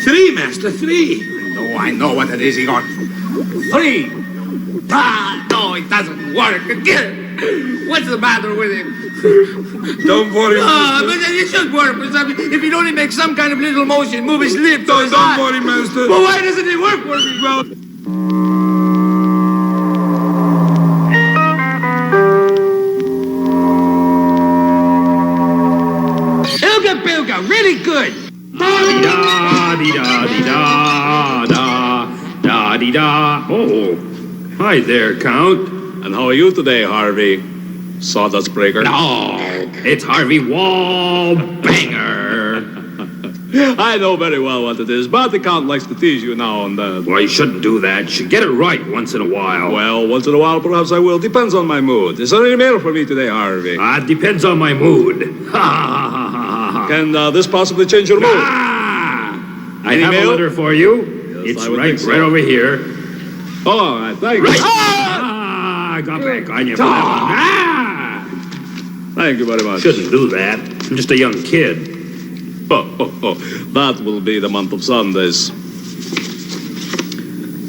3, Master, 3. I know what it is, Igor. 3. Ah, no, it doesn't work again. What's the matter with him? Don't worry, Master. But it should work. If he'd only make some kind of little motion, move his lips or his Don't eye. worry, Master. But why doesn't it work for me? Well, Ilga Bilga, really good. Da-dee-da-dee-da-da-da-dee-da. Oh, hi there, Count. And how are you today, Harvey? Sawdust breaker? No, it's Harvey Wallbanger. I know very well what it is, but the Count likes to tease you now and then. Well, you shouldn't do that. You should get it right once in a while. Well, once in a while, perhaps I will. Depends on my mood. Is there any mail for me today, Harvey? It depends on my mood. Can this possibly change your mood? I have a letter for you. Yes, it's right over here. Oh, all right, thank you. I got back on you. Thank you very much. Shouldn't do that. I'm just a young kid. That will be the month of Sundays.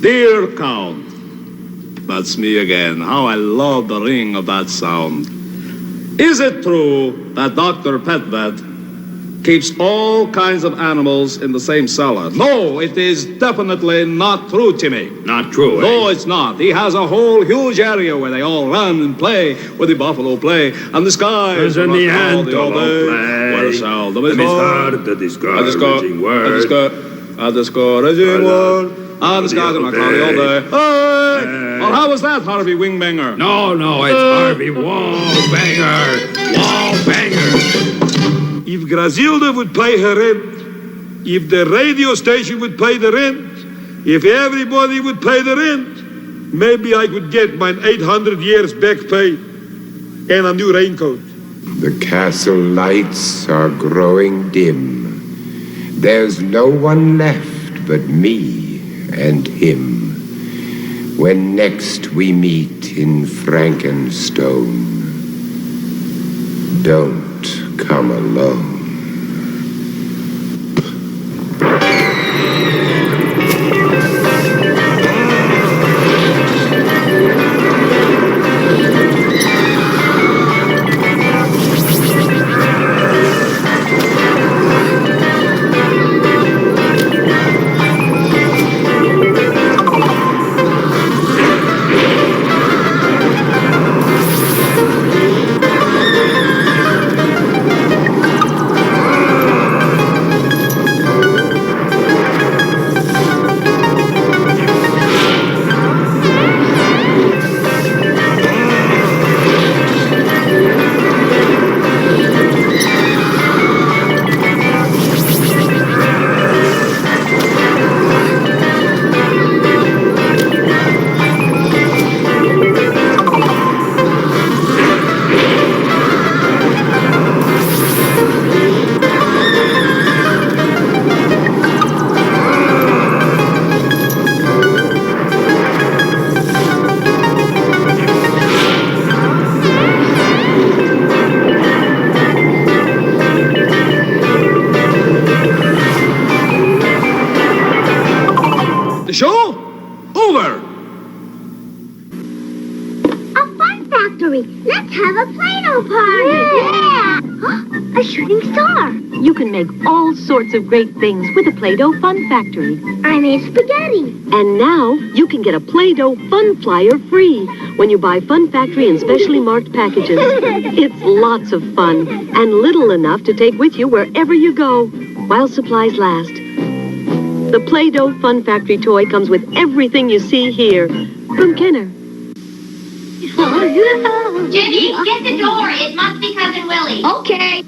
Dear Count, that's me again. How I love the ring of that sound. Is it true that Dr. Petvet keeps all kinds of animals in the same cellar? No, it is definitely not true, Timmy. Not true, No, it's not. He has a whole huge area where they all run and play, where the buffalo play, and the sky There's an antelope play. Where seldom is Let me start the discouraging word. A discouraging word. And the sky's gonna cloudy all day. Hey! Well, how was that, Harvey Wingbanger? No, it's Harvey Wallbanger. Wallbanger. If Grazilda would pay her rent, if the radio station would pay the rent, if everybody would pay the rent, maybe I could get my 800 years back pay and a new raincoat. The castle lights are growing dim. There's no one left but me and him. When next we meet in Frankenstone, don't come alone. Show over. A fun factory. Let's have a Play-Doh party. Yeah. A shooting star. You can make all sorts of great things with a Play-Doh Fun Factory. I made spaghetti. And now you can get a Play-Doh Fun Flyer free when you buy Fun Factory in specially marked packages. It's lots of fun and little enough to take with you wherever you go while supplies last. The Play-Doh Fun Factory toy comes with everything you see here. From Kenner. Jenny, get the door. It must be Cousin Willie. Okay.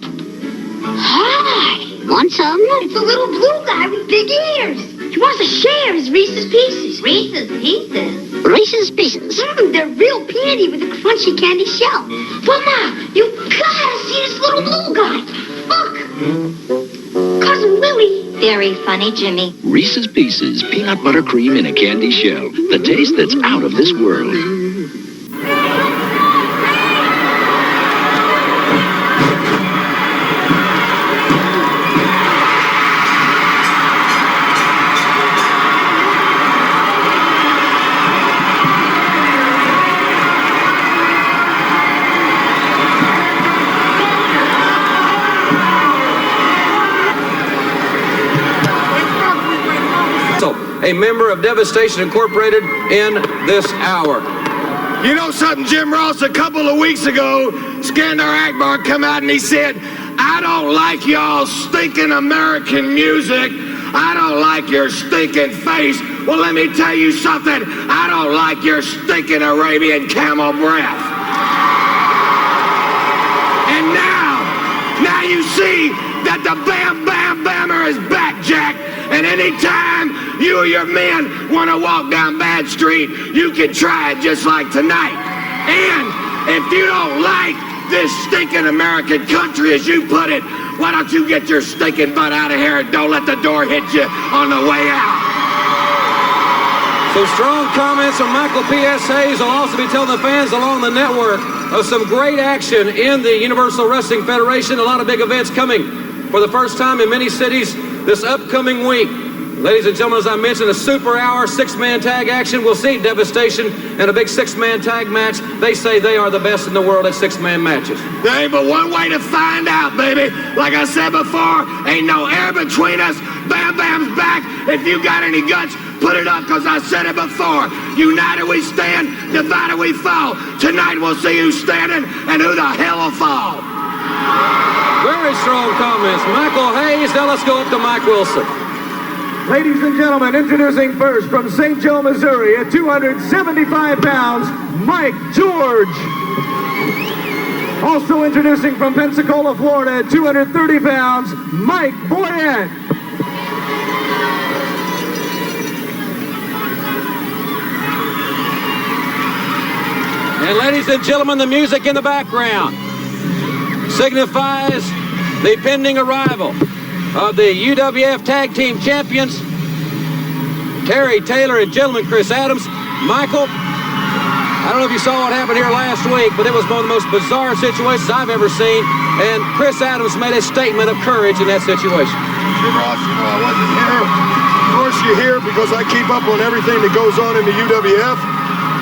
Hi. Want some? It's a little blue guy with big ears. He wants to share his Reese's Pieces. Reese's Pieces. Reese's Pieces. They're real peanutty with a crunchy candy shell. Mama, you gotta see this little blue guy. Look. Cousin Willie. Very funny, Jimmy. Reese's Pieces, peanut butter cream in a candy shell. The taste that's out of this world. A member of Devastation Incorporated in this hour. You know something, Jim Ross, a couple of weeks ago, Skandar Akbar come out and he said, I don't like y'all stinking American music. I don't like your stinking face. Well, let me tell you something. I don't like your stinking Arabian camel breath. And now you see that the Bam Bam Bammer is back, Jack. And anytime you or your men want to walk down Bad Street, you can try it just like tonight. And if you don't like this stinking American country, as you put it, why don't you get your stinking butt out of here and don't let the door hit you on the way out? Some strong comments from Michael P.S. Hayes will also be telling the fans along the network of some great action in the Universal Wrestling Federation. A lot of big events coming for the first time in many cities this upcoming week. Ladies and gentlemen, as I mentioned, a super hour six-man tag action. We'll see Devastation in a big six-man tag match. They say they are the best in the world at six-man matches. There ain't but one way to find out, baby. Like I said before, ain't no air between us. Bam Bam's back. If you got any guts, put it up, because I said it before. United we stand, divided we fall. Tonight we'll see who's standing and who the hell will fall. Very strong comments. Michael Hayes. Now let's go up to Mike Wilson. Ladies and gentlemen, introducing first from St. Joe, Missouri, at 275 pounds, Mike George. Also introducing from Pensacola, Florida, at 230 pounds, Mike Boyette. And ladies and gentlemen, the music in the background signifies the pending arrival of the UWF Tag Team Champions, Terry Taylor and gentleman Chris Adams. Michael, I don't know if you saw what happened here last week, but it was one of the most bizarre situations I've ever seen, and Chris Adams made a statement of courage in that situation. Jim Ross, you know, I wasn't here. Of course you're here because I keep up on everything that goes on in the UWF.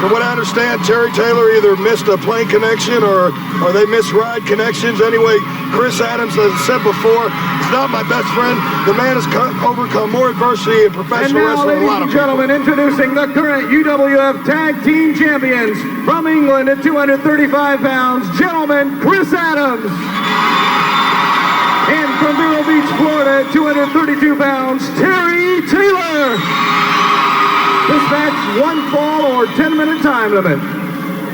From what I understand, Terry Taylor either missed a plane connection or they missed ride connections. Anyway, Chris Adams, as I said before, is not my best friend. The man has overcome more adversity in professional wrestling than a lot of people. And now, ladies and gentlemen, introducing the current UWF Tag Team Champions from England at 235 pounds, gentleman Chris Adams. And from Vero Beach, Florida, at 232 pounds, Terry Taylor. This match, one fall or 10-minute time limit.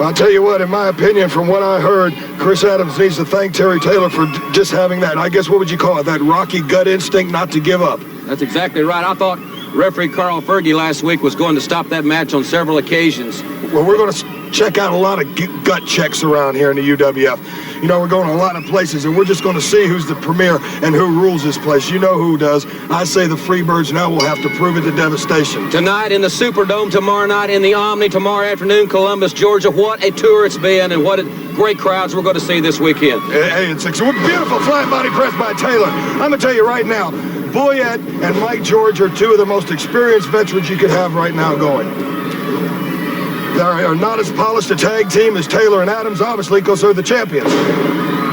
I'll tell you what, in my opinion, from what I heard, Chris Adams needs to thank Terry Taylor for just having that, I guess, what would you call it, that rocky gut instinct not to give up. That's exactly right. I thought referee Carl Fergie last week was going to stop that match on several occasions. Well, we're going to check out a lot of gut checks around here in the UWF. You know, we're going to a lot of places, and we're just going to see who's the premier and who rules this place. You know who does. I say the Freebirds. Now we'll have to prove it to Devastation. Tonight in the Superdome, tomorrow night in the Omni, tomorrow afternoon, Columbus, Georgia. What a tour it's been, and what great crowds we're going to see this weekend. Hey, it's a beautiful flying body press by Taylor. I'm going to tell you right now, Boyette and Mike George are two of the most experienced veterans you could have right now going. They are not as polished a tag team as Taylor and Adams, obviously, because they're the champions.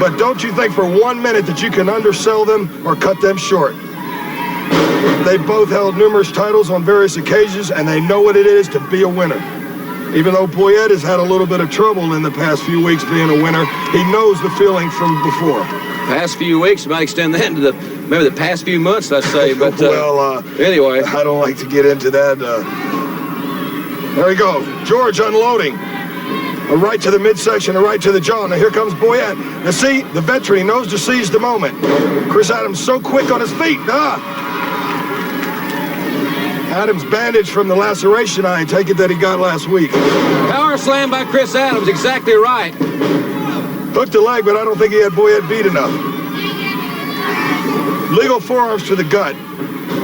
But don't you think for 1 minute that you can undersell them or cut them short. They both held numerous titles on various occasions, and they know what it is to be a winner. Even though Boyette has had a little bit of trouble in the past few weeks being a winner, he knows the feeling from before. Past few weeks, you might extend that into maybe the past few months, let's say. But well, anyway, I don't like to get into that. There we go. George unloading. A right to the midsection, a right to the jaw. Now here comes Boyette. Now see, the veteran, he knows to seize the moment. Chris Adams so quick on his feet. Adams bandaged from the laceration, I take it, that he got last week. Power slam by Chris Adams, exactly right. Hooked the leg, but I don't think he had Boyette beat enough. Legal forearms to the gut.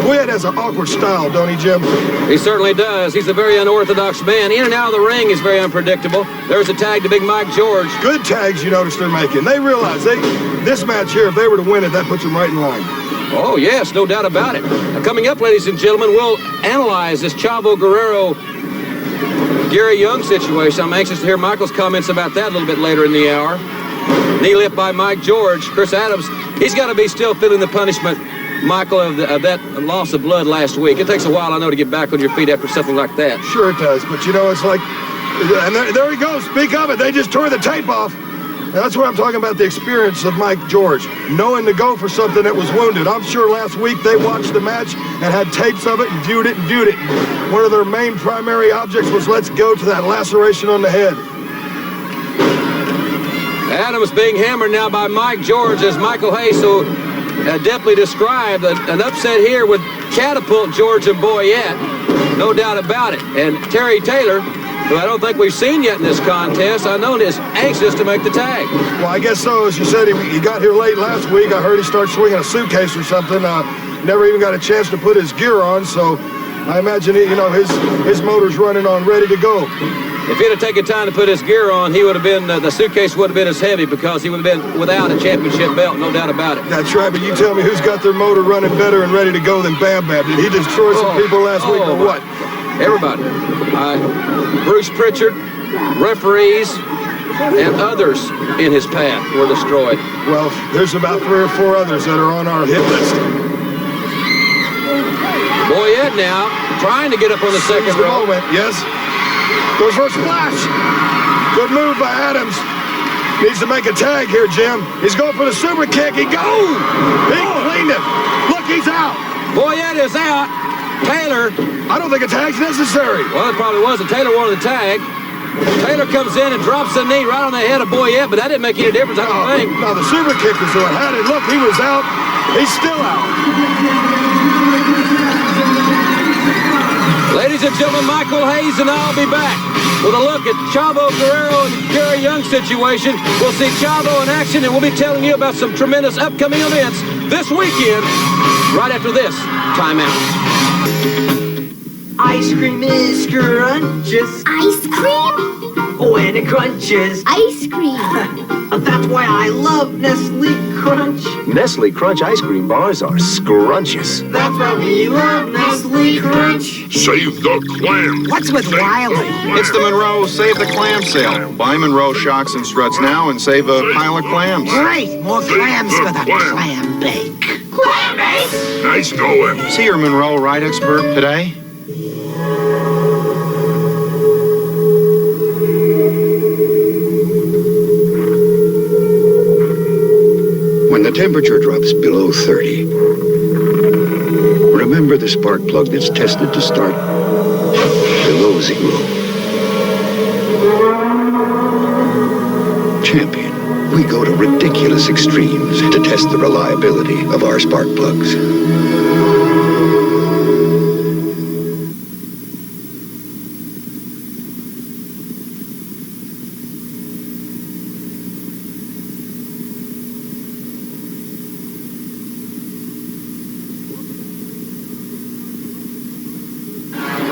Boyette has an awkward style, don't he, Jim? He certainly does. He's a very unorthodox man. In and out of the ring is very unpredictable. There's a tag to Big Mike George. Good tags, you notice they're making. They realize this match here, if they were to win it, that puts them right in line. Oh, yes, no doubt about it. Now, coming up, ladies and gentlemen, we'll analyze this Chavo Guerrero Gary Young situation. I'm anxious to hear Michael's comments about that a little bit later in the hour. Knee lift by Mike George. Chris Adams, he's got to be still feeling the punishment, Michael, of that loss of blood last week. It takes a while, I know, to get back on your feet after something like that. Sure it does, but you know, it's like, and there he goes. Speak of it. They just tore the tape off. Now, that's what I'm talking about, the experience of Mike George, knowing to go for something that was wounded. I'm sure last week they watched the match and had tapes of it and viewed it. One of their main primary objects was let's go to that laceration on the head. Adams being hammered now by Mike George, as Michael Hayes so adeptly described. An upset here would catapult George and Boyette, no doubt about it. And Terry Taylor, who I don't think we've seen yet in this contest, I know is anxious to make the tag. Well, I guess so. As you said, he got here late last week. I heard he started swinging a suitcase or something. Never even got a chance to put his gear on, so I imagine his motor's running on, ready to go. If he'd have taken time to put his gear on, he would have been, the suitcase would have been as heavy because he would have been without a championship belt, no doubt about it. That's right, but you tell me who's got their motor running better and ready to go than Bam Bam? Did he destroy some people last week or what? Everybody. Bruce Pritchard, referees, and others in his path were destroyed. Well, there's about 3 or 4 others that are on our hit list. Boyette now trying to get up on the second row. Moment, yes. Goes for a splash. Good move by Adams. Needs to make a tag here, Jim. He's going for the super kick. He cleaned it. Look, he's out. Boyette is out. Taylor. I don't think a tag's necessary. Well, it probably wasn't. Taylor wanted the tag. Taylor comes in and drops the knee right on the head of Boyette, but that didn't make any difference, I don't think. No, the super kick was what had it. Look, he was out. He's still out. Ladies and gentlemen, Michael Hayes and I'll be back with a look at Chavo Guerrero and Gary Young situation. We'll see Chavo in action, and we'll be telling you about some tremendous upcoming events this weekend right after this timeout. Ice cream is scrumptious. Ice cream? When it crunches. Ice cream. That's why I love Nestle Crunch. Nestle Crunch ice cream bars are scrumptious. That's why we love Nestle Crunch. Save the clam. What's with Wiley? It's the Monroe Save the Clam sale. Buy Monroe shocks and struts now and save a pile of clams. Great! More clams for the clam bake. Clam bake? Nice going. See your Monroe Ride expert today. When the temperature drops below 30, remember the spark plug that's tested to start below 0. Champion, we go to ridiculous extremes to test the reliability of our spark plugs.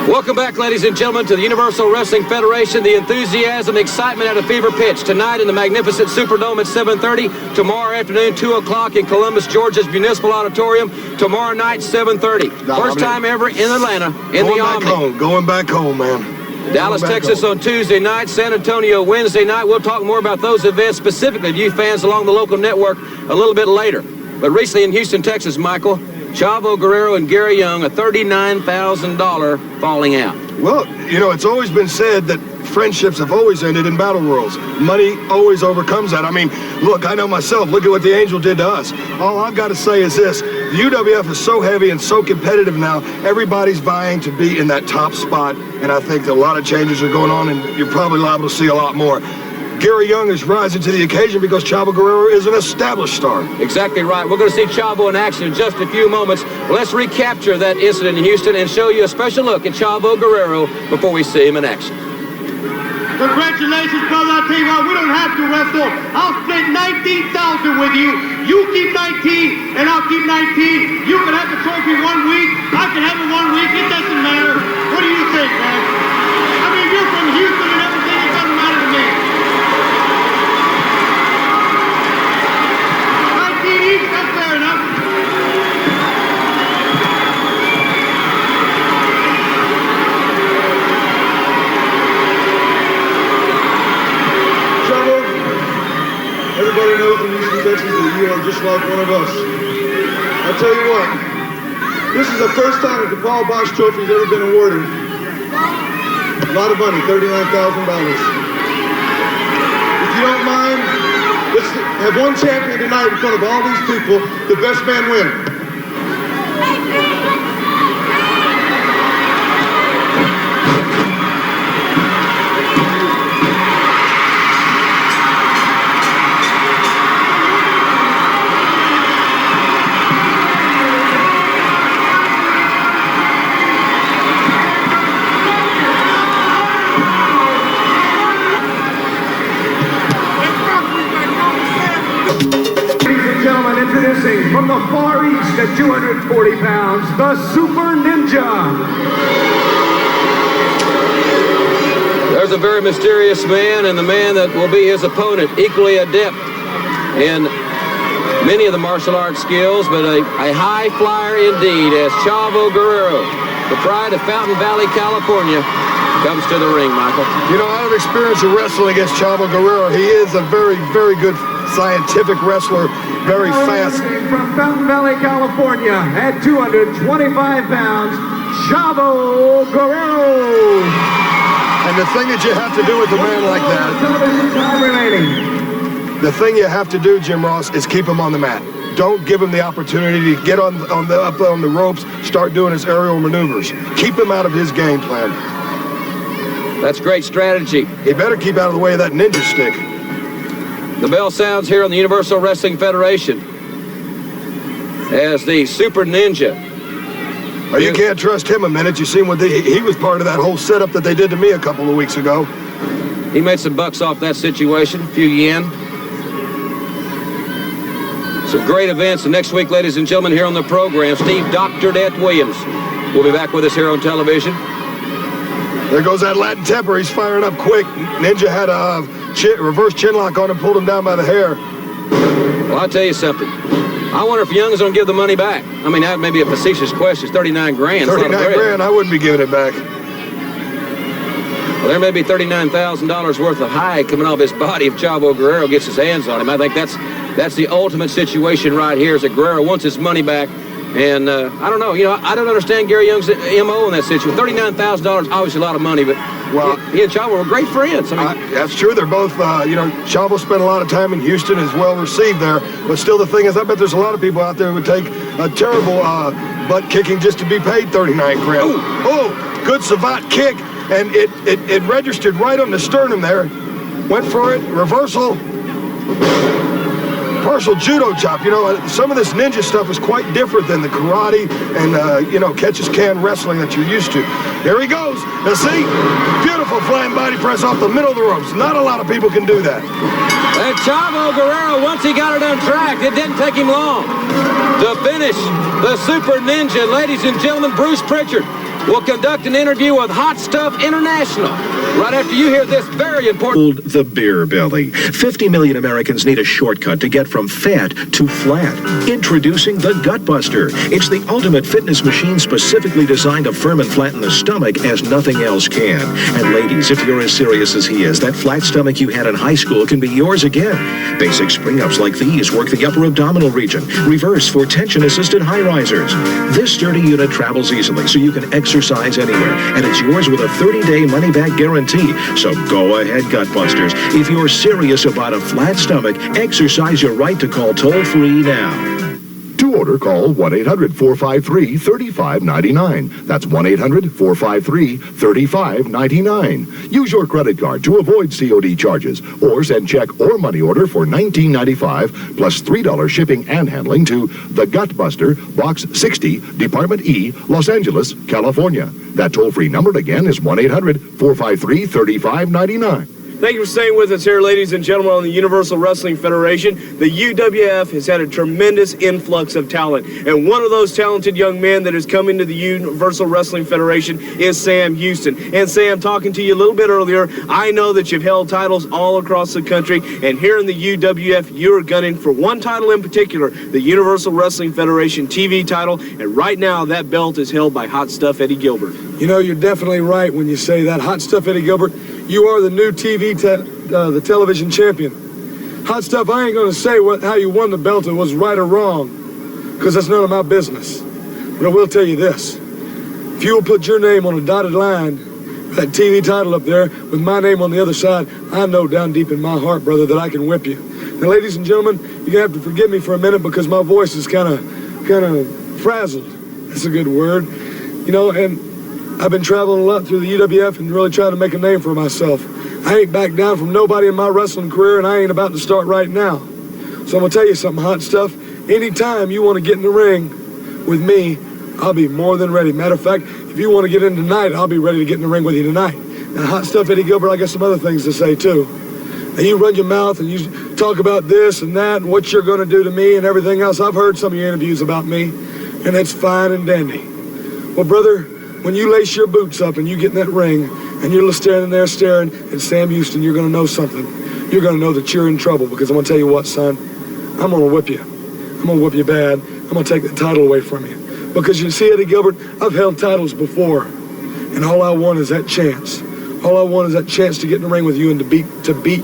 Welcome back, ladies and gentlemen, to the Universal Wrestling Federation. The enthusiasm, excitement at a fever pitch. Tonight in the magnificent Superdome at 7:30. Tomorrow afternoon, 2 o'clock in Columbus, Georgia's Municipal Auditorium. Tomorrow night, 7:30. First time ever in Atlanta in the Omni. Going back home, man. Dallas, Texas on Tuesday night. San Antonio Wednesday night. We'll talk more about those events specifically to you fans along the local network a little bit later. But recently in Houston, Texas, Michael, Chavo Guerrero and Gary Young, a $39,000 falling out. Well, you know, it's always been said that friendships have always ended in battle royals. Money always overcomes that. I mean, look, I know myself. Look at what the Angel did to us. All I've got to say is this. The UWF is so heavy and so competitive now. Everybody's vying to be in that top spot, and I think a lot of changes are going on, and you're probably liable to see a lot more. Gary Young is rising to the occasion because Chavo Guerrero is an established star. Exactly right. We're going to see Chavo in action in just a few moments. Let's recapture that incident in Houston and show you a special look at Chavo Guerrero before we see him in action. Congratulations, brother. I'll tell you what, we don't have to wrestle. I'll split 19,000 with you. You keep 19, and I'll keep 19. You can have the trophy 1 week. I can have it 1 week. It doesn't matter. What do you think, man? I mean, you're from Houston and everything. It doesn't matter to me. 19 each, that's fair enough. Everybody knows in Houston, Texas that you are just like one of us. I'll tell you what, this is the first time that the Paul Bosch Trophy's ever been awarded. A lot of money, $39,000. If you don't mind, let's have one champion tonight in front of all these people, the best man win. Introducing from the Far East at 240 pounds, the Super Ninja. There's a very mysterious man, and the man that will be his opponent, equally adept in many of the martial arts skills, but a high flyer indeed, as Chavo Guerrero, the pride of Fountain Valley, California, comes to the ring, Michael. You know, out of experience of wrestling against Chavo Guerrero, he is a very, very good scientific wrestler, very fast. From Fountain Valley, California, at 225 pounds, Chavo Guerrero. And the thing that you have to do with a man like that, the thing you have to do, Jim Ross, is keep him on the mat. Don't give him the opportunity to get up on the ropes, start doing his aerial maneuvers. Keep him out of his game plan. That's great strategy. He better keep out of the way of that ninja stick. The bell sounds here on the Universal Wrestling Federation as the Super Ninja. Oh, you can't trust him a minute. You seen what he was part of that whole setup that they did to me a couple of weeks ago. He made some bucks off that situation, a few yen. Some great events. And next week, ladies and gentlemen, here on the program, Steve Dr. Death Williams will be back with us here on television. There goes that Latin temper. He's firing up quick. Ninja had a reverse chin lock on him, pulled him down by the hair. Well, I'll tell you something. I wonder if Young's going to give the money back. I mean, that may be a facetious question. It's 39 grand. 39 grand, I wouldn't be giving it back. Well, there may be $39,000 worth of hide coming off his body if Chavo Guerrero gets his hands on him. I think that's the ultimate situation right here, is that Guerrero wants his money back. And I don't know. You know, I don't understand Gary Young's MO in that situation. $39,000, obviously a lot of money, but well, he and Chavo were great friends. I mean, that's true. They're both, you know, Chavo spent a lot of time in Houston, is well received there. But still, the thing is, I bet there's a lot of people out there who would take a terrible butt kicking just to be paid 39 grand. Oh, good savate kick, and it registered right on the sternum there. Went for it, reversal. Partial judo chop. You know, some of this ninja stuff is quite different than the karate and, you know, catch-as-can wrestling that you're used to. Here he goes. Now, see? Beautiful flying body press off the middle of the ropes. Not a lot of people can do that. And Chavo Guerrero, once he got it untracked, it didn't take him long to finish the Super Ninja. Ladies and gentlemen, Bruce Pritchard will conduct an interview with Hot Stuff International right after you hear this very important... The beer belly. 50 million Americans need a shortcut to get from fat to flat. Introducing the Gut Buster. It's the ultimate fitness machine specifically designed to firm and flatten the stomach as nothing else can. And ladies, if you're as serious as he is, that flat stomach you had in high school can be yours again. Basic spring-ups like these work the upper abdominal region. Reverse for tension-assisted high-risers. This sturdy unit travels easily so you can exercise anywhere. And it's yours with a 30-day money-back guarantee. So go ahead, Gutbusters. If you're serious about a flat stomach, exercise your right to call toll-free now. To order, call 1-800-453-3599. That's 1-800-453-3599. Use your credit card to avoid COD charges, or send check or money order for $19.95 plus $3 shipping and handling to The Gutbuster, Box 60, Department E, Los Angeles, California. That toll-free number again is 1-800-453-3599. Thank you for staying with us here, ladies and gentlemen, on the Universal Wrestling Federation. The UWF has had a tremendous influx of talent, and one of those talented young men that has come into the Universal Wrestling Federation is Sam Houston. And Sam, talking to you a little bit earlier, I know that you've held titles all across the country, and here in the UWF, you are gunning for one title in particular, the Universal Wrestling Federation TV title, and right now that belt is held by Hot Stuff Eddie Gilbert. You know, you're definitely right when you say that. Hot Stuff Eddie Gilbert, you are the new the television champion. Hot Stuff, I ain't going to say how you won the belt and was right or wrong, because that's none of my business. But I will tell you this. If you will put your name on a dotted line, that TV title up there, with my name on the other side, I know down deep in my heart, brother, that I can whip you. Now, ladies and gentlemen, you're going to have to forgive me for a minute because my voice is kind of frazzled. That's a good word. You know, and I've been traveling a lot through the UWF and really trying to make a name for myself. I ain't backed down from nobody in my wrestling career, and I ain't about to start right now. So I'm going to tell you something, Hot Stuff. Anytime you want to get in the ring with me, I'll be more than ready. Matter of fact, if you want to get in tonight, I'll be ready to get in the ring with you tonight. Now, Hot Stuff Eddie Gilbert, I got some other things to say, too. And you run your mouth and you talk about this and that and what you're going to do to me and everything else. I've heard some of your interviews about me, and that's fine and dandy. Well, brother, when you lace your boots up and you get in that ring and you're standing there staring at Sam Houston, you're going to know something. You're going to know that you're in trouble, because I'm going to tell you what, son. I'm going to whip you. I'm going to whip you bad. I'm going to take the title away from you. Because you see, Eddie Gilbert, I've held titles before, and all I want is that chance. All I want is that chance to get in the ring with you and to beat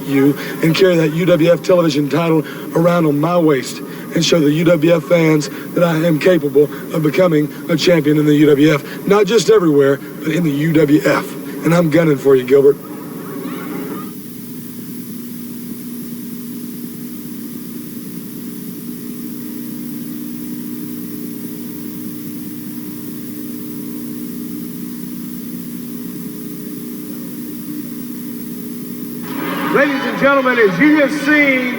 you and carry that UWF television title around on my waist and show the UWF fans that I am capable of becoming a champion in the UWF. Not just everywhere, but in the UWF. And I'm gunning for you, Gilbert. Ladies and gentlemen, as you have seen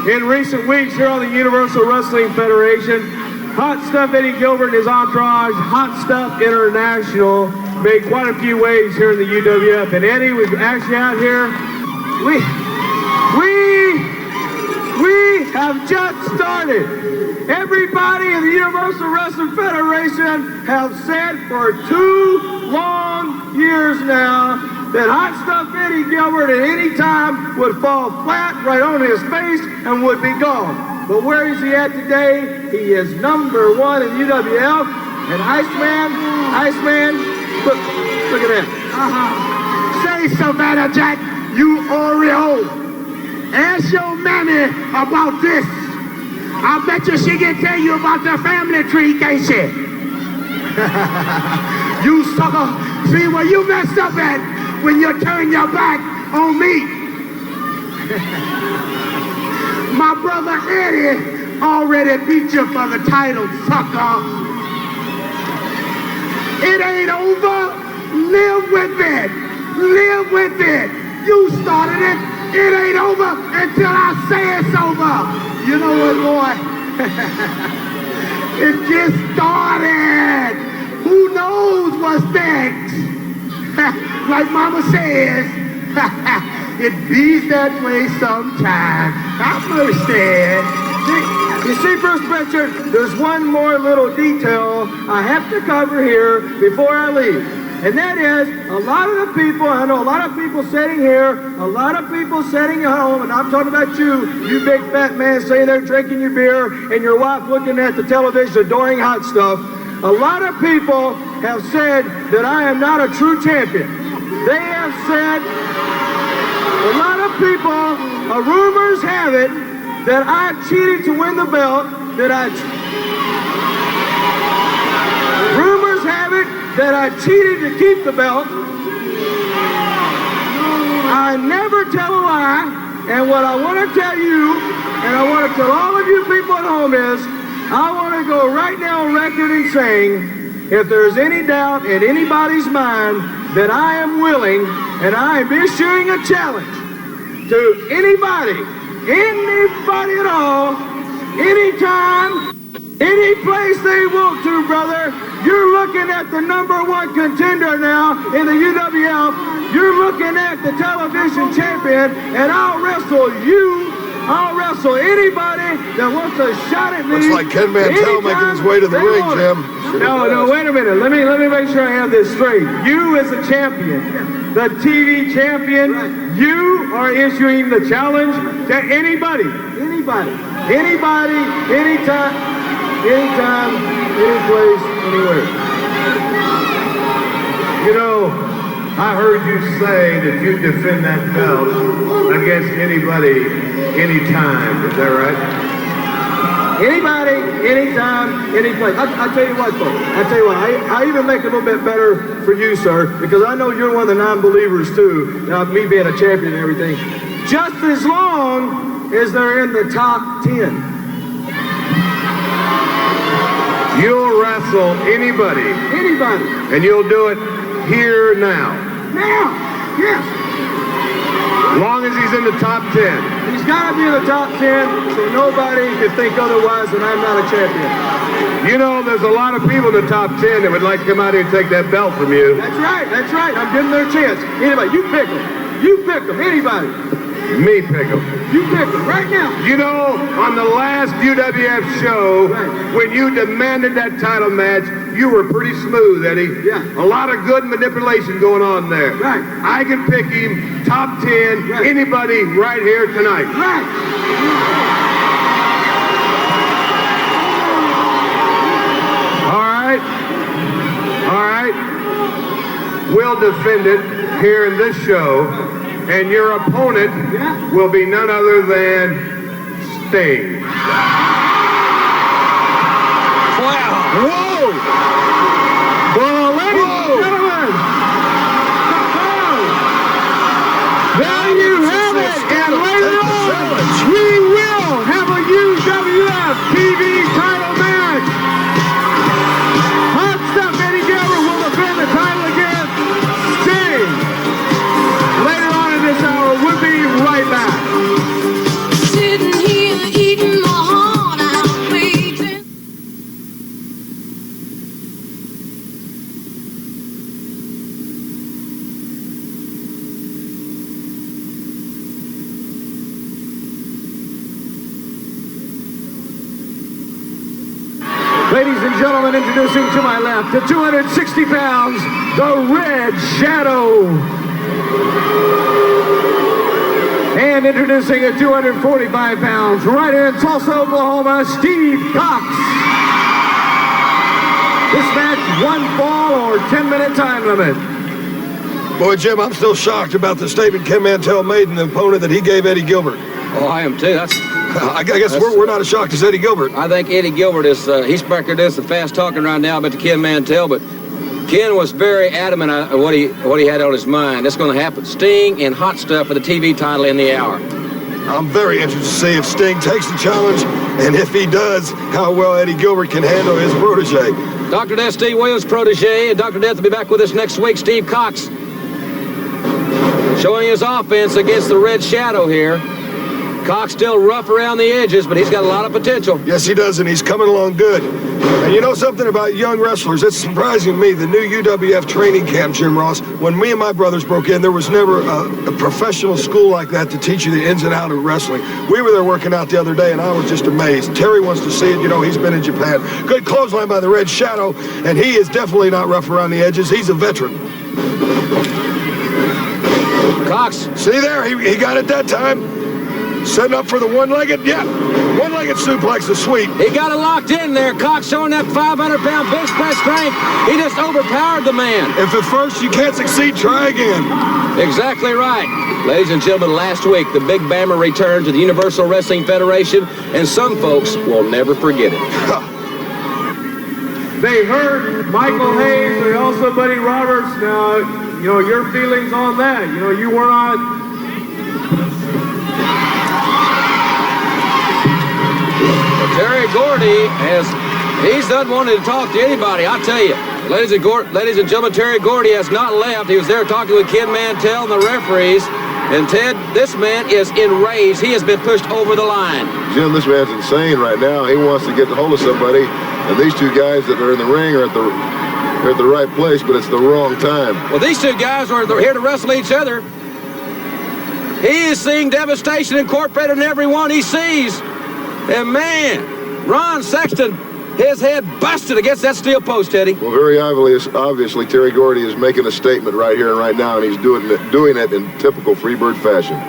in recent weeks here on the Universal Wrestling Federation, Hot Stuff Eddie Gilbert and his entourage, Hot Stuff International, made quite a few waves here in the UWF. And Eddie, we've actually out here, we have just started. Everybody in the Universal Wrestling Federation have said for 2 long years now that Hot Stuff Eddie Gilbert at any time would fall flat right on his face and would be gone. But where is he at today? He is number 1 in UWF. And Iceman, look at that. Say, Savannah Jack, you Oreo. Ask your mammy about this. I bet you she can tell you about the family tree, can't she? You sucker. See where you messed up at when you turn your back on me. My brother Eddie already beat you for the title, sucker. It ain't over. Live with it. Live with it. You started it. It ain't over until I say it's over. You know what, boy? It just started. Who knows what's next? Like Mama says, it bees that way sometime. I understand. You see, Bruce Pritchard, there's one more little detail I have to cover here before I leave. And that is, a lot of the people, I know a lot of people sitting here, a lot of people sitting at home, and I'm talking about you big fat man sitting there drinking your beer and your wife looking at the television adoring hot stuff. A lot of people have said that I am not a true champion. They have said, a lot of people, rumors have it, that I cheated to win the belt, rumors have it that I cheated to keep the belt. I never tell a lie, and what I want to tell you, and I want to tell all of you people at home is, I want to go right now on record in saying, if there's any doubt in anybody's mind that I am willing, and I am issuing a challenge to anybody at all, anytime, any place they want to, brother. You're looking at the #1 contender now in the UWF. You're looking at the television champion, and I'll wrestle you. I'll wrestle anybody that wants a shot at me. Looks like Ken Mantell making his way to the ring, Jim. No, wait a minute. Let me make sure I have this straight. You as a champion, the TV champion, you are issuing the challenge to anybody, anytime, any place, anywhere. You know, I heard you say that you defend that belt against anybody, anytime. Is that right? Anybody, anytime, any place. I'll tell you what, though. I even make it a little bit better for you, sir, because I know you're one of the non-believers, too, me being a champion and everything. Just as long as they're in the top 10. You'll wrestle anybody. Anybody. And you'll do it here now. Now, yes. Long as he's in the top 10. He's got to be in the top 10, so nobody can think otherwise that I'm not a champion. You know, there's a lot of people in the top 10 that would like to come out here and take that belt from you. That's right. I'm giving them their chance. Anybody, you pick them. Anybody. Me pick them. You pick them right now. You know, on the last UWF show, when you demanded that title match, you were pretty smooth, Eddie. Yeah. A lot of good manipulation going on there. Right. I can pick him top 10, anybody right here tonight. Right. All right. We'll defend it here in this show. And your opponent will be none other than Sting. Wow. Whoa. Well, ladies and gentlemen, there you have it. And later on, we will have a UWF TV title match. Hot Stuff Eddie Gilbert will defend the title against Sting. Later on in this hour, we'll be right back. Sitting here eating my heart out, waiting. Ladies and gentlemen, introducing to my left, at 260 pounds, the Red Shadow. And introducing at 245 pounds, right here in Tulsa, Oklahoma, Steve Cox. This match, 1 fall or 10-minute time limit. Boy, Jim, I'm still shocked about the statement Ken Mantell made and the opponent that he gave Eddie Gilbert. Oh, I am too. I guess we're not as shocked as Eddie Gilbert. I think Eddie Gilbert is, he's back there doing some fast talking right now about the Ken Mantell, but Ken was very adamant on what he had on his mind. That's going to happen. Sting and Hot Stuff for the TV title in the hour. I'm very interested to see if Sting takes the challenge, and if he does, how well Eddie Gilbert can handle his protege. Dr. Death, Steve Williams' protege, and Dr. Death will be back with us next week. Steve Cox showing his offense against the Red Shadow here. Cox still rough around the edges, but he's got a lot of potential. Yes, he does, and he's coming along good. And you know something about young wrestlers? It's surprising to me, the new UWF training camp, Jim Ross, when me and my brothers broke in, there was never a professional school like that to teach you the ins and outs of wrestling. We were there working out the other day, and I was just amazed. Terry wants to see it. You know, he's been in Japan. Good clothesline by the Red Shadow, and he is definitely not rough around the edges. He's a veteran. Cox. See there? He got it that time. Setting up for the one-legged, one-legged suplex is sweet. He got it locked in there. Cox showing that 500-pound bench press strength. He just overpowered the man. If at first you can't succeed, try again. Exactly right. Ladies and gentlemen, last week, the Big Bammer returned to the Universal Wrestling Federation, and some folks will never forget it. They heard Michael Hayes, they also Buddy Roberts. Now, you know, your feelings on that. You know, you were on... Terry Gordy he's not wanting to talk to anybody, I'll tell you. Ladies and gentlemen, Terry Gordy has not left. He was there talking with Ken Mantell and the referees. And Ted, this man is enraged. He has been pushed over the line. Jim, this man's insane right now. He wants to get a hold of somebody. And these two guys that are in the ring are at the right place, but it's the wrong time. Well, these two guys are here to wrestle each other. He is seeing Devastation Incorporated in every one he sees. And man, Ron Sexton, his head busted against that steel post, Teddy. Well, very obviously, Terry Gordy is making a statement right here and right now, and he's doing it in typical Freebird fashion.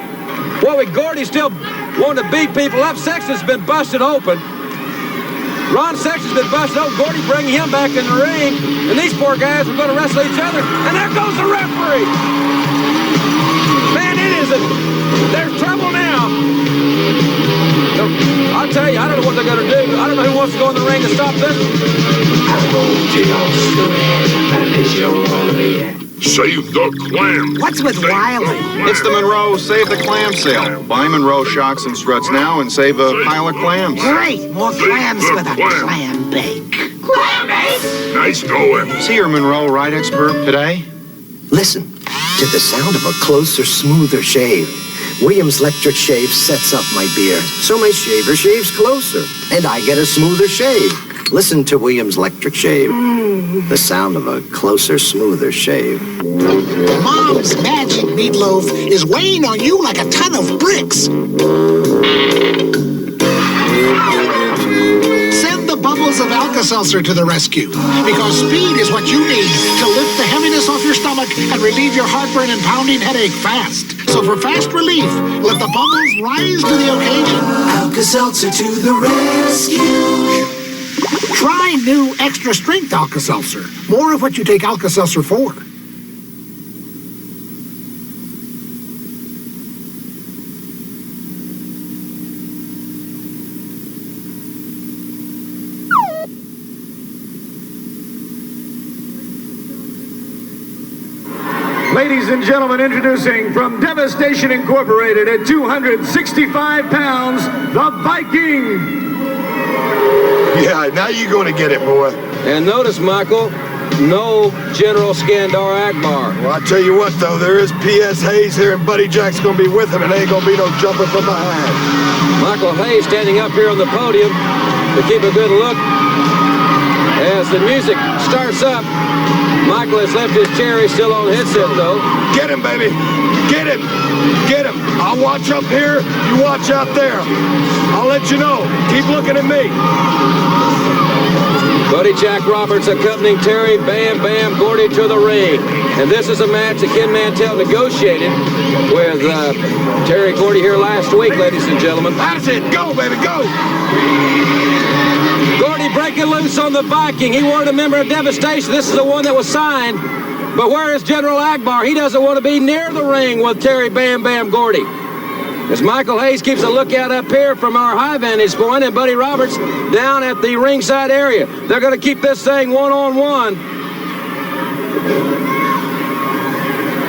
Well, with Gordy still wanting to beat people up, Sexton's been busted open. Ron Sexton's been busted open. Gordy bringing him back in the ring, and these poor guys are going to wrestle each other. And there goes the referee. Man, there's trouble now. I'll tell you, I don't know what they're going to do. I don't know who wants to go in the ring to stop this. Save the clam. What's with Wiley? It's the Monroe Save the Clam sale. Buy Monroe shocks and struts now and save a pile of clams. Great, more clams with a clam bake. Clam bake? Nice going. See your Monroe Ride expert today? Listen to the sound of a closer, smoother shave. Williams Electric Shave sets up my beard, so my shaver shaves closer, and I get a smoother shave. Listen to Williams Electric Shave. The sound of a closer, smoother shave. Mom's magic meatloaf is weighing on you like a ton of bricks. Send the bubbles of Alka-Seltzer to the rescue, because speed is what you need to lift the heaviness off your stomach and relieve your heartburn and pounding headache fast. So for fast relief, let the bubbles rise to the occasion. Alka-Seltzer to the rescue. Try new extra strength Alka-Seltzer. More of what you take Alka-Seltzer for. Ladies and gentlemen, introducing from Devastation Incorporated at 265 pounds, the Viking. Yeah, now you're going to get it, boy. And notice, Michael, no General Skandar Akbar. Well, I tell you what, though, there is P.S. Hayes here, and Buddy Jack's going to be with him, and ain't going to be no jumping from behind. Michael Hayes standing up here on the podium to keep a good look. As the music starts up, Michael has left his chair. He's still on headset, though. Get him, baby. Get him. Get him. I'll watch up here. You watch out there. I'll let you know. Keep looking at me. Buddy Jack Roberts accompanying Terry Bam Bam Gordy to the ring. And this is a match that Ken Mantell negotiated with Terry Gordy here last week, ladies and gentlemen. That's it. Go, baby, go. Gordy breaking loose on the Viking. He wanted a member of Devastation. This is the one that was signed. But where is General Akbar? He doesn't want to be near the ring with Terry Bam Bam Gordy. As Michael Hayes keeps a lookout up here from our high vantage point, and Buddy Roberts down at the ringside area. They're going to keep this thing one-on-one.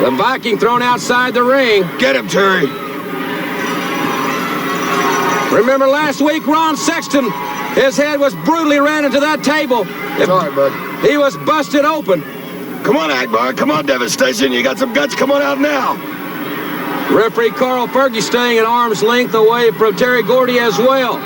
The Viking thrown outside the ring. Get him, Terry. Remember last week, Ron Sexton, his head was brutally ran into that table. Sorry, bud. He was busted open. Come on, Akbar. Come on, Devastation. You got some guts. Come on out now. Referee Carl Fergie staying at arm's length away from Terry Gordy as well.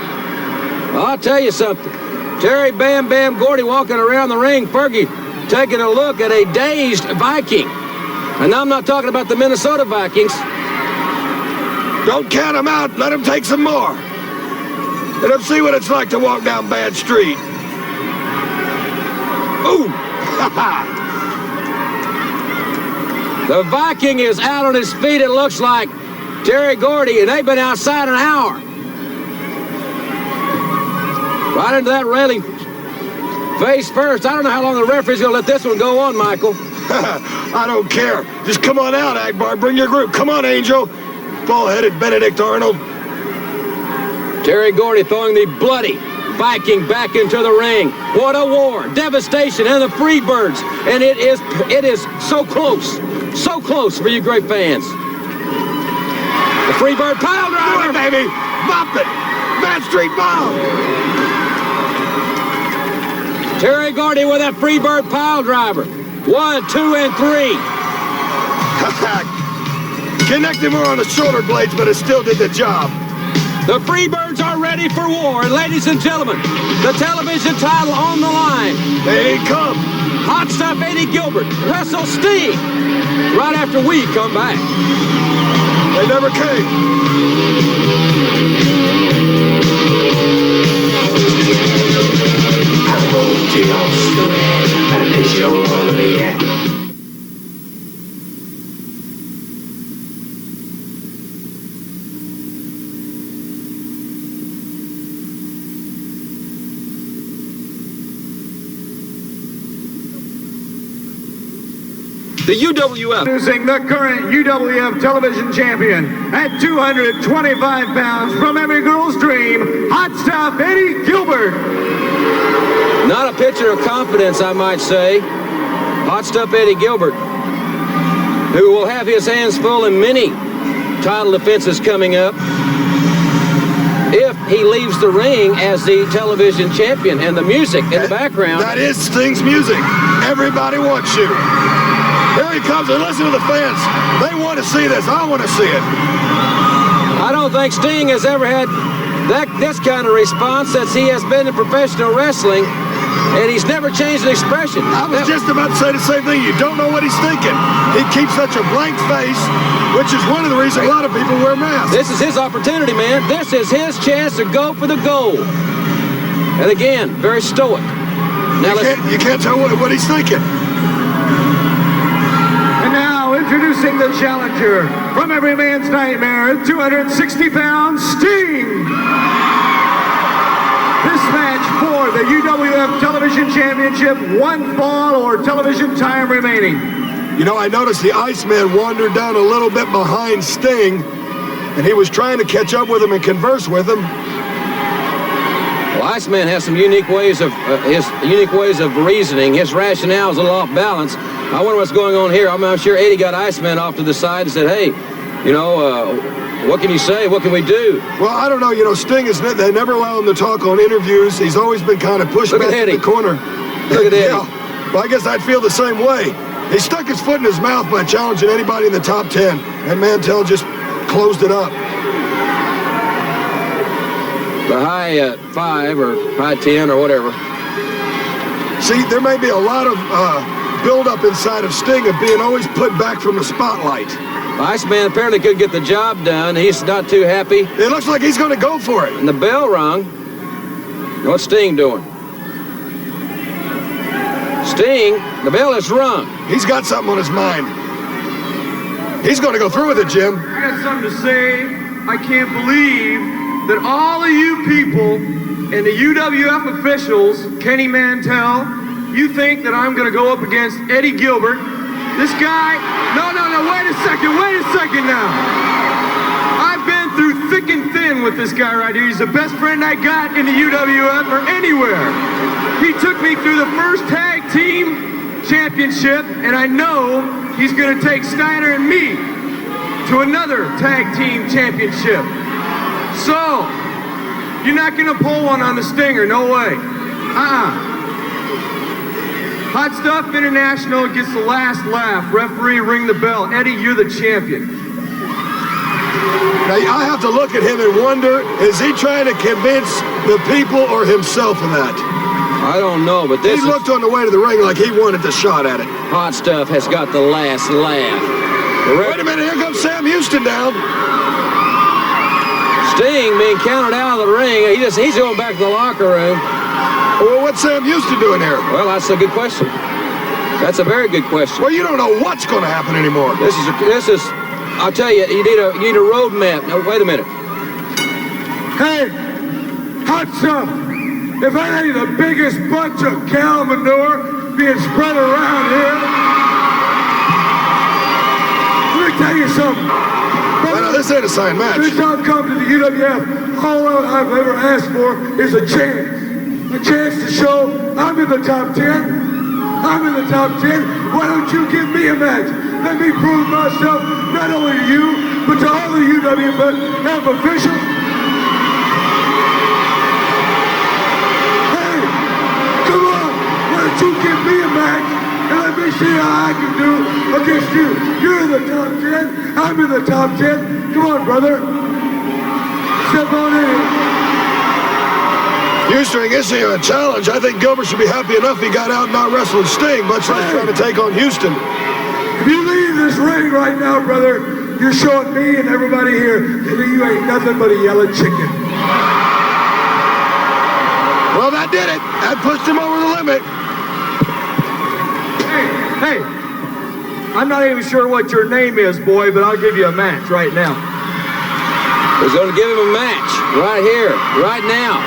I'll tell you something. Terry Bam Bam Gordy walking around the ring. Fergie taking a look at a dazed Viking. And I'm not talking about the Minnesota Vikings. Don't count them out. Let them take some more. Let them see what it's like to walk down Bad Street. Ooh! The Viking is out on his feet, it looks like. Terry Gordy, and they've been outside an hour. Right into that railing face first. I don't know how long the referee's going to let this one go on, Michael. I don't care. Just come on out, Akbar. Bring your group. Come on, Angel. Ball-headed Benedict Arnold. Terry Gordy throwing the bloody Viking back into the ring. What a war. Devastation and the Freebirds. And it is so close. So close for you great fans. The Freebird pile driver. Do it, baby. Bop it. Bad Street Bomb. Terry Gordy with that Freebird pile driver. 1, 2, and 3. Connected more on the shoulder blades, but it still did the job. The Freebirds are ready for war. And ladies and gentlemen, the television title on the line. They come. Hot Stuff Eddie Gilbert wrestles Sting right after we come back. They never came. The UWF introducing the current UWF television champion at 225 pounds from every girl's dream, Hot Stuff Eddie Gilbert. Not a picture of confidence, I might say. Hot Stuff Eddie Gilbert, who will have his hands full in many title defenses coming up if he leaves the ring as the television champion. And the music in the background. That is Sting's music. Everybody wants you. Here he comes, and listen to the fans. They want to see this. I want to see it. I don't think Sting has ever had this kind of response since he has been in professional wrestling, and he's never changed an expression. I was just about to say the same thing. You don't know what he's thinking. He keeps such a blank face, which is one of the reasons a lot of people wear masks. This is his opportunity, man. This is his chance to go for the gold. And again, very stoic. Now you can't tell what he's thinking. Introducing the challenger from every man's nightmare, 260 pounds, Sting. This match for the UWF Television Championship, 1 fall or television time remaining. You know, I noticed the Iceman wandered down a little bit behind Sting, and he was trying to catch up with him and converse with him. Well, Iceman has some unique ways of reasoning. His rationale is a little off balance. I wonder what's going on here. I'm sure Eddie got Iceman off to the side and said, hey, you know, what can you say? What can we do? Well, I don't know. You know, Sting they never allow him to talk on interviews. He's always been kind of pushed back in the corner. Look at Eddie. Yeah, well, I guess I'd feel the same way. He stuck his foot in his mouth by challenging anybody in the top 10, and Mantell just closed it up. The high 5 or high 10 or whatever. See, there may be a lot of build-up inside of Sting of being always put back from the spotlight. Iceman apparently couldn't get the job done. He's not too happy. It looks like he's going to go for it. And the bell rung. What's Sting doing? Sting, the bell is rung. He's got something on his mind. He's going to go through with it, Jim. I got something to say. I can't believe that all of you people and the UWF officials, Kenny Mantell, you think that I'm going to go up against Eddie Gilbert. This guy, no, wait a second now. I've been through thick and thin with this guy right here. He's the best friend I got in the UWF or anywhere. He took me through the first tag team championship, and I know he's going to take Steiner and me to another tag team championship. So, you're not going to pull one on the Stinger, no way. Hot Stuff International gets the last laugh. Referee, ring the bell. Eddie, you're the champion. Now, I have to look at him and wonder, is he trying to convince the people or himself of that? I don't know, but this He looked on the way to the ring like he wanted the shot at it. Hot Stuff has got the last laugh. Wait a minute, here comes Sam Houston down. Sting being counted out of the ring. He's going back to the locker room. Well, what's Sam Houston doing here? Well, that's a good question. That's a very good question. Well, you don't know what's going to happen anymore. This is. I'll tell you, you need a road map. Now, wait a minute. Hey, Hot Stuff, if that ain't the biggest bunch of cow manure being spread around here, let me tell you something. Well, this ain't a signed match. Since I've come to the UWF, all I've ever asked for is a chance. A chance to show I'm in the top 10. I'm in the top 10. Why don't you give me a match? Let me prove myself not only to you, but to all the UWF officials. Hey, come on. Why don't you give me a match and let me see how I can do against you? You're in the top 10. I'm in the top 10. Come on, brother. Step on in. Houston issuing a challenge. I think Gilbert should be happy enough he got out and not wrestling Sting, much like trying to take on Houston. If you leave this ring right now, brother, you're showing me and everybody here that you ain't nothing but a yellow chicken. Well, that did it. That pushed him over the limit. Hey, I'm not even sure what your name is, boy, but I'll give you a match right now. He's going to give him a match right here, right now.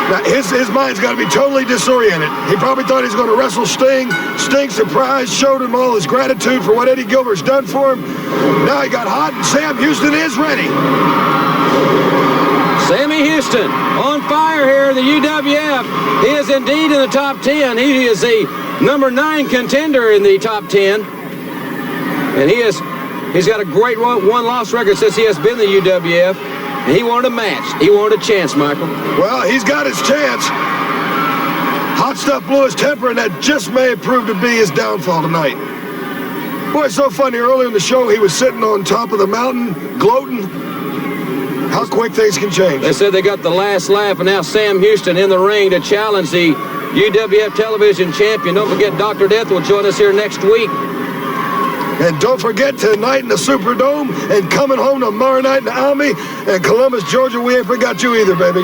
Now, his mind's got to be totally disoriented. He probably thought he was going to wrestle Sting. Sting surprised, showed him all his gratitude for what Eddie Gilbert's done for him. Now he got hot, and Sam Houston is ready. Sammy Houston on fire here in the UWF. He is indeed in the top 10. He is the number 9 contender in the top 10. And he's got a great one-loss record since he has been in the UWF. And he wanted a match. He wanted a chance, Michael. Well, he's got his chance. Hot Stuff blew his temper, and that just may have proved to be his downfall tonight. Boy, it's so funny. Earlier in the show, he was sitting on top of the mountain, gloating. How quick things can change. They said they got the last laugh, and now Sam Houston in the ring to challenge the UWF television champion. Don't forget, Dr. Death will join us here next week. And don't forget, tonight in the Superdome and coming home tomorrow night in Almy and Columbus, Georgia, we ain't forgot you either, baby.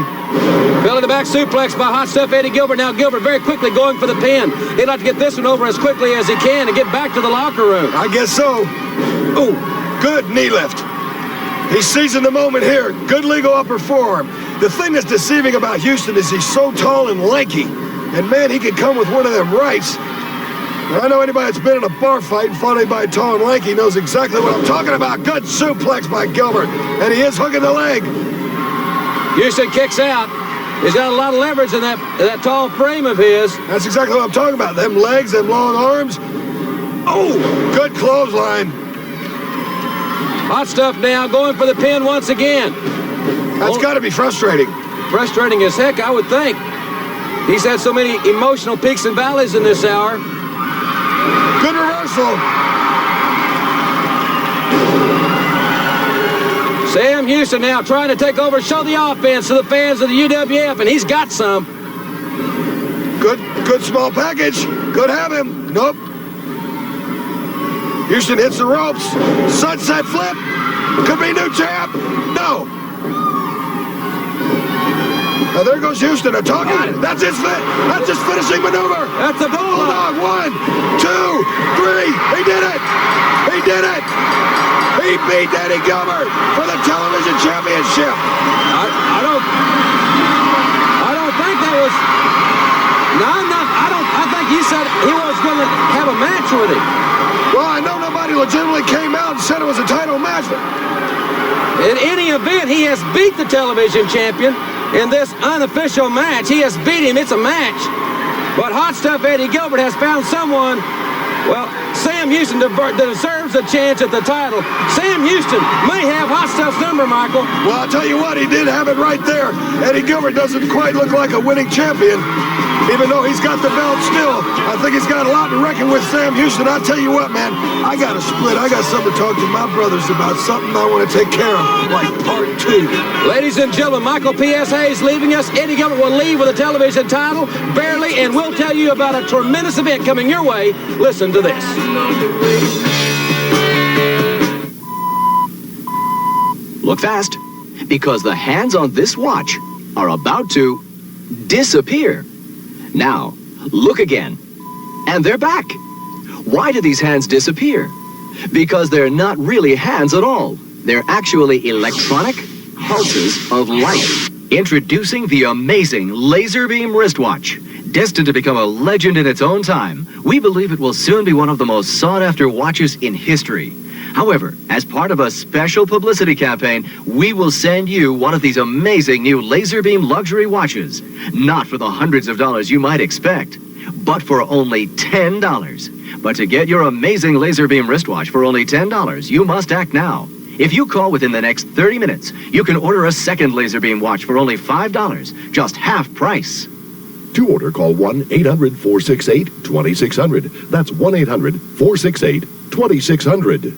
Belly to back suplex by Hot Stuff Eddie Gilbert. Now Gilbert very quickly going for the pin. He'd like to get this one over as quickly as he can and get back to the locker room. I guess so. Ooh, good knee lift. He's seizing the moment here. Good legal upper forearm. The thing that's deceiving about Houston is he's so tall and lanky. And man, he could come with one of them rights. Now, I know anybody that's been in a bar fight and fought anybody tall and lanky knows exactly what I'm talking about. Good suplex by Gilbert. And he is hooking the leg. Houston kicks out. He's got a lot of leverage in that tall frame of his. That's exactly what I'm talking about. Them legs, them long arms. Oh, good clothesline. Hot Stuff now going for the pin once again. That's got to be frustrating. Frustrating as heck, I would think. He's had so many emotional peaks and valleys in this hour. Good reversal. Sam Houston now trying to take over, show the offense to the fans of the UWF, and he's got some. Good small package. Could have him. Nope. Houston hits the ropes. Sunset flip. Could be new champ. No. Now there goes Houston. Talking. That's his finishing maneuver. That's a bulldog. 1, 2, 3. He did it. He did it. He beat Eddie Gilbert for the television championship. I don't think that was. No, I think he said he was going to have a match with him. Well, I know nobody legitimately came out and said it was a title match. In any event, he has beat the television champion in this unofficial match. He has beat him. It's a match. But Hot Stuff Eddie Gilbert has found someone. Well, Sam Houston deserves a chance at the title. Sam Houston may have Hot Stuff's number, Michael. Well, I'll tell you what, he did have it right there. Eddie Gilbert doesn't quite look like a winning champion. Even though he's got the belt still, I think he's got a lot to reckon with Sam Houston. I'll tell you what, man, I got a split. I got something to talk to my brothers about, something I want to take care of, like part 2. Ladies and gentlemen, Michael P.S.A. is leaving us. Eddie Gilbert will leave with a television title, barely, and we'll tell you about a tremendous event coming your way. Listen to this. Look fast, because the hands on this watch are about to disappear. Now, look again. And they're back. Why do these hands disappear? Because they're not really hands at all. They're actually electronic pulses of light. Introducing the amazing laser beam wristwatch. Destined to become a legend in its own time, we believe it will soon be one of the most sought-after watches in history. However, as part of a special publicity campaign, we will send you one of these amazing new laser beam luxury watches. Not for the hundreds of dollars you might expect, but for only $10. But to get your amazing laser beam wristwatch for only $10, you must act now. If you call within the next 30 minutes, you can order a second laser beam watch for only $5, just half price. To order, call 1-800-468-2600. That's 1-800-468-2600.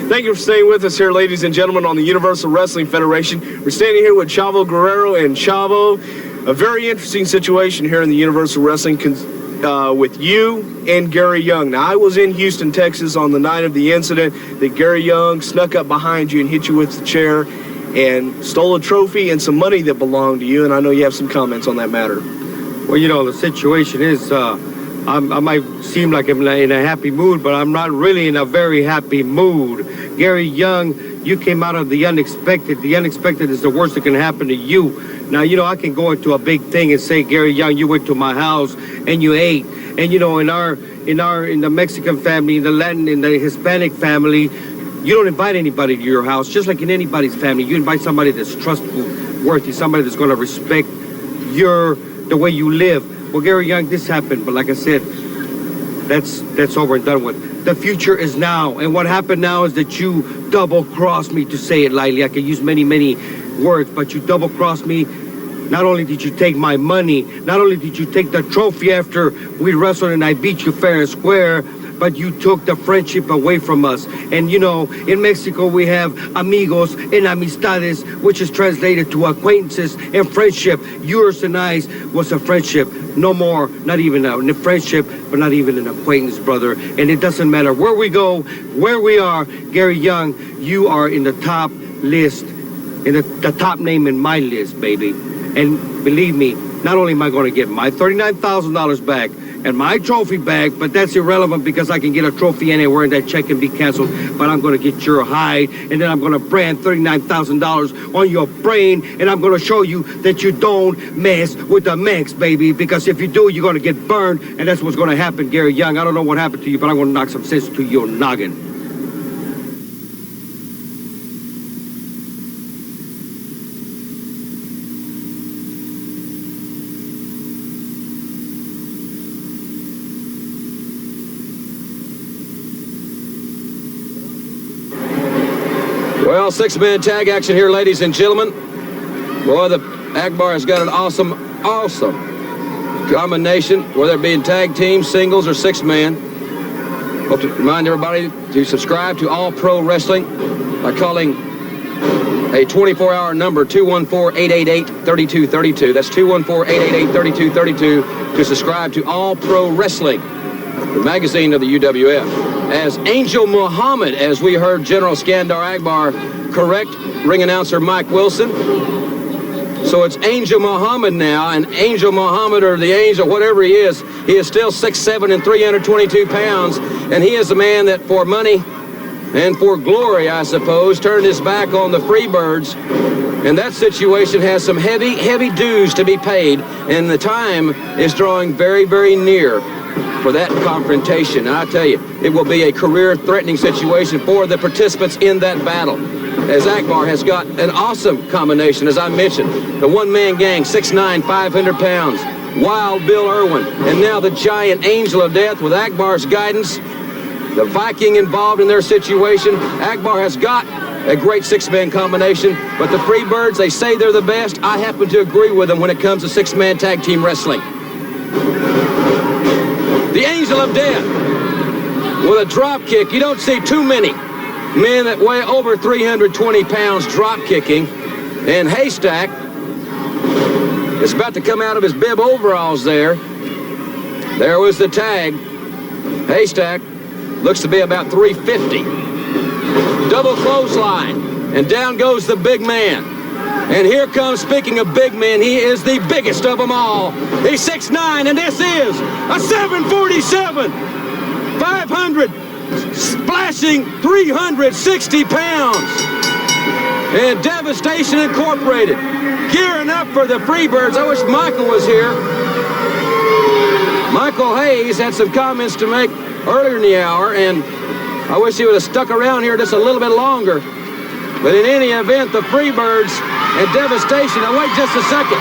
Thank you for staying with us here, ladies and gentlemen, on the Universal Wrestling Federation. We're standing here with Chavo Guerrero and Chavo. A very interesting situation here in the Universal Wrestling with you and Gary Young. Now, I was in Houston, Texas on the night of the incident that Gary Young snuck up behind you and hit you with the chair and stole a trophy and some money that belonged to you, and I know you have some comments on that matter. Well, you know, the situation is, I might seem like I'm in a happy mood, but I'm not really in a very happy mood. Gary Young, you came out of the unexpected. The unexpected is the worst that can happen to you. Now, you know, I can go into a big thing and say, Gary Young, you went to my house and you ate. And, you know, in the Mexican family, in the Latin, in the Hispanic family, you don't invite anybody to your house, just like in anybody's family. You invite somebody that's trustworthy, somebody that's going to respect the way you live. Well, Gary Young, this happened, but like I said, that's over and done with. The future is now, and what happened now is that you double-crossed me, to say it lightly. I could use many, many words, but you double-crossed me. Not only did you take my money, not only did you take the trophy after we wrestled and I beat you fair and square, but you took the friendship away from us. And you know, in Mexico we have amigos and amistades, which is translated to acquaintances and friendship. Yours and I's was a friendship. No more, not even a friendship, but not even an acquaintance, brother. And it doesn't matter where we go, where we are, Gary Young, you are in the top list, in the top name in my list, baby. And believe me, not only am I going to get my $39,000 back and my trophy back, but that's irrelevant because I can get a trophy anywhere and that check can be canceled. But I'm going to get your hide, and then I'm going to brand $39,000 on your brain, and I'm going to show you that you don't mess with the Mex, baby, because if you do, you're going to get burned, and that's what's going to happen, Gary Young. I don't know what happened to you, but I'm going to knock some sense to your noggin. Well, six-man tag action here, ladies and gentlemen. Boy, the Akbar has got an awesome combination, whether it be in tag team, singles, or six-man. Hope to remind everybody to subscribe to All Pro Wrestling by calling a 24-hour number, 214-888-3232. That's 214-888-3232 to subscribe to All Pro Wrestling, the magazine of the UWF. As Angel Muhammad, as we heard General Skandar Akbar correct ring announcer Mike Wilson. So it's Angel Muhammad now, and Angel Muhammad, or the Angel, whatever he is still 6'7" and 322 pounds, and he is a man that for money and for glory, I suppose, turned his back on the Freebirds, and that situation has some heavy dues to be paid, and the time is drawing very, very near for that confrontation. And I tell you, it will be a career-threatening situation for the participants in that battle, as Akbar has got an awesome combination, as I mentioned. The one-man gang, 6'9", 500 pounds, Wild Bill Irwin, and now the giant Angel of Death with Akbar's guidance, the Viking involved in their situation. Akbar has got a great six-man combination. But the Freebirds, they say they're the best. I happen to agree with them when it comes to six-man tag team wrestling. The Angel of Death with a drop kick. You don't see too many men that weigh over 320 pounds drop kicking. And Haystack is about to come out of his bib overalls there. There was the tag. Haystack looks to be about 350. Double clothesline. And down goes the big man. And here comes, speaking of big men, he is the biggest of them all. He's 6'9", and this is a 747. 500, splashing 360 pounds. And Devastation Incorporated gearing up for the Freebirds. I wish Michael was here. Michael Hayes had some comments to make earlier in the hour, and I wish he would have stuck around here just a little bit longer. But in any event, the Freebirds and Devastation. Now wait just a second.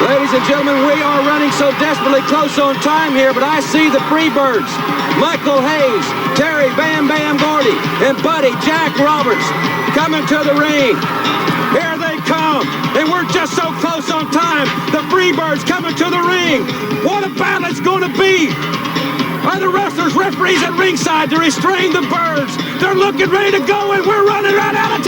Ladies and gentlemen, we are running so desperately close on time here, but I see the Freebirds. Michael Hayes, Terry Bam Bam Gordy, and Buddy Jack Roberts coming to the ring. Here they come, and we're just so close on time. The Freebirds coming to the ring. What a battle it's going to be. Are the wrestlers, referees at ringside to restrain the birds? They're looking ready to go, and we're running right out of